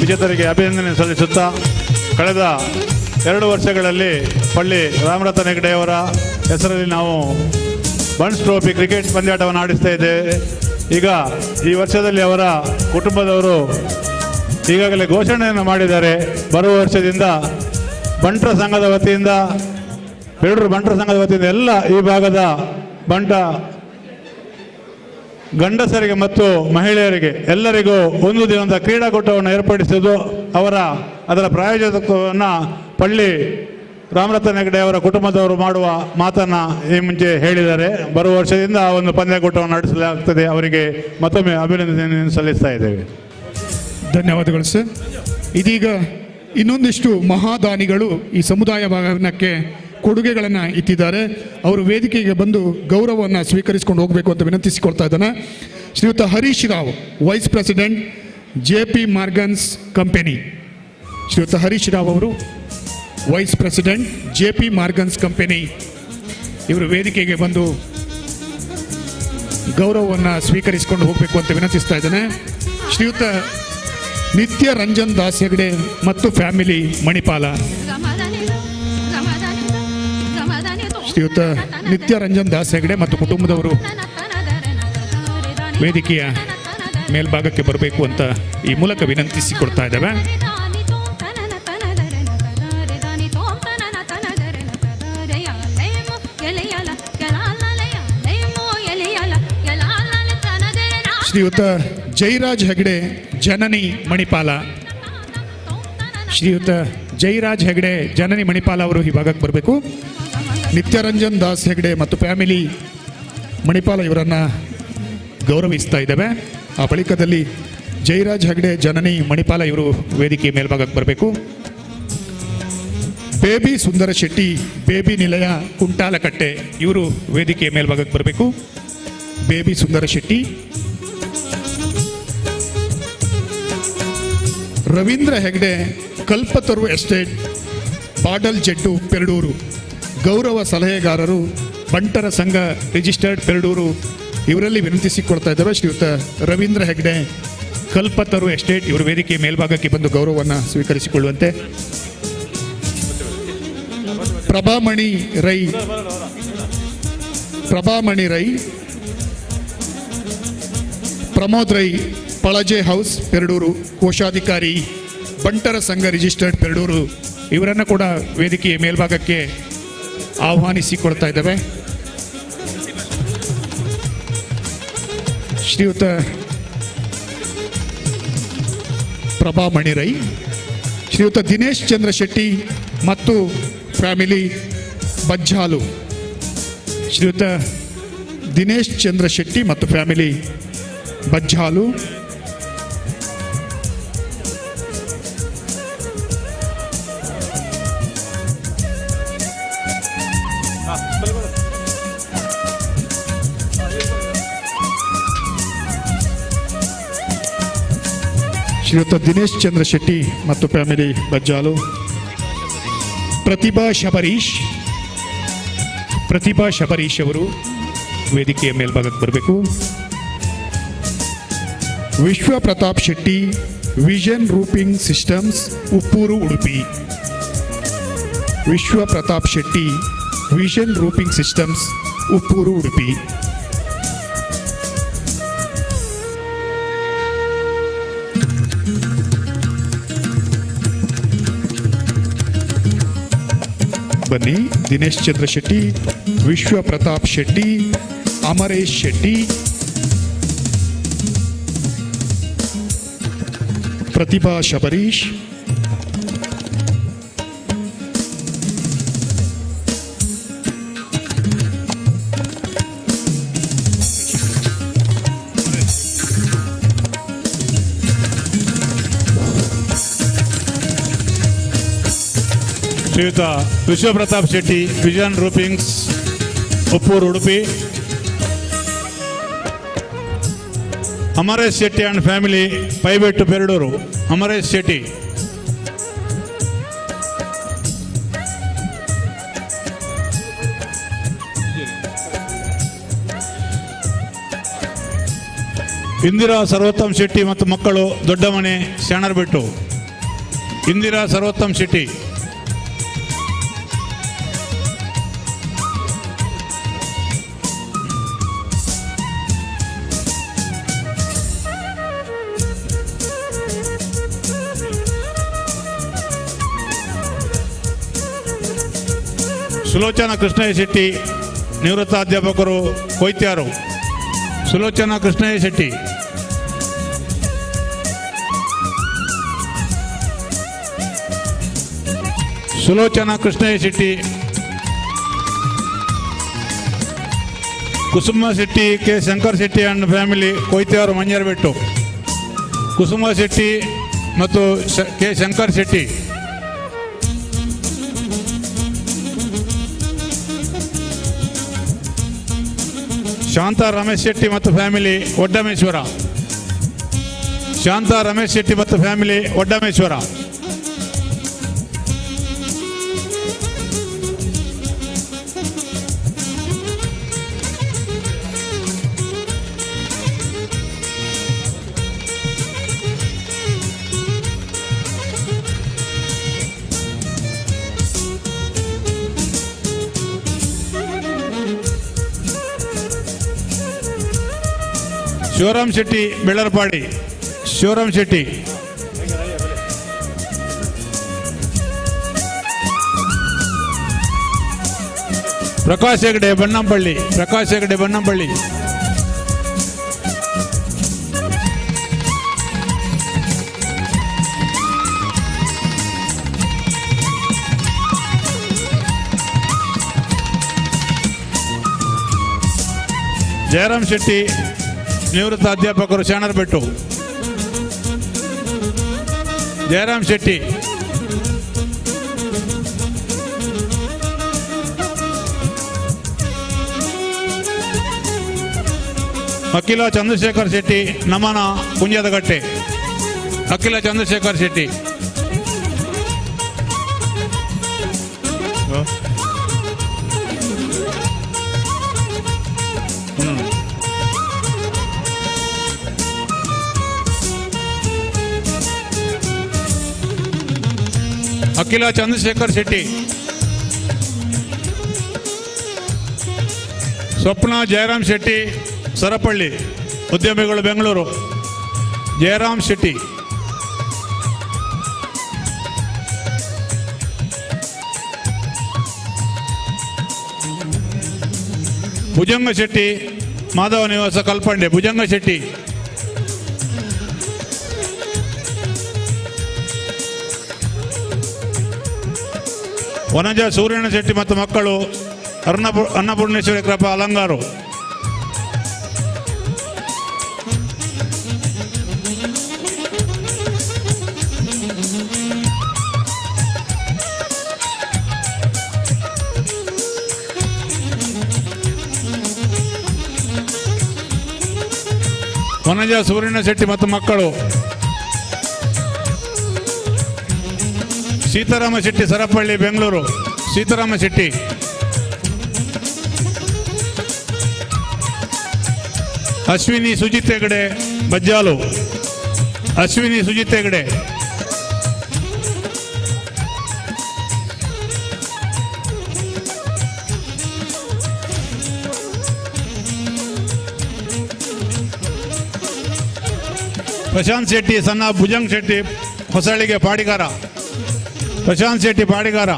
ವಿಜೇತರಿಗೆ ಅಭಿನಂದನೆ ಸಲ್ಲಿಸುತ್ತಾ ಕಳೆದ 2 ವರ್ಷಗಳಲ್ಲಿ ಪಳ್ಳಿ ರಾಮರತ್ನ ಹೆಗಡೆಯವರ ಹೆಸರಲ್ಲಿ ನಾವು ಬನ್ಸ್ ಟ್ರೋಫಿ ಕ್ರಿಕೆಟ್ ಪಂದ್ಯಾಟವನ್ನು ಆಡಿಸ್ತಾ ಇದ್ದೇವೆ. ಈಗ ಈ ವರ್ಷದಲ್ಲಿ ಅವರ ಕುಟುಂಬದವರು ಈಗಾಗಲೇ ಘೋಷಣೆಯನ್ನು ಮಾಡಿದ್ದಾರೆ. ಬರುವ ವರ್ಷದಿಂದ ಬಂಟರ ಸಂಘದ ವತಿಯಿಂದ ಪೆರಡೂರು ಬಂಟರ ಸಂಘದ ವತಿಯಿಂದ ಎಲ್ಲ ಈ ಭಾಗದ ಬಂಟ ಗಂಡಸರಿಗೆ ಮತ್ತು ಮಹಿಳೆಯರಿಗೆ ಎಲ್ಲರಿಗೂ ಒಂದು ದಿನದ ಕ್ರೀಡಾಕೂಟವನ್ನು ಏರ್ಪಡಿಸುವುದು ಅದರ ಪ್ರಾಯೋಜಕತ್ವವನ್ನು ಪಳ್ಳಿ ರಾಮರತ್ನ ಹೆಗಡೆ ಅವರ ಕುಟುಂಬದವರು ಮಾಡುವ ಮಾತನ್ನು ಈ ಮುಂಚೆ ಹೇಳಿದ್ದಾರೆ. ಬರುವ ವರ್ಷದಿಂದ ಒಂದು ಪಂದ್ಯಾಕೂಟವನ್ನು ನಡೆಸಲಾಗ್ತದೆ. ಅವರಿಗೆ ಮತ್ತೊಮ್ಮೆ ಅಭಿನಂದನೆಯನ್ನು ಸಲ್ಲಿಸ್ತಾ ಇದ್ದೇವೆ. ಧನ್ಯವಾದಗಳು ಸರ್. ಇದೀಗ ಇನ್ನೊಂದಿಷ್ಟು ಮಹಾದಾನಿಗಳು ಈ ಸಮುದಾಯ ಭವನಕ್ಕೆ ಕೊಡುಗೆಗಳನ್ನು ಇಟ್ಟಿದ್ದಾರೆ. ಅವರು ವೇದಿಕೆಗೆ ಬಂದು ಗೌರವವನ್ನು ಸ್ವೀಕರಿಸಿಕೊಂಡು ಹೋಗಬೇಕು ಅಂತ ವಿನಂತಿಸಿಕೊಳ್ತಾ ಇದ್ದಾನೆ. ಶ್ರೀಯುತ Harish Rao, vice president JP Morgan's company. ಶ್ರೀಯುತ ಹರೀಶ್ ರಾವ್ ಅವರು vice president JP Morgan's company, ಇವರು ವೇದಿಕೆಗೆ ಬಂದು ಗೌರವವನ್ನು ಸ್ವೀಕರಿಸಿಕೊಂಡು ಹೋಗಬೇಕು ಅಂತ ವಿನಂತಿಸ್ತಾ ಇದ್ದಾನೆ. ಶ್ರೀಯುತ ನಿತ್ಯ ರಂಜನ್ ದಾಸ್ ಹೆಗಡೆ ಮತ್ತು ಫ್ಯಾಮಿಲಿ ಮಣಿಪಾಲ. ಶ್ರೀಯುತ ನಿತ್ಯ ರಂಜನ್ ದಾಸ್ ಹೆಗಡೆ ಮತ್ತು ಕುಟುಂಬದವರು ವೇದಿಕೆಯ ಮೇಲ್ಭಾಗಕ್ಕೆ ಬರಬೇಕು ಅಂತ ಈ ಮೂಲಕ ವಿನಂತಿಸಿಕೊಡ್ತಾ ಇದ್ದೇವೆ. ಶ್ರೀಯುತ ಜೈರಾಜ್ ಹೆಗಡೆ ಜನನಿ ಮಣಿಪಾಲ. ಶ್ರೀಯುತ ಜೈರಾಜ್ ಹೆಗಡೆ ಜನನಿ ಮಣಿಪಾಲ ಅವರು ಈ ಭಾಗಕ್ಕೆ ಬರಬೇಕು. ನಿತ್ಯರಂಜನ್ ದಾಸ್ ಹೆಗಡೆ ಮತ್ತು ಫ್ಯಾಮಿಲಿ ಮಣಿಪಾಲ ಇವರನ್ನು ಗೌರವಿಸ್ತಾ ಇದ್ದೇವೆ. ಆ ಬಳಿಕದಲ್ಲಿ ಜೈರಾಜ್ ಹೆಗಡೆ ಜನನಿ ಮಣಿಪಾಲ ಇವರು ವೇದಿಕೆ ಮೇಲ್ಭಾಗಕ್ಕೆ ಬರಬೇಕು. ಬೇಬಿ ಸುಂದರ ಶೆಟ್ಟಿ ಬೇಬಿ ನಿಲಯ ಕುಂಟಾಲಕಟ್ಟೆ ಇವರು ವೇದಿಕೆ ಮೇಲ್ಭಾಗಕ್ಕೆ ಬರಬೇಕು. ಬೇಬಿ ಸುಂದರ ಶೆಟ್ಟಿ. ರವೀಂದ್ರ ಹೆಗಡೆ ಕಲ್ಪತರು ಎಸ್ಟೇಟ್ ಬಾಡಲ್ ಜೆಡ್ಡು ಪೆರಡೂರು, ಗೌರವ ಸಲಹೆಗಾರರು ಬಂಟರ ಸಂಘ ರಿಜಿಸ್ಟರ್ಡ್ ಪೆರಡೂರು ಇವರಲ್ಲಿ ವಿನಂತಿಸಿಕೊಡ್ತಾ ಇದ್ದೇವೆ. ಶ್ರೀಯುತ ರವೀಂದ್ರ ಹೆಗಡೆ ಕಲ್ಪತರು ಎಸ್ಟೇಟ್ ಇವರು ವೇದಿಕೆ ಮೇಲ್ಭಾಗಕ್ಕೆ ಬಂದು ಗೌರವವನ್ನು ಸ್ವೀಕರಿಸಿಕೊಳ್ಳುವಂತೆ. ಪ್ರಭಾಮಣಿ ರೈ, ಪ್ರಮೋದ್ ರೈ ಪಳಜೆ ಹೌಸ್ ಪೆರಡೂರು, ಕೋಶಾಧಿಕಾರಿ ಬಂಟರ ಸಂಘ ರಿಜಿಸ್ಟರ್ಡ್ ಪೆರಡೂರು ಇವರನ್ನು ಕೂಡ ವೇದಿಕೆಯ ಮೇಲ್ಭಾಗಕ್ಕೆ ಆಹ್ವಾನಿಸಿಕೊಳ್ತಾ ಇದ್ದೇವೆ. ಶ್ರೀಯುತ ಪ್ರಭಾಮಣಿ ರೈ, ಶ್ರೀಯುತ ದಿನೇಶ್ ಚಂದ್ರ ಶೆಟ್ಟಿ ಮತ್ತು ಫ್ಯಾಮಿಲಿ ಬಜ್ಜಾಲು. ಶ್ರೀಯುತ ದಿನೇಶ್ ಚಂದ್ರ ಶೆಟ್ಟಿ ಮತ್ತು ಫ್ಯಾಮಿಲಿ ಬಜ್ಜಾಲು. ಶ್ರೀಯುತ ದಿನೇಶ್ ಚಂದ್ರ ಶೆಟ್ಟಿ ಮತ್ತು ಫ್ಯಾಮಿಲಿ ಬಜ್ಜಾಲು. ಪ್ರತಿಭಾ ಶಬರೀಶ್ ಅವರು ವೇದಿಕೆಯ ಮೇಲ್ಭಾಗಕ್ಕೆ ಬರಬೇಕು. Vishwa Pratap Shetty vision roofing systems Uppoor Udupi. Vishwa Pratap Shetty vision roofing systems Uppoor Udupi. ಬನ್ನಿ. ದಿನೇಶ್ ಚಂದ್ರ ಶೆಟ್ಟಿ, ವಿಶ್ವ ಪ್ರತಾಪ್ ಶೆಟ್ಟಿ, ಅಮರೇಶ್ ಶೆಟ್ಟಿ, ಪ್ರತಿಭಾ ಶಬರೀಶ್, ಶ್ರೀಯುತ Vishwa Pratap Shetty vision roofings Uppoor Udupi, Amaresh Shetty and family Paibettu Perdoor. Amaresh Shetty. Indira Sarvottam Shetty ಮತ್ತು ಮಕ್ಕಳು ದೊಡ್ಡಮನೆ ಸ್ಯಾಣರ್ಬೆಟ್ಟು. ಇಂದಿರಾ ಸರ್ವೋತ್ತಮ್ ಶೆಟ್ಟಿ. ಸುಲೋಚನಾ ಕೃಷ್ಣಯ್ಯ ಶೆಟ್ಟಿ ನಿವೃತ್ತ ಅಧ್ಯಾಪಕರು Koityaru. Sulochana Krishnayya Shetty. Sulochana Krishnayya Shetty. Kusuma Shetty K Shankar Shetty and family Koityaru Manjarbettu. Kusuma Shetty ಮತ್ತು ಕೆ ಶಂಕರ್ ಶೆಟ್ಟಿ. ಶಾಂತಾ ರಮೇಶ್ ಶೆಟ್ಟಿ ಮತ್ತು ಫ್ಯಾಮಿಲಿ ಒಡ್ಡಮೇಶ್ವರ. ಶಾಂತಾ ರಮೇಶ್ ಶೆಟ್ಟಿ ಮತ್ತು ಫ್ಯಾಮಿಲಿ ಒಡ್ಡಮೇಶ್ವರ. ಶಿವರಾಮ್ ಶೆಟ್ಟಿ ಬೆಳ್ಳರಪಾಡಿ. ಶಿವರಾಮ್ ಶೆಟ್ಟಿ. ಪ್ರಕಾಶ್ ಹೆಗಡೆ ಬನ್ನಂಪಳ್ಳಿ. ಪ್ರಕಾಶ್ ಹೆಗಡೆ ಬನ್ನಂಪಳ್ಳಿ. ಜಯರಾಮ್ ಶೆಟ್ಟಿ ನಿವೃತ್ತ ಅಧ್ಯಾಪಕರು ಶಾಣರ್ಬೆಟ್ಟು. ಜಯರಾಮ್ ಶೆಟ್ಟಿ. ಅಖಿಲ ಚಂದ್ರಶೇಖರ್ ಶೆಟ್ಟಿ ನಮನ ಕುಂಜದಗಟ್ಟೆ. ಅಖಿಲ ಚಂದ್ರಶೇಖರ್ ಶೆಟ್ಟಿ. ಅಖಿಲ ಚಂದ್ರಶೇಖರ್ ಶೆಟ್ಟಿ. ಸ್ವಪ್ನ ಜಯರಾಮ್ ಶೆಟ್ಟಿ ಸರಪಳ್ಳಿ ಉದ್ಯಮಿಗಳು ಬೆಂಗಳೂರು. ಜಯರಾಮ್ ಶೆಟ್ಟಿ. ಭುಜಂಗ ಶೆಟ್ಟಿ ಮಾಧವ ನಿವಾಸ ಕಲ್ಪಂಡೆ. ಭುಜಂಗ ಶೆಟ್ಟಿ. ವನಜ ಸೂರ್ಯಣ್ಣ ಶೆಟ್ಟಿ ಮತ್ತು ಮಕ್ಕಳು ಅನ್ನಪೂರ್ಣೇಶ್ವರಿ ಕೃಪಾ ಅಲಂಗಾರು. ವನಜ ಸೂರ್ಯಣ್ಣ ಶೆಟ್ಟಿ ಮತ್ತು ಮಕ್ಕಳು. ಸೀತಾರಾಮ ಶೆಟ್ಟಿ ಸರಪಳ್ಳಿ ಬೆಂಗಳೂರು. ಸೀತಾರಾಮ ಶೆಟ್ಟಿ. ಅಶ್ವಿನಿ ಸುಜಿತ್ ಹೆಗಡೆ ಬಜ್ಜಾಲು. ಅಶ್ವಿನಿ ಸುಜಿತ್ ಹೆಗಡೆ. ಪ್ರಶಾಂತ್ ಶೆಟ್ಟಿ ಸಣ್ಣ ಭುಜಂಗ್ ಶೆಟ್ಟಿ ಹೊಸಳ್ಳಿಗೆ ಪಾಡಿಗಾರ. ಪ್ರಶಾಂತ್ ಶೆಟ್ಟಿ ಪಾಡಿಗಾರ.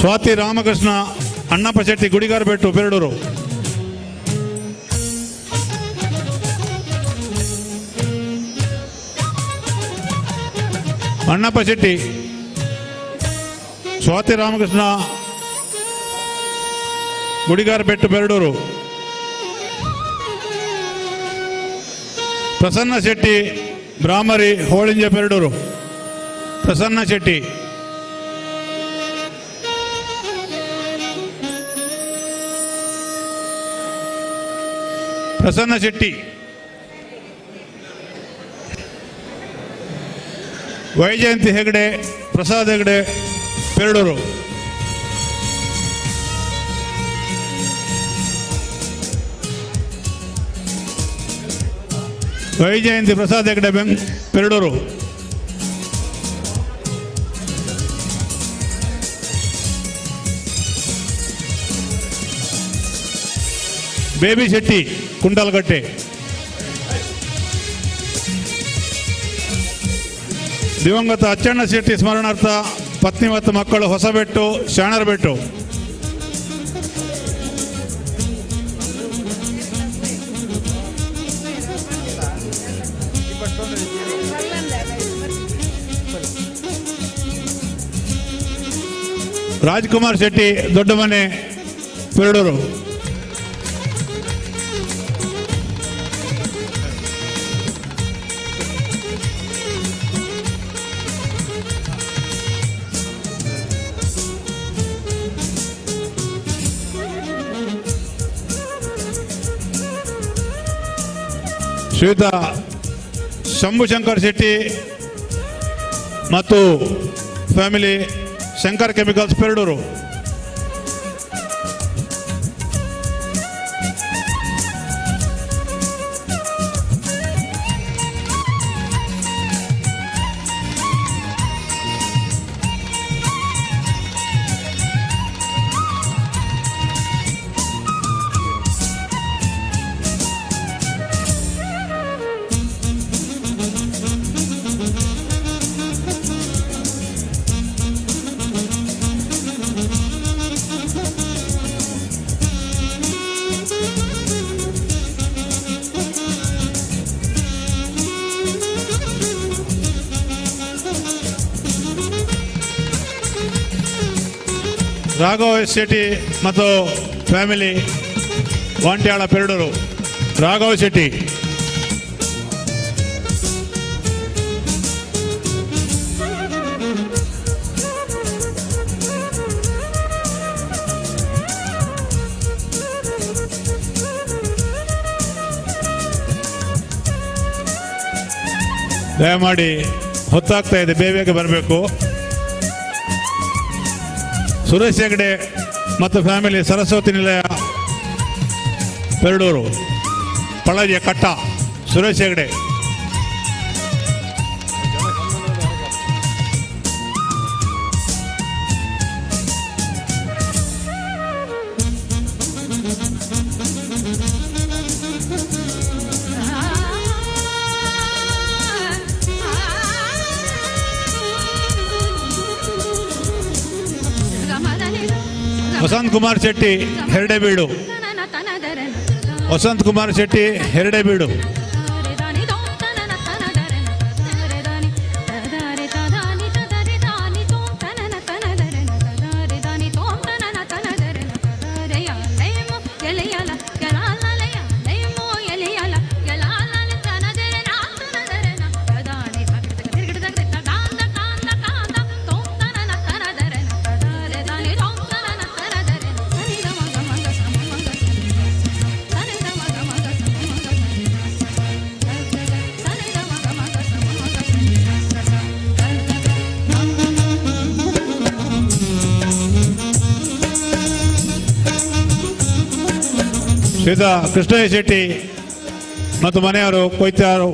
ಸ್ವಾತಿ ರಾಮಕೃಷ್ಣ ಅಣ್ಣಪ್ಪ ಶೆಟ್ಟಿ ಗುಡಿಗಾರಬೆಟ್ಟು ಪೆರಡೂರು. ಅಣ್ಣಪ್ಪ ಶೆಟ್ಟಿ. ಸ್ವಾತಿ ರಾಮಕೃಷ್ಣ ಗುಡಿಗಾರಬೆಟ್ಟು ಪೆರಡೂರು. ಪ್ರಸನ್ನ ಶೆಟ್ಟಿ ಬ್ರಾಹ್ಮರಿ ಹೋಳಿಂಜ ಪೆರಡೂರು. ಪ್ರಸನ್ನ ಶೆಟ್ಟಿ, ಪ್ರಸನ್ನ ಶೆಟ್ಟಿ, ವೈಜಯಂತಿ ಹೆಗಡೆ, ಪ್ರಸಾದ್ ಹೆಗಡೆ, ಪೆರಡೂರು. ವೈಜಯಂತಿ ಪ್ರಸಾದ್ ಹೆಗಡೆ, ಪೆರಡೂರು. ಬೇಬಿ ಶೆಟ್ಟಿ, ಕುಂಡಲಗಟ್ಟೆ. ದಿವಂಗತ ಅಚ್ಚಣ್ಣ ಶೆಟ್ಟಿ ಸ್ಮರಣಾರ್ಥ ಪತ್ನಿ ಮತ್ತು ಮಕ್ಕಳು, ಹೊಸಬೆಟ್ಟು, ಶಾಣರಬೆಟ್ಟು. ರಾಜ್ಕುಮಾರ್ ಶೆಟ್ಟಿ, ದೊಡ್ಡ ಮನೆ, ಪೆರಡೂರು. ಶ್ರೀಯುತ ಶಂಭುಶಂಕರ್ ಶೆಟ್ಟಿ ಮತ್ತು ಫ್ಯಾಮಿಲಿ, ಶಂಕರ್ ಕೆಮಿಕಲ್ಸ್, ಪೆರಡೂರು. ರಾಘವ ಶೆಟ್ಟಿ ಮತ್ತು ಫ್ಯಾಮಿಲಿ, ವಾಂಟ್ಯಾಳ, ಪೆರಡೂರು. ರಾಘವ ಶೆಟ್ಟಿ. ದಯಮಾಡಿ ಹೊತ್ತಾಗ್ತಾ ಇದೆ, ಬೇಗ ಬರಬೇಕು. ಸುರೇಶ್ ಹೆಗಡೆ ಮತ್ತು ಫ್ಯಾಮಿಲಿ, ಸರಸ್ವತಿ ನಿಲಯ, ಪೆರಡೂರು. ಪಳಜಿಯ ಕಟ್ಟ, ಸುರೇಶ್ ಹೆಗಡೆ. ವಸಂತ್ ಕುಮಾರ್ ಶೆಟ್ಟಿ, ಹೆರಡೆಬೀಡು. ವಸಂತ್ ಕುಮಾರ್ ಶೆಟ್ಟಿ, ಹೆರಡೆಬೀಡು. ಶ್ರೀಯುತ ಕೃಷ್ಣಯ್ಯ ಶೆಟ್ಟಿ ಮತ್ತು ಮನೆಯವರು, ಕೊಯ್ತಾರು.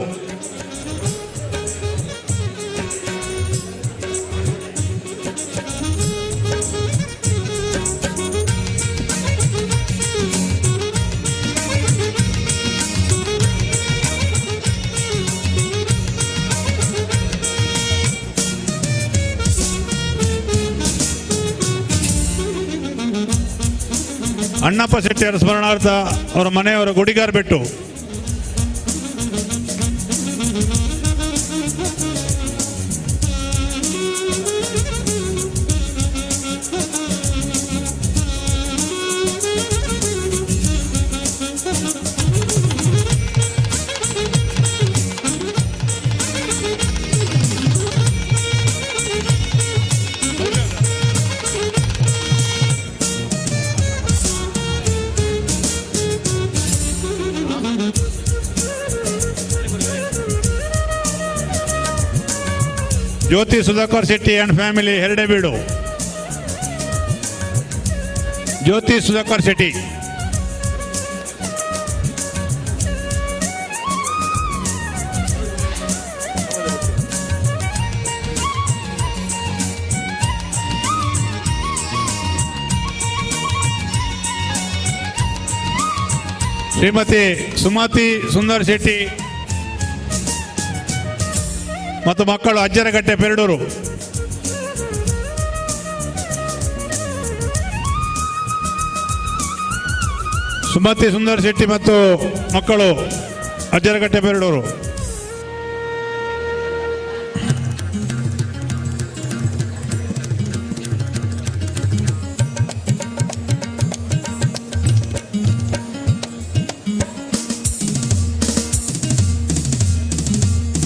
ಅಣ್ಣಪ್ಪ ಶೆಟ್ಟಿಯವರ ಸ್ಮರಣಾರ್ಥ ಅವರ ಮನೆಯವರ, ಗುಡಿಗಾರ್ ಬೆಟ್ಟು. ಜ್ಯೋತಿ ಸುಧಾಕರ್ ಶೆಟ್ಟಿ ಆ್ಯಂಡ್ ಫ್ಯಾಮಿಲಿ ಹೆರಡೆಬೀಡು. ಜ್ಯೋತಿ ಸುಧಾಕರ್ ಶೆಟ್ಟಿ. ಶ್ರೀಮತಿ ಸುಮತಿ ಸುಂದರ್ ಶೆಟ್ಟಿ ಮತ್ತು ಮಕ್ಕಳು ಅಜ್ಜರಗಟ್ಟೆ ಪೆರಡೂರು. ಸುಮತಿ ಸುಂದರ್ ಶೆಟ್ಟಿ ಮತ್ತು ಮಕ್ಕಳು ಅಜ್ಜರಗಟ್ಟೆ ಪೆರಡೂರು.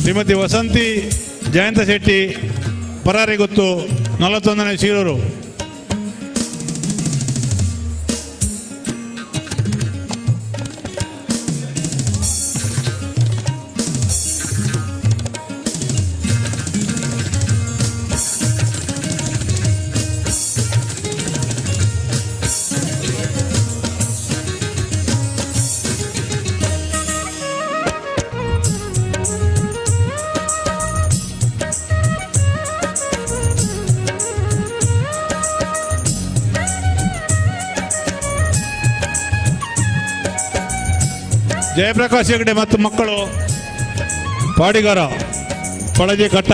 ಶ್ರೀಮತಿ ವಸಂತಿ ಜಯಂತ ಶೆಟ್ಟಿ ಪರಾರಿಗುತ್ತು 41ನೇ ಶೀರೂರು. ಜಯಪ್ರಕಾಶ್ ಹೆಗಡೆ ಮತ್ತು ಮಕ್ಕಳು ಪಾಡಿಗಾರ ಪಳಜಿ ಕಟ್ಟ.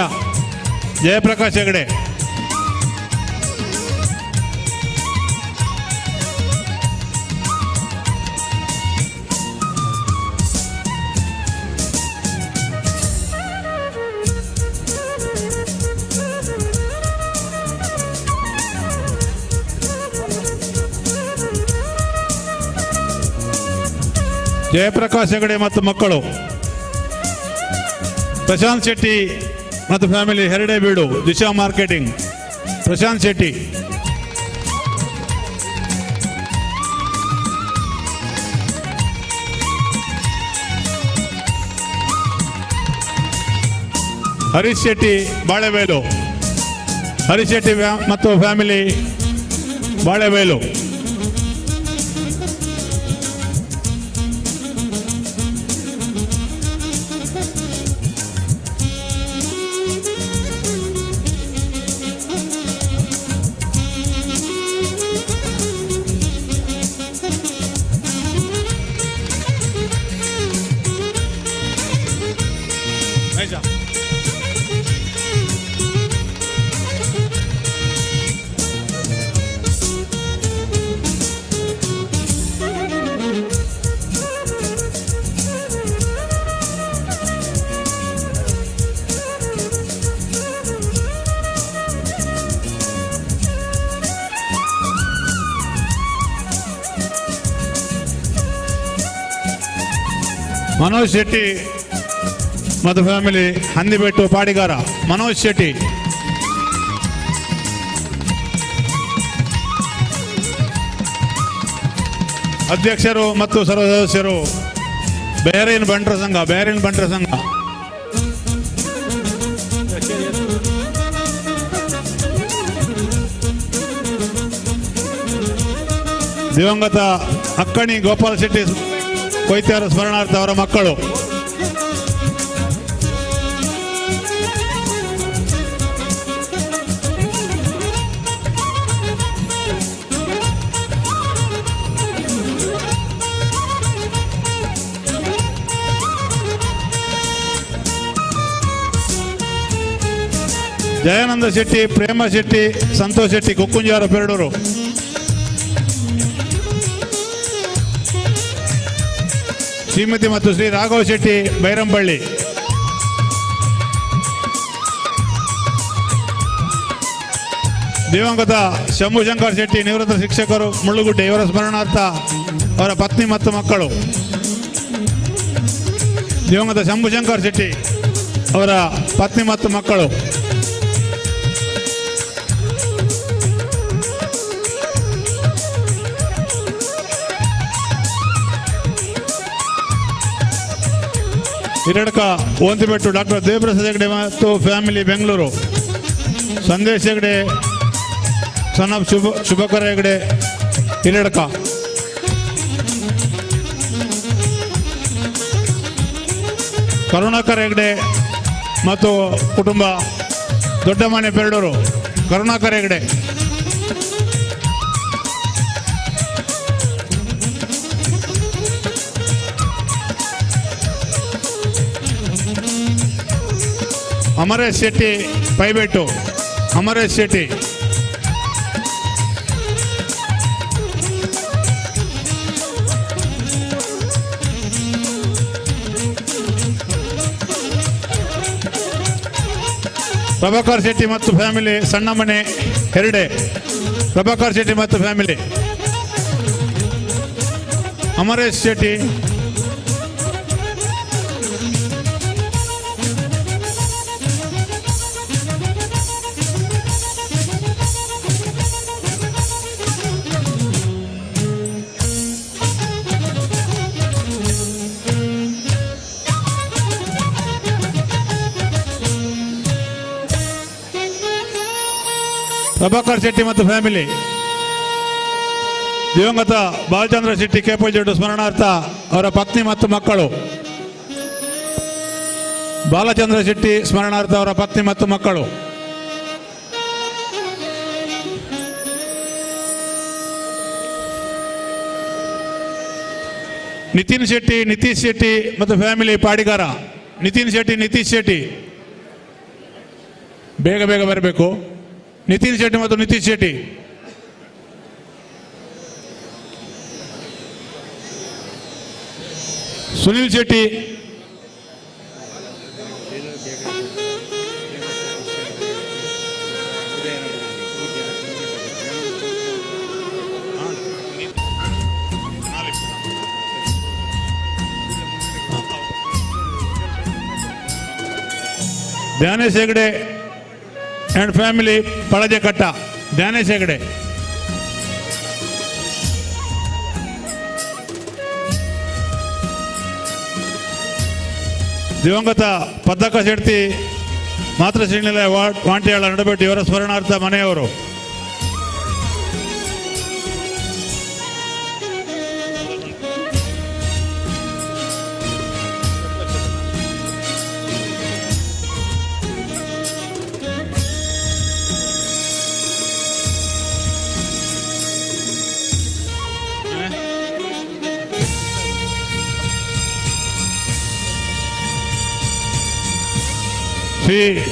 ಜಯಪ್ರಕಾಶ್ ಹೆಗಡೆ. ಜಯಪ್ರಕಾಶ್ ಹೆಗಡೆ ಮತ್ತು ಮಕ್ಕಳು ಪ್ರಶಾಂತ್ ಶೆಟ್ಟಿ ಮತ್ತು ಫ್ಯಾಮಿಲಿ ಹೆರಡೆಬೀಡು. ದಿಶಾ ಮಾರ್ಕೆಟಿಂಗ್. ಪ್ರಶಾಂತ್ ಶೆಟ್ಟಿ. ಹರೀಶ್ ಶೆಟ್ಟಿ ಬಾಳೆಬೈಲು. ಹರೀಶ್ ಶೆಟ್ಟಿ ಮತ್ತು ಫ್ಯಾಮಿಲಿ ಬಾಳೆಬೈಲು. ಮನೋಜ್ ಶೆಟ್ಟಿ ಮತ್ತು ಫ್ಯಾಮಿಲಿ ಹಂದಿಬೆಟ್ಟು ಪಾಡಿಗಾರ. ಮನೋಜ್ ಶೆಟ್ಟಿ. ಅಧ್ಯಕ್ಷರು ಮತ್ತು ಸರ್ವ ಸದಸ್ಯರು ಬೇರಿನ್ ಬಂಟರ ಸಂಘ. ಬೇರಿನ್ ಬಂಟರ ಸಂಘ. ದಿವಂಗತ ಅಕ್ಕಣಿ ಗೋಪಾಲ್ ಶೆಟ್ಟಿ ಕೊಯ್ತ್ಯಾರ ಸ್ಮರಣಾರ್ಥ ಅವರ ಮಕ್ಕಳು. ಜಯಾನಂದ ಶೆಟ್ಟಿ, ಪ್ರೇಮ ಶೆಟ್ಟಿ, ಸಂತೋಷ್ ಶೆಟ್ಟಿ ಕುಕ್ಕುಂಜಾರ ಪೆರಡೂರು. ಶ್ರೀಮತಿ ಮತ್ತು ಶ್ರೀ ರಾಘವ್ ಶೆಟ್ಟಿ ಬೈರಂಪಳ್ಳಿ. ದಿವಂಗತ ಶಂಭುಶಂಕರ್ ಶೆಟ್ಟಿ ನಿವೃತ್ತ ಶಿಕ್ಷಕರು ಮುಳ್ಳುಗುಡ್ಡೆ ಇವರ ಸ್ಮರಣಾರ್ಥ ಅವರ ಪತ್ನಿ ಮತ್ತು ಮಕ್ಕಳು. ದಿವಂಗತ ಶಂಭುಶಂಕರ್ ಶೆಟ್ಟಿ ಅವರ ಪತ್ನಿ ಮತ್ತು ಮಕ್ಕಳು. ಹಿರಡ್ಕ ಓಂತಿಬೆಟ್ಟು ಡಾಕ್ಟರ್ ದೇವಪ್ರಸಾದ್ ಹೆಗಡೆ ಮತ್ತು family Bengaluru. Sandesh Hegde, son of Shubhakara Hegde, Hiredka. Karunakar Hegde ಮತ್ತು ಕುಟುಂಬ, ದೊಡ್ಡ ಮನೆ ಪೆರಡೂರು. ಕರುಣಾಕರ್ ಹೆಗ್ಡೆ, ಅಮರೇಶ್ ಶೆಟ್ಟಿ ಪೈಬೆಟ್ಟು, ಅಮರೇಶ್ ಶೆಟ್ಟಿ. ಪ್ರಭಾಕರ್ ಶೆಟ್ಟಿ ಮತ್ತು ಫ್ಯಾಮಿಲಿ, ಸಣ್ಣ ಮನೆ ಹೆರಡೆ. ಪ್ರಭಾಕರ್ ಶೆಟ್ಟಿ ಮತ್ತು ಫ್ಯಾಮಿಲಿ. ಅಮರೇಶ್ ಶೆಟ್ಟಿ, ಪ್ರಭಾಕರ್ ಶೆಟ್ಟಿ ಮತ್ತು ಫ್ಯಾಮಿಲಿ. ದಿವಂಗತ ಬಾಲಚಂದ್ರ ಶೆಟ್ಟಿ ಕೆಪೋಜೆಡ್ ಸ್ಮರಣಾರ್ಥ ಅವರ ಪತ್ನಿ ಮತ್ತು ಮಕ್ಕಳು. ಬಾಲಚಂದ್ರ ಶೆಟ್ಟಿ ಸ್ಮರಣಾರ್ಥ ಅವರ ಪತ್ನಿ ಮತ್ತು ಮಕ್ಕಳು. ನಿತಿನ್ ಶೆಟ್ಟಿ, ನಿತೀಶ್ ಶೆಟ್ಟಿ ಮತ್ತು ಫ್ಯಾಮಿಲಿ ಪಾಡಿಗಾರ. ನಿತಿನ್ ಶೆಟ್ಟಿ, ನಿತೀಶ್ ಶೆಟ್ಟಿ ಬೇಗ ಬೇಗ ಬರಬೇಕು. ನಿತಿನ್ ಶೆಟ್ಟಿ ಮತ್ತು ನಿತೀಶ್ ಶೆಟ್ಟಿ. Sunil Shetty, Dhyanesh Hegde and family Palajekatta. ಧ್ಯಾನೇಶ್ ಹೆಗ್ಡೆ. ದಿವಂಗತ ಪದ್ದಕ್ಕ ಶೆಟ್ಟಿ ಮಾತೃಶ್ರೀನಿಲಯ ವಾಂಟಿಯಾಳ ನಡಬೆಟ್ಟು ಇವರ ಸ್ಮರಣಾರ್ಥ ಮನೆಯವರು.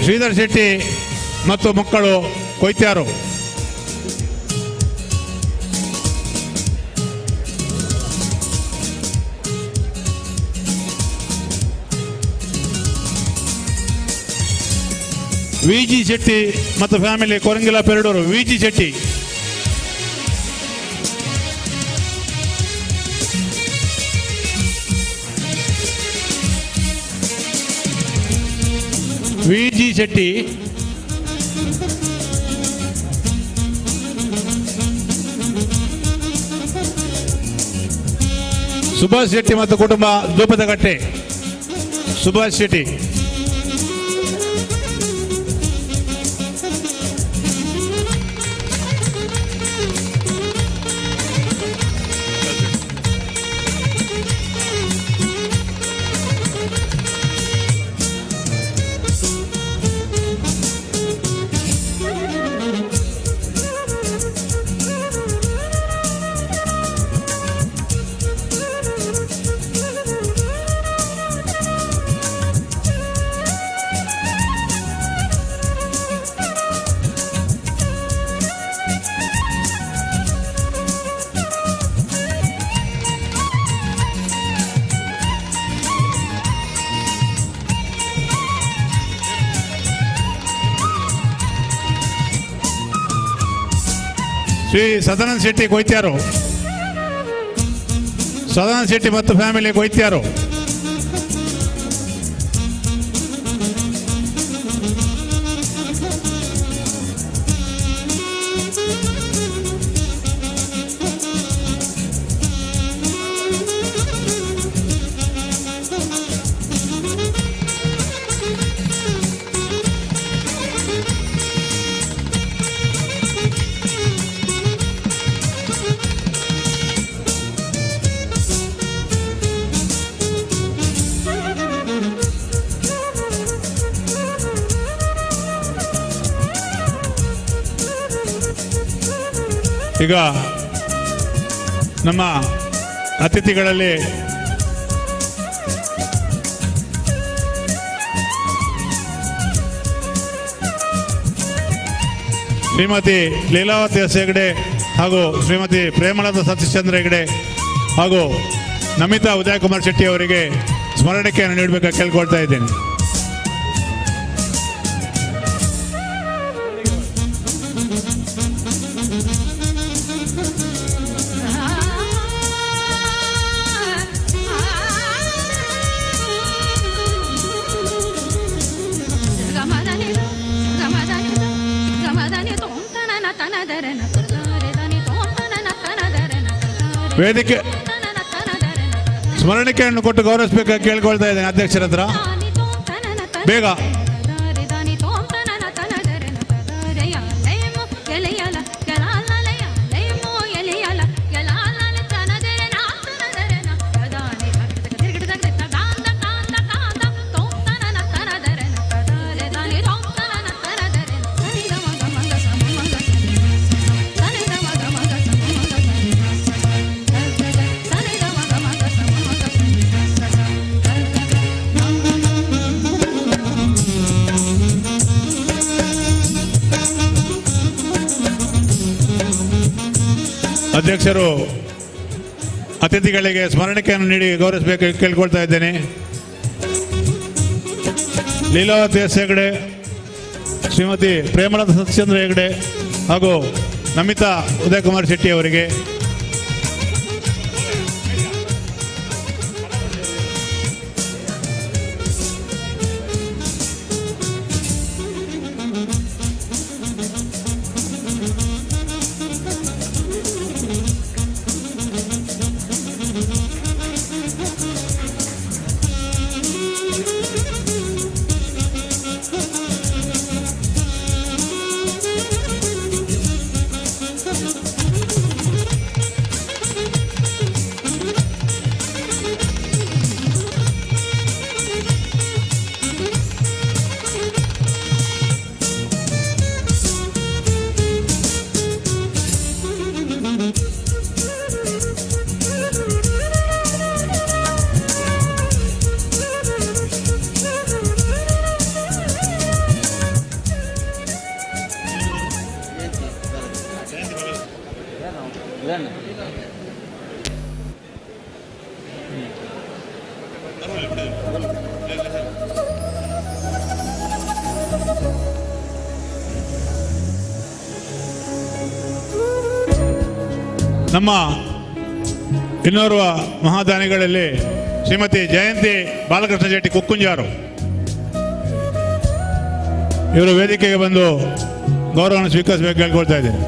ಶ್ರೀಧರ್ ಶೆಟ್ಟಿ ಮತ್ತು ಮಕ್ಕಳು ಕೊಯ್ತ್ಯಾರು. ವಿಜಿ ಶೆಟ್ಟಿ ಮತ್ತು ಫ್ಯಾಮಿಲಿ ಕೊರಂಗಿಲ ಪೆರಡೂರು. ವಿಜಿ ಶೆಟ್ಟಿ. ವಿಜಿ ಶೆಟ್ಟಿ. ಸುಭಾಷ್ ಶೆಟ್ಟಿ ಮತ್ತು ಕುಟುಂಬ, ಧೂಪದಕಟ್ಟೆ. ಸುಭಾಷ್ ಶೆಟ್ಟಿ. ಶ್ರೀ ಸದಾನಂದ ಶೆಟ್ಟಿ ಕೊಯ್ತ್ಯಾರು. ಸದಾನಂದ ಶೆಟ್ಟಿ ಮತ್ತು ಫ್ಯಾಮಿಲಿ ಕೊಯ್ತ್ಯಾರು. ಈಗ ನಮ್ಮ ಅತಿಥಿಗಳಲ್ಲಿ ಶ್ರೀಮತಿ ಲೀಲಾವತಿ ಎಸ್ ಹೆಗ್ಡೆ ಹಾಗೂ ಶ್ರೀಮತಿ ಪ್ರೇಮಲತಾ ಸತೀಶ್ಚಂದ್ರ ಹೆಗ್ಡೆ ಹಾಗೂ ನಮಿತಾ ಉದಯಕುಮಾರ್ ಶೆಟ್ಟಿ ಅವರಿಗೆ ಸ್ಮರಣಿಕೆಯನ್ನು ನೀಡಬೇಕಾಗಿ ಕೇಳ್ಕೊಳ್ತಾ ಇದ್ದೇನೆ. ವೇದಿಕೆ ಸ್ಮರಣಿಕೆಯನ್ನು ಕೊಟ್ಟು ಗೌರವಿಸಬೇಕಾಗಿ ಕೇಳ್ಕೊಳ್ತಾ ಇದ್ದೇನೆ ಅಧ್ಯಕ್ಷರ ಹತ್ರ. ಬೇಗ ಅಧ್ಯಕ್ಷರು ಅತಿಥಿಗಳಿಗೆ ಸ್ಮರಣಿಕೆಯನ್ನು ನೀಡಿ ಗೌರವಿಸಬೇಕು ಕೇಳ್ಕೊಳ್ತಾ ಇದ್ದೇನೆ. ಲೀಲಾವತಿ ಎಸ್ ಹೆಗ್ಡೆ, ಶ್ರೀಮತಿ ಪ್ರೇಮಲತಾ ಸತೀಶ್ಚಂದ್ರ ಹೆಗ್ಡೆ ಹಾಗೂ ನಮಿತಾ ಉದಯಕುಮಾರ್ ಶೆಟ್ಟಿ ಅವರಿಗೆ ನಮ್ಮ ಇನ್ನೋರ್ವ ಮಹಾದಾನಿಗಳಲ್ಲಿ ಶ್ರೀಮತಿ ಜಯಂತಿ ಬಾಲಕೃಷ್ಣ ಶೆಟ್ಟಿ ಕುಕ್ಕುಂಜಾರು ಇವರು ವೇದಿಕೆಗೆ ಬಂದು ಗೌರವವನ್ನು ಸ್ವೀಕರಿಸಬೇಕು ಕೇಳ್ಕೊಳ್ತಾ ಇದ್ದೇನೆ.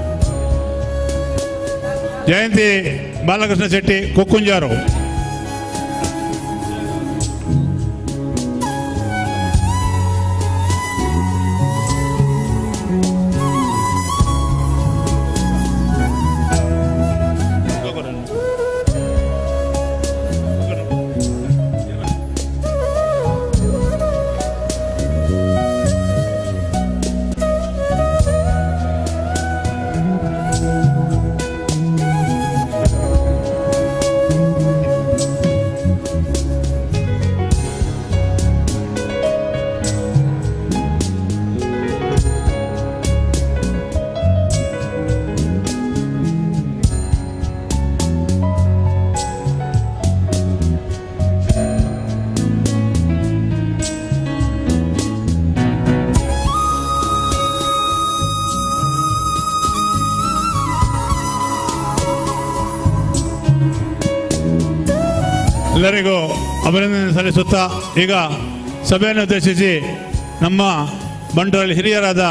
ಜಯಂತಿ ಬಾಲಕೃಷ್ಣ ಶೆಟ್ಟಿ ಕುಕ್ಕುಂಜಾರು. ಎಲ್ಲರಿಗೂ ಅಭಿನಂದನೆ ಸಲ್ಲಿಸುತ್ತಾ ಈಗ ಸಭೆಯನ್ನು ಉದ್ದೇಶಿಸಿ ನಮ್ಮ ಬಂಟರಲ್ಲಿ ಹಿರಿಯರಾದ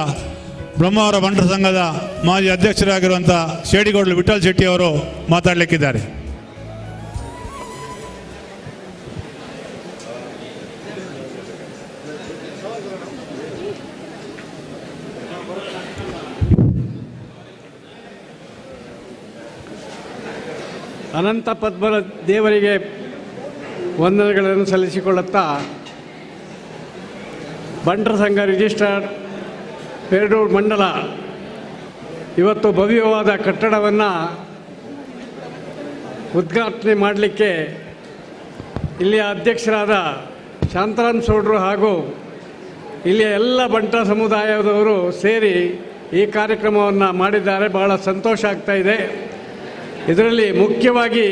ಬ್ರಹ್ಮಾವರ ಬಂಟರ ಸಂಘದ ಮಾಜಿ ಅಧ್ಯಕ್ಷರಾಗಿರುವಂಥ ಶೇಡಿಗೋಡ್ಲು ವಿಠಲ್ ಶೆಟ್ಟಿ ಅವರು ಮಾತಾಡಲಿಕ್ಕಿದ್ದಾರೆ. ಅನಂತ ಪದ್ಮನ ದೇವರಿಗೆ ವಂದನೆಗಳನ್ನು ಸಲ್ಲಿಸಿಕೊಳ್ಳುತ್ತಾ ಬಂಟರ ಸಂಘ ರಿಜಿಸ್ಟ್ರಾರ್ ಪೇರೂರು ಮಂಡಲ ಇವತ್ತು ಭವ್ಯವಾದ ಕಟ್ಟಡವನ್ನು ಉದ್ಘಾಟನೆ ಮಾಡಲಿಕ್ಕೆ ಇಲ್ಲಿಯ ಅಧ್ಯಕ್ಷರಾದ ಶಾಂತರಾಮ್ ಸೌಡ್ರು ಹಾಗೂ ಇಲ್ಲಿಯ ಎಲ್ಲ ಬಂಟ ಸಮುದಾಯದವರು ಸೇರಿ ಈ ಕಾರ್ಯಕ್ರಮವನ್ನು ಮಾಡಿದ್ದಾರೆ. ಬಹಳ ಸಂತೋಷ ಆಗ್ತಾ ಇದೆ. ಇದರಲ್ಲಿ ಮುಖ್ಯವಾಗಿ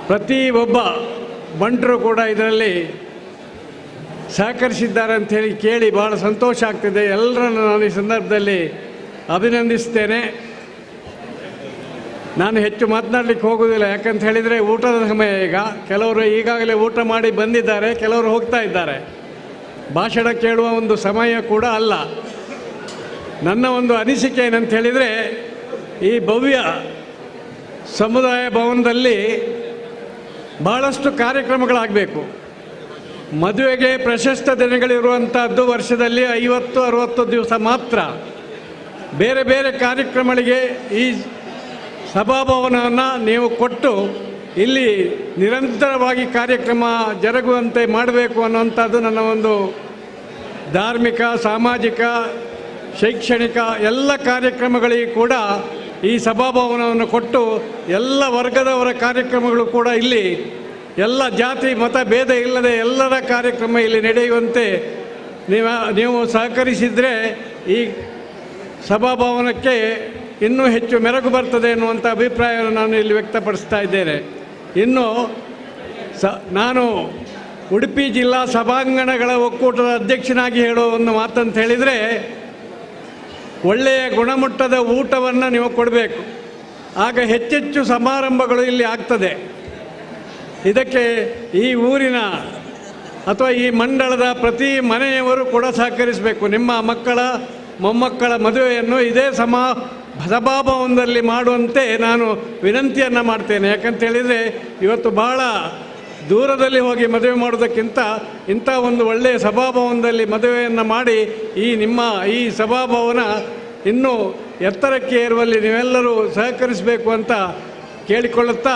ಪ್ರತಿ ಒಬ್ಬ ಬಂಟರು ಕೂಡ ಇದರಲ್ಲಿ ಸಹಕರಿಸಿದ್ದಾರೆ ಅಂಥೇಳಿ ಕೇಳಿ ಭಾಳ ಸಂತೋಷ ಆಗ್ತಿದೆ. ಎಲ್ಲರನ್ನು ನಾನು ಈ ಸಂದರ್ಭದಲ್ಲಿ ಅಭಿನಂದಿಸ್ತೇನೆ. ನಾನು ಹೆಚ್ಚು ಮಾತನಾಡಲಿಕ್ಕೆ ಹೋಗೋದಿಲ್ಲ, ಯಾಕಂತ ಹೇಳಿದರೆ ಊಟದ ಸಮಯ. ಈಗ ಕೆಲವರು ಈಗಾಗಲೇ ಊಟ ಮಾಡಿ ಬಂದಿದ್ದಾರೆ, ಕೆಲವರು ಹೋಗ್ತಾ ಇದ್ದಾರೆ. ಭಾಷಣ ಕೇಳುವ ಒಂದು ಸಮಯ ಕೂಡ ಅಲ್ಲ. ನನ್ನ ಒಂದು ಅನಿಸಿಕೆ ಏನಂತ ಹೇಳಿದರೆ, ಈ ಭವ್ಯ ಸಮುದಾಯ ಭವನದಲ್ಲಿ ಭಾಳಷ್ಟು ಕಾರ್ಯಕ್ರಮಗಳಾಗಬೇಕು. ಮದುವೆಗೆ ಪ್ರಶಸ್ತ ದಿನಗಳಿರುವಂಥದ್ದು ವರ್ಷದಲ್ಲಿ 50-60 ದಿವಸ ಮಾತ್ರ. ಬೇರೆ ಬೇರೆ ಕಾರ್ಯಕ್ರಮಗಳಿಗೆ ಈ ಸಭಾಭವನವನ್ನು ನೀವು ಕೊಟ್ಟು ಇಲ್ಲಿ ನಿರಂತರವಾಗಿ ಕಾರ್ಯಕ್ರಮ ಜರುಗುವಂತೆ ಮಾಡಬೇಕು ಅನ್ನುವಂಥದ್ದು ನನ್ನ ಒಂದು ಧಾರ್ಮಿಕ, ಸಾಮಾಜಿಕ, ಶೈಕ್ಷಣಿಕ ಎಲ್ಲ ಕಾರ್ಯಕ್ರಮಗಳಿಗೆ ಕೂಡ ಈ ಸಭಾಭವನವನ್ನು ಕೊಟ್ಟು ಎಲ್ಲ ವರ್ಗದವರ ಕಾರ್ಯಕ್ರಮಗಳು ಕೂಡ ಇಲ್ಲಿ ಎಲ್ಲ ಜಾತಿ ಮತ ಭೇದ ಇಲ್ಲದೆ ಎಲ್ಲರ ಕಾರ್ಯಕ್ರಮ ಇಲ್ಲಿ ನಡೆಯುವಂತೆ ನೀವು ಸಹಕರಿಸಿದರೆ ಈ ಸಭಾಭವನಕ್ಕೆ ಇನ್ನೂ ಹೆಚ್ಚು ಮೆರುಗು ಬರ್ತದೆ ಎನ್ನುವಂಥ ಅಭಿಪ್ರಾಯವನ್ನು ನಾನು ಇಲ್ಲಿ ವ್ಯಕ್ತಪಡಿಸ್ತಾ ಇದ್ದೇನೆ. ಇನ್ನು ನಾನು ಉಡುಪಿ ಜಿಲ್ಲಾ ಸಭಾಂಗಣಗಳ ಒಕ್ಕೂಟದ ಅಧ್ಯಕ್ಷನಾಗಿ ಹೇಳೋ ಒಂದು ಮಾತಂತ ಹೇಳಿದರೆ, ಒಳ್ಳೆಯ ಗುಣಮಟ್ಟದ ಊಟವನ್ನು ನೀವು ಕೊಡಬೇಕು. ಆಗ ಹೆಚ್ಚೆಚ್ಚು ಸಮಾರಂಭಗಳು ಇಲ್ಲಿ ಆಗ್ತದೆ. ಇದಕ್ಕೆ ಈ ಊರಿನ ಅಥವಾ ಈ ಮಂಡಳದ ಪ್ರತಿ ಮನೆಯವರು ಕೂಡ ಸಹಕರಿಸಬೇಕು. ನಿಮ್ಮ ಮಕ್ಕಳ ಮೊಮ್ಮಕ್ಕಳ ಮದುವೆಯನ್ನು ಇದೇ ಸಭಾಭವನದಲ್ಲಿ ಮಾಡುವಂತೆ ನಾನು ವಿನಂತಿಯನ್ನು ಮಾಡ್ತೇನೆ. ಯಾಕಂತೇಳಿದರೆ ಇವತ್ತು ಬಹಳ ದೂರದಲ್ಲಿ ಹೋಗಿ ಮದುವೆ ಮಾಡೋದಕ್ಕಿಂತ ಇಂಥ ಒಂದು ಒಳ್ಳೆಯ ಸಭಾಭವನದಲ್ಲಿ ಮದುವೆಯನ್ನು ಮಾಡಿ ನಿಮ್ಮ ಈ ಸಭಾಭವನ ಇನ್ನೂ ಎತ್ತರಕ್ಕೆ ಏರುವಲ್ಲಿ ನೀವೆಲ್ಲರೂ ಸಹಕರಿಸಬೇಕು ಅಂತ ಕೇಳಿಕೊಳ್ಳುತ್ತಾ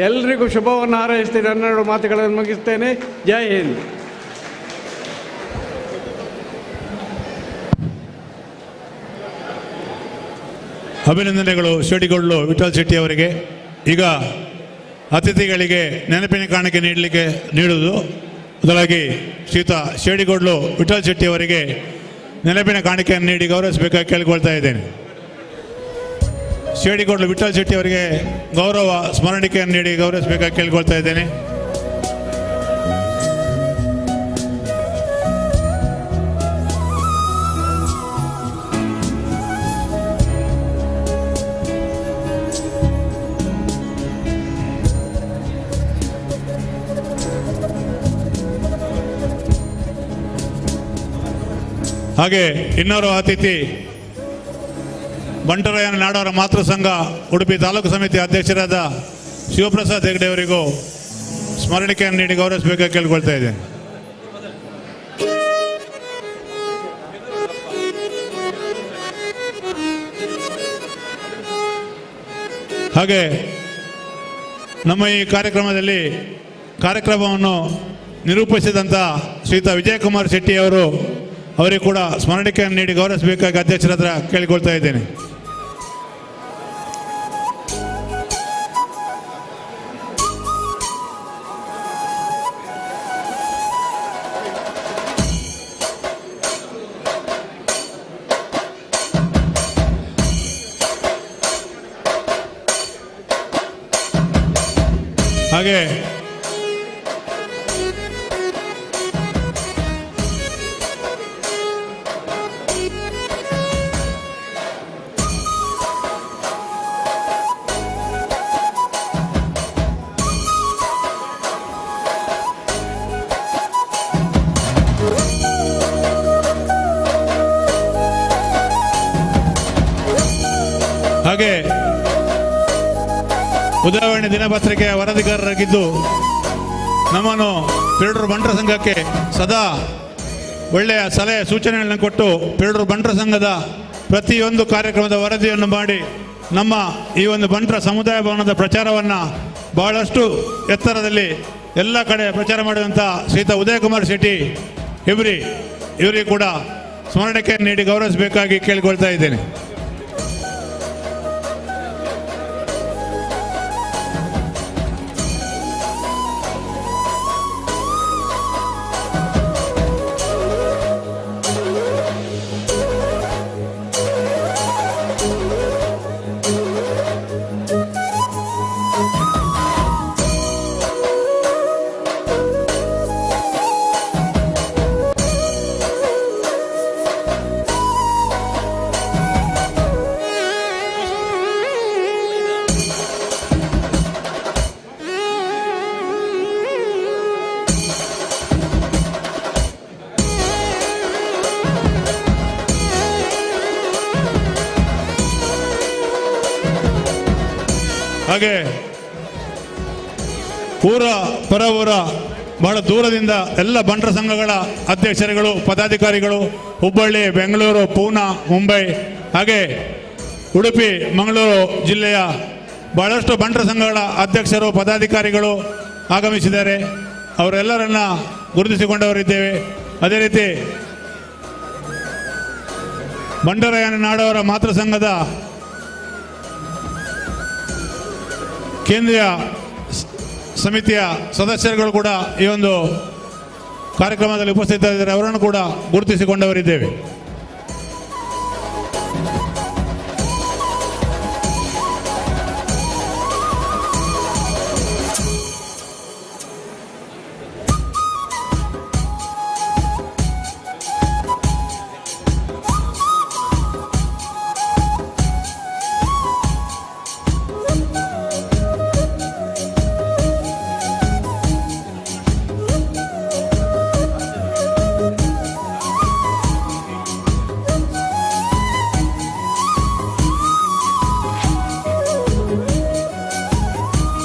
ಎಲ್ರಿಗೂ ಶುಭವನ್ನು ಹಾರೈಸ್ತೇನೆ. 12 ಮಾತುಗಳನ್ನು ಮುಗಿಸ್ತೇನೆ. ಜೈ ಹಿಂದ್. ಅಭಿನಂದನೆಗಳು ಶೇಡಿಗೊಳ್ಳು ವಿಠಲ್ ಶೆಟ್ಟಿ ಅವರಿಗೆ. ಈಗ ಅತಿಥಿಗಳಿಗೆ ನೆನಪಿನ ಕಾಣಿಕೆ ನೀಡುವುದು ಮೊದಲಾಗಿ ಶ್ರೀಯುತ ಶೇಡಿಗೊಳ್ಳು ವಿಠಲ್ ಶೆಟ್ಟಿ ಅವರಿಗೆ ನೆನಪಿನ ಕಾಣಿಕೆಯನ್ನು ನೀಡಿ ಗೌರವಿಸಬೇಕಾಗಿ ಕೇಳಿಕೊಳ್ತಾ ಇದ್ದೇನೆ. ಶೇಡಿಗೊಳ್ಳು ವಿಠಲ್ ಶೆಟ್ಟಿ ಅವರಿಗೆ ಗೌರವ ಸ್ಮರಣಿಕೆಯನ್ನು ನೀಡಿ ಗೌರವಿಸಬೇಕಾಗಿ ಕೇಳಿಕೊಳ್ತಾ ಇದ್ದೇನೆ. ಹಾಗೆ ಇನ್ನೋರ್ವ ಅತಿಥಿ ಬಂಟರಾಯನ ನಾಡವರ ಮಾತೃ ಸಂಘ ಉಡುಪಿ ತಾಲೂಕು ಸಮಿತಿ ಅಧ್ಯಕ್ಷರಾದ ಶಿವಪ್ರಸಾದ್ ಹೆಗ್ಡೆ ಅವರಿಗೂ ಸ್ಮರಣಿಕೆಯನ್ನು ನೀಡಿ ಗೌರವಿಸಬೇಕಾಗಿ ಕೇಳಿಕೊಳ್ತಾ ಇದ್ದೇನೆ. ಹಾಗೆ ನಮ್ಮ ಈ ಕಾರ್ಯಕ್ರಮವನ್ನು ನಿರೂಪಿಸಿದಂಥ ಶ್ರೀಯುತ ವಿಜಯಕುಮಾರ್ ಶೆಟ್ಟಿ ಅವರಿಗೆ ಕೂಡ ಸ್ಮರಣಿಕೆಯನ್ನು ನೀಡಿ ಗೌರವಿಸಬೇಕಾಗಿ ಅಧ್ಯಕ್ಷರ ಹತ್ರ ಕೇಳಿಕೊಳ್ತಾ ಇದ್ದೇನೆ. ಹಾಗೆ ಹಾಗೆ ಉದಯವಾಣಿ ದಿನಪತ್ರಿಕೆಯ ವರದಿಗಾರರಾಗಿದ್ದು ನಮ್ಮನ್ನು ಪೇರೂರು ಬಂಟರ ಸಂಘಕ್ಕೆ ಸದಾ ಒಳ್ಳೆಯ ಸಲಹೆ ಸೂಚನೆಗಳನ್ನು ಕೊಟ್ಟು ಪೇರೂರು ಬಂಟರ ಸಂಘದ ಪ್ರತಿಯೊಂದು ಕಾರ್ಯಕ್ರಮದ ವರದಿಯನ್ನು ಮಾಡಿ ನಮ್ಮ ಈ ಒಂದು ಬಂಟರ ಸಮುದಾಯ ಭವನದ ಪ್ರಚಾರವನ್ನು ಬಹಳಷ್ಟು ಎತ್ತರದಲ್ಲಿ ಎಲ್ಲ ಕಡೆ ಪ್ರಚಾರ ಮಾಡಿದಂಥ ಶ್ರೀಯುತ ಉದಯಕುಮಾರ್ ಶೆಟ್ಟಿ ಇವರಿಗೆ ಕೂಡ ಸ್ಮರಣಿಕೆಯನ್ನು ನೀಡಿ ಗೌರವಿಸಬೇಕಾಗಿ ಕೇಳಿಕೊಳ್ತಾ ಇದ್ದೇನೆ. ಹಾಗೆ ಊರ ಪರ ಊರ ಬಹಳ ದೂರದಿಂದ ಎಲ್ಲ ಬಂಟರ ಸಂಘಗಳ ಅಧ್ಯಕ್ಷರುಗಳು ಪದಾಧಿಕಾರಿಗಳು ಹುಬ್ಬಳ್ಳಿ, ಬೆಂಗಳೂರು, ಪೂನಾ, ಮುಂಬೈ ಹಾಗೆ ಉಡುಪಿ, ಮಂಗಳೂರು ಜಿಲ್ಲೆಯ ಬಹಳಷ್ಟು ಬಂಟರ ಸಂಘಗಳ ಅಧ್ಯಕ್ಷರು ಪದಾಧಿಕಾರಿಗಳು ಆಗಮಿಸಿದ್ದಾರೆ. ಅವರೆಲ್ಲರನ್ನ ಗುರುತಿಸಿಕೊಂಡವರಿದ್ದೇವೆ. ಅದೇ ರೀತಿ ಬಂಡರಾಯನ ನಾಡವರ ಮಾತೃ ಸಂಘದ ಕೇಂದ್ರೀಯ ಸಮಿತಿಯ ಸದಸ್ಯರುಗಳು ಕೂಡ ಈ ಒಂದು ಕಾರ್ಯಕ್ರಮದಲ್ಲಿ ಉಪಸ್ಥಿತರಿದ್ದಾರೆ. ಅವರನ್ನು ಕೂಡ ಗುರುತಿಸಿಕೊಂಡವರಿದ್ದೇವೆ.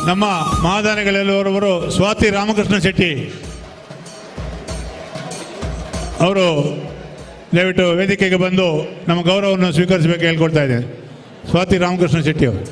ನಮ್ಮ ಮಹಾದಾನಿಗಳೆಲ್ಲವರು ಸ್ವಾತಿ ರಾಮಕೃಷ್ಣ ಶೆಟ್ಟಿ ಅವರು ದಯವಿಟ್ಟು ವೇದಿಕೆಗೆ ಬಂದು ನಮ್ಮ ಗೌರವವನ್ನು ಸ್ವೀಕರಿಸಬೇಕು ಹೇಳ್ಕೊಳ್ತಾ ಇದ್ದೇನೆ. ಸ್ವಾತಿ ರಾಮಕೃಷ್ಣ ಶೆಟ್ಟಿ ಅವರು.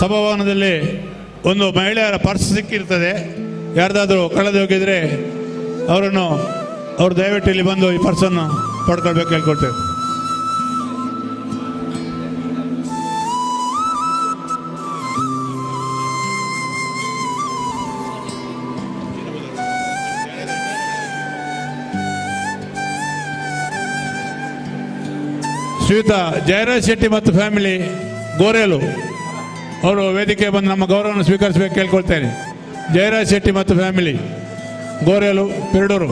ಸಭಾಭವನದಲ್ಲಿ ಒಂದು ಮಹಿಳೆಯರ ಪರ್ಸ್ ಸಿಕ್ಕಿರ್ತದೆ. ಯಾರ್ದಾದ್ರೂ ಕಳೆದು ಹೋಗಿದ್ರೆ ಅವರು ದಯವಿಟ್ಟು ಇಲ್ಲಿ ಬಂದು ಈ ಪರ್ಸನ್ನು ಪಡ್ಕೊಳ್ಬೇಕು ಹೇಳ್ಕೊಳ್ತೇವೆ. ಶ್ರೀಯುತ ಜಯರಾಜ್ ಶೆಟ್ಟಿ ಮತ್ತು ಫ್ಯಾಮಿಲಿ ಗೋರೇಲು ಅವರು ವೇದಿಕೆ ಬಂದು ನಮ್ಮ ಗೌರವವನ್ನು ಸ್ವೀಕರಿಸಬೇಕು ಕೇಳ್ಕೊಳ್ತೇನೆ. ಜಯರಾಜ್ ಶೆಟ್ಟಿ ಮತ್ತು ಫ್ಯಾಮಿಲಿ ಗೋರೇಲು, ಪೆರಡೂರು.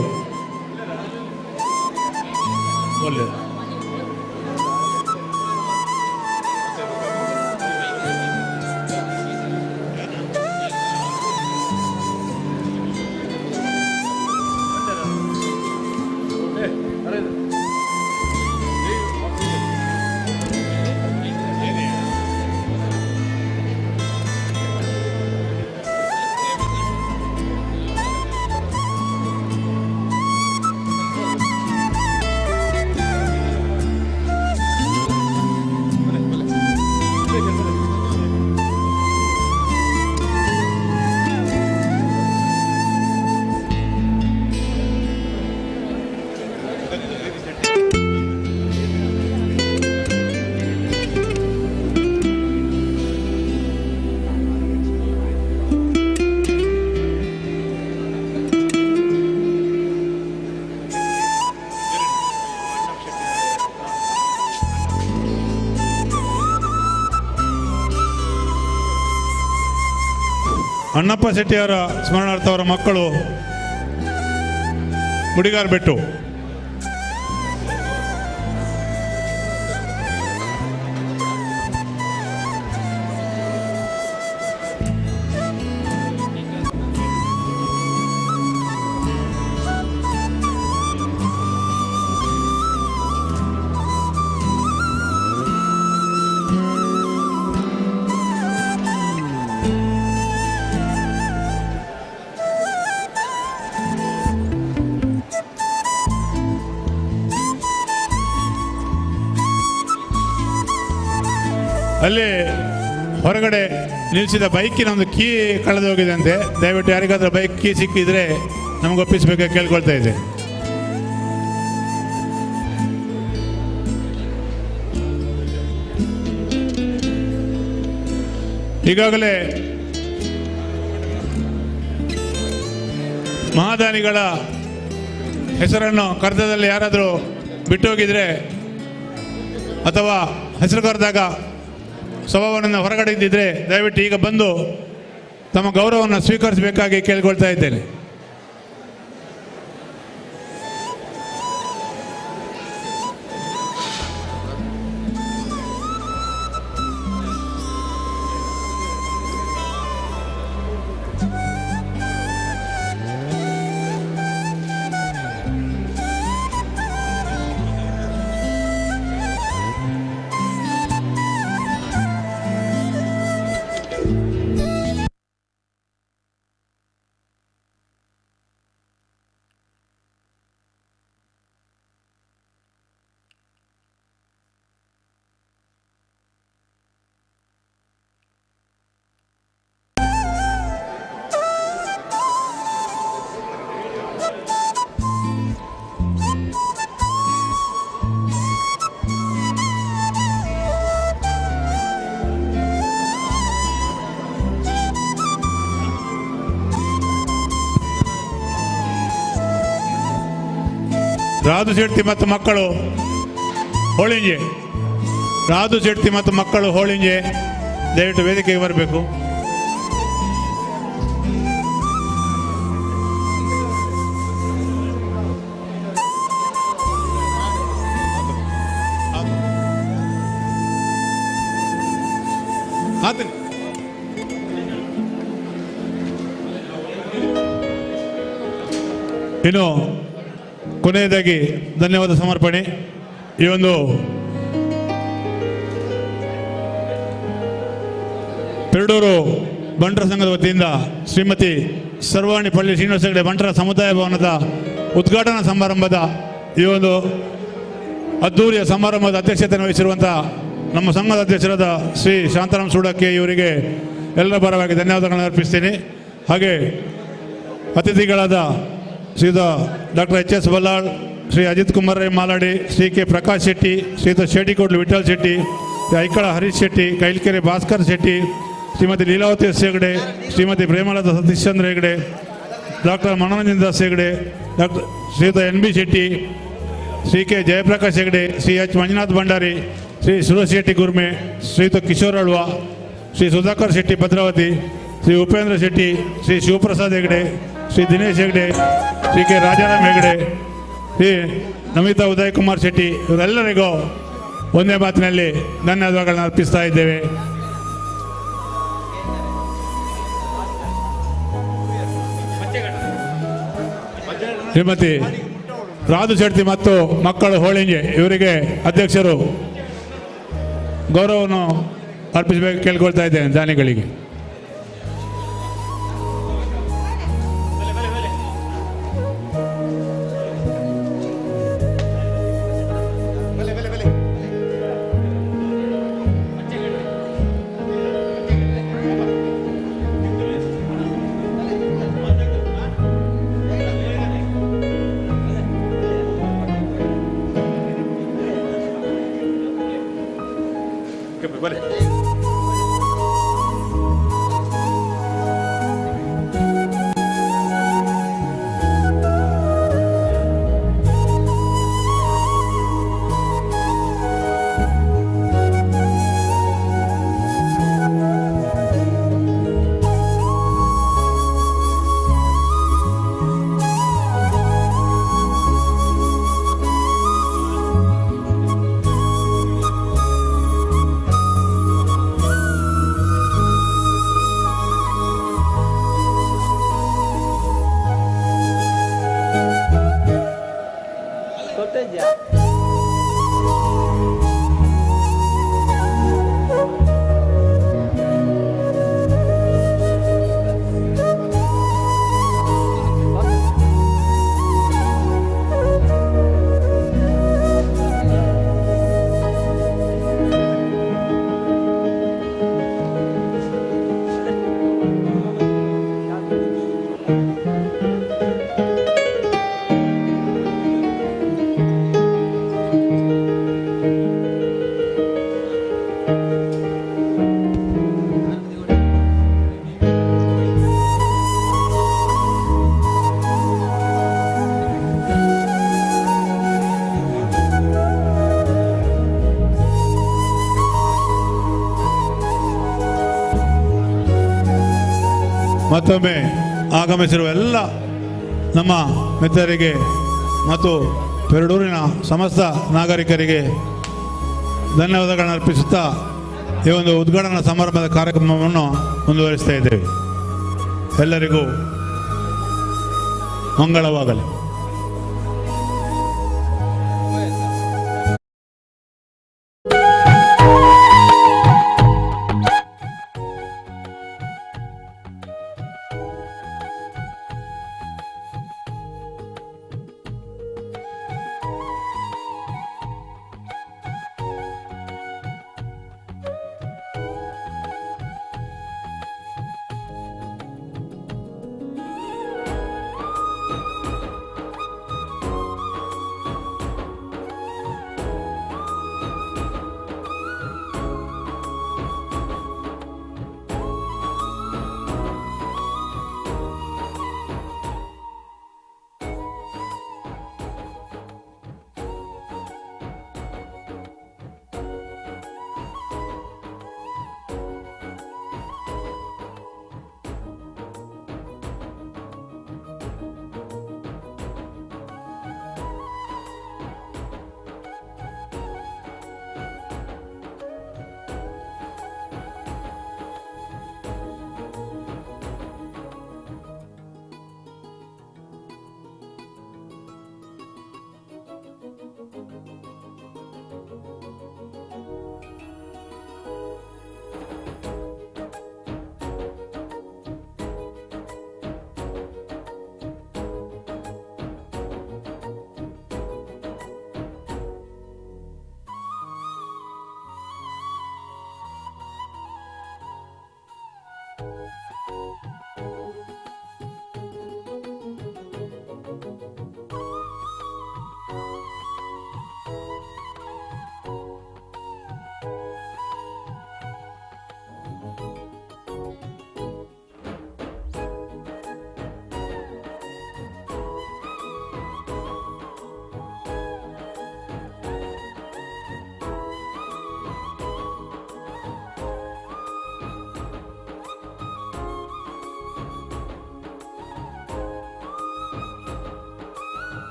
ಅಣ್ಣಪ್ಪ ಶೆಟ್ಟಿಯವರ ಸ್ಮರಣಾರ್ಥ ಅವರ ಮಕ್ಕಳು ಮುಡಿಗಾರಬೆಟ್ಟು. ಅಲ್ಲಿ ಹೊರಗಡೆ ನಿಲ್ಲಿಸಿದ ಬೈಕಿನ ಒಂದು ಕೀ ಕಳೆದು ಹೋಗಿದೆ ಅಂತೆ. ದಯವಿಟ್ಟು ಯಾರಿಗಾದ್ರೂ ಬೈಕ್ ಕೀ ಸಿಕ್ಕಿದ್ರೆ ನಮಗೆ ಒಪ್ಪಿಸಬೇಕಾಗಿ ಕೇಳ್ಕೊಳ್ತಾ ಇದೆ. ಈಗಾಗಲೇ ಮಹಾದಾನಿಗಳ ಹೆಸರನ್ನು ಕರೆದಲ್ಲಿ ಯಾರಾದರೂ ಬಿಟ್ಟೋಗಿದ್ರೆ ಅಥವಾ ಹೆಸರು ಕರೆದಾಗ ಸಭಾವನನ್ನು ಹೊರಗಡೆ ಇದ್ದಿದ್ರೆ ದಯವಿಟ್ಟು ಈಗ ಬಂದು ತಮ್ಮ ಗೌರವವನ್ನು ಸ್ವೀಕರಿಸಬೇಕಾಗಿ ಕೇಳಿಕೊಳ್ತಾ ಇದ್ದೇನೆ. ರಾಧು ಶೆಟ್ಟಿ ಮತ್ತು ಮಕ್ಕಳು ಹೋಳಿಂಜೆ, ರಾಧು ಶೆಟ್ಟಿ ಮತ್ತು ಮಕ್ಕಳು ಹೋಳಿಂಜೆ ದಯವಿಟ್ಟು ವೇದಿಕೆಗೆ ಬರಬೇಕು. ಇನ್ನು ಕೊನೆಯದಾಗಿ ಧನ್ಯವಾದ ಸಮರ್ಪಣೆ. ಈ ಒಂದು ಪೆರಡೂರು ಬಂಟರ ಸಂಘದ ವತಿಯಿಂದ ಶ್ರೀಮತಿ ಸರ್ವಾಣಿ ಪಳ್ಳಿ ಶ್ರೀನಿವಾಸ ಹೆಗಡೆ ಬಂಟರ ಸಮುದಾಯ ಭವನದ ಉದ್ಘಾಟನಾ ಸಮಾರಂಭದ ಈ ಒಂದು ಅದ್ದೂರಿಯ ಸಮಾರಂಭದ ಅಧ್ಯಕ್ಷತೆಯನ್ನು ವಹಿಸಿರುವಂಥ ನಮ್ಮ ಸಂಘದ ಅಧ್ಯಕ್ಷರಾದ ಶ್ರೀ ಶಾಂತಾರಾಮ್ ಸೂಡಕ್ಕೆ ಇವರಿಗೆ ಎಲ್ಲರ ಪರವಾಗಿ ಧನ್ಯವಾದಗಳನ್ನು ಅರ್ಪಿಸ್ತೀನಿ. ಹಾಗೆ ಅತಿಥಿಗಳಾದ ಶ್ರೀಯುತ ಡಾಕ್ಟರ್ ಎಚ್.ಎಸ್. ಬಲ್ಲಾಳ್, ಶ್ರೀ ಅಜಿತ್ ಕುಮಾರ್ ರೈ ಮಾಲಾಡಿ, ಶ್ರೀ ಕೆ. ಪ್ರಕಾಶ್ ಶೆಟ್ಟಿ, ಶ್ರೀಯುತ ಶೇಟಿಕೋಟ್ಲು Vithal Shetty, Shri Aikala Harish Shetty, ಕೈಲ್ಕೆರೆ Bhaskar Shetty, Shrimati Leelavathi S Hegde, Shrimati Premalatha Satish Chandra Hegde, doctor Manoranjan Das Hegde, doctor ಶ್ರೀಯುತ ಎನ್.ಬಿ. ಶೆಟ್ಟಿ, ಶ್ರೀ ಕೆ. ಜಯಪ್ರಕಾಶ್ ಹೆಗಡೆ, ಶ್ರೀ ಎಚ್. ಮಂಜುನಾಥ್ ಭಂಡಾರಿ, ಶ್ರೀ ಸುರೇಶ್ ಶೆಟ್ಟಿ ಗುರ್ಮೆ, ಶ್ರೀಯುತ ಕಿಶೋರ್ ಅಳ್ವಾ, ಶ್ರೀ ಸುಧಾಕರ್ ಶೆಟ್ಟಿ ಭದ್ರಾವತಿ, ಶ್ರೀ ಉಪೇಂದ್ರ ಶೆಟ್ಟಿ, ಶ್ರೀ ಶಿವಪ್ರಸಾದ್ ಹೆಗಡೆ, ಶ್ರೀ ದಿನೇಶ್ ಹೆಗಡೆ, ಶ್ರೀ ಕೆ. ರಾಜಾರಾಮ್ ಹೆಗಡೆ, ಶ್ರೀ ನಮಿತಾ ಉದಯ್ ಕುಮಾರ್ ಶೆಟ್ಟಿ, ಇವರೆಲ್ಲರಿಗೂ ಒಂದೇ ಮಾತಿನಲ್ಲಿ ಧನ್ಯವಾದಗಳನ್ನು ಅರ್ಪಿಸ್ತಾ ಇದ್ದೇವೆ. ಶ್ರೀಮತಿ ರಾಧು ಶೆಟ್ಟಿ ಮತ್ತು ಮಕ್ಕಳು ಹೋಳಿಂಜೆ ಇವರಿಗೆ ಅಧ್ಯಕ್ಷರು ಗೌರವವನ್ನು ಅರ್ಪಿಸಬೇಕು ಕೇಳ್ಕೊಳ್ತಾ ಇದ್ದೇನೆ ದಾನಿಗಳಿಗೆ. ಮತ್ತೊಮ್ಮೆ ಆಗಮಿಸಿರುವ ಎಲ್ಲ ನಮ್ಮ ಮಿತ್ರರಿಗೆ ಮತ್ತು ಪೆರಡೂರಿನ ಸಮಸ್ತ ನಾಗರಿಕರಿಗೆ ಧನ್ಯವಾದಗಳನ್ನು ಅರ್ಪಿಸುತ್ತಾ ಈ ಒಂದು ಉದ್ಘಾಟನಾ ಸಮಾರಂಭದ ಕಾರ್ಯಕ್ರಮವನ್ನು ಮುಂದುವರಿಸ್ತಾ ಇದ್ದೇವೆ. ಎಲ್ಲರಿಗೂ ಮಂಗಳವಾಗಲಿ.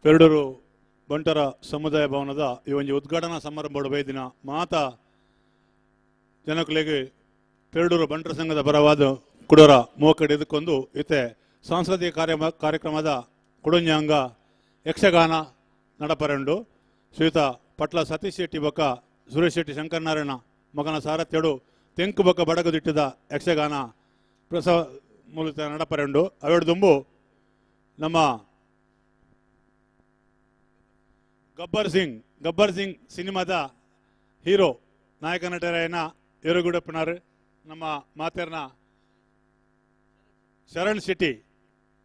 ಪೆರಡೂರು ಬಂಟರ ಸಮುದಾಯ ಭವನದ ಈ ಒಂದು ಉದ್ಘಾಟನಾ ಸಮಾರಂಭ ಬೈದಿನ ಮಾತ ಜನಕುಲೆಗೆ ಪೆರಡೂರು ಬಂಟರ ಸಂಘದ ಪರವಾದ ಕುಡೋರ ಮೋಕಡೆ ಎದುಕೊಂಡು ಇತ್ತೆ ಸಾಂಸ್ಕೃತಿಕ ಕಾರ್ಯಕ್ರಮದ ಕುಡುಂಜಾಂಗ ಯಕ್ಷಗಾನ ನಡಪರೆಂಡು ಶ್ರೀಯುತ ಪಟ್ಲ ಸತೀಶ್ ಶೆಟ್ಟಿ ಬೊಕ್ಕ ಸುರೇಶ್ ಶೆಟ್ಟಿ ಶಂಕರನಾರಾಯಣ ಮಗನ ಸಾರಥ್ಯಡು ತೆಂಕು ಬೊಕ್ಕ ಬಡಗದಿಟ್ಟಿದ ಯಕ್ಷಗಾನ ಪ್ರಸವ ಮೂಲಕ ನಡಪರೆಂಡು ಅವೆಡು ತುಂಬು ನಮ್ಮ ಗಬ್ಬರ್ ಸಿಂಗ್ ಸಿನಿಮಾದ ಹೀರೋ ನಾಯಕ ನಟರಾಯನ ಏರುಗುಡಪ್ಪನಾರು ನಮ್ಮ ಮಾತೇರ್ನ ಶರಣ್ ಶೆಟ್ಟಿ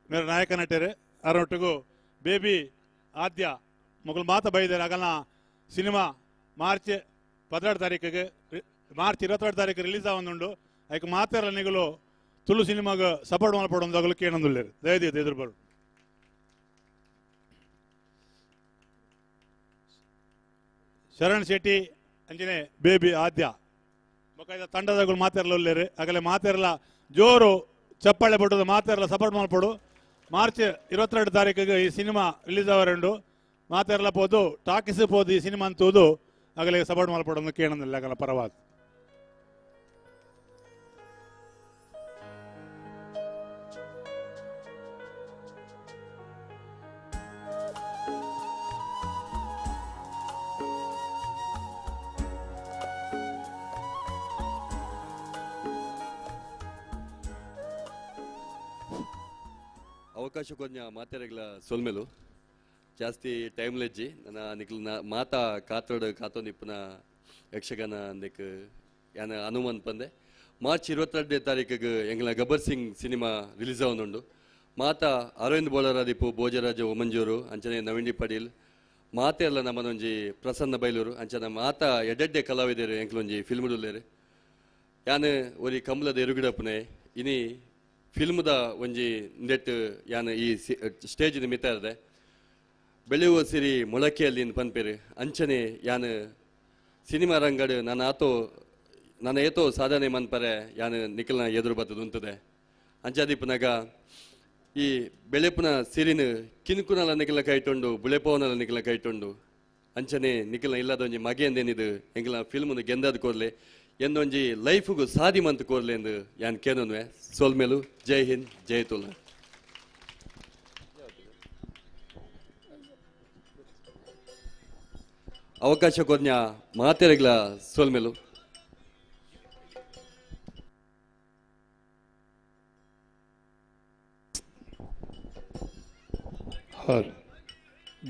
ಮೇರೆ ನಾಯಕ ನಟರು ಅರೊಟ್ಟಿಗೂ ಬೇಬಿ ಆದ್ಯ ಮಗಳು ಮಾತ ಬೈದಾರೆ ಆಗಲ್ಲ ಸಿನಿಮಾ ಮಾರ್ಚ್ 12 ತಾರೀಕಿಗೆ ಮಾರ್ಚ್ 22 ತಾರೀಕು ರಿಲೀಸ್ ಆಗೊಂದುಂಡು ಅದಕ್ಕೆ ಮಾತೇರಲ್ಲ ನಿಗಲು ತುಳು ಸಿನಿಮಾಗ ಸಪೋರ್ಟ್ ಮಾಡ್ಪಡೋದಾಗಲು ಕೇಳೊಂದುಲ್ಲೇರು ದಯದಿತ್ತು ಎದುರು ಬರು ಶರಣ್ ಶೆಟ್ಟಿ ಅಂಜನೆ ಬೇಬಿ ಆದ್ಯ ಬೊಕ್ಕ ತಂಡದಗಳು ಮಾತಾಡಲೇ ಆಗಲೇ ಮಾತಾಡಲ್ಲ ಜೋರು ಚಪ್ಪಾಳೆ ಪಟ್ಟದು ಮಾತಾಡಲ್ಲ ಸಪೋರ್ಟ್ ಮಾಡ್ಪಡು ಮಾರ್ಚ್ 22 ತಾರೀಕಿಗೆ ಈ ಸಿನಿಮಾ ರಿಲೀಸ್ ಆವರೆಂಡು ಮಾತಾಡಲ್ಲ ಪೋದು ಟಾಕಿಸ್ ಪೋದು ಈ ಸಿನಿಮಾ ಅಂತೂದು ಆಗಲೇ ಸಪೋರ್ಟ್ ಮಾಡ್ಪಡೋದು ಕೇಳೋದಿಲ್ಲ ಆಗಲ್ಲ ಪರವಾದ ಅವಕಾಶ ಕೊಂಚ ಮಾತಾಡಗಳ ಸೊಲ್ಮೆಲು ಜಾಸ್ತಿ ಟೈಮ್ ಲೆಜ್ಜಿ ನನ್ನ ನಿಕ್ಲ ಮಾತಾ ಕಾತೊಂದಿಪ್ಪನ ಯಕ್ಷಗಾನ ಅಂದಕ್ಕೆ ಯಾನ ಅನುಮಾನ ಬಂದೆ ಮಾರ್ಚ್ 22 ತಾರೀಕಿಗೆ ಎಂಗ್ಲ ಗಬ್ಬರ್ ಸಿಂಗ್ ಸಿನಿಮಾ ರಿಲೀಸ್ ಆವನುಂಡು ಮಾತಾ ಅರವಿಂದ್ ಬೋಳರಾದಿಪ್ಪು ಭೋಜರಾಜ ಒಮಂಜೂರು ಅಂಚನೆ ನವೀನ್ ಪಾಟೀಲ್ ಮಾತೆ ಎಲ್ಲ ನಮ್ಮನೊಂಜಿ ಪ್ರಸನ್ನ ಬೈಲೂರು ಅಂಚನ ಮಾತಾ ಎಡ್ಡೆಡ್ಡೆ ಕಲಾವಿದರು ಎಂಕ್ಲೊಂಜಿ ಫಿಲ್ಮ್ಡುಲ್ಲೇರು ಯಾನು ಒರಿ ಕಂಬಳದ ಎರುಗಿಡಪ್ಪನೆ ಇನಿ ಫಿಲ್ಮ್ದ ಒಂಜಿ ನೆಟ್ ಯಾನು ಈ ಸ್ಟೇಜ್ ಮಿತ್ತ ಇರದೆ ಬೆಳೆಯುವ ಸಿರಿ ಮೊಳಕೆಯಲ್ಲಿ ಪನ್ಪೇರು ಅಂಚನೆ ಯಾನು ಸಿನಿಮಾ ರಂಗಡ್ ನನ್ನ ಏತೋ ಸಾಧನೆ ಮನ್ಪರೆ ಯಾನು ನಿಖಲ್ನ ಎದುರು ಬತ್ತದು ಉಂಟದೆ ಅಂಚಾದಿಪ್ಪನಾಗ ಈ ಬೆಳೆಪುನ ಸಿರಿನ ಕಿನ್ಕುನಲ ನಿಖಲ ಕೈಟೊಂಡು ಬುಳೆಪವನಲ ನಿಖಲ ಕೈಟೊಂಡು ಅಂಚನೆ ನಿಖಲ್ನ ಇಲ್ಲದೊಂಜಿ ಮಗೆ ಅಂದೇನಿದು ಎಂಗ್ಲ ಫಿಲ್ಮ್ನು ಗೆಂದದ್ ಕೋರ್ಲೆ ಎಂದೊಂಜಿ ಲೈಫ್ಗೂ ಸಾಧಿ ಮಂತ್ ಕೋರ್ಲೆ ಎಂದು ಯಾನ್ ಕೇನೊನ್ವೆ ಸೋಲ್ಮೇಲು ಜೈ ಹಿಂದ್ ಜೈ ತುಲ ಅವಕಾಶ ಕೊಂಚ ಮಾತೆರೆಗ್ಲ ಸೋಲ್ಮೇಲು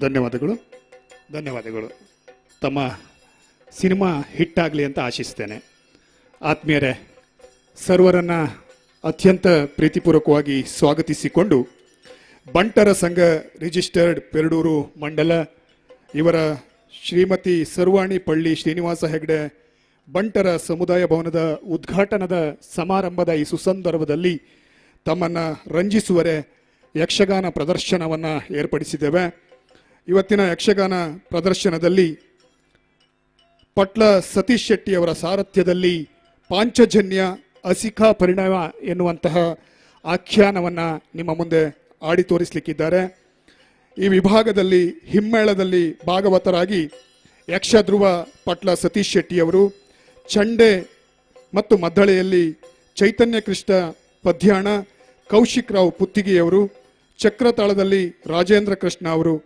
ಧನ್ಯವಾದಗಳು ತಮ್ಮ ಸಿನಿಮಾ ಹಿಟ್ ಆಗಲಿ ಅಂತ ಆಶಿಸ್ತೇನೆ. ಆತ್ಮೀಯರೇ, ಸರ್ವರನ್ನು ಅತ್ಯಂತ ಪ್ರೀತಿಪೂರ್ವಕವಾಗಿ ಸ್ವಾಗತಿಸಿಕೊಂಡು ಬಂಟರ ಸಂಘ ರಿಜಿಸ್ಟರ್ಡ್ ಪೆರಡೂರು ಮಂಡಲ ಇವರ ಶ್ರೀಮತಿ ಸರ್ವಾಣಿ ಪಳ್ಳಿ ಶ್ರೀನಿವಾಸ ಹೆಗ್ಡೆ ಬಂಟರ ಸಮುದಾಯ ಭವನದ ಉದ್ಘಾಟನದ ಸಮಾರಂಭದ ಈ ಸುಸಂದರ್ಭದಲ್ಲಿ ತಮ್ಮನ್ನು ರಂಜಿಸುವರೆ ಯಕ್ಷಗಾನ ಪ್ರದರ್ಶನವನ್ನು ಏರ್ಪಡಿಸಿದ್ದೇವೆ. ಇವತ್ತಿನ ಯಕ್ಷಗಾನ ಪ್ರದರ್ಶನದಲ್ಲಿ ಪಟ್ಲ ಸತೀಶ್ ಶೆಟ್ಟಿ ಅವರ ಸಾರಥ್ಯದಲ್ಲಿ ಪಾಂಚಜನ್ಯ ಅಸಿಖಾ ಪರಿಣಾಮ ಎನ್ನುವಂತಹ ಆಖ್ಯಾನವನ್ನು ನಿಮ್ಮ ಮುಂದೆ ಆಡಿ ತೋರಿಸಲಿಕ್ಕಿದ್ದಾರೆ. ಈ ವಿಭಾಗದಲ್ಲಿ ಹಿಮ್ಮೇಳದಲ್ಲಿ ಭಾಗವತರಾಗಿ ಯಕ್ಷಧ್ರುವ ಪಟ್ಲ ಸತೀಶ್ ಶೆಟ್ಟಿಯವರು, ಚಂಡೆ ಮತ್ತು ಮದ್ದಳೆಯಲ್ಲಿ ಚೈತನ್ಯ ಕೃಷ್ಣ ಪದ್ಯಾಣ, ಕೌಶಿಕ್ ರಾವ್ ಪುತ್ತಿಗೆಯವರು, ಚಕ್ರತಾಳದಲ್ಲಿ ರಾಜೇಂದ್ರ ಕೃಷ್ಣ ಅವರು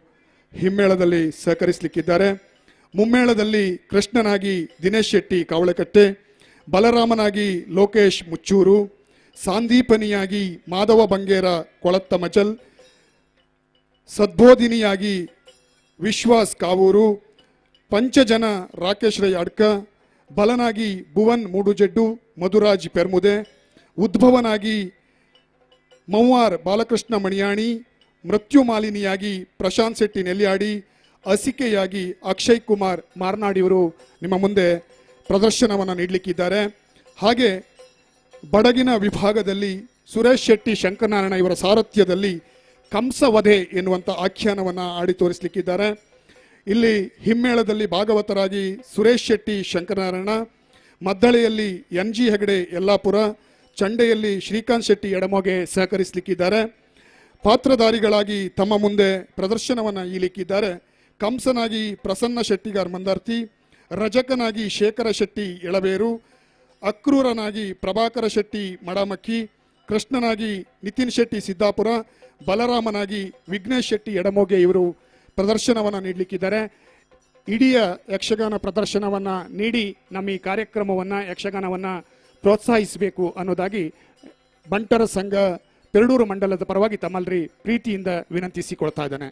ಹಿಮ್ಮೇಳದಲ್ಲಿ ಸಹಕರಿಸಲಿಕ್ಕಿದ್ದಾರೆ. ಮುಮ್ಮೇಳದಲ್ಲಿ ಕೃಷ್ಣನಾಗಿ ದಿನೇಶ್ ಶೆಟ್ಟಿ ಕಾವಳಕಟ್ಟೆ, ಬಲರಾಮನಾಗಿ ಲೋಕೇಶ್ ಮುಚ್ಚೂರು, ಸಾಂದೀಪನಿಯಾಗಿ ಮಾಧವ ಬಂಗೇರ ಕೊಳತ್ತ ಮಚಲ್, ಸದ್ಬೋಧಿನಿಯಾಗಿ ವಿಶ್ವಾಸ್ ಕಾವೂರು, ಪಂಚಜನ ರಾಕೇಶ್ ರೈ ಅಡ್ಕ, ಬಲನಾಗಿ ಭುವನ್ ಮೂಡುಜೆಡ್ಡು ಮಧುರಾಜ್ ಪೆರ್ಮುದೆ, ಉದ್ಭವನಾಗಿ ಮೌವಾರ್ ಬಾಲಕೃಷ್ಣ ಮಣಿಯಾಣಿ, ಮೃತ್ಯುಮಾಲಿನಿಯಾಗಿ ಪ್ರಶಾಂತ್ ಶೆಟ್ಟಿ ನೆಲ್ಯಾಡಿ, ಅಸಿಕೆಯಾಗಿ ಅಕ್ಷಯ್ ಕುಮಾರ್ ಮಾರ್ನಾಡಿಯವರು ನಿಮ್ಮ ಮುಂದೆ ಪ್ರದರ್ಶನವನ್ನು ನೀಡಲಿಕ್ಕಿದ್ದಾರೆ. ಹಾಗೆ ಬಡಗಿನ ವಿಭಾಗದಲ್ಲಿ ಸುರೇಶ್ ಶೆಟ್ಟಿ ಶಂಕರನಾರಾಯಣ ಇವರ ಸಾರಥ್ಯದಲ್ಲಿ ಕಂಸವಧೆ ಎನ್ನುವಂಥ ಆಖ್ಯಾನವನ್ನು ಆಡಿ ತೋರಿಸಲಿಕ್ಕಿದ್ದಾರೆ. ಇಲ್ಲಿ ಹಿಮ್ಮೇಳದಲ್ಲಿ ಭಾಗವತರಾಗಿ ಸುರೇಶ್ ಶೆಟ್ಟಿ ಶಂಕರನಾರಾಯಣ, ಮದ್ದಳೆಯಲ್ಲಿ ಎನ್ ಜಿ ಹೆಗಡೆ ಯಲ್ಲಾಪುರ, ಚಂಡೆಯಲ್ಲಿ ಶ್ರೀಕಾಂತ್ ಶೆಟ್ಟಿ ಎಡಮೊಗೆ ಸಹಕರಿಸಲಿಕ್ಕಿದ್ದಾರೆ. ಪಾತ್ರಧಾರಿಗಳಾಗಿ ತಮ್ಮ ಮುಂದೆ ಪ್ರದರ್ಶನವನ್ನು ಈಲಿಕ್ಕಿದ್ದಾರೆ. ಕಂಸನಾಗಿ ಪ್ರಸನ್ನ ಶೆಟ್ಟಿಗಾರ್ ಮಂದಾರ್ತಿ, ರಜಕನಾಗಿ ಶೇಖರ ಶೆಟ್ಟಿ ಎಳಬೇರು, ಅಕ್ರೂರನಾಗಿ ಪ್ರಭಾಕರ ಶೆಟ್ಟಿ ಮಡಮಕ್ಕಿ, ಕೃಷ್ಣನಾಗಿ ನಿತಿನ್ ಶೆಟ್ಟಿ ಸಿದ್ದಾಪುರ, ಬಲರಾಮನಾಗಿ ವಿಘ್ನೇಶ್ ಶೆಟ್ಟಿ ಎಡಮೋಗೆ ಇವರು ಪ್ರದರ್ಶನವನ್ನು ನೀಡಲಿಕ್ಕಿದ್ದಾರೆ. ಇಡೀ ಯಕ್ಷಗಾನ ಪ್ರದರ್ಶನವನ್ನು ನೀಡಿ ನಮ್ಮ ಈ ಕಾರ್ಯಕ್ರಮವನ್ನು ಯಕ್ಷಗಾನವನ್ನು ಪ್ರೋತ್ಸಾಹಿಸಬೇಕು ಅನ್ನೋದಾಗಿ ಬಂಟರ ಸಂಘ ಪೆರಡೂರು ಮಂಡಲದ ಪರವಾಗಿ ತಮ್ಮಲ್ಲಿ ಪ್ರೀತಿಯಿಂದ ವಿನಂತಿಸಿಕೊಳ್ತಾ ಇದ್ದಾನೆ.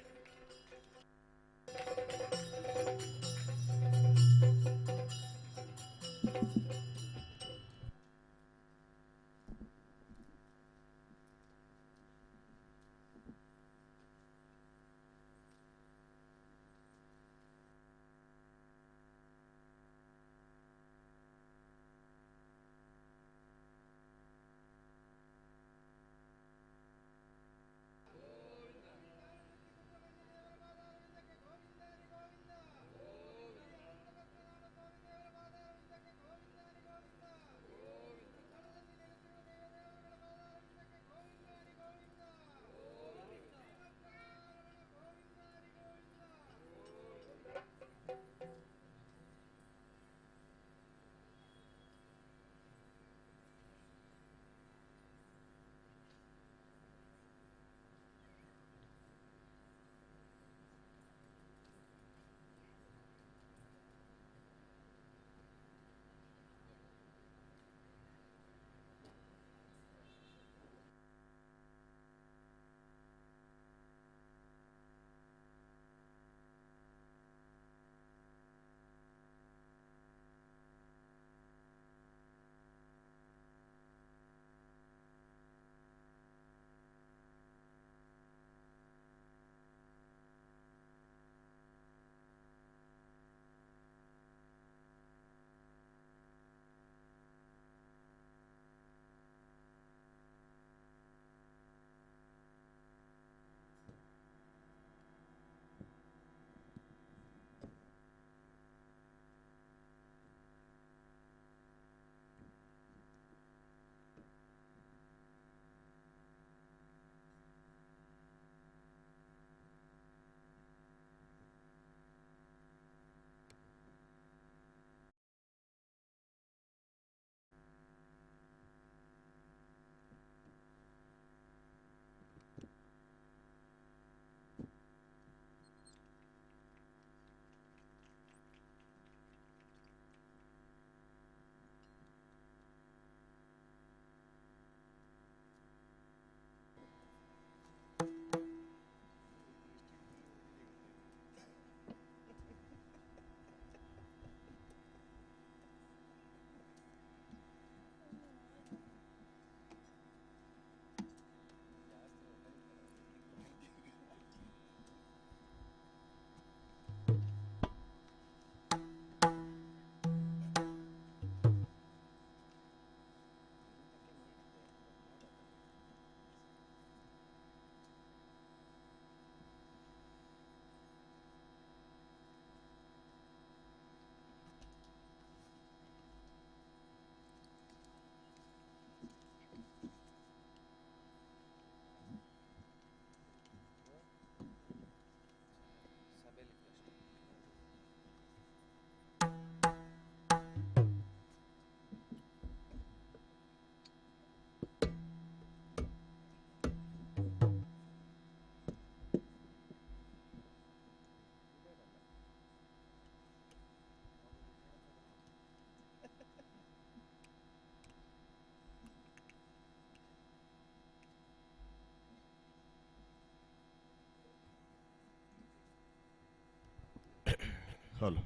Hello.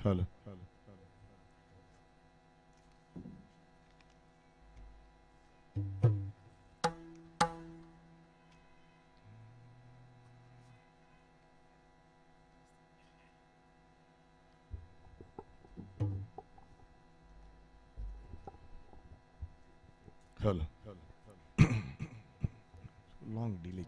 Hello. Hello. Long delay.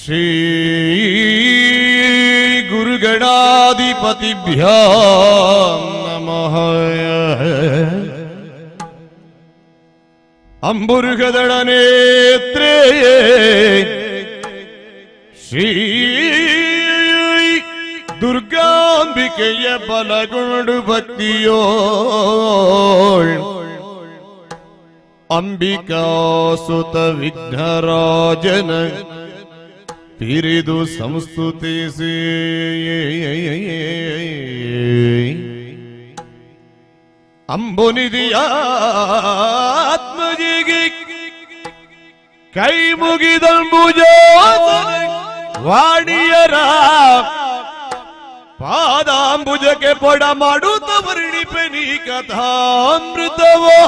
Shri ಗುರುಗಣಾಧಿಪತಿಭ್ಯೋ ನಮಃ. ಅಂಬುರುಗದಳ ನೇತ್ರೇ ಶ್ರೀ ದುರ್ಗಾಂಬಿಕೆಯ ಬಲಗೊಂಡು ಭಕ್ತಿಯೋ ಅಂಬಿಕಾಸುತ ವಿಘ್ನರಾಜನ ಪಿರಿದು ಸಂಸ್ತುತಿಸಿ ಅಂಬುನಿಧಿಯಾತ್ಮಜಿಗೆ ಕೈ ಮುಗಿದಂಬುಜ ವಾಣಿಯರ ಪಾದಾಂಬುಜಕ್ಕೆ ಪೊಡ ಮಾಡುತ್ತ ವರ್ಣಿಪೆ ನೀ ಕಥಾಮೃತವೋ.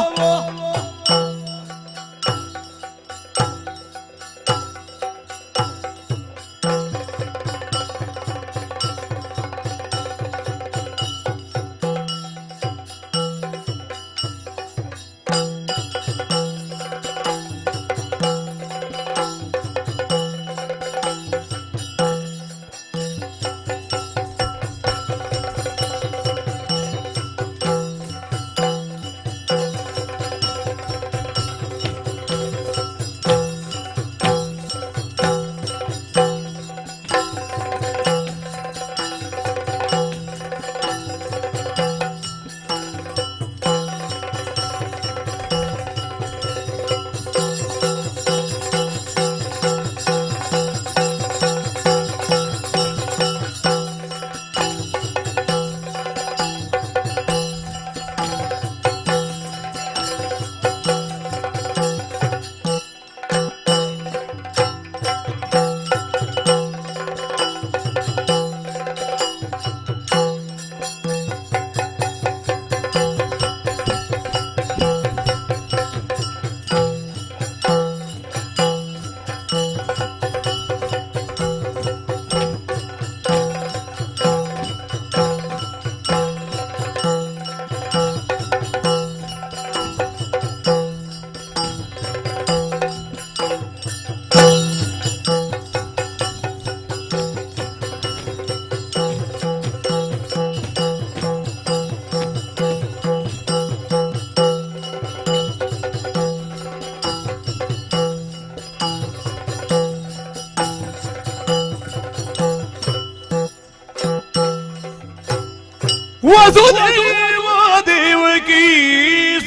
वसुदेव देवकी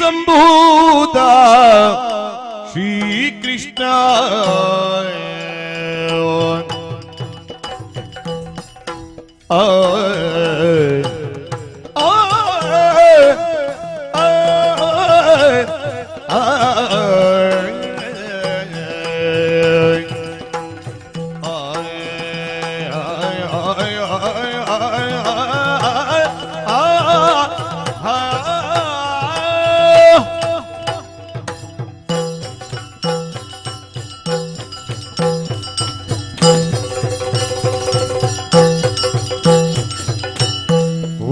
संभूता श्री कृष्ण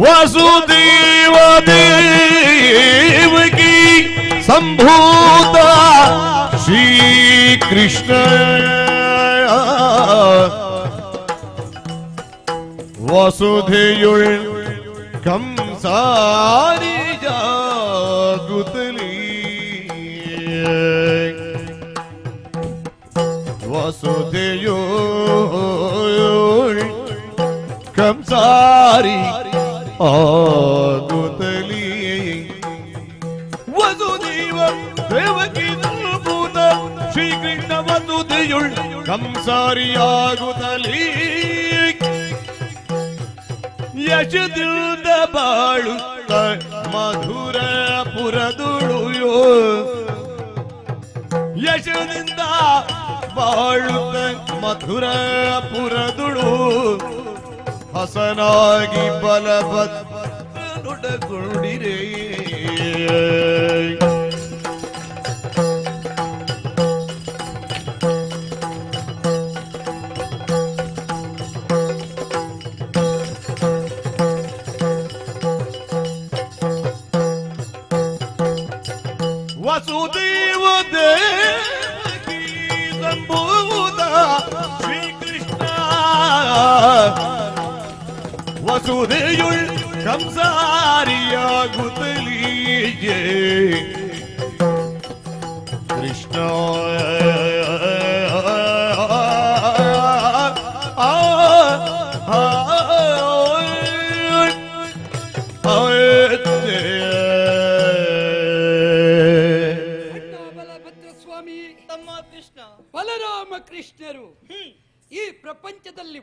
वसुदेव देवकी संभूता श्री कृष्ण वसुधेयुल कंसारी जागुतली वसुधेयुल कंसारी आगुतली वसुदेव देवकी संभूत श्री कृष्ण वसुदेयुल कंसारी आगुतली यशदिल्द बाळुत्त मधुर पुरदुळुयो यशदिंद बाळुत्त मधुर पुरदुळु ಹಸನಾಗಿ ಬಲಭದ್ರನೊಡಗೂಡಿರೆ ವಸುದೇವ ದೇವಕಿ ಸಂಭೂತ ಶ್ರೀ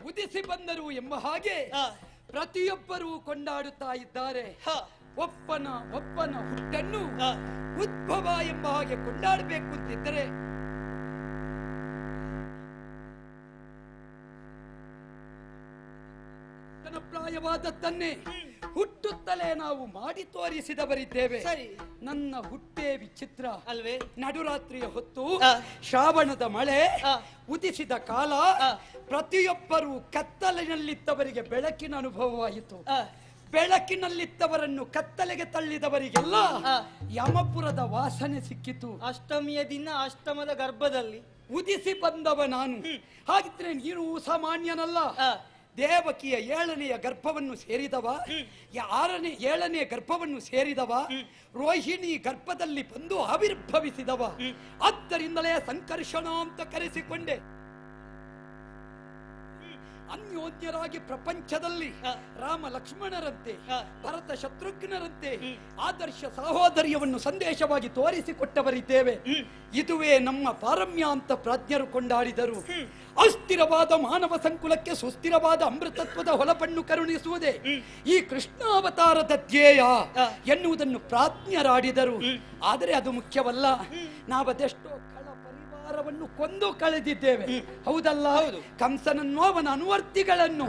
ಉದಿಸಿ ಬಂದರು ಎಂಬ ಹಾಗೆ ಪ್ರತಿಯೊಬ್ಬರೂ ಕೊಂಡಾಡುತ್ತಾ ಇದ್ದಾರೆ. ಒಪ್ಪನ ಹುಟ್ಟನ್ನು ಉದ್ಭವ ಎಂಬ ಹಾಗೆ ಕೊಂಡಾಡಬೇಕು ಅಂತಿದ್ದರೆ ಪ್ರಾಯವಾದದ್ದನ್ನೇ ಹುಟ್ಟುತ್ತಲೇ ನಾವು ಮಾಡಿ ತೋರಿಸಿದವರಿದ್ದೇವೆ. ನನ್ನ ಹುಟ್ಟೇ ವಿಚಿತ್ರ ಅಲ್ವೇ? ನಡುರಾತ್ರಿಯ ಹೊತ್ತು ಶ್ರಾವಣದ ಮಳೆ ಉದಿಸಿದ ಕಾಲ ಪ್ರತಿಯೊಬ್ಬರು ಕತ್ತಲಿನಲ್ಲಿದ್ದವರಿಗೆ ಬೆಳಕಿನ ಅನುಭವವಾಯಿತು. ಬೆಳಕಿನಲ್ಲಿದ್ದವರನ್ನು ಕತ್ತಲೆಗೆ ತಳ್ಳಿದವರಿಗೆಲ್ಲ ಯಮಪುರದ ವಾಸನೆ ಸಿಕ್ಕಿತು. ಅಷ್ಟಮಿಯ ದಿನ ಅಷ್ಟಮದ ಗರ್ಭದಲ್ಲಿ ಉದಿಸಿ ಬಂದವ ನಾನು. ಹಾಗಿದ್ರೆ ನೀನು ಸಾಮಾನ್ಯನಲ್ಲ. ದೇವಕಿಯ 7ನೆಯ ಗರ್ಭವನ್ನು ಸೇರಿದವ, 7ನೇ ಗರ್ಭವನ್ನು ಸೇರಿದವ, ರೋಹಿಣಿ ಗರ್ಭದಲ್ಲಿ ಬಂದು ಆವಿರ್ಭವಿಸಿದವ. ಆದ್ದರಿಂದಲೇ ಸಂಕರ್ಷಣ ಅಂತ ಕರೆಸಿಕೊಂಡೆ. ಅನ್ಯೋನ್ಯರಾಗಿ ಪ್ರಪಂಚದಲ್ಲಿ ರಾಮ ಲಕ್ಷ್ಮಣರಂತೆ, ಭರತ ಶತ್ರುಘ್ನರಂತೆ ಆದರ್ಶ ಸಹೋದರ್ಯವನ್ನು ಸಂದೇಶವಾಗಿ ತೋರಿಸಿಕೊಟ್ಟವರಿದ್ದೇವೆ. ಇದುವೇ ನಮ್ಮ ಪಾರಮ್ಯ ಅಂತ ಪ್ರಾಜ್ಞರು ಕೊಂಡಾಡಿದರು. ಅಸ್ಥಿರವಾದ ಮಾನವ ಸಂಕುಲಕ್ಕೆ ಸುಸ್ಥಿರವಾದ ಅಮೃತತ್ವದ ಹೊಲಪನ್ನು ಕರುಣಿಸುವುದೇ ಈ ಕೃಷ್ಣಾವತಾರದ ಧ್ಯೇಯ ಎನ್ನುವುದನ್ನು ಪ್ರಾಜ್ಞರಾಡಿದರು. ಆದರೆ ಅದು ಮುಖ್ಯವಲ್ಲ. ನಾವದೆಷ್ಟೋ ವನ್ನು ಕೊಂದು ಕಳೆದಿದ್ದೇವೆ, ಹೌದಲ್ಲ? ಕಂಸನನ್ನು ಅವನ ಅನುವರ್ತಿಗಳನ್ನು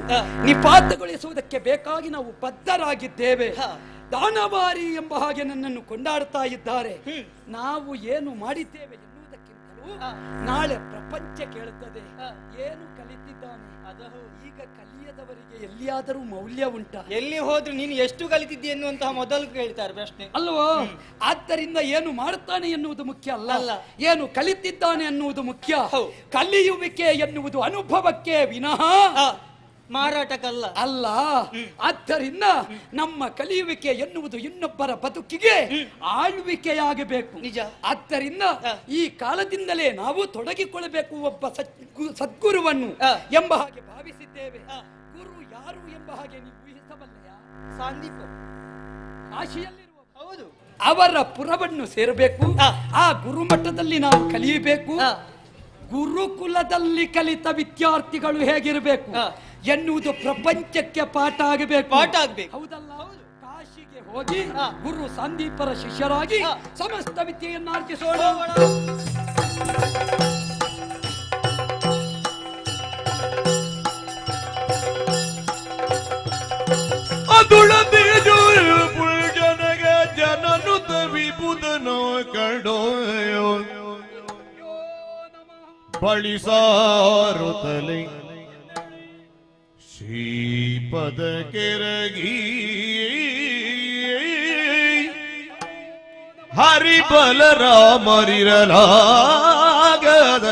ನಿಪಾತಗೊಳಿಸುವುದಕ್ಕೆ ಬೇಕಾಗಿ ನಾವು ಬದ್ಧರಾಗಿದ್ದೇವೆ. ದಾನವಾರಿ ಎಂಬ ಹಾಗೆ ನನ್ನನ್ನು ಕೊಂಡಾಡ್ತಾ ಇದ್ದಾರೆ. ನಾವು ಏನು ಮಾಡಿದ್ದೇವೆ ಎನ್ನುವುದಕ್ಕಿಂತಲೂ ನಾಳೆ ಪ್ರಪಂಚ ಕೇಳುತ್ತದೆ ಏನು ಕಲಿತಿದ್ದಾನೆ. ಈಗ ಕಲಿಯದವರಿಗೆ ಎಲ್ಲಿಯಾದರೂ ಮೌಲ್ಯ ಉಂಟಾ? ಎಲ್ಲಿ ಹೋದ್ರು ನೀನು ಎಷ್ಟು ಕಲಿತಿದ್ದಿ ಎನ್ನುವಂತಹ ಮೊದಲು ಕೇಳ್ತಾರೆ ಪ್ರಶ್ನೆ ಅಲ್ವಾ? ಆದ್ದರಿಂದ ಏನು ಮಾಡುತ್ತಾನೆ ಎನ್ನುವುದು ಮುಖ್ಯ ಅಲ್ಲ, ಏನು ಕಲಿತಿದ್ದಾನೆ ಎನ್ನುವುದು ಮುಖ್ಯ. ಕಲಿಯುವಿಕೆ ಎನ್ನುವುದು ಅನುಭವಕ್ಕೆ ವಿನಃ ಮಾರಾಟಕ್ಕಲ್ಲ ಅಲ್ಲ. ಆದ್ದರಿಂದ ನಮ್ಮ ಕಲಿಯುವಿಕೆ ಎನ್ನುವುದು ಇನ್ನೊಬ್ಬರ ಬದುಕಿಗೆ ಆಳ್ವಿಕೆಯಾಗಬೇಕು. ನಿಜ. ಆದ್ದರಿಂದ ಈ ಕಾಲದಿಂದಲೇ ನಾವು ತೊಡಗಿಕೊಳ್ಳಬೇಕು ಒಬ್ಬ ಸದ್ಗುರುವನ್ನು ಎಂಬ ಹಾಗೆ ಭಾವಿಸಿದ್ದೇವೆ. ಗುರು ಯಾರು ಎಂಬ ಹಾಗೆ ನೀವು ಊಹಿಸಬಲ್ಲೆಯಾ? ಸಾಂದೀಪ ಕಾಶಿಯಲ್ಲಿರುವ ಹೌದು ಅವರ ಪುರವನ್ನು ಸೇರಬೇಕು. ಆ ಗುರುಮಟ್ಟದಲ್ಲಿ ನಾವು ಕಲಿಯಬೇಕು. ಗುರುಕುಲದಲ್ಲಿ ಕಲಿತ ವಿದ್ಯಾರ್ಥಿಗಳು ಹೇಗಿರಬೇಕು ಎನ್ನುವುದು ಪ್ರಪಂಚಕ್ಕೆ ಪಾಠ ಆಗಬೇಕು. ಹೌದಲ್ಲ? ಕಾಶಿಗೆ ಹೋಗಿ ಗುರು ಸಂದೀಪರ ಶಿಷ್ಯರಾಗಿ ಸಮಸ್ತ ವಿದ್ಯೆಯನ್ನು ಆರ್ಜಿಸೋಣ. ಜನನುತ ವಿಬುಧನೋ ಕಡೋಯೋ ಬಳಿಸಾರುತ್ತಲೇ ಶ್ರೀಪದ ಕೆರಗಿ ಹರಿಬಲರಾಮರಿರಲಾಗದ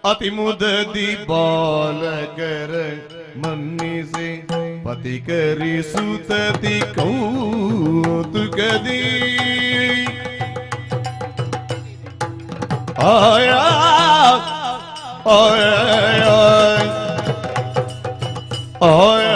ಅತಿ ಮುದದಿ ಬಾಲಕರ ಮನ್ನಿಸಿ ಪತಿಕರಿಸುತ್ತತಿ ಕೌತುಕದಿ ಆಯ ಆಯ ಆಯ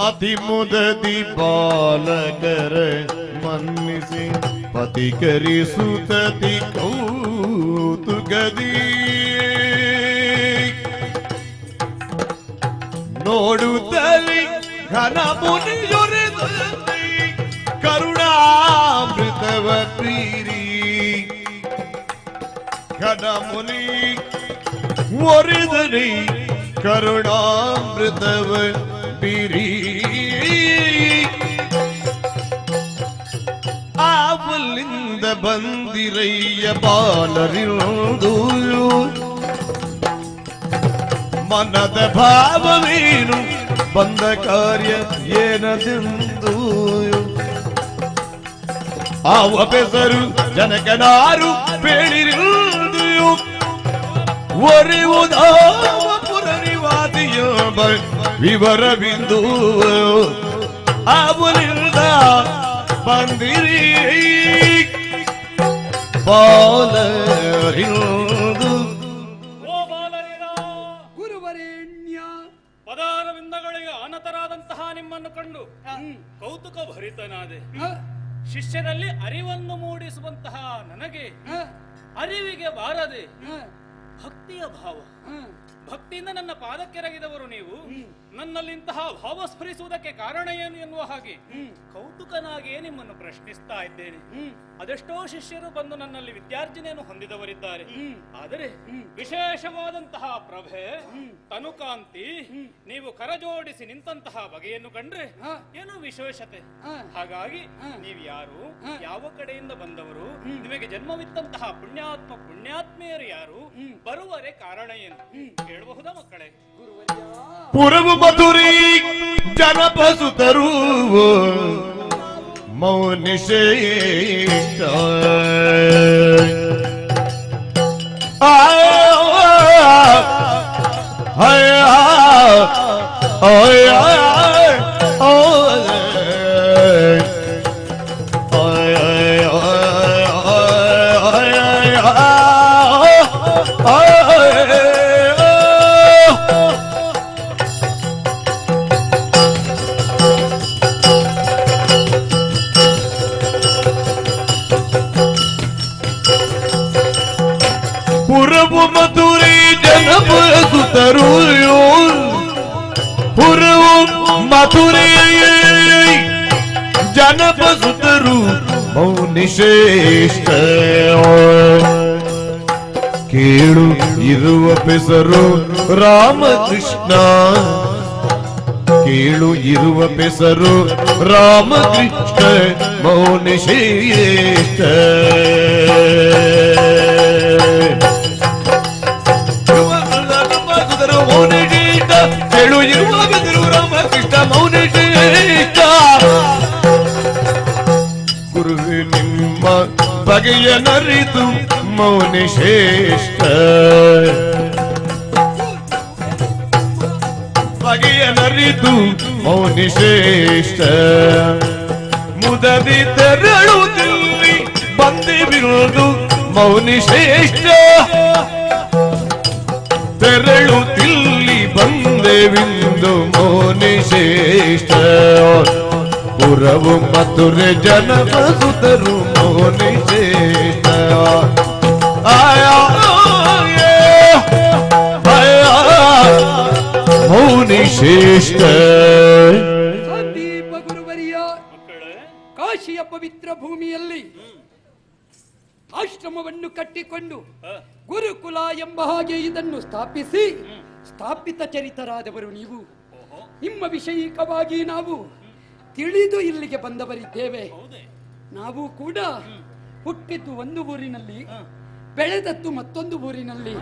ಅತಿ ಮುದದಿ ಬಾಲಕರ ಮನ್ನಿಸಿ ಪತಿಕರಿಸುತ್ತತಿ ಕೌತುಕದಿ ನೋಡುತ್ತಲಿ ಘನ ಮುನಿಯೊರೆದಲ್ಲಿ ಕರುಣಾಮೃತವ ಪ್ರೀರಿ ಘನ ಮುನಿ ಒರೆದಲಿ ಕರುಣಾಮೃತವ ಬೀರಿ ಆವಲಿಂದ ಬಂದಿರಯ್ಯ ಬಾಲರಿರುವುದು ಮನದ ಭಾವವೇನು ಬಂದ ಕಾರ್ಯ ಏನದೆಂದು ಆವ ಬೆಸರು ಜನಕನಾರು ಬೇಡಿರುವುದು ಒರೆಯುವುದಾವ ಪುರನಿವಾಸಿಯ ವಿವರವಿಂದು ಆವಲಿಂದ ಬಂದಿರಿ ಬಾಲರಿರುವುದು ಉನ್ನತರಾದಂತಹ ನಿಮ್ಮನ್ನು ಕಂಡು ಕೌತುಕ ಭರಿತನಾದೆ. ಶಿಷ್ಯರಲ್ಲಿ ಅರಿವನ್ನು ಮೂಡಿಸುವಂತಹ ನನಗೆ ಅರಿವಿಗೆ ಬಾರದೆ ಭಕ್ತಿಯ ಭಾವ, ಭಕ್ತಿಯಿಂದ ನನ್ನ ಪಾದಕ್ಕೆರಗಿದವರು ನೀವು ನನ್ನಲ್ಲಿಂತಹ ಭಾವ ಸ್ಫುರಿಸುವುದಕ್ಕೆ ಕಾರಣ ಏನು ಎನ್ನುವ ಹಾಗೆ ಕೌತುಕನಾಗಿಯೇ ನಿಮ್ಮನ್ನು ಪ್ರಶ್ನಿಸ್ತಾ ಇದ್ದೇನೆ. ಅದೆಷ್ಟೋ ಶಿಷ್ಯರು ಬಂದು ನನ್ನಲ್ಲಿ ವಿದ್ಯಾರ್ಜನೆಯನ್ನು ಹೊಂದಿದವರಿದ್ದಾರೆ. ಆದರೆ ವಿಶೇಷವಾದಂತಹ ಪ್ರಭೆ, ತನುಕಾಂತಿ, ನೀವು ಕರಜೋಡಿಸಿ ನಿಂತಹ ಬಗೆಯನ್ನು ಕಂಡ್ರೆ ಏನೋ ವಿಶೇಷತೆ. ಹಾಗಾಗಿ ನೀವು ಯಾರು, ಯಾವ ಕಡೆಯಿಂದ ಬಂದವರು, ನಿಮಗೆ ಜನ್ಮವಿತ್ತಂತಹ ಪುಣ್ಯಾತ್ಮ ಪುಣ್ಯಾತ್ಮೆಯರು ಯಾರು, ಬರುವರೆ ಕಾರಣ ಏನು ಹೇಳಬಹುದಾ ಮಕ್ಕಳೇ? ಪುರವು ಮಧುರಿ ಜನಪಸುತರು ಮೌನಿಷೇಷ್ಟ ಪುರವು ಮಧುರಿ ಜನಪಸುತರು ಪುರವು ಮಧುರಿ ಜನಪಸುತರು ಮೌನಿಶ್ರೇಷ್ಠ ಕೇಳು ಇರುವ ಪೆಸರು ರಾಮಕೃಷ್ಣ, ಕೇಳು ಇರುವ ಪೆಸರು ರಾಮಕೃಷ್ಣ ಮೌನಿಶ್ರೇಷ್ಠ. ಕೇಳು ಇರುವ ಪೆಸರು ರಾಮಕೃಷ್ಣ ಮೌನಿಶ್ರೇಷ್ಠ. ಗುರುವೆ ನಿಮ್ಮ ಬಗೆಯ ನರಿತು ಮೌನಿಶ್ರೇಷ್ಠ, ಬಗೆಯ ನರಿತು ಮೌನಿಶ್ರೇಷ್ಠ. ಮುದದಿ ತೆರಳುತ್ತಿಲ್ಲಿ ಬಂದಿರುವುದು ಮೌನಿಶ್ರೇಷ್ಠ, ತೆರಳುತ್ತಿಲ್ಲಿ ಬಂದೆವಿಂದು ಮೌನಿಶ್ರೇಷ್ಠ. ಪುರವು ಮಧುರೆ ಜನಪಸುತರು ಮೌನಿಶ್ರೇಷ್ಠ. ಮೌನಿಶ್ರೇಷ್ಠ. ಸಂದೀಪ ಗುರುವರಿಯ ಕಾಶಿಯ ಪವಿತ್ರ ಭೂಮಿಯಲ್ಲಿ ಆಶ್ರಮವನ್ನು ಕಟ್ಟಿಕೊಂಡು ಗುರುಕುಲ ಎಂಬ ಹಾಗೆ ಇದನ್ನು ಸ್ಥಾಪಿಸಿ ಸ್ಥಾಪಿತ ಚರಿತರಾದವರು ನೀವು. ನಿಮ್ಮ ವಿಷಯಿಕವಾಗಿ ನಾವು ತಿಳಿದು ಇಲ್ಲಿಗೆ ಬಂದವರಿದ್ದೇವೆ. ನಾವು ಕೂಡ ಹುಟ್ಟಿದ್ದು ಒಂದು ಊರಿನಲ್ಲಿ, ಬೆಳೆದದ್ದು ಮತ್ತೊಂದು ಊರಿನಲ್ಲಿ.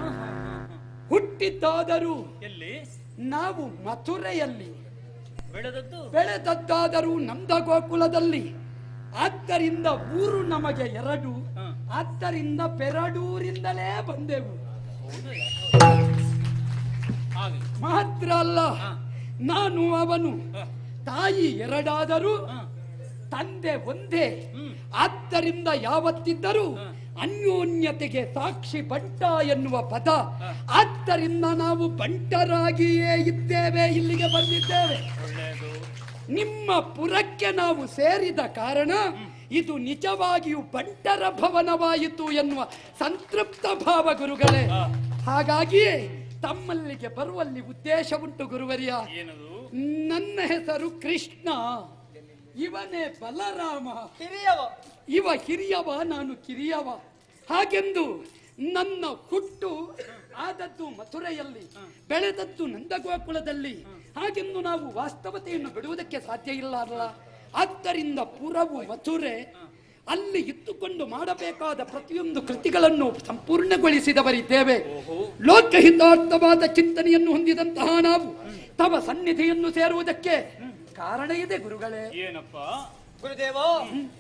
ಹುಟ್ಟಿದ್ದಾದರೂ ನಾವು ಮಥುರೆಯಲ್ಲಿ, ಬೆಳೆದದ್ದಾದರೂ ನಂದ ಗೋಕುಲದಲ್ಲಿ. ಆದ್ದರಿಂದ ಊರು ನಮಗೆ ಎರಡು, ಆದ್ದರಿಂದ ಪೆರಡೂರಿಂದಲೇ ಬಂದೆವು. ಮಾತ್ರ ಅಲ್ಲ, ನಾನು ಅವನು ತಾಯಿ ಎರಡಾದರೂ ತಂದೆ ಒಂದೇ. ಆದ್ದರಿಂದ ಯಾವತ್ತಿದ್ದರೂ ಅನ್ಯೋನ್ಯತೆಗೆ ಸಾಕ್ಷಿ ಬಂಟ ಎನ್ನುವ ಪದ. ಆದ್ದರಿಂದ ನಾವು ಬಂಟರಾಗಿಯೇ ಇದ್ದೇವೆ, ಇಲ್ಲಿಗೆ ಬಂದಿದ್ದೇವೆ. ನಿಮ್ಮ ಪುರಕ್ಕೆ ನಾವು ಸೇರಿದ ಕಾರಣ ಇದು ನಿಜವಾಗಿಯೂ ಬಂಟರ ಭವನವಾಯಿತು ಎನ್ನುವ ಸಂತೃಪ್ತ ಭಾವ ಗುರುಗಳೇ. ಹಾಗಾಗಿಯೇ ತಮ್ಮಲ್ಲಿಗೆ ಬರುವಲ್ಲಿ ಉದ್ದೇಶ ಉಂಟು ಗುರುವರ್ಯ. ನನ್ನ ಹೆಸರು ಕೃಷ್ಣ, ಇವನೇ ಬಲರಾಮ. ಇವ ಹಿರಿಯವ, ನಾನು ಕಿರಿಯವ. ಹಾಗೆಂದು ನನ್ನ ಹುಟ್ಟು ಆದದ್ದು ಮಥುರೆಯಲ್ಲಿ, ಬೆಳೆದದ್ದು ನಂದಗೋಕುಲದಲ್ಲಿ. ಹಾಗೆಂದು ನಾವು ವಾಸ್ತವತೆಯನ್ನು ಬಿಡುವುದಕ್ಕೆ ಸಾಧ್ಯ ಇಲ್ಲ ಅಲ್ಲ. ಆದ್ದರಿಂದ ಪುರವು ಮಥುರೆ, ಅಲ್ಲಿ ಇತ್ತುಕೊಂಡು ಮಾಡಬೇಕಾದ ಪ್ರತಿಯೊಂದು ಕೃತಿಗಳನ್ನು ಸಂಪೂರ್ಣಗೊಳಿಸಿದವರಿದ್ದೇವೆ. ಲೋಕಹಿತಾರ್ಥವಾದ ಚಿಂತನೆಯನ್ನು ಹೊಂದಿದಂತಹ ನಾವು ತವ ಸನ್ನಿಧಿಯನ್ನು ಸೇರುವುದಕ್ಕೆ ಕಾರಣ ಇದೆ ಗುರುಗಳೇ. ಏನಪ್ಪ ಗುರುದೇವ,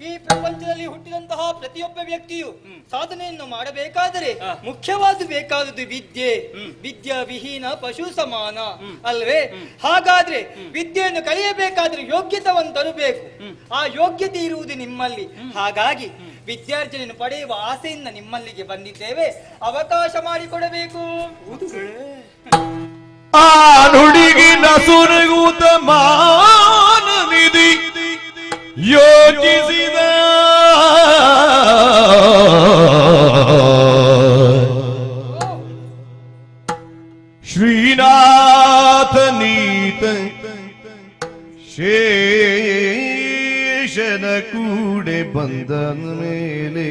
ಈ ಪ್ರಪಂಚದಲ್ಲಿ ಹುಟ್ಟಿದಂತಹ ಪ್ರತಿಯೊಬ್ಬ ವ್ಯಕ್ತಿಯು ಸಾಧನೆಯನ್ನು ಮಾಡಬೇಕಾದರೆ ಮುಖ್ಯವಾದ ಬೇಕಾದದ್ದು ವಿದ್ಯೆ. ವಿದ್ಯಾ ವಿಹೀನ ಪಶು ಸಮಾನ ಅಲ್ವೇ? ಹಾಗಾದ್ರೆ ವಿದ್ಯೆಯನ್ನು ಕಲಿಯಬೇಕಾದ್ರೆ ಯೋಗ್ಯತವಂತರು ಬೇಕು. ಆ ಯೋಗ್ಯತೆ ಇರುವುದು ನಿಮ್ಮಲ್ಲಿ. ಹಾಗಾಗಿ ವಿದ್ಯಾರ್ಜನೆಯನ್ನು ಪಡೆಯುವ ಆಸೆಯಿಂದ ನಿಮ್ಮಲ್ಲಿಗೆ ಬಂದಿದ್ದೇವೆ. ಅವಕಾಶ ಮಾಡಿಕೊಡಬೇಕು. ಆ ನುಡಿಗಿನ ಸುರಗೂತ ಮಾನನಿಧಿ ಯೋಚಿಸಿದ ಶ್ರೀನಾಥ ನೀತ ಶೇಷನ ಕೂಡೆ ಬಂದ ಮೇಲೆ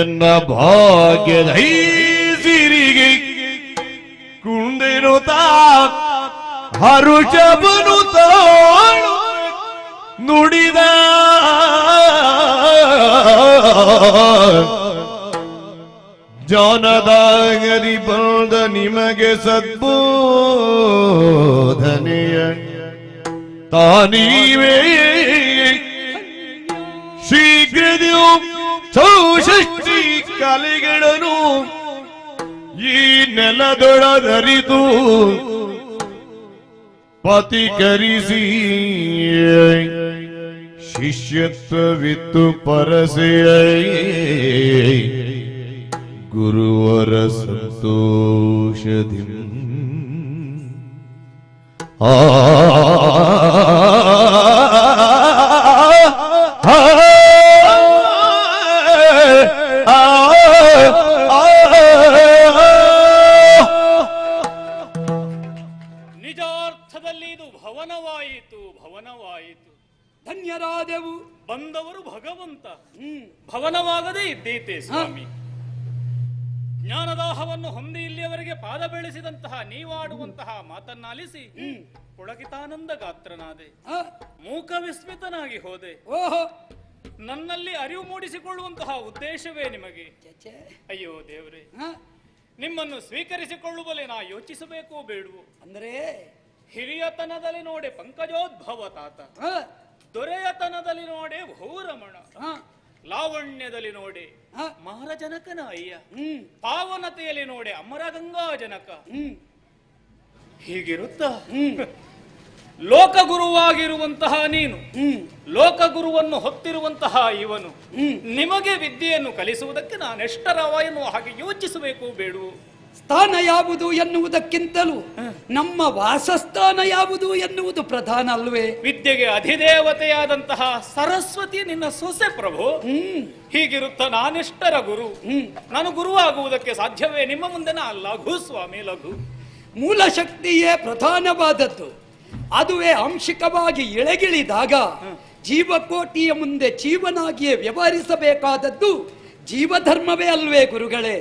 ಎನ್ನ ಭಾಗ್ಯದ ಸಿರಿಗೆ ಕುಂದೆನು ಹರುಷಬನು ತಾಳು ನುಡಿದ ಜಾನದಾಗರಿ ಬಂದ ನಿಮಗೆ ಸದ್ಬೋಧನೆಯ ತಾನೀವೇ ಶೀಘ್ರದೆಯು ಚೌಷಷ್ಠಿ ಕಲೆಗಳನ್ನು ಈ ನೆಲದೊಳದರಿದು ಪತಿಕರಿಸಿ ಶಿಷ್ಯತ್ವವಿತ್ತು ಪರಸೆಯ ಗುರುವರ ಸಂತೋಷದಿ ನಿಜಾರ್ಥದಲ್ಲಿ ಇದು ಭವನವಾಯಿತು. ಧನ್ಯರಾದೆವು. ಬಂದವರು ಭಗವಂತ, ಭವನವಾಗದೇ ಇದ್ದೀತೆ ಸ್ವಾಮಿ. ಜ್ಞಾನದಾಹವನ್ನು ಹೊಂದಿ ಇಲ್ಲಿಯವರೆಗೆ ಪಾದ ಬೆಳೆಸಿದಂತಹ ನೀವಾಡುವಂತಹ ಮಾತನ್ನಾಲಿಸಿ ಪುಳಕಿತಾನಂದ ಗಾತ್ರನಾದೆ, ಮೂಕ ವಿಸ್ಮಿತನಾಗಿ ಹೋದೆ. ನನ್ನಲ್ಲಿ ಅರಿವು ಮೂಡಿಸಿಕೊಳ್ಳುವಂತಹ ಉದ್ದೇಶವೇ ನಿಮಗೆ? ಅಯ್ಯೋ ದೇವರೇ, ನಿಮ್ಮನ್ನು ಸ್ವೀಕರಿಸಿಕೊಳ್ಳುವಲೆ ನಾ ಯೋಚಿಸಬೇಕೋ ಬೇಡವೋ? ಅಂದ್ರೆ ಹಿರಿಯತನದಲ್ಲಿ ನೋಡೆ ಪಂಕಜೋದ್ಭವ ತಾತ, ದೊರೆಯತನದಲ್ಲಿ ನೋಡೆ ಭೂರಮಣ, ಲಾವಣ್ಯದಲ್ಲಿ ನೋಡೆ ಮಹಾರಜನಕನ ಅಯ್ಯ, ಪಾವನತೆಯಲ್ಲಿ ನೋಡೆ ಅಮರ ಗಂಗಾ ಜನಕ. ಹೀಗಿರುತ್ತ ಲೋಕಗುರುವಾಗಿರುವಂತಹ ನೀನು, ಲೋಕಗುರುವನ್ನು ಹೊತ್ತಿರುವಂತಹ ಇವನು ನಿಮಗೆ ವಿದ್ಯೆಯನ್ನು ಕಲಿಸುವುದಕ್ಕೆ ನಾನೆಷ್ಟರವ ಎನ್ನುವ ಹಾಗೆ ಯೋಚಿಸಬೇಕು ಬೇಡವು? ಸ್ಥಾನ ಯಾವುದು ಎನ್ನುವುದಕ್ಕಿಂತಲೂ ನಮ್ಮ ವಾಸಸ್ಥಾನ ಯಾವುದು ಎನ್ನುವುದು ಪ್ರಧಾನ ಅಲ್ವೇ? ವಿದ್ಯೆಗೆ ಅಧಿದೇವತೆಯಾದಂತಹ ಸರಸ್ವತಿ ನಿನ್ನ ಸೊಸೆ ಪ್ರಭು. ಹೀಗಿರುತ್ತ ನಾನೆಷ್ಟರ ಗುರು? ನಾನು ಗುರುವಾಗುವುದಕ್ಕೆ ಸಾಧ್ಯವೇ? ನಿಮ್ಮ ಮುಂದೆ ನಾ ಲಘು ಸ್ವಾಮಿ, ಲಘು. ಮೂಲ ಶಕ್ತಿಯೇ ಪ್ರಧಾನವಾದದ್ದು. ಅದುವೇ ಆಂಶಿಕವಾಗಿ ಎಳೆಗಿಳಿದಾಗ ಜೀವಕೋಟಿಯ ಮುಂದೆ ಜೀವನಾಗಿಯೇ ವ್ಯವಹರಿಸಬೇಕಾದದ್ದು ಜೀವಧರ್ಮವೇ ಅಲ್ವೇ ಗುರುಗಳೇ?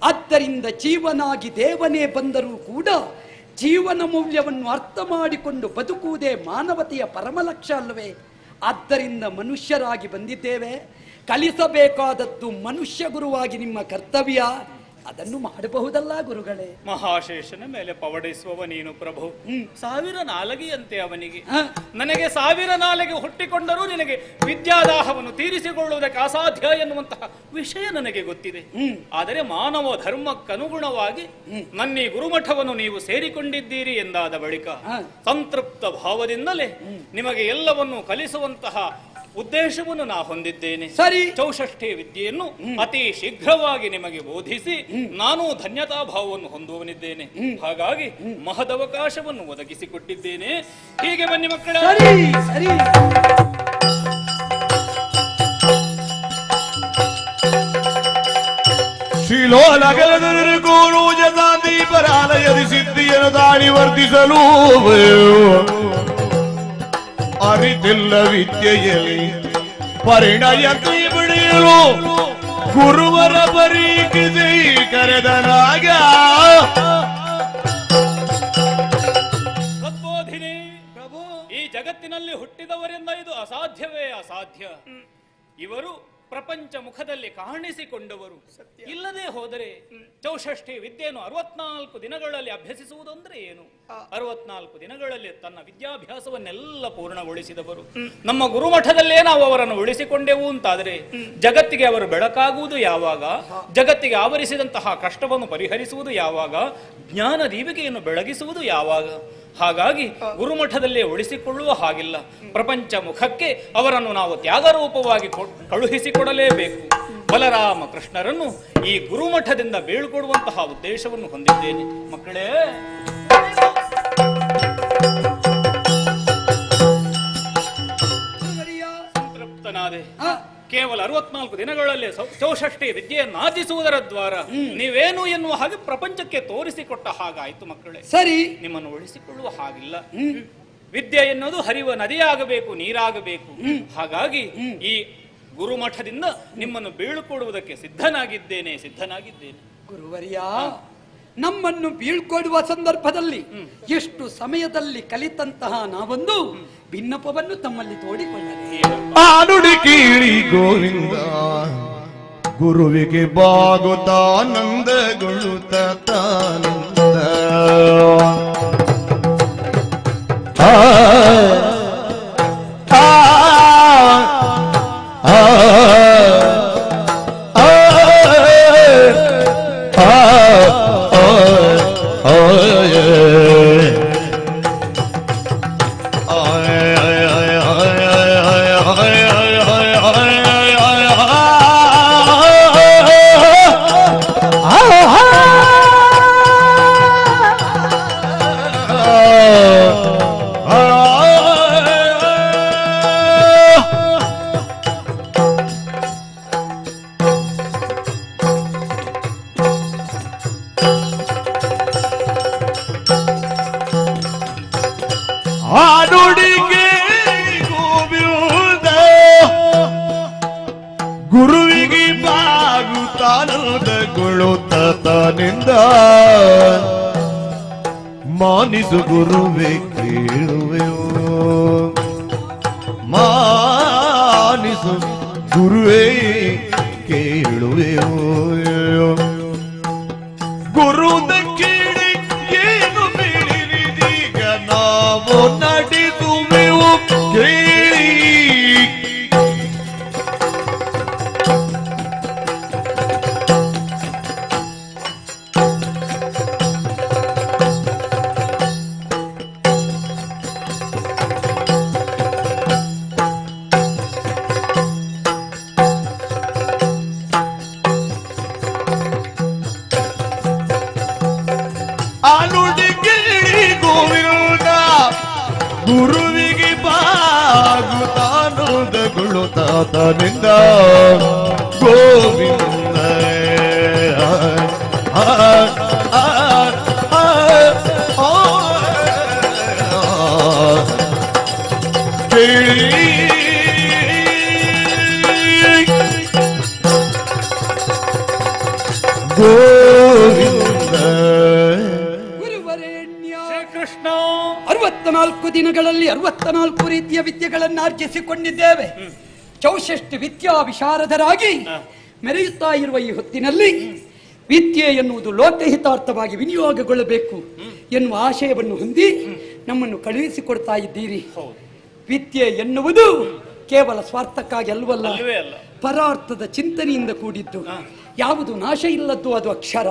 ಆದ್ದರಿಂದ ಜೀವನಾಗಿ ದೇವನೇ ಬಂದರೂ ಕೂಡ ಜೀವನ ಮೌಲ್ಯವನ್ನು ಅರ್ಥ ಮಾಡಿಕೊಂಡು ಬದುಕುವುದೇ ಮಾನವತೆಯ ಪರಮಲಕ್ಷ್ಯ ಅಲ್ವೇ? ಆದ್ದರಿಂದ ಮನುಷ್ಯರಾಗಿ ಬಂದಿದ್ದೇವೆ. ಕಲಿಸಬೇಕಾದದ್ದು ಮನುಷ್ಯ ಗುರುವಾಗಿ ನಿಮ್ಮ ಕರ್ತವ್ಯ. ಅದನ್ನು ಮಾಡಬಹುದಲ್ಲ ಗುರುಗಳೇ? ಮಹಾಶೇಷನ ಮೇಲೆ ಪವಡಿಸುವವ ನೀನು ಪ್ರಭು. 1000 ನಾಲಗೆಯಂತೆ ಅವನಿಗೆ. ನನಗೆ 1000 ನಾಲಗೆ ಹುಟ್ಟಿಕೊಂಡರೂ ನಿನಗೆ ವಿದ್ಯಾದಾಹವನ್ನು ತೀರಿಸಿಕೊಳ್ಳುವುದಕ್ಕೆ ಅಸಾಧ್ಯ ಎನ್ನುವಂತಹ ವಿಷಯ ನನಗೆ ಗೊತ್ತಿದೆ. ಆದರೆ ಮಾನವ ಧರ್ಮಕ್ಕನುಗುಣವಾಗಿ ನನ್ನ ಈ ಗುರುಮಠವನ್ನು ನೀವು ಸೇರಿಕೊಂಡಿದ್ದೀರಿ ಎಂದಾದ ಬಳಿಕ ಸಂತೃಪ್ತ ಭಾವದಿಂದಲೇ ನಿಮಗೆ ಎಲ್ಲವನ್ನು ಕಲಿಸುವಂತಹ ಉದ್ದೇಶವನ್ನು ನಾ ಹೊಂದಿದ್ದೇನೆ. ಸರಿ, ಚೌಷಷ್ಠಿ ವಿದ್ಯೆಯನ್ನು ಅತಿ ಶೀಘ್ರವಾಗಿ ನಿಮಗೆ ಬೋಧಿಸಿ ನಾನು ಧನ್ಯತಾ ಭಾವವನ್ನು ಹೊಂದುವನಿದ್ದೇನೆ. ಹಾಗಾಗಿ ಮಹದವಕಾಶವನ್ನು ಒದಗಿಸಿಕೊಟ್ಟಿದ್ದೇನೆ. ಹೀಗೆ ಬನ್ನಿ ಮಕ್ಕಳೇ. ಶಿಲೋಲಗಲದರಿಗೂ ಜತಾಂದೀಪರಾಲಯದಿ ಸಿದ್ಧಿಯನ್ನು ದಾಳಿ ವರ್ತಿಸಲು ಅರಿತಿಲ್ಲ ವಿದ್ಯೆಯಲ್ಲಿ ಪರಿಣಯ ಕೈ ಬಿಡಿಯಲು ಗುರುವರ ಪರೀಕ್ಷೆ ಕರೆದನಾಗ ಸದ್ಬೋಧಿನಿ ಪ್ರಭು, ಈ ಜಗತ್ತಿನಲ್ಲಿ ಹುಟ್ಟಿದವರಿಂದ ಇದು ಅಸಾಧ್ಯವೇ ಅಸಾಧ್ಯ. ಇವರು ಪ್ರಪಂಚ ಮುಖದಲ್ಲಿ ಕಾಣಿಸಿಕೊಂಡವರು. ಇಲ್ಲದೆ ಹೋದರೆ ಚೌಷಷ್ಠಿ ವಿದ್ಯೆಯನ್ನು 64 ದಿನಗಳಲ್ಲಿ ಅಭ್ಯಸಿಸುವುದಂದ್ರೆ ಏನು? 64 ದಿನಗಳಲ್ಲಿ ತನ್ನ ವಿದ್ಯಾಭ್ಯಾಸವನ್ನೆಲ್ಲ ಪೂರ್ಣಗೊಳಿಸಿದವರು. ನಮ್ಮ ಗುರುಮಠದಲ್ಲೇ ನಾವು ಅವರನ್ನು ಉಳಿಸಿಕೊಂಡೆವು ಅಂತಾದರೆ ಜಗತ್ತಿಗೆ ಅವರು ಬೆಳಕಾಗುವುದು ಯಾವಾಗ? ಜಗತ್ತಿಗೆ ಆವರಿಸಿದಂತಹ ಕಷ್ಟವನ್ನು ಪರಿಹರಿಸುವುದು ಯಾವಾಗ? ಜ್ಞಾನ ದೀಪಿಕೆಯನ್ನು ಬೆಳಗಿಸುವುದು ಯಾವಾಗ? ಹಾಗಾಗಿ ಗುರುಮಠದಲ್ಲೇ ಉಳಿಸಿಕೊಳ್ಳುವ ಹಾಗಿಲ್ಲ. ಪ್ರಪಂಚ ಮುಖಕ್ಕೆ ಅವರನ್ನು ನಾವು ತ್ಯಾಗರೂಪವಾಗಿ ಕಳುಹಿಸಿಕೊಡಲೇಬೇಕು. ಬಲರಾಮ ಕೃಷ್ಣರನ್ನು ಈ ಗುರುಮಠದಿಂದ ಬೀಳ್ಕೊಡುವಂತಹ ಉದ್ದೇಶವನ್ನು ಹೊಂದಿದ್ದೇನೆ. ಮಕ್ಕಳೇ, ಸಂತೃಪ್ತನಾದೆ. ಕೇವಲ 64 ದಿನಗಳಲ್ಲಿ ಚೌಷಷ್ಠಿ ವಿದ್ಯೆಯನ್ನು ಆರ್ಜಿಸುವುದರ ದ್ವಾರ ನೀವೇನು ಎನ್ನುವ ಹಾಗೆ ಪ್ರಪಂಚಕ್ಕೆ ತೋರಿಸಿಕೊಟ್ಟ ಹಾಗಾಯ್ತು. ಮಕ್ಕಳೇ, ಸರಿ, ನಿಮ್ಮನ್ನು ಉಳಿಸಿಕೊಳ್ಳುವ ಹಾಗಿಲ್ಲ. ವಿದ್ಯೆ ಎನ್ನುವುದು ಹರಿಯುವ ನದಿಯಾಗಬೇಕು, ನೀರಾಗಬೇಕು. ಹಾಗಾಗಿ ಈ ಗುರುಮಠದಿಂದ ನಿಮ್ಮನ್ನು ಬೀಳ್ಕೊಡುವುದಕ್ಕೆ ಸಿದ್ಧನಾಗಿದ್ದೇನೆ. ಗುರುವರ್ಯ, ನಮ್ಮನ್ನು ಬೀಳ್ಕೊಡುವ ಸಂದರ್ಭದಲ್ಲಿ ಎಷ್ಟು ಸಮಯದಲ್ಲಿ ಕಲಿತಂತಹ ನಾವೊಂದು ಭಿನ್ನಪವನ್ನು ತಮ್ಮಲ್ಲಿ ತೋಡಿಕೊಳ್ಳಲಿ. ಆನುಡಿ ಕೀಳಿ ಗೋವಿಂದ ಗುರುವಿಗೆ ಬಾಗುತ್ತಾನಂದಗೊಳ್ಳುತ್ತ ತಾನಂದ ಆನುಡಿಗೆ ಗೋವಿಂದ ಗುರುವಿಗೆ ಬಾಗುತ್ತಾನಂದಗೊಳ್ಳುತ್ತ ತಾನಿಂದ ಮಾನಿಸು ಗುರುವೇ ಕೇಳುವೆಯೋ, ಮಾನಿಸು ಗುರುವೇ ಕೇಳುವೆಯೋ. ಗುರುದ ಕೇಳಿ ಏನು ಬೇಡಿದೀಗ ನಾವು ನಡೆಸುವೆವು ಕೇಳಿ. ಆನುಡಿ ಕೇಳಿ ಗೋವಿಂದ ಗುರುವಿಗೆ ಬಾಗುತ್ತಾನಂದಗೊಳ್ಳುತ್ತಾತನಿಂದ ಗೋವಿಂದ ಕೇಳಿ ಗೋವಿಂದ. ಕೃಷ್ಣ, 64 ದಿನಗಳಲ್ಲಿ 64 ರೀತಿಯ ವಿದ್ಯೆಗಳನ್ನು ಆರ್ಜಿಸಿಕೊಂಡಿದ್ದೇವೆ. ಚೌಷಷ್ಠಿ ವಿದ್ಯಾ ವಿಶಾರದರಾಗಿ ಮೆರೆಯುತ್ತಾ ಇರುವ ಈ ಹೊತ್ತಿನಲ್ಲಿ ವಿದ್ಯೆ ಎನ್ನುವುದು ಲೋಕಹಿತಾರ್ಥವಾಗಿ ವಿನಿಯೋಗಗೊಳ್ಳಬೇಕು ಎನ್ನುವ ಆಶಯವನ್ನು ಹೊಂದಿ ನಮ್ಮನ್ನು ಕಳುಹಿಸಿಕೊಡ್ತಾ ಇದ್ದೀರಿ. ವಿದ್ಯೆ ಎನ್ನುವುದು ಕೇವಲ ಸ್ವಾರ್ಥಕ್ಕಾಗಿ ಅಲ್ವಲ್ಲ, ಪರಾರ್ಥದ ಚಿಂತನೆಯಿಂದ ಕೂಡಿದ್ದು. ಯಾವುದು ನಾಶ ಇಲ್ಲದ್ದು ಅದು ಅಕ್ಷರ.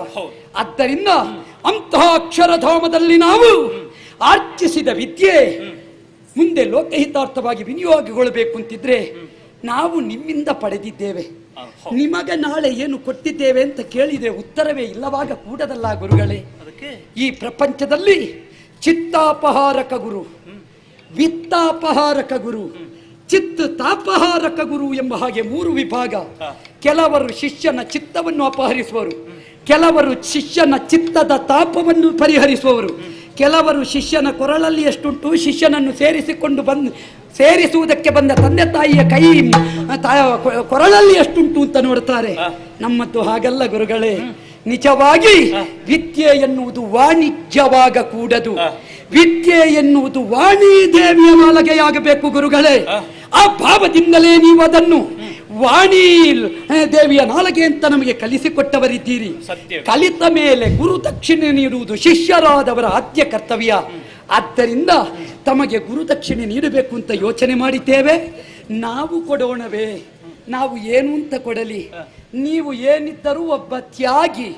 ಆದ್ದರಿಂದ ಅಂತಹ ಅಕ್ಷರಧಾಮದಲ್ಲಿ ನಾವು ಆರ್ಜಿಸಿದ ವಿದ್ಯೆ ಮುಂದೆ ಲೋಕಹಿತಾರ್ಥವಾಗಿ ವಿನಿಯೋಗಗೊಳ್ಳಬೇಕು ಅಂತಿದ್ರೆ ನಾವು ನಿಮ್ಮಿಂದ ಪಡೆದಿದ್ದೇವೆ. ನಿಮಗೆ ನಾಳೆ ಏನು ಕೊಟ್ಟಿದ್ದೇವೆ ಅಂತ ಕೇಳಿದೆ, ಉತ್ತರವೇ ಇಲ್ಲವಾಗ ಕೂಡದಲ್ಲ ಗುರುಗಳೇ. ಈ ಪ್ರಪಂಚದಲ್ಲಿ ಚಿತ್ತಾಪಹಾರಕ ಗುರು, ವಿತ್ತಾಪಹಾರಕ ಗುರು, ಚಿತ್ತ ತಾಪಹಾರಕ ಗುರು ಎಂಬ ಹಾಗೆ 3 ವಿಭಾಗ. ಕೆಲವರು ಶಿಷ್ಯನ ಚಿತ್ತವನ್ನು ಅಪಹರಿಸುವರು, ಕೆಲವರು ಶಿಷ್ಯನ ಚಿತ್ತದ ತಾಪವನ್ನು ಪರಿಹರಿಸುವವರು, ಕೆಲವರು ಶಿಷ್ಯನ ಕೊರಳಲ್ಲಿ ಎಷ್ಟುಂಟು ಶಿಷ್ಯನನ್ನು ಸೇರಿಸುವುದಕ್ಕೆ ಬಂದ ತಂದೆ ತಾಯಿಯ ಕೈ ಕೊರಳಲ್ಲಿ ಎಷ್ಟುಂಟು ಅಂತ ನೋಡ್ತಾರೆ. ನಮ್ಮದ್ದು ಹಾಗಲ್ಲ ಗುರುಗಳೇ. ನಿಜವಾಗಿ ವಿದ್ಯೆ ಎನ್ನುವುದು ವಾಣಿಜ್ಯವಾಗ ಕೂಡದು. ವಿದ್ಯೆ ಎನ್ನುವುದು ವಾಣಿ ದೇವಿಯ ಮಾಲಗೆಯಾಗಬೇಕು ಗುರುಗಳೇ. ಆ ಭಾವದಿಂದಲೇ ನೀವು ಅದನ್ನು ವಾಣಿ ದೇವಿಯ ನಾಲಗೆ ಅಂತ ನಮಗೆ ಕಲಿಸಿಕೊಟ್ಟವರಿದ್ದೀರಿ. ಕಲಿತ ಮೇಲೆ ಗುರು ದಕ್ಷಿಣೆ ನೀಡುವುದು ಶಿಷ್ಯರಾದವರ ಆದ್ಯ ಕರ್ತವ್ಯ. ಆದ್ದರಿಂದ ತಮಗೆ ಗುರು ದಕ್ಷಿಣೆ ನೀಡಬೇಕು ಅಂತ ಯೋಚನೆ ಮಾಡಿದ್ದೇವೆ. ನಾವು ಕೊಡೋಣವೇ? ನಾವು ಏನು ಅಂತ ಕೊಡಲಿ? ನೀವು ಏನಿದ್ದರೂ ಒಬ್ಬ ತ್ಯಾಗಿ.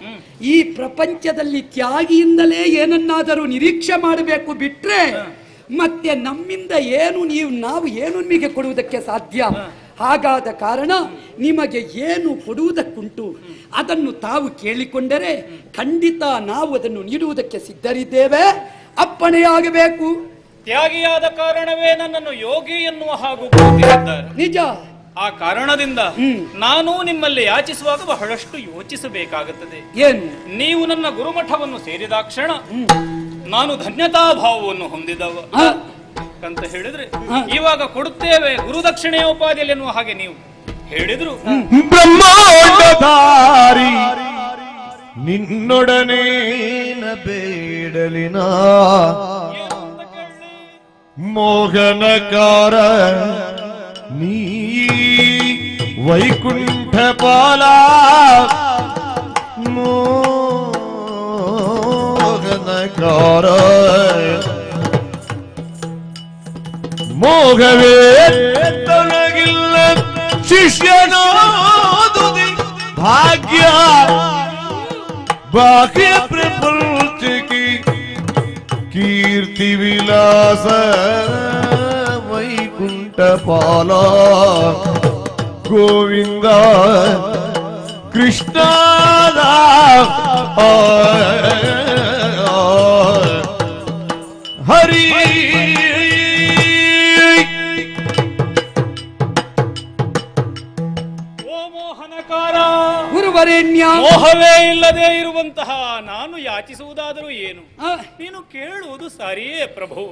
ಈ ಪ್ರಪಂಚದಲ್ಲಿ ತ್ಯಾಗಿಯಿಂದಲೇ ಏನನ್ನಾದರೂ ನಿರೀಕ್ಷೆ ಮಾಡಬೇಕು ಬಿಟ್ರೆ ಮತ್ತೆ ನಮ್ಮಿಂದ ಏನು ನಾವು ಏನು ನಿಮಗೆ ಕೊಡುವುದಕ್ಕೆ ಸಾಧ್ಯ? ಹಾಗಾದ ಕಾರಣ ನಿಮಗೆ ಏನು ಕೊಡುವುದಕ್ಕುಂಟು ಅದನ್ನು ತಾವು ಕೇಳಿಕೊಂಡರೆ ಖಂಡಿತ ನಾವು ಅದನ್ನು ನೀಡುವುದಕ್ಕೆ ಸಿದ್ಧರಿದ್ದೇವೆ. ಅಪ್ಪಣೆಯಾಗಬೇಕು. ತ್ಯಾಗಿಯಾದ ಕಾರಣವೇ ನನ್ನನ್ನು ಯೋಗಿ ಎನ್ನುವ ಹಾಗೂ ಗುರುತಿಸಿದ್ದಾರೆ. ನಿಜ. ಆ ಕಾರಣದಿಂದ ನಾನು ನಿಮ್ಮಲ್ಲಿ ಯಾಚಿಸುವಾಗ ಬಹಳಷ್ಟು ಯೋಚಿಸಬೇಕಾಗುತ್ತದೆ. ಏನು? ನೀವು ನನ್ನ ಗುರುಮಠವನ್ನು ಸೇರಿದಾಕ್ಷಣ ನಾನು ಧನ್ಯತಾ ಭಾವವನ್ನು ಹೊಂದಿದವ ಅಂತ ಹೇಳಿದ್ರೆ ಇವಾಗ ಕೊಡುತ್ತೇವೆ ಗುರುದಕ್ಷಿಣೆಯೋಪಾದಿಯಲ್ಲಿ ಎನ್ನುವ ಹಾಗೆ ನೀವು ಹೇಳಿದ್ರು. ಬ್ರಹ್ಮಾಂಡಧಾರಿ ನಿನ್ನೊಡನೆ ಬೇಡಲಿನ ಮೋಹನಕಾರ ನೀ ವೈಕುಂಠ ಪಾಲ ಮೋಹನಕಾರ ಮೋಹವೇ ತನಗಿಲ್ಲ ಶಿಷ್ಯನಾದುದಿ ಭಾಗ್ಯ ಬಾಹ್ಯ ಪ್ರಪಂಚಕ್ಕೆ ಕೀರ್ತಿ ವಿಲಾಸ ವೈಕುಂಠ ಪಾಲ ಗೋವಿಂದ ಕೃಷ್ಣ ಹರಿ ಗುರುವರೇಣ್ಯ, ಮೋಹವೇ ಇಲ್ಲದೆ ಇರುವಂತಹ ನಾನು ಯಾಚಿಸುವುದಾದರೂ ಏನು? ನೀನು ಕೇಳುವುದು ಸರಿಯೇ ಪ್ರಭು.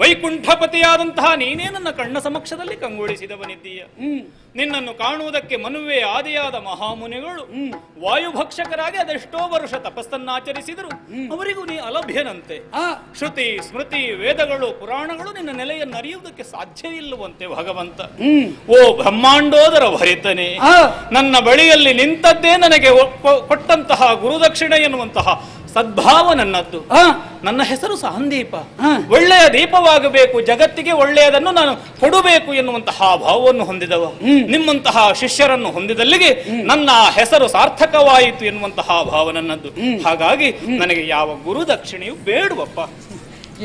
ವೈಕುಂಠಪತಿಯಾದಂತಹ ನೀನೇ ನನ್ನ ಕಣ್ಣ ಸಮಕ್ಷದಲ್ಲಿ ಕಂಗೊಳಿಸಿದವನಿದ್ದೀಯ. ನಿನ್ನನ್ನು ಕಾಣುವುದಕ್ಕೆ ಮನುವೆ ಆದಿಯಾದ ಮಹಾಮುನಿಗಳು ವಾಯುಭಕ್ಷಕರಾಗಿ ಅದೆಷ್ಟೋ ವರ್ಷ ತಪಸ್ಸನ್ನಾಚರಿಸಿದರು. ಅವರಿಗೂ ನೀ ಅಲಭ್ಯನಂತೆ. ಶ್ರುತಿ ಸ್ಮೃತಿ ವೇದಗಳು ಪುರಾಣಗಳು ನಿನ್ನ ನೆಲೆಯನ್ನು ಅರಿಯುವುದಕ್ಕೆ ಸಾಧ್ಯ ಇಲ್ಲವಂತೆ ಭಗವಂತ. ಓ ಬ್ರಹ್ಮಾಂಡೋದರ ಭರಿತನೇ, ನನ್ನ ಬಳಿಯಲ್ಲಿ ನಿಂತದ್ದೇ ನನಗೆ ಕೊಟ್ಟಂತಹ ಗುರುದಕ್ಷಿಣೆ ಎನ್ನುವಂತಹ ಸದ್ಭಾವ ನನ್ನದ್ದು. ನನ್ನ ಹೆಸರು ಸಂದೀಪ. ಒಳ್ಳೆಯ ದೀಪವಾಗಬೇಕು, ಜಗತ್ತಿಗೆ ಒಳ್ಳೆಯದನ್ನು ನಾನು ಕೊಡಬೇಕು ಎನ್ನುವಂತಹ ಭಾವವನ್ನು ಹೊಂದಿದವ. ನಿಮ್ಮಂತಹ ಶಿಷ್ಯರನ್ನು ಹೊಂದಿದಲ್ಲಿಗೆ ನನ್ನ ಹೆಸರು ಸಾರ್ಥಕವಾಯಿತು ಎನ್ನುವಂತಹ ಭಾವ ನನ್ನದ್ದು. ಹಾಗಾಗಿ ನನಗೆ ಯಾವ ಗುರುದಕ್ಷಿಣೆಯು ಬೇಡುವಪ್ಪ.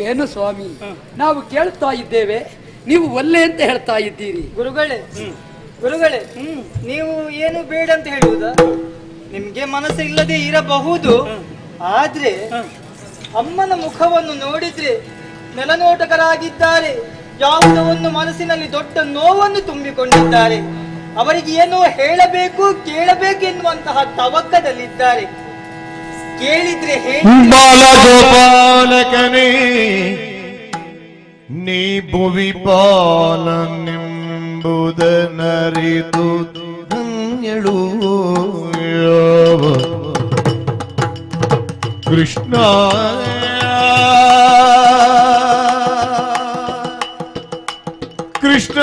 ಏನು ಸ್ವಾಮಿ, ನಾವು ಕೇಳ್ತಾ ಇದ್ದೇವೆ, ನೀವು ಒಲ್ಲೆ ಅಂತ ಹೇಳ್ತಾ ಇದ್ದೀರಿ. ಗುರುಗಳೇ ಗುರುಗಳೇ, ನೀವು ಏನು ಬೇಡ ಅಂತ ಹೇಳುವುದಾ? ನಿಮ್ಗೆ ಮನಸ್ಸು ಇಲ್ಲದೆ ಇರಬಹುದು, ಆದ್ರೆ ಅಮ್ಮನ ಮುಖವನ್ನು ನೋಡಿದ್ರೆ ನೆಲನೋಟಕರಾಗಿದ್ದಾರೆ. ಯಾವುದೋ ಒಂದು ಮನಸ್ಸಿನಲ್ಲಿ ದೊಡ್ಡ ನೋವನ್ನು ತುಂಬಿಕೊಂಡಿದ್ದಾರೆ. ಅವರಿಗೆ ಏನೋ ಹೇಳಬೇಕು ಕೇಳಬೇಕು ಎನ್ನುವಂತಹ ತವಕದಲ್ಲಿದ್ದಾರೆ. ಕೇಳಿದ್ರೆ ಬಾಲಗೋಪಾಲಕನೇ ನೀ ಭುವಿ ಪಾಲನೆಂಬುದನರಿತು ಧನ್ಯಳು ಕೃಷ್ಣ ಕೃಷ್ಣ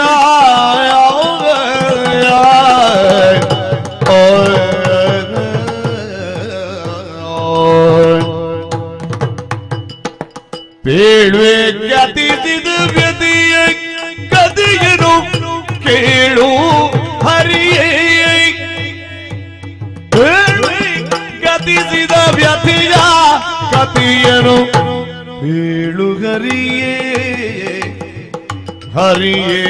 ಬೇಳುವೆ ಗತಿಸಿದ ವ್ಯತಿಯ ಕದಿಯನು ಕೇಳು ಹರಿಯೇ ಗತಿಸಿದ ವ್ಯತಿಯ ಕತಿಯನು ಹೇಳು ಹರಿಯೇ ಹರಿಯೇ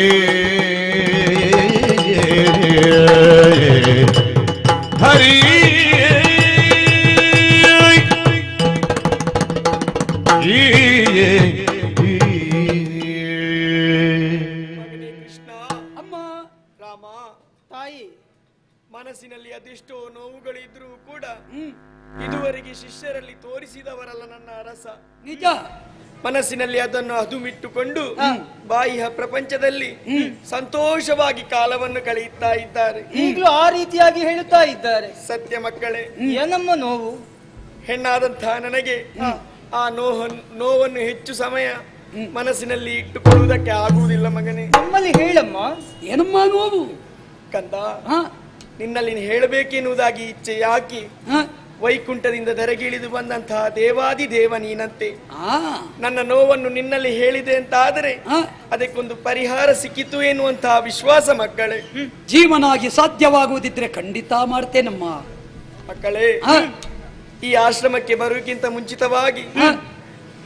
ಹರಿಯೇ ಮನಸ್ಸಿನಲ್ಲಿ ಅದೆಷ್ಟೋ ನೋವುಗಳಿದ್ರೂ ಕೂಡ ಇದುವರೆಗೆ ಶಿಷ್ಯರಲ್ಲಿ ತೋರಿಸಿದವರಲ್ಲ ನನ್ನ ಅರಸ. ನಿಜ. ಮನಸ್ಸಿನಲ್ಲಿ ಅದನ್ನು ಅದುಮಿಟ್ಟುಕೊಂಡು ಬಾಹ್ಯ ಪ್ರಪಂಚದಲ್ಲಿ ಸಂತೋಷವಾಗಿ ಕಾಲವನ್ನು ಕಳೆಯುತ್ತಾ ಇದ್ದಾರೆ. ಈಗಲೂ ಆ ರೀತಿಯಾಗಿ ಹೇಳುತ್ತಾ ಇದ್ದಾರೆ. ಸತ್ಯ ಮಕ್ಕಳೇ, ಏನಮ್ಮ ನೋವು? ಹೆಣ್ಣಾದಂತಹ ನನಗೆ ಆ ನೋವನ್ನು ಹೆಚ್ಚು ಸಮಯ ಮನಸ್ಸಿನಲ್ಲಿ ಇಟ್ಟುಕೊಳ್ಳುವುದಕ್ಕೆ ಆಗುವುದಿಲ್ಲ ಮಗನೇ. ನಮ್ಮಲ್ಲಿ ಹೇಳಮ್ಮ, ಏನಮ್ಮ ನೋವು? ಕಂದ, ನಿನ್ನಲ್ಲಿ ಹೇಳಬೇಕೆನ್ನುವುದಾಗಿ ಇಚ್ಛೆ ಯಾಕೆ? ವೈಕುಂಠದಿಂದ ದರಗಿಳಿದು ಬಂದಂತಹ ದೇವಾದಿ ದೇವ ನೀನಂತೆ. ನನ್ನ ನೋವನ್ನು ನಿನ್ನಲ್ಲಿ ಹೇಳಿದೆ ಅಂತ ಆದರೆ ಅದಕ್ಕೊಂದು ಪರಿಹಾರ ಸಿಕ್ಕಿತು ಎನ್ನುವಂತಹ ವಿಶ್ವಾಸ ಮಕ್ಕಳೇ. ಜೀವನಾಗಿ ಸಾಧ್ಯವಾಗುವುದಿದ್ರೆ ಖಂಡಿತ ಮಾಡ್ತೇನಮ್ಮ. ಮಕ್ಕಳೇ, ಈ ಆಶ್ರಮಕ್ಕೆ ಬರುವುದಕ್ಕಿಂತ ಮುಂಚಿತವಾಗಿ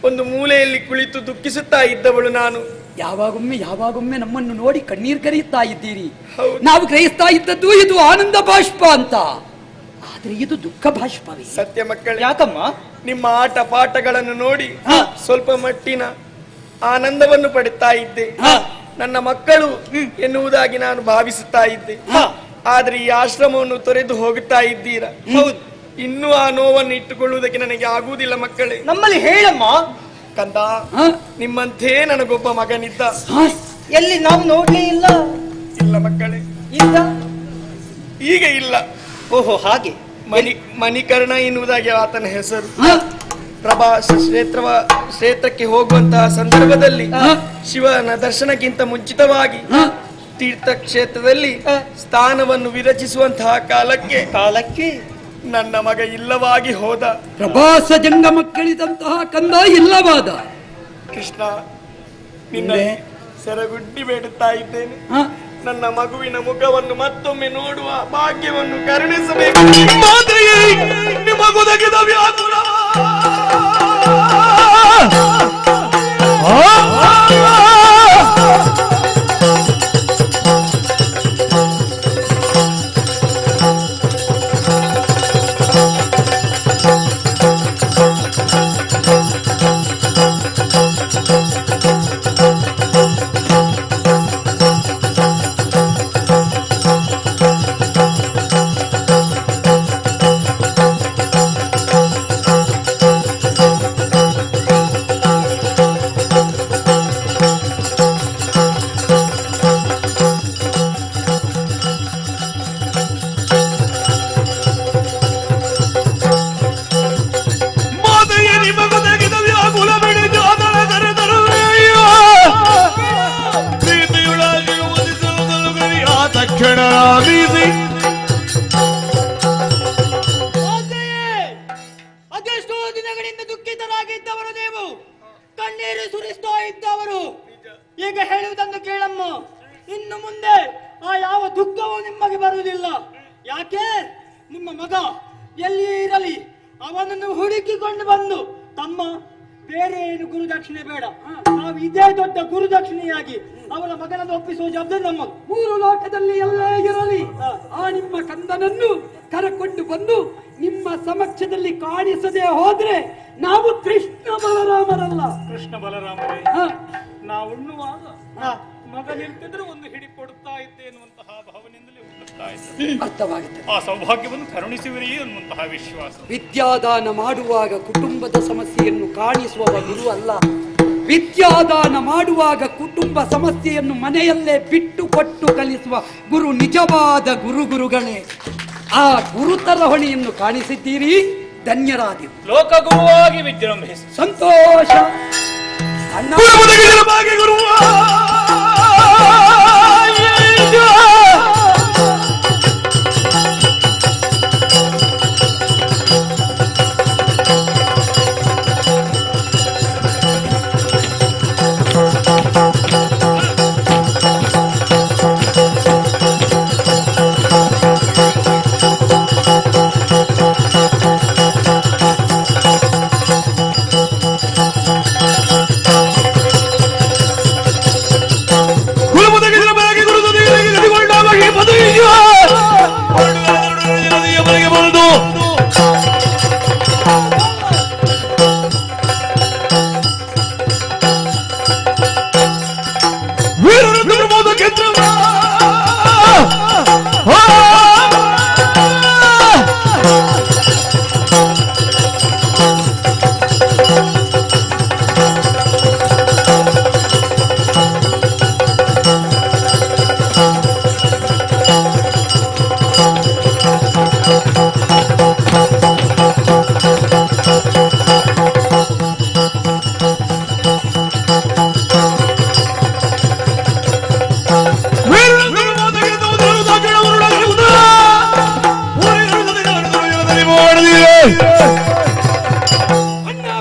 ಒಂದು ಮೂಲೆಯಲ್ಲಿ ಕುಳಿತು ದುಃಖಿಸುತ್ತಾ ಇದ್ದವಳು ನಾನು. ಯಾವಾಗೊಮ್ಮೆ ನಮ್ಮನ್ನು ನೋಡಿ ಕಣ್ಣೀರು ಕರೆಯುತ್ತಾ ಇದ್ದೀರಿ. ನಾವು ಗ್ರಹಿಸ್ತಾ ಇದ್ದದ್ದು ಇದು ಆನಂದ ಬಾಷ್ಪ ಅಂತ, ಆದ್ರೆ ಇದು ದುಃಖ ಬಾಷ್ಪವೇ. ಸತ್ಯ ಮಕ್ಕಳೇ, ಯಾಕಮ್ಮ? ನಿಮ್ಮ ಆಟ ಪಾಠಗಳನ್ನು ನೋಡಿ ಸ್ವಲ್ಪ ಮಟ್ಟಿನ ಆನಂದವನ್ನು ಪಡುತ್ತಾ ಇದ್ದೆ. ನನ್ನ ಮಕ್ಕಳು ಎನ್ನುವುದಾಗಿ ನಾನು ಭಾವಿಸುತ್ತಾ ಇದ್ದೆ. ಆದ್ರೆ ಈ ಆಶ್ರಮವನ್ನು ತೊರೆದು ಹೋಗುತ್ತಾ ಇದ್ದೀರಾ. ಹೌದು, ಇನ್ನೂ ಆ ನೋವನ್ನು ಇಟ್ಟುಕೊಳ್ಳುವುದಕ್ಕೆ ನನಗೆ ಆಗುವುದಿಲ್ಲ ಮಕ್ಕಳೇ. ನಮ್ಮಲ್ಲಿ ಹೇಳಮ್ಮ. ಕಂದ, ನಿಮ್ಮಂತೆ ನನಗೊಬ್ಬ ಮಗನಿದ್ದ. ಎಲ್ಲಿ ನಾವು ನೋಡ್ಲೇ ಇಲ್ಲ. ಇಲ್ಲ ಮಕ್ಕಳೇ, ಇಲ್ಲ, ಈಗ ಇಲ್ಲ. ಓಹೋ, ಹಾಗೆ. ಮಣಿಕರ್ಣ ಎನ್ನುವುದಾಗಿ ಆತನ ಹೆಸರು. ಪ್ರಭಾಸ ಕ್ಷೇತ್ರಕ್ಕೆ ಹೋಗುವಂತಹ ಸಂದರ್ಭದಲ್ಲಿ ಶಿವನ ದರ್ಶನಕ್ಕಿಂತ ಮುಂಚಿತವಾಗಿ ತೀರ್ಥಕ್ಷೇತ್ರದಲ್ಲಿ ಸ್ಥಾನವನ್ನು ವಿರಚಿಸುವಂತಹ ಕಾಲಕ್ಕೆ ನನ್ನ ಮಗ ಇಲ್ಲವಾಗಿ ಹೋದ. ಪ್ರಭಾಸ ಜಂಗ ಮಕ್ಕಳಿದಂತಹ ಕಂದ ಇಲ್ಲವಾದ. ಕೃಷ್ಣ, ನಿನ್ನ ಸೆರಗುಡ್ಡಿ ಬೇಡುತ್ತಾ ಇದ್ದೇನೆ. ನನ್ನ ಮಗುವಿನ ಮುಖವನ್ನು ಮತ್ತೊಮ್ಮೆ ನೋಡುವ ಭಾಗ್ಯವನ್ನು ಕರುಣಿಸಬೇಕು. ನಿಮಗೊದಗಿದ ವ್ಯಾಕುಲ ಅದೆಷ್ಟೋ ದಿನಗಳಿಂದ ದುಃಖಿತರಾಗಿದ್ದವರು ನೀವು, ಕಣ್ಣೀರು ಸುರಿಸ್ತಾ ಇದ್ದವರು. ಈಗ ಹೇಳುವುದನ್ನು ಕೇಳಮ್ಮ. ಇನ್ನು ಮುಂದೆ ಆ ಯಾವ ದುಃಖವೂ ನಿಮಗೆ ಬರುವುದಿಲ್ಲ. ಯಾಕೆ? ನಿಮ್ಮ ಮಗ ಎಲ್ಲಿಯೇ ಇರಲಿ, ಅವನನ್ನು ಹುಡುಕಿಕೊಂಡು ಬಂದು, ತಮ್ಮ ಬೇರೆ ಏನು ಗುರುದಕ್ಷಿಣೆ ಬೇಡ, ನಾವು ಇದೇ ದೊಡ್ಡ ಗುರುದಕ್ಷಿಣೆಯಾಗಿ ಅವನ ಮಗನನ್ನು ಒಪ್ಪಿಸುವ ಜವಾಬ್ದಾರಿ ನಮ್ಮ. 3 ಲೋಕದಲ್ಲಿ ಎಲ್ಲೇ ಇರಲಿ ಆ ನಿಮ್ಮ ಕಂದನನ್ನು ಕರಕೊಂಡು ಬಂದು ನಿಮ್ಮ ಸಮಕ್ಷದಲ್ಲಿ ಕಾಣಿಸದೆ ಹೋದ್ರೆ ನಾವು ಕೃಷ್ಣ ಬಲರಾಮರಲ್ಲ. ಕೃಷ್ಣ ಬಲರಾಮರೇ, ನಾವು ಉಣ್ಣುವಾಗ ಮಗನಿರ್ತಿದ್ರೆ ಒಂದು ಹಿಡಿ ಕೊಡುತ್ತಾ ಇದ್ದೆ ಎನ್ನುವಂತಹ ಭಾವನೆಯಿಂದಲೇ ಹುಟ್ಟುತ್ತಾ ಇದ್ದೆ. ಅರ್ಥವಾಗುತ್ತೆ. ಆ ಸೌಭಾಗ್ಯವನ್ನು ಕರುಣಿಸುವಿರಿ ಎನ್ನುವಂತಹ ವಿಶ್ವಾಸ. ವಿದ್ಯಾದಾನ ಮಾಡುವಾಗ ಕುಟುಂಬದ ಸಮಸ್ಯೆಯನ್ನು ಕಾಣಿಸುವ ಗುರು ಅಲ್ಲ. ವಿದ್ಯಾದಾನ ಮಾಡುವಾಗ ಕುಟುಂಬ ಸಮಸ್ಯೆಯನ್ನು ಮನೆಯಲ್ಲೇ ಬಿಟ್ಟು ಕೊಟ್ಟು ಕಲಿಸುವ ಗುರು ನಿಜವಾದ ಗುರುಗಳೇ. ಆ ಗುರುತರ ಹೊಣೆಯನ್ನು ಕಾಣಿಸಿದ್ದೀರಿ, ಧನ್ಯರಾದಿರು. ಲೋಕಗುರುವಾಗಿ ವಿಜೃಂಭಿಸಿ ಸಂತೋಷ. ಅಣ್ಣ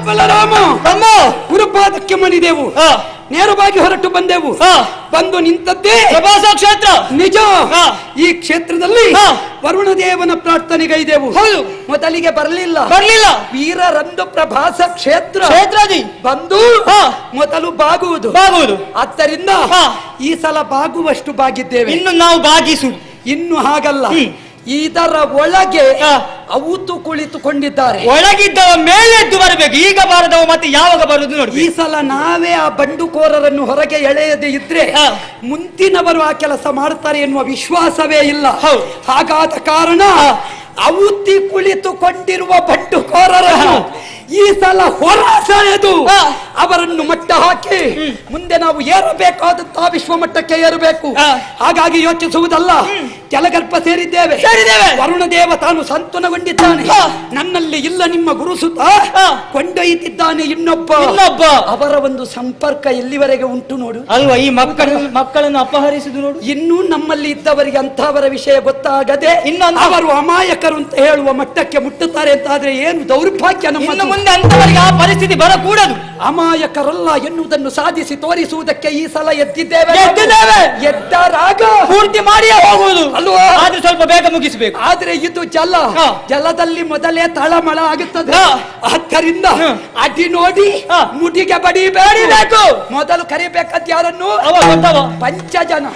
ಬಲರಾಮ, ಗುರುಪಾದಕ್ಕೆ ಮಣಿದೆವು. ನೇರವಾಗಿ ಹೊರಟು ಬಂದೆವು. ಬಂದು ನಿಂತದ್ದೇ ಪ್ರಭಾಸ ಕ್ಷೇತ್ರ. ನಿಜ. ಈ ಕ್ಷೇತ್ರದಲ್ಲಿ ವರುಣ ದೇವನ ಪ್ರಾರ್ಥನೆಗೈದೆವು. ಮೊದಲಿಗೆ ಬರಲಿಲ್ಲ ವೀರರಂದು ಪ್ರಭಾಸ ಕ್ಷೇತ್ರದಿ ಬಂದು ಮೊದಲು ಬಾಗುವುದು. ಆದ್ದರಿಂದ ಈ ಸಲ ಬಾಗುವಷ್ಟು ಬಾಗಿದ್ದೇವೆ. ಇನ್ನು ನಾವು ಬಾಗಿಸುದು. ಇನ್ನು ಹಾಗಲ್ಲ, ಇದರ ಒಳಗೆ ಅವತ್ತು ಕುಳಿತುಕೊಂಡಿದ್ದಾರೆ. ಒಳಗಿದ್ದವ ಮೇಲೆದ್ದು ಬರಬೇಕು, ಈಗ ಬಾರದವ ಮತ್ತೆ ಯಾವಾಗ ಬರುದು ನೋಡಿ. ಈ ಸಲ ನಾವೇ ಆ ಬಂಡುಕೋರರನ್ನು ಹೊರಗೆ ಎಳೆಯದೆ ಇದ್ರೆ ಮುಂದಿನವರು ಆ ಕೆಲಸ ಮಾಡ್ತಾರೆ ಎನ್ನುವ ವಿಶ್ವಾಸವೇ ಇಲ್ಲ. ಹಾಗಾದ ಕಾರಣ ಅವತ್ತಿ ಕುಳಿತುಕೊಂಡಿರುವ ಬಂಡುಕೋರರನ್ನು ಈ ಸಲ ಹೊರ ಸೆಳೆದು ಅವರನ್ನು ಮಟ್ಟ ಹಾಕಿ ಮುಂದೆ ನಾವು ಏರಬೇಕಾದಂತಹ ವಿಶ್ವ ಮಟ್ಟಕ್ಕೆ ಏರಬೇಕು. ಹಾಗಾಗಿ ಯೋಚಿಸುವುದಲ್ಲ, ಕೆಳಗರ್ಭ ಸೇರಿದ್ದೇವೆ. ವರುಣ ದೇವ ತಾನು ಸಂತುನಗೊಂಡಿದ್ದಾನೆ. ನನ್ನಲ್ಲಿ ಇಲ್ಲ ನಿಮ್ಮ ಗುರುಸುತ ಕೊಂಡೊಯ್ತಿದ್ದಾನೆ ಇನ್ನೊಬ್ಬ. ಅವರ ಒಂದು ಸಂಪರ್ಕ ಎಲ್ಲಿವರೆಗೆ ಉಂಟು ನೋಡು ಅಲ್ವಾ. ಈ ಮಕ್ಕಳನ್ನು ಅಪಹರಿಸುದು ನೋಡು. ಇನ್ನೂ ನಮ್ಮಲ್ಲಿ ಇದ್ದವರಿಗೆ ಅಂತಹವರ ವಿಷಯ ಗೊತ್ತಾಗದೆ ಅವರು ಅಮಾಯಕರು ಅಂತ ಹೇಳುವ ಮಟ್ಟಕ್ಕೆ ಮುಟ್ಟುತ್ತಾರೆ ಅಂತ ಆದ್ರೆ ಏನು ದೌರ್ಭಾಗ್ಯ. ನಮ್ಮ ಮುಂದೆ ಅಂತವರಿಗೆ ಆ ಪರಿಸ್ಥಿತಿ ಬರಕೂಡದು. ಅಮಾಯಕರಲ್ಲ ಎನ್ನುವುದನ್ನು ಸಾಧಿಸಿ ತೋರಿಸುವುದಕ್ಕೆ ಈ ಸಲ ಎದ್ದಿದ್ದೇವೆ. ಎದ್ದರಾಗ ಪೂರ್ತಿ ಮಾಡಿಯೇ ಹೋಗುವುದು ಅಲ್ವಾ. ಆದ್ರೆ ಸ್ವಲ್ಪ ಬೇಗ ಮುಗಿಸಬೇಕು. ಆದ್ರೆ ಇದು ಜಲದಲ್ಲಿ ಮೊದಲೇ ತಳಮಳ ಆಗುತ್ತದೆ. ಆದ್ದರಿಂದ ಅಡಿ ನೋಡಿ ಮುಡಿಗೆ ಬಡಿಬೇಕು. ಮೊದಲು ಕರಿಬೇಕಂತ ಯಾರನ್ನು? ಪಂಚಜನ.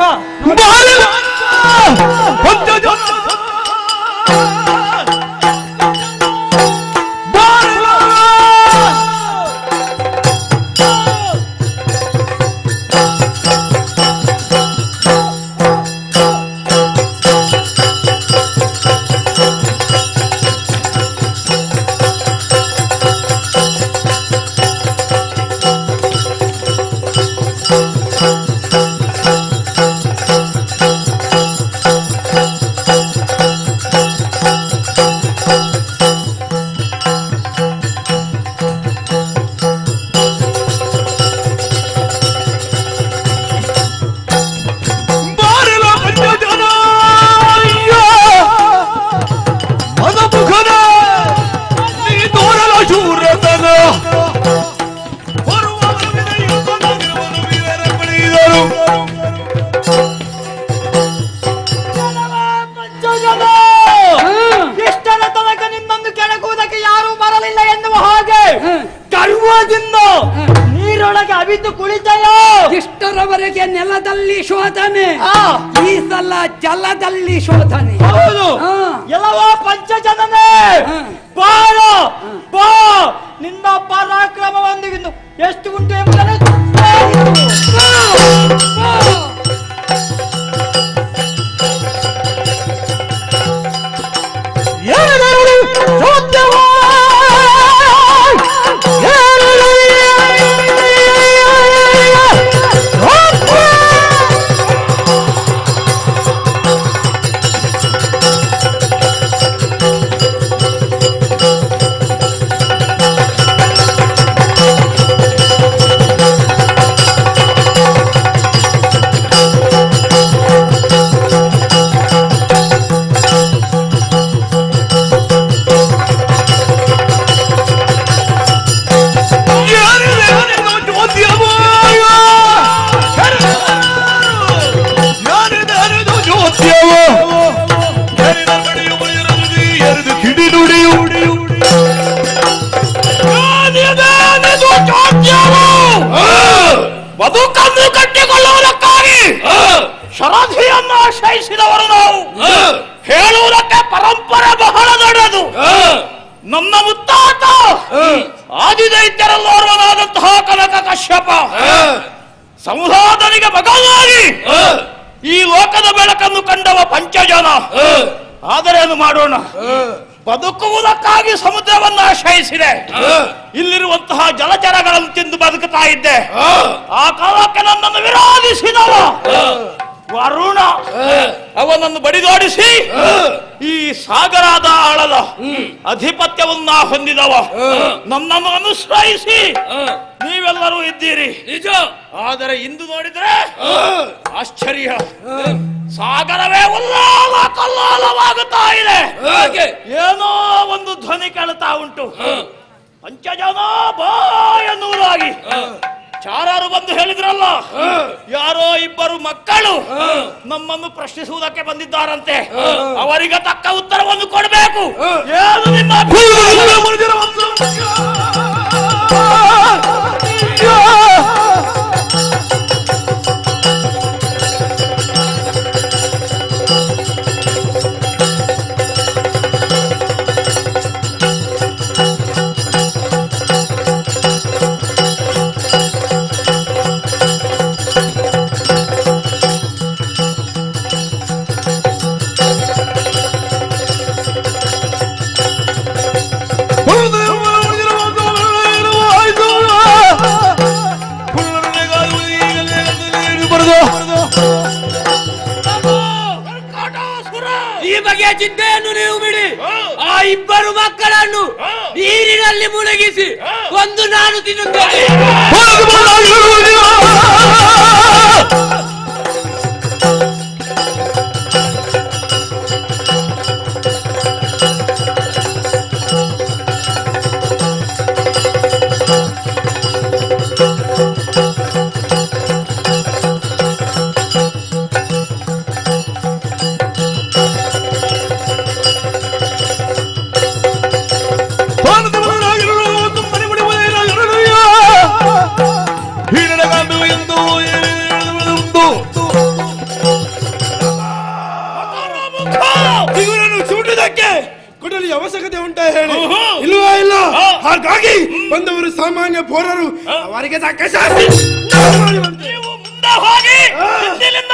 ಇಷ್ಟರ ತನಕ ನಿಮ್ಮನ್ನು ಕೆಣಕುವುದಕ್ಕೆ ಯಾರೂ ಬರಲಿಲ್ಲ ಎನ್ನುವ ಹಾಗೆ ಗರ್ವದಿಂದ ನೀರೊಳಗೆ ಅವಿತು ಕುಳಿತಯೋ. ಇಷ್ಟರವರೆಗೆ ನೆಲದಲ್ಲಿ ಶೋಧನೆ, ಈ ಸಲ ಜಲದಲ್ಲಿ ಶೋಧನೆ. ಹೌದು. ಎಲ್ಲವೋ ಪಂಚಜನನೇ ಬಾಳ ಬಾ, ನಿನ್ನ ಪರಾಕ್ರಮವೊಂದಿಗಿಂದು ಎಷ್ಟು ಉಂಟು ಎಂಬುದನ್ನು ಬದುಕನ್ನು ಕಟ್ಟಿಕೊಳ್ಳುವುದಕ್ಕಾಗಿ ಶರಧಿಯನ್ನು ಆಶ್ರಯಿಸಿದವರು ನಾವು. ಹೇಳುವುದಕ್ಕೆ ಪರಂಪರೆ ಬಹಳ ದೊಡ್ಡದು. ನಮ್ಮ ಮುತ್ತಾತ ಆದಿದೈತ್ಯರಲ್ಲೋರ್ವನಾದಂತಹ ಕನಕ ಕಶ್ಯಪ ಸಂಸಾಧನಿಗೆ ಮಗನಾಗಿ ಈ ಲೋಕದ ಬೆಳಕನ್ನು ಕಂಡವ ಪಂಚಜನ. ಆದರೆ ಏನು ಮಾಡೋಣ, ಬದುಕುವುದಕ್ಕಾಗಿ ಸಮುದ್ರವನ್ನು ಆಶ್ರಯಿಸಿದೆ. ಇಲ್ಲಿರುವಂತಹ ಜಲಚರಗಳನ್ನು ತಿಂದು ಬದುಕುತ್ತಾ ಇದ್ದೆ. ಆ ಕಾಲಕ್ಕೆ ನನ್ನನ್ನು ವಿರೋಧಿಸಿದವ ವರುಣ ಅವನನ್ನು ಬಡಿದೋಡಿಸಿ ಈ ಸಾಗರದ ಆಳದ ಅಧಿಪತ್ಯವನ್ನ ಹೊಂದಿದವ ನನ್ನನ್ನು ಅನುಶ್ರಯಿಸಿ ನೀವೆಲ್ಲರೂ ಇದ್ದೀರಿ. ನಿಜ. ಆದರೆ ಇಂದು ನೋಡಿದ್ರೆ ಆಶ್ಚರ್ಯ, ಸಾಗರವೇ ಉಲ್ಲಾಲ ಕಲ್ಲಾಲವಾಗುತ್ತಾ ಇದೆ. ಏನೋ ಒಂದು ಧ್ವನಿ ಕೇಳುತ್ತಾ ಉಂಟು. ಪಂಚಜನ ಬಾ ಎನ್ನುವುದಾಗಿ ಚಾರಾರು ಬಂದು ಹೇಳಿದ್ರಲ್ಲ, ಯಾರೋ ಇಬ್ಬರು ಮಕ್ಕಳು ನಮ್ಮನ್ನು ಪ್ರಶ್ನಿಸುವುದಕ್ಕೆ ಬಂದಿದ್ದಾರಂತೆ. ಅವರಿಗೆ ತಕ್ಕ ಉತ್ತರವನ್ನು ಕೊಡಬೇಕು. ಏನು ನಿಮ್ಮ ಈ ಬಗೆಯ ಚಿಂತೆಯನ್ನು ನೀವು ಬಿಡಿ. ಆ ಇಬ್ಬರು ಮಕ್ಕಳನ್ನು ನೀರಿನಲ್ಲಿ ಮುಳುಗಿಸಿ ಒಂದು ನಾನು ತಿನ್ನುತ್ತೇನೆ. ಇವರನ್ನು ಸುಡುವುದಕ್ಕೆ ಕೊಡಲಿ ಅವಶ್ಯಕತೆ ಉಂಟಾ ಹೇಳಿ? ಇಲ್ವಾ? ಇಲ್ಲ. ಹಾಗಾಗಿ ಬಂದವರು ಸಾಮಾನ್ಯ ಪೌರರು, ಅವರಿಗೆ ತಕ್ಕ ಶಾಸ್ತಿ ನೀವು ಮುಂದೆ ಹೋಗಿ ಹಿಂದಿನಿಂದ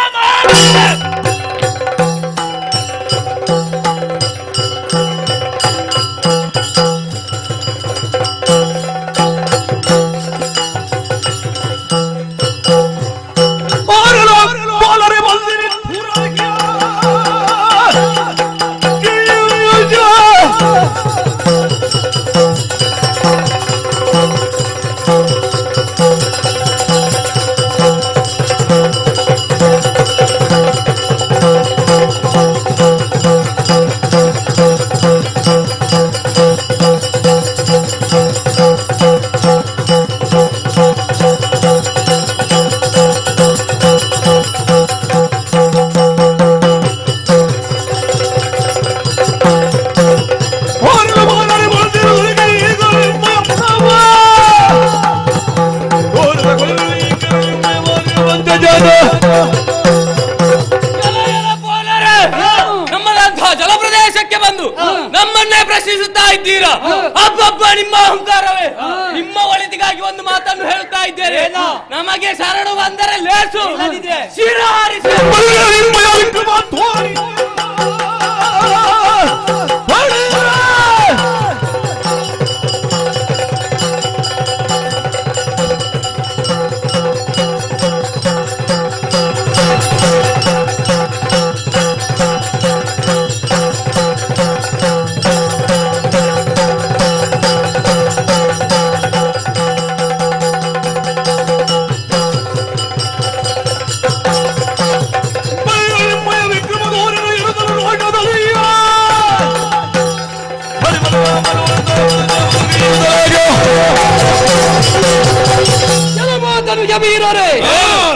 ನಮ್ಮದಂತಹ ಜಲಪ್ರದೇಶಕ್ಕೆ ಬಂದು ನಮ್ಮನ್ನೇ ಪ್ರಶ್ನಿಸುತ್ತಾ ಇದ್ದೀರಾ? ಅಬ್ಬಬ್ಬ, ನಿಮ್ಮ ಅಹಂಕಾರವೇ. ನಿಮ್ಮ ಒಳಿತಿಗಾಗಿ ಒಂದು ಮಾತನ್ನು ಹೇಳುತ್ತಾ ಇದ್ದೇನೆ. ನಮಗೆ ಶರಣು ಬಂದರೆ ಲೇಸು, ಶಿರಹಾರಿಸಿ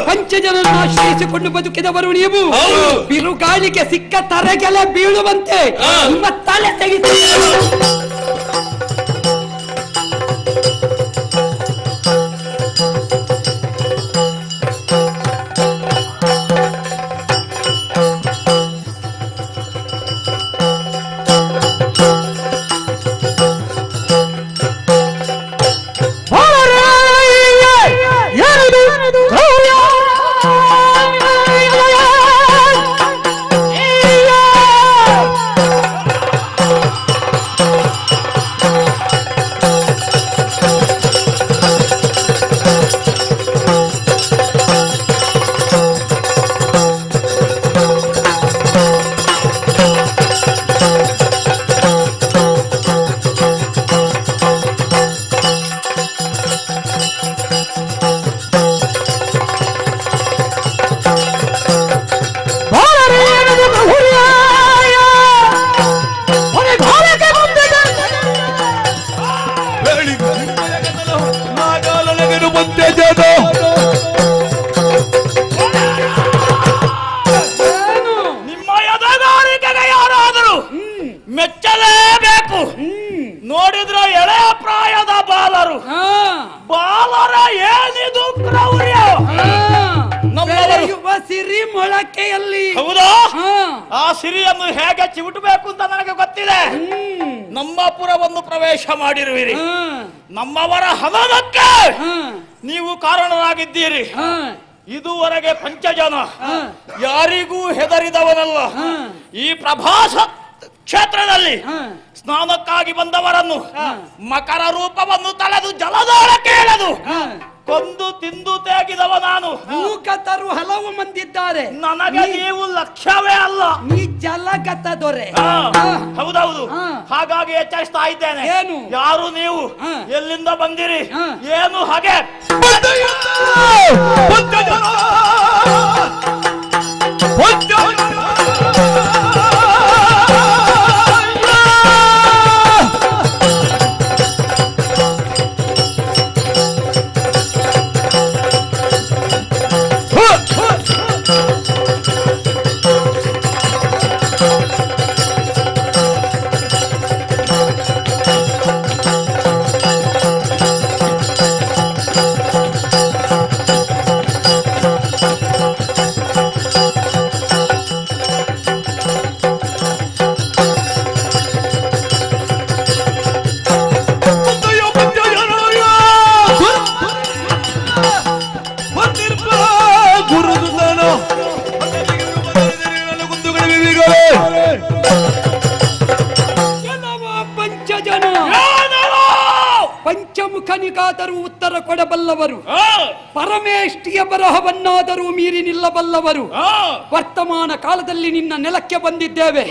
ಪಂಚಜನನ್ನು ಆಶ್ರಯಿಸಿಕೊಂಡು ಬದುಕಿದವರು ನೀವು. ಬಿರುಗಾಳಿಗೆ ಸಿಕ್ಕ ತರೆಗೆಲೆ ಬೀಳುವಂತೆ ನಿಮ್ಮ ತಲೆ ತೆಗೆಯುತ್ತಾರೆ. ಬಂತೆ ಜನ ಮೊಳಕೆಯಲ್ಲಿ. ಹೌದಾ? ಹಾ. ಆ ಸಿರಿಯನ್ನು ಹೇಗೆ ಚಿವುಟಬೇಕು ಅಂತ ನನಗೆ ಗೊತ್ತಿದೆ. ನಮ್ಮ ಪುರವನ್ನು ಪ್ರವೇಶ ಮಾಡಿರುವಿರಿ, ನಮ್ಮವರ ಹನನಕ್ಕೆ ನೀವು ಕಾರಣರಾಗಿದ್ದೀರಿ. ಇದುವರೆಗೆ ಪಂಚಜನ ಯಾರಿಗೂ ಹೆದರಿದವನಲ್ಲ. ಈ ಪ್ರಭಾಸ ಕ್ಷೇತ್ರದಲ್ಲಿ ಸ್ನಾನಕ್ಕಾಗಿ ಬಂದವರನ್ನು ಮಕರ ರೂಪವನ್ನು ತಳೆದು ಜಲದೊಳಕ್ಕೆ ಎಳೆದು ಕೊಂದು ತಿಂದು ತೆಗೆದವ ನಾನು. ಭೂಗತರು ಹಲವು ಮಂದಿದ್ದಾರೆ, ನನಗೆ ನೀವು ಲಕ್ಷ್ಯವೇ ಅಲ್ಲ. ನೀ ಜಲಗತ ದೊರೆ. ಹೌದೌದು, ಹಾಗಾಗಿ ಎಚ್ಚರಿಸ್ತಾ ಇದ್ದೇನೆ. ಏನು? ಯಾರು ನೀವು? ಎಲ್ಲಿಂದ ಬಂದಿರಿ? ಏನು ಹಾಗೆ? ಪಂಚಮುಖನಿಗಾದರೂ ಉತ್ತರ ಕೊಡಬಲ್ಲವರು, ಪರಮೇಷ್ಠಿಯ ಬರಹವನ್ನಾದರೂ ಮೀರಿ ನಿಲ್ಲಬಲ್ಲವರು. ವರ್ತಮಾನ ಕಾಲದಲ್ಲಿ ನಿನ್ನ ನೆಲಕ್ಕೆ ಬಂದಿದ್ದೇವೆ.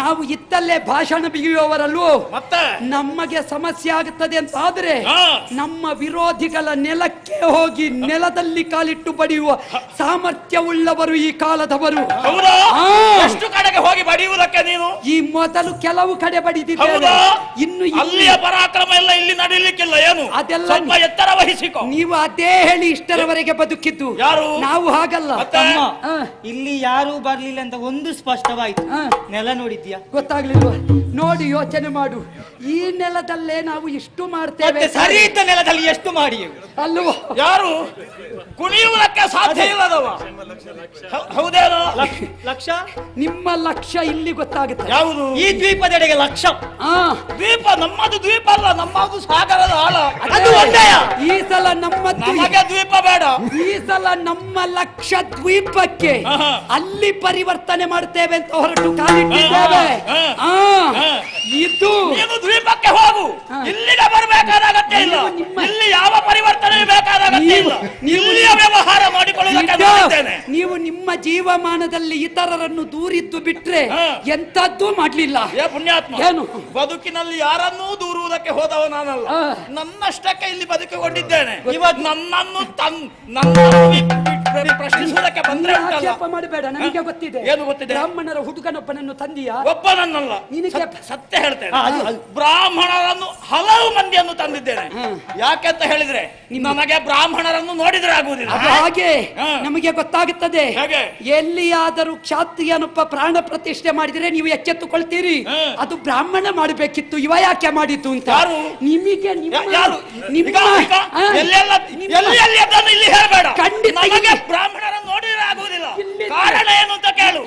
ನಾವು ಇತ್ತಲ್ಲೇ ಭಾಷಣ ಬಿಗಿಯುವವರಲ್ವೋ, ನಮಗೆ ಸಮಸ್ಯೆ ಆಗುತ್ತದೆ ಅಂತ ಆದ್ರೆ ನಮ್ಮ ವಿರೋಧಿಗಳ ನೆಲಕ್ಕೆ ಹೋಗಿ ನೆಲದಲ್ಲಿ ಕಾಲಿಟ್ಟು ಬಡಿಯುವ ಸಾಮರ್ಥ್ಯವುಳ್ಳವರು ಈ ಕಾಲದವರು. ಎಷ್ಟು ಕಡೆಗೆ ಹೋಗಿ ಬಡಿಯುವುದಕ್ಕೆ ನೀನು? ಈ ಮೊದಲು ಕೆಲವು ಕಡೆ ಬಡಿದಿದ್ದೇವೆ, ಇನ್ನು ಅಲ್ಲಿಯ ಪರಾಕ್ರಮ ಎಲ್ಲ ಇಲ್ಲಿ ನಡೀಲಿಕ್ಕಿಲ್ಲ. ಏನು ಅದೆಲ್ಲ ಸ್ವಲ್ಪ ಎತ್ತರ ವಹಿಸಿಕೊ. ನೀವು ಅದೇ ಹೇಳಿ ಇಷ್ಟರವರೆಗೆ ಬದುಕಿದ್ದು. ಯಾರು? ನಾವು ಹಾಗಲ್ಲ. ಇಲ್ಲಿ ಯಾರು ಬರ್ಲಿಲ್ಲ ಅಂತ ಒಂದು ಸ್ಪಷ್ಟವಾಯ್ತು. ನೆಲ ನೋಡಿದ್ಯಾ? ಗೊತ್ತಾಗ್ಲಿಲ್ವ? ನೋಡಿ ಯೋಚನೆ ಮಾಡು. ಈ ನೆಲದಲ್ಲೇ ನಾವು ಇಷ್ಟು ಮಾಡ್ತೇವೆ, ಸರಿ ಇದ್ದ ನೆಲದಲ್ಲಿ ಎಷ್ಟು ಮಾಡಿ ಅಲ್ವೋ? ಯಾರು ಕುಣಿಯುವುದಕ್ಕೆ ಸಾಧ್ಯ ಇಲ್ಲದವ? ಹೌದೇನೋ? ಲಕ್ಷ ನಿಮ್ಮ ಲಕ್ಷ್ಯ ಇಲ್ಲಿ ಗೊತ್ತಾಗುತ್ತೆ. ಯಾವುದು? ಈ ದ್ವೀಪದೆಡೆಗೆ ಲಕ್ಷ. ದ್ವೀಪ ನಮ್ಮದು ದ್ವೀಪ ಅಲ್ಲ, ನಮ್ಮದು ಸಾಗರದ ಆಳ. ಅದು ಒಂದೇ. ಈ ಸಲ ನಮ್ಮದು ನಮಗೆ ದ್ವೀಪ ಬೇಡ. ಈ ಸಲ ನಮ್ಮ ಲಕ್ಷ ದ್ವೀಪಕ್ಕೆ ಅಲ್ಲಿ ಪರಿವರ್ತನೆ ಮಾಡ್ತೇವೆ ಅಂತ ಹೊರಟು ಕಾಲಿಟ್ಟಿದ್ದೇವೆ. ಇದು ನೀನು ದ್ವೀಪಕ್ಕೆ ಹೋಗು, ಇಲ್ಲಿಗೆ ಬರಬೇಕಾದ ಅಗತ್ಯ ಇಲ್ಲ. ಇಲ್ಲಿ ಯಾವ ಪರಿವರ್ತನೆ ಬೇಕಾದ ಅಗತ್ಯ ಇಲ್ಲ. ಇಲ್ಲಿಯ ವ್ಯವಹಾರ ಮಾಡಿಕೊಳ್ಳುವುದಕ್ಕೆ ನೀವು ನಿಮ್ಮ ಜೀವಮಾನದಲ್ಲಿ ಇತರರನ್ನು ದೂರಿದ್ದು ಬಿಟ್ರೆ ಎಂತದ್ದೂ ಮಾಡ್ಲಿಲ್ಲ. ಪುಣ್ಯಾತ್ಮ, ಏನು ಬದುಕಿನಲ್ಲಿ ಯಾರನ್ನೂ ದೂರುವುದಕ್ಕೆ ಹೋದವ ನಾನಲ್ಲ. ನನ್ನಷ್ಟಕ್ಕೆ ಇಲ್ಲಿ ಬದುಕಿಕೊಂಡಿದ್ದೇನೆ. ಇವಾಗ ನನ್ನನ್ನು ಪ್ರಶ್ನಿಸುವುದಕ್ಕೆ ಬಂದ್ರೆ ಮಾಡಬೇಡ. ನನಗೆ ಗೊತ್ತಿದೆ. ಏನು ಗೊತ್ತಿದೆ? ಬ್ರಾಹ್ಮಣರ ಹುಡುಗನೊಬ್ಬನನ್ನು ತಂದಿಯಾ? ಒಬ್ಬನನ್ನಲ್ಲ, ನಿನಗೆ ಸತ್ಯ ಹೇಳ್ತೇನೆ. ಬ್ರಾಹ್ಮಣರನ್ನು ಹಲವು ಮಂದಿಯನ್ನು ತಂದಿದ್ದೇನೆ. ಯಾಕೆ ಅಂತ ಹೇಳಿದ್ರೆ ನನಗೆ ಬ್ರಾಹ್ಮಣರನ್ನು ನೋಡಿದ್ರೆ ಆಗುವುದಿಲ್ಲ. ಹಾಗೆ ನಮಗೆ ಗೊತ್ತಾಗುತ್ತದೆ. ಎಲ್ಲಿಯಾದರೂ ಕ್ಷಾತ್ರಿಯನೊಬ್ಬ ಪ್ರಾಣ ಪ್ರತಿಷ್ಠೆ ಮಾಡಿದ್ರೆ ನೀವು ಎಚ್ಚೆತ್ತುಕೊಳ್ತೀರಿ. ಅದು ಬ್ರಾಹ್ಮಣ ಮಾಡಬೇಕಿತ್ತು, ಇವ ಯಾಕೆ ಮಾಡಿತು ಅಂತ. ನಿಮಗೆ ಇಲ್ಲಿ ಹೇಳಬೇಡ. ನಮಗೆ ಬ್ರಾಹ್ಮಣರನ್ನು ನೋಡಿದ್ರೆ ಆಗುವುದಿಲ್ಲ. ಕಾರಣ ಏನು ಅಂತ ಕೇಳು.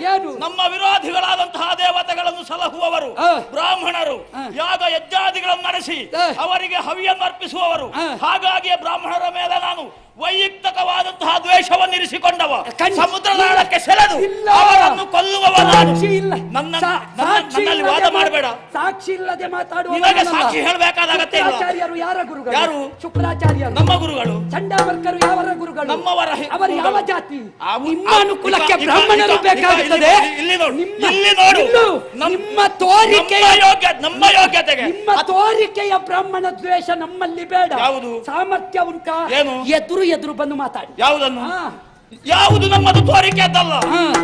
ನಮ್ಮ ವಿರೋಧಿಗಳಾದಂತಹ ದೇವತೆಗಳನ್ನು ಸಲಹುವವರು ಬ್ರಾಹ್ಮಣರು. ಯಾಗ ಯಜ್ಞಾದಿಗಳನ್ನು ನಡೆಸಿ ಅವರಿಗೆ ಹವಿಯನ್ನು ಅರ್ಪಿಸುವವರು. ಹಾಗಾಗಿ ಬ್ರಾಹ್ಮಣರ ಮೇಲೆ ನಾನು ವೈಯಕ್ತಿಕವಾದಂತಹ ದ್ವೇಷವನ್ನು ಇರಿಸಿಕೊಂಡವ. ಸಮುದ್ರದಾಳಕ್ಕೆ ಸೆಳೆದು ಅವರನ್ನು ಕೊಲ್ಲುವವ ನಾನು. ನನ್ನಲ್ಲಿ ವಾದ ಮಾಡಬೇಡ. ಸಾಕ್ಷಿ ಇಲ್ಲದೆ ಮಾತಾಡುವ. ನಿಮಗೆ ಸಾಕ್ಷಿ ಹೇಳಬೇಕಾದ ಅಗತ್ಯ ಇಲ್ಲ. ಯಾರ ಗುರುಗಳು? ಯಾರು? ಶುಕ್ರಾಚಾರ್ಯರು ನಮ್ಮ ಗುರುಗಳು. ಚಂಡಾವರ್ಕರು ಯಾವರ ಗುರುಗಳು? ನಮ್ಮವರ. ಅವರು ಯಾವ ಜಾತಿ? ನಿಮ್ಮ ಅನುಕೂಲಕ್ಕೆ ಬ್ರಾಹ್ಮಣರು ಬೇಕಾಗುತ್ತದೆ. ಇಲ್ಲಿ ನೋಡು. ನಿಮ್ಮ ತೋರಿಕೆ, ನಮ್ಮ ಯೋಗ್ಯತೆಗೆ ನಿಮ್ಮ ತೋರಿಕೆಯ ಬ್ರಾಹ್ಮಣ ದ್ವೇಷ ನಮ್ಮಲ್ಲಿ ಬೇಡ. ಯಾವುದು? ಸಾಮರ್ಥ್ಯ ಉಂಟಾ? ಏನು? ಎದುರು ಬಂದು ಮಾತಾಡಿ. ಯಾವುದನ್ನು? ಯಾವುದು ನಮ್ಮದು ತೋರಿಕೆ ಅಂತಲ್ಲ.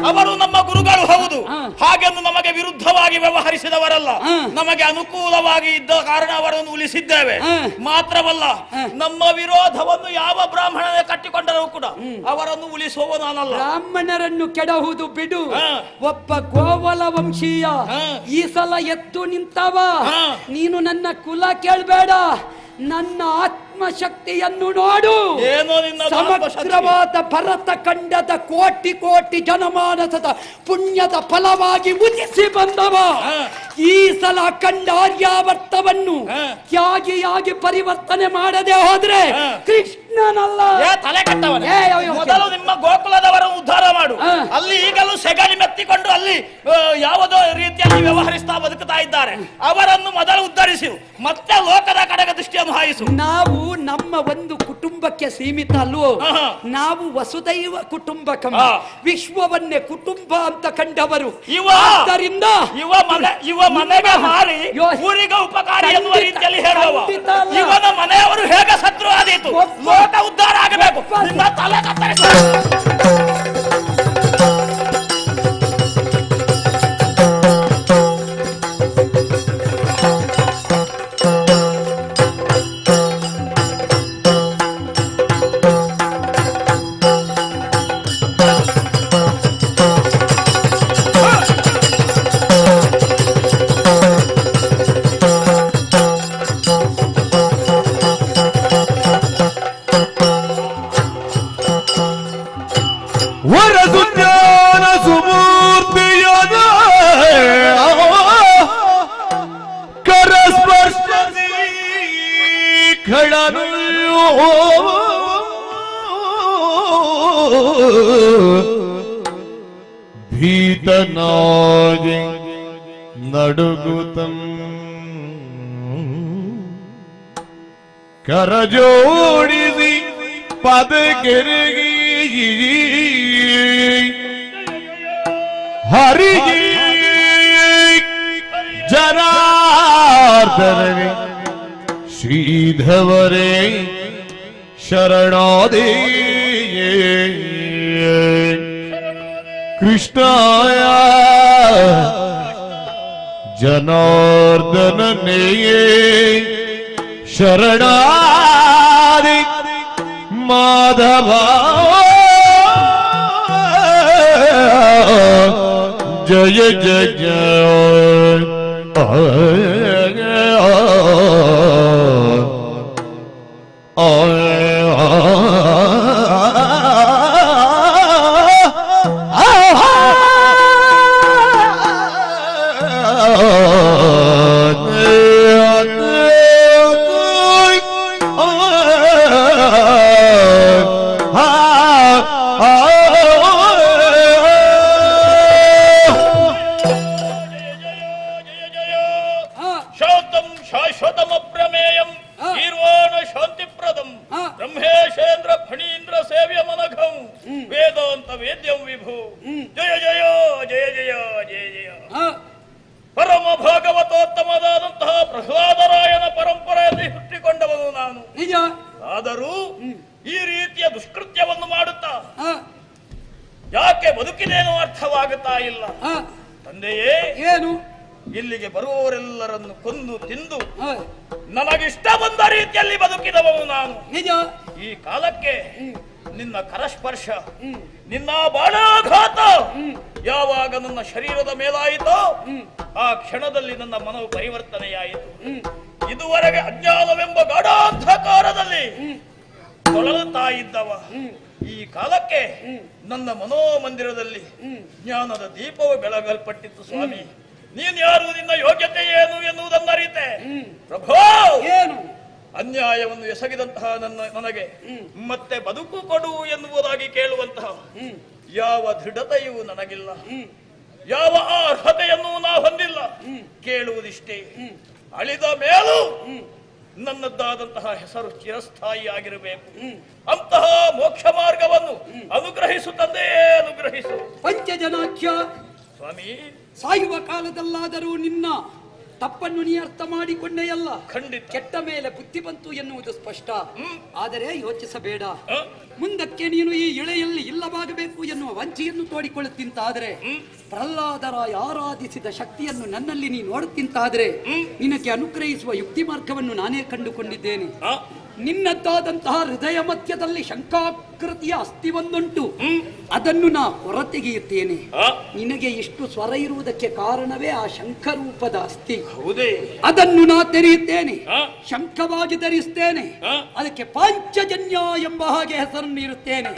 ಅವರು ನಮ್ಮ ಗುರುಗಳು ಹೌದು. ಹಾಗೆಂದು ನಮಗೆ ವಿರುದ್ಧವಾಗಿ ವ್ಯವಹರಿಸಿದವರಲ್ಲ. ನಮಗೆ ಅನುಕೂಲವಾಗಿ ಇದ್ದ ಕಾರಣ ಅವರನ್ನು ಉಳಿಸಿದ್ದೇವೆ. ಮಾತ್ರವಲ್ಲ, ನಮ್ಮ ವಿರೋಧವನ್ನು ಯಾವ ಬ್ರಾಹ್ಮಣನೇ ಕಟ್ಟಿಕೊಂಡರೂ ಕೂಡ ಅವರನ್ನು ಉಳಿಸುವ ನಾನಲ್ಲ. ಬ್ರಾಹ್ಮಣರನ್ನು ಕೆಡಹುವುದು ಬಿಡು. ಒಬ್ಬ ಗೋವಲ ವಂಶೀಯ ಈ ಸಲ ಎದ್ದು ನಿಂತವ. ನೀನು ನನ್ನ ಕುಲ ಕೇಳಬೇಡ, ನನ್ನ ಆತ್ಮಶಕ್ತಿಯನ್ನು ನೋಡು. ಏನೋ ನಿನ್ನ ಸಮಗ್ರವಾದ ಭರತ ಖಂಡದ ಕೋಟಿ ಕೋಟಿ ಜನಮಾನಸದ ಪುಣ್ಯದ ಫಲವಾಗಿ ಉದಿಸಿ ಬಂದವ ಈ ಸಲ ಖಂಡ ಆರ್ಯಾವರ್ತವನ್ನು ತ್ಯಾಗಿಯಾಗಿ ಪರಿವರ್ತನೆ ಮಾಡದೆ ಹೋದ್ರೆ ಕೃಷ್ಣನಲ್ಲ. ತಲೆ ಕಟ್ಟವನೇ, ಮೊದಲು ನಿಮ್ಮ ಗೋಕುಲದವರನ್ನು ಉದ್ಧಾರ ಮಾಡು. ಅಲ್ಲಿ ಈಗಲೂ ಸೆಗಣಿ ಮೆತ್ತಿಕೊಂಡು ಅಲ್ಲಿ ಯಾವುದೋ ರೀತಿಯಲ್ಲಿ ವ್ಯವಹರಿಸ್ತಾ ಬದುಕುತ್ತಾ ಇದ್ದಾರೆ. ಅವರನ್ನು ಮೊದಲು ಉದ್ಧರಿಸಿ ಮತ್ತೆ ಲೋಕದ ಕಡೆಗೆ ದೃಷ್ಟಿಯನ್ನು ಹಾಯಿಸು. ನಾವು ನಮ್ಮ ಒಂದು ಕುಟುಂಬಕ್ಕೆ ಸೀಮಿತ ಅಲ್ವೋ, ನಾವು ವಸುದೈವ ಕುಟುಂಬಕಂ, ವಿಶ್ವವನ್ನೇ ಕುಟುಂಬ ಅಂತ ಕಂಡವರು. ಆದ್ದರಿಂದ ಇವ ಮನೆಗೆ ಮಾರಿ ಊರಿಗೆ ಉಪಕಾರಿ ಎನ್ನುವ ರೀತಿಯಲ್ಲಿ ಹೇಳುವ ಇವನ ಮನೆಯವರು ಹೇಗೆ ಶತ್ರು ಆದೀತು? ಲೋಕ ಉದ್ಧಾರ ಆಗಬೇಕು. ನಿಮ್ಮ ತಲೆ ಕತ್ತರಿಸ. ಭೀತನಾಗಿ ನಡುಗುತಂ ಕರಜೋಡಿಸಿ ಪದಕೆರಗಿ ಹರಿಗೆ ಜನಾರ್ದನವೇ ಶ್ರೀಧವರೇ ಶರಣಾದೇ ಕೃಷ್ಣಾಯ ಜನಾರ್ದನನೇ ಶರಣಾದಿ ಮಾಧವ ಜಯ ಜಯ ಜಯ ಪರಮ ಭಾಗವತೋತ್ತಮದಾದಂತಹ ಪ್ರಹ್ಲಾದರಾಯನ ಪರಂಪರೆಯಲ್ಲಿ ಹುಟ್ಟಿಕೊಂಡವನು ನಾನು. ನಿಜ. ಆದರೂ ಈ ರೀತಿಯ ದುಷ್ಕೃತ್ಯವನ್ನು ಮಾಡುತ್ತಾ ಯಾಕೆ ಬದುಕಿದೇನೋ ಅರ್ಥವಾಗುತ್ತಾ ಇಲ್ಲ. ತಂದೆಯೇ, ಏನು ಇಲ್ಲಿಗೆ ಬರುವವರೆಲ್ಲರನ್ನು ಕೊಂದು ತಿಂದು ನನಗಿಷ್ಟ ಬಂದ ರೀತಿಯಲ್ಲಿ ಬದುಕಿದವನು ನಾನು. ನಿಜ. ಈ ಕಾಲಕ್ಕೆ ನಿನ್ನ ಕರಸ್ಪರ್ಶ, ನಿನ್ನ ಬಾಣಾಘಾತ ಯಾವಾಗ ನನ್ನ ಶರೀರದ ಮೇಲಾಯಿತೋ ಆ ಕ್ಷಣದಲ್ಲಿ ನನ್ನ ಮನವು ಪರಿವರ್ತನೆಯಾಯಿತು. ಇದುವರೆಗೆ ಅಜ್ಞಾನವೆಂಬ ಗಾಢಾಂಧಕಾರದಲ್ಲಿ ತೊಳಲುತ್ತಾ ಇದ್ದವ ಈ ಕಾಲಕ್ಕೆ ನನ್ನ ಮನೋಮಂದಿರದಲ್ಲಿ ಜ್ಞಾನದ ದೀಪವು ಬೆಳಗಲ್ಪಟ್ಟಿತ್ತು. ಸ್ವಾಮಿ, ನೀನ್ ಯಾರು, ನಿನ್ನ ಯೋಗ್ಯತೆ ಏನು ಎನ್ನುವುದನ್ನ ಅರಿತೆ. ಪ್ರಭೋ, ಏನು ಅನ್ಯಾಯವನ್ನು ಎಸಗಿದಂತಹ ನನಗೆ ಮತ್ತೆ ಬದುಕು ಕೊಡು ಎನ್ನುವುದಾಗಿ ಕೇಳುವಂತಹ ಯಾವ ದೃಢತೆಯೂ ನನಗಿಲ್ಲ, ಯಾವ ಅರ್ಹತೆಯನ್ನು ನಾ ಹೊಂದಿಲ್ಲ. ಕೇಳುವುದಿಷ್ಟೇ, ಅಳಿದ ಮೇಲೂ ನನ್ನದ್ದಾದಂತಹ ಹೆಸರು ಚಿರಸ್ಥಾಯಿ ಆಗಿರಬೇಕು. ಅಂತಹ ಮೋಕ್ಷ ಮಾರ್ಗವನ್ನು ಅನುಗ್ರಹಿಸು ತಂದೆ, ಅನುಗ್ರಹಿಸು. ಪಂಚಜನಾಖ್ಯ ಸ್ವಾಮಿ, ಸಾಯುವ ಕಾಲದಲ್ಲಾದರೂ ನಿನ್ನ ತಪ್ಪನ್ನು ನೀ ಅರ್ಥ ಮಾಡಿಕೊಂಡೆಯಲ್ಲ. ಖಂಡಿತ. ಕೆಟ್ಟ ಮೇಲೆ ಬುದ್ಧಿ ಬಂತು ಎನ್ನುವುದು ಸ್ಪಷ್ಟ. ಆದರೆ ಯೋಚಿಸಬೇಡ. ಮುಂದಕ್ಕೆ ನೀನು ಈ ಇಳೆಯಲ್ಲಿ ಇಲ್ಲವಾಗಬೇಕು ಎನ್ನುವ ವಂಚೆಯನ್ನು ತೋಡಿಕೊಳ್ಳುತ್ತಿಂತಾದರೆ, ಪ್ರಹ್ಲಾದರಾಯ ಆರಾಧಿಸಿದ ಶಕ್ತಿಯನ್ನು ನನ್ನಲ್ಲಿ ನೀ ನೋಡುತ್ತಿಂತಾದರೆ ನಿನಗೆ ಅನುಗ್ರಹಿಸುವ ಯುಕ್ತಿ ಮಾರ್ಗವನ್ನು ನಾನೇ ಕಂಡುಕೊಂಡಿದ್ದೇನೆ. ನಿನ್ನದ್ದಾದಂತಹ ಹೃದಯ ಮಧ್ಯದಲ್ಲಿ ಶಂಕಾಕ್ರ ಸಂಸ್ಕೃತಿಯ ಅಸ್ಥಿ ಒಂದುಂಟು, ಅದನ್ನು ನಾ ಹೊರತೆಗೆಯುತ್ತೇನೆ. ನಿನಗೆ ಇಷ್ಟು ಸ್ವರ ಇರುವುದಕ್ಕೆ ಕಾರಣವೇ ಆ ಶಂಖರೂಪದ ಅಸ್ಥಿ. ಹೌದೇ? ಅದನ್ನು ನಾ ತೆರೆಯುತ್ತೇನೆ, ಶಂಖವಾಗಿ ಧರಿಸುತ್ತೇನೆ. ಅದಕ್ಕೆ ಪಾಂಚಜನ್ಯ ಎಂಬ ಹಾಗೆ ಹೆಸರನ್ನು ಇರುತ್ತೇನೆ.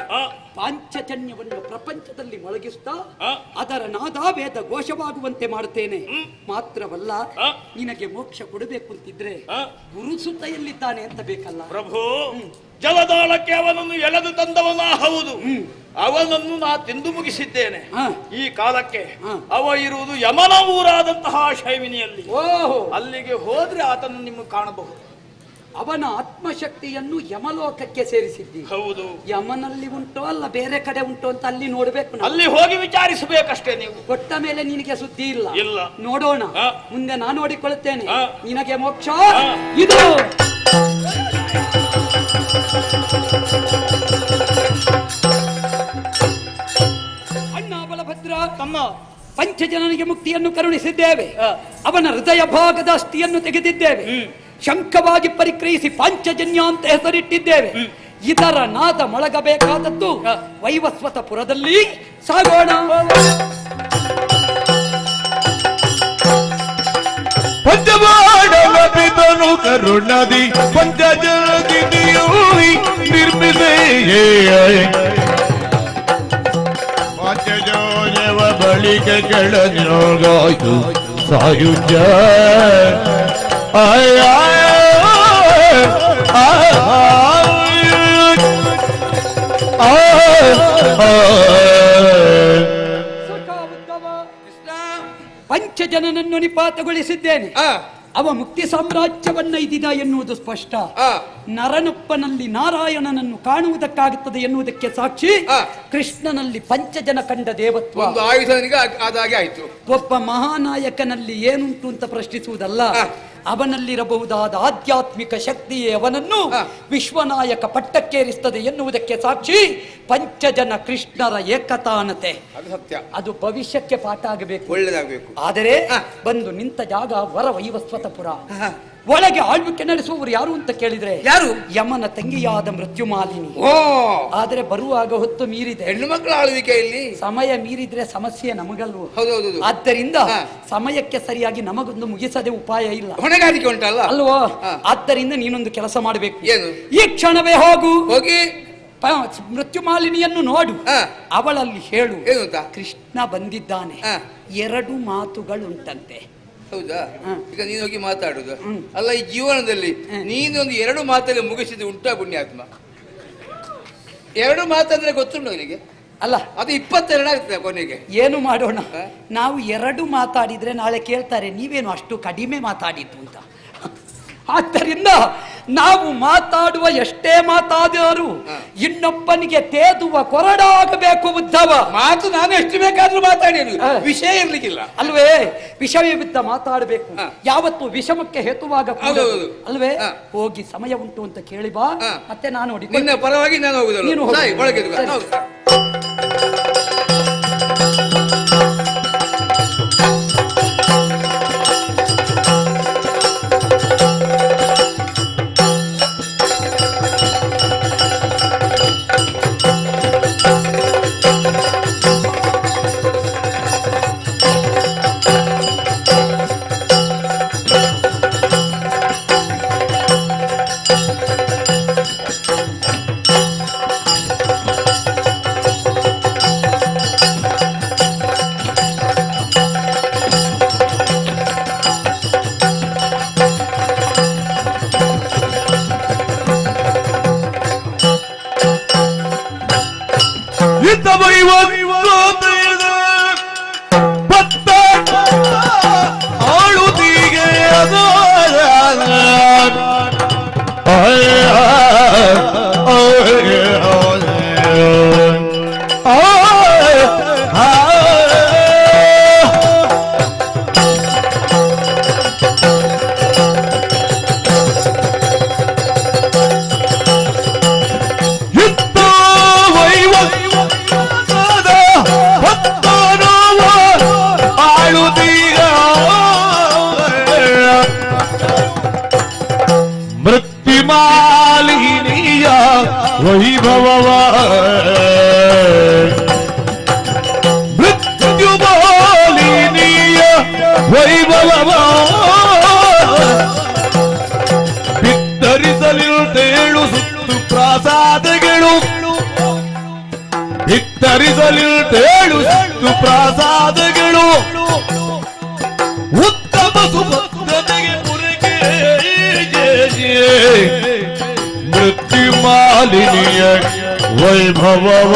ಪಾಂಚಜನ್ಯವನ್ನು ಪ್ರಪಂಚದಲ್ಲಿ ಮೊಳಗಿಸ್ತಾ ಅದರ ನಾದಾವೇದ ಘೋಷವಾಗುವಂತೆ ಮಾಡುತ್ತೇನೆ. ಮಾತ್ರವಲ್ಲ, ನಿನಗೆ ಮೋಕ್ಷ ಕೊಡಬೇಕು ಅಂತಿದ್ರೆ ಗುರುಸುತ ಎಲ್ಲಿದ್ದಾನೆ ಅಂತ ಬೇಕಲ್ಲ ಪ್ರಭು. ಜಲದಾಳಕ್ಕೆ ಅವನನ್ನು ಎಳೆದು ತಂದವನ ಹೌದು, ಅವನನ್ನು ನಾ ತಿಂದು ಮುಗಿಸಿದ್ದೇನೆ. ಈ ಕಾಲಕ್ಕೆ ಅವ ಇರುವುದು ಯಮನ ಊರಾದಂತಹ ಶೈವಿನಿಯಲ್ಲಿ. ಅಲ್ಲಿಗೆ ಹೋದ್ರೆ ಆತನು ನಿಮಗೆ ಕಾಣಬಹುದು. ಅವನ ಆತ್ಮಶಕ್ತಿಯನ್ನು ಯಮಲೋಕಕ್ಕೆ ಸೇರಿಸಿದ್ದಿ. ಹೌದು. ಯಮನಲ್ಲಿ ಉಂಟೋ ಅಲ್ಲ ಬೇರೆ ಕಡೆ ಉಂಟೋ ಅಂತ ಅಲ್ಲಿ ನೋಡ್ಬೇಕು. ಅಲ್ಲಿ ಹೋಗಿ ವಿಚಾರಿಸಬೇಕಷ್ಟೇ. ನೀವು ಕೊಟ್ಟ ಮೇಲೆ ನಿನಗೆ ಸುದ್ದಿ ಇಲ್ಲ. ಇಲ್ಲ, ನೋಡೋಣ. ಮುಂದೆ ನಾನು ನೋಡಿಕೊಳ್ಳುತ್ತೇನೆ. ನಿನಗೆ ಮೋಕ್ಷ ಇದು. ಅಣ್ಣ ಬಲಭದ್ರ ತಮ್ಮ ಪಂಚಜನನಿಗೆ ಮುಕ್ತಿಯನ್ನು ಕರುಣಿಸಿದ್ದೇವೆ. ಅವನ ಹೃದಯ ಭಾಗದ ಅಸ್ಥಿಯನ್ನು ತೆಗೆದಿದ್ದೇವೆ. ಶಂಖವಾಗಿ ಪರಿಕ್ರಯಿಸಿ ಪಾಂಚಜನ್ಯ ಅಂತ ಹೆಸರಿಟ್ಟಿದ್ದೇವೆ. ಇದರ ನಾದ ಮೊಳಗಬೇಕಾದದ್ದು ವೈವಸ್ವತಪುರದಲ್ಲಿ. ಸಾಗೋಣ. ಪಂಚಮಾಡಲಪಿತನು ಕರುಣದಿ ಪಂಚಜಗಿದಿಯೂ ನಿರ್ಮಿಸೇ ಪಾಂಚಜೋಜವ ಬಳಿಕ ಕೆಳಗಾಯ್ತು ಸಾಯುಜ ಪಂಚಜನನನ್ನು ನಿಪಾತಗೊಳಿಸಿದ್ದೇನೆ. ಅವ ಮುಕ್ತಿ ಸಾಮ್ರಾಜ್ಯವನ್ನ ಇದ್ದಿದ ಎನ್ನುವುದು ಸ್ಪಷ್ಟ. ನರನೊಪ್ಪನಲ್ಲಿ ನಾರಾಯಣನನ್ನು ಕಾಣುವುದಕ್ಕಾಗುತ್ತದೆ ಎನ್ನುವುದಕ್ಕೆ ಸಾಕ್ಷಿ ಕೃಷ್ಣನಲ್ಲಿ ಪಂಚಜನ ಕಂಡ ದೇವತ್ವ. ಆಯ್ತು. ಒಬ್ಬ ಮಹಾನಾಯಕನಲ್ಲಿ ಏನುಂಟು ಅಂತ ಪ್ರಶ್ನಿಸುವುದಲ್ಲ, ಅವನಲ್ಲಿರಬಹುದಾದ ಆಧ್ಯಾತ್ಮಿಕ ಶಕ್ತಿಯೇ ಅವನನ್ನು ವಿಶ್ವನಾಯಕ ಪಟ್ಟಕ್ಕೇರಿಸ್ತದೆ ಎನ್ನುವುದಕ್ಕೆ ಸಾಕ್ಷಿ ಪಂಚಜನ ಕೃಷ್ಣರ ಏಕತಾನತೆ. ಅದು ಭವಿಷ್ಯಕ್ಕೆ ಪಾಠ ಆಗಬೇಕು, ಒಳ್ಳೆದಾಗಬೇಕು. ಆದರೆ ಬಂದು ನಿಂತ ಜಾಗ ವರ ವೈವಸ್ವತಪುರ. ಒಳಗೆ ಆಳ್ವಿಕೆ ನಡೆಸುವವರು ಯಾರು ಅಂತ ಕೇಳಿದ್ರೆ ಯಾರು? ಯಮನ ತಂಗಿಯಾದ ಮೃತ್ಯುಮಾಲಿನಿ. ಆದರೆ ಬರುವಾಗ ಹೊತ್ತು ಮೀರಿದೆ. ಹೆಣ್ಣು ಮಕ್ಕಳ ಆಳ್ವಿಕೆ ಇಲ್ಲಿ. ಸಮಯ ಮೀರಿದ್ರೆ ಸಮಸ್ಯೆ ನಮಗಲ್ವ? ಹೌದೌದು. ಆದ್ದರಿಂದ ಸಮಯಕ್ಕೆ ಸರಿಯಾಗಿ ನಮಗೊಂದು ಮುಗಿಸದೆ ಉಪಾಯ ಇಲ್ಲ. ಹೊಣೆಗಾರಿಕೆ ಉಂಟಲ್ಲ ಅಲ್ವಾ? ಆದ್ದರಿಂದ ನೀನೊಂದು ಕೆಲಸ ಮಾಡಬೇಕು. ಏನು? ಈ ಕ್ಷಣವೇ ಹೋಗಿ ಮೃತ್ಯುಮಾಲಿನಿಯನ್ನು ನೋಡು. ಅವಳಲ್ಲಿ ಹೇಳು, ಏನು ಅಂತ? ಕೃಷ್ಣ ಬಂದಿದ್ದಾನೆ, 2 ಮಾತುಗಳುಂಟಂತೆ. ಹೌದಾ? ಈಗ ನೀನು ಹೋಗಿ ಮಾತಾಡುದು ಅಲ್ಲ. ಈ ಜೀವನದಲ್ಲಿ ನೀನೊಂದು 2 ಮಾತಲ್ಲಿ ಮುಗಿಸಿದ ಉಂಟಾ ಪುಣ್ಯಾತ್ಮ? 2 ಮಾತಂದ್ರೆ ಗೊತ್ತುಂಟು ನಿನಗೆ? ಅಲ್ಲ, ಅದು 22 ಆಗ್ತದೆ ಕೊನೆಗೆ. ಏನು ಮಾಡೋಣ, ನಾವು 2 ಮಾತಾಡಿದ್ರೆ ನಾಳೆ ಕೇಳ್ತಾರೆ ನೀವೇನು ಅಷ್ಟು ಕಡಿಮೆ ಮಾತಾಡಿದ್ದು ಅಂತ. ಆದ್ದರಿಂದ ನಾವು ಮಾತಾಡುವ ಎಷ್ಟೇ ಮಾತಾದರೂ ಇನ್ನೊಬ್ಬನಿಗೆ ತೇದುವ ಕೊರಡಾಗಬೇಕು. ಉದ್ದವ ಮಾತು ನಾನು ಎಷ್ಟು ಬೇಕಾದ್ರೂ ಮಾತಾಡಿ, ವಿಷಯ ಇರ್ಲಿಕ್ಕಿಲ್ಲ ಅಲ್ವೇ? ವಿಷಯ ಬಿದ್ದ ಮಾತಾಡಬೇಕು. ಯಾವತ್ತು ವಿಷಮಕ್ಕೆ ಹೇತುವಾಗ ಅಲ್ವೇ? ಹೋಗಿ ಸಮಯ ಉಂಟು ಅಂತ ಕೇಳಿ ಬಾ, ಮತ್ತೆ ನಾನು ನೋಡಿ ನಿನ್ನ ಪರವಾಗಿ ನಾನು ಹೋಗುದು. ನೀನು ಒಳಗೆ ಮೃತ್ಯುಮಾ ಮಾಲಿನಿಯ ವೈಭವವ ಮೃತ್ಯು ಮಾಲಿನಿಯ ವೈಭವವ ಬಿತ್ತರಿಸಲಿರುತ್ತೇಳು ಸುತ್ತು ಪ್ರಾಸಾದಗಳು ಬಿತ್ತರಿಸಲಿರುತ್ತೇಳು ಸುತ್ತು ಪ್ರಾಸಾದಗಳು ಉತ್ತಮ ಸುಭದ್ರತೆಗೆ ಮುರುಗೆ ಮೃತ್ಯು ಮಾಲಿನಿಯ ವೈಭವವ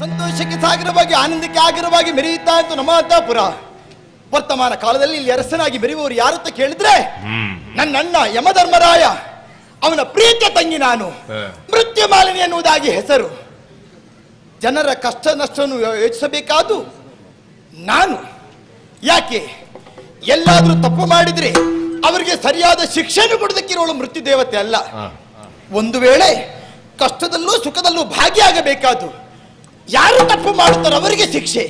ಸಂತೋಷಕ್ಕೆ ಸಾಗರವಾಗಿ ಆನಂದಕ್ಕೆ ಆಗಿರವಾಗಿ ಮೆರೆಯುತ್ತಾ ಇತ್ತು ನಮ್ಮ ಅಂತಾಪುರ. ವರ್ತಮಾನ ಕಾಲದಲ್ಲಿ ಇಲ್ಲಿ ಅರಸನಾಗಿ ಮೆರೆಯುವವರು ಯಾರತ್ತ ಕೇಳಿದ್ರೆ ನನ್ನ ಅಣ್ಣ ಯಮಧರ್ಮರಾಯ, ಅವನ ಪ್ರೀತಿಯ ತಂಗಿ ನಾನು, ಮೃತ್ಯು ಮಾಲಿನಿ ಎನ್ನುವುದಾಗಿ ಹೆಸರು. ಜನರ ಕಷ್ಟ ನಷ್ಟವನ್ನು ಯೋಚಿಸಬೇಕಾದ್ದು ನಾನು. ಯಾಕೆ ಎಲ್ಲಾದ್ರೂ ತಪ್ಪು ಮಾಡಿದ್ರೆ ಅವರಿಗೆ ಸರಿಯಾದ ಶಿಕ್ಷೆಯನ್ನು ಕೊಡೋದಕ್ಕಿರೋಳು ಮೃತ್ಯು ದೇವತೆ ಅಲ್ಲ. ಒಂದು ವೇಳೆ ಕಷ್ಟದಲ್ಲೂ ಸುಖದಲ್ಲೂ ಭಾಗಿಯಾಗಬೇಕಾದ್ದು. ಯಾರು ತಪ್ಪು ಮಾಡುತ್ತಾರೋ ಅವರಿಗೆ ಶಿಕ್ಷೆ,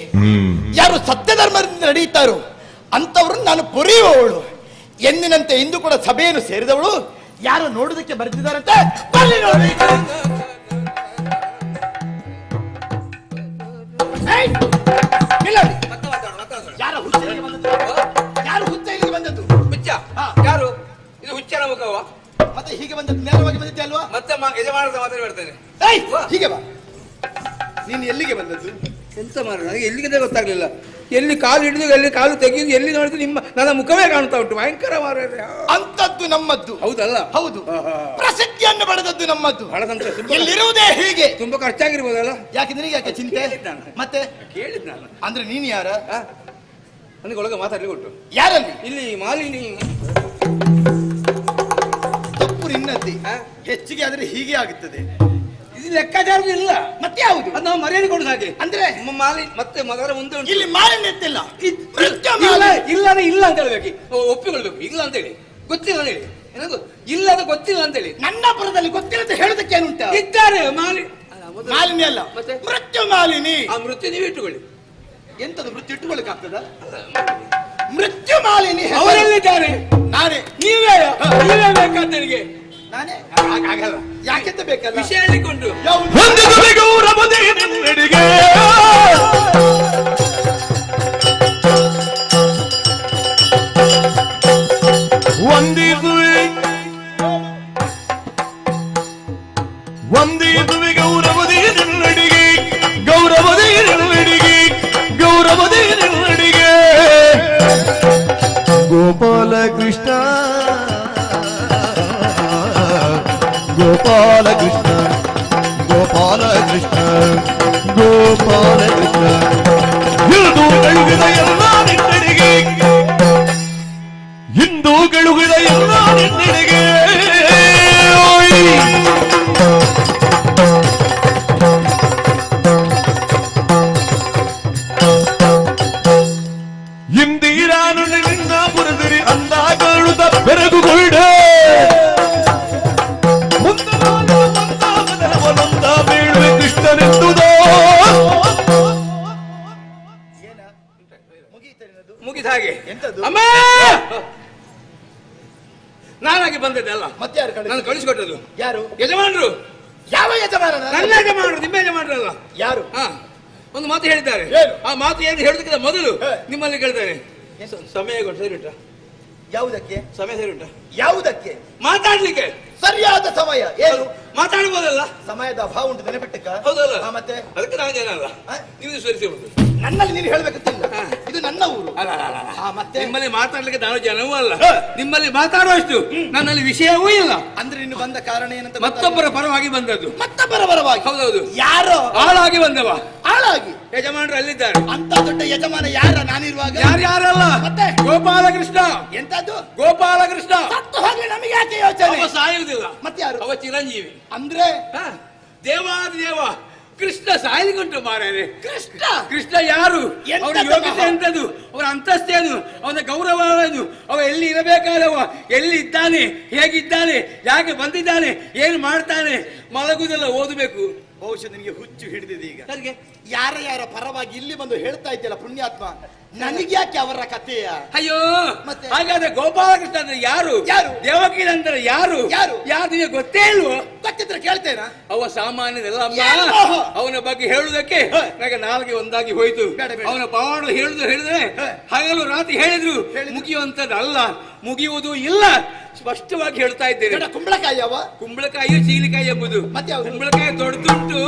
ಯಾರು ಸತ್ಯ ಧರ್ಮದಿಂದ ನಡೆಯುತ್ತಾರೋ ಅಂತವ್ರನ್ನು ನಾನು ಪೊರೆಯುವವಳು. ಎಂದಿನಂತೆ ಇಂದು ಕೂಡ ಸಭೆಯನ್ನು ಸೇರಿದವಳು. ಯಾರು ನೋಡುವುದಕ್ಕೆ ಬರ್ತಿದ್ದಾರಂತೆ ಬನ್ನಿ ನೋಡಿ. ಯಾರು ಹುಚ್ಚ ಇಲ್ಲಿಗೆ ಬಂದದ್ದು? ಹುಚ್ಚ ಯಾರು? ಇದು ಹುಚ್ಚನ ಮುಖವ? ಮತ್ತೆ ಹೀಗೆ ಬಂದದ್ದು ನೇರವಾಗಿ ಬಂದಿದ್ದೆ ಅಲ್ವಾ? ಮತ್ತೆ ಯಜಮಾನದ ಮಾತಾಡಿ ಬರ್ತೇನೆ. ಹೀಗೆ ಬಾ. ನೀನು ಎಲ್ಲಿಗೆ ಬಂದದ್ದು? ಎಂತ ಮಾಡ, ನನಗೆ ಎಲ್ಲಿಗೆ ಗೊತ್ತಾಗ್ಲಿಲ್ಲ. ಎಲ್ಲಿ ಕಾಲು ಹಿಡಿದು ಎಲ್ಲಿ ಕಾಲು ತೆಗೆದು ಎಲ್ಲಿ ನೋಡಿದ್ರು ನಿಮ್ಮ ನನ್ನ ಮುಖವೇ ಕಾಣ್ತಾ ಉಂಟು. ಭಯಂಕರ ಮಾರ ಅಂತದ್ದು ನಮ್ಮದ್ದು. ಹೌದಲ್ಲ? ಹೌದು. ಪ್ರಸಿದ್ಧಿಯನ್ನು ಪಡೆದದ್ದು ನಮ್ಮದ್ದು. ಬಹಳ ಸಂತೋಷ. ಎಲ್ಲಿರುವುದೇ ಹೀಗೆ. ತುಂಬಾ ಖರ್ಚಾಗಿರ್ಬೋದಲ್ಲ? ಯಾಕೆ ನಿನಗೆ ಯಾಕೆ ಚಿಂತೆ? ಮತ್ತೆ ಕೇಳಿದ್ ನಾನು. ಅಂದ್ರೆ ನೀನು ಯಾರ? ನನಗೆ ಒಳಗೆ ಮಾತಾಡ್ಲಿಕ್ಕೆ ಉಂಟು. ಯಾರಲ್ಲಿ? ಇಲ್ಲಿ ಮಾಲಿನಿ. ತಪ್ಪು ನಿನ್ನದ್ದಿ. ಹೆಚ್ಚಿಗೆ ಆದ್ರೆ ಹೀಗೆ ಆಗುತ್ತದೆ. ಇದು ಲೆಕ್ಕಾಚಾರ ಇಲ್ಲ. ಮತ್ತೆ ಯಾವುದು? ಅದು ನಾವು ಮರ್ಯಾದೆ ಕೊಡುದು ಹಾಗೆ. ಅಂದ್ರೆ ಮಾಲಿ ಮತ್ತೆ ಮಗರ ಮುಂದೆ ಇಲ್ಲಿ ಮಾಲಿನ್ಯ ಎತ್ತಿಲ್ಲ. ಇಲ್ಲದೆ ಇಲ್ಲ ಅಂತ ಹೇಳ್ಬೇಕು, ಒಪ್ಪಿಕೊಳ್ಬೇಕು. ಇಲ್ಲ ಅಂತ ಹೇಳಿ ಗೊತ್ತಿಲ್ಲ ಅಂತ ಹೇಳಿ, ಏನದು ಇಲ್ಲದ ಗೊತ್ತಿಲ್ಲ ಅಂತ ಹೇಳಿ. ನನ್ನ ಪರದಲ್ಲಿ ಗೊತ್ತಿಲ್ಲ ಅಂತ ಹೇಳೋದಕ್ಕೆ ಏನುಂಟ? ಇದ್ದಾರೆ ಮಾಲಿನ್ಯ ಅಲ್ಲ ಮತ್ತೆ ಮೃತ್ಯು ಮಾಲಿನಿ. ಆ ಮೃತ್ಯು ನೀವು ಇಟ್ಟುಕೊಳ್ಳಿ. ಎಂತದ್ದು ಮೃತ್ಯು ಇಟ್ಟುಕೊಳ್ಳಿಕ್ಕೆ ಆಗ್ತದ? ಮೃತ್ಯು ಮಾಲಿನಿ ಅವರೆಲ್ಲಿದ್ದಾರೆ? ನಾನೇ. ನೀವೇ ಬೇಕಾದ ನನಗೆ? ನಾನೇ ಆಗಲ್ಲ. ಯಾಕೆಂತ ಬೇಕಲ್ಲ ವಿಷಯ ಹೇಳಿಕೊಂಡು ವಂದಿಸುವೆ ಗೌರವದೇ ನಿನ್ನಡಿಗೆ, ಗೌರವದೇ ನಿನ್ನಡಿಗೆ, ಗೌರವದೇ ನಿನ್ನಡಿಗೆ. ಗೋಪಾಲ ಕೃಷ್ಣ ಗೋಪಾಲ ಕೃಷ್ಣ ಗೋಪಾಲ ಕೃಷ್ಣ ಗೋಪಾಲ ಕೃಷ್ಣ. ಇಂದು ಗಳುಗಿದ ಎಲ್ಲ ನಿನ್ನಡಿಗೆ, ಇಂದು ಗಳುಗಿದ ಎಲ್ಲ ನಿನ್ನಡಿಗೆ. ಇಂದಿರಾನು ನಿನ್ನ ಪುರದಿರಿ ಅಂದಾಗಳುದ ಬೆರಗುಗೊಳ್ಳ ಮುಗಿದ ಹಾಗೆ. ಎಂತದ್ದು? ಅಮ್ಮ ನಾನಾಗಿ ಬಂದದ್ದೆ ಅಲ್ಲ. ಮತ್ತೆ ಯಾರು ನಾನು ಕಳಿಸಿಕೊಟ್ಟದ್ದು? ಯಾರು? ಯಜಮಾನರು. ಯಾವ ಯಜಮಾನ? ನನ್ನ ಯಜಮಾನರು. ನಿಮ್ಮ ಯಜಮಾನರಲ್ಲ. ಯಾರು? ಒಂದು ಮಾತು ಹೇಳಿದ್ದಾರೆ. ಆ ಮಾತು ಏನು ಹೇಳೋದಕ್ಕಿಂತ ಮೊದಲು ನಿಮ್ಮಲ್ಲಿ ಕೇಳ್ತಾರೆ, ಸಮಯ ಕೊಟ್ಟು ಸರಿ ಉಂಟಾ? ಯಾವುದಕ್ಕೆ ಸಮಯ ಸರಿ ಉಂಟಾ? ಯಾವುದಕ್ಕೆ? ಮಾತಾಡ್ಲಿಕ್ಕೆ ಸರಿಯಾದ ಸಮಯ ಏನು? ಮಾತಾಡಬಹುದಲ್ಲ? ಸಮಯದ ಅಭಾವ ಉಂಟು ನೆನಪಿಟ್ಟಕ್ಕ. ಹೌದಲ್ಲ? ಮತ್ತೆ ಅದಕ್ಕೆ ನಾನೇನಲ್ಲ, ನೀವು ಸ್ವರಿಸಬಹುದು. ನನ್ನಲ್ಲಿ ನೀನು ಹೇಳ್ಬೇಕಂತಿಲ್ಲ, ಇದು ನನ್ನ ಊರು. ಮತ್ತೆ ನಿಮ್ಮಲ್ಲಿ ಮಾತಾಡ್ಲಿಕ್ಕೆ ನಾನು ಜನವೂ ಅಲ್ಲ, ನಿಮ್ಮಲ್ಲಿ ಮಾತಾಡುವಷ್ಟು ನನ್ನಲ್ಲಿ ವಿಷಯವೂ ಇಲ್ಲ. ಅಂದ್ರೆ ನೀನು ಬಂದ ಕಾರಣ ಏನಂತ? ಮತ್ತೊಬ್ಬರ ಪರವಾಗಿ ಬಂದದ್ದು. ಮತ್ತೊಬ್ಬರ ಪರವಾಗಿ? ಹೌದೌದು. ಯಾರೋ ಆಳಾಗಿ ಬಂದವ. ಆಳಾಗಿ? ಯಜಮಾನರು ಅಲ್ಲಿದ್ದಾರೆ. ಅಂತ ದೊಡ್ಡ ಯಜಮಾನ ಯಾರ ನಾನಿರುವಾಗ? ಯಾರಲ್ಲ. ಮತ್ತೆ ಗೋಪಾಲಕೃಷ್ಣ. ಎಂತದ್ದು? ಗೋಪಾಲಕೃಷ್ಣ ಸತ್ತು ಹೋಗಿ ನಮಗೆ ಯಾಕೆ ಯೋಚನೆ? ಅವ ಸಾಯುವುದಿಲ್ಲ. ಮತ್ತೆ ಯಾರು? ಅವ ಚಿರಂಜೀವಿ. ಅಂದ್ರೆ ದೇವಾದಿದೇವ ಕೃಷ್ಣ ಸಾಯಲಿಗುಂಟು ಮಾರಾಯರೆ. ಕೃಷ್ಣ ಕೃಷ್ಣ ಯಾರು? ಅವರ ಯೋಗ್ಯತೆ ಎಂತದ್ದು? ಅವರ ಅಂತಸ್ತೇನು? ಅವನ ಗೌರವವೇನು? ಅವ ಎಲ್ಲಿ ಇರಬೇಕಾದವ? ಎಲ್ಲಿ ಇದ್ದಾನೆ? ಹೇಗಿದ್ದಾನೆ? ಯಾಕೆ ಬಂದಿದ್ದಾನೆ? ಏನು ಮಾಡ್ತಾನೆ? ಮಲಗುವುದೆಲ್ಲ ಓದಬೇಕು. ಬಹುಶಃ ನಿನಗೆ ಹುಚ್ಚು ಹಿಡಿದಿದೆ ಈಗ. ಯಾರ ಪರವಾಗಿ ಇಲ್ಲಿ ಬಂದು ಹೇಳ್ತಾ ಇದ್ದಲ್ಲ ಪುಣ್ಯಾತ್ಮ, ನನಗೆ ಯಾಕೆ ಅವರ ಕಥೆಯ? ಅಯ್ಯೋ ಹಾಗಾದ್ರೆ ಗೋಪಾಲಕೃಷ್ಣ ಅಂದ್ರೆ ಯಾರು? ದೇವಕಿ ನಂತರ ಯಾರು? ನಿಮಗೆ ಗೊತ್ತೇ ಇಲ್ವೋ? ಗೊತ್ತಿದ್ರೆ ಕೇಳ್ತೇನಾ? ಅವ ಸಾಮಾನ್ಯದಲ್ಲ ಅವನ ಬಗ್ಗೆ ಹೇಳುವುದಕ್ಕೆ ನನಗೆ ನಾಲ್ಗೆ ಒಂದಾಗಿ ಹೋಯ್ತು. ಅವನ ಪವಾಡ ಹೇಳಿದ್ರೆ ಹಗಲು ರಾತ್ರಿ ಹೇಳಿದ್ರು ಮುಗಿಯುವಂತದ್ದಲ್ಲ, ಮುಗಿಯುವುದು ಇಲ್ಲ. ಸ್ಪಷ್ಟವಾಗಿ ಹೇಳ್ತಾ ಇದ್ದೇನೆ. ಕುಂಬಳಕಾಯಿ ಚೀಲಿಕಾಯಿ ಎಂಬುದು. ಕುಂಬಳಕಾಯಿ ದೊಡ್ಡದುಂಟು,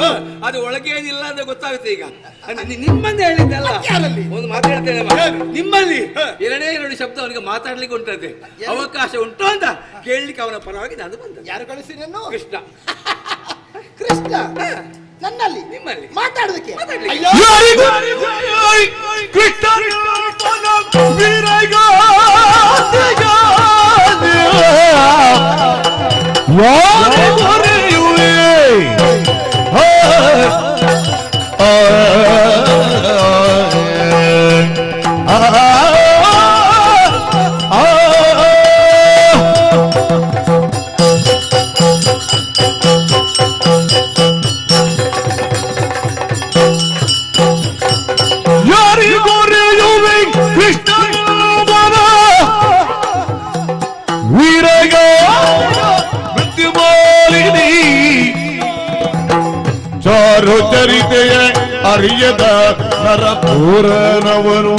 ಅದು ಒಳಗೇನಿಲ್ಲ ಅಂತ ಗೊತ್ತಾಗುತ್ತೆ. ಈಗ ನಿಮ್ಮಂದೇ ಹೇಳಿದ್ದಲ್ಲ, ಒಂದು ಮಾತಾಡ್ತೇನೆ ನಿಮ್ಮಲ್ಲಿ 2 ಶಬ್ದ ಅವನಿಗೆ ಮಾತಾಡ್ಲಿಕ್ಕೆ ಉಂಟಂತೆ, ಅವಕಾಶ ಉಂಟು ಅಂತ ಕೇಳಲಿಕ್ಕೆ ಅವನ ಪರವಾಗಿ ನಾನು ಬಂದ. ಯಾರು ಕಳಿಸಿ? ಕೃಷ್ಣ. ಕೃಷ್ಣ ನನ್ನಲ್ಲಿ ನಿಮ್ಮಲ್ಲಿ ಮಾತಾಡೋದಕ್ಕೆ ಚರಿತೆಯ ಅರಿಯದ ನರಪೂರನವರು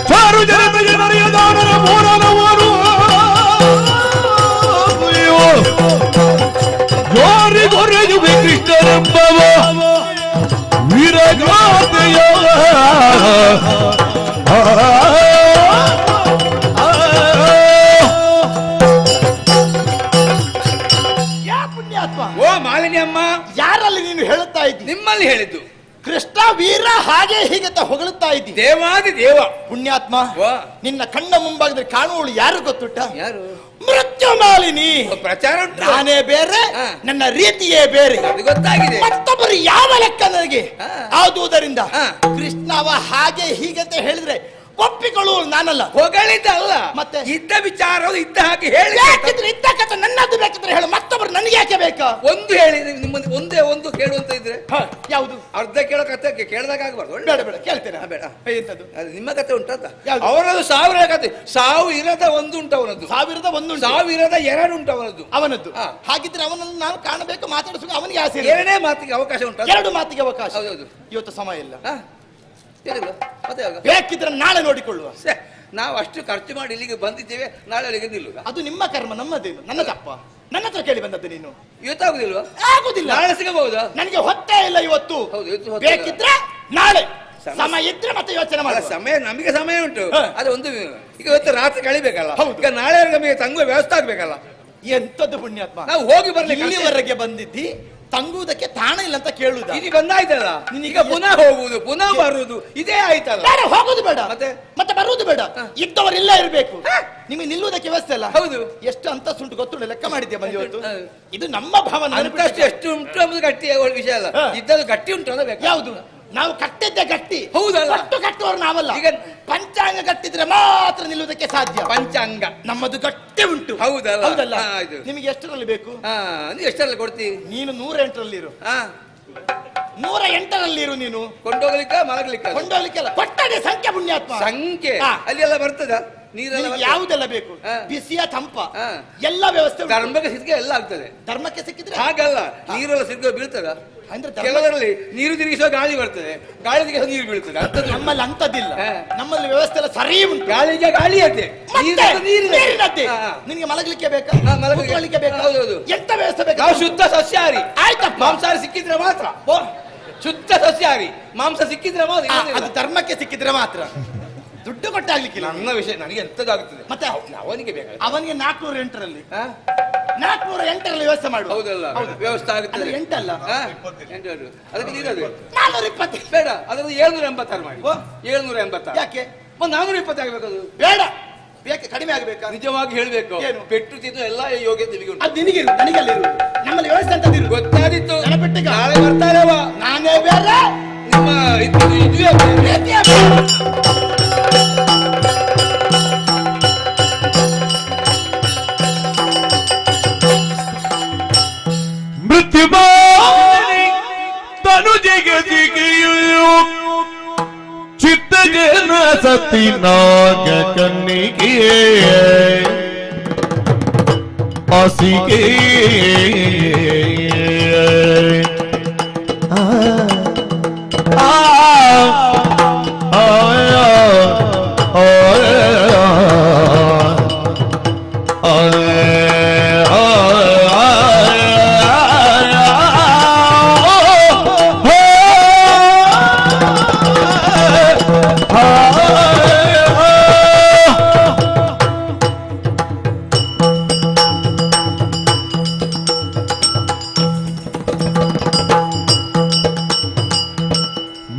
ಚಾರು ಜನತೆಯ ಅರಿಯದ ನರಪೂರನವರು ಯಾರಿಗೊರೆಯುವೆ ಕೃಷ್ಣನೆಂಬವ ವೀರಗಾದೆಯ ಪುಣ್ಯಾತ್ಮ. ಓ ಮಾಲಿನಿ ಅಮ್ಮ, ಯಾರಲ್ಲಿ ನೀನು ಹೇಳುತ್ತಾ ಇದ್ದಿ? ನಿಮ್ಮಲ್ಲಿ ಹೇಳಿದ್ದು. ಕೃಷ್ಣ ವೀರ ಹಾಗೆ ಹೀಗೆ ಹೊಗಳುತ್ತಾ ಇದ್ದಿ. ದೇವಾದಿ ದೇವ. ಪುಣ್ಯಾತ್ಮ, ನಿನ್ನ ಕಣ್ಣ ಮುಂಭಾಗದಲ್ಲಿ ಕಾಣುವಳು ಯಾರು ಗೊತ್ತುಂಟ? ಯಾರು? ಮೃತ್ಯು ಮಾಲಿನಿ. ಪ್ರಚಾರ ನಾನೇ ಬೇರೆ, ನನ್ನ ರೀತಿಯೇ ಬೇರೆ. ಗೊತ್ತಾಗಿದೆ. ಮತ್ತೊಬ್ಬರು ಯಾವ ಲೆಕ್ಕ ನನಗೆ ಆದುದರಿಂದ ಕೃಷ್ಣವ ಹಾಗೆ ಹೀಗೆ ಅಂತ ಹೇಳಿದ್ರೆ ಒಪ್ಪಿಕೊಳ್ಳುವ ನಾನಲ್ಲ. ಹೊಗಳಿದ್ದಲ್ಲ, ಮತ್ತೆ ಇದ್ದ ವಿಚಾರ ಇದ್ದ ಹಾಗೆ ಹೇಳಿ. ಯಾಕಿದ್ರೆ ಇದ್ದ ಕಥೆ ನನ್ನದು ಬೇಕಿದ್ರೆ ಹೇಳು, ಮತ್ತೊಬ್ಬರು ನನಗೆ ಯಾಕೆ ಬೇಕಾ? ಒಂದು ಹೇಳಿ, ನಿಮ್ಮಲ್ಲಿ ಒಂದೇ ಒಂದು ಕೇಳುವಂತ ಇದ್ರೆ. ಯಾವುದು? ಅರ್ಧ ಕೇಳೋ ಕಥೆ ಕೇಳಿದಾಗ ಆಗಬಾರ್ದು. ಬೇಡ ಬೇಡ ಕೇಳ್ತೇನೆ. ಬೇಡ ಎಂತದ್ದು? ಅದು ನಿಮ್ಮ ಕಥೆ ಉಂಟಂತ. ಅವನದು 1000 ಕಥೆ. 1000ದ ಒಂದು ಉಂಟು ಅವನದ್ದು. 1000ದ ಒಂದು 1000ದ 2 ಉಂಟು ಅವನದ್ದು. ಅವನದ್ದು. ಹಾಗಿದ್ರೆ ಅವನನ್ನು ನಾನು ಕಾಣಬೇಕು, ಮಾತಾಡಿಸುವ ಅವನಿಗೆ ಆಸೆ. 2ನೇ ಮಾತಿಗೆ ಅವಕಾಶ ಉಂಟು. 2 ಮಾತಿಗೆ ಅವಕಾಶ. ಹೌದು. ಇವತ್ತು ಸಮಯ ಇಲ್ಲ. ಮತ್ತೆ ಬೇಕಿದ್ರೆ ನಾಳೆ ನೋಡಿಕೊಳ್ಳುವ. ನಾವು ಅಷ್ಟು ಖರ್ಚು ಮಾಡಿ ಇಲ್ಲಿಗೆ ಬಂದಿದ್ದೇವೆ, ನಾಳೆ ಅಲ್ಲಿಗೆ ನಿಲ್ಲುವ. ಅದು ನಿಮ್ಮ ಕರ್ಮ, ನಮ್ಮದೇನು. ನನ್ನ ತಪ್ಪ. ನನ್ನ ಹತ್ರ ಕೇಳಿ ಬಂದದ್ದು ನೀನು. ಇವತ್ತಾಗುದಿಲ್ವಾ? ಆಗುದಿಲ್ಲ. ನಾಳೆ ಸಿಗಬಹುದಾ? ನನಗೆ ಹೊತ್ತೇ ಇಲ್ಲ ಇವತ್ತು. ಬೇಕಿದ್ರೆ ನಾಳೆ ಸಮಯ ಇದ್ರೆ ಮತ್ತೆ ಯೋಚನೆ ಮಾಡಿ. ಸಮಯ ನಮಗೆ ಸಮಯ ಉಂಟು. ಅದು ಒಂದು ಈಗ ಇವತ್ತು ರಾತ್ರಿ ಕಳಿಬೇಕಲ್ಲ, ಈಗ ನಾಳೆ ನಮಗೆ ತಂಗುವ ವ್ಯವಸ್ಥೆ ಆಗ್ಬೇಕಲ್ಲ. ಎಂತದ್ದು ಪುಣ್ಯಾತ್ಮ, ನಾವು ಹೋಗಿ ಬರ್ಲಿಕ್ಕೆ ಇಲ್ಲಿವರೆಗೆ ಬಂದಿದ್ದಿ, ತಂಗುವುದಕ್ಕೆ ತಾಣ ಇಲ್ಲ ಅಂತ ಕೇಳುದ. ಇಲ್ಲಿ ಬಂದಾಯ್ತಲ್ಲ, ಈಗ ಪುನಃ ಹೋಗುವುದು ಪುನಃ ಬರುವುದು ಇದೇ ಆಯ್ತಲ್ಲ. ಬೇಡ, ಹೋಗುದು ಬೇಡ, ಮತ್ತೆ ಬರುವುದು ಬೇಡ. ಇದ್ದವರೆಲ್ಲ ಇರಬೇಕು. ನಿಮಗೆ ನಿಲ್ಲುವುದಕ್ಕೆ ವ್ಯವಸ್ಥೆ ಅಲ್ಲ. ಹೌದು. ಎಷ್ಟು ಅಂತಸ್ತುಂಟು ಗೊತ್ತುಂಟು, ಲೆಕ್ಕ ಮಾಡಿದ್ಯಾ ಬಂದು ಇವತ್ತು? ಇದು ನಮ್ಮ ಭಾವನೆ. ಅಂತಷ್ಟು ಎಷ್ಟು ಉಂಟು ಅನ್ನೋದು ಗಟ್ಟಿ ವಿಷಯ ಅಲ್ಲ, ಇದ್ದದ್ದು ಗಟ್ಟಿ ಉಂಟು ಅನ್ನಬೇಕು. ಯಾವುದು? ನಾವು ಕಟ್ಟಿದ್ದೆ ಗಟ್ಟಿ. ಹೌದಲ್ಲ, ಒಟ್ಟು ಕಟ್ಟುವವರು ನಾವಲ್ಲ. ಈಗ ಪಂಚಾಂಗ ಕಟ್ಟಿದ್ರೆ ಮಾತ್ರ ನಿಲ್ಲುವುದಕ್ಕೆ ಸಾಧ್ಯ. ಪಂಚಾಂಗ ನಮ್ಮದು ಗಟ್ಟಿ ಉಂಟು. ಹೌದಲ್ಲ? ಹೌದಲ್ಲ. ನಿಮಗೆ ಎಷ್ಟರಲ್ಲಿ ಬೇಕು? ನೀವು ಎಷ್ಟರಲ್ಲಿ ಕೊಡ್ತೀವಿ? ನೀನು 108ರಲ್ಲಿ ಇರು. 108ರಲ್ಲಿ ಇರು ನೀನು. ಕೊಂಡೋಗ್ಲಿಕ್ಕ ಮಲಗ್ಲಿಕ್ಕ? ಕೊಂಡೋಗ್ಲಿಕ್ಕೆಲ್ಲ ಕೊಟ್ಟದೆ ಸಂಖ್ಯೆ ಪುಣ್ಯಾತ್ಮ. ಸಂಖ್ಯೆ ಅಲ್ಲಿ ಎಲ್ಲ ಬರ್ತದ? ನೀರೆಲ್ಲ ಯಾವುದೆಲ್ಲ ಬೇಕು? ಬಿಸಿಯ ತಂಪ ಎಲ್ಲ ವ್ಯವಸ್ಥೆ. ಧರ್ಮಕ್ಕೆ ಸಿಕ್ಕಿದ್ರೆ ಎಲ್ಲ ಆಗ್ತದೆ. ಧರ್ಮಕ್ಕೆ ಸಿಕ್ಕಿದ್ರೆ ಹಾಗಲ್ಲ, ನೀರೆಲ್ಲ ಸಿಕ್ಕ ಬೀಳ್ತದ. ಕೆಲವರಲ್ಲಿ ನೀರು ತಿರುಗಿಸುವ ಗಾಳಿ ಬರ್ತದೆ, ಗಾಳಿ ತಿರುಗಿಸುವ ನೀರು ಬೀಳ್ತದೆ. ನಮ್ಮಲ್ಲಿ ಅಂತದಿಲ್ಲ. ನಮ್ಮಲ್ಲಿ ವ್ಯವಸ್ಥೆ ಎಲ್ಲ ಸರಿ ಉಂಟು. ಗಾಳಿಗೆ ಗಾಳಿ ಅದೇ, ನೀರಿನದ್ದೇ. ನಿನಗೆ ಮಲಗಲಿಕ್ಕೆ ಬೇಕಾ? ಮಲಗಲಿಕ್ಕೆ ಬೇಕಾ? ಎಂತ ವ್ಯವಸ್ಥೆ ಬೇಕಾ? ನಾವು ಶುದ್ಧ ಸಸ್ಯಾಹಾರಿ. ಆಯ್ತಪ್ಪ. ಮಾಂಸಾಹಾರಿ ಸಿಕ್ಕಿದ್ರೆ ಮಾತ್ರ. ಶುದ್ಧ ಸಸ್ಯಾಹಾರಿ, ಮಾಂಸ ಸಿಕ್ಕಿದ್ರೆ ಮಾತ್ರ. ಅದು ಧರ್ಮಕ್ಕೆ ಸಿಕ್ಕಿದ್ರೆ ಮಾತ್ರ. ದುಡ್ಡು ಕೊಟ್ಟಾಗ್ಲಿಕ್ಕಿಲ್ಲ. ನನ್ನ ವಿಷಯ ನನಗೆ ಎಂತದಾಗ್ತದೆ. ಮತ್ತೆ ಅವನಿಗೆ ಬೇಕಾಗ, ಅವನಿಗೆ 408ರಲ್ಲಿ 408ರಲ್ಲಿ ವ್ಯವಸ್ಥೆ ಮಾಡು. ಹೌದಲ್ಲ, ವ್ಯವಸ್ಥೆ ಆಗುತ್ತದೆ. 8 ಅಲ್ಲ, 8 ಅದಕ್ಕೆ ನೀರದು 420 ಬೇಡ. ಅದನ್ನು 786 ಮಾಡಿ. 786 ಯಾಕೆ? 420 ಆಗ್ಬೇಕದು. ಬೇಡ, ಬೇಕೆ ಕಡಿಮೆ ಆಗಬೇಕಾ? ನಿಜವಾಗಿ ಹೇಳ್ಬೇಕು, ಏನು? ಪೆಟ್ಟು ತಿದ್ದು ಎಲ್ಲ ಯೋಗ್ಯ ನಿಮಗೆ ಉಂಟು. ಅದು ನಿನಗೆ ನನಗಲ್ಲಿ ನಮ್ಮಲ್ಲಿ ವ್ಯವಸ್ಥೆ ಅಂತ ಗೊತ್ತಾದಿತ್ತು. ನೆನಪಿಟ್ಟಿಗ ನಾಳೆ ಬರ್ತಾರವ. ನಾನೇ ಬೇರೆ ನಿಮ್ಮ ಇದುವೇ ಮೃತ್ಯು ತನುಜಿಗೆ ಸಿಗಿಯು ಚಿತ್ತಜನ ಸತಿ ನಾಗ ಕನ್ನಿಗೆ ಆಸಿಗೆ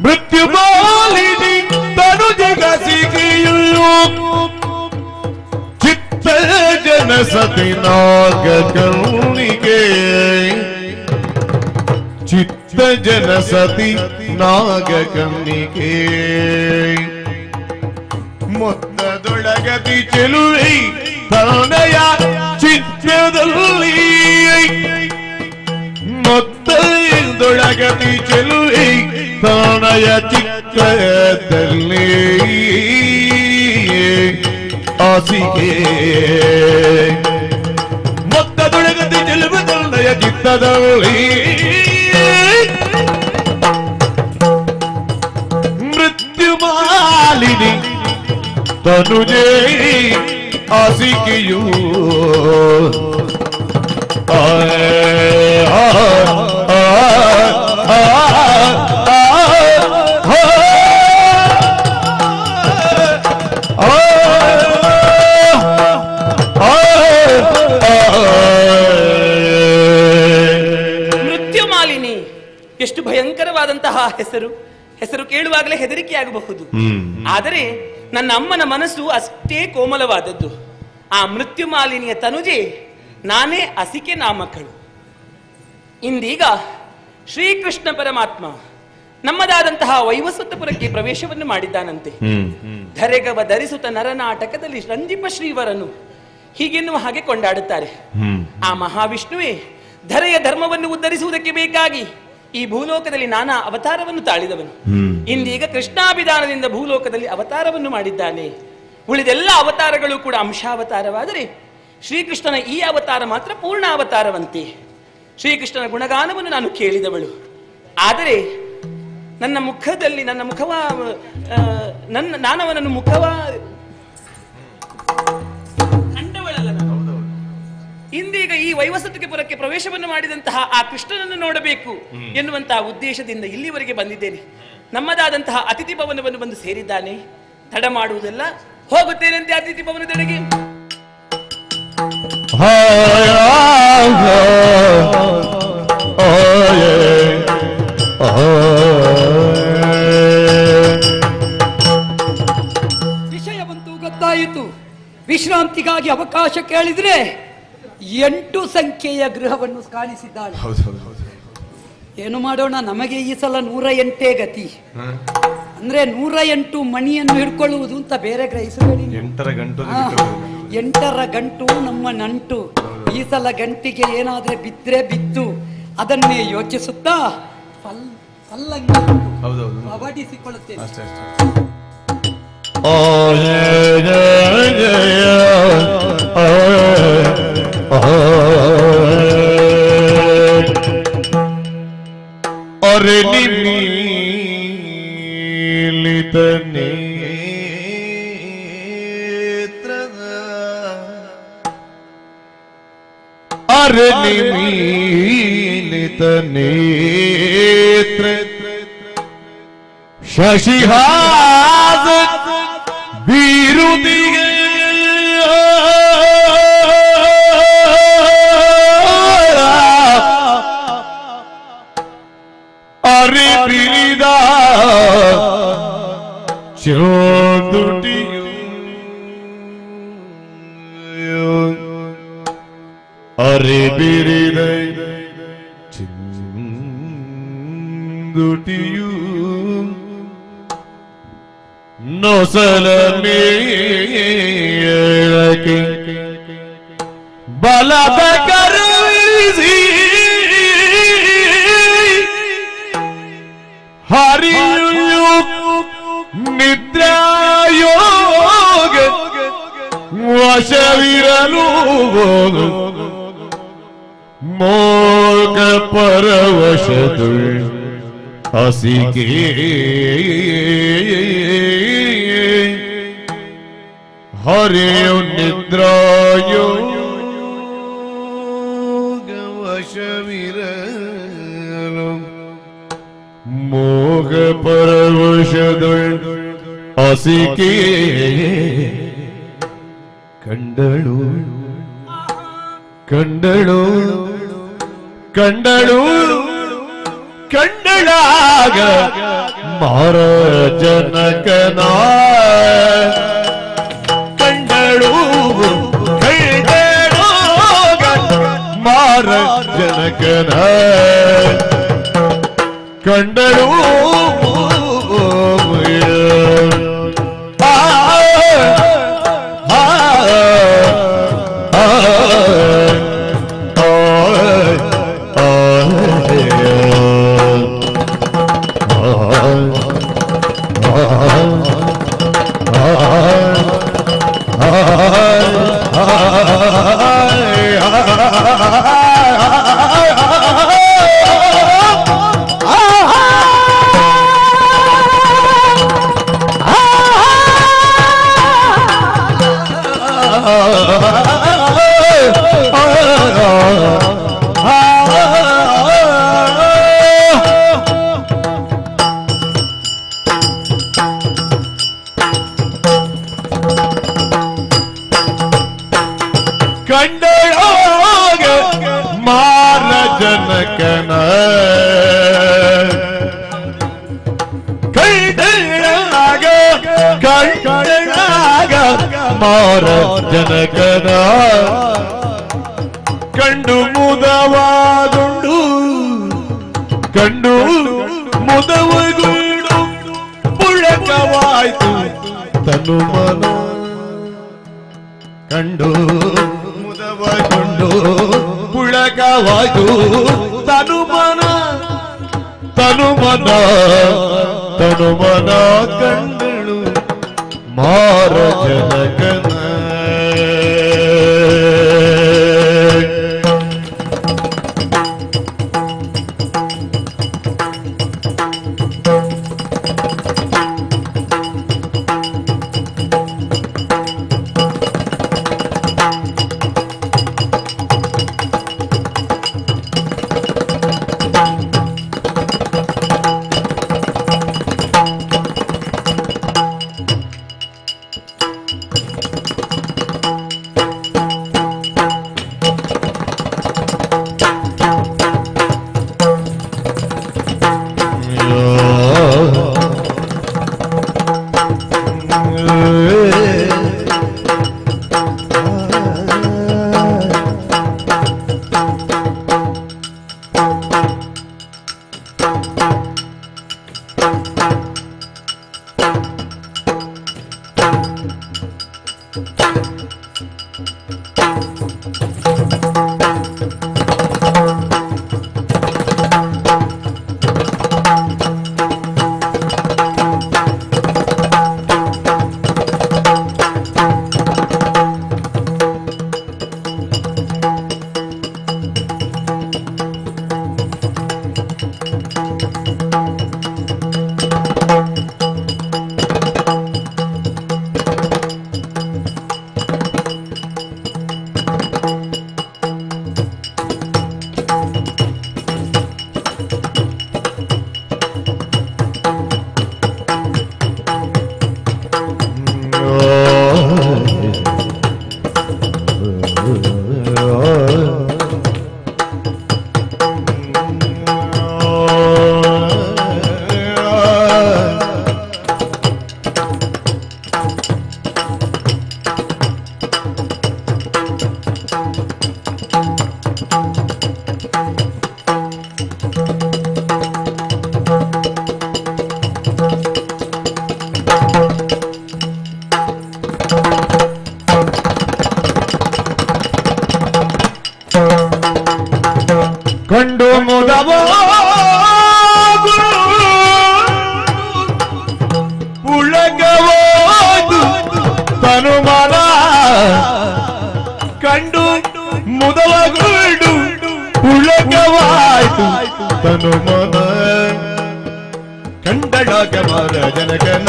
ಮೃತ್ಯು ಮಾಲಿನಿ ತನುಜಿಗ ಸಿಗಿಯು ಚಿತ್ತ ಜನ ಸತಿ ನಾಗ ಕರುಣಿಗೆ ಚಿತ್ತ ಜನ ಸತಿ ನಾಗ ಕಣ್ಣಿಗೆ ಮೊತ್ತದೊಳಗತಿ ಚೆಲುವೆ ತನಯ ಚಿತ್ರದಲ್ಲಿ ಮೊತ್ತದೊಳಗತಿ ಚೆಲುವೆ ತನಯ ಚಿತ್ರದಲ್ಲಿ ಆಸಿಗೆ ಮೊತ್ತದೊಳಗತಿ ಚೆಲುವೆ ತನಯ ಚಿತ್ತದಲ್ಲಿ ಮೃತ್ಯು ಮಾಲಿನಿ ತನುಜೇ ಆಸಿಕೆಯೂ ಮೃತ್ಯು ಮಾಲಿನಿ ಎಷ್ಟು ಭಯಂಕರವಾದಂತಹ ಹೆಸರು. ಹೆಸರು ಕೇಳುವಾಗಲೇ ಹೆದರಿಕೆಯಾಗಬಹುದು. ಆದರೆ ನನ್ನ ಅಮ್ಮನ ಮನಸ್ಸು ಅಷ್ಟೇ ಕೋಮಲವಾದದ್ದು. ಆ ಮೃತ್ಯು ಮಾಲಿನಿಯ ತನುಜೆ ನಾನೇ ಅಸಿಕೆ ನಾಮಕಳು. ಇಂದೀಗ ಶ್ರೀಕೃಷ್ಣ ಪರಮಾತ್ಮ ನಮ್ಮದಾದಂತಹ ವೈವಸ್ವತಪುರಕ್ಕೆ ಪ್ರವೇಶವನ್ನು ಮಾಡಿದ್ದಾನಂತೆ. ಧರೆಗವ ಧರಿಸುತ್ತ ನರನಾಟಕದಲ್ಲಿ ರಂಜಿಪ ಶ್ರೀವರನು ಹೀಗೆನ್ನುವ ಹಾಗೆ ಕೊಂಡಾಡುತ್ತಾರೆ. ಆ ಮಹಾವಿಷ್ಣುವೇ ಧರೆಯ ಧರ್ಮವನ್ನು ಉದ್ಧರಿಸುವುದಕ್ಕೆ ಬೇಕಾಗಿ ಈ ಭೂಲೋಕದಲ್ಲಿ ನಾನಾ ಅವತಾರವನ್ನು ತಾಳಿದವನು. ಇಂದೀಗ ಕೃಷ್ಣಾಭಿಧಾನದಿಂದ ಭೂಲೋಕದಲ್ಲಿ ಅವತಾರವನ್ನು ಮಾಡಿದ್ದಾನೆ. ಉಳಿದೆಲ್ಲ ಅವತಾರಗಳು ಕೂಡ ಅಂಶಾವತಾರವಾದರೆ ಶ್ರೀಕೃಷ್ಣನ ಈ ಅವತಾರ ಮಾತ್ರ ಪೂರ್ಣ ಅವತಾರವಂತೆ. ಶ್ರೀಕೃಷ್ಣನ ಗುಣಗಾನವನ್ನು ನಾನು ಕೇಳಿದವಳು. ಆದರೆ ನನ್ನ ಮುಖದಲ್ಲಿ ನಾನವನನ್ನು ಕಂಡವಳಲ್ಲ. ಇಂದೀಗ ಈ ವೈವಸ್ವತಪುರಕ್ಕೆ ಪ್ರವೇಶವನ್ನು ಮಾಡಿದಂತಹ ಆ ಕೃಷ್ಣನನ್ನು ನೋಡಬೇಕು ಎನ್ನುವಂತಹ ಉದ್ದೇಶದಿಂದ ಇಲ್ಲಿವರೆಗೆ ಬಂದಿದ್ದೇನೆ. ನಮ್ಮದಾದಂತಹ ಅತಿಥಿ ಭವನವನ್ನು ಬಂದು ಸೇರಿದ್ದಾನೆ. ತಡ ಮಾಡುವುದಲ್ಲ, ಹೋಗುತ್ತೇನಂತೆ ಅತಿಥಿ ಭವನದೆಡೆಗೆ. ವಿಷಯವಂತೂ ಗೊತ್ತಾಯಿತು. ವಿಶ್ರಾಂತಿಗಾಗಿ ಅವಕಾಶ ಕೇಳಿದ್ರೆ 8 ಸಂಖ್ಯೆಯ ಗೃಹವನ್ನು ಕಾಣಿಸಿದ್ದಾಳೆ. ಏನು ಮಾಡೋಣ, ನಮಗೆ ಈ ಸಲ 108 ಗತಿ. ಅಂದ್ರೆ 108 ಮಣಿಯನ್ನು ಹಿಡ್ಕೊಳ್ಳುವುದು ಅಂತ ಬೇರೆ ಗ್ರಹಿಸಬೇಡಿ. 8ರ ಗಂಟು ನಮ್ಮ ನಂಟು. ಈ ಸಲ ಗಂಟಿಗೆ ಏನಾದ್ರೆ ಬಿದ್ರೆ ಬಿತ್ತು, ಅದನ್ನೇ ಯೋಚಿಸುತ್ತಾ ಪಲ್ಲಂಗಿಸಿಕೊಳ್ಳುತ್ತೇನೆ. अरे निमीलित नेत्र, अरे निमीलित नेत्र, शशिहास विरुदिगे अरे बिरिदा चोदुटियु ಅರಿಬಿರಿದ ಚಿಂದುಟಿಯು ನೊಸಲ ಮೇಳಕ್ಕೆ ಬಲದ ಕರುವಿಸಿ ಹರಿಯು ನಿದ್ರಾಯೋಗ ವಶವಿರಲು ಮೋಗ ಪರವಶದು ಹಸಿಗೆ ಹರಿಯು ನಿದ್ರಾಯೋಗ ವಶವಿರಲು ಮೋಗ ಪರವಶದು ಹಸಿಗೆ ಕಂಡಳು ಕಂಡಳು ಕಂಡಳು ಕಂಡಳಾಗ ಮಾರ ಜನಕನ ಕಂಡಳು ಕಂಡಳು ಮಾರ ಜನಕನ ಕಂಡಳು ಕಂಡಳಾಗ ಮಾರ ಜನಕನ ಕಂಡಳಾಗ ಕಂಡಳಾಗ ಮಾರ ಜನಕನ ಕಂಡು ಮುದವಾದುಂಡು ಕಂಡು ಮುದವಗುಂಡು ಪುಳಕವಾಯ್ತು ತನು ಮನ ಕಂಡು ಮುದವಗೊಂಡು ಪುಳಕವಾಯ್ತು ತನು ಮನ ತನು ಮನ ತನು ಮನ ಕಂಡಳು ಮಾರ ಜನಕನ ಕಂಡು ಮುದವೋ ಉಳಗವಾಯ್ತು ತನುಮನ ಕಂಡು ಮುದವಗೊಂಡು ಉಳಗವಾಯ್ತು ತನುಮನ ಕಂಡಳಾಗ ಮಾರ ಜನಗನ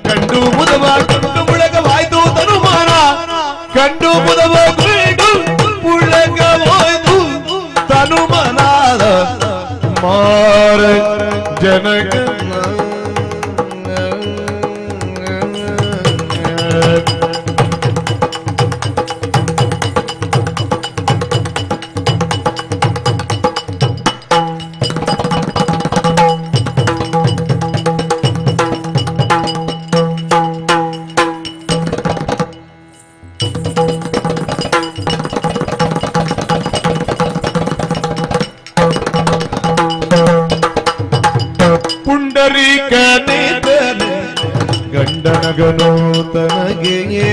ಕಂಡು ಮುದವಗೊಂಡು ಉಳಗವಾಯ್ತು ತನುಮನ ಕಂಡು ಮುದವಗೊಂಡು ಉಳಗವಾಯ್ತು ತನುಮನಾದ ಮಾರ ಜನಗನ ಪುಂಡರೀಕನೇತನೆ ಗಂಡನಗನೋ ತನಗೆಯೇ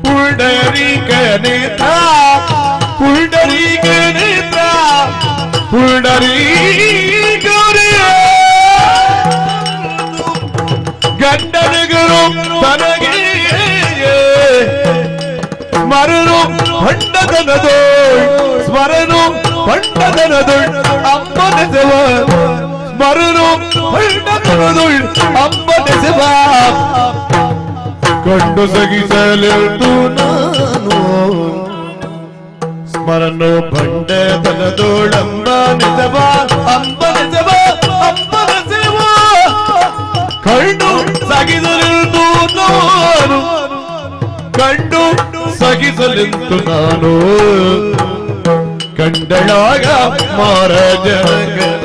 ಪುಂಡರೀಕನೇತ ಪುಂಡರೀಕನೇತ ಪುಂಡರೀಕರೇ ಗಂಡನಗನೋ ತನಗೆಯೇ ಸ್ಮರಣು ಭಂಡದನದೋಳ್ ಸ್ಮರಣು ಭಂಡದನದೋಳ್ ಅಮ್ಮನೆಸೆವ ಸ್ಮರಣು ಭಂಡದನದೋಳ್ ಅಮ್ಮನೆಸೆವ ಕಂಡು ಸಗಿಸಲೆಂದು ನಾನು ಸ್ಮರಣು ಭಂಡದನದೋಳ್ ಅಮ್ಮನೆಸೆವ ಅಮ್ಮನೆಸೆವ ಅಮ್ಮನೆಸೆವ ಕಂಡು ಸಗಿಸಲೆಂದು ನಾನು ಕಂಡು ಸಗಿಸಲೆಂದು ನಾನು ಕಂಡಳಾಗ ಮಾರ ಜನಗನ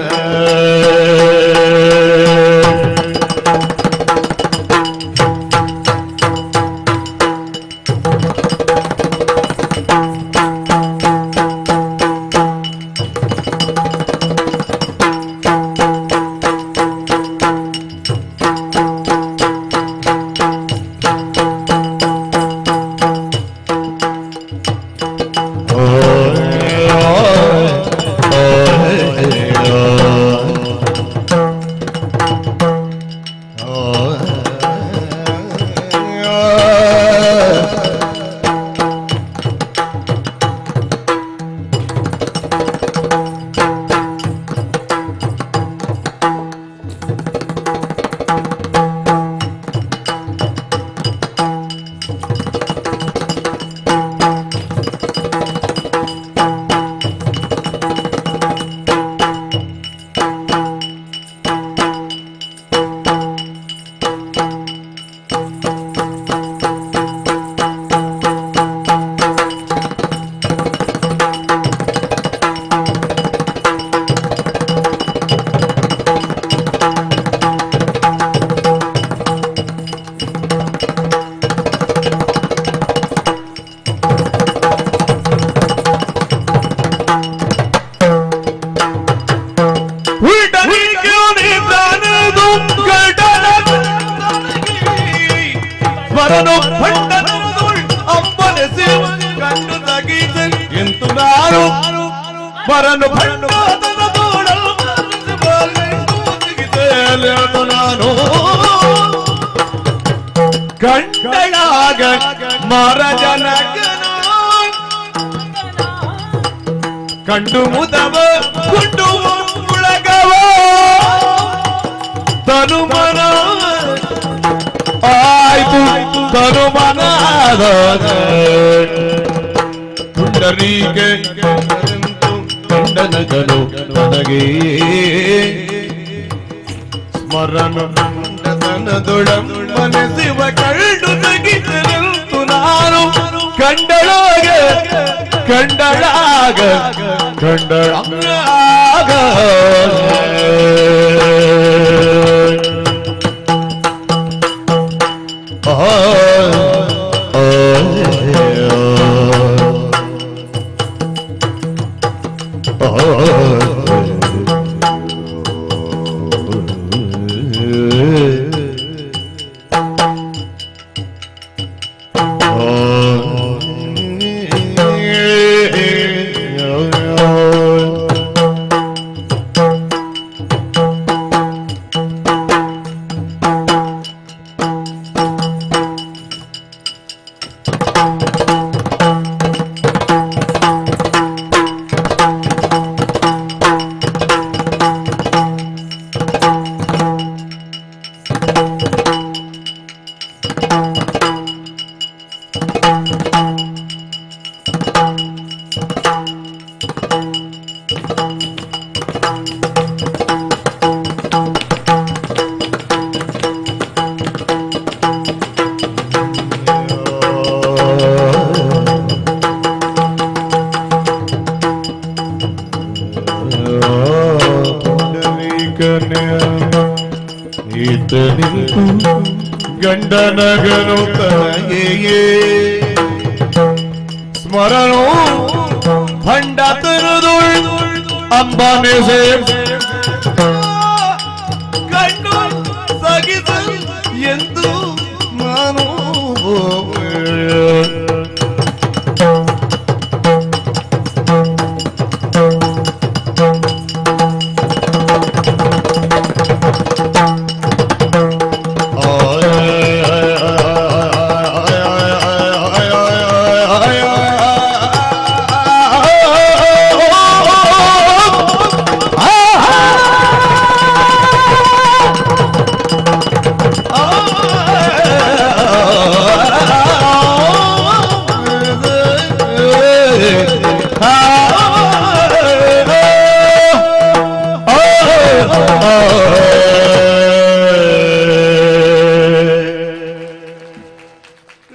ಸ್ಮರಣು ಭಂಡದನದೋಳ್ ಅಮ್ಮನೆಸೆವ ಕಂಡು ಸಗಿಸಲೆಂದು ನಾನು ಸ್ಮರಣು ಭಂಡದನದೋಳ್ ಸಗಿಸಲೆಂದು ನಾನು ಕಂಡಳಾಗ ಮಾರ ಜನಗನ ಕಂಡು ಮುದವ ಗುಂಡು ಉಳಗವ ತನುಮನ ಆಯ್ತು ತನುಮನಾದ ಪುಂಡರೀಕೆ ಕಂಡನಗನು ನನಗೆ ಸ್ಮರಣ ಮನಸ್ಸಿವ ಕಂಡು ನಗಿಸಲೆಂದು ನಾನು ಕಂಡಳಾಗ ಕಂಡಳಾಗ ಕಂಡಳಾಗ ಗಂಡನಗನು ತನಗೆಯೇ ಸ್ಮರಣೋ ಭಂಡ ತರುದು ಅಂಬಾನೆ ಕಂಡು ಸಗಿದ ಎಂದು ನಾನು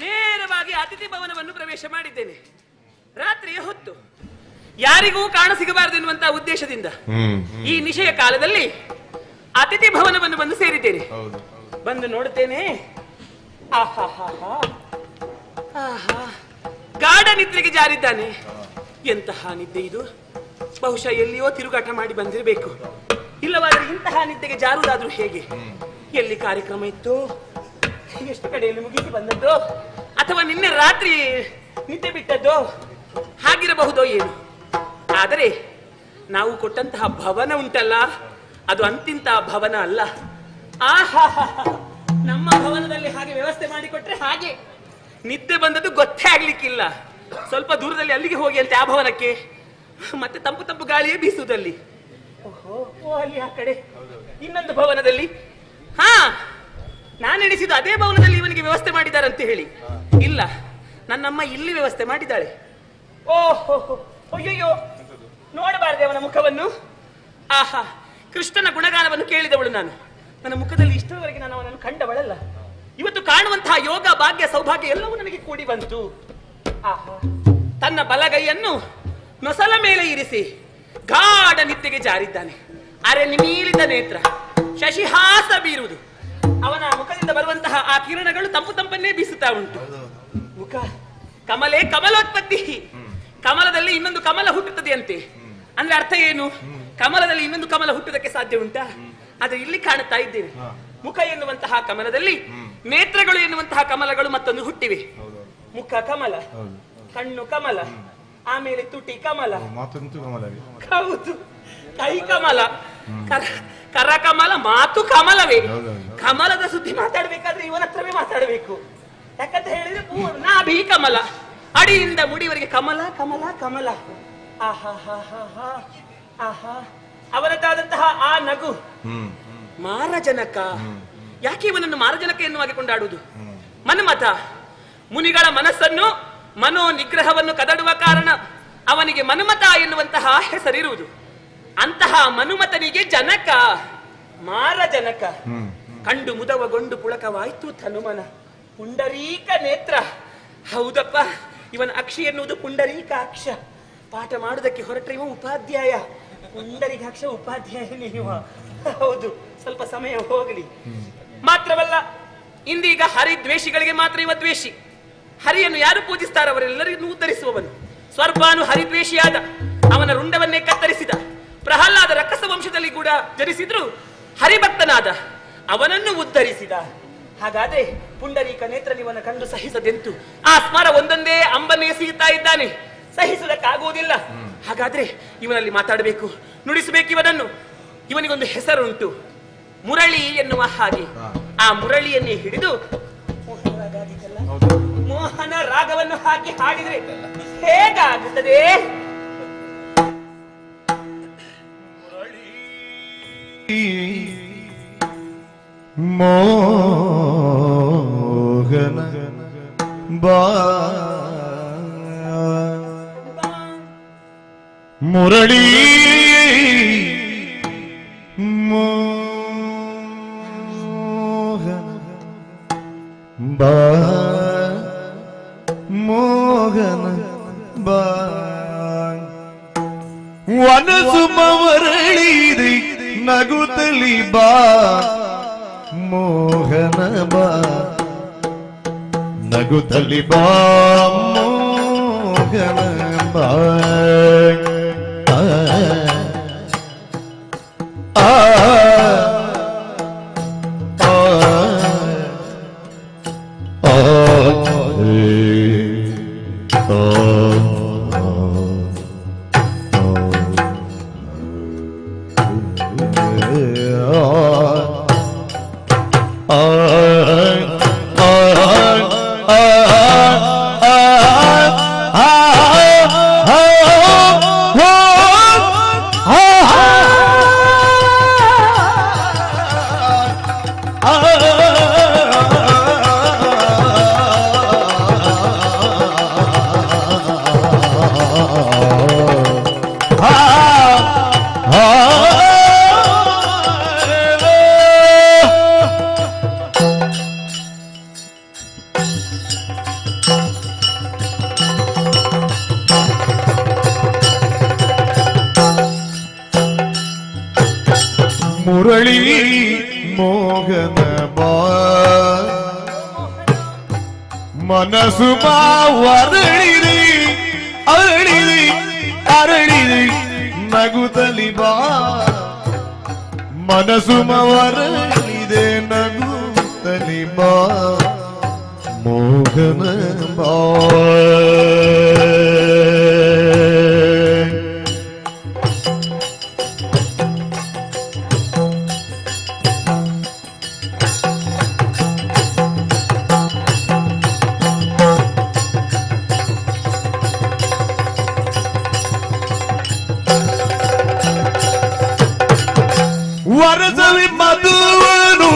ನೇರವಾಗಿ ಅತಿಥಿ ಭವನವನ್ನು ಪ್ರವೇಶ ಮಾಡಿದ್ದೇನೆ. ರಾತ್ರಿಯ ಹೊತ್ತು ಯಾರಿಗೂ ಕಾಣಸಿಗಬಾರದೆನ್ನುವಂತಹ ಉದ್ದೇಶದಿಂದ ಈ ನಿಶೆಯ ಕಾಲದಲ್ಲಿ ಅತಿಥಿ ಭವನವನ್ನು ಬಂದು ಸೇರಿದ್ದೇನೆ. ಬಂದು ನೋಡುತ್ತೇನೆ, ಗಾಢ ನಿದ್ರೆಗೆ ಜಾರಿದ್ದಾನೆ. ಎಂತಹ ನಿದ್ದೆ ಇದು! ಬಹುಶಃ ಎಲ್ಲಿಯೋ ತಿರುಗಾಟ ಮಾಡಿ ಬಂದಿರಬೇಕು. ಇಲ್ಲವಾದರೆ ಇಂತಹ ನಿದ್ದೆಗೆ ಜಾರುವುದಾದ್ರೂ ಹೇಗೆ? ಎಲ್ಲಿ ಕಾರ್ಯಕ್ರಮ ಇತ್ತು, ಎಷ್ಟು ಕಡೆಯಲ್ಲಿ ಮುಗಿಸಿ ಬಂದದ್ದು, ಅಥವಾ ನಿನ್ನೆ ರಾತ್ರಿ ನಿದ್ದೆ ಬಿಟ್ಟದ್ದು ಹಾಗಿರಬಹುದೋ ಏನು. ಆದರೆ ನಾವು ಕೊಟ್ಟಂತಹ ಭವನ ಉಂಟಲ್ಲ, ಅದು ಅಂತಿಂತಹ ಭವನ ಅಲ್ಲ. ನಮ್ಮ ಭವನದಲ್ಲಿ ಹಾಗೆ ವ್ಯವಸ್ಥೆ ಮಾಡಿಕೊಟ್ರೆ ಹಾಗೆ ನಿದ್ದೆ ಬಂದದ್ದು ಗೊತ್ತೇ ಆಗ್ಲಿಕ್ಕಿಲ್ಲ. ಸ್ವಲ್ಪ ದೂರದಲ್ಲಿ ಅಲ್ಲಿಗೆ ಹೋಗಿ ಅಂತೆ ಆ ಭವನಕ್ಕೆ, ಮತ್ತೆ ತಂಪು ತಂಪು ಗಾಳಿಯೇ ಬೀಸುವುದಲ್ಲಿ. ಅಲ್ಲಿ ಆ ಕಡೆ ಇನ್ನೊಂದು ಭವನದಲ್ಲಿ, ನಾನು ಎಣಿಸಿದ್ದು ಅದೇ ಭವನದಲ್ಲಿ ಇವನಿಗೆ ವ್ಯವಸ್ಥೆ ಮಾಡಿದ್ದಾರಂತ ಹೇಳಿ. ಇಲ್ಲ, ನನ್ನಮ್ಮ ಇಲ್ಲಿ ವ್ಯವಸ್ಥೆ ಮಾಡಿದ್ದಾಳೆ. ಓಹೋ, ಅಯ್ಯಯ್ಯೋ, ನೋಡಬಾರದೆ ಅವನ ಮುಖವನ್ನು. ಕೃಷ್ಣನ ಗುಣಗಾನವನ್ನು ಕೇಳಿದವಳು ನಾನು. ನನ್ನ ಮುಖದಲ್ಲಿ ಇಷ್ಟರವರೆಗೆ ನಾನು ಅವನನ್ನು ಕಂಡವಳಲ್ಲ. ಇವತ್ತು ಕಾಣುವಂತಹ ಯೋಗ, ಭಾಗ್ಯ, ಸೌಭಾಗ್ಯ ಎಲ್ಲವೂ ನನಗೆ ಕೂಡಿ ಬಂತು. ತನ್ನ ಬಲಗೈಯನ್ನು ನೊಸಲ ಮೇಲೆ ಇರಿಸಿ ಗಾಢ ನಿದ್ದೆಗೆ ಜಾರಿದ್ದಾನೆ. ಅರೆ ನಿಮೀಲಿದ ನೇತ್ರ, ಶಶಿಹಾಸ ಬೀರುವುದು. ಅವನ ಮುಖದಿಂದ ಬರುವಂತಹ ಆ ಕಿರಣಗಳು ತಂಪು ತಂಪನ್ನೇ ಬೀಸುತ್ತಾ ಉಂಟು. ಮುಖ ಕಮಲೇ ಕಮಲೋತ್ಪತ್ತಿ. ಕಮಲದಲ್ಲಿ ಇನ್ನೊಂದು ಕಮಲ ಹುಟ್ಟುತ್ತದೆ ಅಂತೆ. ಅಂದ್ರೆ ಅರ್ಥ ಏನು? ಕಮಲದಲ್ಲಿ ಇನ್ನೊಂದು ಕಮಲ ಹುಟ್ಟುವುದಕ್ಕೆ ಸಾಧ್ಯ ಉಂಟಾ? ಆದ್ರೆ ಇಲ್ಲಿ ಕಾಣುತ್ತಾ ಇದ್ದೇನೆ. ಮುಖ ಎನ್ನುವಂತಹ ಕಮಲದಲ್ಲಿ ನೇತ್ರಗಳು ಎನ್ನುವಂತಹ ಕಮಲಗಳು ಮತ್ತೊಂದು ಹುಟ್ಟಿವೆ. ಮುಖ ಕಮಲ, ಕಣ್ಣು ಕಮಲ, ಆಮೇಲೆ ತುಟಿ ಕಮಲ, ಹೌದು, ಕೈ ಕಮಲ, ಕರ ಕಮಲ, ಮಾತು ಕಮಲವೇ. ಕಮಲದ ಸುದ್ದಿ ಮಾತಾಡ್ಬೇಕಾದ್ರೆ ಇವನ ಹತ್ರವೇ ಮಾತಾಡಬೇಕು. ಯಾಕಂತ ಹೇಳಿದ್ರೆ ನಾಭಿ ಕಮಲ, ಅಡಿಯಿಂದ ಮುಡಿವರೆಗೆ ಕಮಲ ಕಮಲ ಕಮಲ. ಅವನದ್ದಾದಂತಹ ಆ ನಗು ಮಾರಜನಕ. ಯಾಕೆ ಇವನನ್ನು ಮಾರಜನಕ ಎನ್ನುವಾಗಿ ಕೊಂಡಾಡುವುದು? ಮನ್ಮಥ ಮುನಿಗಳ ಮನಸ್ಸನ್ನು, ಮನೋ ನಿಗ್ರಹವನ್ನು ಕದಡುವ ಕಾರಣ ಅವನಿಗೆ ಮನ್ಮಥ ಎನ್ನುವಂತಹ ಹೆಸರಿರುವುದು. ಅಂತಹ ಮನುಮತನಿಗೆ ಜನಕ ಮಾರಜನಕ. ಕಂಡು ಮುದವಗೊಂಡು ಪುಳಕವಾಯ್ತು ತನುಮನ. ಪುಂಡರೀಕ ನೇತ್ರ. ಹೌದಪ್ಪ, ಇವನ ಅಕ್ಷಿ ಎನ್ನುವುದು ಪುಂಡರೀಕ ಅಕ್ಷ. ಪಾಠ ಮಾಡುವುದಕ್ಕೆ ಹೊರಟ್ರೆ ಇವ ಉಪಾಧ್ಯಾಯ. ಪುಂಡರೀಕಾಕ್ಷ ಉಪಾಧ್ಯಾಯ ನೀವು. ಹೌದು, ಸ್ವಲ್ಪ ಸಮಯ ಹೋಗಲಿ. ಮಾತ್ರವಲ್ಲ, ಇಂದೀಗ ಹರಿದ್ವೇಷಿಗಳಿಗೆ ಮಾತ್ರ ಇವ ದ್ವೇಷಿ. ಹರಿಯನ್ನು ಯಾರು ಪೂಜಿಸ್ತಾರ ಅವರೆಲ್ಲರಿಗೂ ಉದ್ಧರಿಸುವವನು. ಸ್ವರ್ಭಾನು ಹರಿದ್ವೇಷಿಯಾದ, ಅವನ ರುಂಡವನ್ನೇ ಕತ್ತರಿಸಿದ. ಪ್ರಹ್ಲಾದ ರಕ್ಕಸ ವಂಶದಲ್ಲಿ ಕೂಡ ಜನಿಸಿದ್ರು ಹರಿಭಕ್ತನಾದ, ಅವನನ್ನು ಉದ್ಧರಿಸಿದ. ಹಾಗಾದ್ರೆ ಪುಂಡರೀಕ ನೇತ್ರನಿವನ ಕಂಡು ಸಹಿಸದೆಂತು. ಆ ಸ್ಮರ ಒಂದೊಂದೇ ಅಂಬನೇ ಸಿಗುತ್ತಾ ಇದ್ದಾನೆ, ಸಹಿಸುವುದಕ್ಕಾಗುವುದಿಲ್ಲ. ಹಾಗಾದ್ರೆ ಇವನಲ್ಲಿ ಮಾತಾಡಬೇಕು, ನುಡಿಸಬೇಕು ಇವನನ್ನು. ಇವನಿಗೊಂದು ಹೆಸರುಂಟು, ಮುರಳಿ ಎನ್ನುವ ಹಾಗೆ. ಆ ಮುರಳಿಯನ್ನೇ ಹಿಡಿದು ಮೋಹನ ರಾಗವನ್ನು ಹಾಕಿ ಹಾಡಿದ್ರೆ ಹೇಗಾಗುತ್ತದೆ? ಮೋಹನ ಬಾ ಮುರಳಿ ಮೋಹನ ಬಾ ಮೋಹನ ಬಾ ವನಸು ಮವರಳಿದೆ ನಗುತ್ತಲಿ ಬಾ ಮೋಹನ ಮೋಗನ ಬಾ ನಗುತ್ತಲಿ ಬಾ ಮೋಗನ ಬಾ ಮುರಳಿ ಮೋಗನ ಬಾ ಮನಸ್ಸು ಮಾವರಳಿರಿ ಅರಳಿರಿ ಅರಳಿರಿ ನಗುತ್ತಲಿ ಬಾ ಮನಸ್ಸು ಮಾವರಳಿದೆ ನಗುತ್ತಲಿ ಬಾ ಮೋಗನ ಬಾ ವರಸವಿ ಮಧುವನು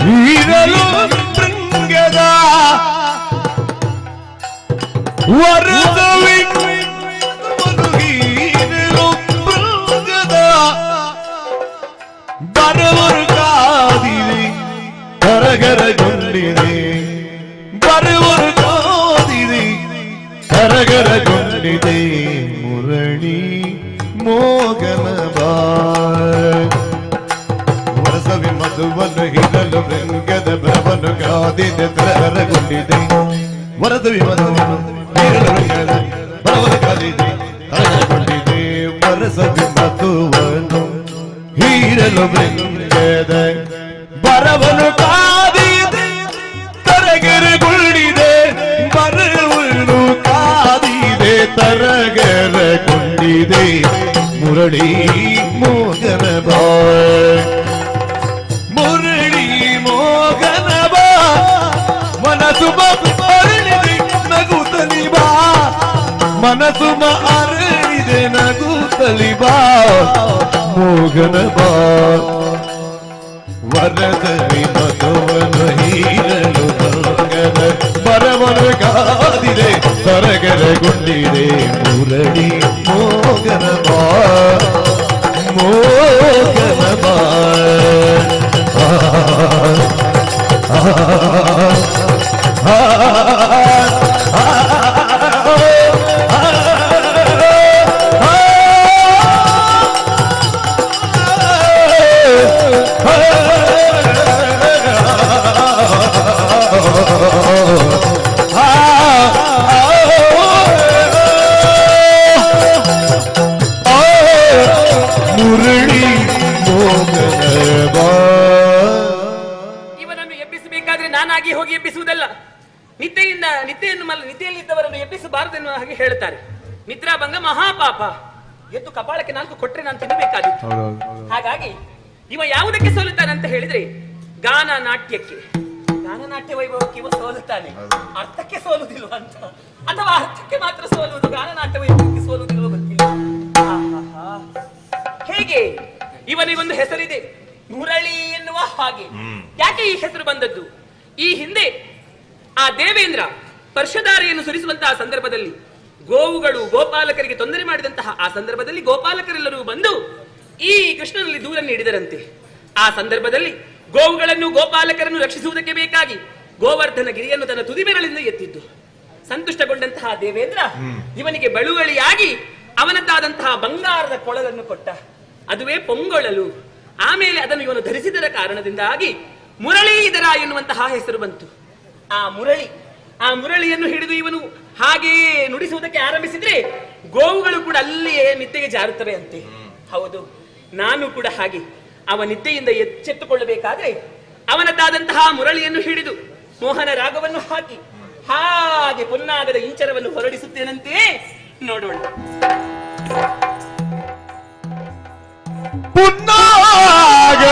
ಹೀರಲು ಭೃಂಗದ ವರಸವಿ ಹೀರಲು ಭೃಂಗದ ಬರವರು ಕಾದಿದೆ ಕರಗರಗೊಂಡಿದೆ ಬರವರು ಕಾದಿದೆ ಕರಗರಗೊಂಡಿದೆ ಮುರಳಿ ಮೋಗನ ಬಾ ವರಸವಿ ಮಧುವನ್ನು ಹಿಡಲು ಭೃಂಗದ ಭ್ರಮನು ಗಾದಿದೆ ಕರಗರಗೊಂಡಿದೆ ವರಸವಿ ಮಧುವನ್ನು ಹಿಡಲು ಭೃಂಗದ ಭ್ರಮನು ಗಾದಿದೆ ಕರಗರಗೊಂಡಿದೆ ವರಸವಿ ಮಧುವನ್ನು ಹೀರಲು ಭೃಂಗದ ಬರವನು ಕಾದಿದೆ ತರಗರಗೊಂಡಿದೆ ಬರವನು ಕಾದಿದೆ ತರಗರಗೊಂಡಿದೆ ಮುರಳಿ ಮೋಗನ ಬಾ ಮುರಳಿ ಮೋಗನ ಬಾ ಮನಸ್ಸು ಅರಳಿದೆ ನಗುತ್ತಲಿ ಬಾ ಮನಸ್ಸು ಅರಳಿದೆ ನಗುತ್ತಲಿ ಬಾ ಮೋಗನ ಬಾ ವರಸವಿ ಮಧುವನ್ನು ಹೀರಲು ಭೃಂಗದ ಬರವನು ಕಾದಿದೆ ಸರಗರಗೊಂಡಿದೆ ಮುರಳಿ ಮೋಗನ ಬಾ ಮೋಗನ ಬಾ ಮುರಳಿ ಮೋಗನ ಬಾ ಇವನನ್ನು ಎಬ್ಬಿಸಬೇಕಾದ್ರೆ ನಾನಾಗಿ ಹೋಗಿ ಎಬ್ಬಿಸುವುದಲ್ಲ. ನಿದ್ದೆಯಲ್ಲಿದ್ದವರನ್ನು ಎಬ್ಬಿಸಬಾರದೆನ್ನುವ ಹಾಗೆ ಹೇಳುತ್ತಾರೆ. ನಿದ್ರಾಭಂಗ ಮಹಾಪಾಪ. ಎದ್ದು ಕಪಾಳಕ್ಕೆ 4 ಕೊಟ್ರೆ ನಾನು ತಿನ್ನಬೇಕಾದಿತ್ತು. ಹಾಗಾಗಿ ಇವ ಯಾವುದಕ್ಕೆ ಸೋಲುತ್ತಾನೆ ಅಂತ ಹೇಳಿದ್ರೆ ಗಾನ ನಾಟ್ಯಕ್ಕೆ. ಗಾನ ನಾಟ್ಯ ವೈಭವಕ್ಕೆ ಇವ ಸೋಲುತ್ತಾನೆ, ಅರ್ಥಕ್ಕೆ ಸೋಲುವುದಿಲ್ವ ಅಂತ, ಅಥವಾ ಅರ್ಥಕ್ಕೆ ಮಾತ್ರ ಸೋಲುವುದು, ಗಾನ ನಾಟ್ಯ ವೈಭವಕ್ಕೆ ಸೋಲುವುದಿಲ್ವ ಗೊತ್ತಿಲ್ಲ. ಹೇಗೆ ಇವನಿಗೊಂದು ಹೆಸರಿದೆ, ಮುರಳಿ ಎನ್ನುವ ಹಾಗೆ. ಯಾಕೆ ಈ ಹೆಸರು ಬಂದದ್ದು? ಈ ಹಿಂದೆ ಆ ದೇವೇಂದ್ರ ಪರ್ಷಧಾರೆಯನ್ನು ಸುರಿಸುವಂತಹ ಸಂದರ್ಭದಲ್ಲಿ ಗೋವುಗಳು ಗೋಪಾಲಕರಿಗೆ ತೊಂದರೆ ಮಾಡಿದಂತಹ ಆ ಸಂದರ್ಭದಲ್ಲಿ ಗೋಪಾಲಕರೆಲ್ಲರೂ ಬಂದು ಈ ಕೃಷ್ಣನಲ್ಲಿ ದೂರ ನೀಡಿದರಂತೆ. ಆ ಸಂದರ್ಭದಲ್ಲಿ ಗೋವುಗಳನ್ನು ಗೋಪಾಲಕರನ್ನು ರಕ್ಷಿಸುವುದಕ್ಕೆ ಬೇಕಾಗಿ ಗೋವರ್ಧನ ಗಿರಿಯನ್ನು ತನ್ನ ತುದಿಬೆರಳಿಂದ ಎತ್ತಿದ್ದು. ಸಂತುಷ್ಟಗೊಂಡಂತಹ ದೇವೇಂದ್ರ ಇವನಿಗೆ ಬಳುವಳಿಯಾಗಿ ಅವನದ್ದಾದಂತಹ ಬಂಗಾರದ ಕೊಳಲನ್ನು ಕೊಟ್ಟ. ಅದುವೇ ಪೊಂಗೊಳಲು. ಆಮೇಲೆ ಅದನ್ನು ಇವನು ಧರಿಸಿದರ ಕಾರಣದಿಂದಾಗಿ ಮುರಳೀಧರ ಎನ್ನುವಂತಹ ಹೆಸರು ಬಂತು. ಆ ಮುರಳಿಯನ್ನು ಹಿಡಿದು ಇವನು ಹಾಗೆಯೇ ನುಡಿಸುವುದಕ್ಕೆ ಆರಂಭಿಸಿದ್ರೆ ಗೋವುಗಳು ಕೂಡ ಅಲ್ಲಿಯೇ ನಿದ್ದೆಗೆ ಜಾರುತ್ತವೆ ಅಂತೆ. ಹೌದು, ನಾನು ಕೂಡ ಹಾಗೆ ಅವ ನಿದ್ದೆಯಿಂದ ಎಚ್ಚೆತ್ತುಕೊಳ್ಳಬೇಕಾದ್ರೆ ಅವನದ್ದಾದಂತಹ ಮುರಳಿಯನ್ನು ಹಿಡಿದು ಮೋಹನ ರಾಗವನ್ನು ಹಾಕಿ ಹಾಗೆ ಪುನ್ನಾಗದ ಇಂಚರವನ್ನು ಹೊರಡಿಸುತ್ತೇನಂತೆ. ನೋಡೋಣ.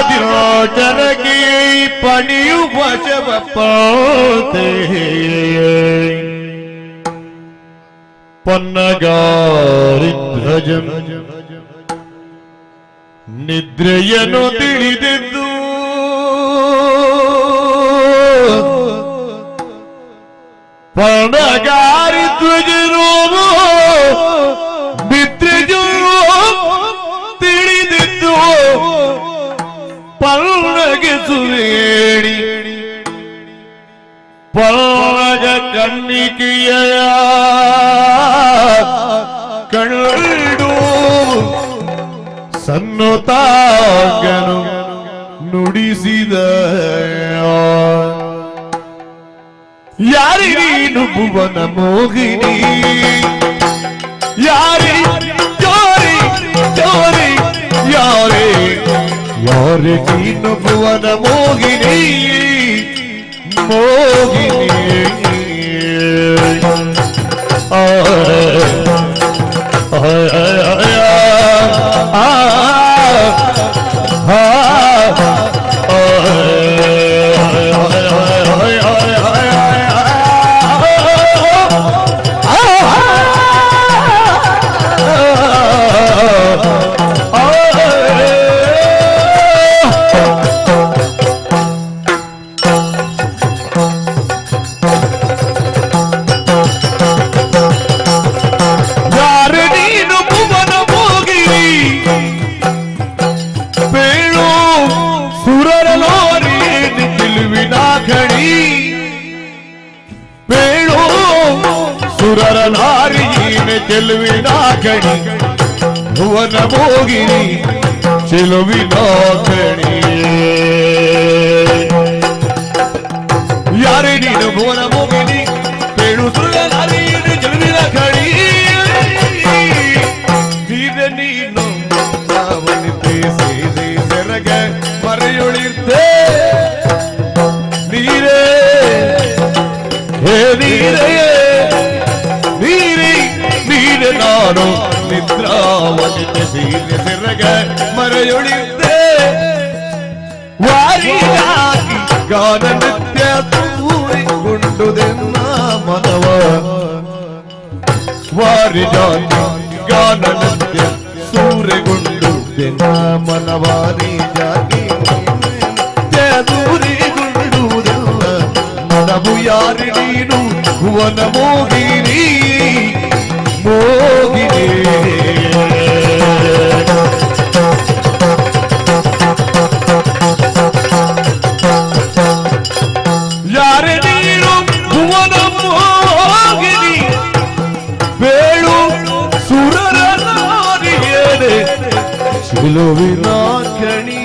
ಪುನ್ನಾಗದಿರೋಚರಗಿ ಪಣಿಯುವ ಶವಪಾತೆ ಪನ್ನಗಾರಿಧ್ವಜಂ ನಿದ್ರೆಯನ್ನು ತಿಳಿದೆದ್ದು ಪನ್ನಗಾರಿಧ್ವಜರು ನಿದ್ರೆಯು ತಿಳಿದೆದ್ದು ಪಲ್ಲಗೆ ಸುರೇಣಿ ಪಲ್ಲಗ ಕಣ್ಣಿಕೆಯ ಕಂಡು ಸನ್ನುತಾಗನು ನುಡಿಸಿದ ಯಾರಿ ನೀನು ಭುವನ ಮೋಹಿನಿ ಯಾರಿ ಜೋರಿ ಜೋರಿ ಯಾರೇ ಯಾರೇ ನೀನು ಭುವನ ಮೋಹಿನಿ ಮೋಹಿನಿ ಸುರರ ನಾರಿಯೀನ ಚೆಲುವಿನ ಕಣಿ ಭುವನ ಮೋಗಿನಿ ಚೆಲುವಿನ ಕಣಿ ಯಾರೇ ನೀನು ಭುವನ ಮೋಗಿನಿ ಪೇಳು ಸುರರ ನಾರಿಯೀನ ಚೆಲುವಿನ ಕಣಿ ನೀನು ನಾವನಿತೆ ಸೇದೆ ಸೆರಗ ಮರೆಯೊಳಿರ್ತೆ ನೀರೇ ಹೇ ನೀರೇ ನೀರೆ ನಾನು ನಿದ್ರಾವನಿತೆ ಸೀರೆ ಸೆರಗ ಮರೆಯೊಳಿದ್ದೆ ವಾರಿಯಾಗಿ ಗಾನ ನೃತ್ಯ ತೂರಿಕೊಂಡುದೆನ್ನ ಮನವ ವಾರಿಯಾಗಿ ಗಾನ ನೃತ್ಯ ಸೂರೆಗೊಂಡುದೆನ್ನ ಮನವಾರಿಯಾಗಿ ದೂರಿಗೊಂಡುದೆಲ್ಲ ಮನವು ಯಾರಿ ನೀನು ಭುವನ ಮೋಗಿನಿ ಮೋಗಿನಿ ಯಾರೇ ನೀನು ಭುವನ ಮೋಗಿನಿ ಬೇಳು ಸುರರ ನಾರಿಯೇನೆ ಚೆಲುವಿನ ಕಣಿ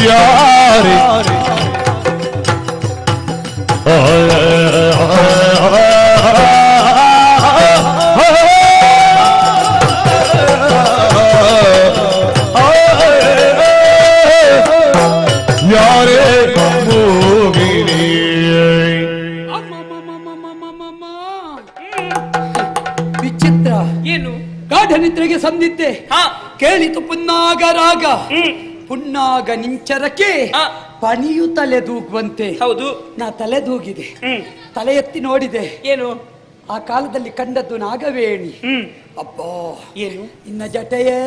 ಯಾರೇ ಯಾರೇ ಮೋಗಿನಿ ವಿಚಿತ್ರ. ಏನು? ಗಾಢ ನಿದ್ರೆಗೆ ಸಂದಿದ್ದೆ. ಕೇಳಿತು ಪುನ್ನಾಗ ರಾಗ. ಪುನ್ನಾಗ ನಿಂಚರಕ್ಕೆ ಪಣಿಯು ತಲೆದೂಗುವಂತೆ. ಹೌದು, ನಾ ತಲೆದೂಗಿದೆ. ತಲೆ ಎತ್ತಿ ನೋಡಿದೆ. ಏನು? ಆ ಕಾಲದಲ್ಲಿ ಕಂಡದ್ದು ನಾಗವೇಣಿ. ಅಬ್ಬಾ, ಏನು ಇನ್ನ ಜಟೆಯೇ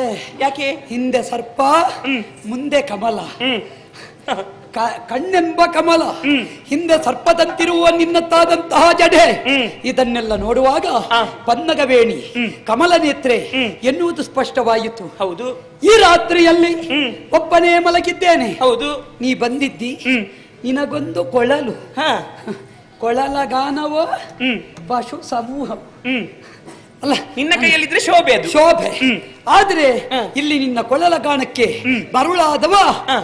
ಯಾಕೆ? ಹಿಂದೆ ಸರ್ಪ, ಮುಂದೆ ಕಮಲ. ಕಣ್ಣೆಂಬ ಕಮಲ, ಹಿಂದೆ ಸರ್ಪದಂತಿರುವ ನಿನ್ನತ್ತಾದಂತಹ ಜಡೆ. ಇದನ್ನೆಲ್ಲ ನೋಡುವಾಗ ಪನ್ನಗವೇಣಿ, ಕಮಲ ನೇತ್ರೆ ಎನ್ನುವುದು ಸ್ಪಷ್ಟವಾಯಿತು. ಹೌದು, ಈ ರಾತ್ರಿಯಲ್ಲಿ ಒಬ್ಬನೇ ಮಲಗಿದ್ದೇನೆ. ಹೌದು, ನೀ ಬಂದಿದ್ದಿ. ನಿನಗೊಂದು ಕೊಳಲು, ಕೊಳಲ ಗಾನವೋ ಪಶು ಸಮೂಹ. ಅಲ್ಲ ನಿನ್ನ ಕೈಯಲ್ಲಿದ್ರೆ ಶೋಭೆ ಅದು. ಶೋಭೆ. ಆದ್ರೆ ಇಲ್ಲಿ ನಿನ್ನ ಕೊಳಲ ಗಾನಕ್ಕೆ ಮರುಳಾದವ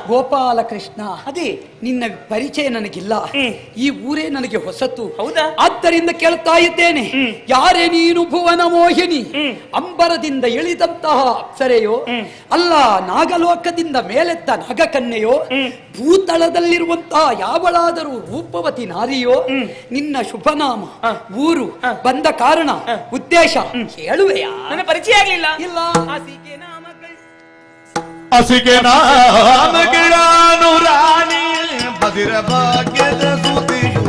ಗೋಪಾಲಕೃಷ್ಣ. ಅದೇ ನಿನ್ನ ಪರಿಚಯ ನನಗಿಲ್ಲ, ಈ ಊರೇ ನನಗೆ ಹೊಸತು. ಹೌದಾ? ಆದ್ದರಿಂದ ಕೇಳ್ತಾ ಇದ್ದೇನೆ, ಯಾರೇ ನೀನು ಭುವನ ಮೋಹಿನಿ, ಅಂಬರದಿಂದ ಇಳಿದಂತಹ ಅಪ್ಸರೆಯೋ, ಅಲ್ಲ ನಾಗಲೋಕದಿಂದ ಮೇಲೆತ್ತ ನಾಗಕನ್ಯೆಯೋ, ಭೂತಳದಲ್ಲಿರುವಂತಹ ಯಾವಳಾದರೂ ರೂಪವತಿ ನಾರಿಯೋ, ನಿನ್ನ ಶುಭನಾಮ, ಊರು, ಬಂದ ಕಾರಣ, ಉದ್ದೇಶ ಹೇಳುವೆಯಾ? ನನ್ನ ಪರಿಚಯ ಆಗ್ಲಿಲ್ಲ. ಇಲ್ಲ. ಹಸಿಗೆ ನಾಮಗಳಾನು ರಾಣಿ ಬದಿರ ಭಾಗ್ಯದ ಸುದ್ದಿಯು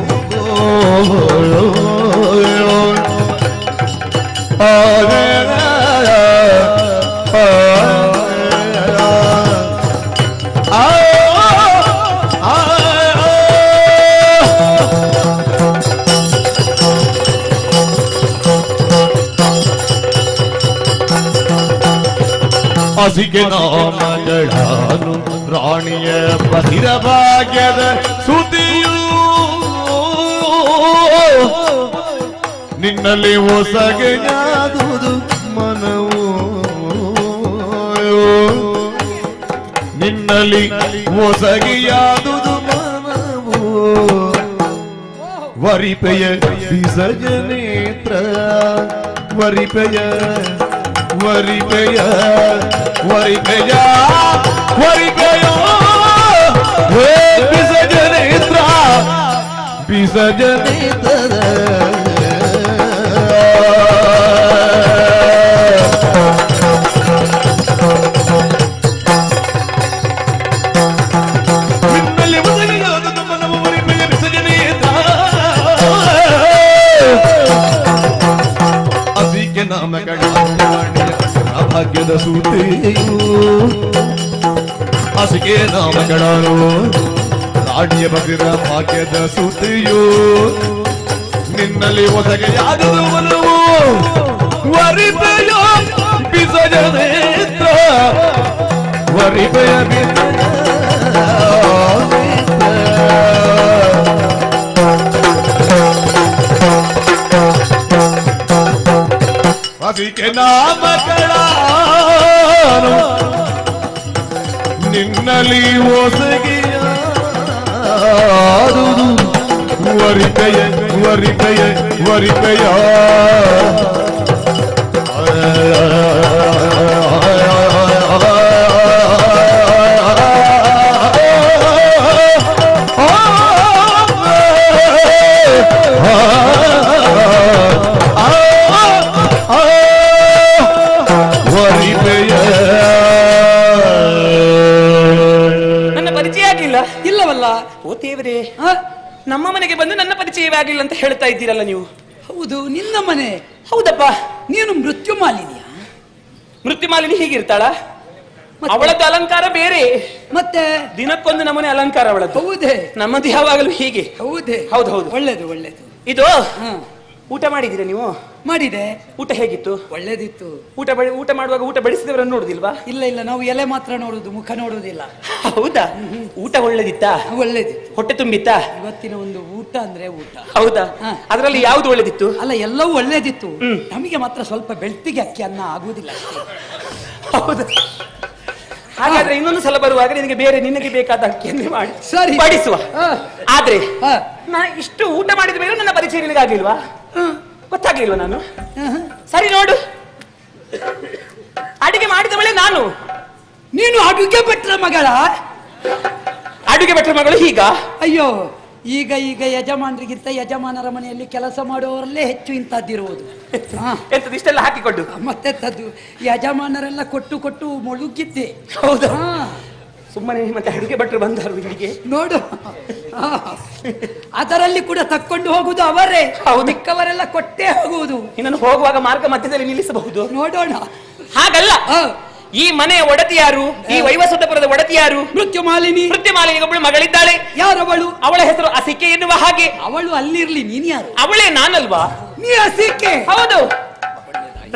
ಹಸಿಗೆ ನಾಮಗಳಾನು ರಾಣಿಯ ಬದಿರ ಭಾಗ್ಯದ ಸುದ್ದಿಯು ನಿನ್ನಲ್ಲಿ ಹೊಸಗೆಯಾದುದು ಮನವು, ನಿನ್ನಲ್ಲಿ ಹೊಸಗೆಯಾದುದು ಮನವು, ವರಿಪೆಯ ವಿಸರ್ಜನೇತ್ರ ವರಿಪೆಯ ವರಿಪೆಯ ವರಿಪೆಯ ವರಿಪೆಯ ವಿಸರ್ಜನೇತ್ರ ವಿಸರ್ಜನೇತರ ಭಾಗ್ಯದ ಸೂತೆಯು ಹಸಿಗೆ ನಾಮಗಳಾನು ರಾಣಿಯ ಬದಿರ ಭಾಗ್ಯದ ಸೂತೆಯು ನಿನ್ನಲ್ಲಿ ಹೊಸಗೆಯಾದುದು ಮನವು, ವರಿಪೆಯ ಬಿಸಜನೇತ್ರ ವರಿಪೆಯ ಹಸಿಗೆ ನಾಮಗಳಾನು ನಿನ್ನಲ್ಲಿ ಹೊಸಗೆಯಾದುದು ವರಿಪೆಯ ವರಿಪೆಯ ವರಿಪೆಯ ಇಲ್ಲವಲ್ಲ. ಓ ದೇವರೇ, ನಮ್ಮ ಮನೆಗೆ ಬಂದು ನನ್ನ ಪರಿಚಯವೇ ಆಗಿಲ್ಲ ಅಂತ ಹೇಳ್ತಾ ಇದ್ದೀರಲ್ಲ ನೀವು. ಹೌದು, ನಿನ್ನ ಮನೆ. ಹೌದಪ್ಪ. ನೀನು ಮೃತ್ಯು ಮಾಲಿನಿಯ? ಮೃತ್ಯು ಮಾಲಿನಿ ಹೀಗಿರ್ತಾಳ? ಅವಳದ್ದು ಅಲಂಕಾರ ಬೇರೆ. ಮತ್ತೆ ದಿನಕ್ಕೊಂದು ನಮ್ಮನೆ ಅಲಂಕಾರ ಅವಳದ್ದು. ಹೌದೇ? ನಮ್ಮದು ಯಾವಾಗಲೂ ಹೀಗೆ. ಹೌದೇ? ಹೌದು ಹೌದು. ಒಳ್ಳೇದು ಒಳ್ಳೇದು. ಇದು ಊಟ ಮಾಡಿದ್ದೀರಾ ನೀವು? ಮಾಡಿದೆ. ಊಟ ಹೇಗಿತ್ತು? ಒಳ್ಳೇದಿತ್ತು. ಊಟ ಮಾಡುವಾಗ ಊಟ ಬಡಿಸಿದವರನ್ನು ನೋಡುದಿಲ್ವಾ? ಇಲ್ಲ ಇಲ್ಲ, ನಾವು ಎಲೆ ಮಾತ್ರ ನೋಡುದು, ಮುಖ ನೋಡುದಿಲ್ಲ. ಹೌದಾ? ಊಟ ಒಳ್ಳೇದಿತ್ತಾ? ಒಳ್ಳೇದಿತ್ತು. ಹೊಟ್ಟೆ ತುಂಬಿತ್ತಾ? ಇವತ್ತಿನ ಒಂದು ಊಟ ಅಂದ್ರೆ ಊಟ. ಹೌದಾ? ಅದರಲ್ಲಿ ಯಾವ್ದು ಒಳ್ಳೇದಿತ್ತು? ಅಲ್ಲ, ಎಲ್ಲವೂ ಒಳ್ಳೇದಿತ್ತು. ನಮಗೆ ಮಾತ್ರ ಸ್ವಲ್ಪ ಬೆಳ್ತಿಗೆ ಅಕ್ಕಿ ಅನ್ನ ಆಗುವುದಿಲ್ಲ. ಹೌದಾ? ಹಾಗಾದ್ರೆ ಇನ್ನೊಂದು ಸಲ ಬರುವಾಗ ನಿನಗೆ ಬೇರೆ ನಿನಗೆ ಬೇಕಾದ ಅಕ್ಕಿಯನ್ನೇ ಮಾಡಿ ಸರಿ ಬಡಿಸುವ. ಆದ್ರೆ ನಾ ಇಷ್ಟು ಊಟ ಮಾಡಿದ ಮೇಲೆ ನನ್ನ ಪರಿಚಯ ನಿನಗಾಗಿಲ್ವಾ? ಗೊತ್ತಾಗ್ಲಿಲ್ವಾ ನಾನು? ಸರಿ ನೋಡು, ಅಡಿಗೆ ಮಾಡಿದವಳೆ ನಾನು. ನೀನು ಅಡುಗೆ ಭಟ್ರ ಮಗಳ? ಅಡುಗೆ ಭಟ್ರ ಮಗಳು ಹೀಗ? ಅಯ್ಯೋ, ಈಗ ಈಗ ಯಜಮಾನರಿಗಿಂತ ಯಜಮಾನರ ಮನೆಯಲ್ಲಿ ಕೆಲಸ ಮಾಡುವವರಲ್ಲೇ ಹೆಚ್ಚು ಇಂಥದ್ದಿರುವುದು. ಎಂತದ್ದು ಇಷ್ಟೆಲ್ಲ ಹಾಕಿಕೊಂಡು? ಮತ್ತೆಂತದ್ದು, ಯಜಮಾನರೆಲ್ಲ ಕೊಟ್ಟು ಕೊಟ್ಟು ಮುಳುಗಿದ್ದೆ. ಹೌದಾ? ಸುಮ್ಮನೆ ಮತ್ತೆ ಅಡುಗೆ ಭಟ್ರು ಬಂದರು ಇಲ್ಲಿಗೆ ನೋಡು. ಅದರಲ್ಲಿ ಕೂಡ ತಕ್ಕೊಂಡು ಹೋಗುದು ಅವರೇ, ಮಿಕ್ಕವರೆಲ್ಲ ಕೊಟ್ಟೇ ಹೋಗುವುದು. ಇನ್ನೊಂದು ಹೋಗುವಾಗ ಮಾರ್ಗ ಮಧ್ಯದಲ್ಲಿ ನಿಲ್ಲಿಸಬಹುದು. ನೋಡೋಣ. ಹಾಗಲ್ಲ, ಈ ಮನೆಯ ಒಡತಿ ಯಾರು? ಈ ವೈವಸ್ವತಪುರದ ಒಡತಿ ಯಾರು? ಮೃತ್ಯು ಮಾಲಿನಿ. ಮೃತ್ಯು ಮಾಲಿನಿಗೆ ಒಬ್ಬಳು ಮಗಳಿದ್ದಾಳೆ. ಯಾರವಳು? ಅವಳ ಹೆಸರು ಅಸಿಕೆ ಎನ್ನುವ ಹಾಗೆ. ಅವಳು ಅಲ್ಲಿರ್ಲಿ, ನೀನ್ ಯಾರು? ಅವಳೇ ನಾನಲ್ವಾ? ನೀ ಅಸಿಕೆ? ಹೌದು,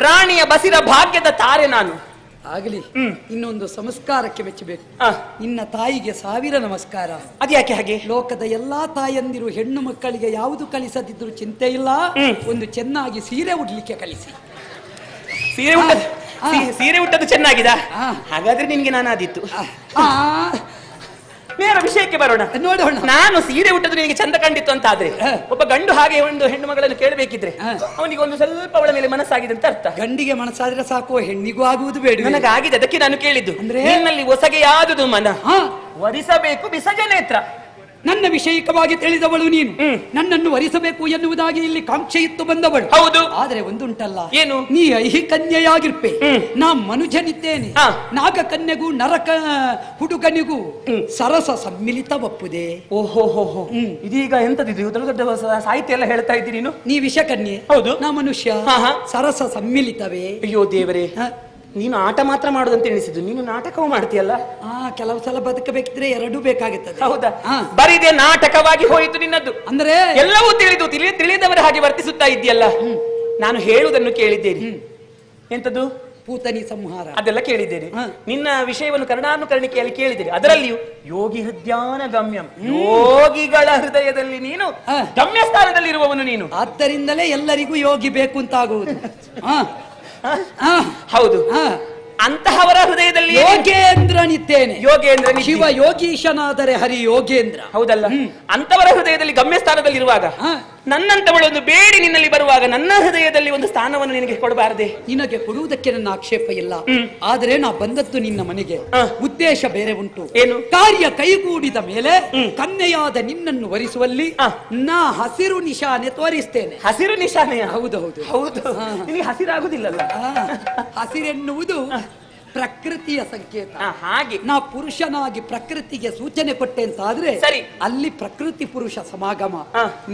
ರಾಣಿಯ ಬಸಿರ ಭಾಗ್ಯದ ತಾರೆ ನಾನು. ಆಗಲಿ. ಇನ್ನೊಂದು ಸಂಸ್ಕಾರಕ್ಕೆ ಮೆಚ್ಚಬೇಕು. ನಿನ್ನ ತಾಯಿಗೆ 1000 ನಮಸ್ಕಾರ. ಅದ್ಯಾಕೆ ಹಾಗೆ? ಲೋಕದ ಎಲ್ಲಾ ತಾಯಂದಿರು ಹೆಣ್ಣು ಮಕ್ಕಳಿಗೆ ಯಾವುದು ಕಲಿಸದಿದ್ರು ಚಿಂತೆ ಇಲ್ಲ, ಒಂದು ಚೆನ್ನಾಗಿ ಸೀರೆ ಉಡ್ಲಿಕ್ಕೆ ಕಲಿಸಿ. ಸೀರೆ ಉಟ್ಟದ್ದು ಚೆನ್ನಾಗಿದ? ಹಾಗಾದ್ರೆ ನಿನ್ಗೆ ನಾನಾದಿತ್ತು. ನೇರ ವಿಷಯಕ್ಕೆ ಬರೋಣ. ನೋಡೋಣ. ನಾನು ಸೀರೆ ಉಟ್ಟದ್ದು ನಿನಗೆ ಚಂದ ಕಂಡಿತ್ತು ಅಂತ ಆದ್ರೆ, ಒಬ್ಬ ಗಂಡು ಹಾಗೆ ಒಂದು ಹೆಣ್ಣು ಮಗಳನ್ನು ಕೇಳಬೇಕಿದ್ರೆ ಅವನಿಗೆ ಒಂದು ಸ್ವಲ್ಪ ಅವಳ ಮೇಲೆ ಮನಸ್ಸಾಗಿದೆ ಅಂತ ಅರ್ಥ. ಗಂಡಿಗೆ ಮನಸ್ಸಾದ್ರೆ ಸಾಕು, ಹೆಣ್ಣಿಗೂ ಆಗುವುದು ಬೇಡ. ನನಗಾಗಿದೆ, ಅದಕ್ಕೆ ನಾನು ಕೇಳಿದ್ದು. ನಿನ್ನಲ್ಲಿ ಹೊಸಗೆಯಾದುದು ಮನ, ವರಿಸಬೇಕು ಬಿಸಜನೇತ್ರ. ನನ್ನ ವಿಷಯಿಕವಾಗಿ ತಿಳಿದವಳು ನೀನು, ನನ್ನನ್ನು ವರಿಸಬೇಕು ಎನ್ನುವುದಾಗಿ ಇಲ್ಲಿ ಕಾಂಕ್ಷೆ ಇತ್ತು ಬಂದವಳು. ಹೌದು. ಆದ್ರೆ ಒಂದುಂಟಲ್ಲ, ಏನು? ನೀ ಐಹಿಕನ್ಯೆಯಾಗಿರ್ಪೆ, ನಾ ಮನುಜನಿದ್ದೇನೆ. ನಾಗಕನ್ಯೆಗೂ ನರಕ ಹುಡುಗನಿಗೂ ಸರಸ ಸಮ್ಮಿಲಿತ ಒಪ್ಪುದೆ. ಓಹೋ, ಇದೀಗ ಎಂತದಿದು ದೊಡ್ಡ ದೊಡ್ಡ ಸಾಹಿತ್ಯ ಎಲ್ಲ ಹೇಳ್ತಾ ಇದ್ದೀನಿ ನೀನು. ನೀ ವಿಷಕನ್ಯೆ, ಹೌದು. ನಾ ಮನುಷ್ಯ, ಸರಸ ಸಮ್ಮಿಲಿತವೇ. ಅಯ್ಯೋ ದೇವರೇ, ನೀನು ಆಟ ಮಾತ್ರ ಮಾಡುದಂತ ಎಣಿಸಿದ್ದು, ನೀನು ನಾಟಕವೂ ಮಾಡ್ತೀಯಲ್ಲ. ಕೆಲವು ಸಲ ಬದುಕಬೇಕಿದ್ರೆ ಎರಡೂ ಬೇಕಾಗುತ್ತದೆ. ಹೌದಾ? ಬರಿದೆ ನಾಟಕವಾಗಿ ಹೋಯಿತು ನಿನ್ನದ್ದು. ಅಂದ್ರೆ ಎಲ್ಲವೂ ತಿಳಿದವರ ಹಾಗೆ ವರ್ತಿಸುತ್ತಾ ಇದೆಯಲ್ಲ. ನಾನು ಹೇಳುವುದನ್ನು ಕೇಳಿದ್ದೇನೆ. ಎಂತದ್ದು? ಪೂತನಿ ಸಂಹಾರ ಅದೆಲ್ಲ ಕೇಳಿದ್ದೇನೆ. ನಿನ್ನ ವಿಷಯವನ್ನು ಕರ್ಣಾನುಕರಣಿಕೆಯಲ್ಲಿ ಕೇಳಿದ್ದೇನೆ. ಅದರಲ್ಲಿಯೂ ಯೋಗಿ ಹೃದಯಾನ ಗಮ್ಯಂ, ಯೋಗಿಗಳ ಹೃದಯದಲ್ಲಿ ನೀನು ಗಮ್ಯ ಸ್ಥಾನದಲ್ಲಿ ಇರುವವನು ನೀನು. ಆದ್ದರಿಂದಲೇ ಎಲ್ಲರಿಗೂ ಯೋಗಿ ಬೇಕು ಅಂತಾಗುವುದು. ಹೌದು, ಅಂತಹವರ ಹೃದಯದಲ್ಲಿ ಯೋಗೇಂದ್ರನಿದ್ದೇನೆ. ಯೋಗೇಂದ್ರ, ಶಿವ ಯೋಗೀಶನಾದರೆ ಹರಿ ಯೋಗೇಂದ್ರ. ಹೌದಲ್ಲ? ಅಂತವರ ಹೃದಯದಲ್ಲಿ ಗಮ್ಯ ಸ್ಥಾನದಲ್ಲಿ ಇರುವಾಗ ನನ್ನಂತವಳೊಂದು ಬೇಡಿ ನಿನ್ನಲ್ಲಿ ಬರುವಾಗ ನನ್ನ ಹೃದಯದಲ್ಲಿ ಒಂದು ಸ್ಥಾನವನ್ನು ನಿನಗೆ ಕೊಡಬಾರದೆ? ನಿನಗೆ ಕೊಡುವುದಕ್ಕೆ ನನ್ನ ಆಕ್ಷೇಪ ಇಲ್ಲ. ಆದರೆ ನಾ ಬಂದದ್ದು ನಿನ್ನ ಮನೆಗೆ ಉದ್ದೇಶ ಬೇರೆ ಉಂಟು. ಏನು? ಕಾರ್ಯ ಕೈಗೂಡಿದ ಮೇಲೆ ಕನ್ಯೆಯಾದ ನಿನ್ನನ್ನು ವರಿಸುವಲ್ಲಿ ನಾ ಹಸಿರು ನಿಶಾನೆ ತೋರಿಸ್ತೇನೆ. ಹಸಿರು ನಿಶಾನೆ? ಹೌದು. ನಿನಗೆ ಹಸಿರಾಗುದಿಲ್ಲಲ್ಲ? ಹಸಿರೆನ್ನುವುದು ಪ್ರಕೃತಿಯ ಸಂಕೇತ. ಹಾಗೆ ನಾ ಪುರುಷನಾಗಿ ಪ್ರಕೃತಿಗೆ ಸೂಚನೆ ಕೊಟ್ಟೆ ಅಂತ ಆದ್ರೆ ಸರಿ, ಅಲ್ಲಿ ಪ್ರಕೃತಿ ಪುರುಷ ಸಮಾಗಮ.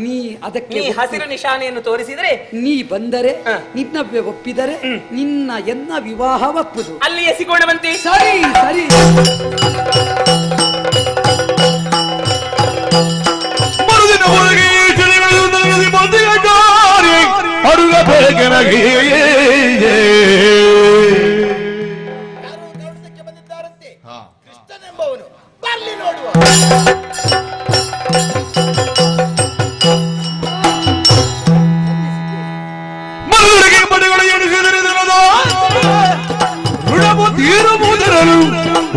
ನೀ ಅದಕ್ಕೆ ಹಸಿರು ನಿಶಾನೆಯನ್ನು ತೋರಿಸಿದ್ರೆ, ನೀ ಬಂದರೆ ನಿನ್ನ ಒಪ್ಪಿದರೆ ನಿನ್ನ ಎನ್ನ ವಿವಾಹ ಒಪ್ಪುದು. ಅಲ್ಲಿ ಎಸಿಕೊಳ್ಳುವಂತೆ. ಸರಿ ಮರುದಿನ ಒಳಗೆ ಅಡುಗ ಬೇಗನಾಗಿ ಕೃಷ್ಣನೆಂಬವನು ಬರ್ಲಿ ನೋಡುವ. ಮರುದಿಗೆ ಮನೆಗಳು ಎಣಿಸಿದರೆಂದು ಋಣವು ತೀರುವುದರಲು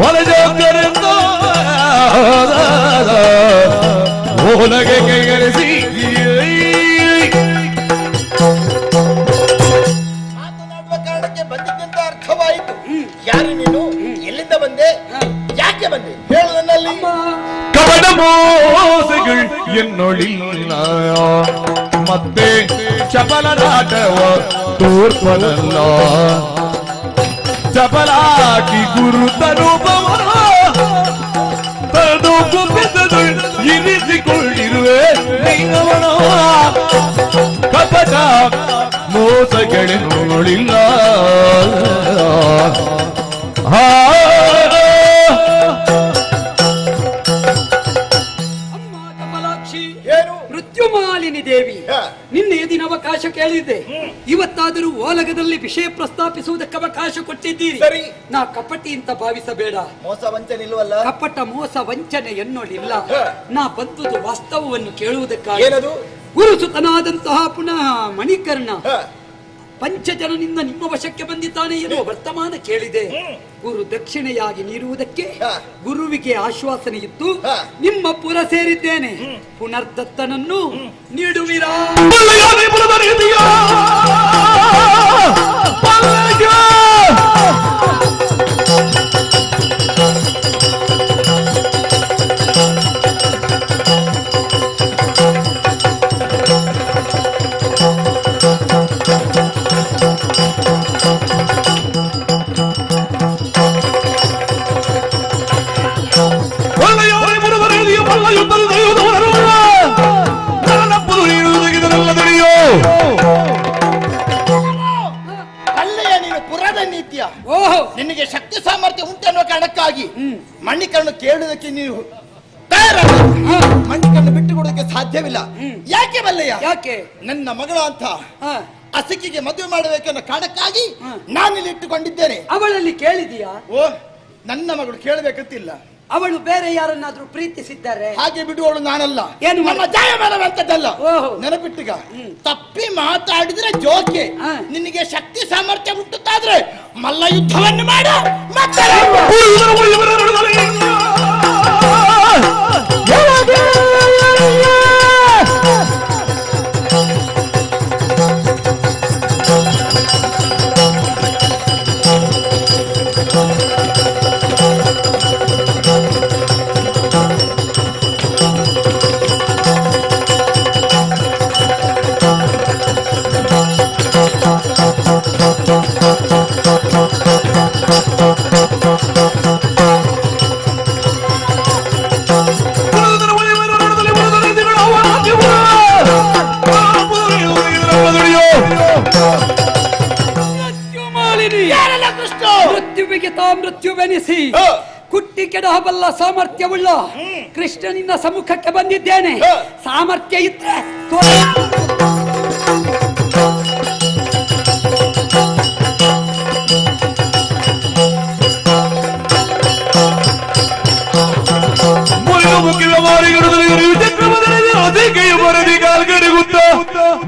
ಹೊಲಜಾಗರೆಂದು ಓಲಗೆ ಕೈಗರಿಸಿ ಮಾತನಾಡುವ ಕಾರಣಕ್ಕೆ ಬಂದಿದ್ದಂತ ಅರ್ಥವಾಯಿತು. ಯಾರು ನೀನು? ಎಲ್ಲಿಂದ ಬಂದೆ? ಯಾಕೆ ಬಂದೆ? ಹೇಳು ನನ್ನಲ್ಲಿ. ಕಪಟ ಮೋಸಗಳು ಎನ್ನೊಳಿಲ್ಲ, ಮತ್ತೆ ಚಪಲರಾಟವ ತೋರ್ಪದಲ್ಲ. ಚಪಲಾಟಿ ಗುರುತರೂಪವ ತಡುಪೆದದು ಇರಿಸಿಕೊಂಡಿರುವೆ ನೀನವನ. ಕಪಟ ಮೋಸಗಳೆನ್ನೊಳಿಲ್ಲ. ಮೃತ್ಯುಮಾಲಿನಿ ದೇವಿ, ನಿನ್ನೆ ದಿನ ಅವಕಾಶ ಕೇಳಿದ್ದೆ. ಇವತ್ತಾದರೂ ಓಲಗದಲ್ಲಿ ವಿಷಯ ಪ್ರಸ್ತಾಪಿಸುವುದಕ್ಕೆ ಅವಕಾಶ ಕೊಟ್ಟಿದ್ದೀರಿ. ನಾ ಕಪಟಿ ಅಂತ ಭಾವಿಸಬೇಡ. ಮೋಸ ವಂಚನೆ ಇಲ್ವಲ್ಲ? ಕಪಟ ಮೋಸ ವಂಚನೆ ಎನ್ನೋಳಿಲ್ಲ. ನಾ ಬಂದುದು ವಾಸ್ತವವನ್ನು ಕೇಳುವುದಕ್ಕಾಗಿ. ಏನದು? ಗುರುಸುತನಾದಂತಹ ಪುನಃ ಮಣಿಕರ್ಣ ಪಂಚಜನನಿಂದ ನಿಮ್ಮ ವಶಕ್ಕೆ ಬಂದಿದ್ದಾನೆ ಎನ್ನುವ ವರ್ತಮಾನ ಕೇಳಿದೆ. ಗುರು ದಕ್ಷಿಣೆಯಾಗಿ ನೀಡುವುದಕ್ಕೆ ಗುರುವಿಗೆ ಆಶ್ವಾಸನೆ ಇತ್ತು. ನಿಮ್ಮ ಪುರ ಸೇರಿದ್ದೇನೆ. ಪುನರ್ದತ್ತನನ್ನು ನೀಡುವಿರಾ? ನಿನಗೆ ಶಕ್ತಿ ಸಾಮರ್ಥ್ಯ ಉಂಟೆನ್ನುವ ಕಾರಣಕ್ಕಾಗಿ ಮಣಿಕರನ್ನು ಕೇಳುವುದಕ್ಕೆ ನೀವು ಮಣಿಕರನ್ನು ಬಿಟ್ಟುಕೊಡೋದಕ್ಕೆ ಸಾಧ್ಯವಿಲ್ಲ. ಯಾಕೆ ಬಲ್ಲೆಯ? ಯಾಕೆ? ನನ್ನ ಮಗಳ ಅಂತ ಅಸಕಿಗೆ ಮದುವೆ ಮಾಡಬೇಕೆನ್ನೋ ಕಾರಣಕ್ಕಾಗಿ ನಾನಿಲ್ಲಿ ಇಟ್ಟುಕೊಂಡಿದ್ದೇನೆ. ಅವಳಲ್ಲಿ ಕೇಳಿದೀಯಾ? ಓ, ನನ್ನ ಮಗಳು ಕೇಳಬೇಕಂತಿಲ್ಲ. ಅವಳು ಬೇರೆ ಯಾರನ್ನಾದ್ರೂ ಪ್ರೀತಿಸಿದ್ದಾರೆ? ಹಾಗೆ ಬಿಡುವವಳು ನಾನಲ್ಲ. ಏನು ನಮ್ಮ ಜಯಮಾನವಂತದ್ದಲ್ಲ. ಓಹೋ, ನೆನಪಿಟ್ಟಿಗ. ತಪ್ಪಿ ಮಾತಾಡಿದ್ರೆ ಜೋಕೆ. ನಿನಗೆ ಶಕ್ತಿ ಸಾಮರ್ಥ್ಯ ಉಂಟುತ್ತಾದ್ರೆ ಮಲ್ಲ ಯುದ್ಧವನ್ನು ಮಾಡ. ಮತ್ತೆ ಮೃತ್ಯುವಿಗೆ ತಾ ಮೃತ್ಯುವೆನಿಸಿ ಕುಟ್ಟಿ ಕೆಡಹಬಲ್ಲ ಸಾಮರ್ಥ್ಯವುಳ್ಳ ಕೃಷ್ಣನಿಂದ ಸಮ್ಮುಖಕ್ಕೆ ಬಂದಿದ್ದೇನೆ. ಸಾಮರ್ಥ್ಯ ಇದ್ರೆ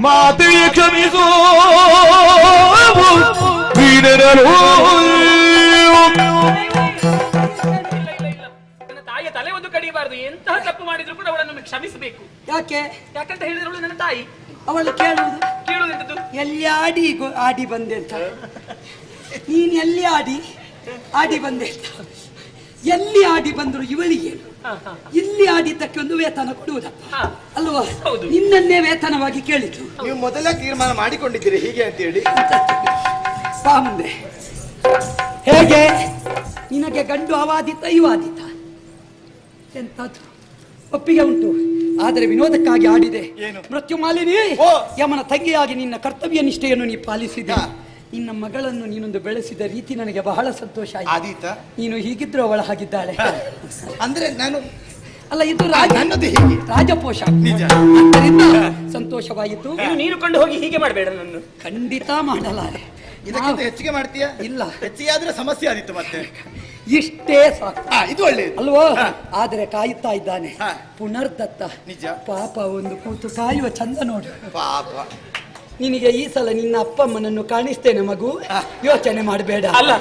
ಮಾತೆಯ ಕ್ಷಮಿಸೋ ನನ್ನ ತಾಯಿಯ ತಲೆ ಒಂದು ಕಡಿಬಾರದು. ಎಂತಹ ತಪ್ಪು ಮಾಡಿದ್ರು ಕೂಡ ಅವಳನ್ನು ಕ್ಷಮಿಸಬೇಕು. ಯಾಕೆ? ಯಾಕಂತ ಹೇಳಿದ್ರೆ ಅವಳು ನನ್ನ ತಾಯಿ. ಅವಳು ಕೇಳುವುದು ಎಲ್ಲಿ ಆಡಿ ಬಂದೆ ಅಂತ. ನೀನ್ ಎಲ್ಲಿ ಆಡಿ ಬಂದೆ ಅಂತ. ಎಲ್ಲಿ ಆಡಿ ಬಂದ್ರು ಇವಳಿಗೆ ಇಲ್ಲಿ ಆಡಿದ್ದಕ್ಕೆ ಒಂದು ವೇತನ ಕೊಡುವುದಪ್ಪ ಅಲ್ವಾ? ನಿನ್ನನ್ನೇ ವೇತನವಾಗಿ ಕೇಳಿತು. ನೀವು ಮೊದಲೇ ತೀರ್ಮಾನ ಮಾಡಿಕೊಂಡಿದ್ದೀರಿ ಹೀಗೆ ಅಂತ ಹೇಳಿ. ಬಾ ಮುಂದೆ. ಹೇಗೆ ನಿನಗೆ ಗಂಡು ಅವಾದಿತ ಇವಾದಿತ ಎಂತದ್ದು ಒಪ್ಪಿಗೆ ಉಂಟು. ಆದರೆ ವಿನೋದಕ್ಕಾಗಿ ಆಡಿದೆ. ಮೃತ್ಯುಮಾಲಿನಿ, ಯಮನ ತಂಗಿಯಾಗಿ ನಿನ್ನ ಕರ್ತವ್ಯ ನಿಷ್ಠೆಯನ್ನು ನೀ ಪಾಲಿಸಿದೆ. ನಿನ್ನ ಮಗಳನ್ನು ನೀನೊಂದು ಬೆಳೆಸಿದ ರೀತಿ ನನಗೆ ಬಹಳ ಸಂತೋಷ ಆಯಿತು. ನೀನು ಹೀಗಿದ್ರು ಅವಳ ಹಾಗಿದ್ದಾಳೆ. ಅಂದ್ರೆ ನಾನು ಅಲ್ಲ, ಇದು ನನ್ನದು ಹೀಗೆ ರಾಜಪೋಷ. ಆದ್ದರಿಂದ ಸಂತೋಷವಾಯಿತು. ನೀನು ಕೊಂಡು ಹೋಗಿ ಹೀಗೆ ಮಾಡಬೇಡ. ನನ್ನ ಖಂಡಿತ ಮಾಡಲಾರೆ. ಇದಕ್ಕಿಂತ ಹೆಚ್ಚಿಗೆ ಮಾಡ್ತೀಯಾ? ಇಲ್ಲ, ಹೆಚ್ಚಿಗೆ ಆದ್ರೆ ಸಮಸ್ಯೆ ಆದಿತ್ತು ಮತ್ತೆ. ಇಷ್ಟೇ ಸಾಕು. ಇದು ಒಳ್ಳೆಯದು ಅಲ್ವೋ? ಆದರೆ ಕಾಯುತ್ತಾ ಇದ್ದಾನೆ ಪುನರ್ದತ್ತ. ನಿಜ. ಪಾಪ ಒಂದು ಕೂತು ಕಾಯುವ ಚಂದ ನೋಡು. ಪಾಪ ನಿನಗೆ ಈ ಸಲ ನಿನ್ನ ಅಪ್ಪಮ್ಮನನ್ನು ಕಾಣಿಸ್ತೇನೆ ಮಗು, ಯೋಚನೆ ಮಾಡಬೇಡ. ಅಲ್ಲ,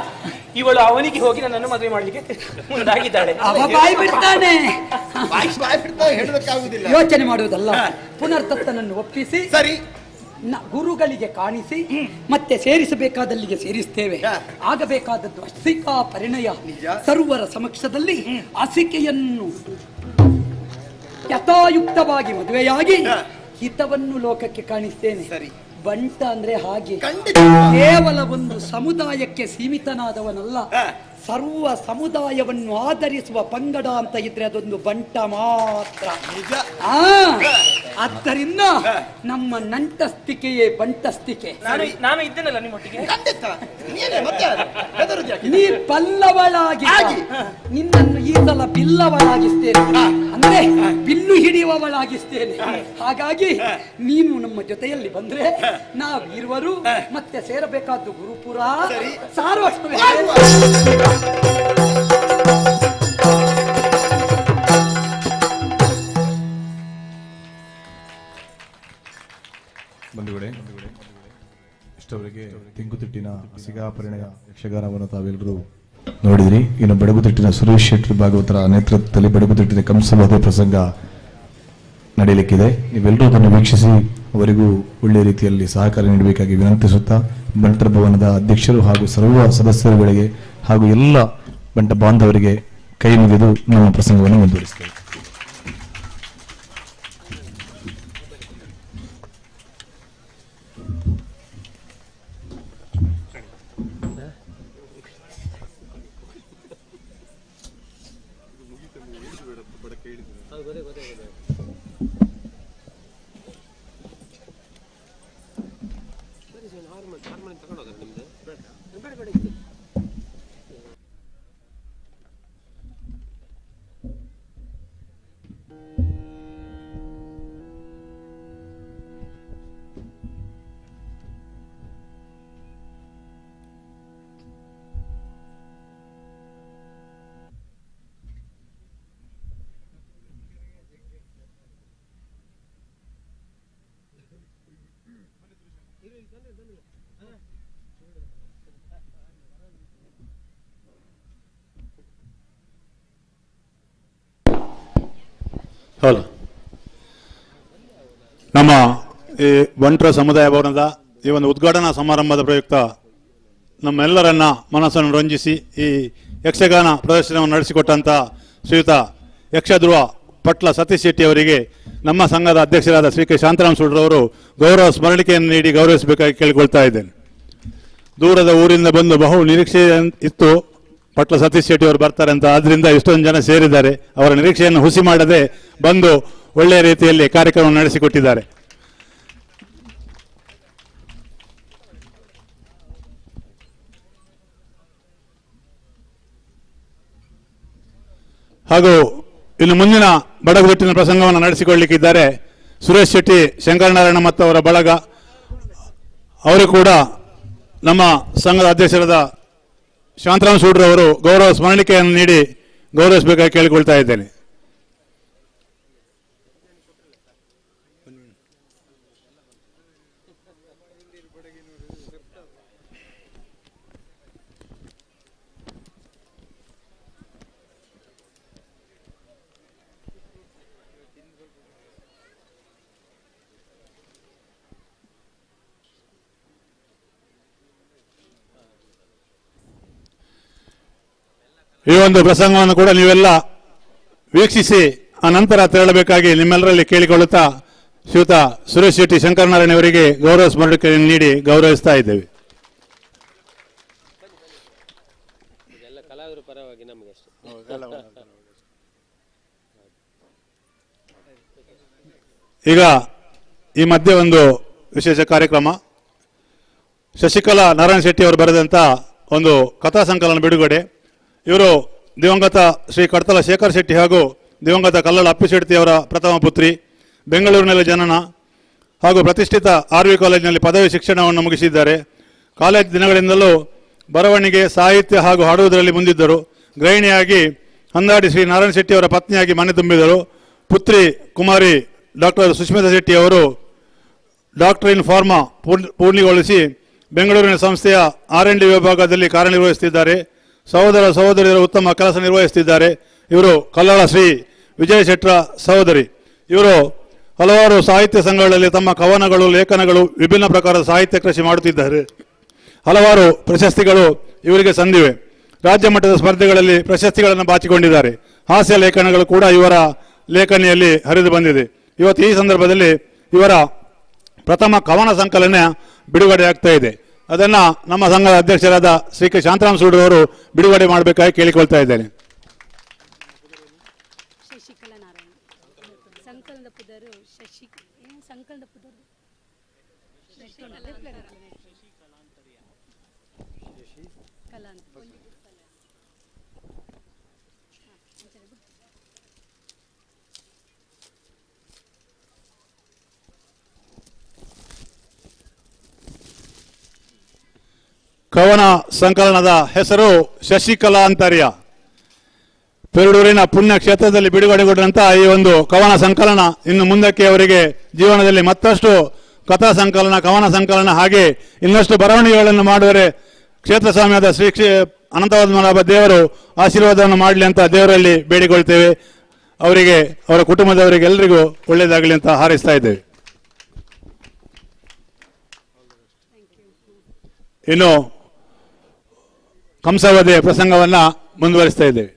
ಇವಳು ಅವನಿಗೆ ಹೋಗಿ ನನ್ನನ್ನು ಮದುವೆ ಮಾಡಲಿಕ್ಕೆ ಮುಂದಾಗಿದ್ದಾಳೆ. ಅವ ಬಾಯಿ ಬಿಡ್ತಾನೆ. ಹೇಳೋದಕ್ಕಾಗುದಿಲ್ಲ. ಯೋಚನೆ ಮಾಡುವುದಲ್ಲ. ಪುನರ್ತತ್ತನನ್ನು ಒಪ್ಪಿಸಿ ಸರಿ ಗುರುಗಳಿಗೆ ಕಾಣಿಸಿ ಮತ್ತೆ ಸೇರಿಸಬೇಕಾದಲ್ಲಿಗೆ ಸೇರಿಸ್ತೇವೆ. ಆಗಬೇಕಾದದ್ದು ಅಸಿಕಾ ಪರಿಣಯ. ಸರ್ವರ ಸಮಕ್ಷದಲ್ಲಿ ಅಸಿಕೆಯನ್ನು ಯಥಾಯುಕ್ತವಾಗಿ ಮದುವೆಯಾಗಿ ಹಿತವನ್ನು ಲೋಕಕ್ಕೆ ಕಾಣಿಸ್ತೇನೆ. ಬಂಟ ಅಂದ್ರೆ ಹಾಗೆ ಕೇವಲ ಒಂದು ಸಮುದಾಯಕ್ಕೆ ಸೀಮಿತನಾದವನಲ್ಲ, ಸರ್ವ ಸಮುದಾಯವನ್ನು ಆಧರಿಸುವ ಪಂಗಡ ಅಂತ ಇದ್ರೆ ಅದೊಂದು ಬಂಟ ಮಾತ್ರ. ಆದ್ದರಿಂದ ನಮ್ಮ ನಂಟಸ್ತಿಕೆಯೇ ಬಂಟಸ್ತಿಕೆ. ನಾನು ಇದ್ದೇನಲ್ಲ ನಿಮ್ಮೊಟ್ಟಿಗೆ. ನೀ ಪಲ್ಲವಳಾಗಿ ನಿನ್ನನ್ನು ಈ ಸಲ ಬಿಲ್ಲವಳಾಗಿಸ್ತೇನೆ, ಅಂದ್ರೆ ಬಿಲ್ಲು ಹಿಡಿಯುವವಳಾಗಿಸ್ತೇನೆ. ಹಾಗಾಗಿ ನೀನು ನಮ್ಮ ಜೊತೆಯಲ್ಲಿ ಬಂದ್ರೆ ನಾವಿರುವರು ಮತ್ತೆ ಸೇರಬೇಕಾದ್ದು ಗುರುಪುರ ಸಾರ್ವತ್ರಿಕ. ಬಂಧುಗಳೇ, ಇಷ್ಟವರೆಗೆ ತೆಂಕುತಿಟ್ಟಿನ ಸಿಗಾಪರಿಣಯ ಯಕ್ಷಗಾನವನ್ನು ತಾವೆಲ್ಲರೂ ನೋಡಿದ್ರಿ. ಇನ್ನು ಬಡಗುತಿಟ್ಟಿನ ಸುರೇಶ್ ಶೆಟ್ಟಿ ಭಾಗವತರ ನೇತೃತ್ವದಲ್ಲಿ ಬಡಗುತಿಟ್ಟಿನ ಕಂಸವಧೆ ಪ್ರಸಂಗ ನಡೆಯಲಿಕ್ಕಿದೆ. ನೀವೆಲ್ಲರೂ ಅದನ್ನು ವೀಕ್ಷಿಸಿ ಅವರಿಗೂ ಒಳ್ಳೆಯ ರೀತಿಯಲ್ಲಿ ಸಹಕಾರ ನೀಡಬೇಕಾಗಿ ವಿನಂತಿಸುತ್ತಾ, ಬಂಟರ ಭವನದ ಅಧ್ಯಕ್ಷರು ಹಾಗೂ ಸರ್ವ ಸದಸ್ಯರುಗಳಿಗೆ ಹಾಗೂ ಎಲ್ಲ ಬಂಟ ಬಾಂಧವರಿಗೆ ಕೈ ಮುಗಿದು ನಮ್ಮ ಪ್ರಸಂಗವನ್ನು ಮುಂದುವರಿಸುತ್ತೇವೆ. ಹೌದು, ನಮ್ಮ ಈ ಬಂಟ್ರ ಸಮುದಾಯ ಭವನದ ಈ ಒಂದು ಉದ್ಘಾಟನಾ ಸಮಾರಂಭದ ಪ್ರಯುಕ್ತ ನಮ್ಮೆಲ್ಲರನ್ನ ಮನಸ್ಸನ್ನು ರಂಜಿಸಿ ಈ ಯಕ್ಷಗಾನ ಪ್ರದರ್ಶನವನ್ನು ನಡೆಸಿಕೊಟ್ಟಂಥ ಶ್ರೀಯುತ ಯಕ್ಷಧ್ರುವ ಪಟ್ಲ ಸತೀಶ್ ಶೆಟ್ಟಿ ಅವರಿಗೆ ನಮ್ಮ ಸಂಘದ ಅಧ್ಯಕ್ಷರಾದ ಶ್ರೀ ಕೆ ಶಾಂತರಾಮ್ ಸುಡ್ರವರು ಗೌರವ ಸ್ಮರಣಿಕೆಯನ್ನು ನೀಡಿ ಗೌರವಿಸಬೇಕಾಗಿ ಕೇಳಿಕೊಳ್ತಾ ಇದ್ದೇನೆ. ದೂರದ ಊರಿಂದ ಬಂದು ಬಹು ನಿರೀಕ್ಷೆ ಇತ್ತು ಪಟ್ಲ ಸತೀಶ್ ಶೆಟ್ಟಿ ಅವರು ಬರ್ತಾರೆ ಅಂತ, ಆದ್ರಿಂದ ಇಷ್ಟೊಂದು ಜನ ಸೇರಿದ್ದಾರೆ. ಅವರ ನಿರೀಕ್ಷೆಯನ್ನು ಹುಸಿ ಮಾಡದೆ ಬಂದು ಒಳ್ಳೆಯ ರೀತಿಯಲ್ಲಿ ಕಾರ್ಯಕ್ರಮ ನಡೆಸಿಕೊಟ್ಟಿದ್ದಾರೆ. ಹಾಗೂ ಇನ್ನು ಮುಂದಿನ ಬಡಗುತಿಟ್ಟಿನ ಪ್ರಸಂಗವನ್ನು ನಡೆಸಿಕೊಳ್ಳಲಿಕ್ಕಿದ್ದಾರೆ ಸುರೇಶ್ ಶೆಟ್ಟಿ, ಶಂಕರನಾರಾಯಣ ಮತ್ತು ಅವರ ಬಳಗ. ಅವರು ಕೂಡ ನಮ್ಮ ಸಂಘದ ಅಧ್ಯಕ್ಷರಾದ ಶಾಂತರಾಮ್ ಸೂಡ್ರವರು ಗೌರವ ಸ್ಮರಣಿಕೆಯನ್ನು ನೀಡಿ ಗೌರವಿಸಬೇಕಾಗಿ ಕೇಳಿಕೊಳ್ತಾ ಇದ್ದೇನೆ. ಈ ಒಂದು ಪ್ರಸಂಗವನ್ನು ಕೂಡ ನೀವೆಲ್ಲ ವೀಕ್ಷಿಸಿ ಆ ನಂತರ ತೆರಳಬೇಕಾಗಿ ನಿಮ್ಮೆಲ್ಲರಲ್ಲಿ ಕೇಳಿಕೊಳ್ಳುತ್ತಾ ಶ್ರೀಯುತ ಸುರೇಶ್ ಶೆಟ್ಟಿ ಶಂಕರನಾರಾಯಣ ಅವರಿಗೆ ಗೌರವ ಸ್ಮರಣಿಕೆಯನ್ನು ನೀಡಿ ಗೌರವಿಸ್ತಾ ಇದ್ದೇವೆ. ಈಗ ಈ ಮಧ್ಯೆ ಒಂದು ವಿಶೇಷ ಕಾರ್ಯಕ್ರಮ, ಶಶಿಕಲಾ ನಾರಾಯಣ ಶೆಟ್ಟಿ ಅವರು ಬರೆದಂತ ಒಂದು ಕಥಾ ಸಂಕಲನ ಬಿಡುಗಡೆ. ಇವರು ದಿವಂಗತ ಶ್ರೀ ಕಡ್ತಲ ಶೇಖರ್ ಶೆಟ್ಟಿ ಹಾಗೂ ದಿವಂಗತ ಕಲ್ಲಳ ಅಪ್ಪಿಶೆಟ್ಟಿ ಅವರ ಪ್ರಥಮ ಪುತ್ರಿ. ಬೆಂಗಳೂರಿನಲ್ಲಿ ಜನನ ಹಾಗೂ ಪ್ರತಿಷ್ಠಿತ RV ಕಾಲೇಜಿನಲ್ಲಿ ಪದವಿ ಶಿಕ್ಷಣವನ್ನು ಮುಗಿಸಿದ್ದಾರೆ. ಕಾಲೇಜ್ ದಿನಗಳಿಂದಲೂ ಬರವಣಿಗೆ, ಸಾಹಿತ್ಯ ಹಾಗೂ ಹಾಡುವುದರಲ್ಲಿ ಮುಂದಿದ್ದರು. ಗೃಹಿಣಿಯಾಗಿ ಹಂದಾಡಿ ಶ್ರೀ ನಾರಾಯಣ ಶೆಟ್ಟಿ ಅವರ ಪತ್ನಿಯಾಗಿ ಮನೆ ತುಂಬಿದರು. ಪುತ್ರಿ ಕುಮಾರಿ ಡಾಕ್ಟರ್ ಸುಷ್ಮಿತಾ ಶೆಟ್ಟಿ ಅವರು ಡಾಕ್ಟರ್ ಇನ್ ಫಾರ್ಮಾ ಪೂರ್ಣಗೊಳಿಸಿ ಬೆಂಗಳೂರಿನ ಸಂಸ್ಥೆಯ R&D ವಿಭಾಗದಲ್ಲಿ ಕಾರ್ಯನಿರ್ವಹಿಸುತ್ತಿದ್ದಾರೆ. ಸಹೋದರ ಸಹೋದರಿಯರು ಉತ್ತಮ ಕೆಲಸ ನಿರ್ವಹಿಸುತ್ತಿದ್ದಾರೆ. ಇವರು ಕಲ್ಲಳ ಶ್ರೀ ವಿಜಯ ಶೆಟ್ರ ಸಹೋದರಿ. ಇವರು ಹಲವಾರು ಸಾಹಿತ್ಯ ಸಂಘಗಳಲ್ಲಿ ತಮ್ಮ ಕವನಗಳು, ಲೇಖನಗಳು, ವಿಭಿನ್ನ ಪ್ರಕಾರದ ಸಾಹಿತ್ಯ ಕೃಷಿ ಮಾಡುತ್ತಿದ್ದಾರೆ. ಹಲವಾರು ಪ್ರಶಸ್ತಿಗಳು ಇವರಿಗೆ ಸಂದಿವೆ. ರಾಜ್ಯ ಮಟ್ಟದ ಸ್ಪರ್ಧೆಗಳಲ್ಲಿ ಪ್ರಶಸ್ತಿಗಳನ್ನು ಬಾಚಿಕೊಂಡಿದ್ದಾರೆ. ಹಾಸ್ಯ ಲೇಖನಗಳು ಕೂಡ ಇವರ ಲೇಖನಿಯಲ್ಲಿ ಹರಿದು ಬಂದಿದೆ. ಇವತ್ತು ಈ ಸಂದರ್ಭದಲ್ಲಿ ಇವರ ಪ್ರಥಮ ಕವನ ಸಂಕಲನ ಬಿಡುಗಡೆ ಆಗ್ತಾ ಇದೆ. ಅದನ್ನ ನಮ್ಮ ಸಂಘದ ಅಧ್ಯಕ್ಷರಾದ ಶ್ರೀ ಕೆ ಶಾಂತರಾಮ್ ಸೂಡ್ ಅವರು ಬಿಡುಗಡೆ ಮಾಡಬೇಕಾಗಿ ಕೇಳಿಕೊಳ್ತಾ ಇದ್ದೇನೆ. ಶಶಿಕಲಾ ನಾರಾಯಣ ಸಂಕಲನದ ಪುದರು ಸಂಕಲನದ ಪುದರು ಕವನ ಸಂಕಲನದ ಹೆಸರು ಶಶಿಕಲಾಂತರ್ಯ. ಪೆರಡೂರಿನ ಪುಣ್ಯ ಕ್ಷೇತ್ರದಲ್ಲಿ ಬಿಡುಗಡೆಗೊಂಡಂತಹ ಈ ಒಂದು ಕವನ ಸಂಕಲನ ಇನ್ನು ಮುಂದಕ್ಕೆ ಅವರಿಗೆ ಜೀವನದಲ್ಲಿ ಮತ್ತಷ್ಟು ಕಥಾ ಸಂಕಲನ, ಕವನ ಸಂಕಲನ ಹಾಗೆ ಇನ್ನಷ್ಟು ಬರವಣಿಗೆಗಳನ್ನು ಮಾಡುವರೆ ಕ್ಷೇತ್ರ ಸ್ವಾಮಿಯಾದ ಶ್ರೀ ಅನಂತಪದ್ಮನಾಭ ದೇವರು ಆಶೀರ್ವಾದವನ್ನು ಮಾಡಲಿ ಅಂತ ದೇವರಲ್ಲಿ ಬೇಡಿಕೊಳ್ತೇವೆ. ಅವರಿಗೆ, ಅವರ ಕುಟುಂಬದವರಿಗೆ ಎಲ್ಲರಿಗೂ ಒಳ್ಳೆಯದಾಗಲಿ ಅಂತ ಹಾರೈಸ್ತಾ ಇದ್ದೇವೆ. ಇನ್ನು ಕಂಸವಧೆ ಪ್ರಸಂಗವನ್ನ ಮುಂದುವರಿಸ್ತಾ ಇದ್ದೇವೆ.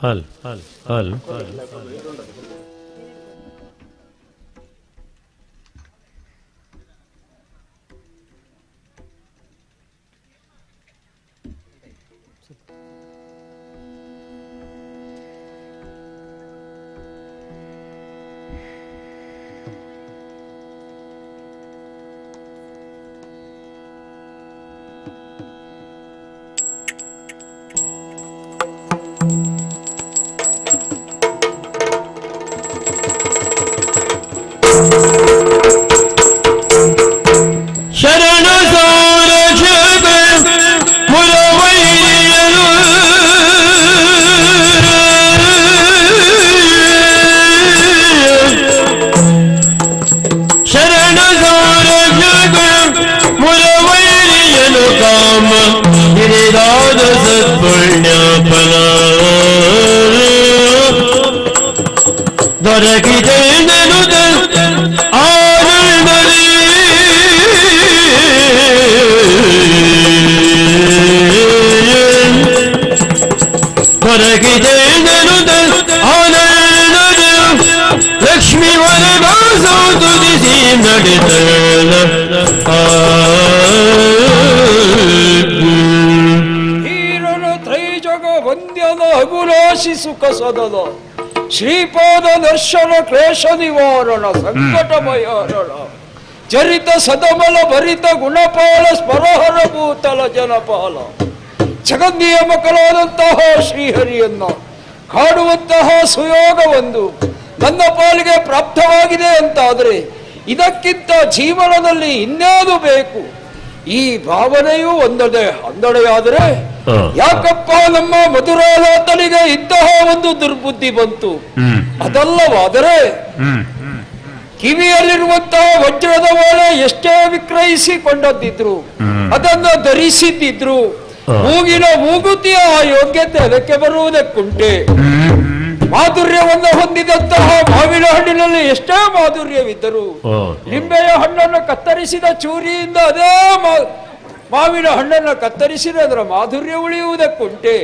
ಹಲ್ ಹಲ್ ಹಲ್ ಕೊರಗಿದೆ ಆನಂದಲಿ ಕೊರಗಿದೆ ಆನಂದದ ಲಕ್ಷ್ಮೀ ವರದಾಸ ತುದಿಸಿ ನಡೆದ ತ್ರೈಜಗ ವಂದ್ಯನ ಅಭಿಲಾಷಿ ಸುಖ ಸದನ ಶ್ರೀಪಾದ ದರ್ಶನ ಕ್ಲೇಶ ನಿವಾರಣ ಸಂಕಟ ಭಯಾರಣ ಚರಿತ ಸದಮಲ ಭರಿತ ಗುಣಪಾಲ ಸ್ಮರಹರ ಭೂತಲ ಜನಪಾಲ ಜಗನ್ನಿಯಮಕಲಾದಂತಹ ಶ್ರೀಹರಿಯನ್ನ ಕಾಡುವಂತಹ ಸುಯೋಗವೊಂದು ನನ್ನ ಪಾಲಿಗೆ ಪ್ರಾಪ್ತವಾಗಿದೆ ಅಂತಾದರೆ ಇದಕ್ಕಿಂತ ಜೀವನದಲ್ಲಿ ಇನ್ಯಾವುದು ಬೇಕು? ಈ ಭಾವನೆಯೂ ಒಂದೆಡೆಯಾದರೆ ಯಾಕಪ್ಪ ನಮ್ಮ ಮಧುರಾಲೋತನಿಗೆ ಇಂತಹ ಒಂದು ದುರ್ಬುದ್ಧಿ ಬಂತು? ಅದಲ್ಲವಾದರೆ ಕಿವಿಯಲ್ಲಿರುವಂತಹ ವಜ್ರದ ಓಲೆ ಎಷ್ಟೇ ವಿಕ್ರಯಿಸಿಕೊಂಡದ್ದಿದ್ರು ಅದನ್ನು ಧರಿಸಿದ್ದಿದ್ರು ಮೂಗಿನ ಮೂಗುತಿಯ ಯೋಗ್ಯತೆ ಅದಕ್ಕೆ ಬರುವುದಕ್ಕುಂಟೆ. ಮಾಧುರ್ಯವನ್ನು ಹೊಂದಿದಂತಹ ಮಾವಿನ ಹಣ್ಣಿನಲ್ಲಿ ಎಷ್ಟೇ ಮಾಧುರ್ಯವಿದ್ದರೂ ಲಿಂಬೆಯ ಹಣ್ಣನ್ನು ಕತ್ತರಿಸಿದ ಚೂರಿಯಿಂದ ಅದೇ ಮಾವಿನ ಹಣ್ಣನ್ನು ಕತ್ತರಿಸಿದ ಅದರ ಮಾಧುರ್ಯ ಉಳಿಯುವುದಕ್ಕುಂಟೆ.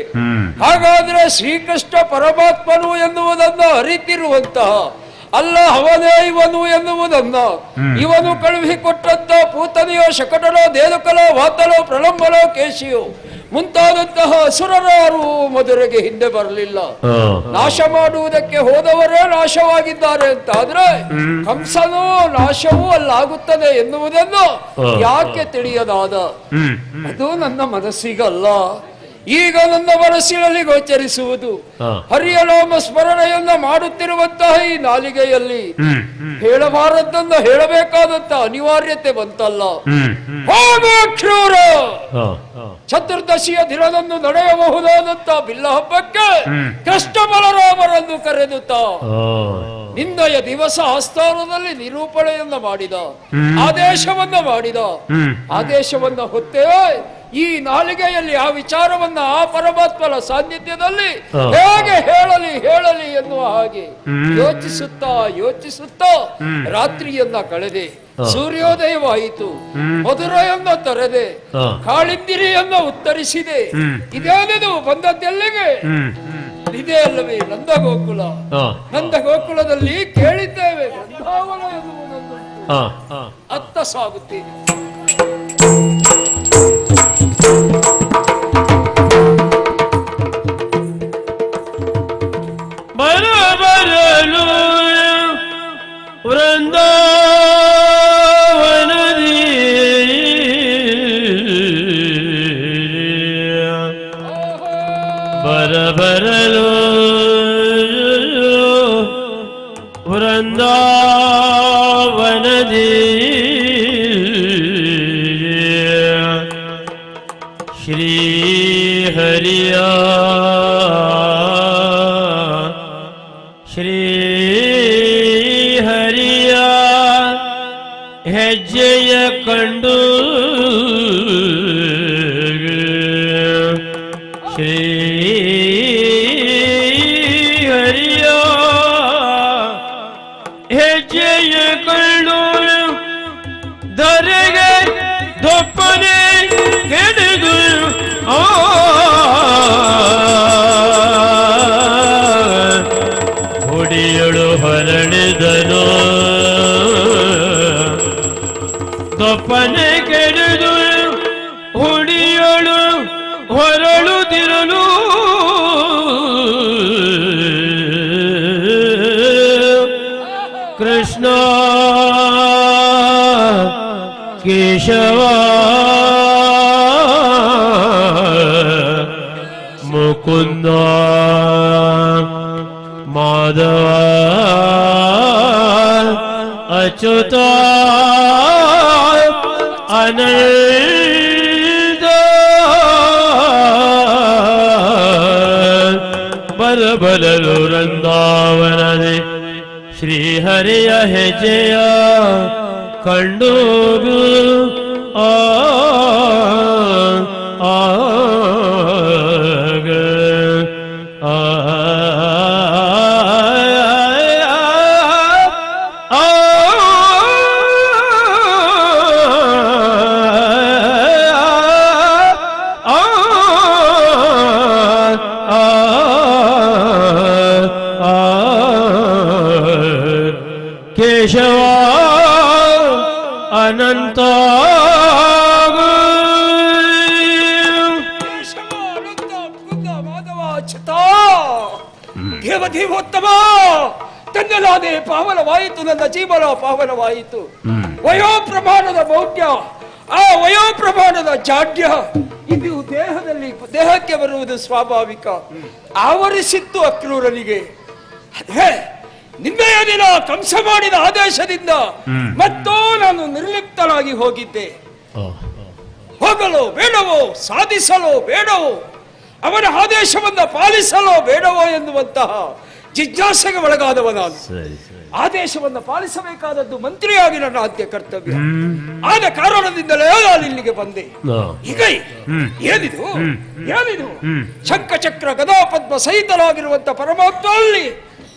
ಹಾಗಾದ್ರೆ ಶ್ರೀಕೃಷ್ಣ ಪರಮಾತ್ಮನು ಎನ್ನುವುದನ್ನು ಅರಿತಿರುವಂತಹ ಅಲ್ಲ ಅವನೇ ಇವನು ಎನ್ನುವುದನ್ನ ಇವನು ಕಳುಹಿಕೊಟ್ಟಂತ ಪೂತನೆಯೋ ಶಕಟನೋ ದೇದುಕಲೋ ವಾತಲೋ ಪ್ರಲಂಬನೋ ಕೇಶಿಯೋ ಮುಂತಾದಂತಹ ಅಸುರರಾರು ಮಧುರೆಗೆ ಹಿಂದೆ ಬರಲಿಲ್ಲ. ನಾಶ ಮಾಡುವುದಕ್ಕೆ ಹೋದವರೇ ನಾಶವಾಗಿದ್ದಾರೆ ಅಂತ ಆದ್ರೆ ಕಂಸನೂ ನಾಶವೂ ಅಲ್ಲಾಗುತ್ತದೆ ಎನ್ನುವುದನ್ನು ಯಾಕೆ ತಿಳಿಯದಾದ? ಅದು ನನ್ನ ಮನಸ್ಸಿಗಲ್ಲ, ಈಗ ನನ್ನ ಮನಸ್ಸಿನಲ್ಲಿ ಗೋಚರಿಸುವುದು. ಹರಿಯ ನಾಮ ಸ್ಮರಣೆಯನ್ನ ಮಾಡುತ್ತಿರುವಂತಹ ಈ ನಾಲಿಗೆಯಲ್ಲಿ ಹೇಳಬಾರದನ್ನ ಹೇಳಬೇಕಾದಂತ ಅನಿವಾರ್ಯತೆ ಬಂತಲ್ಲ. ಕ್ರೂರ ಚತುರ್ದಶಿಯ ದಿನದಂದು ನಡೆಯಬಹುದಾದಂತ ಬಿಲ್ಲ ಹಬ್ಬಕ್ಕೆ ಕೃಷ್ಣ ಬಲರಾಮರನ್ನು ಕರೆದುತ್ತ ನಿಂದಯ ದಿವಸ ಆಸ್ಥಾನದಲ್ಲಿ ನಿರೂಪಣೆಯನ್ನ ಮಾಡಿದ, ಆದೇಶವನ್ನ ಹೊತ್ತೇ ಈ ನಾಲಿಗೆಯಲ್ಲಿ ಆ ವಿಚಾರವನ್ನ ಆ ಪರಮಾತ್ಮನ ಸಾನ್ನಿಧ್ಯದಲ್ಲಿ ಹೇಗೆ ಹೇಳಲಿ ಎನ್ನುವ ಹಾಗೆ ಯೋಚಿಸುತ್ತಾ ರಾತ್ರಿಯನ್ನ ಕಳೆದೆ. ಸೂರ್ಯೋದಯವಾಯಿತು. ಮಧುರೆಯನ್ನ ತೊರೆದೆ. ಕಾಳಿಂದಿರಿಯನ್ನ ಉತ್ತರಿಸಿದೆ. ಇದೇನಿದು ಬಂದದ್ದೆಲ್ಲಿಗೆ? ಇದೇ ಅಲ್ಲವೇ ನಂದಗೋಕುಲ. ನಂದಗೋಕುಲದಲ್ಲಿ ಕೇಳಿದ್ದೇವೆ ಬೃಂದಾವನ ಎನ್ನುವುದನ್ನು. ಅತ್ತ ಸಾಗುತ್ತೇನೆ. ಬರಬರಲು ವೃಂದಾವನದಿ ಬರಬರಲು ವೃಂದಾವನದಿ ಶ್ರೀ ಹರಿಯ ಹೆಜ್ಜೆಯ ಕಂಡು ಶ್ರೀ ಹರಿಯ ಹೆಜ್ಜೆಯ ಕಂಡು ಧರೆಗೆ ದೊಪ್ಪನೆ ಕೆಡದು ಹೊಡಿಯಳು ಹೊರಳಿದನು ದೊಪ್ಪನೆ ಕೆಡದು ಹುಡಿಯಳು ಹೊರಳುತ್ತಿರಲು ಕೃಷ್ಣ ಕೇಶವ ಮುಕುಂದ ಮಾಧವ ಅಚ್ಯುತ ಅನಂತ ಬರಬರಲು ವೃಂದಾವನದಿ ಶ್ರೀಹರಿಯ ಹೆಜ್ಜೆಯ ಕಂಡು ಕೇಶವ ಅನಂತ ದೇವದೇವೋತ್ತಮ ತನ್ನಲಾದೆ ಪಾವನವಾಯಿತು, ನನ್ನ ಜೀವನ ಪಾವನವಾಯಿತು. ವಯೋಪ್ರಮಾಣದ ಮೌಢ್ಯ, ಆ ವಯೋಪ್ರಮಾಣದ ಜಾಡ್ಯ ಇದು ದೇಹಕ್ಕೆ ಬರುವುದು ಸ್ವಾಭಾವಿಕ. ಆವರಿಸಿತ್ತು ಅಕ್ರೂರನಿಗೆ. ಅದೇ ನಿನ್ನೆಯ ದಿನ ಕಂಸ ಮಾಡಿದ ಆದೇಶದಿಂದ ಮತ್ತೋ ನಾನು ನಿರ್ಲಿಪ್ತನಾಗಿ ಹೋಗಿದ್ದೆ. ಹೋಗಲು ಬೇಡವೋ, ಸಾಧಿಸಲು ಬೇಡವೋ, ಅವನ ಆದೇಶವನ್ನು ಪಾಲಿಸಲು ಬೇಡವೋ ಎನ್ನುವಂತಹ ಜಿಜ್ಞಾಸೆಗೆ ಒಳಗಾದವ ನಾನು. ಆದೇಶವನ್ನು ಪಾಲಿಸಬೇಕಾದದ್ದು ಮಂತ್ರಿಯಾಗಿ ನನ್ನ ಆದ್ಯ ಕರ್ತವ್ಯ. ಆದ ಕಾರಣದಿಂದಲೇ ನಾನು ಇಲ್ಲಿಗೆ ಬಂದೆ. ಈಗ ಏನಿದು ಏನಿದು ಶಂಖ ಚಕ್ರ ಗದಾ ಪದ್ಮ ಸಹಿತರಾಗಿರುವಂತ ಪರಮಾತ್ಮಲ್ಲಿ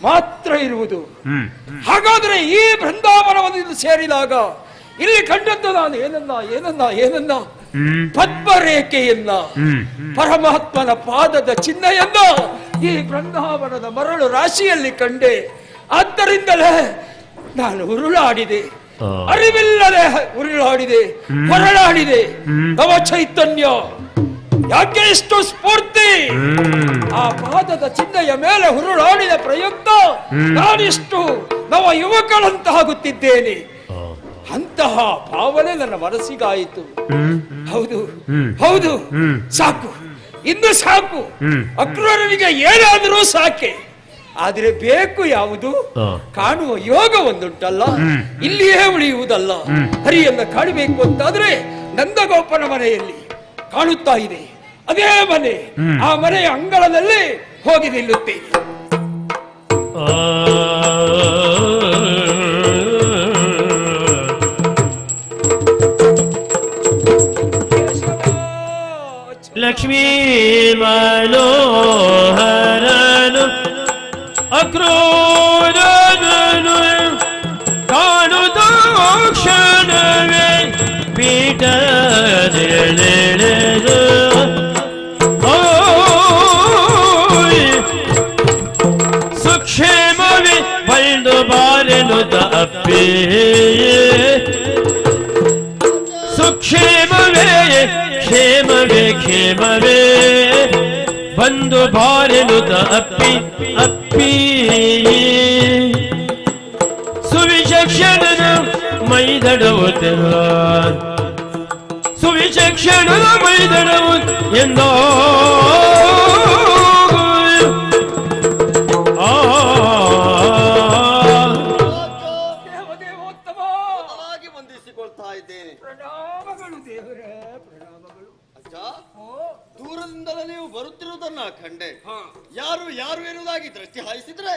ಮಾತ್ರ ಇರುವುದು. ಹಾಗಾದ್ರೆ ಈ ಬೃಂದಾವನವನ್ನು ಸೇರಿದಾಗ ಇಲ್ಲಿ ಕಂಡದ್ದು ನಾನು ಏನನ್ನ ಪದ್ಮರೇಖೆಯನ್ನ, ಪರಮಾತ್ಮನ ಪಾದದ ಚಿಹ್ನೆಯನ್ನ ಈ ಬೃಂದಾವನದ ಮರಳು ರಾಶಿಯಲ್ಲಿ ಕಂಡೆ. ಆದ್ದರಿಂದಲೇ ನಾನು ಉರುಳಾಡಿದೆ, ಅರಿವಿಲ್ಲದೆ ಉರುಳಾಡಿದೆ, ಹೊರಳಾಡಿದೆ. ನವ ಚೈತನ್ಯ ಯಾಕೆ ಇಷ್ಟು ಸ್ಫೂರ್ತಿ? ಆ ಪಾದದ ಚಿಹ್ನೆಯ ಮೇಲೆ ಹುರುಳಾಡಿದ ಪ್ರಯುಕ್ತ ನಾನಿಷ್ಟು ನವ ಯುವಕಳಂತಾಗುತ್ತಿದ್ದೇನೆ. ಅಂತಹ ಭಾವನೆ ನನ್ನ ಮನಸ್ಸಿಗಾಯಿತು. ಹೌದು ಹೌದು, ಸಾಕು, ಇನ್ನು ಸಾಕು. ಅಕ್ರೂರನಿಗೆ ಏನಾದರೂ ಸಾಕೆ. ಆದ್ರೆ ಬೇಕು ಯಾವುದು? ಕಾಣುವ ಯೋಗ ಒಂದುಂಟಲ್ಲ, ಇಲ್ಲಿಯೇ ಉಳಿಯುವುದಲ್ಲ. ಹರಿಯನ್ನ ಕಾಣಬೇಕು ಅಂತಾದ್ರೆ ನಂದಗೋಪನ ಮನೆಯಲ್ಲಿ ಕಾಣುತ್ತಾ ಇದೆ. ಅದೇ ಮನೆ, ಆ ಮನೆಯ ಅಂಗಳದಲ್ಲಿ ಹೋಗಿ ನಿಲ್ಲುತ್ತೇನೆ. ಲಕ್ಷ್ಮೀ ಮನೋಹರನು ಅಕ್ರೂರನು ಕಾಣುತ್ತ ಕ್ಷಣವೇ ಪೀಠದೆಳೆದು ಸುಕ್ಷೇಮವೇ ಬಂದು ಬಾರೆನು ತಪ್ಪಿ ಸುಕ್ಷೇಮವೇ ಕ್ಷೇಮವೇ ಕ್ಷೇಮವೇ ಬಂದು ಬಾರೆನು ಅಪ್ಪಿ ಅಪ್ಪಿ ಸುವಿಚಕ್ಷಣನ ಮೈದಡವು ಸುವಿಚಕ್ಷಣನ ಮೈದಡವು ಎಂದೋ ವಂದಿಸಿಕೊಳ್ತಾ ಇದ್ದೇನೆ. ಪ್ರಣಾಮಗಳು ದೇವರೇ, ಪ್ರಣಾಮಗಳು. ಅಜ್ಜ, ದೂರದಿಂದಲೇ ನೀವು ಬರುತ್ತಿರುವುದನ್ನ ಕಂಡೆ. ಯಾರು ಎನ್ನುವುದಾಗಿ ದೃಷ್ಟಿ ಹಾಯಿಸಿದ್ರೆ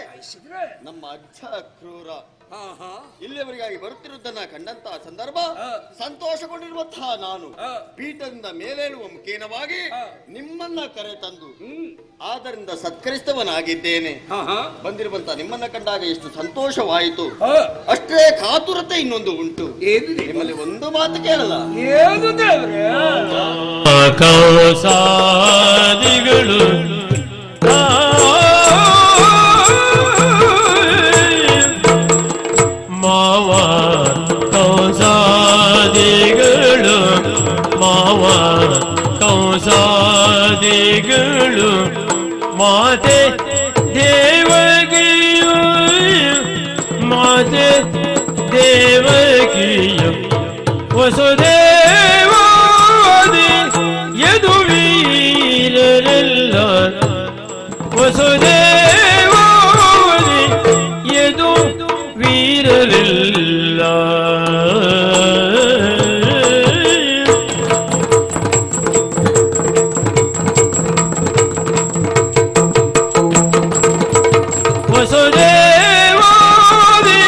ನಮ್ಮ ಅಜ್ಜ ಕ್ರೂರ ಇಲ್ಲಿಯವರೆಗಾಗಿ ಬರುತ್ತಿರುವುದನ್ನ ಕಂಡಂತಹ ಸಂದರ್ಭ ಸಂತೋಷಗೊಂಡಿರುವಂತಹ ನಾನು ಪೀಠದಿಂದ ಮೇಲೇಳುವ ಮುಖೇನವಾಗಿ ನಿಮ್ಮನ್ನ ಕರೆ ತಂದು ಆದ್ದರಿಂದ ಸತ್ಕರಿಸಿದವನಾಗಿದ್ದೇನೆ. ಬಂದಿರುವಂತಹ ನಿಮ್ಮನ್ನ ಕಂಡಾಗ ಎಷ್ಟು ಸಂತೋಷವಾಯಿತು, ಅಷ್ಟೇ ಕಾತುರತೆ ಇನ್ನೊಂದು ಉಂಟು. ನಿಮ್ಮಲ್ಲಿ ಒಂದು ಮಾತು ಕೇಳಲ್ಲ. ಏನು ದೇವರೇ? ಕೌಸಾದಿಗಳು ಮಾವ ಕೌಸಾದಿಗಳು ಮಾವ ಕೌಸಾದಿಗಳು ಮಾತೆ ದೇವಗಿಯು ಮಾತೆ ದೇವಗಿಯು ವಸುದೇವಾದಿ ಯದುವೀರರೆಲ್ಲ ವಸುದೇವಾದಿ ಯದು ವೀರರೆಲ್ಲ ವಸುದೇವಾದಿ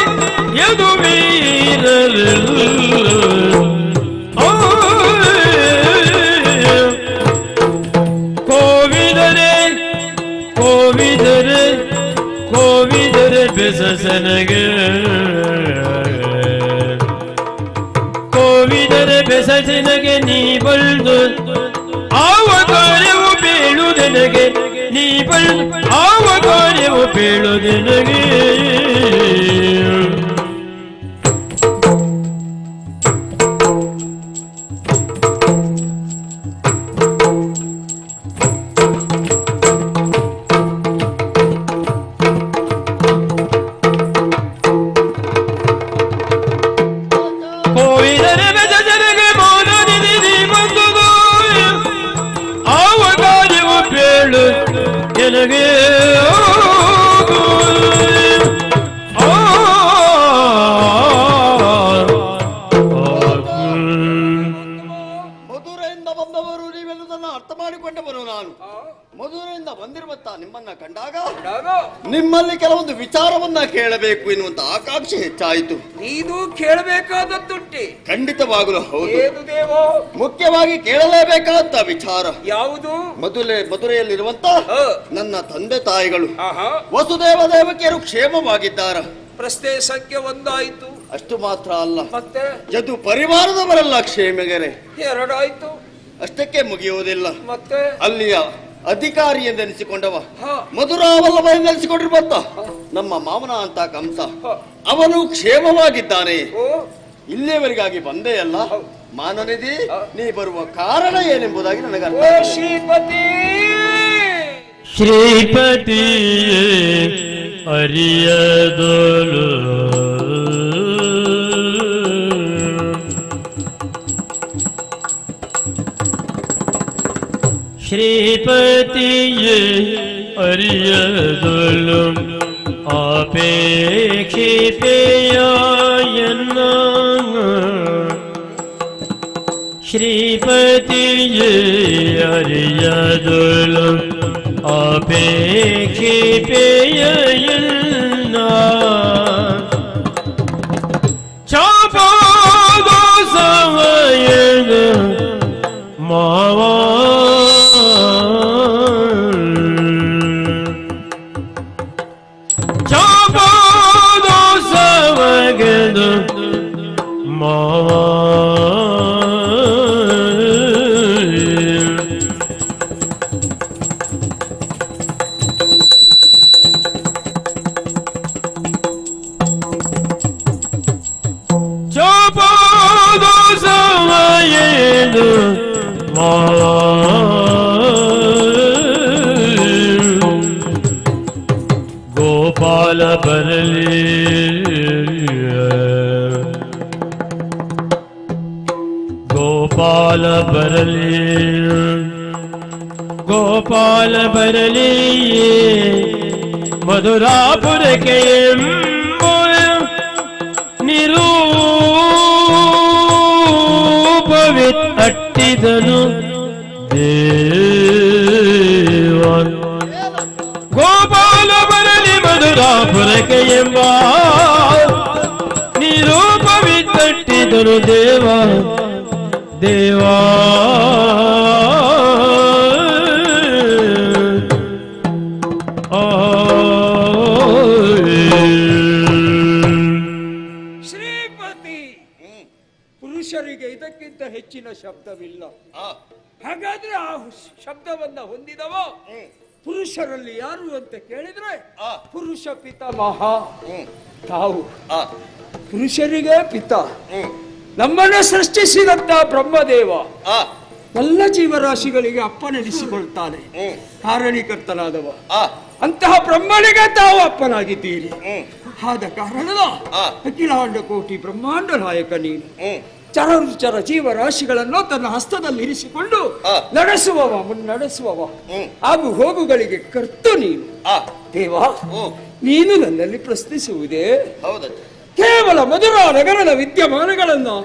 ಯದು ವೀರರೆಲ್ಲ ಕೋವಿದರೆ ಕೋವಿದರೆ ಕೋವಿದರೆ ಬೆಸಸನಗೆ ಕೋವಿದರೆ ಬೆಸಸನಗೆ ನೀ ಬಲ್ದು ಆವ ಕಾರ್ಯವು ಬೀಳುವುದೆನಗೆ ನೀ ಬಲ್ದು ಆವ ಕಾರ್ಯವು ಬೀಳುವುದೆನಗೆ ನಿಮ್ಮಲ್ಲಿ ಕೆಲವೊಂದು ವಿಚಾರವನ್ನ ಕೇಳಬೇಕು ಎನ್ನುವಂತ ಆಕಾಂಕ್ಷೆ ಹೆಚ್ಚಾಯಿತು. ನೀನು ಕೇಳಬೇಕಾದದ್ದುಂಟೆ. ಖಂಡಿತವಾಗಲು ಹೌದು. ಏನು ದೇವೋ? ಮುಖ್ಯವಾಗಿ ಕೇಳಲೇಬೇಕಾದ ವಿಚಾರ ಯಾವುದು? ಮಧುರೆಯಲ್ಲಿರುವಂತ ನನ್ನ ತಂದೆ ತಾಯಿಗಳು ವಸುದೇವ ದೇವಕಿಯರು ಕ್ಷೇಮವಾಗಿದ್ದಾರ? ಪ್ರಶ್ನೆ ಸಂಖ್ಯೆ 1 ಆಯ್ತು. ಅಷ್ಟು ಮಾತ್ರ ಅಲ್ಲ, ಮತ್ತೆ ಯದು ಪರಿವಾರದವರೆಲ್ಲ ಕ್ಷೇಮಗೆರೆ 2 ಆಯ್ತು. ಅಷ್ಟಕ್ಕೆ ಮುಗಿಯುವುದಿಲ್ಲ. ಮತ್ತೆ ಅಲ್ಲಿಯ ಅಧಿಕಾರಿ ಎಂದೆನಿಸಿಕೊಂಡವ ಮಧುರಾವಲ್ಲಭ ಎಂದೆನಿಸಿಕೊಂಡಿರುವಂತ ನಮ್ಮ ಮಾವನ ಅಂತ ಕಂಸ ಅವನು ಕ್ಷೇಮವಾಗಿದ್ದಾನೆ. ಇಲ್ಲಿಯವರೆಗಾಗಿ ಬಂದೇ ಅಲ್ಲ ಮಾನನಿಧಿ, ನೀ ಬರುವ ಕಾರಣ ಏನೆಂಬುದಾಗಿ ನನಗೆ ಶ್ರೀಪತಿ ಶ್ರೀಪತಿ ಅರಿಯದೋಲು ಶ್ರೀಪತಿಯೇ ಅರಿಯದೊಲು ಅಪೇಕ್ಷಿಪೆಯನ್ನ ಶ್ರೀಪತಿಯೇ ಅರಿಯದೊಲು ಅಪೇಕ್ಷಿಪೆಯನ್ನ ಚಾಪಾದ ಸಮಯದ ಮಾವ ಗೋಪಾಲ ಬರಲಿ ಗೋಪಾಲ ಬರಲಿ ಗೋಪಾಲ ಬರಲಿ ಮಧುರಾಪುರಕ್ಕೆ ನಿರೂಪವಿತ್ ಅಟ್ಟಿದನು ದೇವ ಗೋಪಾಲ ಬರಲಿ ಮಧುರಾಪುರಕ್ಕೆ ಎಂಬ ನಿರೂಪವಿತ್ತಟ್ಟಿದನು ದೇವ ದೇವಾ ಶ್ರೀಪತಿ ಪುರುಷರಿಗೆ ಇದಕ್ಕಿಂತ ಹೆಚ್ಚಿನ ಶಬ್ದವಿಲ್ಲ. ಹಾಗಾದ್ರೆ ಆ ಶಬ್ದವನ್ನ ಹೊಂದಿದವ ಪುರುಷರಲ್ಲಿ ಯಾರು ಅಂತ ಕೇಳಿದ್ರೆ ಪುರುಷ ಪಿತಾಮಹ ತಾವು. ಪುರುಷರಿಗೆ ಪಿತ, ನಮ್ಮನ್ನ ಸೃಷ್ಟಿಸಿದಂತ ಬ್ರಹ್ಮದೇವ ಎಲ್ಲ ಜೀವರಾಶಿಗಳಿಗೆ ಅಪ್ಪನೆನಿಸಿಕೊಳ್ತಾನೆ, ಕಾರಣೀಕರ್ತನಾದವ. ಅಂತಹ ಬ್ರಹ್ಮನಿಗೆ ತಾವು ಅಪ್ಪನಾಗಿದ್ದೀರಿ. ಆದ ಕಾರಣದ ಅಖಿಲಾಂಡ ಕೋಟಿ ಬ್ರಹ್ಮಾಂಡ ನಾಯಕ ನೀನು. ಚರ ಜೀವರಾಶಿಗಳನ್ನು ತನ್ನ ಹಸ್ತದಲ್ಲಿ ಇರಿಸಿಕೊಂಡು ನಡೆಸುವವ, ಮುನ್ನಡೆಸುವವ, ಆಗು ಹೋಗುಗಳಿಗೆ ಕರ್ತು ನೀನು. ದೇವ, ನೀನು ನನ್ನಲ್ಲಿ ಪ್ರಶ್ನಿಸುವುದೇ ಕೇವಲ ಮಧುರಾ ನಗರದ ವಿದ್ಯಮಾನಗಳನ್ನು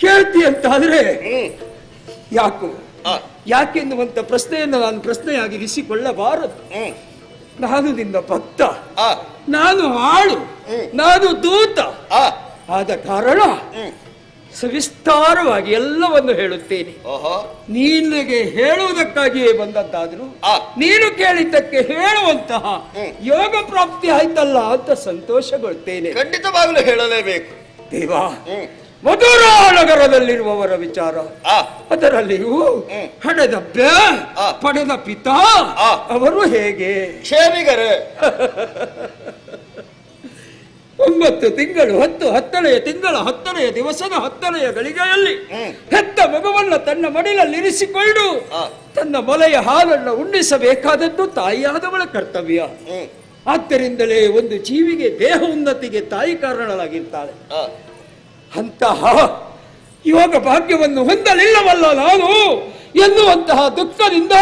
ಕೇಳ್ತಿ ಅಂತಾದ್ರೆ ಯಾಕೆನ್ನುವಂತ ಪ್ರಶ್ನೆಯನ್ನು ನಾನು ಪ್ರಶ್ನೆಯಾಗಿ ಇರಿಸಿಕೊಳ್ಳಬಾರದು. ನಾನು ನಿನ್ನ ಭಕ್ತ, ನಾನು ಆಳು, ನಾನು ದೂತ. ಆದ ಕಾರಣ ಸವಿಸ್ತಾರವಾಗಿ ಎಲ್ಲವನ್ನು ಹೇಳುತ್ತೇನೆ. ನಿನಗೆ ಹೇಳುವುದಕ್ಕಾಗಿಯೇ ಬಂದದ್ದಾದರೂ ನೀನು ಕೇಳಿದ್ದಕ್ಕೆ ಹೇಳುವಂತಹ ಯೋಗ ಪ್ರಾಪ್ತಿ ಆಯ್ತಲ್ಲ ಅಂತ ಸಂತೋಷಗೊಳ್ತೇನೆ. ಖಂಡಿತವಾಗಲೂ ಹೇಳಲೇಬೇಕು ದೇವ. ಮಧುರಾ ನಗರದಲ್ಲಿರುವವರ ವಿಚಾರ, ಅದರಲ್ಲಿಯೂ ಹಡೆದ ಪಡೆದ ಪಿತಾ ಅವರು ಹೇಗೆ ಕ್ಷೇಮಿಗರೇ. 9 ತಿಂಗಳು 10ನೆಯ ತಿಂಗಳ 10ನೆಯ ದಿವಸದ 10ನೆಯ ಗಳಿಗೆಯಲ್ಲಿ ಹೆತ್ತ ಮಗುವನ್ನು ತನ್ನ ಮಡಿಲಲ್ಲಿ ಇರಿಸಿಕೊಂಡು ತನ್ನ ಮೊಲೆಯ ಹಾಲನ್ನು ಉಣ್ಣಿಸಬೇಕಾದದ್ದು ತಾಯಿಯಾದವಳ ಕರ್ತವ್ಯ. ಆದ್ದರಿಂದಲೇ ಒಂದು ಜೀವಿಗೆ ದೇಹ ಉನ್ನತಿಗೆ ತಾಯಿ ಕಾರಣಳಾಗಿರ್ತಾಳೆ. ಅಂತಹ ಯೋಗ ಭಾಗ್ಯವನ್ನು ಹೊಂದಲಿಲ್ಲವಲ್ಲ ನಾನು ಎನ್ನುವಂತಹ ದುಃಖದಿಂದ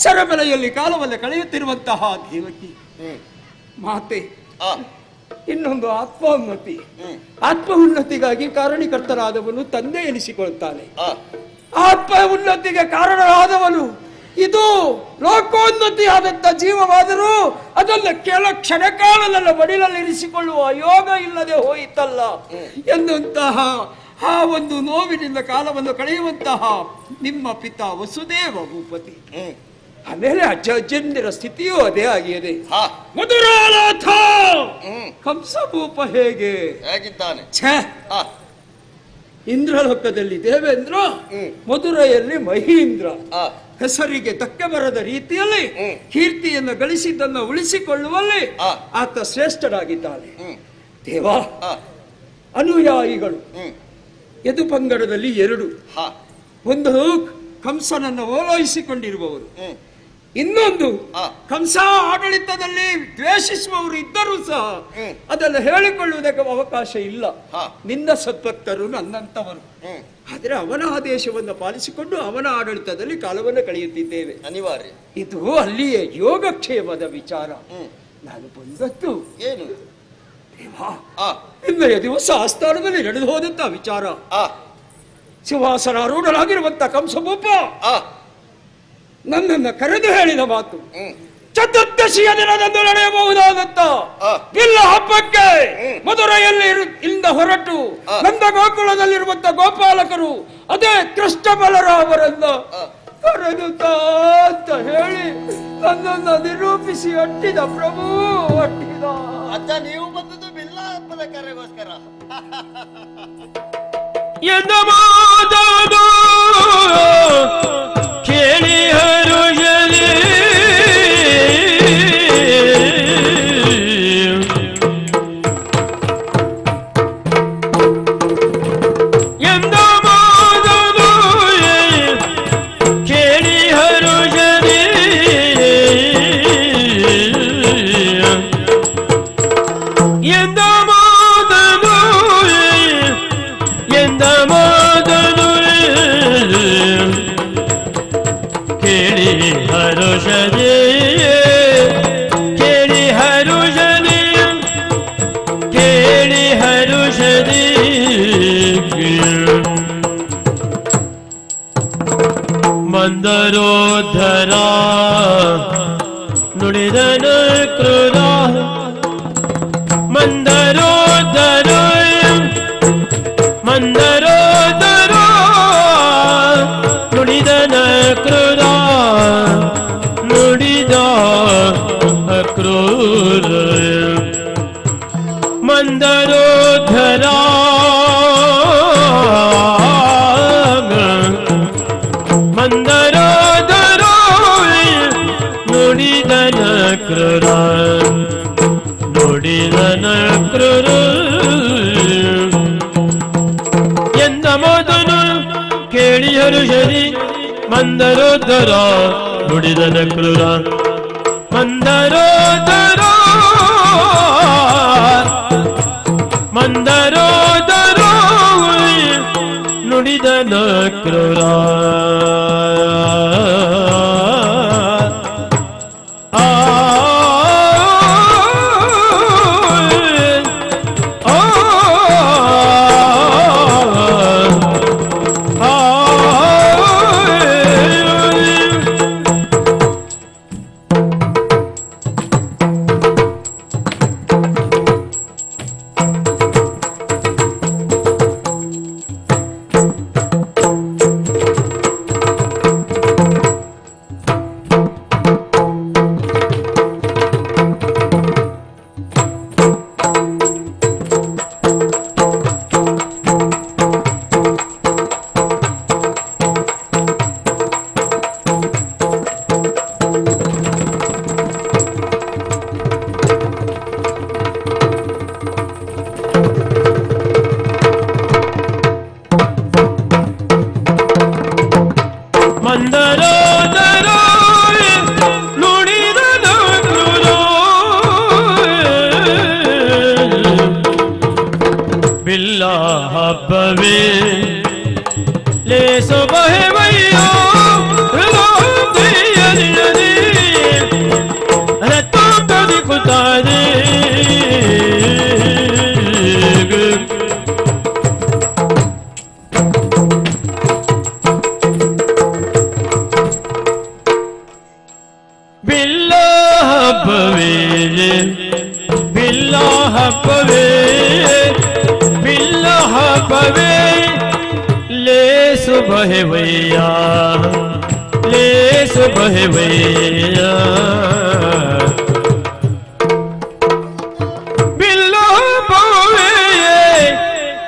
ಸರಬೆಲೆಯಲ್ಲಿ ಕಾಲವನ್ನ ಕಳೆಯುತ್ತಿರುವಂತಹ ದೇವಕಿ ಮಾತೆ ಇನ್ನೊಂದು ಆತ್ಮ ಉನ್ನತಿಗಾಗಿ ಕಾರಣೀಕರ್ತನಾದವನು ತಂದೆ ಎನಿಸಿಕೊಳ್ತಾನೆ. ಆತ್ಮ ಉನ್ನತಿಗೆ ಕಾರಣರಾದವನು ಇದು ಲೋಕೋನ್ನತಿ ಆದಂತ ಜೀವವಾದರೂ ಅದನ್ನು ಕೆಲ ಕ್ಷಣಕಾಲದಲ್ಲ ಮಡಿಲಲ್ಲಿ ಇರಿಸಿಕೊಳ್ಳುವ ಯೋಗ ಇಲ್ಲದೆ ಹೋಯಿತಲ್ಲ ಎನ್ನುವಂತಹ ಆ ಒಂದು ನೋವಿನಿಂದ ಕಾಲವನ್ನು ಕಳೆಯುವಂತಹ ನಿಮ್ಮ ಪಿತಾ ವಸುದೇವ ಭೂಪತಿ. ಆಮೇಲೆ ಅಜ್ಜಂದಿರ ಸ್ಥಿತಿಯೂ ಅದೇ ಆಗಿದೆ. ಮಧುರಾನಾಥ ಕಂಸಭೂಪ ಹೇಗಿದ್ದಾನೆ? ಇಂದ್ರಲೋಕದಲ್ಲಿ ದೇವೇಂದ್ರ, ಮಧುರೆಯಲ್ಲಿ ಮಹೀಂದ್ರ. ಹೆಸರಿಗೆ ತಕ್ಕ ಬರದ ರೀತಿಯಲ್ಲಿ ಕೀರ್ತಿಯನ್ನು ಗಳಿಸಿದ್ದನ್ನು ಉಳಿಸಿಕೊಳ್ಳುವಲ್ಲಿ ಆತ ಶ್ರೇಷ್ಠನಾಗಿದ್ದಾನೆ. ದೇವ, ಅನುಯಾಯಿಗಳು ಯದು ಪಂಗಡದಲ್ಲಿ 2. ಒಂದು ಕಂಸನನ್ನು ಓಲೈಸಿಕೊಂಡಿರುವವರು, ಇನ್ನೊಂದು ಕಂಸ ಆಡಳಿತದಲ್ಲಿ ದ್ವೇಷಿಸುವವರು ಇದ್ದರೂ ಸಹ ಅದನ್ನು ಹೇಳಿಕೊಳ್ಳುವುದಕ್ಕೆ ಅವಕಾಶ ಇಲ್ಲ. ನಿನ್ನ ಸದ್ಭಕ್ತರು ನನ್ನಂತವರು. ಆದರೆ ಅವನ ಆದೇಶವನ್ನು ಪಾಲಿಸಿಕೊಂಡು ಅವನ ಆಡಳಿತದಲ್ಲಿ ಕಾಲವನ್ನು ಕಳೆಯುತ್ತಿದ್ದೇವೆ. ಅನಿವಾರ್ಯ. ಇದು ಅಲ್ಲಿಯ ಯೋಗಕ್ಷೇಮದ ವಿಚಾರ. ನಾನು ಬಂದದ್ದು ಏನು ಇಂದೆಯ ದಿವಸ ಆಸ್ಥಾನದಲ್ಲಿ ನಡೆದು ಹೋದಂತ ವಿಚಾರ. ಸಿಂಹಾಸನಾರೂಢನಾಗಿರುವಂತ ಕಂಸಭೂಪ ನನ್ನನ್ನು ಕರೆದು ಹೇಳಿದ ಮಾತು, ಚತುರ್ದಶಿಯ ದಿನದಂದು ನಡೆಯಬಹುದಾದಂತ ಬಿಲ್ಲ ಹಬ್ಬಕ್ಕೆ ಮಧುರೆಯಲ್ಲಿ ಇಂದ ಹೊರಟು ನಂದ ಗೋಕುಲದಲ್ಲಿರುವಂತ ಗೋಪಾಲಕರು ಅದೇ ಕೃಷ್ಣ ಬಲರಾಮರನ್ನ ಕರೆದುತ್ತಾ ಅಂತ ಹೇಳಿ ನನ್ನನ್ನು ನಿರೂಪಿಸಿ ಅಟ್ಟಿದ ಪ್ರಭು, ಅಟ್ಟಿದ. ಅಜ್ಜ, ನೀವು ಬಂದದ್ದು ಬಿಲ್ಲ ಹಬ್ಬದ ಕರೆಗೋಸ್ಕರ. ಎಂದ ಮಾತನು ಕೇಳಿ ಹರುಷಲಿ ಎಂದ ಮಾತನು ಕೇಳಿ ಹರುಷಲಿ ಎಂದ ಮಾತನು ಎಂದ ಮಾತನು ಕೇಳಿ ಹರುಷದಿ ಕೇಳಿ ಹರುಷದಿ ಕೇಳಿ ಹರುಷದಿ ಮಂದರೋದ್ಧರ ನುಡಿದನ ಕ್ರೂರ ಮಂದರೋದ್ಧರ ಮಂದರೋದರ ನುಡಿದನ ಕ್ರೂರ ನುಡಿದ ಅಕ್ರೂರ ಮಂದರೋಧರ ಮಂದರೋದರ ನುಡಿದನ ಕ್ರೂರ ನುಡಿದನ ಕ್ರೂರ ಎಂದ ಮೊದಲು ಕೇಳಿ ಹರುಷದಿ ಮಂದರೋದರ ನುಡಿದನ ಕ್ರೂರ ಮಂದರೋದರ ಮಂದರೋದರ ನುಡಿದನ ಕ್ರೂರ ಬಹೆವಯ್ಯ ಲೇಸು ಬಹೆವಯ್ಯ ಬಿಲ್ಲೋ ಪವೆ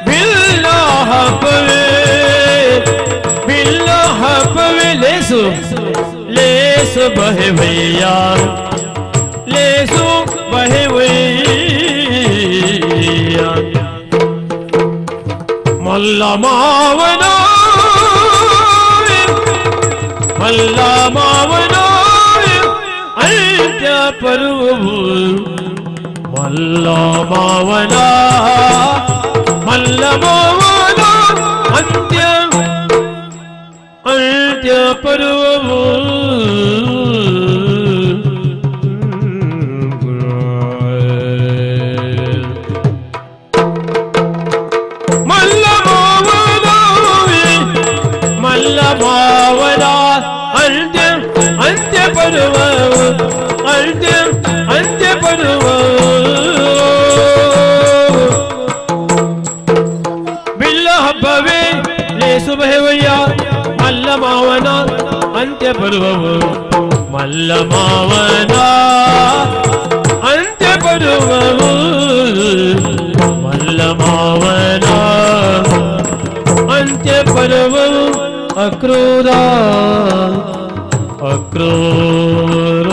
ಬಿಲ್ಲೋ ಹಪವೆ ಬಿಲ್ಲೋ ಹಪವೆ ಲೇಸು ಲೇಸು ಬಹೆವಯ್ಯ ಲೇಸು ಬಹೆವಯ್ಯ ಮಲ್ಲ ಮಾವನ ಮಲ್ಲ ಮಾವನ ಅಂತ್ಯ ಪರ್ವವು ಮಲ್ಲ ಮಾವನ ಮಲ್ಲ ಮಾವನ ಅಂತ್ಯ ಅಂತ್ಯ ಪರ್ವವು ಮಾವನ ಅಂತ್ಯ ಅಂತ್ಯ ಪರ್ವ ಅಂತ್ಯ ಅಂತ್ಯ ಪರ್ವ ಬಿಲ್ಲ ಹಬ್ಬವೇ ಲೇಸು ಬಹೆವಯ್ಯ ಮಲ್ಲ ಮಾವನ ಅಂತ್ಯ ಪರ್ವವು ಮಲ್ಲ ಮಾವನ ಅಂತ್ಯ ಪರ್ವವು ಮಲ್ಲ ಮಾವನ ಅಂತ್ಯ ಪರ್ವವು ಅಕ್ರೂರ ಅಕ್ರೂರ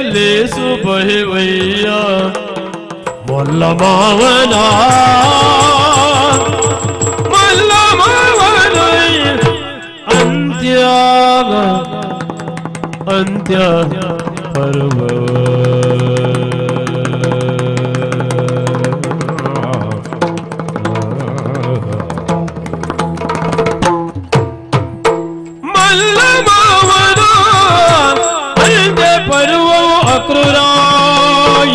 ಲೇಸು ಬಹೆವಯ್ಯ ಮಲ್ಲ ಮಾವನ ಮಲ್ಲ ಮಾವನ ಅಂತ್ಯ ಅಂತ್ಯ ಪರ್ವ ಮಲ್ಲ ಮಾವನ ಅಂತ್ಯ ಪರ್ವವು ಅಕ್ರೂರ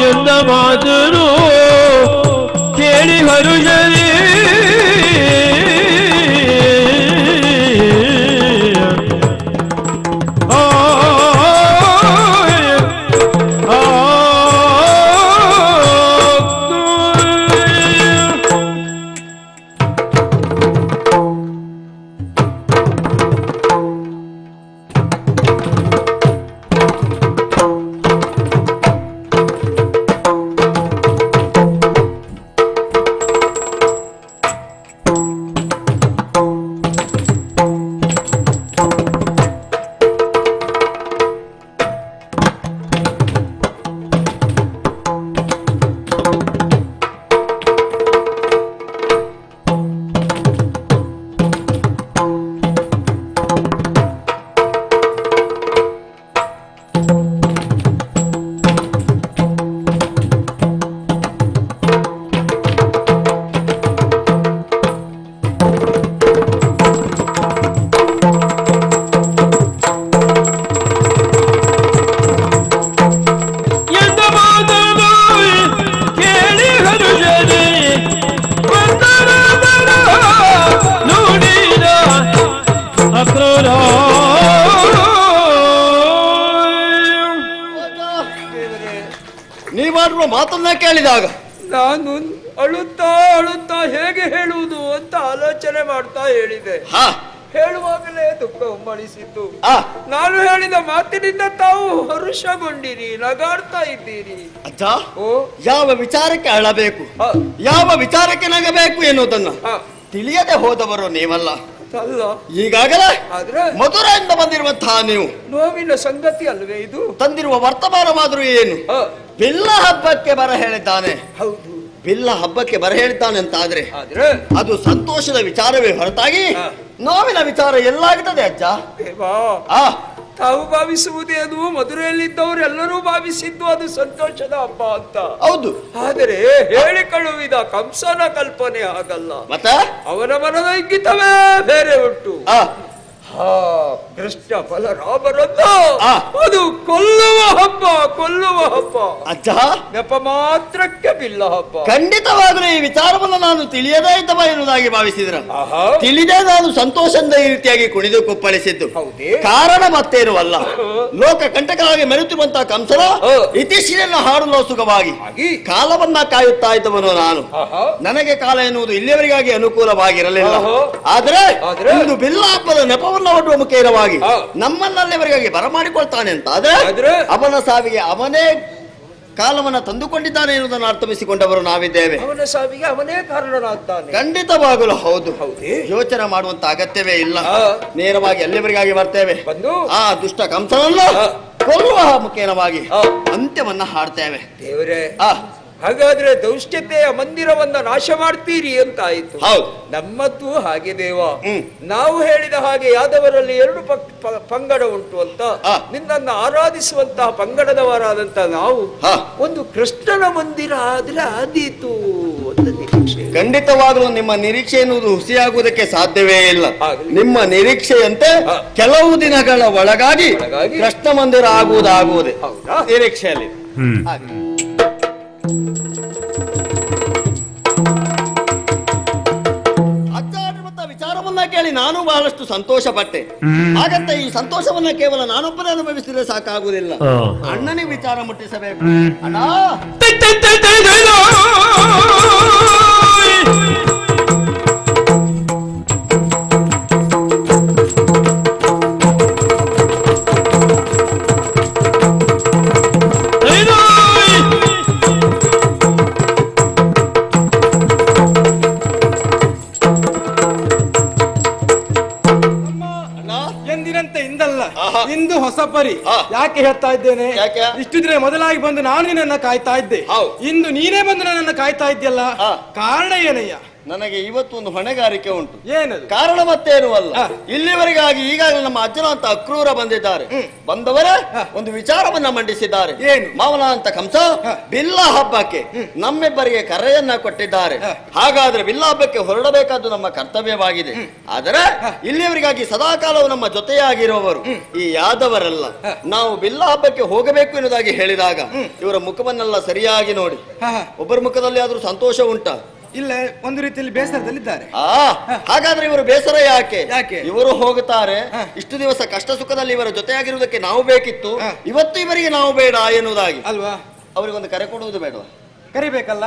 ಎಂದ ಮಾತನು ಕೇಳಿ ಹರುಷರಿ ನೀ ಮಾಡುವ ಮಾತನ್ನ ಕೇಳಿದಾಗ ನಾನು ಅಳುತ್ತಾ ಅಳುತ್ತಾ ಹೇಗೆ ಹೇಳುವುದು ಅಂತ ಆಲೋಚನೆ ಮಾಡ್ತಾ ಹೇಳಿದೆ. ಹೇಳುವಾಗಲೇ ದುಃಖ ಉಮ್ಮಳಿಸಿದ್ದು. ನಾನು ಹೇಳಿದ ಮಾತಿನಿಂದ ತಾವು ಹರುಷಗೊಂಡಿರಿ, ನಗಾಡ್ತಾ ಇದ್ದೀರಿ. ಅಜ್ಜ, ಯಾವ ವಿಚಾರಕ್ಕೆ ಅಳಬೇಕು, ಯಾವ ವಿಚಾರಕ್ಕೆ ನಗಬೇಕು ಎನ್ನುವುದನ್ನ ತಿಳಿಯದೆ ಹೋದವರು ನೀವಲ್ಲ. ಈಗಾಗಲೇ ಮಧುರೆಯಿಂದ ಬಂದಿರುವಂತಹ ನೀವು ನೋವಿನ ಸಂಗತಿ ಅಲ್ವೇ ಇದು? ತಂದಿರುವ ವರ್ತಮಾನವಾದರೂ ಏನು? ಬಿಲ್ಲ ಹಬ್ಬಕ್ಕೆ ಬರ ಹೇಳಿದ್ದಾನೆ. ಹೌದು, ಬಿಲ್ಲ ಹಬ್ಬಕ್ಕೆ ಬರ ಹೇಳಿದ್ದಾನೆ ಅಂತ ಆದ್ರೆ ಅದು ಸಂತೋಷದ ವಿಚಾರವೇ ಹೊರತಾಗಿ ನೋವಿನ ವಿಚಾರ ಎಲ್ಲಾಗುತ್ತದೆ ಅಜ್ಜ. ತಾವು ಭಾವಿಸುವುದೇನು? ಮಧುರೆಯಲ್ಲಿದ್ದವರು ಎಲ್ಲರೂ ಭಾವಿಸಿದ್ದು ಅದು ಸಂತೋಷದ ಹಬ್ಬ ಅಂತ. ಹೌದು, ಆದರೆ ಹೇಳಿ ಕಳುಹಿದ ಕಂಸನ ಕಲ್ಪನೆ ಆಗಲ್ಲ. ಮತ್ತೆ ಅವನ ಮನದ ಇಂಗಿತವೇ ಬೇರೆ ಉಂಟು. ಕೃಷ್ಣ ಬಲರಾಮರನ್ನ ಅದು ಕೊಲ್ಲುವ ಹಬ್ಬ, ಕೊಲ್ಲುವ ಹಬ್ಬ ಅಜ್ಜ. ನೆಪ ಮಾತ್ರಕ್ಕೆ ಬಿಲ್ಲ ಹಬ್ಬ. ಖಂಡಿತವಾಗಲೂ ಈ ವಿಚಾರವನ್ನು ನಾನು ತಿಳಿಯದೇ ಇದ್ದವ ಎನ್ನುವುದಾಗಿ ಭಾವಿಸಿದ್ರ, ತಿಳಿದೇ ನಾನು ಸಂತೋಷದಿಂದ ಈ ರೀತಿಯಾಗಿ ಕುಣಿದು ಕುಪ್ಪಳಿಸಿದ್ದು. ಕಾರಣ ಮತ್ತೇನು ಅಲ್ಲ, ಲೋಕ ಕಂಟಕವಾಗಿ ಮೆರೆತಿರುವಂತಹ ಕಂಸನ ಇತಿಶ್ರೀಯನ್ನು ಹಾಡಲು ಸುಖವಾಗಿ ಕಾಲವನ್ನ ಕಾಯುತ್ತಾ ಇದ್ದವನು ನಾನು. ನನಗೆ ಕಾಲ ಎನ್ನುವುದು ಇಲ್ಲಿಯವರೆಗಾಗಿ ಅನುಕೂಲವಾಗಿರಲಿಲ್ಲ. ಆದರೆ ಇಂದು ಬಿಲ್ಲ ಹಬ್ಬದ ನೆಪವನ್ನು ಒಡ್ಡುವ ಮುಖೇನವಾಗಿ ನಮ್ಮನ್ನಲ್ಲಿವರೆಗಾಗಿ ಬರಮಾಡಿಕೊಳ್ತಾನೆ ಅಂತ ಆದ್ರೆ ಅವನ ಸಾವಿಗೆ ಅವನೇ ಕಾಲವನ್ನ ತಂದುಕೊಂಡಿದ್ದಾನೆ ಎನ್ನುವುದನ್ನು ಅರ್ಥವಿಸಿಕೊಂಡವರು ನಾವಿದ್ದೇವೆ. ಅವನ ಸಾವಿಗೆ ಅವನೇ ಕಾರಣನಾಗ್ತಾನೆ. ಖಂಡಿತವಾಗಲು ಹೌದು. ಯೋಚನೆ ಮಾಡುವಂತ ಅಗತ್ಯವೇ ಇಲ್ಲ, ನೇರವಾಗಿ ಎಲ್ಲಿವರೆಗಾಗಿ ಬರ್ತೇವೆ. ಆ ದುಷ್ಟ ಕಂಸನನ್ನು ಕೊಲ್ಲುವ ಮುಖೇನವಾಗಿ ಅಂತ್ಯವನ್ನ ಹಾಡ್ತೇವೆ. ದೇವರೇ, ಹಾಗಾದ್ರೆ ದೌಷ್ಟ್ಯತೆಯ ಮಂದಿರವನ್ನ ನಾಶ ಮಾಡ್ತೀರಿ ಅಂತ ಆಯ್ತು. ನಮ್ಮದ್ದು ಹಾಗೆ ದೇವ, ನಾವು ಹೇಳಿದ ಹಾಗೆ ಯಾದವರಲ್ಲಿ 2 ಪಂಗಡ ಉಂಟು ಅಂತ, ನಿನ್ನನ್ನು ಆರಾಧಿಸುವಂತಹ ಪಂಗಡದವರಾದಂತ ನಾವು ಒಂದು ಕೃಷ್ಣನ ಮಂದಿರ ಆದ್ರೆ ಆದೀತು ಅಂತ ನಿರೀಕ್ಷೆ. ಖಂಡಿತವಾಗಲೂ ನಿಮ್ಮ ನಿರೀಕ್ಷೆ ಎನ್ನುವುದು ಹುಸಿಯಾಗುವುದಕ್ಕೆ ಸಾಧ್ಯವೇ ಇಲ್ಲ. ನಿಮ್ಮ ನಿರೀಕ್ಷೆಯಂತೆ ಕೆಲವು ದಿನಗಳ ಒಳಗಾಗಿ ಕೃಷ್ಣ ಮಂದಿರ ಆಗುವುದಾಗುವುದೇ ನಿರೀಕ್ಷೆಯಲ್ಲಿ. ವಿಚಾರವನ್ನ ಕೇಳಿ ನಾನು ಬಹಳಷ್ಟು ಸಂತೋಷ ಪಟ್ಟೆ. ಹಾಗಂತ ಈ ಸಂತೋಷವನ್ನ ಕೇವಲ ನಾನೊಬ್ಬನೇ ಅನುಭವಿಸಿದ್ರೆ ಸಾಕಾಗುವುದಿಲ್ಲ, ಅಣ್ಣನಿಗೆ ವಿಚಾರ ಮುಟ್ಟಿಸಬೇಕು. ಅಣ್ಣ, ಇಂದು ಹೊಸ ಪರಿ. ಯಾಕೆ ಹೇಳ್ತಾ ಇದ್ದೇನೆ? ಇಷ್ಟು ದಿನ ಮೊದಲಾಗಿ ಬಂದು ನಾನು ನಿನ್ನನ್ನ ಕಾಯ್ತಾ ಇದ್ದೆ, ಇಂದು ನೀನೇ ಬಂದು ನನ್ನನ್ನು ಕಾಯ್ತಾ ಇದ್ಯಲ್ಲ, ಕಾರಣ ಏನಯ್ಯ? ನನಗೆ ಇವತ್ತು ಒಂದು ಹೊಣೆಗಾರಿಕೆ ಉಂಟು. ಏನದು? ಕಾರಣ ಮತ್ತೇನು ಅಲ್ಲ, ಇಲ್ಲಿವರೆಗಾಗಿ ಈಗಾಗಲೇ ನಮ್ಮ ಅಜ್ಜನ ಅಂತ ಅಕ್ರೂರ ಬಂದಿದ್ದಾರೆ. ಬಂದವರೇ ಒಂದು ವಿಚಾರವನ್ನ ಮಂಡಿಸಿದ್ದಾರೆ. ಮಾವನ ಅಂತ ಕಂಸ ಬಿಲ್ಲ ಹಬ್ಬಕ್ಕೆ ನಮ್ಮಿಬ್ಬರಿಗೆ ಕರೆಯನ್ನ ಕೊಟ್ಟಿದ್ದಾರೆ. ಹಾಗಾದ್ರೆ ಬಿಲ್ಲ ಹಬ್ಬಕ್ಕೆ ಹೊರಡಬೇಕಾದ್ದು ನಮ್ಮ ಕರ್ತವ್ಯವಾಗಿದೆ. ಆದರೆ ಇಲ್ಲಿಯವರೆಗಾಗಿ ಸದಾಕಾಲವು ನಮ್ಮ ಜೊತೆಯಾಗಿರುವವರು ಈ ಯಾದವರಲ್ಲ. ನಾವು ಬಿಲ್ಲ ಹಬ್ಬಕ್ಕೆ ಹೋಗಬೇಕು ಎನ್ನುವುದಾಗಿ ಹೇಳಿದಾಗ ಇವರ ಮುಖವನ್ನೆಲ್ಲ ಸರಿಯಾಗಿ ನೋಡಿ, ಒಬ್ಬರ ಮುಖದಲ್ಲಿ ಆದ್ರೂ ಸಂತೋಷ ಉಂಟಾ? ಇಲ್ಲ, ಒಂದು ರೀತಿಯಲ್ಲಿ ಬೇಸರದಲ್ಲಿದ್ದಾರೆ. ಹಾಗಾದ್ರೆ ಇವರು ಬೇಸರ ಯಾಕೆ? ಇವರು ಹೋಗುತ್ತಾರೆ. ಇಷ್ಟು ದಿವಸ ಕಷ್ಟ ಸುಖದಲ್ಲಿ ಇವರ ಜೊತೆಯಾಗಿರುವುದಕ್ಕೆ ನಾವು ಬೇಕಿತ್ತು, ಇವತ್ತು ಇವರಿಗೆ ನಾವು ಬೇಡ ಎನ್ನುವುದಾಗಿ ಅಲ್ವಾ? ಅವರಿಗೊಂದು ಕರೆ ಕೊಡುವುದು ಬೇಡವಾ? ಕರಿಬೇಕಲ್ಲ.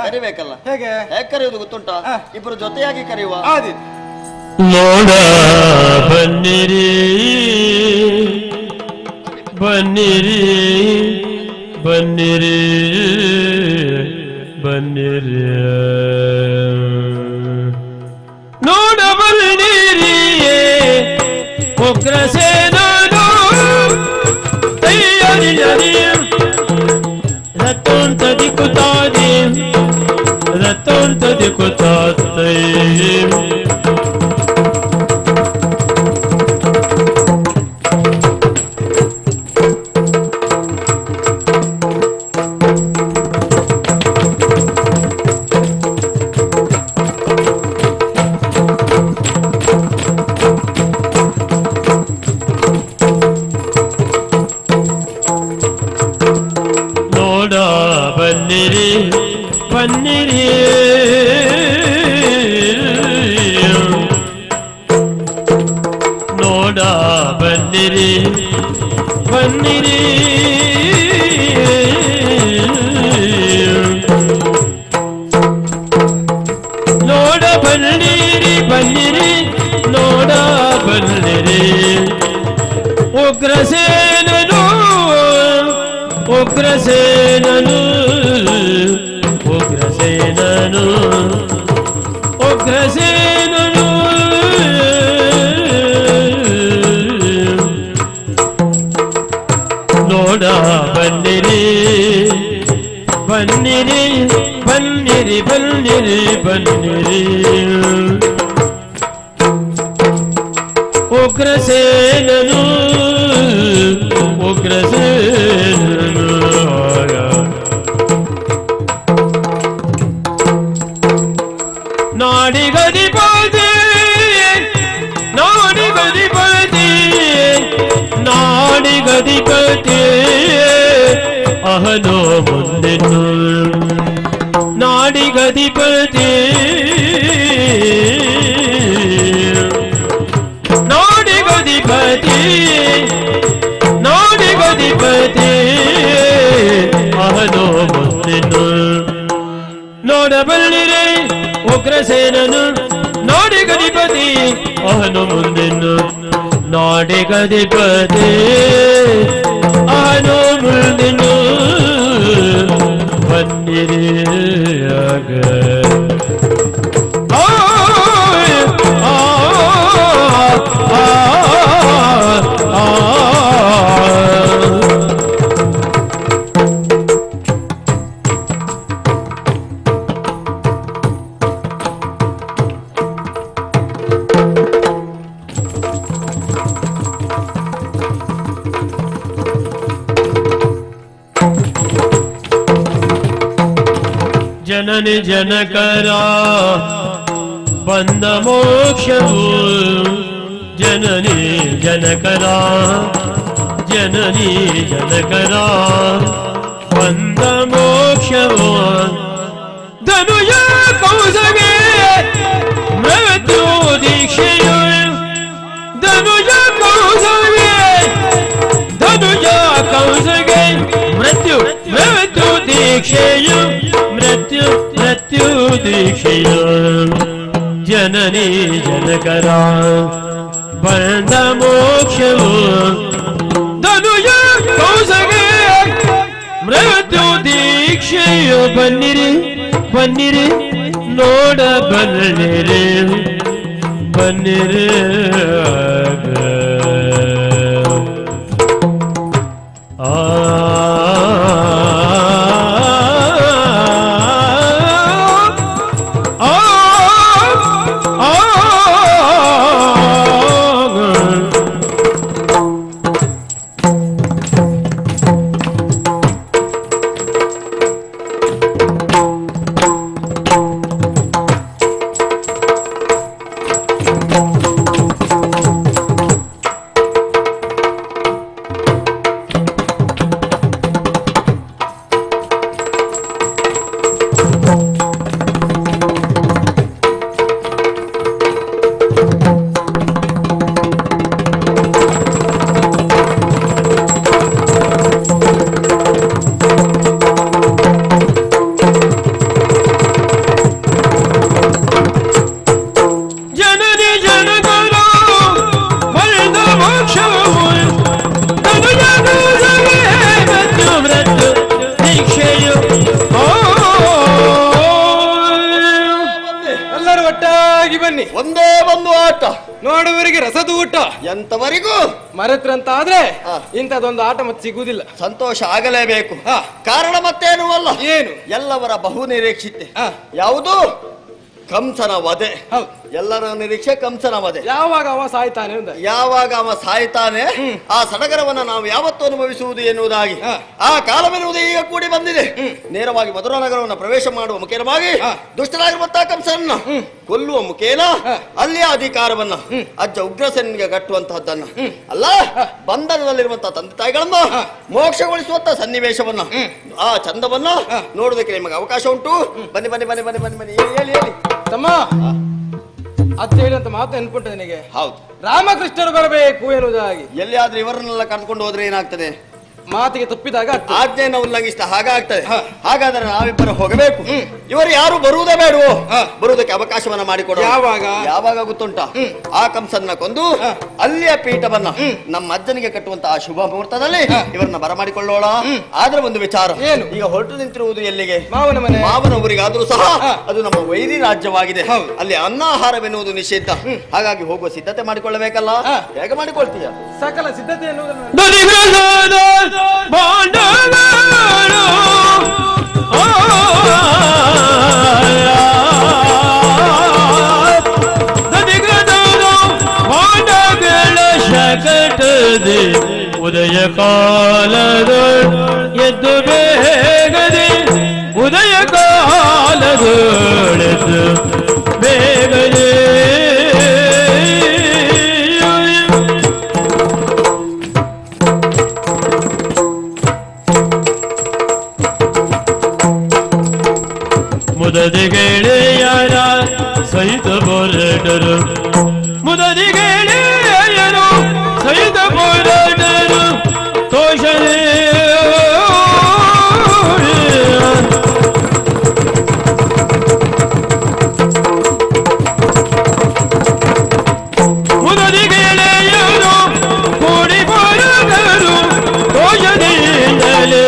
ಹೇಗೆ ಕರೆಯುವುದು ಗೊತ್ತುಂಟಾ? ಇಬ್ಬರು ಜೊತೆಯಾಗಿ ಕರೆಯುವ. ನೋಡ ಬನ್ನಿರಿ ಬನ್ನಿರಿ ಬನ್ನಿರಿ ಬನ್ನಿರಿ, ನೋಡ ಬನ್ನಿರಿ ಉಗ್ರಸೇನನು ತಯ್ಯರಿ ರತೋಂತ ದಿಕ್ಕುತ್ತಾನೆ ರತೋಂತ ದಿಕ್ಕುತ್ತಾತೆ. ಬನ್ನಿರಿ ನೋಡ ಬನ್ನಿರಿ ಬನ್ನಿರಿ ಬನ್ನಿರಿ ಬನ್ನಿರಿ ಬನ್ನಿರಿ ಬನ್ನಿರಿ ಉಗ್ರಸೇನನು ಉಗ್ರಸೇನನು ನಾಡಿಗಧಿಪತಿ ನಾಡಿಗಧಿಪತಿ ನಾಡಿಗಧಿಪತಿ ಅಹನೋ ಮುಂದೆನು ನಾಡಿಗಧಿಪತಿ ನಾಡಿಗಧಿಪತಿ ನಾಡಿಗಧಿಪತಿ ಅಹನೋ ಮುಂದೆನು ನೋಡಬಲ್ಲಿರೆ ಉಗ್ರಸೇನನು ನಾಡಿಗಧಿಪತಿ ಅಹನು ಮುಂದೆನು ನಾಡಿಗಧಿಪತಿ ಅಹನು ಮುಂದೆನು ಬನ್ನಿರಿ ಆಗ ಜನನಿ ಜನಕರ ಬಂದ ಮೋಕ್ಷವು ಜನನಿ ಜನಕರ ಜನನಿ ಜನಕರ ಬಂದ ಮೋಕ್ಷವು ಧನುಜ ಕೌಸಗೆ ಮೃತ್ಯು ದೀಕ್ಷೆಯು ಧನುಜ ಕೌಸಗೆ ಧನುಜ ಕೌಸಗೆ ಮೃತ್ಯು ಮೃತ್ಯು ದೀಕ್ಷೆಯು ಮೃತ್ಯು ಮೃತ್ಯು ದೀಕ್ಷೆಯ ಜನನಿ ಜನಕರ ಬಂದ ಮೋಕ್ಷವು ಧನುಜ ಕೌಸಗೆ ಮೃತ್ಯು ದೀಕ್ಷೆಯು ಬನ್ನಿರಿ ಬನ್ನಿರಿ ನೋಡ ಬನ್ನಿರಿ ಬನ್ನಿರಿ ಒಂದೇ ಒಂದು ಆಟ ನೋಡುವವರಿಗೆ ರಸದೂಟ ಎಂತವರೆಗೂ ಮರೆತ್ರಂತ ಆದ್ರೆ ಇಂಥದೊಂದು ಆಟ ಮತ್ತೆ ಸಿಗುವುದಿಲ್ಲ. ಸಂತೋಷ ಆಗಲೇಬೇಕು. ಕಾರಣ ಮತ್ತೇನು ಅಲ್ಲ, ಏನು ಎಲ್ಲವರ ಬಹು ನಿರೀಕ್ಷಿತೆ ಯಾವುದು ಕಂಸನ ವಧೆ. ಎಲ್ಲರ ನಿರೀಕ್ಷೆ ಕಂಸನ ವಧೆ. ಯಾವಾಗ ಅವ ಸಾಯ್ತಾನೆ ಯಾವಾಗ ಅವ ಸಾಯ್ತಾನೆ ಆ ಸಡಗರವನ್ನ ನಾವು ಯಾವತ್ತು ಅನುಭವಿಸುವುದು ಎನ್ನುವುದಾಗಿ ಆ ಕಾಲವೆನ್ನುವುದು ಈಗ ಕೂಡಿ ಬಂದಿದೆ. ನೇರವಾಗಿ ಮಧುರಾ ನಗರವನ್ನು ಪ್ರವೇಶ ಮಾಡುವ ಮುಖೇನವಾಗಿ ದುಷ್ಟರಾಗಿರುವಂತಹ ಕಂಸನನ್ನ ಕೊಲ್ಲುವ ಮುಖೇನ ಅಲ್ಲಿಯ ಅಧಿಕಾರವನ್ನ ಅಜ್ಜ ಉಗ್ರಸೇನಿಗೆ ಕಟ್ಟುವಂತಹದ್ದನ್ನ ಅಲ್ಲ, ಬಂಧನದಲ್ಲಿರುವಂತಹ ತಂದೆ ತಾಯಿಗಳನ್ನ ಮೋಕ್ಷಗೊಳಿಸುವಂತಹ ಸನ್ನಿವೇಶವನ್ನ ಆ ಚಂದವನ್ನ ನೋಡುವುದಕ್ಕೆ ನಿಮಗೆ ಅವಕಾಶ ಉಂಟು. ಬನ್ನಿ ಬನ್ನಿ ಬನ್ನಿ ಬನ್ನಿ ಬನ್ನಿ ಬನ್ನಿ ಹೇಳಿ ಹೇಳಿ ತಮ್ಮ ಅತ್ತ ಹೇಳಿ ಅಂತ ಮಾತು ನೆನ್ಪುಂಟು ನಿನಗೆ? ಹೌದು, ರಾಮಕೃಷ್ಣರು ಬರಬೇಕು ಎನ್ನುವುದಾಗಿ. ಎಲ್ಲಿ ಆದ್ರೆ ಇವರನ್ನೆಲ್ಲ ಕರ್ಕೊಂಡು ಹೋದ್ರೆ ಏನಾಗ್ತದೆ? ಮಾತಿಗೆ ತಪ್ಪಿದಾಗ ಆಜ್ಞೆಯನ್ನು ಉಲ್ಲಂಘಿಸಿದ ಹಾಗಾಗ್ತದೆ. ಹಾಗಾದ್ರೆ ನಾವಿಬ್ಬರು ಹೋಗಬೇಕು. ಇವರು ಯಾರು ಬರುವುದೇ ಬೇಡವೋ, ಬರುವುದಕ್ಕೆ ಅವಕಾಶವನ್ನ ಮಾಡಿಕೊಡು. ಯಾವಾಗ ಗೊತ್ತುಂಟ, ಆ ಕಂಸನ್ನ ಕೊಂದು ಅಲ್ಲಿಯ ಪೀಠವನ್ನ ನಮ್ಮ ಅಜ್ಜನಿಗೆ ಕಟ್ಟುವಂತಹ ಶುಭ ಮುಹೂರ್ತದಲ್ಲಿ ಇವರನ್ನ ಬರಮಾಡಿಕೊಳ್ಳೋಣ. ಆದ್ರೆ ಒಂದು ವಿಚಾರ, ಈಗ ಹೊರಟು ನಿಂತಿರುವುದು ಎಲ್ಲಿಗೆ? ಮಾವನ ಮನೆ. ಮಾವನ ಊರಿಗಾದ್ರೂ ಸಹ ಅದು ನಮ್ಮ ವೈರಿ ರಾಜ್ಯವಾಗಿದೆ. ಅಲ್ಲಿ ಅನ್ನಾಹಾರವೆನ್ನುವುದು ನಿಷಿದ್ಧ. ಹಾಗಾಗಿ ಹೋಗುವ ಸಿದ್ಧತೆ ಮಾಡಿಕೊಳ್ಳಬೇಕಲ್ಲ. ಹೇಗೆ ಮಾಡಿಕೊಳ್ತೀಯ? ಸಕಲ ಸಿದ್ಧತೆ ಮುದದಿ ಗೆಳೆಯರ ಸಹಿತ ಹೋರಾಟರು ಮುದದಿ ಗೆಳೆಯರು ಸಹಿತ ಹೋರಾಟರು ತೋಷರೇ ಮುದದಿ ಗೆಳೆಯರು ಕೂಡಿ ಹೋರಾಟರು ತೋಷದಿಂದಲೇ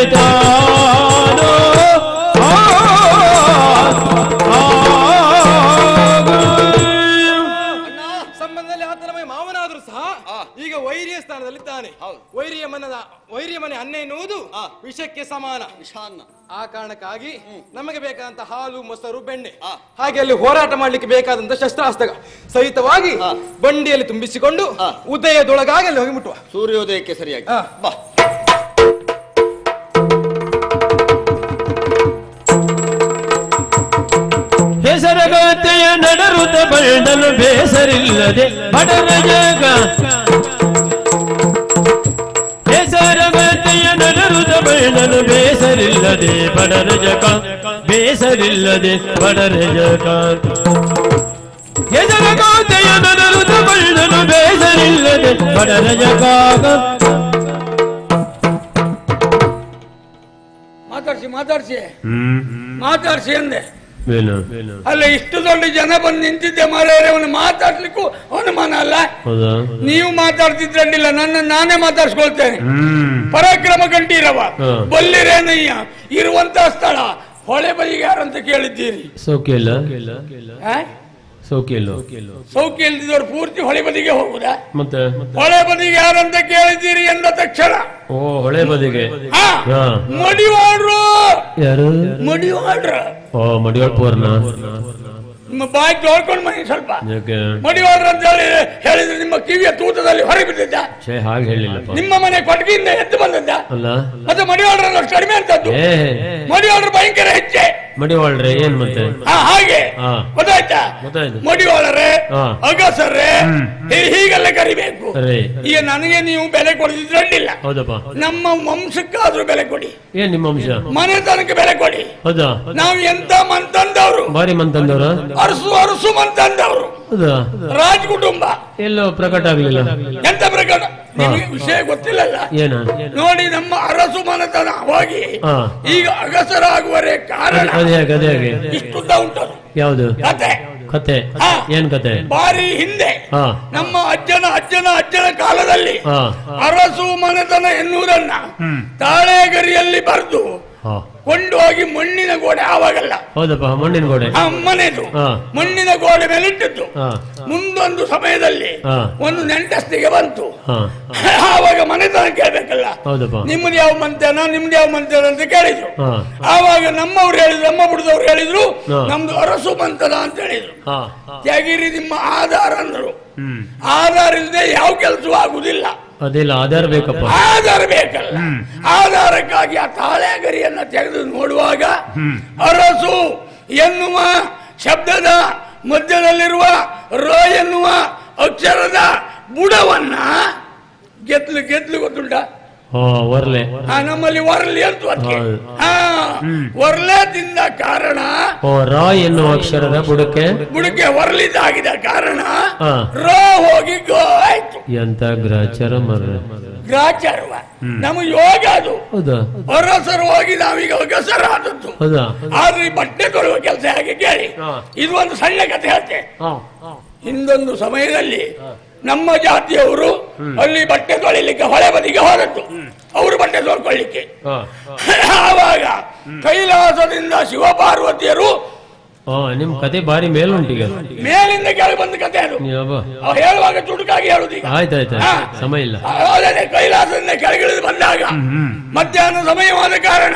ಸಂಬಂಧದಲ್ಲಿ ಆತ ನಮಗೆ ಮಾವನಾದ್ರೂ ಸಹ ಈಗ ವೈರಿಯ ಸ್ಥಾನದಲ್ಲಿದ್ದಾನೆ. ವೈರಿಯ ಮನೆ ಅನ್ನ ಎನ್ನುವುದು ವಿಷಕ್ಕೆ ಸಮಾನ. ಆ ಕಾರಣಕ್ಕಾಗಿ ನಮಗೆ ಬೇಕಾದಂತ ಹಾಲು ಮೊಸರು ಬೆಣ್ಣೆ ಹಾಗೆ ಅಲ್ಲಿ ಹೋರಾಟ ಮಾಡ್ಲಿಕ್ಕೆ ಬೇಕಾದಂತ ಶಸ್ತ್ರಾಸ್ತ್ರ ಸಹಿತವಾಗಿ ಬಂಡಿಯಲ್ಲಿ ತುಂಬಿಸಿಕೊಂಡು ಉದಯದೊಳಗಾಗಿ ಅಲ್ಲಿ ಹೋಗಿ ಮುಟ್ಟುವ. ಸೂರ್ಯೋದಯಕ್ಕೆ ಸರಿಯಾಗಿ ಬಾ. ಹೆಸರಗಾತೆಯ ನಡರುತ ಬಣ್ಣಲು ಬೇಸರಿಲ್ಲದೆ ಬಡರ ಜಗ ಹೆಸರಗಾತೆಯ ನಡರುತ ಬಣ್ಣಲು ಬೇಸರಿಲ್ಲದೆ ಬಡರ ಜಗ ಬೇಸರಿಲ್ಲದೆ ಬಡರ ಜಗ ಹೆಸರಗಾತೆಯ ನಡರುತ ಬಣ್ಣಲು ಬೇಸರಿಲ್ಲದೆ ಬಡರ ಜಗ ಮಾತಾಡ್ಸಿ ಅಂದೆ. ಅಲ್ಲ ಇಷ್ಟು ದೊಡ್ಡ ಜನ ಬಂದು ನಿಂತಿದ್ದೆ ಮಾರಾಯರೆ, ಅವನು ಮಾತಾಡ್ಲಿಕ್ಕೂ ಅನುಮಾನ ಅಲ್ಲ. ನೀವು ಮಾತಾಡ್ತಿದ್ರಲ್ಲಿಲ್ಲ, ನಾನೇ ಮಾತಾಡ್ಸ್ಕೊಳ್ತೇನೆ. ಪರಾಕ್ರಮ ಕಂಠೀರವ ಬಲ್ಲಿರೇನಯ್ಯ ಇರುವಂತ ಸ್ಥಳ ಹೊಳೆ ಬದಿಗೆ ಯಾರಂತ ಕೇಳಿದ್ದೀರಿ? ಸೌಖ್ಯ ಇಲ್ಲ ಸೌಖ್ಯ ಇಲ್ಲ ಸೌಖ್ಯ ಇಲ್ದಿದ್ದವ್ರು ಪೂರ್ತಿ ಹೊಳೆ ಬದಿಗೆ ಹೋಗುದಾ? ಮತ್ತೆ ಹೊಳೆ ಬದಿಗೆ ಯಾರಂತ ಕೇಳಿದ್ದೀರಿ ಎಂದ ತಕ್ಷಣ ಓ ಹೊಳೆ ಬದಿಗೆ ಮಡಿವಾಡ್ರು. ಯಾರು? ಮಡಿವಾಡ್ರ. ಓ ಮಡಿವಾಳ್ ಪೂರ್ಣ ನಿಮ್ಮ ಬಾಯಿ ತೊಳ್ಕೊಂಡು ಮನೆ ಸ್ವಲ್ಪ ಮಡಿವಾಡ್ರ ಅಂತ ಹೇಳಿದ್ರೆ ನಿಮ್ಮ ಕಿವಿಯ ತೂತದಲ್ಲಿ ಹೊರಗೆ ಬಿದ್ದಿದ್ದ. ಹಾಗೆ ಹೇಳಿಲ್ಲಪ್ಪ. ನಿಮ್ಮ ಮನೆ ಕೊಟ್ಟಿಗೆಯಿಂದ ಎದ್ದು ಬಂದದ್ದ ಅಲ್ಲ ಮತ್ತೆ ಮಡಿವಾಡ್ರ ಕಡಿಮೆ ಅಂತದ್ದು. ಮಡಿವಾಡ್ರ ಭಯಂಕರ ಹೆಚ್ಚೆ. ಮಡಿವಾಳ್ರೆ ಏನ್ ಮತ್ತೆ ಹಾಗೆ ಗೊತ್ತಾಯ್ತಾ? ಮಡಿವಾಳರೇ ಅಗಸರೇ ಹೀಗೆಲ್ಲ ಕರಿಬೇಕು. ಈಗ ನನಗೆ ನೀವು ಬೆಲೆ ಕೊಡದಿದ್ರಡ್ಡಿಲ್ಲ, ಹೌದಪ್ಪ. ನಮ್ಮ ವಂಶಕ್ಕಾದ್ರೂ ಬೆಲೆ ಕೊಡಿ. ಏನ್ ನಿಮ್ಮ ವಂಶ? ಮನೆತನಕ್ಕೆ ಬೆಲೆ ಕೊಡಿ. ಹೌದಾ? ನಾವು ಎಂತ ಮಂತಂದವ್ರು, ಬಾರಿ ಮಂತಂದವ್ರ, ಅರಸು ಮಂತಂದವ್ರು, ಹೌದಾ? ರಾಜ್ ಕುಟುಂಬ. ಎಲ್ಲೋ ಪ್ರಕಟ ಆಗ್ಲಿಲ್ಲ. ಎಂತ ಪ್ರಕಟ? ನಿಮಗೆ ವಿಷಯ ಗೊತ್ತಿಲ್ಲಲ್ಲ. ಏನ ನೋಡಿ, ನಮ್ಮ ಅರಸು ಮನೆತನ ಹೋಗಿ ಈಗ ಅಗಸರಾಗುವರೆ ಕಾರಣ ಇಷ್ಟುದ್ದ ಉಂಟದು. ಯಾವುದು ಕತೆ? ಏನ್ ಕತೆ? ಬಾರಿ ಹಿಂದೆ ನಮ್ಮ ಅಜ್ಜನ ಕಾಲದಲ್ಲಿ ಅರಸು ಮನೆತನ ಎನ್ನುವುದನ್ನ ತಾಳೆಗರಿಯಲ್ಲಿ ಬರೆದು ಕೊಂಡು ಹೋಗಿ ಮಣ್ಣಿನ ಗೋಡೆ ಆವಾಗಲ್ಲ. ಹೌದಪ್ಪ, ಮಣ್ಣಿನ ಗೋಡೆ ಮನೆದು ಮಣ್ಣಿನ ಗೋಡೆ ಮೇಲೆ ಇಟ್ಟಿದ್ದು. ಮುಂದೊಂದು ಸಮಯದಲ್ಲಿ ಒಂದು ನೆಂಟಸ್ತಿಗೆ ಬಂತು. ಆವಾಗ ಮನೆತನ ಕೇಳ್ಬೇಕಲ್ಲ, ನಿಮ್ದು ಯಾವ ಮಂತ್ಯಾನ ಅಂತ ಕೇಳಿದ್ರು. ಆವಾಗ ನಮ್ಮವ್ರು ಹೇಳಿದ್ರು, ನಮ್ಮ ಬುಡದವ್ರು ಹೇಳಿದ್ರು ನಮ್ದು ಅರಸು ಮಂತನ ಅಂತ ಹೇಳಿದ್ರು. ತ್ಯಾಗಿರಿ ನಿಮ್ಮ ಆಧಾರ ಅಂದ್ರು. ಆಧಾರ ಇಲ್ಲದೆ ಯಾವ ಕೆಲಸವೂ ಆಗುದಿಲ್ಲ. ಅದಿಲ್ಲ, ಆಧಾರ ಬೇಕಪ್ಪ. ಆಧಾರ ಬೇಕಲ್ಲ. ಆಧಾರಕ್ಕಾಗಿ ಆ ತಾಳೆಗರಿಯನ್ನ ತೆಗೆದು ನೋಡುವಾಗ ಅರಸು ಎನ್ನುವ ಶಬ್ದದ ಮಧ್ಯದಲ್ಲಿರುವ ರ ಎನ್ನುವ ಅಕ್ಷರದ ಬುಡವನ್ನ ಗೆದ್ಲು ಗೊತ್ತುಂಟ? ವರ್ಲೆ. ನಮ್ಮಲ್ಲಿ ವರ್ಲಿ ಅಂತ ವರ್ಲೆ ತಿಂದ ಕಾರಣ ರಾ ಎನ್ನುವ ಅಕ್ಷರದ ಬುಡಕ್ಕೆ ವರ್ಲಿದಾಗಿದ ಕಾರಣ ರ ಹೋಗಿ ಗೋ ಆಯ್ತು. ಎಂತ ಗ್ರಾಚಾರ ಗ್ರಾಚಾರವ ನಮ್ಮ ಯೋಗ ಅದು. ಅರಸರು ಹೋಗಿ ನಾವೀಗ ಅಗಸರ ಆದದ್ದು. ಆದ್ರೆ ಈ ಬಟ್ಟೆ ತೊಳುವ ಕೆಲಸ ಹೇಗೆ ಕೇಳಿ, ಇದು ಒಂದು ಸಣ್ಣ ಕಥೆ ಹೇಳ್ತೆ. ಹಿಂದೊಂದು ಸಮಯದಲ್ಲಿ ನಮ್ಮ ಜಾತಿಯವರು ಅಲ್ಲಿ ಬಟ್ಟೆ ತೊಳಿಲಿಕ್ಕೆ ಹೊಳೆ ಬದಿಗೆ ಹೋದದ್ದು, ಅವರು ಬಟ್ಟೆ ತೊಳ್ಕೊಳ್ಳಿಕ್ಕೆ. ಆವಾಗ ಕೈಲಾಸದಿಂದ ಶಿವಪಾರ್ವತಿಯರು ನಿಮ್ ಕತೆ ಬಾರಿ ಮೇಲುಂಟೀಗ, ಮೇಲಿಂದ ಕೆಳಗೆ ಬಂದ ಕತೆ ಅದು. ಹೇಳುವಾಗ ಚುಟುಕಾಗಿ ಹೇಳುದೀಗ. ಆಯ್ತಾಯ್ತು, ಸಮಯ ಇಲ್ಲ. ಕೈಲಾಸದಿಂದ ಕೆಳಗಿಳಿದು ಬಂದಾಗ ಮಧ್ಯಾಹ್ನ ಸಮಯವಾದ ಕಾರಣ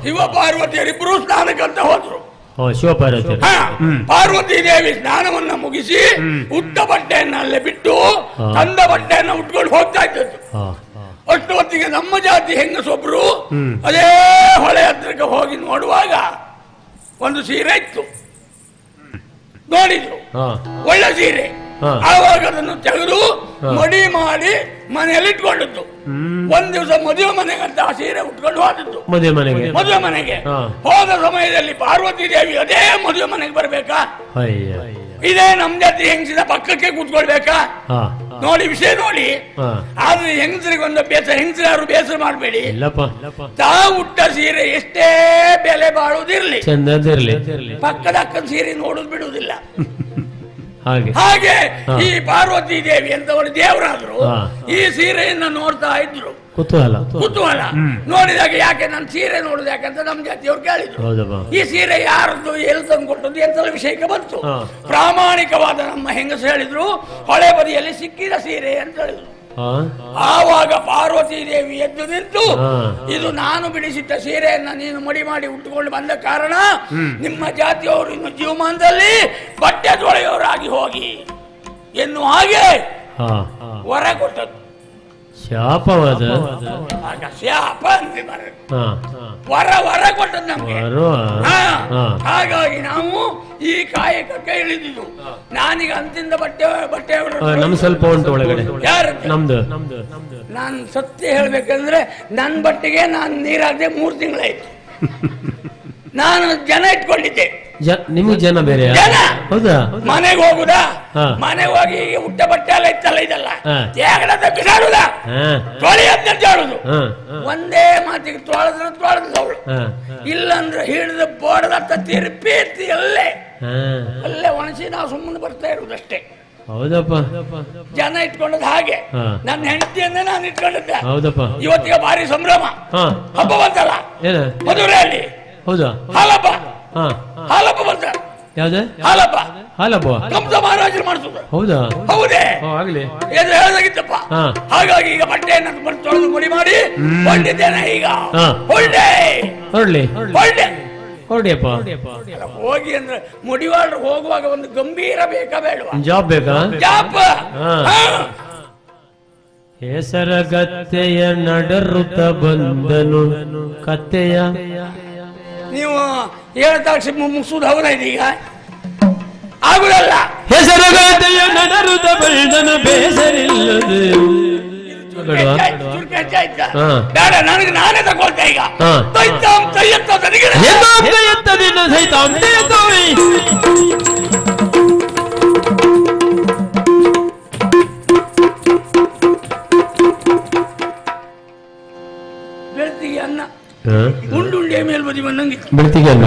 ಶಿವಪಾರ್ವತಿಯರಿಬ್ಬರು ಸ್ನಾನಕ್ಕಂತ ಹೋದ್ರು. ಶಿವಪಾರ್ವತಿ ಪಾರ್ವತಿ ದೇವಿ ಸ್ನಾನವನ್ನ ಮುಗಿಸಿ ಉಟ್ಟ ಬಟ್ಟೆಯನ್ನ ಅಲ್ಲೇ ಬಿಟ್ಟು ತಂದ ಬಟ್ಟೆಯನ್ನ ಉಟ್ಕೊಂಡು ಹೋಗ್ತಾ ಇದ್ದದ್ದು. ಅಷ್ಟು ಹೊತ್ತಿಗೆ ನಮ್ಮ ಜಾತಿ ಹೆಂಗಸೊಬ್ರು ಅದೇ ಹೊಳೆ ಹತ್ರಕ್ಕೆ ಹೋಗಿ ನೋಡುವಾಗ ಒಂದು ಸೀರೆ ಇತ್ತು. ನೋಡಿದ್ರು, ಒಳ್ಳೆ ಸೀರೆ. ಆವಾಗ ಅದನ್ನು ತೆಗೆದು ಮಡಿ ಮಾಡಿ ಮನೆಯಲ್ಲಿ ಇಟ್ಕೊಂಡದ್ದು. ಒಂದ್ ದಿವಸ ಮದುವೆ ಮನೆಗಂತ ಆ ಸೀರೆ ಉಟ್ಕೊಂಡು ಹೋದದ್ದು. ಮದುವೆ ಮನೆಗೆ ಹೋದ ಸಮಯದಲ್ಲಿ ಪಾರ್ವತಿ ದೇವಿ ಅದೇ ಮದುವೆ ಮನೆಗೆ ಬರ್ಬೇಕಾ, ಇದೇ ನಮ್ ಜಾತಿ ಹೆಂಗಸಿನ ಪಕ್ಕಕ್ಕೆ ಕೂತ್ಕೊಳ್ಬೇಕಾ ನೋಡಿ, ವಿಷಯ ನೋಡಿ. ಆದ್ರೆ ಹೆಂಗಸರಿಗೊಂದು ಬೇಸರ, ಹೆಂಗಸರು ಯಾರು ಬೇಸರ ಮಾಡಬೇಡಿ. ತಾವು ಉಟ್ಟ ಸೀರೆ ಎಷ್ಟೇ ಬೆಲೆ ಬಾಳುವುದಿರ್ಲಿ, ಪಕ್ಕದ ಅಕ್ಕನ ಸೀರೆ ನೋಡುದು ಬಿಡುವುದಿಲ್ಲ. ಹಾಗೆ ಈ ಪಾರ್ವತಿ ದೇವಿ ಅಂತವಳು ದೇವರಾದ್ರು ಈ ಸೀರೆಯನ್ನ ನೋಡ್ತಾ ಇದ್ರು. ಕುತೂಹಲ ನೋಡಿದಾಗ ಯಾಕೆ ನನ್ನ ಸೀರೆ ನೋಡುದು ಯಾಕಂತ ನಮ್ ಜಾತಿಯವ್ರು ಕೇಳಿದ್ರು. ಈ ಸೀರೆ ಯಾರದ್ದು, ಎಲ್ಲಿ ತಂದು ಕೊಟ್ಟದ್ದು ಎಂತೆಲ್ಲ ವಿಷಯಕ್ಕೆ ಬಂತು. ಪ್ರಾಮಾಣಿಕವಾದ ನಮ್ಮ ಹೆಂಗಸು ಹೇಳಿದ್ರು ಹೊಳೆ ಬದಿಯಲ್ಲಿ ಸಿಕ್ಕಿದ ಸೀರೆ ಅಂತ ಹೇಳಿದ್ರು. ಆವಾಗ ಪಾರ್ವತಿ ದೇವಿ ಎದ್ದು ನಿಂತು, ಇದು ನಾನು ಬಿಡಿಸಿಟ್ಟ ಸೀರೆಯನ್ನ ನೀನು ಮಡಿ ಮಾಡಿ ಉಟ್ಟುಕೊಂಡು ಬಂದ ಕಾರಣ ನಿಮ್ಮ ಜಾತಿಯವರು ಇನ್ನು ಜೀವಮಾನದಲ್ಲಿ ಬಟ್ಟೆ ತೊಳೆಯೋರಾಗಿ ಹೋಗಿ ಎನ್ನುವ ಹಾಗೆ ವರ ಕೊಟ್ಟದ್ದು. ಶಾಪವಾದ ಶಾಪ ವರ ಕೊಟ್ಟದ್ದು ನಮ್ಗೆ. ಹಾಗಾಗಿ ನಾವು ಈ ಕಾಯಕಕ್ಕೆ ಇಳಿದಿದ್ದು. ನಾನೀಗ ಅಂತಿಂದ ಬಟ್ಟೆ ನಮ್ ಸ್ವಲ್ಪ ಉಂಟು ಒಳಗಡೆ ನಮ್ದು. ನಾನು ಸತ್ಯ ಹೇಳ್ಬೇಕಂದ್ರೆ ನನ್ನ ಬಟ್ಟೆಗೆ ನಾನು ನೀರಾಗದೆ 3 ತಿಂಗಳಾಯ್ತು. ನಾನು ಜನ ಇಟ್ಕೊಂಡಿದ್ದೆ. ನಿಮ್ಗೆ ಜನ ಬೇರೆ ಹೌದಾ? ಮನೆಗೆ ಹೋಗುದಾ, ಮನೆಗೆ ಹೋಗಿ ಉಟ್ಟ ಬಟ್ಟೆ ಎಲ್ಲ ಇತ್ತಲ್ಲ ಇದೆಲ್ಲ ಬಿಸಾಡುದ, ತೊಳಿ ಅಂತ ಜಾಡುದು. ಒಂದೇ ಮಾತಿಗೆ ತೊಳೆದವಳು, ಇಲ್ಲಂದ್ರೆ ಹಿಡಿದು ಬೋಡದತ್ತ ತಿರುಪಿ ಅಲ್ಲೇ ಒಣಸಿ ನಾವು ಸುಮ್ಮನೆ ಬರ್ತಾ ಇರುವುದಷ್ಟೇ. ಹೌದಪ್ಪ, ಜನ ಇಟ್ಕೊಂಡದ್ ಹಾಗೆ. ನನ್ನ ಹೆಂಡತಿಯನ್ನೇ ನಾನು ಇಟ್ಕೊಂಡಿದ್ದೆ. ಹೌದಪ್ಪ, ಇವತ್ತಿಗೆ ಭಾರಿ ಸಂಭ್ರಮ. ಹಬ್ಬ ಬಂತಲ್ಲ ಮಧುರೆಯಲ್ಲಿ. ಹೌದಾ? ಹಾಲಪ್ಪ ಬಂತ. ಯಾವ್ದು ಹಾಲಪ್ಪ? ಕಂಸ ಮಹಾರಾಜರು ಮಾಡಿಸುದು. ಹೌದಾ? ಹೌದೇ, ಆಗ್ಲಿ ಏನು ಹೇಳೋದಾಗಿತ್ತಪ್ಪ. ಹಾಗಾಗಿ ಈಗ ಬಟ್ಟೆಯನ್ನು ತೊಳೆದು ಮುಡಿ ಮಾಡಿ ಹೊರಟಿದ್ದೇನೆ. ಈಗ ಹೊರಡಿಯಪ್ಪ. ಹೋಗಿ ಅಂದ್ರೆ ಮುಡಿವಾಳ್ರು ಹೋಗುವಾಗ ಒಂದು ಗಂಭೀರ ಬೇಕಾ ಬೇಡವಾ? ಜಾಬ್ ಬೇಕಾ? ಜಾಬ್. ಹೆಸರಗತ್ತೆಯ ನಡರುತ್ತ ಬಂದನು ಕತ್ತೆಯ. ನೀವು ಹೇಳ್ತಾಕ್ಷಿ ಮುಗಿಸುವುದು ಹೌದಾ? ಇದೀಗ ಆಗುದಲ್ಲ. ಹೆಸರಗತ್ತೆಯ ನಡರುತ್ತ ಬಂದನು ಬೇಸರಿಲ್ಲದೆ. ಬೇಡ, ನನಗೆ ನಾನೇ ತಗೊಳ್ತಾ ಈಗ. ಬೆಳ್ತಿಗೆ ಅನ್ನ ಉಂಡುಂಡೆ ಮೇಲ್ಬದಿ ಬಂದಂಗಿತ್ತು. ಬೆಳ್ತಿಗೆ ಅನ್ನ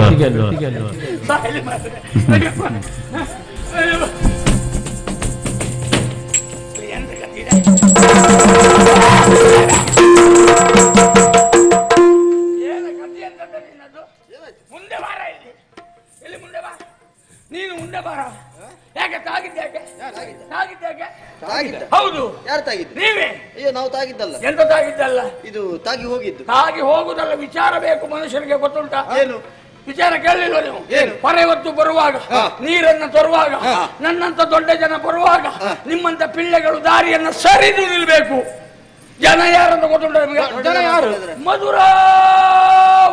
ಮುಂದೆ ಬಾರ, ಇಲ್ಲಿ ಮುಂದೆ ಬಾ. ನೀನು ಮುಂದೆ ಬಾರ. ಯಾಕೆ ತಾಗಿದ್ಯಾಕೆ? ಹೌದು. ಯಾರು ತಾಗಿದ್ದು? ನೀವೇ. ಅಯ್ಯೋ, ನಾವು ತಾಗಿದ್ದಲ್ಲ. ಎಂತ ತಾಗಿದ್ದಲ್ಲ? ಇದು ತಾಗಿ ಹೋಗಿದ್ದು. ತಾಗಿ ಹೋಗುದಲ್ಲ, ವಿಚಾರ ಬೇಕು ಮನುಷ್ಯನಿಗೆ. ಗೊತ್ತುಂಟಾ? ಏನು ವಿಚಾರ ಕೇಳಲಿಲ್ಲ ನೀವು? ಹೊರೆ ಹೊತ್ತು ಬರುವಾಗ, ನೀರನ್ನು ತರುವಾಗ, ನನ್ನಂತ ದೊಡ್ಡ ಜನ ಬರುವಾಗ ನಿಮ್ಮಂತ ಪಿಳ್ಳೆಗಳು ದಾರಿಯನ್ನು ಸರಿದು ನಿಲ್ಬೇಕು. ಜನ ಯಾರಂತ ಗೊತ್ತುಂಟ ನಿಮಗೆ? ಜನ ಯಾರು? ಮಧುರ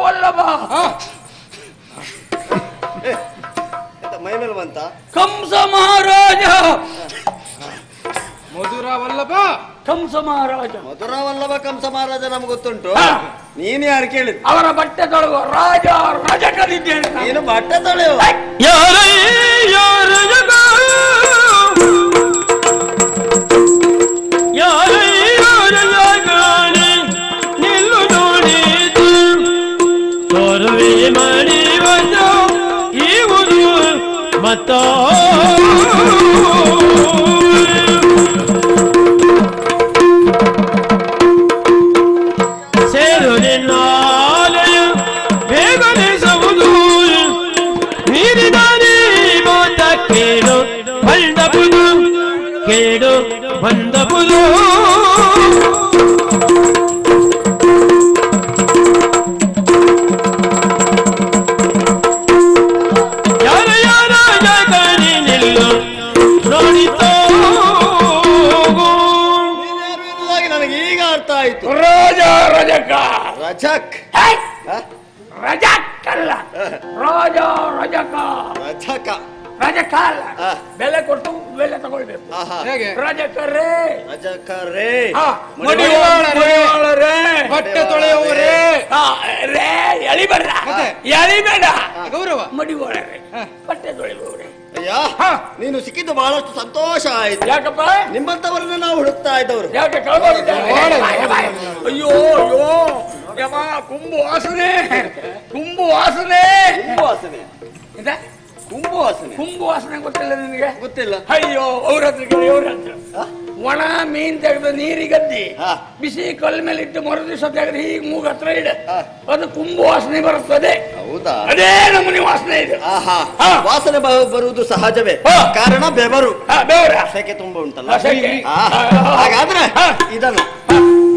ವಲ್ಲಭ. ಮೈ ಮೇಲೆ ಬಂತ ಕಂಸ ಮಹಾರಾಜ. ಮಧುರ ವಲ್ಲಭ ಕಂಸ ಮಹಾರಾಜ. ಮಧುರ ವಲ್ಲಭ ಕಂಸ ಮಹಾರಾಜ ನಮ್ಗೆ ಗೊತ್ತುಂಟು. ನೀನು ಯಾರು ಕೇಳಿದ್? ಅವರ ಬಟ್ಟೆ ತೊಳೆಯುವ ರಾಜ ರಜಕದಿದ್ದೇನೆ. ನೀನು ಬಟ್ಟೆ ತೊಳೆಯುವ ಸೇರುನಾಲಯ ಬೇಗನೆಸುವುದು ನೀರಿದಾರಿ ಮಾತ ಕೇಳು ಬಂದಬುದು ಕೇಳು ಬಂದಬುದು. ಯಾರ ಯಾರ ಜಗನಿ ನಿಲ್ಲು ನೋಡಿತೋ. ನನಗೆ ಈಗ ಅರ್ಥ ಆಯ್ತು. ರಾಜ ರಜಕ. ರಜಕ್ ರಜಕ್ ಅಲ್ಲ, ರಾಜ ರಜಕ. ರಜಕ ರಾಜಕಾಲ ಬೆಲೆ ಕೊಟ್ಟು ಬೆಲೆ ತಗೊಳ್ಬೇಕು. ಹೇಗೆ? ರಾಜಕರೇ ರಾಜಕರೇ ಮಡಿವಾಳರೇ ಬಟ್ಟೆ ತೊಳೆಯುವವರೇ ರೇ ಎಳಿಬೇಡ ಎಳಿಬೇಡ ಗೌರವ ಮಡಿವಾಳರೇ ಬಟ್ಟೆ ತೊಳೆಯುವವರೇ. ಅಯ್ಯ ನೀನು ಸಿಕ್ಕಿದ್ದು ಬಹಳಷ್ಟು ಸಂತೋಷ ಆಯ್ತು. ಯಾಕಪ್ಪ? ನಿಮ್ಮಂತವರನ್ನ ನಾವು ಹುಡುಕ್ತಾ ಇದ್ದವರು. ಯಾಕೆ ಅಯ್ಯೋ ಅಯ್ಯೋ ಯಮ ಕುಂಬು ವಾಸನೆ ಕುಂಬು ವಾಸನೆ ಕುಂಬು ವಾಸನೆ ಇದೆ? ಕುಂಬು ವಾಸನೆ ಕುಂಬು ವಾಸನೆ ಗೊತ್ತಿಲ್ಲ ನಿನಗೆ? ಗೊತ್ತಿಲ್ಲ. ಅಯ್ಯೋ ಅವ್ರ ಹತ್ರ ಇವ್ರ ಹತ್ರ ಒಣ ಮೀನ್ ತೆಗೆದು ನೀರಿಗದ್ದಿ ಬಿಸಿ ಕಲ್ ಮೇಲೆ ಇಟ್ಟು ಮರು ದಿವಸ ತೆಗೆದು ಹೀಗೆ ಮೂಗ್ ಹತ್ರ ಇಡ ಅದು ಕುಂಬು ವಾಸನೆ ಬರುತ್ತದೆ. ಹೌದಾ? ಅದೇ ನಮೂನಿ ವಾಸನೆ ಇದೆ. ವಾಸನೆ ಬರುವುದು ಸಹಜವೇ, ಕಾರಣ ಬೆವರು. ಬೆವರ ಸೆಕೆ ತುಂಬ ಉಂಟಲ್ಲ. ಹಾಗಾದ್ರೆ ಇದನ್ನು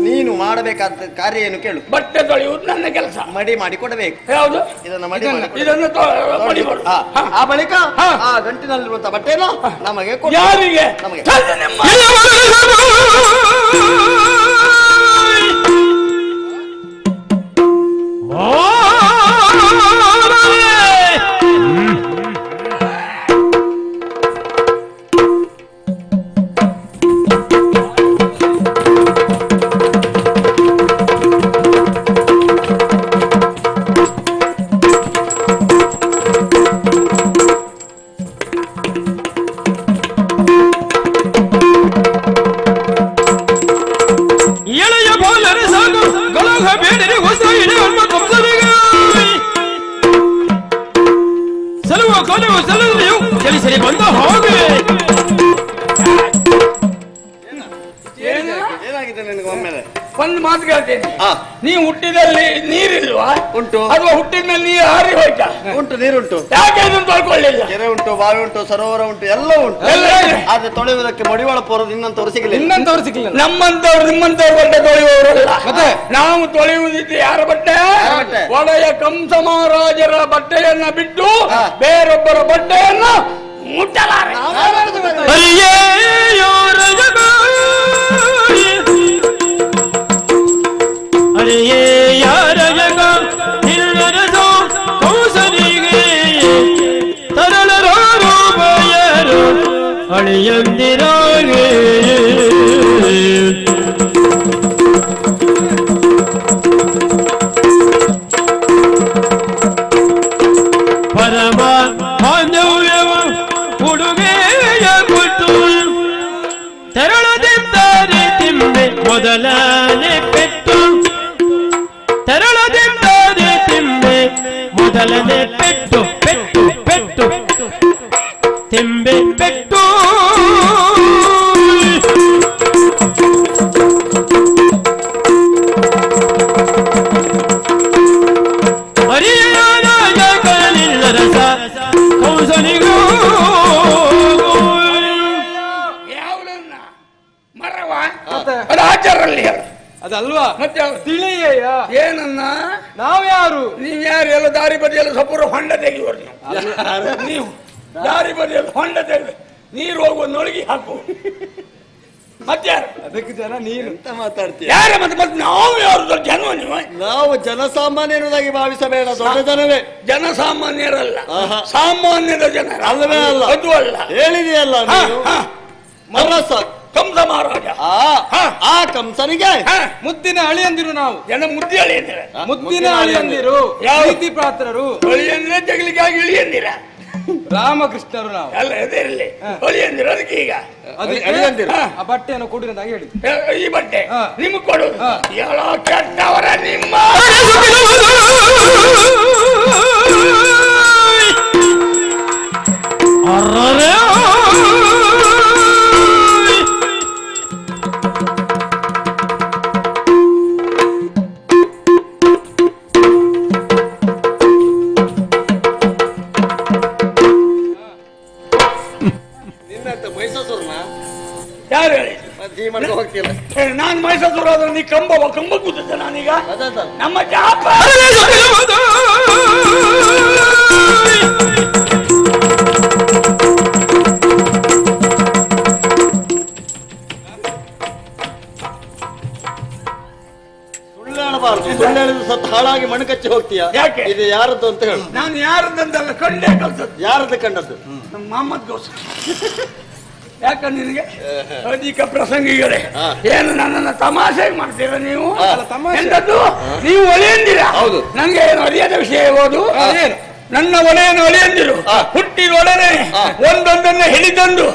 ನೀನು ಮಾಡಬೇಕಾದ ಕಾರ್ಯ ಏನು ಕೇಳು. ಬಟ್ಟೆ ತೊಳೆಯುವುದು ನನ್ನ ಕೆಲಸ. ಮಡಿ ಮಾಡಿ ಕೊಡಬೇಕು. ಯಾವುದು? ಇದನ್ನು ಮಡಿ ಇದನ್ನು ಆ ಬಳಿಕ ಆ ಗಂಟಿನಲ್ಲಿರುವಂತಹ ಬಟ್ಟೆಯನ್ನು ನಮಗೆ ಕೊಡು. ಯಾರಿಗೆ? ನಮಗೆ. ಎಳೆಯ ಬಾಲರೆ ಸಾಕು ಗಳಗ ಬೇಡರೆ ಹೊಸ ಇಡೆಯಮ್ಮ ಕಂಸನಿಗೆ ಸಲುವ ಕೊಲವು ಸಲುವು ಚಲಿಸಲಿ ಬಂದ ಹೋಗಿ. ಏನಾಗಿದೆ ನಿನಗೆ ಒಮ್ಮೆಲೆ? ಒಂದು ಮಾತು ಕೇಳ್ತೇನೆ. ನೀ ಹುಟ್ಟಿದಲ್ಲಿ ನೀರಿಲ್ವಾ? ಉಂಟು. ಅಥವಾ ಹುಟ್ಟಿದ ಮೇಲೆ ನೀರು ಹಾರಿ ಹೋಯ್ತಾ? ಉಂಟು, ನೀರುಂಟು. ಯಾಕೆ ಇದನ್ನು ತೊಳ್ಕೊಳ್ಳಿಲ್ಲ? ಕೆರೆ ಉಂಟು, ಬಾವಿ ಉಂಟು, ಸರೋವರ ಉಂಟು, ಎಲ್ಲ ಉಂಟು. ಆದ್ರೆ ತೊಳೆಯುವುದಕ್ಕೆ ಮಡಿವಾಳ ಪೋರದು ಇನ್ನಂತವ್ರು ಸಿಗಲಿಲ್ಲ. ನಮ್ಮಂತವ್ರು ನಿಮ್ಮಂತವ್ರು ಬಟ್ಟೆ ತೊಳೆಯುವವರಲ್ಲ. ಮತ್ತೆ ನಾವು ತೊಳೆಯುವುದಿದ್ರೆ ಯಾರ ಬಟ್ಟೆ? ಒಡೆಯ ಕಂಸ ಮಹಾರಾಜರ ಬಟ್ಟೆಯನ್ನ ಬಿಟ್ಟು ಬೇರೊಬ್ಬರ ಬಟ್ಟೆಯನ್ನ ಮುಟ್ಟಲಾರೆ. ಅರೆಯೇ ಯಾರ ಜಗ ಹಿರಿಯರದು ಕೌಸನಿಗೆ ತರಳರಾರು ಬಯರು ಅಳಿಯಂದಿರಾಗೆ ಪರಮ ಬಾಂಧವ್ಯವ ಉಡುಗೆಯ ಕೊಟ್ಟು ತೆರಳದಿದ್ದಾರೆ ತಿಂಬೆ ಮೊದಲನೇ ಪೆಟ್ಟು ತೆರಳದಿದ್ದಾರೆ ತಿಂಬೆ ಮೊದಲನೇ ಪೆಟ್ಟು ಪೆಟ್ಟು ಪೆಟ್ಟು ತಿಂಬೆ ಪೆಟ್ಟು ಹರಿಯಾದ ಜಗಲಿಲ್ಲ ರಸ ಕೌಸನಿಗೂ ಯಾವಳನ್ನ ಮರವ ಅದು ಆಚಾರಲ್ಲಿ ಹೇಳು. ಅದಲ್ವಾ? ಮತ್ತೆ ತಿಳಿಯಯ್ಯ. ಏನನ್ನ? ನಾವ್ಯಾರು? ನೀವ್ ಯಾರು? ಎಲ್ಲ ದಾರಿ ಬದಿಯಲ್ಲಿ ಸಪೂರ ಹೊಂಡ ತೆಗೆಯುವರು ನೀವು. ದಾರಿ ಬದಿಯಲ್ಲಿ ಹೊಂಡ ತೆಗೆದು ನೀರು ಹೋಗುವ ನೊಳಗಿ ಹಾಕು. ಮತ್ಯಾರು? ಅದಕ್ಕೆ ಜನ ನೀನು ಎಂತ ಮಾತಾಡ್ತೀಯ? ಯಾರ ಮತ್ತೆ ನಾವು ಯಾರು? ಜನ ನೀವು? ನಾವು ಜನಸಾಮಾನ್ಯ ಎನ್ನುವುದಾಗಿ ಭಾವಿಸಬೇಡ, ದೊಡ್ಡ ಜನವೇ. ಜನಸಾಮಾನ್ಯರಲ್ಲ, ಸಾಮಾನ್ಯದ ಜನ. ಅಲ್ಲವೇ ಅಲ್ಲ, ಅದು ಅಲ್ಲ. ಹೇಳಿದೆಯಲ್ಲ ನೀನು. ಮರಸ ಕಂಸ ಮಹಾರಾಜ. ಆ ಕಂಸನಿಗೆ ಮುದ್ದಿನ ಅಳಿಯಂದಿರು ನಾವು. ಜನ ಮುದ್ದೆ ಅಳಿಯಂದಿರ. ಮುದ್ದಿನ ಅಳಿಯಂದಿರು, ಪ್ರೀತಿ ಪಾತ್ರರು. ಅಳಿಯಂದ್ರೆ ಜಗಲಿಗಾಗಿ ಇಳಿಯಂದಿರ. ರಾಮಕೃಷ್ಣರು ನಾವು. ಅಲ್ಲ ಅದೇ ಇರಲಿ. ಅಳಿಯಂದಿರ ಅದಕ್ಕೆ ಈಗ ಅಳಿಯಂದಿರು ಆ ಬಟ್ಟೆಯನ್ನು ಕೊಡಿರೋದಾಗಿ ಹೇಳಿ. ಈ ಬಟ್ಟೆ ನಿಮ್ಗೆ ಕೊಡುದು. ಎಲ್ಲ ಕೆಟ್ಟವರ ನಿಮ್ಮ ಯಾರು ಹೇಳಿ? ಹೋಗ್ತಿಲ್ಲ. ನಾನ್ ಮೈಸೂರು ಆದ್ರೆ ನೀ ಕಂಬ ಕೂತಿದ್ದೆ ನಾನೀಗ. ನಮ್ಮ ಜಾಪ ಸುಳ್ಳು ಹೇಳಬಾರ್ದು. ಸುಳ್ಳು ಹೇಳಿದ್ರೆ ಸತ್ತು ಹಾಳಾಗಿ ಮಣ್ಣು ಕಚ್ಚಿ ಹೋಗ್ತೀಯಾ? ಯಾಕೆ? ಇದು ಯಾರದ್ದು ಅಂತ ಹೇಳು. ನಾನು ಯಾರದಂದಲ್ಲ ಕಂಡೇ ಕಲ್ಸದ್ದು. ಯಾರದ್ದು ಕಂಡದ್ದು? ಮೊಹಮ್ಮದ್ ಗೌಸ್. ಯಾಕಂದ್ರೆ ನಿನಗೆ ಅಧಿಕ ಪ್ರಸಂಗಿಗಳೇ ಏನು ನನ್ನನ್ನು ತಮಾಷೆ ಮಾಡ್ತೀರಾ ನೀವು? ಎಂತದ್ದು ನೀವು ಒಲೆಯಂದಿರ? ಹೌದು. ನಂಗೆ ಏನು ಅರಿಯದ ವಿಷಯ ಓದು. ನನ್ನ ಒಲೆಯನ್ನು ಒಲೆಯಂದಿರು ಹುಟ್ಟಿರೊಡನೆ ಒಂದೊಂದನ್ನು ಹಿಡಿದಂದು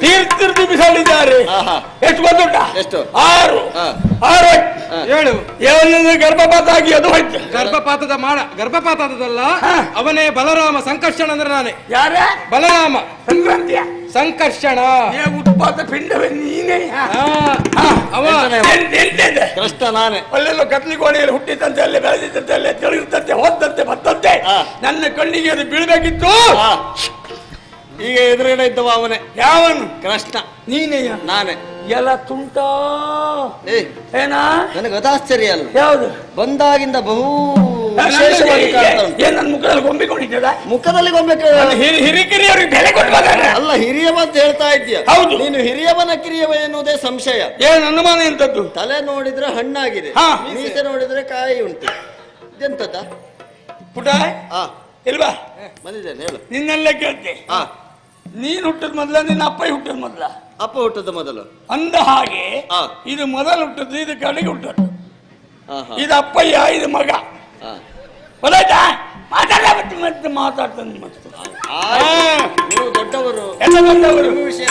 ತೀರ್ಥೃತಿ ಬಿಸಾಡಿದ್ದಾರೆ. ಎಷ್ಟು ಗೊತ್ತುಂಟ? ಎಷ್ಟು? 6 7 7 ಗರ್ಭಪಾತ ಆಗಿ ಅದು ಹೋಯ್ತು. ಗರ್ಭಪಾತದಲ್ಲ, ಅವನೇ ಬಲರಾಮ. ಸಂಕರ್ಷಣ ಅಂದ್ರೆ ನಾನೇ. ಯಾರ? ಬಲರಾಮ. ಸಂಕ್ರಾಂತಿಯ ಸಂಕರ್ಷಣ. ಉತ್ಪಾತ ಪಿಂಡವೇ ನೀನೇ. ಕೃಷ್ಣ ನಾನೇ. ಅಲ್ಲೆಲ್ಲೋ ಕತ್ಲಿ ಕೋಣೆಯಲ್ಲಿ ಹುಟ್ಟಿದಂತೆ, ಅಲ್ಲೇ ಬೆಳೆದಿದ್ದಂತೆ, ಅಲ್ಲೇ ತಿಳಿದಂತೆ, ಹೋದಂತೆ ಬತ್ತಂತೆ ನನ್ನ ಕಣ್ಣಿಗೆ ಅದು ಬೀಳ್ಬೇಕಿತ್ತು. ಈಗ ಎದುರುಗಡೆ ಇದ್ದವ ಅವನೇ. ಯಾವನು? ಕೃಷ್ಣ. ನೀನೇ? ನಾನೇ. ಎಲ್ಲ ತುಂಟಾ? ಏನಾ? ನನಗೆ ಅದಾಶ್ಚರ್ಯ ಅಲ್ಲ, ಯಾವುದು ಬಂದಾಗಿಂದ ಬಹು ವಿಶೇಷವಾಗಿ ಕಾಣ್ತಾ ಉಂಟು. ನನ್ನ ಮುಖದಲ್ಲಿ ಗೊಂಬಿಕೊಂಡಿದ್ದ? ಮುಖದಲ್ಲಿ ಗೊಂಬೆ ಹಿರಿಕಿರಿಯವ್ರಿಗೆ ಬೆಲೆ ಕೊಟ್ಟು ಅಲ್ಲ, ಹಿರಿಯವ ಅಂತ ಹೇಳ್ತಾ ಇದ್ದೀಯ. ಹೌದು. ನೀನು ಹಿರಿಯವನ ಕಿರಿಯವ ಎನ್ನುವುದೇ ಸಂಶಯ. ಏನು ಅನುಮಾನ? ಎಂತದ್ದು? ತಲೆ ನೋಡಿದ್ರೆ ಹಣ್ಣಾಗಿದೆ, ಮೀಸೆ ನೋಡಿದ್ರೆ ಕಾಯಿ ಉಂಟು. ಇದೆಂತದ ಪುಟ? ಇಲ್ವಾ? ಬಂದಿದ್ದೇನೆ, ಹೇಳು. ನಿನ್ನಲ್ಲೇ ಕೇಳ್ತೆ. ನೀನ್ ಹುಟ್ಟದ ಮೊದಲ, ನಿನ್ನ ಅಪ್ಪ ಹುಟ್ಟದ ಮೊದಲ? ಅಪ್ಪ ಹುಟ್ಟದ ಮೊದಲು. ಅಂದ ಹಾಗೆ ಇದು ಮೊದಲು ಹುಟ್ಟದ್ದು, ಇದು ಕಡೆಗೆ ಹುಟ್ಟದ್ದು. ಇದು ಅಪ್ಪಯ್ಯ, ಇದು ಮಗ. ಗೊತ್ತಾಯ್ತಾ? ಮತ್ತೆ ಮಾತಾಡ್ತಾನೆ. ನೀವು ದೊಡ್ಡವರು, ಎಲ್ಲ ದೊಡ್ಡವರು. ವಿಷಯ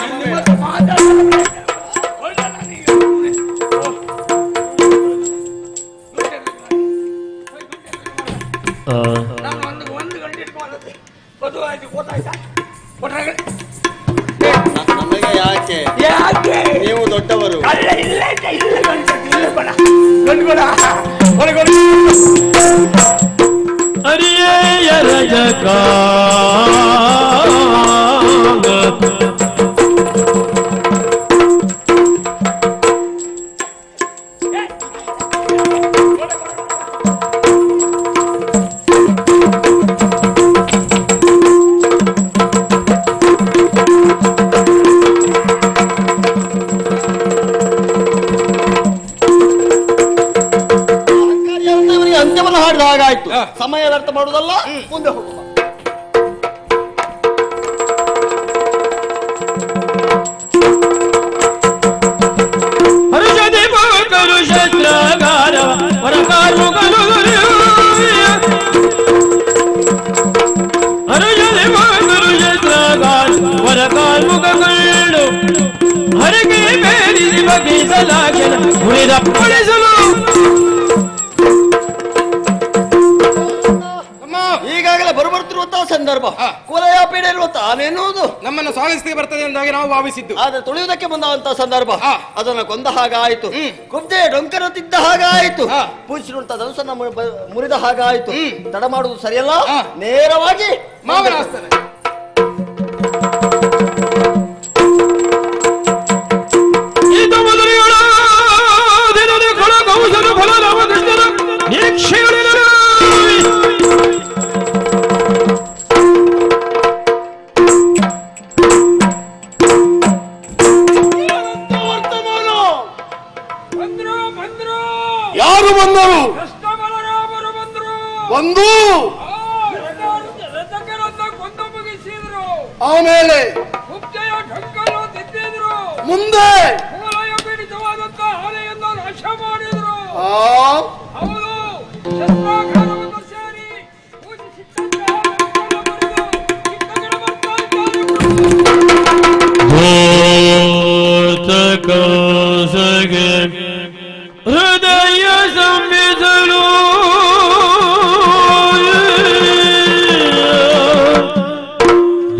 ನಮಗೆ ಯಾಕೆ? ನೀವು ದೊಡ್ಡವರು. ಅಂತ್ಯವನ್ನು ಹಾಡಿದ ಹಾಗಾಯ್ತು. ಸಮಯ ವ್ಯರ್ಥ ಮಾಡುವುದಲ್ಲ, ಮುಂದೆ ಹೋಗುವ. ಈಗಾಗಲೇ ಬರುತ್ತಿರುವಂತಹ ಸಂದರ್ಭ, ಕೊಲೆಯ ಪೀಡೆ ಇರುವಂತಹ ಆನೆನ್ನುವುದು ನಮ್ಮನ್ನು ಸ್ವಾಗತಿಸಿ ಬರ್ತದೆ ಎಂದಾಗಿ ನಾವು ಭಾವಿಸಿದ್ದು. ಆದ್ರೆ ತುಳಿಯುವುದಕ್ಕೆ ಬಂದಂತಹ ಸಂದರ್ಭ, ಅದನ್ನ ಕೊಂದ ಹಾಗಾಯ್ತು. ಕುಬ್ಜೆ ಡೊಂಕರ ತಿದ್ದ ಹಾಗಾಯ್ತು. ಪೂಜಿಸಿರುವಂತಹ ಧನುಸನ್ನ ಮುರಿದ ಹಾಗಾಯ್ತು. ತಡ ಮಾಡುವುದು ಸರಿಯಲ್ಲ, ನೇರವಾಗಿ ಮಾವನ ಆಸ್ಥಾನ. ಯಾರು ಬಂದರು? ಬಂದು ಆಮೇಲೆ ಮುಂದೆ ಹೃದಯ ಸಂಬಿಸಲು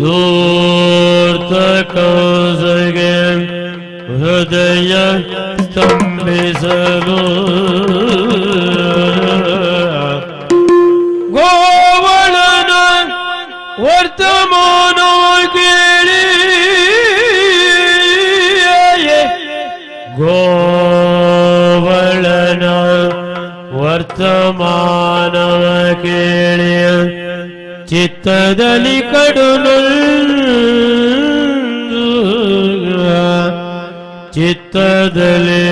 ಧೂರ್ತ ಕೌಸಗೆ ಹೃದಯ ಸ್ತಂಭಿಸಲು ಗೋವಳನ ವರ್ತಮಾನ ಕೇಳಿ ಗೋವಳನ ವರ್ತಮಾನವ ಕೇಳಿ ಚಿತ್ತದಲ್ಲಿ ಚಿತ್ತದಲ್ಲಿ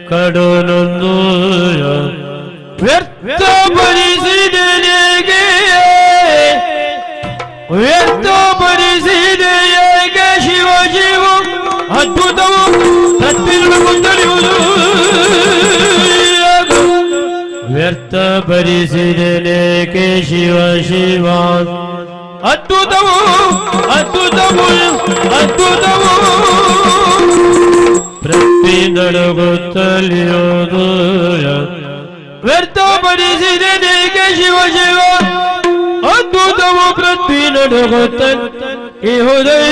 ಕಡುನೊಂದು ವ್ಯರ್ಥಪಡಿಸಿದೆಗೆ ವ್ಯರ್ಥಪಡಿಸಿದೆಯೇಗೆ ಶಿವ ಶಿವ ಅದ್ಭುತವು ತತ್ತಿರುಳು ಗೊಂದಲಿಯುವುದು ವ್ಯರ್ಥಪಡಿಸಿದೆನೇಕೆ ಶಿವ ಶಿವ ಅದ್ಭುತವು ಅದ್ಭುತವು ಅದ್ಭುತವು ಪ್ರತಿ ನಡುಗುತ್ತಲಿಯೋದು ವ್ಯರ್ಥಪಡಿಸಿದೆನೇಕೆ ಶಿವ ಶಿವ ಅದ್ಭುತವು ಪ್ರತಿ ನಡುಗುತ್ತ ಈ ಹೃದಯ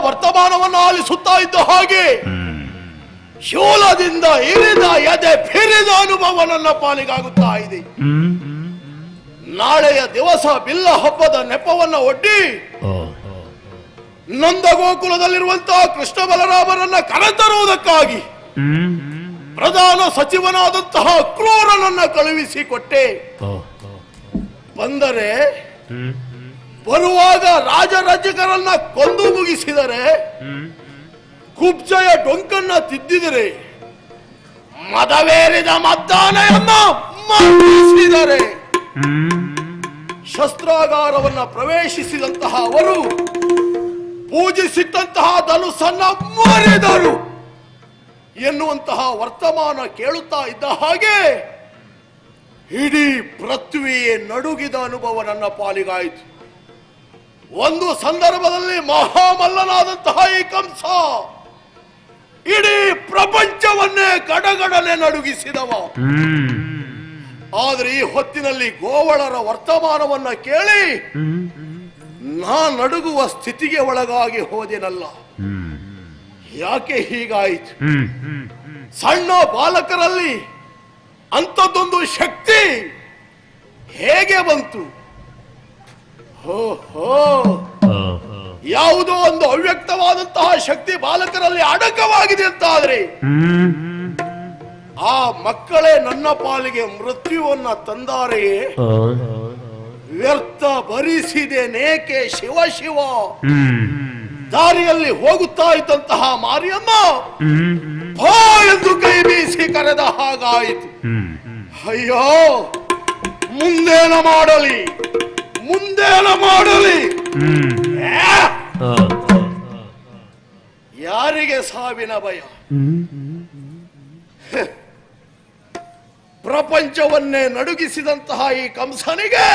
ವರ್ತಮಾನವನ್ನು ಆಲಿಸುತ್ತಾ ಇದ್ದ ಹಾಗೆ ಶೂಲದಿಂದ ಇರಿದ ಎದೆ ಫಿರಿದ ಅನುಭವ ನನ್ನ ಪಾಲಿಗಾಗುತ್ತಾ ಇದೆ. ನಾಳೆಯ ದಿವಸ ಬಿಲ್ಲ ಹಬ್ಬದ ನೆಪವನ್ನ ಒಡ್ಡಿ ನಂದ ಗೋಕುಲದಲ್ಲಿರುವಂತಹ ಕೃಷ್ಣ ಬಲರಾಮರನ್ನ ಕರೆತರುವುದಕ್ಕಾಗಿ ಪ್ರಧಾನ ಸಚಿವನಾದಂತಹ ಕ್ರೂರನನ್ನ ಕಳುಹಿಸಿಕೊಟ್ಟೆ. ಬಂದರೆ ಬರುವಾಗ ರಾಜರಜಕರನ್ನ ಕೊಂದು ಮುಗಿಸಿದರೆ, ಕುಬ್ಜಯ ಡೊಂಕನ್ನ ತಿದ್ದಿದರೆ, ಮದವೇರಿದ ಮದ್ದಾನೆಯನ್ನ ಮರ್ದಿಸಿದರೆ, ಶಸ್ತ್ರಾಗಾರವನ್ನ ಪ್ರವೇಶಿಸಿದಂತಹ ಅವರು ಪೂಜಿಸಿಟ್ಟಂತಹ ಧನುಸ್ಸನ್ನ ಮುರಿದರು ಎನ್ನುವಂತಹ ವರ್ತಮಾನ ಕೇಳುತ್ತಾ ಇದ್ದ ಹಾಗೆ ಇಡೀ ಪೃಥ್ವಿಯೇ ನಡುಗಿದ ಅನುಭವ ನನ್ನ ಪಾಲಿಗಾಯಿತು. ಒಂದು ಸಂದರ್ಭದಲ್ಲಿ ಮಹಾಮಲ್ಲನಾದಂತಹ ಈ ಕಂಸ ಇಡೀ ಪ್ರಪಂಚವನ್ನೇ ಗಡಗಡನೆ ನಡುಗಿಸಿದವ. ಆದ್ರೆ ಈ ಹೊತ್ತಿನಲ್ಲಿ ಗೋವಳರ ವರ್ತಮಾನವನ್ನ ಕೇಳಿ ನಾ ನಡುಗುವ ಸ್ಥಿತಿಗೆ ಒಳಗಾಗಿ ಹೋದೆನಲ್ಲ. ಯಾಕೆ ಹೀಗಾಯಿತು? ಸಣ್ಣ ಬಾಲಕರಲ್ಲಿ ಅಂಥದ್ದೊಂದು ಶಕ್ತಿ ಹೇಗೆ ಬಂತು? ಯಾವುದೋ ಒಂದು ಅವ್ಯಕ್ತವಾದಂತಹ ಶಕ್ತಿ ಬಾಲಕರಲ್ಲಿ ಅಡಕವಾಗಿದೆ ಅಂತಾದ್ರೆ ಆ ಮಕ್ಕಳೇ ನನ್ನ ಪಾಲಿಗೆ ಮೃತ್ಯುವನ್ನ ತಂದಾರೆಯೇ? ವ್ಯರ್ಥ ಭರಿಸಿದೆನೇಕೆ ಶಿವ ಶಿವ. ದಾರಿಯಲ್ಲಿ ಹೋಗುತ್ತಾ ಇದ್ದಂತಹ ಮಾರಿಯಮ್ಮ ಭಾ ಎಂದು ಕೈ ಬೀಸಿ ಕರೆದ ಹಾಗಾಯಿತು. ಅಯ್ಯೋ, ಮುಂದೇನ ಮಾಡಲಿ ಮುಂದೇನ ಮಾಡಲಿ? ಯಾರಿಗೆ ಸಾವಿನ ಭಯ? ಪ್ರಪಂಚವನ್ನೇ ನಡುಗಿಸಿದಂತಹ ಈ ಕಂಸನಿಗೆ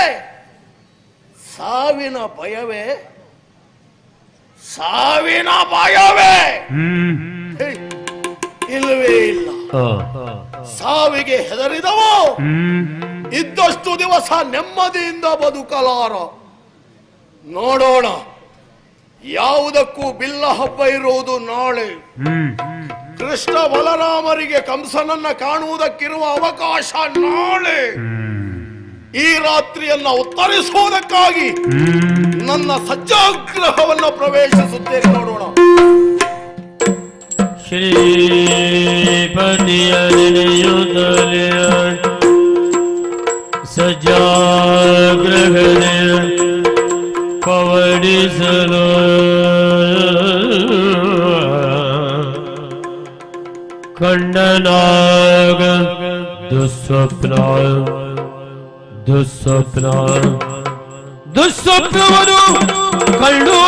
ಸಾವಿನ ಭಯವೇ? ಸಾವಿನ ಭಯವೇ ಇಲ್ಲವೇ ಇಲ್ಲ. ಸಾವಿಗೆ ಹೆದರಿದವೋ ಇದ್ದಷ್ಟು ದಿವಸ ನೆಮ್ಮದಿಯಿಂದ ಬದುಕಲಾರ. ನೋಡೋಣ, ಯಾವುದಕ್ಕೂ ಬಿಲ್ಲ ಹಬ್ಬ ಇರುವುದು ನಾಳೆ. ಕೃಷ್ಣ ಬಲರಾಮರಿಗೆ ಕಂಸನನ್ನ ಕಾಣುವುದಕ್ಕಿರುವ ಅವಕಾಶ ನಾಳೆ. ಈ ರಾತ್ರಿಯನ್ನ ಉತ್ತರಿಸುವುದಕ್ಕಾಗಿ ನನ್ನ ಸಜ್ಜಾಗ್ರಹವನ್ನು ಪ್ರವೇಶಿಸುತ್ತೇನೆ. ನೋಡೋಣ. ಶ್ರೀಪತಿಯ ನೆನೆಯುತ್ತಲೇ ಸಜ್ಜಾಗ್ರಹಣೆ ಪವಡಿಸಲು ಖಂಡನಾಗ ದುಸ್ವಪ್ನ ದುಸ್ವಪ್ನ ದುಸ್ವಪ್ನವನು ಕಳ್ಳು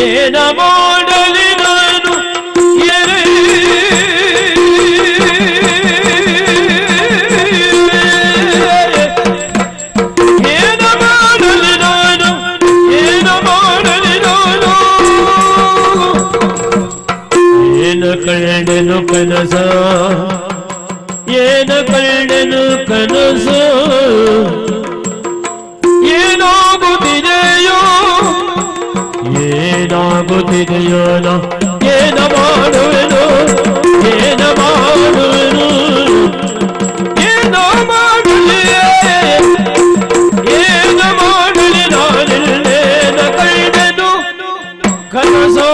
ಏನ ಮಾಡಲಿ ನಾನು ಏನ ಮಾಡಲಿ ನಾನು ಏನ ಮಾಡಲಿ ನಾನು ಏನ ಕಂಡೆನು ಕನಸ ಏನ ಕಂಡೆನು ಕನಸು ಏನಾಗುತ್ತಿದೆಯೋ ಏನಾಗುತ್ತಿದೆಯೋ ಏನ ಮಾಡುವೆನು ಏನ ಮಾಡುವೆನು ಏನ ಮಾಡಲಿ ಏನ ಮಾಡಲಿ ನಾನೆಲ್ಲೇನ ಕಂಡೆನು ಕನಸೋ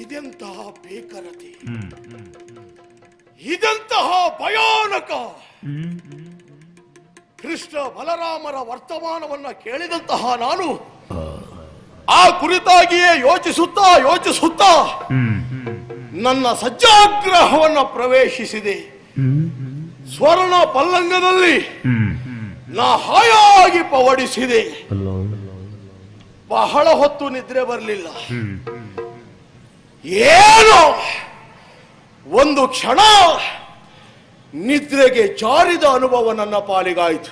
ಇದೆಂತಹ ಬೇಕರತೆ, ಇದೆಂತಹ ಭಯಾನಕ. ಕೃಷ್ಣ ಬಲರಾಮರ ವರ್ತಮಾನವನ್ನ ಕೇಳಿದಂತಹ ನಾನು ಆ ಕುರಿತಾಗಿಯೇ ಯೋಚಿಸುತ್ತಾ ನನ್ನ ಸಜ್ಜಾಗ್ರಹವನ್ನ ಪ್ರವೇಶಿಸಿದೆ. ಸ್ವರ್ಣ ಪಲ್ಲಂಗದಲ್ಲಿ ನಾ ಹಾಯಾಗಿ ಪವಡಿಸಿದೆ. ಬಹಳ ಹೊತ್ತು ನಿದ್ರೆ ಬರಲಿಲ್ಲ. ಏನೋ ಒಂದು ಕ್ಷಣ ನಿದ್ರೆಗೆ ಜಾರಿದ ಅನುಭವ ನನ್ನ ಪಾಲಿಗಾಯಿತು.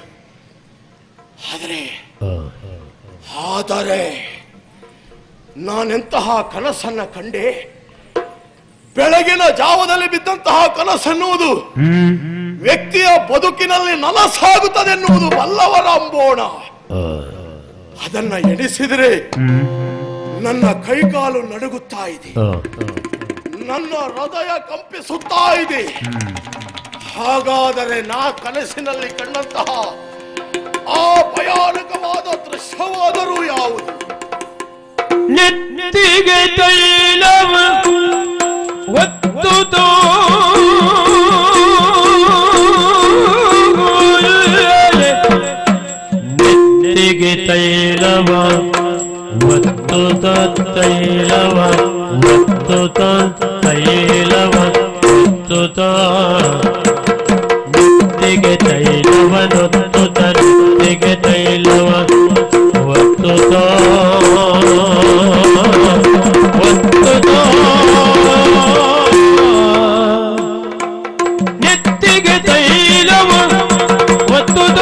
ಆದರೆ ನಾನೆಂತಹ ಕನಸನ್ನ ಕಂಡೆ. ಬೆಳಗಿನ ಜಾವದಲ್ಲಿ ಬಿದ್ದಂತಹ ಕನಸೆನ್ನುವುದು ವ್ಯಕ್ತಿಯ ಬದುಕಿನಲ್ಲಿ ನನಸಾಗುತ್ತದೆ ಎನ್ನುವುದು ಬಲ್ಲವರ ಅಂಬೋಣ. ಅದನ್ನ ಎಣಿಸಿದರೆ ನನ್ನ ಕೈಕಾಲು ನಡುಗುತ್ತಾ ಇದೆ, ನನ್ನ ಹೃದಯ ಕಂಪಿಸುತ್ತಾ ಇದೆ. ಹಾಗಾದರೆ ನಾ ಕನಸಿನಲ್ಲಿ ಕಂಡಂತಹ ಆ ಭಯಾನಕವಾದ ದೃಶ್ಯವಾದರೂ ಯಾವುದು? ನೆತ್ತಿಗೆ ತೈಲವ ಒತ್ತುತ್ತೋ ನೆತ್ತಿಗೆ ತೈಲವ ಒತ್ತುತ್ತ ತೈಲವ ಒತ್ತುತ್ತ ತೈಲವ ಒತ್ತುತ್ತ ನೆತ್ತಿಗೆ ತೈಲವನೊತ್ತುತ್ತ ನೆತ್ತಿಗೆ ತೈಲವ ಒತ್ತುತ್ತ ಒತ್ತುತ್ತ ನೆತ್ತಿಗೆ ತೈಲವ ಒತ್ತುತ್ತ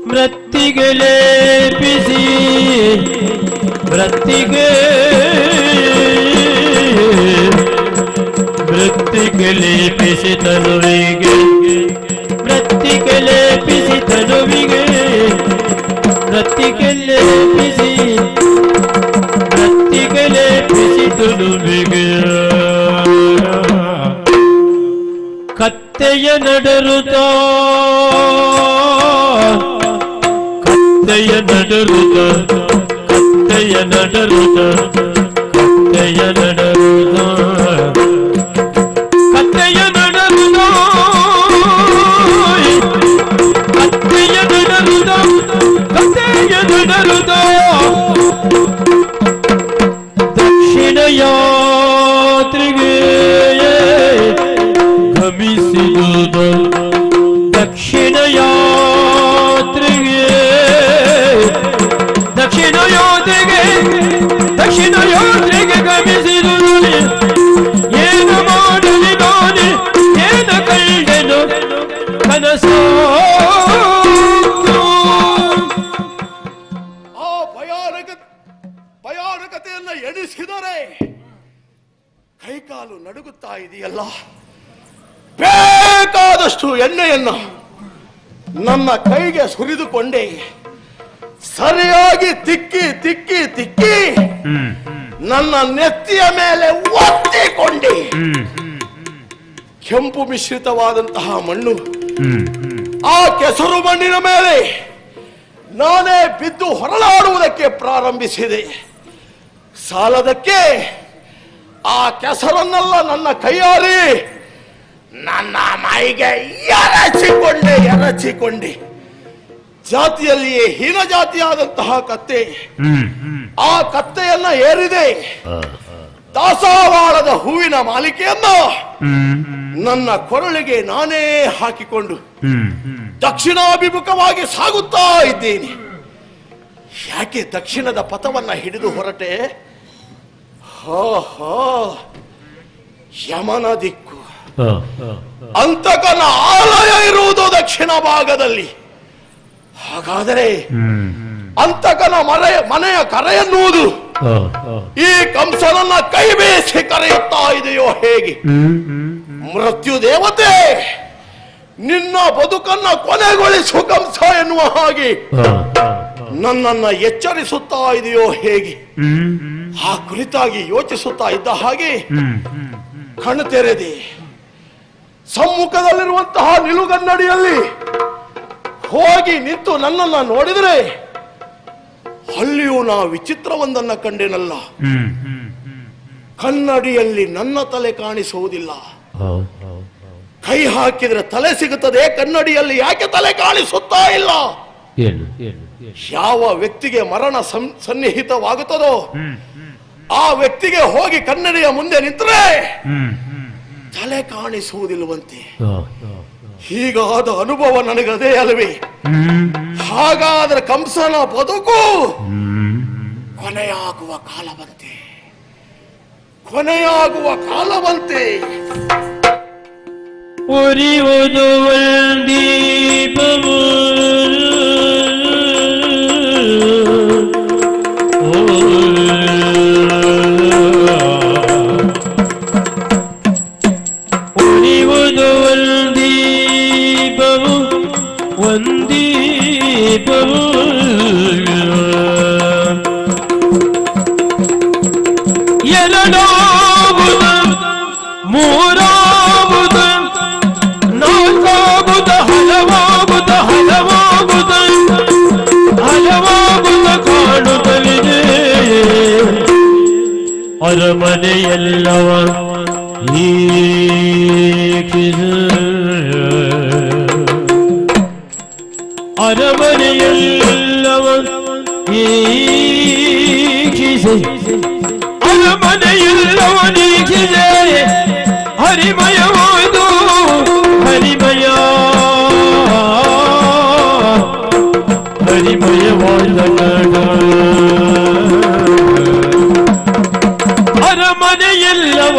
ವೃತ್ತಿಗೆ ಲೇಪಿಸಿ ವೃತ್ತಿಗೆ ಲೇಪಿಸಿ ತನುವಿಗೆ ವೃತ್ತಿಗೆ ಲೇಪಿಸಿ ತನುವಿಗೆ ವೃತ್ತಿಗೆ ಲೇಪಿಸಿ ತನುವಿಗೆ ಕತ್ತೆಯ ನಡರುತ್ತ ಕತ್ತೆಯ ನಡರುತ್ತ ಕತ್ತೆಯ ನಡರುತ್ತ ಕತ್ತೆಯ ನಡರುತ್ತ ಕತ್ತೆಯ ನಡರುತ್ತ ಕತ್ತೆಯ ನಡರುತ್ತ ಕತ್ತೆಯ ನಡರುತ್ತ ದಕ್ಷಿಣ ಯಾತ್ರೆಗೆ ಗಮಿಸಿದುದು ದಕ್ಷಿಣ ಯಾತ್ರೆಗೆ ದಕ್ಷಿಣ ಯಾತ್ರೆಗೆ ದಕ್ಷಿಣ ಯಾತ್ರೆಗೆ ಗಮಿಸಿದುದು ಏನು ಮಾಡಲಿ ನಾನೇ ಏನ ಕಂಡೆನು ಕನಸೋ ಆ ಭಯಾನಕತೆಯನ್ನ ಎಣಿಸಿದರೆ ಕೈಕಾಲು ನಡುಗುತ್ತಾ ಇದೆಯಲ್ಲ. ಬೇಕಾದಷ್ಟು ಎಣ್ಣೆಯನ್ನ ನನ್ನ ಕೈಗೆ ಸುರಿದುಕೊಂಡೆ. ಸರಿಯಾಗಿ ತಿಕ್ಕಿ ನನ್ನ ನೆತ್ತಿಯ ಮೇಲೆ ಒತ್ತಿಕೊಂಡೆ. ಕೆಂಪು ಮಿಶ್ರಿತವಾದಂತಹ ಮಣ್ಣು, ಆ ಕೆಸರು ಮಣ್ಣಿನ ಮೇಲೆ ನಾನೇ ಬಿದ್ದು ಹೊರಳಾಡುವುದಕ್ಕೆ ಪ್ರಾರಂಭಿಸಿದೆ. ಸಾಲದಕ್ಕೆ ಆ ಕೆಸರನ್ನೆಲ್ಲ ನನ್ನ ಕೈಯಾರಿ ನನ್ನ ಮೈಗೆ ಎರಚಿಕೊಂಡೆ. ಜಾತಿಯಲ್ಲಿಯೇ ಹೀನ ಜಾತಿಯಾದಂತಹ ಕತ್ತೆ. ಆ ಕತ್ತೆಯನ್ನ ಏರಿದೆ. ದಾಸವಾಳದ ಹೂವಿನ ಮಾಲಿಕೆಯನ್ನು ನನ್ನ ಕೊರಳಿಗೆ ನಾನೇ ಹಾಕಿಕೊಂಡು ದಕ್ಷಿಣಾಭಿಮುಖವಾಗಿ ಸಾಗುತ್ತಾ ಇದ್ದೇನೆ. ಯಾಕೆ ದಕ್ಷಿಣದ ಪಥವನ್ನ ಹಿಡಿದು ಹೊರಟೆ? ಯಮನ ದಿಕ್ಕು, ಅಂತಕನ ಆಲಯ ಇರುವುದು ದಕ್ಷಿಣ ಭಾಗದಲ್ಲಿ. ಹಾಗಾದರೆ ಅಂತಕನ ಮನೆಯ ಕರೆಯನ್ನುವುದು ಈ ಕಂಸನನ್ನ ಕೈ ಬೇಯಿಸಿ ಕರೆಯುತ್ತಾ ಇದೆಯೋ ಹೇಗೆ? ಮೃತ್ಯು ದೇವತೆ ನಿನ್ನ ಬದುಕನ್ನ ಕೊನೆಗೊಳಿಸು ಕಂಸ ಎನ್ನುವ ಹಾಗೆ ನನ್ನನ್ನ ಎಚ್ಚರಿಸುತ್ತಾ ಇದೆಯೋ ಹೇಗೆ? ಆ ಕುರಿತಾಗಿ ಯೋಚಿಸುತ್ತಾ ಇದ್ದ ಹಾಗೆ ಕಣ್ಣು ತೆರೆದೆ ಸಮ್ಮುಖದಲ್ಲಿರುವಂತಹ ನಿಲುಗನ್ನಡಿಯಲ್ಲಿ ಹೋಗಿ ನಿಂತು ನನ್ನನ್ನ ನೋಡಿದರೆ ಅಲ್ಲಿಯೂ ನಾ ವಿಚಿತ್ರವೊಂದನ್ನ ಕಂಡೆನಲ್ಲ. ಕನ್ನಡಿಯಲ್ಲಿ ನನ್ನ ತಲೆ ಕಾಣಿಸುವುದಿಲ್ಲ. ಕೈ ಹಾಕಿದ್ರೆ ತಲೆ ಸಿಗುತ್ತದೆ, ಕನ್ನಡಿಯಲ್ಲಿ ಯಾಕೆ ತಲೆ ಕಾಣಿಸುತ್ತಾ ಇಲ್ಲ? ಯಾವ ವ್ಯಕ್ತಿಗೆ ಮರಣ ಸನ್ನಿಹಿತವಾಗುತ್ತದೋ ಆ ವ್ಯಕ್ತಿಗೆ ಹೋಗಿ ಕನ್ನಡಿಯ ಮುಂದೆ ನಿಂತರೆ ತಲೆ ಕಾಣಿಸುವುದಿಲ್ಲವಂತೆ. ಹೀಗಾದ ಅನುಭವ ನನಗದೇ ಅಲ್ವೇ? ಹಾಗಾದ್ರೆ ಕಂಸನ ಬದುಕು ಕೊನೆಯಾಗುವ ಕಾಲವಂತೆ, ಕೊನೆಯಾಗುವ ಕಾಲವಂತೆ. ಉರಿಯುವುದು ದೀಪವು ಉರಿಯುವುದು ದೀಪವು ಒಂದೀಪವು ಎರಡಾಗುವುದು ಮೂರಾಗುವುದು ನಾಲ್ಕಾಗುವುದು ಹಲವಾಗುವುದು ಹಲವಾಗುವುದು ಹಲವಾಗುವುದು ಕಾಣುತ್ತಲಿದೆ ಅರಮನೆಯೆಲ್ಲವ ಅರಮನೆಯೆಲ್ಲವ ಅರಮನೆಯೆಲ್ಲವ ನೀಚಿದೆ ಹರಿಮಯವಾದು ಹರಿಮಯ ಹರಿಮಯವಾದ ಅರಮನೆಯೆಲ್ಲವ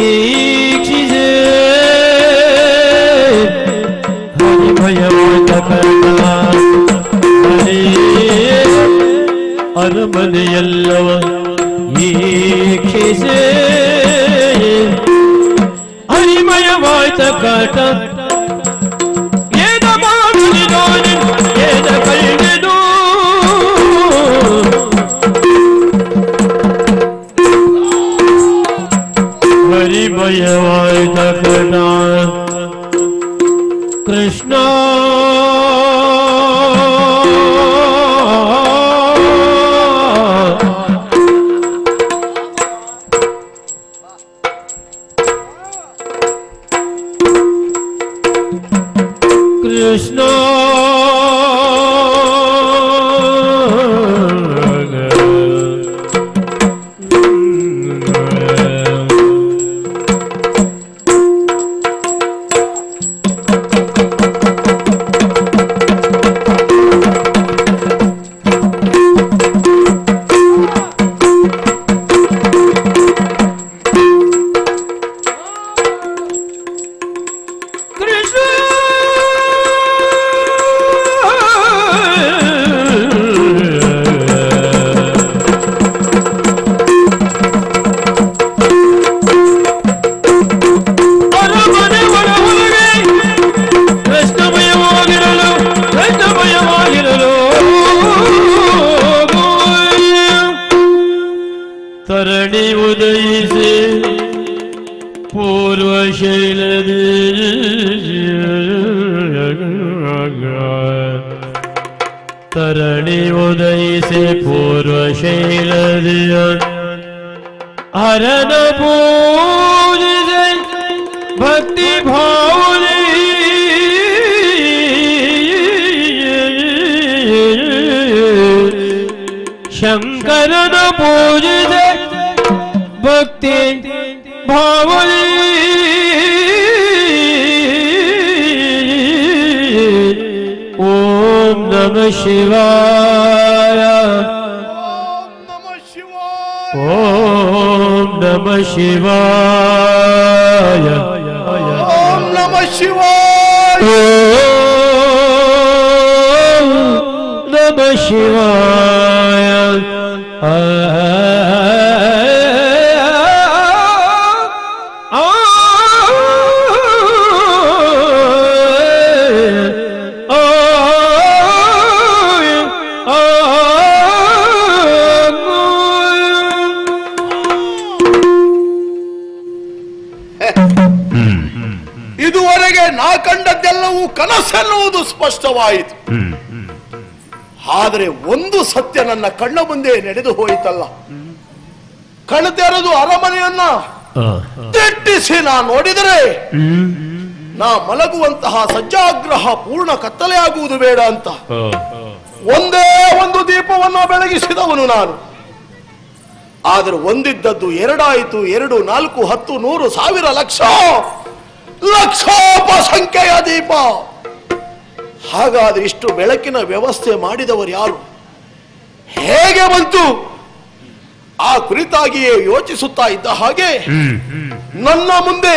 ಈಕ್ಷಿಸೆ ಹರಿಮಯವಾದ ಅರಮನೆಯೆಲ್ಲವ ಈಕ್ಷಿಸೆ ಹರಿಮಯವಾದ ಕಾಟ ಏನ ಮಾಡಿದೋ ಏನ ಕೈಗೆದು ಹರಿಮಯವಾದ ಕಟ ಕೃಷ್ಣ ಕೃಷ್ಣ ತರಣಿ ಉದಯಿಸಿ ಪೂರ್ವ ಶೈಲದಿ ತರಣಿ ಉದಯಿಸಿ ಪೂರ್ವ ಶೈಲದಿ ಹರನ ಪೂಜಿಸಿ ಭಕ್ತಿ ಭಾವನೆ ಶಂಕರನ ಪೂಜಿಸಿ ಭಕ್ತಿ ಭಾವನೆ ಓಂ ನಮಃ ಶಿವಾಯ ಓಂ ನಮಃ ಶಿವಾಯ ಓಂ ನಮಃ ಶಿವಾಯ ಓಂ ಶಿವಾಯ. ಇದುವರೆಗೆ ನಾ ಕಂಡದ್ದೆಲ್ಲವೂ ಕನಸೆನ್ನುವುದು ಸ್ಪಷ್ಟವಾಯಿತು. ಆದರೆ ಒಂದು ಸತ್ಯ ನನ್ನ ಕಣ್ಣ ಮುಂದೆ ನಡೆದು ಹೋಯಿತಲ್ಲ. ಕಣ್ತೆರೆದು ಅರಮನೆಯನ್ನ ದಿಟ್ಟಿಸಿ ನಾ ನೋಡಿದರೆ ನಾ ಮಲಗುವಂತಹ ಸಜ್ಜಾಗ್ರಹ ಪೂರ್ಣ ಕತ್ತಲೆ ಆಗುವುದು ಬೇಡ ಅಂತ ಒಂದೇ ಒಂದು ದೀಪವನ್ನ ಬೆಳಗಿಸಿದವನು ನಾನು. ಆದರೆ ಒಂದಿದ್ದದ್ದು ಎರಡಾಯಿತು, 2, 4, 10, 100, 1000, ಲಕ್ಷ ಲಕ್ಷೋಪಸಂಖ್ಯೆಯ ದೀಪ. ಹಾಗಾದ್ರೆ ಇಷ್ಟು ಬೆಳಕಿನ ವ್ಯವಸ್ಥೆ ಮಾಡಿದವರು ಯಾರು? ಹೇಗೆ ಬಂತು? ಆ ಕುರಿತಾಗಿಯೇ ಯೋಚಿಸುತ್ತಾ ಇದ್ದ ಹಾಗೆ ನನ್ನ ಮುಂದೆ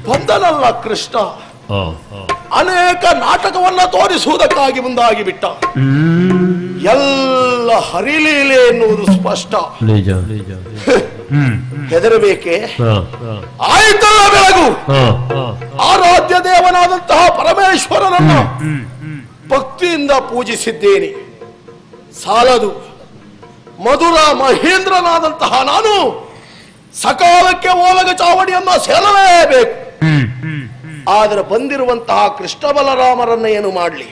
ಬಂದನಲ್ಲ ಕೃಷ್ಣ. ಅನೇಕ ನಾಟಕವನ್ನ ತೋರಿಸುವುದಕ್ಕಾಗಿ ಮುಂದಾಗಿ ಬಿಟ್ಟ. ಎಲ್ಲ ಹರಿಲೀಲೆ ಎನ್ನುವುದು ಸ್ಪಷ್ಟ. ಹೆದರಬೇಕೆ? ಆಯ್ತಲ್ಲ ಬೆಳಗು. ಆರಾಧ್ಯ ದೇವನಾದಂತಹ ಪರಮೇಶ್ವರನನ್ನ ಭಕ್ತಿಯಿಂದ ಪೂಜಿಸಿದ್ದೇನೆ, ಸಾಲದು. ಮಧುರ ಮಹೇಂದ್ರನಾದಂತಹ ನಾನು ಸಕಾಲಕ್ಕೆ ಓಲಗ ಚಾವಡಿಯನ್ನ ಸೇರಲೇಬೇಕು. ಆದರೆ ಬಂದಿರುವಂತಹ ಕೃಷ್ಣ ಬಲರಾಮರನ್ನ ಏನು ಮಾಡಲಿ?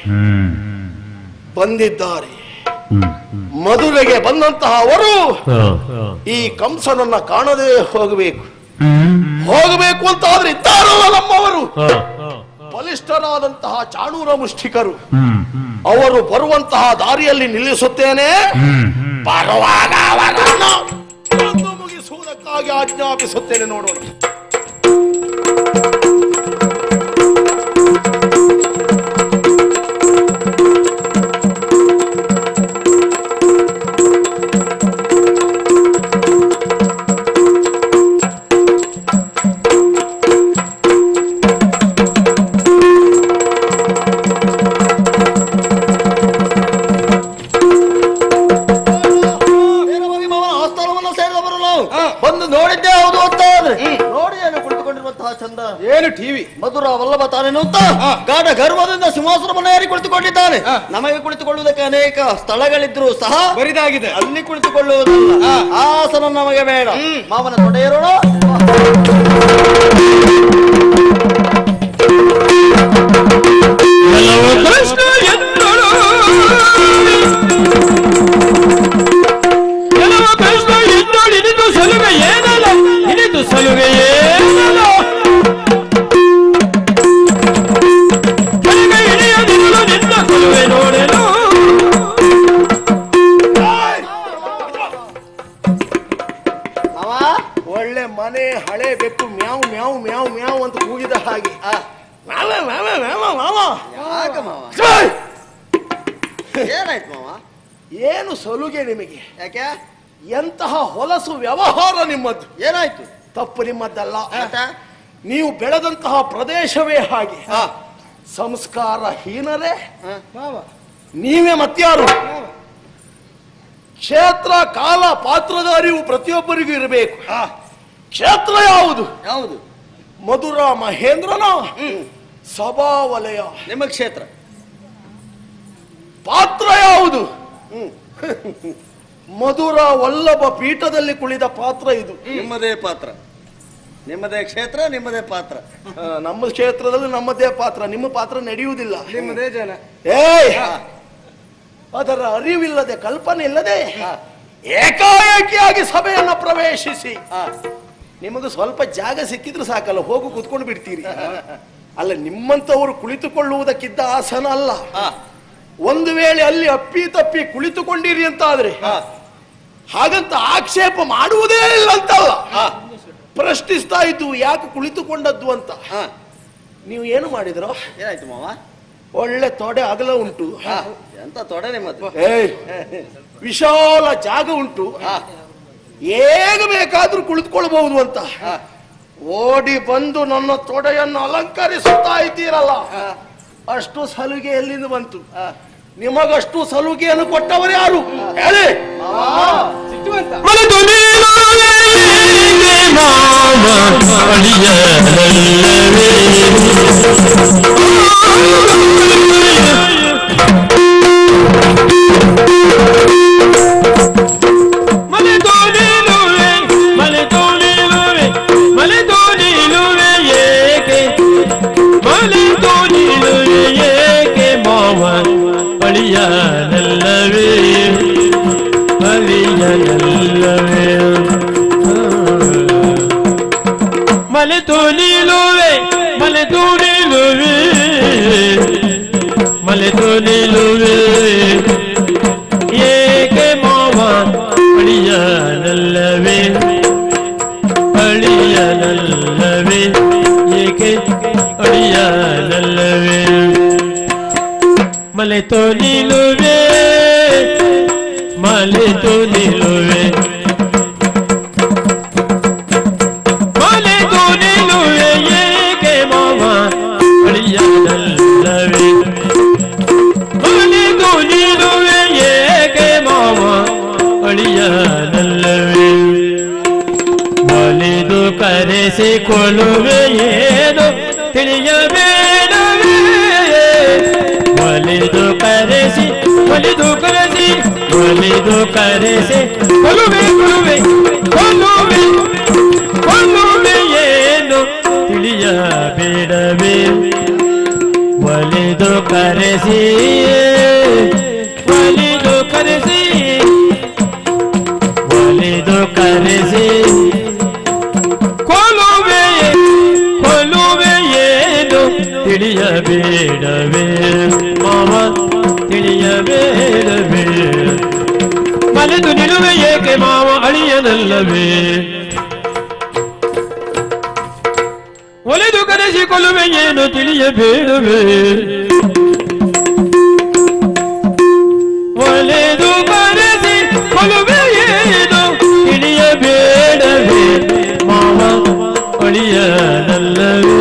ಬಂದಿದ್ದಾರೆ. ಮಧುರೆಗೆ ಬಂದಂತಹ ಅವರು ಈ ಕಂಸನನ್ನ ಕಾಣದೇ ಹೋಗಬೇಕು ಅಂತ ಆದ್ರೆ ಇದ್ದಾರಲ್ಲ ನಮ್ಮವರು, ಬಲಿಷ್ಠರಾದಂತಹ ಚಾಣೂರ ಮುಷ್ಟಿಕರು. ಅವರು ಬರುವಂತಹ ದಾರಿಯಲ್ಲಿ ನಿಲ್ಲಿಸುತ್ತೇನೆ. ಬರುವಾಗ ಅವರನ್ನು ಮುಗಿಸುವುದಕ್ಕಾಗಿ ಆಜ್ಞಾಪಿಸುತ್ತೇನೆ. ನೋಡೋಣ. ಏನು ಟಿವಿ ಮಧುರ ವಲ್ಲಭ ತಾನೇನು ಅಂತ ಗಾಢ ಗರ್ವದಿಂದ ಸಿಂಹಾಸನವನ್ನು ಏರಿ ಕುಳಿತುಕೊಂಡಿದ್ದಾನೆ. ನಮಗೆ ಕುಳಿತುಕೊಳ್ಳುವುದಕ್ಕೆ ಅನೇಕ ಸ್ಥಳಗಳಿದ್ರು ಸಹ ಬರಿದಾಗಿದೆ. ಅಲ್ಲಿ ಕುಳಿತುಕೊಳ್ಳುವುದಲ್ಲ. ಆಸನ ನಮಗೆ ಬೇಡ. ಮಾವನ ತೊಡೆಯರೋಣ. ಒಳ್ಳೆ ಮನೆ ಹಳೆ ಬೆಕ್ಕು ಮ್ಯಾವ್ ಮ್ಯಾವ್ ಮ್ಯಾವ್ ಮ್ಯಾವ್ ಅಂತ ಕೂಗಿದ ಹಾಗೆ. ಏನಾಯ್ತು ಮಾವ? ಏನು ಸಲುಗೆ ನಿಮಗೆ? ಯಾಕೆ? ಎಂತಹ ಹೊಲಸು ವ್ಯವಹಾರ ನಿಮ್ಮದ್ದು. ಏನಾಯ್ತು? ತಪ್ಪು ನಿಮ್ಮದ್ದಲ್ಲ. ನೀವು ಬೆಳೆದಂತಹ ಪ್ರದೇಶವೇ ಹಾಗೆ. ಸಂಸ್ಕಾರ ಹೀನರೇ ನೀವೇ ಮತ್ಯಾರು? ಕ್ಷೇತ್ರ ಕಾಲ ಪಾತ್ರದ ಅರಿವು ಪ್ರತಿಯೊಬ್ಬರಿಗೂ ಇರಬೇಕು. ಕ್ಷೇತ್ರ ಯಾವುದು? ಯಾವುದು? ಮಧುರ ಮಹೇಂದ್ರನ ಸಭಾವಲಯ ನಿಮ್ಮ ಕ್ಷೇತ್ರ. ಪಾತ್ರ ಯಾವುದು? ಮಧುರ ವಲ್ಲಭ ಪೀಠದಲ್ಲಿ ಕುಳಿದ ಪಾತ್ರ ಇದು. ನಿಮ್ಮದೇ ಪಾತ್ರ, ನಿಮ್ಮದೇ ಕ್ಷೇತ್ರ, ನಿಮ್ಮದೇ ಪಾತ್ರ. ನಮ್ಮ ಕ್ಷೇತ್ರದಲ್ಲಿ ನಮ್ಮದೇ ಪಾತ್ರ, ನಿಮ್ಮ ಪಾತ್ರ ನಡೆಯುವುದಿಲ್ಲ. ನಿಮ್ಮದೇ ಜನ. ಅದರ ಅರಿವಿಲ್ಲದೆ, ಕಲ್ಪನೆ ಇಲ್ಲದೆ ಏಕಾಏಕಿಯಾಗಿ ಸಭೆಯನ್ನು ಪ್ರವೇಶಿಸಿ ನಿಮಗೆ ಸ್ವಲ್ಪ ಜಾಗ ಸಿಕ್ಕಿದ್ರು ಸಾಕಲ್ಲ, ಹೋಗು ಕೂತ್ಕೊಂಡು ಬಿಡ್ತೀರಿ. ಅಲ್ಲ, ನಿಮ್ಮಂತವರು ಕುಳಿತುಕೊಳ್ಳುವುದಕ್ಕಿದ್ದ ಆಸನ ಅಲ್ಲ. ಒಂದು ವೇಳೆ ಅಲ್ಲಿ ಅಪ್ಪಿ ತಪ್ಪಿ ಕುಳಿತುಕೊಂಡಿರಿ ಅಂತ ಆದ್ರೆ ಹಾಗಂತ ಆಕ್ಷೇಪ ಮಾಡುವುದೇ ಇಲ್ಲ ಅಂತಲ್ಲ, ಪ್ರಶ್ನಿಸ್ತಾ ಇದ್ದು ಯಾಕೆ ಕುಳಿತುಕೊಂಡದ್ದು ಅಂತ. ನೀವು ಏನು ಮಾಡಿದ್ರು? ಏನಾಯ್ತು ಮಾವ? ಒಳ್ಳೆ ತೊಡೆ ಅಗಲ ಉಂಟು. ಎಂತ ತೊಡೆ ನಿಮ್ಮದು? ವಿಶಾಲ ಜಾಗ ಉಂಟು, ಹೇಗೆ ಬೇಕಾದ್ರೂ ಕುಳಿತುಕೊಳ್ಬಹುದು ಅಂತ ಓಡಿ ಬಂದು ನನ್ನ ತೊಡೆಯನ್ನು ಅಲಂಕರಿಸುತ್ತಾ ಇದ್ದೀರಲ್ಲ, ಅಷ್ಟು ಸಲುಗೆ ಎಲ್ಲಿಂದ ಬಂತು? ನಿಮಗಷ್ಟು ಸಲುಗೆಯನ್ನು ಕೊಟ್ಟವರು ಯಾರು ಹೇಳಿ? ಮಲೆ ತೋಲಿಲುವೆ ಮಲೆ ತೋಲಿಲುವೆ ಮಲೆ ತೋಲಿಲುವೆ ಏಕೆ ಮಾವ ಅಳಿಯನಲ್ಲವೇ ಅಳಿಯನಲ್ಲವೇ ಏಕೆ ಅಳಿಯನಲ್ಲವೇ ಮಲೆ ತೋಲಿಲುವೆ ಮಲೆ ತೋಲಿಲುವೆ ಒಲಿದು ಕರೆಸಿ ಕೊಲುವೆ ಏನು ತಿಳಿಯಬೇಡವೇ ಒಲಿದು ಕರೆಸಿ ಒಲಿದು ಕರೆಸಿ ಒಲಿದು ಕರೆಸಿ ಕೊಲುವೆ ಕೊಲುವೆ ಕೊಲುವೆ ಕೊಲುವೆ ಏನು ತಿಳಿಯಬೇಡವೇ ಒಲಿದು ಕರೆಸಿ ಒಲಿದು ಕರೆಸಿ ಒಲಿದು ಕರೆಸಿ ಕೊಲುವೆ ಕೊಲುವೆ ಏನು ತಿಳಿಯಬೇಡವೇ ಮಾವ ತಿಳಿಯಬೇಡವೇ ಮಲೆದು ನಿಲುವೆ ಏಕೆ ಮಾವ ಅಳಿಯನಲ್ಲವೇ ಒಲಿದು ಕರೆಸಿ ಕೊಲುವೆ ಏನು ತಿಳಿಯಬೇಡವೇ ಒಲಿದು ಕರೆಸಿ ಕೊಲುವೆ ಏನು ತಿಳಿಯಬೇಡವೇ ಮಾವ ಅಳಿಯನಲ್ಲವೇ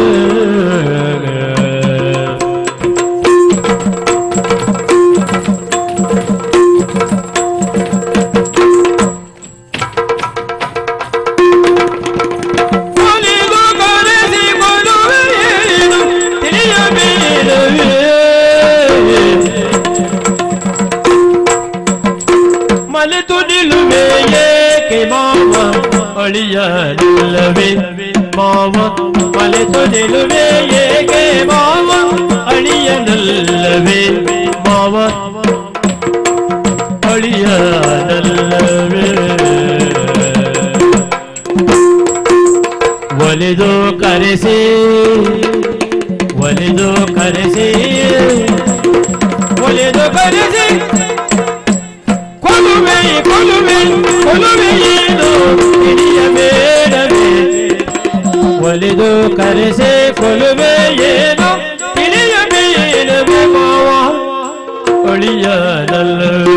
ಮಲೆತು ನಿಲುವೆ ಏಕೆ ಮಾವ ಅಳಿಯನಲ್ಲವೇ ಮಾವ ಮಲೆತು ನಿಲುವೆ ಏಕೆ ಮಾವ ಅಳಿಯನಲ್ಲವೇ ಮಾವ ಅಳಿಯನಲ್ಲವೇ ಒಲಿದು ಕರೆಸಿ ಒಲಿದು ಕರೆಸಿ ಒಲಿದು ಕರೆಸಿ ಕೊಲುವೆ ಕೊಲುವೆ ಕೊಲುವೆ ಏನು ತಿಳಿಯಬೇಡವೇ ಒಲಿದು ಕರೆಸಿ ಕೊಲುವೆ ಏನು ತಿಳಿಯಬೇಡವೇ ಮಾವ ಅಳಿಯನಲ್ಲವೇ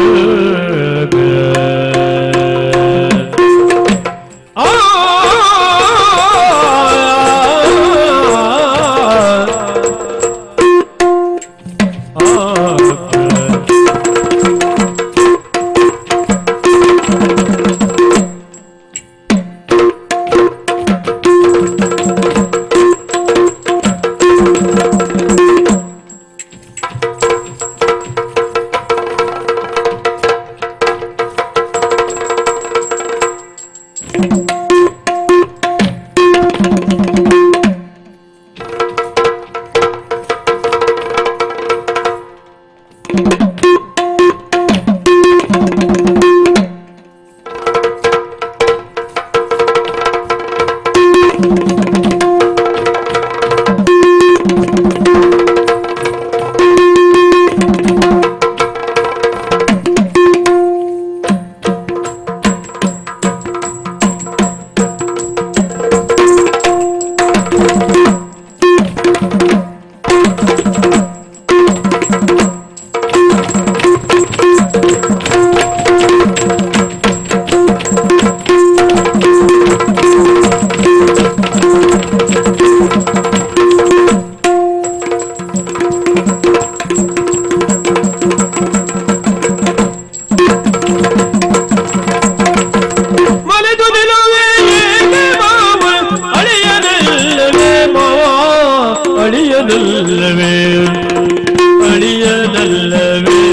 ಅಳಿಯನಲ್ಲವೇ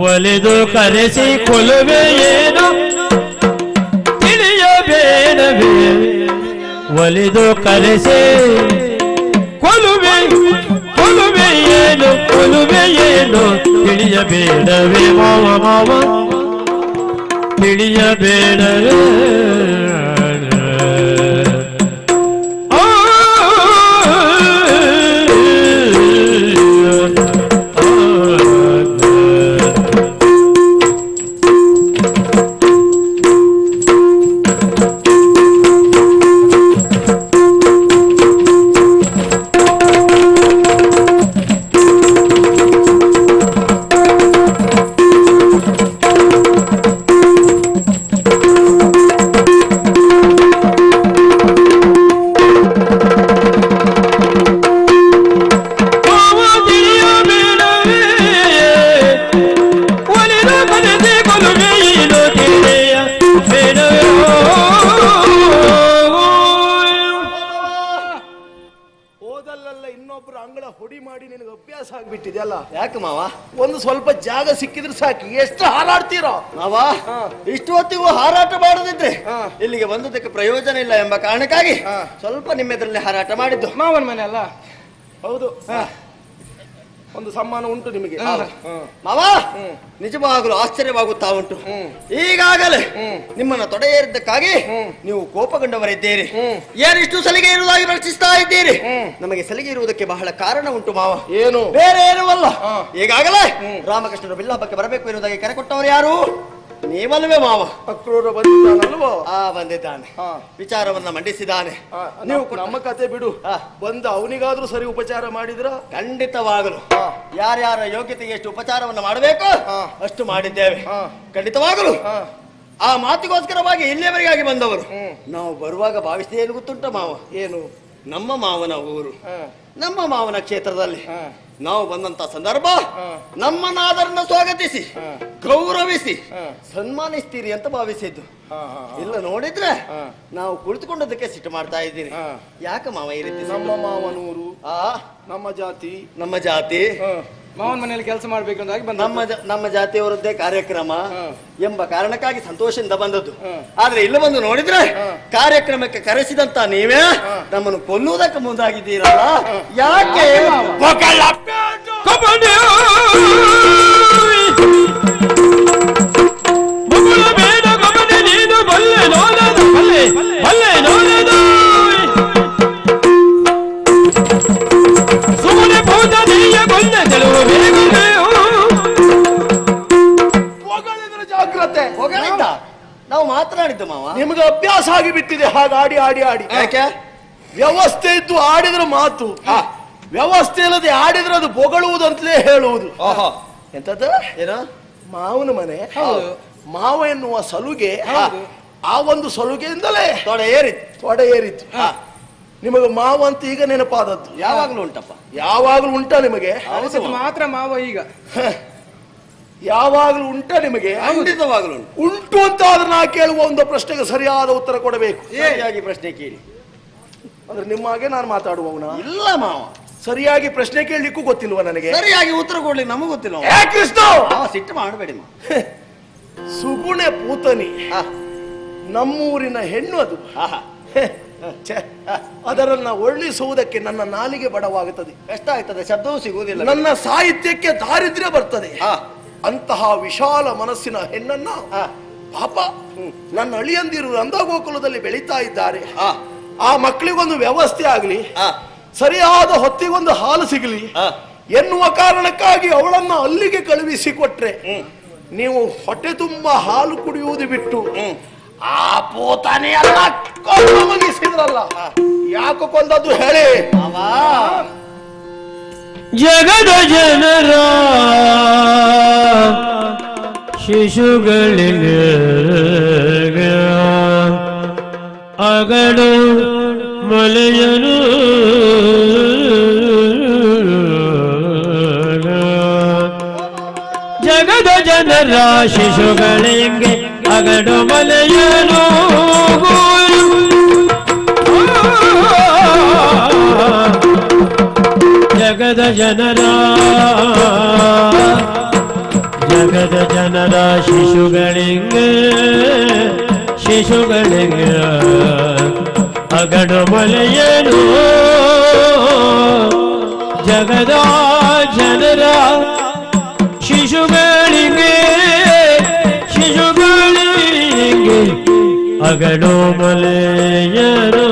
ಒಲಿದು ಕರೆಸಿ ಕೊಲುವೆ ಏನು ತಿಳಿಯಬೇಡವೇ ಒಲಿದು ಕರೆಸಿ ಕೊಲುವೆ ಏನು ತಿಳಿಯಬೇಡವೇ ಮಾವ ತಿಳಿಯಬೇಡವೇ ಯಾಕೆ ಮಾವ ಒಂದು ಸ್ವಲ್ಪ ಜಾಗ ಸಿಕ್ಕಿದ್ರೆ ಸಾಕು, ಎಷ್ಟು ಹಾರಾಡ್ತೀರೋ ಮಾವ. ಇಷ್ಟು ಹೊತ್ತಿಗೂ ಹಾರಾಟ ಮಾಡದಿದ್ರೆ ಇಲ್ಲಿಗೆ ಬಂದದಕ್ಕೆ ಪ್ರಯೋಜನ ಇಲ್ಲ ಎಂಬ ಕಾರಣಕ್ಕಾಗಿ ಸ್ವಲ್ಪ ನಿಮ್ಮೆದ್ರಲ್ಲಿ ಹಾರಾಟ ಮಾಡಿದ್ದು. ಮಾವನ ಮನೆ ಅಲ್ಲ? ಹೌದು, ಒಂದು ಸಮ್ಮಾನ ಉಂಟು ನಿಮಗೆ ಮಾವ. ನಿಜವಾಗಲೂ ಆಶ್ಚರ್ಯವಾಗುತ್ತಾ ಉಂಟು. ಈಗಾಗಲೇ ನಿಮ್ಮನ್ನ ತೊಡೆಯೇರಿದ್ದಕ್ಕಾಗಿ ನೀವು ಕೋಪಗೊಂಡವರಿದ್ದೀರಿ. ಏನಿಷ್ಟು ಸಲಿಗೆ ಇರುವುದಾಗಿ ಪ್ರಶ್ನಿಸ್ತಾ ಇದ್ದೀರಿ. ನಮಗೆ ಸಲಿಗೆ ಇರುವುದಕ್ಕೆ ಬಹಳ ಕಾರಣ ಉಂಟು ಮಾವ. ಏನು? ಬೇರೆ ಏನೂ ಅಲ್ಲ. ಈಗಾಗಲೇ ರಾಮಕೃಷ್ಣರು ಬಿಲ್ಲಾಪಕ್ಕೆ ಬರಬೇಕು ಎನ್ನುವುದಾಗಿ ಕರೆ ಕೊಟ್ಟವರು ಯಾರು? ನೀವಲ್ವೇ ಮಾವ. ಅಕ್ರೂರ ಬಂದಿದ್ದಾನಲ್ವೋ? ಬಂದಿದ್ದಾನೆ, ವಿಚಾರವನ್ನ ಮಂಡಿಸಿದ್ದಾನೆ. ನೀವು ನಮ್ಮ ಕತೆ ಬಿಡು, ಬಂದ ಅವನಿಗಾದ್ರೂ ಸರಿ ಉಪಚಾರ ಮಾಡಿದ್ರ? ಖಂಡಿತವಾಗಲು ಯಾರ್ಯಾರ ಯೋಗ್ಯತೆಗೆ ಎಷ್ಟು ಉಪಚಾರವನ್ನ ಮಾಡಬೇಕು ಅಷ್ಟು ಮಾಡಿದ್ದೇವೆ. ಖಂಡಿತವಾಗಲು ಆ ಮಾತಿಗೋಸ್ಕರವಾಗಿ ಇಲ್ಲಿಯವರೆಗಾಗಿ ಬಂದವರು. ನಾವು ಬರುವಾಗ ಭಾವಿಸಿದ ಗೊತ್ತುಂಟ ಮಾವ? ಏನು? ನಮ್ಮ ಮಾವನ ಊರು, ನಮ್ಮ ಮಾವನ ಕ್ಷೇತ್ರದಲ್ಲಿ ನಾವು ಬಂದಂತ ಸಂದರ್ಭ ನಮ್ಮನ್ನಾದರನ್ನ ಸ್ವಾಗತಿಸಿ ಗೌರವಿಸಿ ಸನ್ಮಾನಿಸ್ತೀರಿ ಅಂತ ಭಾವಿಸಿದ್ದು. ಇಲ್ಲ ನೋಡಿದ್ರೆ ನಾವು ಕುಳಿತುಕೊಂಡದಕ್ಕೆ ಸಿಟ್ಟು ಮಾಡ್ತಾ ಇದ್ದೀರಿ. ಯಾಕೆ ಮಾವ ಈ ರೀತಿ? ನಮ್ಮ ಮಾವನೂರು, ನಮ್ಮ ಜಾತಿ ಮಾವನ ಮನೆಯಲ್ಲಿ ಕೆಲಸ ಮಾಡ್ಬೇಕು ಅಂದಾಗಿ ನಮ್ಮ ಜಾತಿಯವರದ್ದೇ ಕಾರ್ಯಕ್ರಮ ಎಂಬ ಕಾರಣಕ್ಕಾಗಿ ಸಂತೋಷದಿಂದ ಬಂದದ್ದು. ಆದ್ರೆ ಇಲ್ಲಿ ಬಂದು ನೋಡಿದ್ರೆ ಕಾರ್ಯಕ್ರಮಕ್ಕೆ ಕರೆಸಿದಂತ ನೀವೇ ನಮ್ಮನ್ನು ಕೊಲ್ಲುವುದಕ್ಕೆ ಮುಂದಾಗಿದ್ದೀರಲ್ಲ, ಯಾಕೆ? ಜಾಗ್ರತೆ ನಾವು ಮಾತನಾಡಿದ್ದು ಮಾವ. ನಿಮಗೆ ಅಭ್ಯಾಸ ಆಗಿ ಬಿಟ್ಟಿದೆ ಹಾಗೆ ಆಡಿ ಆಡಿ ಆಡಿ. ಯಾಕೆ? ವ್ಯವಸ್ಥೆ ಇದ್ದು ಆಡಿದ್ರೆ ಮಾತು, ವ್ಯವಸ್ಥೆ ಇಲ್ಲದೆ ಆಡಿದ್ರೆ ಅದು ಬೊಗಳುವುದಂತಲೇ ಹೇಳುವುದು. ಎಂತದ್ದು? ಏನ? ಮಾವನ ಮನೆ, ಮಾವ ಎನ್ನುವ ಸಲುಗೆ, ಆ ಒಂದು ಸಲುಗೆಯಿಂದಲೇ ತೊಡೆ ಏರಿತ್ತು. ನಿಮಗೆ ಮಾವ ಅಂತ ಈಗ ನೆನಪಾದದ್ದು ಯಾವಾಗ್ಲೂ ಉಂಟಪ್ಪ? ಯಾವಾಗ್ಲೂ ಉಂಟ ನಿಮಗೆ? ಮಾತ್ರ ಮಾವ ಈಗ ಯಾವಾಗ್ಲೂ ಉಂಟ ನಿಮಗೆ? ಖಂಡಿತವಾಗ್ಲೂ ಉಂಟು ಅಂತ ಆದ್ರೆ ನಾ ಕೇಳುವ ಒಂದು ಪ್ರಶ್ನೆಗೆ ಸರಿಯಾದ ಉತ್ತರ ಕೊಡಬೇಕು. ಸರಿಯಾಗಿ ಪ್ರಶ್ನೆ ಕೇಳಿ. ಅಂದ್ರೆ ನಿಮ್ಮ ಹಾಗೆ ನಾನು ಮಾತಾಡುವವನ? ಇಲ್ಲ ಮಾವ, ಸರಿಯಾಗಿ ಪ್ರಶ್ನೆ ಕೇಳಲಿಕ್ಕೂ ಗೊತ್ತಿಲ್ವ ನನಗೆ? ಸರಿಯಾಗಿ ಉತ್ತರ ಕೊಡ್ಲಿಕ್ಕೆ ನಮಗೂ ಗೊತ್ತಿಲ್ಲ. ಕೃಷ್ಣ ಸಿಟ್ಟು ಮಾಡಬೇಡಿ. ಸುಗುಣೆ ಪೂತನಿ ನಮ್ಮೂರಿನ ಹೆಣ್ಣು ಅದು. ಅದರನ್ನ ವರ್ಣಿಸುವುದಕ್ಕೆ ನನ್ನ ನಾಲಿಗೆ ಬಡವಾಗುತ್ತದೆ, ಕಷ್ಟ ಆಗ್ತದೆ, ಶಬ್ದವೂ ಸಿಗುವುದಿಲ್ಲ. ನನ್ನ ಸಾಹಿತ್ಯಕ್ಕೆ ದಾರಿದ್ರ್ಯ ಬರ್ತದೆ. ಅಂತಹ ವಿಶಾಲ ಮನಸ್ಸಿನ ಹೆಣ್ಣನ್ನ ಪಾಪ ನನ್ನ ಅಳಿಯಂದಿರು ನಂದಗೋಕುಲದಲ್ಲಿ ಬೆಳೀತಾ ಇದ್ದಾರೆ. ಆ ಮಕ್ಕಳಿಗೊಂದು ವ್ಯವಸ್ಥೆ ಆಗಲಿ, ಸರಿಯಾದ ಹೊತ್ತಿಗೊಂದು ಹಾಲು ಸಿಗಲಿ ಎನ್ನುವ ಕಾರಣಕ್ಕಾಗಿ ಅವಳನ್ನ ಅಲ್ಲಿಗೆ ಕಳುಹಿಸಿಕೊಟ್ರೆ ನೀವು ಹೊಟ್ಟೆ ತುಂಬಾ ಹಾಲು ಕುಡಿಯುವುದು ಬಿಟ್ಟು ಆ ಪೋತಾನೆಯಲ್ಲ ಮುಗಿಸಿದ್ರಲ್ಲ, ಯಾಕೆ ಕೊಂದದ್ದು ಹೇಳಿ? ಜಗದ ಜನರ ಶಿಶುಗಳಿಗೆ ಅಗಡು ಮಲೆಯನು ಜಗದ ಜನರ ಶಿಶುಗಳಿಗೆ ಅಗಡು ಮಲೆಯನು ಜಗದ ಜನರ ಶಿಶುಗಳಿಗೆ ಅಗಡು ಮಲೆಯನು ಜಗದ ಜನರ ಶಿಶುಗಳಿಗೆ ಅಗಡು ಮಲೆಯನು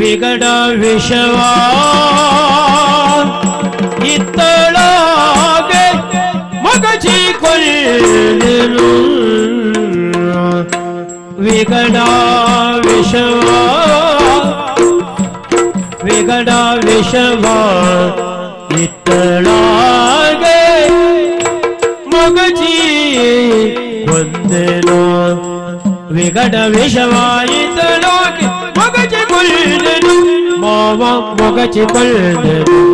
ವಿಗಡ ವಿಷವ ಇತ್ತಳಾಗೆ ಮಗಚಿ ಕೊಲ್ಲೆನು ವಿಗಡ ವಿಷವ ಇತ್ತಳಾಗೆ ಮಗಚಿ ಕೊಂದೆನು ವಿಗಡ ವಿಷವ ಇತ್ತಳಾಗೆ ಮೊಗಚಿ ಕೊಲ್ಲೆನು ಮಾವ ಮೊಗಚಿ ಕೊಲ್ಲೆನು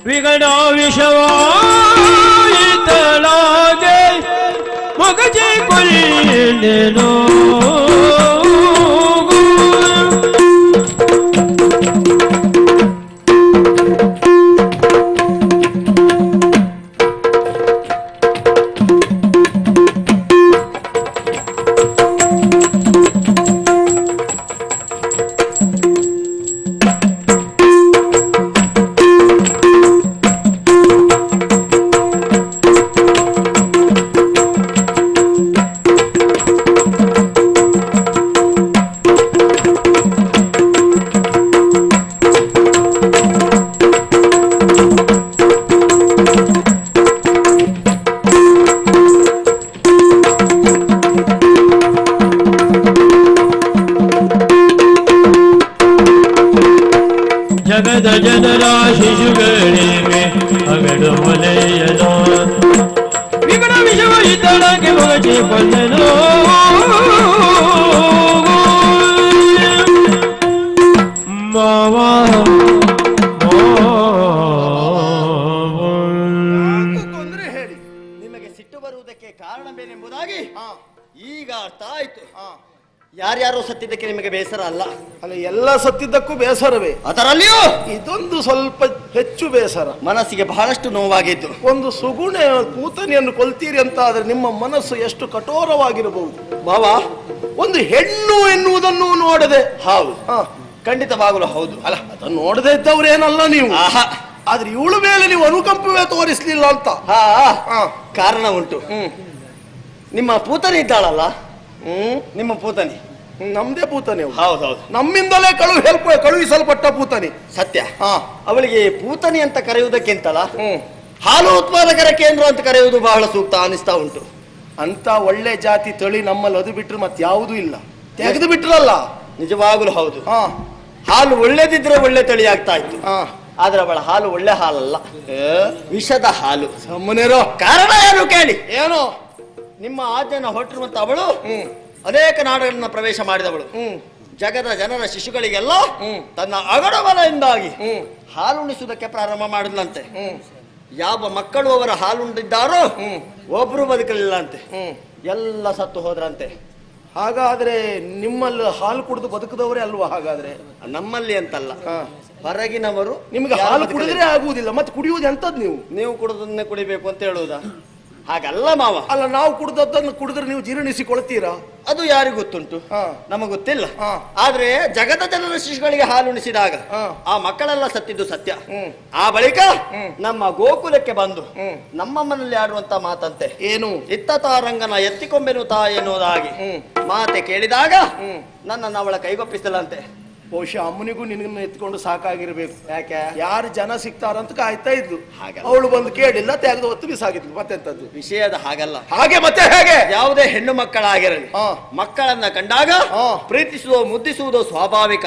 ವಿಗಡ ವಿಷವಾಯಿತಳಾಗೆ ಮೊಗಚಿ ಕೊಲ್ಲೆನು ಜಗದ ಜನರ ಶಿಶುಗಳಿಗೆ ಅಗಡು ಮಲೆಯನು ವಿಗಡ ವಿಷವ ಇದ್ದಳಗೆ ಮೊಗಚಿ ಕೊಂದೆನು ಮಾವ ತೊಂದರೆ ಹೇಳಿ ನಿಮಗೆ ಸಿಟ್ಟು ಬರುವುದಕ್ಕೆ ಕಾರಣವೇನೆಂಬುದಾಗಿ ಈಗ ಅರ್ಥ ಆಯ್ತು. ಯಾರ್ಯಾರೋ ಸತ್ತಿದ್ದಕ್ಕೆ ನಿಮಗೆ ಬೇಸರ ಅಲ್ಲ? ಅಲ್ಲ, ಎಲ್ಲ ಸತ್ತಿದ್ದಕ್ಕೂ ಬೇಸರವೇ, ಅದರಲ್ಲಿಯೂ ಇದೊಂದು ಸ್ವಲ್ಪ ಹೆಚ್ಚು ಬೇಸರ. ಮನಸ್ಸಿಗೆ ಬಹಳಷ್ಟು ನೋವಾಗಿದ್ದು. ಒಂದು ಸುಗುಣೆ ಕೂತನಿಯನ್ನು ಕೊಲ್ತೀರಿ ಅಂತ ಆದ್ರೆ ನಿಮ್ಮ ಮನಸ್ಸು ಎಷ್ಟು ಕಠೋರವಾಗಿರಬಹುದು ಭಾವ. ಒಂದು ಹೆಣ್ಣು ಎನ್ನುವುದನ್ನು ನೋಡದೆ. ಹೌದು, ಖಂಡಿತವಾಗಲು ಹೌದು. ಅಲ್ಲ, ಅದನ್ನು ನೋಡದೆ ಇದ್ದವ್ರೇನಲ್ಲ ನೀವು. ಆದ್ರೆ ಇವಳ ಮೇಲೆ ನೀವು ಅನುಕಂಪವೇ ತೋರಿಸ್ಲಿಲ್ಲ ಅಂತ. ಕಾರಣ ಉಂಟು. ನಿಮ್ಮ ಪೂತನಿ ಇದ್ದಾಳಲ್ಲ, ನಿಮ್ಮ ಪೂತನಿ ನಮ್ದೇ ಪೂತನಿ. ಹೌದೌದು, ನಮ್ಮಿಂದಲೇ ಕಳುಹಿಸಲ್ಪಟ್ಟ ಪೂತನಿ. ಸತ್ಯ. ಅವಳಿಗೆ ಪೂತನಿ ಅಂತ ಕರೆಯುವುದಕ್ಕಿಂತಲ್ಲ ಹಾಲು ಉತ್ಪಾದಕರ ಕೇಂದ್ರ ಅಂತ ಕರೆಯುವುದು ಬಹಳ ಸೂಕ್ತ ಅನಿಸ್ತಾ ಉಂಟು. ಅಂತ ಒಳ್ಳೆ ಜಾತಿ ತಳಿ ನಮ್ಮಲ್ಲಿ ಅದು ಬಿಟ್ರೆ ಮತ್ತೆ ಯಾವುದೂ ಇಲ್ಲ. ತೆಗೆದು ಬಿಟ್ರಲ್ಲ. ನಿಜವಾಗಲೂ ಹೌದು. ಹಾಲು ಒಳ್ಳೇದಿದ್ರೆ ಒಳ್ಳೆ ತಳಿ ಆಗ್ತಾ ಇತ್ತು. ಆದ್ರೆ ಅವಳ ಹಾಲು ಒಳ್ಳೆ ಹಾಲಲ್ಲ, ವಿಷದ ಹಾಲು. ಸುಮ್ಮನೆರೋ. ಕಾರಣ ಏನು ಕೇಳಿ. ಏನು? ನಿಮ್ಮ ಆಜ್ಞೆನ ಹೊರಟರು ಮತ್ತು ಅವಳು ಅನೇಕ ನಾಡುಗಳನ್ನ ಪ್ರವೇಶ ಮಾಡಿದವಳು. ಜಗದ ಜನರ ಶಿಶುಗಳಿಗೆಲ್ಲ ತನ್ನ ಅಗಡಬಲದಿಂದಾಗಿ ಹಾಲುಣಿಸುವುದಕ್ಕೆ ಪ್ರಾರಂಭ ಮಾಡಿದ್ಲಂತೆ. ಯಾವ ಮಕ್ಕಳು ಅವರ ಹಾಲುಂಡಿದ್ದಾರೋ ಒಬ್ರು ಬದುಕಲಿಲ್ಲ ಅಂತೆ, ಎಲ್ಲ ಸತ್ತು ಹೋದ್ರಂತೆ. ಹಾಗಾದ್ರೆ ನಿಮ್ಮಲ್ಲಿ ಹಾಲು ಕುಡಿದು ಬದುಕದವರೇ ಅಲ್ವಾ? ಹಾಗಾದ್ರೆ ನಮ್ಮಲ್ಲಿ ಅಂತಲ್ಲ, ಹೊರಗಿನವರು. ನಿಮ್ಗೆ ಹಾಲು ಕುಡಿದ್ರೆ ಆಗುವುದಿಲ್ಲ, ಮತ್ತೆ ಕುಡಿಯುವುದು ಎಂತದ್? ನೀವು ಕುಡಿದನ್ನೇ ಕುಡಿಬೇಕು ಅಂತ ಹೇಳುವುದಾ? ಹಾಗಲ್ಲ ಮಾವ. ಅಲ್ಲ, ನಾವು ಕುಡಿದದ್ದನ್ನು ಕುಡಿದ್ರೆ ನೀವು ಜೀರ್ಣಿಸಿಕೊಳ್ತೀರಾ? ಅದು ಯಾರಿಗೂ ಗೊತ್ತುಂಟು, ನಮಗೆ ಗೊತ್ತಿಲ್ಲ. ಆದ್ರೆ ಜಗದ ಜನರ ಶಿಶುಗಳಿಗೆ ಹಾಲುಣಿಸಿದಾಗ ಆ ಮಕ್ಕಳೆಲ್ಲ ಸತ್ತಿದ್ದು ಸತ್ಯ. ಆ ಬಳಿಕ ನಮ್ಮ ಗೋಕುಲಕ್ಕೆ ಬಂದು ನಮ್ಮಮ್ಮನಲ್ಲಿ ಆಡುವಂತ ಮಾತಂತೆ ಏನು? ಇತ್ತ ತಾರಂಗನ ಎತ್ತಿಕೊಂಬೆನು ತಾ ಎನ್ನುವುದಾಗಿ ಮಾತೆ ಕೇಳಿದಾಗ ನನ್ನನ್ನು ಅವಳ ಕೈಗೊಪ್ಪಿಸಲಂತೆ. ಬಹುಶಃ ಅಮ್ಮನಿಗೂ ನಿನಗನ್ನ ಎತ್ಕೊಂಡು ಸಾಕಾಗಿರ್ಬೇಕು. ಯಾಕೆ? ಯಾರು ಜನ ಸಿಗ್ತಾರಂತ ಕಾಯ್ತಾ ಇದ್ಲು. ಅವಳು ಬಂದು ಕೇಳಿಲ್ಲ, ತೆಗೆದು ಹೊತ್ತು ಬಿಸಾಗಿದ್ಲು. ಮತ್ತೆಂತದ್ದು ವಿಷಯದ ಹಾಗಲ್ಲ. ಹಾಗೆ ಮತ್ತೆ ಹೇಗೆ? ಯಾವುದೇ ಹೆಣ್ಣು ಮಕ್ಕಳಾಗಿರಲಿ, ಮಕ್ಕಳನ್ನ ಕಂಡಾಗ ಪ್ರೀತಿಸುವುದು ಮುದ್ದಿಸುವುದು ಸ್ವಾಭಾವಿಕ.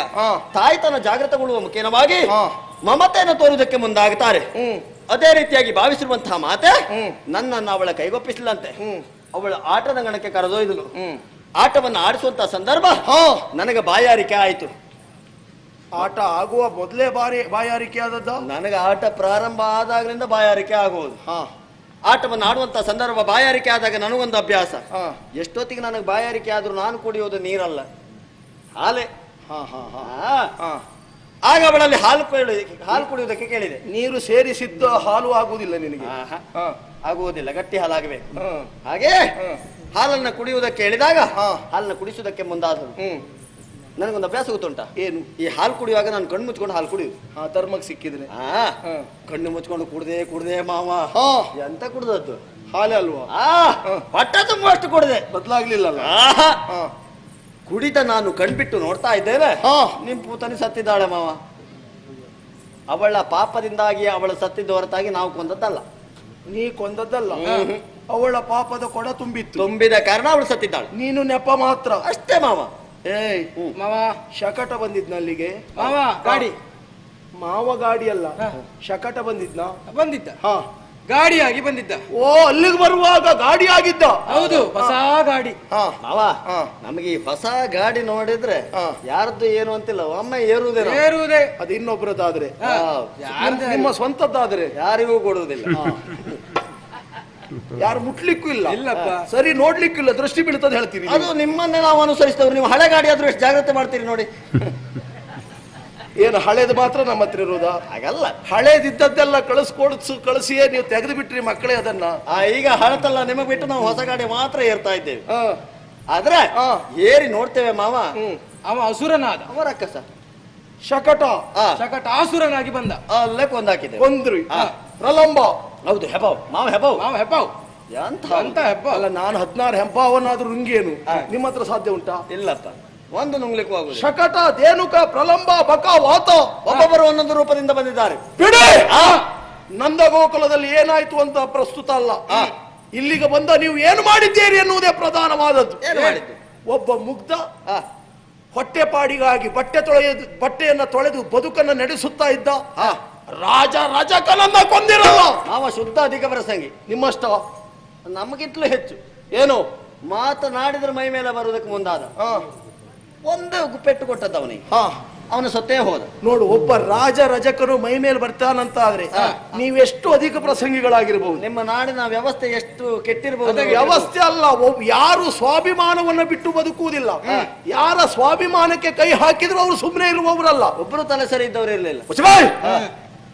ತಾಯ್ತನ ಜಾಗೃತಗೊಳ್ಳುವ ಮುಖೇನವಾಗಿ ಮಮತೆಯನ್ನು ತೋರುವುದಕ್ಕೆ ಮುಂದಾಗುತ್ತಾರೆ. ಅದೇ ರೀತಿಯಾಗಿ ಭಾವಿಸಿರುವಂತಹ ಮಾತೆ ನನ್ನನ್ನು ಅವಳ ಕೈಗೊಪ್ಪಿಸಲಂತೆ. ಅವಳ ಆಟದ ಗಣಕ್ಕೆ ಕರೆದೊಯ್ದಳು. ಆಟವನ್ನು ಆಡಿಸುವಂತಹ ಸಂದರ್ಭ ನನಗೆ ಬಾಯಾರಿಕೆ ಆಯಿತು. ಆಟ ಆಗುವ ಮೊದಲೇ ಬಾಯಾರಿಕೆ ಆದದ್ದು ನನಗೆ ಆಟ ಪ್ರಾರಂಭ ಆದಾಗಲಿಂದ ಬಾಯಾರಿಕೆ ಆಗುವುದು. ಆಟವನ್ನು ಆಡುವಂತ ಸಂದರ್ಭ ಬಾಯಾರಿಕೆ ಆದಾಗ ನನಗೊಂದು ಅಭ್ಯಾಸ. ಎಷ್ಟೊತ್ತಿಗೆ ನನಗೆ ಬಾಯಾರಿಕೆ ಆದ್ರೂ ನಾನು ಕುಡಿಯೋದು ನೀರಲ್ಲ, ಹಾಲೆ. ಆಗ ಅವಳಲ್ಲಿ ಹಾಲು ಕುಡಿಯುವುದಕ್ಕೆ ಕೇಳಿದೆ. ನೀರು ಸೇರಿಸಿದ್ದು ಹಾಲು ಆಗುವುದಿಲ್ಲ ನಿನಗೆ? ಆಗುವುದಿಲ್ಲ, ಗಟ್ಟಿ ಹಾಲಾಗಬೇಕು. ಹಾಗೆ ಹಾಲನ್ನ ಕುಡಿಯುವುದಕ್ಕೆ ಹೇಳಿದಾಗ ಹಾಲನ್ನ ಕುಡಿಸುವುದಕ್ಕೆ ಮುಂದಾದರು. ನನಗೊಂದು ಅಭ್ಯಾಸ ಗೊತ್ತುಂಟಾ? ಏನು? ಈ ಹಾಲು ಕುಡಿಯುವಾಗ ನಾನು ಕಣ್ಣು ಮುಚ್ಕೊಂಡು ಹಾಲು ಕುಡಿಯುದು. ಧರ್ಮಕ್ಕೆ ಸಿಕ್ಕಿದ್ರೆ ಕಣ್ಣು ಮುಚ್ಕೊಂಡು ಕುಡ್ದೆ ಮಾವ. ಎಂತ ಕುಡ್ದದ್ದು? ಹಾಲೆ ಅಲ್ವಾ? ಹೊಟ್ಟೆ ತುಂಬುವಷ್ಟು ಕುಡಿದೆ, ಬದಲಾಗ್ಲಿಲ್ಲ. ಕುಡಿದ ನಾನು ಕಣ್ಬಿಟ್ಟು ನೋಡ್ತಾ ಇದ್ದೇನೆ, ನಿಮ್ ಪೂತನಿ ಸತ್ತಿದ್ದಾಳೆ ಮಾವ. ಅವಳ ಪಾಪದಿಂದಾಗಿ ಅವಳು ಸತ್ತಿದ್ದ ಹೊರತಾಗಿ ನಾವು ಕೊಂದದ್ದಲ್ಲ. ನೀ ಕೊಂದದ್ದಲ್ಲ, ಅವಳ ಪಾಪದ ಕೊಡ ತುಂಬಿದ ಕಾರಣ ಅವಳು ಸತ್ತಿದ್ದಾಳೆ. ನೀನು ನೆಪ ಮಾತ್ರ ಅಷ್ಟೇ ಮಾವ. ಏಯ್ ಮಾವ, ಶಕಟ ಬಂದಿದ್ನ ಅಲ್ಲಿಗೆ? ಮಾವ ಗಾಡಿ. ಮಾವ ಗಾಡಿ ಅಲ್ಲ, ಶಕಟ ಬಂದಿದ್ದ. ಗಾಡಿಯಾಗಿ ಬಂದಿದ್ದ. ಓ, ಅಲ್ಲಿಗೆ ಬರುವಾಗ ಗಾಡಿ ಆಗಿದ್ದ? ಹೌದು, ಹೊಸ ಗಾಡಿ. ಮಾವ, ನಮಗೆ ಈ ಹೊಸ ಗಾಡಿ ನೋಡಿದ್ರೆ ಯಾರದ್ದು ಏನು ಅಂತಿಲ್ಲ, ಒಮ್ಮೆ ಏರುವುದೇ. ಅದು ಇನ್ನೊಬ್ಬರದಾದ್ರೆ, ನಿಮ್ಮ ಸ್ವಂತದ್ದಾದ್ರೆ ಯಾರಿಗೂ ಕೊಡುವುದಿಲ್ಲ. ಯಾರು ಮುಟ್ಲಿಕ್ಕೂ ಇಲ್ಲ, ಸರಿ ನೋಡ್ಲಿಕ್ಕೂ ಇಲ್ಲ, ದೃಷ್ಟಿ ಬೀಳ್ತದೆ ಹೇಳ್ತೀರಿ. ಅದು ನಿಮ್ಮನ್ನೇ ನಾವು ಅನುಸರಿಸ್ತೇವೆ. ನೀವು ಹಳೆ ಗಾಡಿ ಆದ್ರೂ ಎಷ್ಟು ಜಾಗ್ರತೆ ಮಾಡ್ತೀರಿ ನೋಡಿ. ಏನು ಹಳೇದು ಮಾತ್ರ ನಮ್ಮ ಹತ್ರ ಇರೋದಾ? ಹಾಗಲ್ಲ, ಹಳೇದಿದ್ದದ್ದೆಲ್ಲ ಕಳಿಸಿಯೇ ನೀವು ತೆಗೆದು ಬಿಟ್ರಿ ಮಕ್ಕಳೇ ಅದನ್ನ. ಈಗ ಹಳತಲ್ಲ, ನಿಮಗೆ ಬಿಟ್ಟು ನಾವು ಹೊಸ ಗಾಡಿ ಮಾತ್ರ ಏರ್ತಾ ಇದ್ದೇವೆ. ಆದ್ರೆ ಏರಿ ನೋಡ್ತೇವೆ ಮಾವ, ಅವ ಅಸುರನಾದ. ಅವರ ಅಕ್ಕಸ ಶಕಟ ಆಸುರನಾಗಿ ಬಂದ. ಅಲ್ಲೇ ಕೊಂದಾಕಿದೆ. ಕೊಂದ್ರಿ ಪ್ರಲಂಬ. ಹೌದು, ಹೆಪಾವ್ ಮಾವ, ಹೆಪಾವ್. ಅಂತ ಹೆಬ್ಬ ಅಲ್ಲ, ನಾನು 16 ಹೆಂಪಾವನಾದ್ರೂ ರುಂಗೇನು ನಿಮ್ಮ ಹತ್ರ ಸಾಧ್ಯ ಉಂಟಾ? ಇಲ್ಲಪ್ಪ, ಒಂದು ನುಂಗ್ಲಿಕ್ಕೂ ಆಗುದು. ಶಕಟ, ಧೇನುಕ, ಪ್ರಲಂಬ, ಬಕ, ವಾತ, ಒಬ್ಬೊಬ್ಬರು ಒಂದೊಂದು ರೂಪದಿಂದ ಬಂದಿದ್ದಾರೆ. ಬಿಡಿ. ನಂದ ಗೋಕುಲದಲ್ಲಿ ಏನಾಯ್ತು ಅಂತ ಪ್ರಸ್ತುತ ಅಲ್ಲ, ಇಲ್ಲಿಗೆ ಬಂದ ನೀವು ಏನು ಮಾಡಿದ್ದೀರಿ ಎನ್ನುವುದೇ ಪ್ರಧಾನವಾದದ್ದು. ಒಬ್ಬ ಮುಗ್ಧ ಹೊಟ್ಟೆಪಾಡಿಗಾಗಿ ಬಟ್ಟೆಯನ್ನ ತೊಳೆದು ಬದುಕನ್ನು ನಡೆಸುತ್ತಾ ಇದ್ದ ರಜಕನನ್ನ ಕೊಂದಿರಲ್ಲ. ಮಾವ ಶುದ್ಧ ಅಧಿಕ ಪ್ರಸಂಗಿ, ನಿಮ್ಮಷ್ಟ ನಮಗಿಂತಲೂ ಹೆಚ್ಚು. ಏನು ಮಾತನಾಡಿದ್ರೆ ಮೈ ಮೇಲೆ ಬರುವುದಕ್ಕೆ ಮುಂದಾದ. ಒಂದು ಪೆಟ್ಟು ಕೊಟ್ಟದ್ದು ಅವನಿಗೆ, ಅವನು ಸತ್ತೇ ಹೋದ. ನೋಡು, ಒಬ್ಬ ರಜಕರು ಮೈ ಮೇಲೆ ಬರ್ತಾನಂತ ಆದ್ರೆ ನೀವೆಷ್ಟು ಅಧಿಕ ಪ್ರಸಂಗಿಗಳಾಗಿರ್ಬಹುದು. ನಿಮ್ಮ ನಾಡಿನ ವ್ಯವಸ್ಥೆ ಎಷ್ಟು ಕೆಟ್ಟಿರಬಹುದು. ವ್ಯವಸ್ಥೆ ಅಲ್ಲ, ಯಾರು ಸ್ವಾಭಿಮಾನವನ್ನ ಬಿಟ್ಟು ಬದುಕುವುದಿಲ್ಲ. ಯಾರ ಸ್ವಾಭಿಮಾನಕ್ಕೆ ಕೈ ಹಾಕಿದ್ರು ಅವರು ಸುಮ್ಮನೆ ಇರುವವರಲ್ಲ. ಒಬ್ಬರು ತಲೆ ಸರಿ ಇದ್ದವರು ಇರಲಿಲ್ಲ.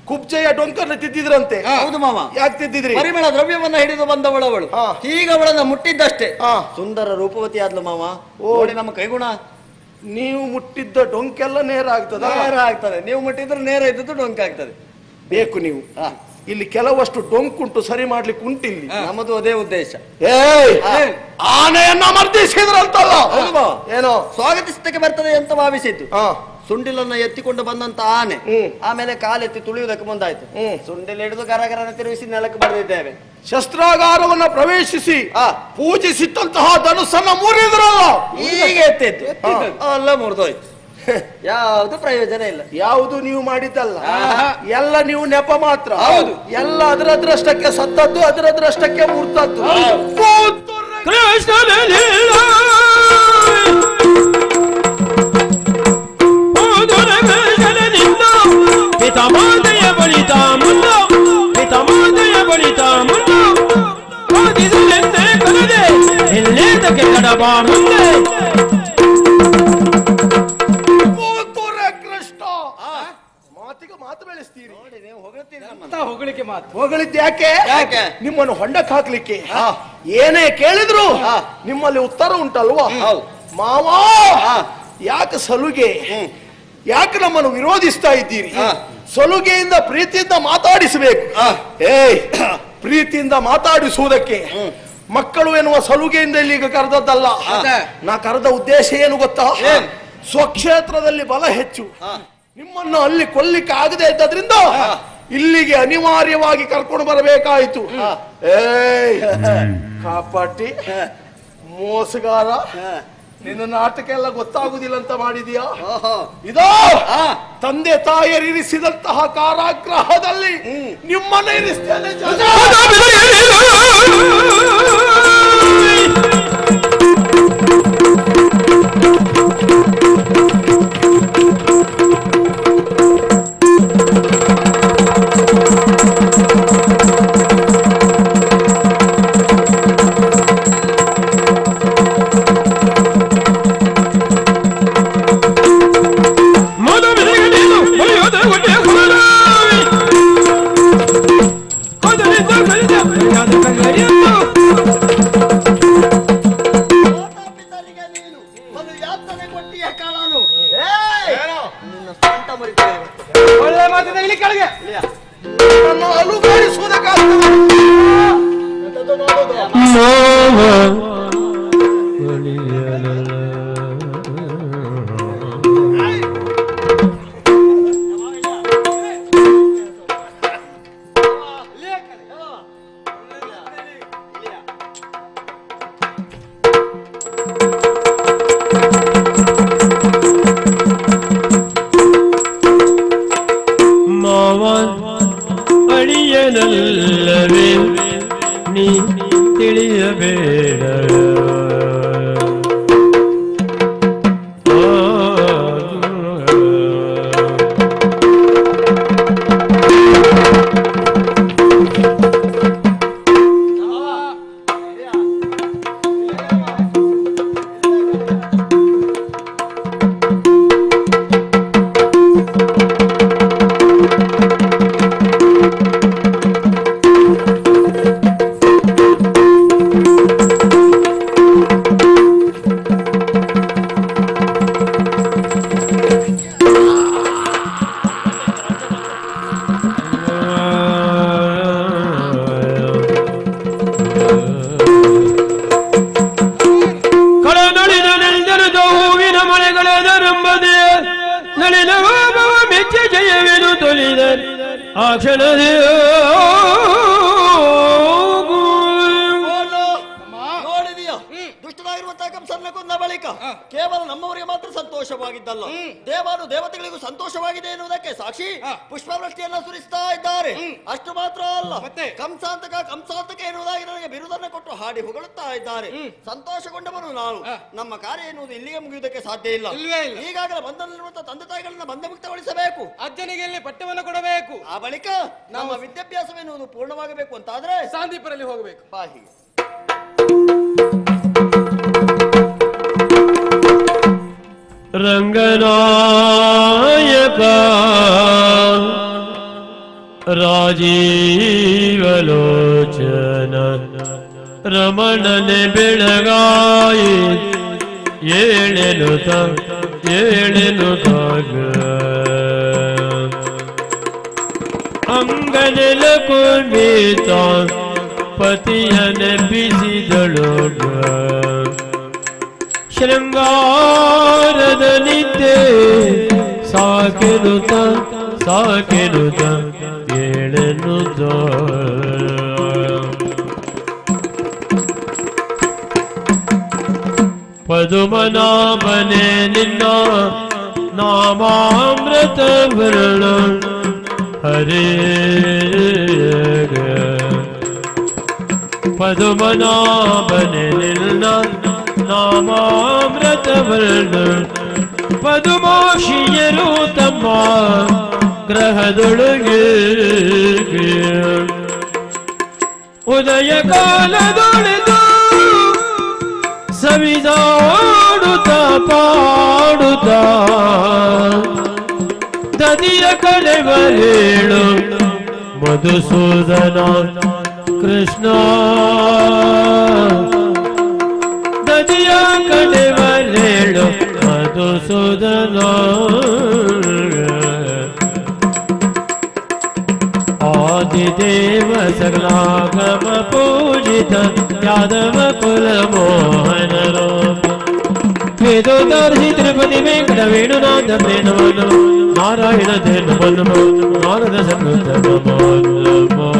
ಕುಬ್ಜೆಯ ಡೊಂಕರ್ನ ತಿದ್ದಿದ್ರಂತೆ. ಹೌದು ಮಾವ. ಯಾಕೆ ತಿದ್ದಿದ್ರಿ? ಪರಿಮಳ ದ್ರವ್ಯವನ್ನ ಹಿಡಿದು ಬಂದವಳವಳು. ಈಗ ಅವಳನ್ನ ಮುಟ್ಟಿದ್ದಷ್ಟೇ ಸುಂದರ ರೂಪವತಿ ಆದ್ಲು ಮಾವ. ನೋಡಿ ನಮ್ಮ ಕೈಗುಣ. ನೀವು ಮುಟ್ಟಿದ್ದ ಡೊಂಕೆಲ್ಲ ನೇರ ಆಗ್ತದೆ. ನೇರ ಆಗ್ತದೆ, ನೀವು ಮುಟ್ಟಿದ್ರೆ ನೇರ ಇದ್ದದ್ದು ಡೊಂಕ ಆಗ್ತದೆ. ಬೇಕು ನೀವು ಇಲ್ಲಿ ಕೆಲವಷ್ಟು ಡೊಂಕುಂಟು, ಸರಿ ಮಾಡ್ಲಿಕ್ಕೆ ಉಂಟಿಲ್ಲಿ. ನಮ್ಮದು ಅದೇ ಉದ್ದೇಶ. ಆನೆಯನ್ನ ಮರ್ದಿಸಿದ್ರಂತಲ್ಲ, ಏನೋ ಸ್ವಾಗತಿಸಕ್ಕೆ ಬರ್ತದೆ ಅಂತ ಭಾವಿಸಿದ್ದು. ಸುಂಡಿಲನ್ನ ಎತ್ತಿಕೊಂಡು ಬಂದಂತ ಆನೆ ಆಮೇಲೆ ಕಾಲೆತ್ತಿ ತುಳಿಯುವುದಕ್ಕೆ ಮುಂದಾಯ್ತು. ಸುಂಡಿಲ್ ಹಿಡಿದು ಗರಗರನ ತಿರುಗಿಸಿ ನೆಲಕ್ಕೆ ಬರೆದಿದ್ದೇವೆ. ಶಸ್ತ್ರಾಗಾರವನ್ನ ಪ್ರವೇಶಿಸಿ ಪೂಜಿಸಿಟ್ಟಂತಹ ಧನುಸ್ಸನ್ನ ಮುರಿದ್ರಲ್ಲ, ಈಗ ಎತ್ತಿತ್ತು ಅಲ್ಲ ಮುರಿದೋಯ್ತು. ಯಾವುದು ಪ್ರಯೋಜನ ಇಲ್ಲ. ಯಾವುದು ನೀವು ಮಾಡಿದ್ದಲ್ಲ, ಎಲ್ಲ ನೀವು ನೆಪ ಮಾತ್ರ. ಎಲ್ಲ ಅದರದ್ರಷ್ಟಕ್ಕೆ ಸತ್ತದ್ದು, ಅದರದ್ರಷ್ಟಕ್ಕೆ ಮುರ್ತದ್ದು. ಪಿತಾಮಾದಯ ಬಳಿತ ಮುಂದು, ಪಿತಾಮಾದಯ ಬಳಿತ ಮುಂದು, ಓದಿಸಲೆಂದೇ ಕಲದೆ ಎಲ್ಲೇದಕ್ಕೆ ಕಡಬ ಮುಂದೆ. ಕೃಷ್ಣ ಮಾತಿಗೆ ಮಾತು ಬೆಳೆಸ್ತೀರಿ. ಹೊಗಳಿಕೆ ಮಾತು ಹೊಗಳಿದ್ದು ಯಾಕೆ? ನಿಮ್ಮನ್ನು ಹೊಂಡಕ್ಕೆ ಹಾಕ್ಲಿಕ್ಕೆ. ಏನೇ ಕೇಳಿದ್ರು ನಿಮ್ಮಲ್ಲಿ ಉತ್ತರ ಉಂಟಲ್ವಾ? ಮಾವಾ, ಯಾಕೆ ಸಲುಗೆ? ಯಾಕೆ ನಮ್ಮನ್ನು ವಿರೋಧಿಸ್ತಾ ಇದ್ದೀರಿ? ಸಲುಗೆಯಿಂದ ಪ್ರೀತಿಯಿಂದ ಮಾತಾಡಿಸಬೇಕು. ಪ್ರೀತಿಯಿಂದ ಮಾತಾಡಿಸುವುದಕ್ಕೆ ಮಕ್ಕಳು ಎನ್ನುವ ಸಲುಗೆಯಿಂದ ಇಲ್ಲಿಗ ಕರೆದದ್ದಲ್ಲ. ನಾ ಕರೆದ ಉದ್ದೇಶ ಏನು ಗೊತ್ತಾ? ಸ್ವಕ್ಷೇತ್ರದಲ್ಲಿ ಬಲ ಹೆಚ್ಚು, ನಿಮ್ಮನ್ನು ಅಲ್ಲಿ ಕೊಲ್ಲಿಕ್ಕೆ ಆಗದೆ ಇದ್ದದ್ರಿಂದ ಇಲ್ಲಿಗೆ ಅನಿವಾರ್ಯವಾಗಿ ಕರ್ಕೊಂಡು ಬರಬೇಕಾಯಿತು. ಕಾಪಾಟಿ, ಮೋಸಗಾರ, ನಿನ್ನ ನಾಟಕ ಎಲ್ಲ ಗೊತ್ತಾಗುದಿಲ್ಲ ಅಂತ ಮಾಡಿದೀಯಾ? ಇದೋ ತಂದೆ ತಾಯರಿರಿಸಿದಂತಹ ಕಾರಾಗೃಹದಲ್ಲಿ ನಿಮ್ಮನ್ನ ಇರಿಸ್ತೇನೆ. ಒಳ್ಳೆ ಮಾತಿಂದ ಇಲ್ಲಿ ಕೆಳಗೆ ಅಳಿಯನಲ್ಲವೇ ನೀ ತಿಳಿಯಬೇಡ. ನೋಡಿದೀಯ ದುಷ್ಟನಾಗಿರುವಂತಹ ಕಂಸನ ಕೊಂದ ಬಳಿಕ ಕೇವಲ ನಮ್ಮವರಿಗೆ ಮಾತ್ರ ಸಂತೋಷವಾಗಿದ್ದಲ್ಲ, ದೇವಾನು ದೇವತೆಗಳಿಗೂ ಸಂತೋಷವಾಗಿದೆ ಎನ್ನುವುದಕ್ಕೆ ಸಾಕ್ಷಿ ಪುಷ್ಪವೃಷ್ಟಿಯನ್ನ ಸುರಿಸ್ತಾ ಇದ್ದಾರೆ. ಅಷ್ಟು ಮಾತ್ರ ಅಲ್ಲ, ಕಂಸಾಂತಕ ಎನ್ನುವುದಾಗಿ ನನಗೆ ಬಿರುದನ್ನು ಕೊಟ್ಟು ಹಾಡಿ ಹೊಗಳುತ್ತಾ ಇದ್ದಾರೆ. ಸಂತೋಷಗೊಂಡವನು ನಾನು. ನಮ್ಮ ಕಾರ್ಯ ಎನ್ನುವುದು ಇಲ್ಲಿಗೆ ಮುಗಿಯುವುದಕ್ಕೆ ಸಾಧ್ಯ ಇಲ್ಲ. ಈಗಾಗಲೇ ಬಂಧನಲ್ಲಿರುವಂತಹ ತಂದೆ ತಾಯಿಗಳನ್ನ ಬಂಧಮುಕ್ತಗೊಳಿಸಬೇಕು. ಅಜ್ಜನಿಗೆ ಪಟ್ಟವನ್ನು ಕೊಡಬೇಕು. ಆ ಬಳಿಕ ನಮ್ಮ ವಿದ್ಯಾಭ್ಯಾಸವೆನ್ನುವುದು ಪೂರ್ಣವಾಗಬೇಕು ಅಂತಾದ್ರೆ ಸಾಂದೀಪರಲ್ಲಿ ಹೋಗಬೇಕು. ಬಾಹಿ ರಂಗನಾಯಕ ರಾಜೀವಲೋಚನ ರಮಣನೆ ಬೆಳಗಾಯಿ ಏಳೆನು ತಾಗ ಅಂಗನೆಲ ಕುಣಿತ ಪತಿಯನೆ ಬಿಸಿದಳೋಗ ಶೃಂಗಾರದ ನಿದ್ದೆ ಸಾಕೆನುತ ಏಳೆನುತ ಪದುಮನಾಭನೆ ನಿನ್ನ ನಾಮಾಮೃತ ವರ್ಣ ಹರೇ ಪದುಮನಾಭನೆ ನಿನ್ನ ನಾಮಾಮೃತ ವರ್ಣ ಪದುಮೋಷಿಯರು ತಮ್ಮ ಗ್ರಹದೊಳಗೆ ಉದಯ ಕಾಲದೊಳೆದು ಸವಿದಾಡುತ್ತ ಪಾಡುತ್ತ ದದಿಯ ಕಳೆವರೇಳು ಮಧುಸೂದನ ಕೃಷ್ಣ ದದಿಯ ಕಳೆವರೇಳು ಮಧುಸೂದನ ಆದಿದೇವ ಸಕಲಾಗಮ ಪೂಜಿತ ಯಾದವ ಕುಲ ಮೋಹನ ರೂಪ ವೇದೋದರ್ಶಿ ತಿರುಪತಿ ವೆಂಕಟ ವೇಣುನಾಥ ಪ್ರೇಣವನು ನಾರಾಯಣ ಧೇನು ನಾರದ ಸಂಗತ ನಮೋ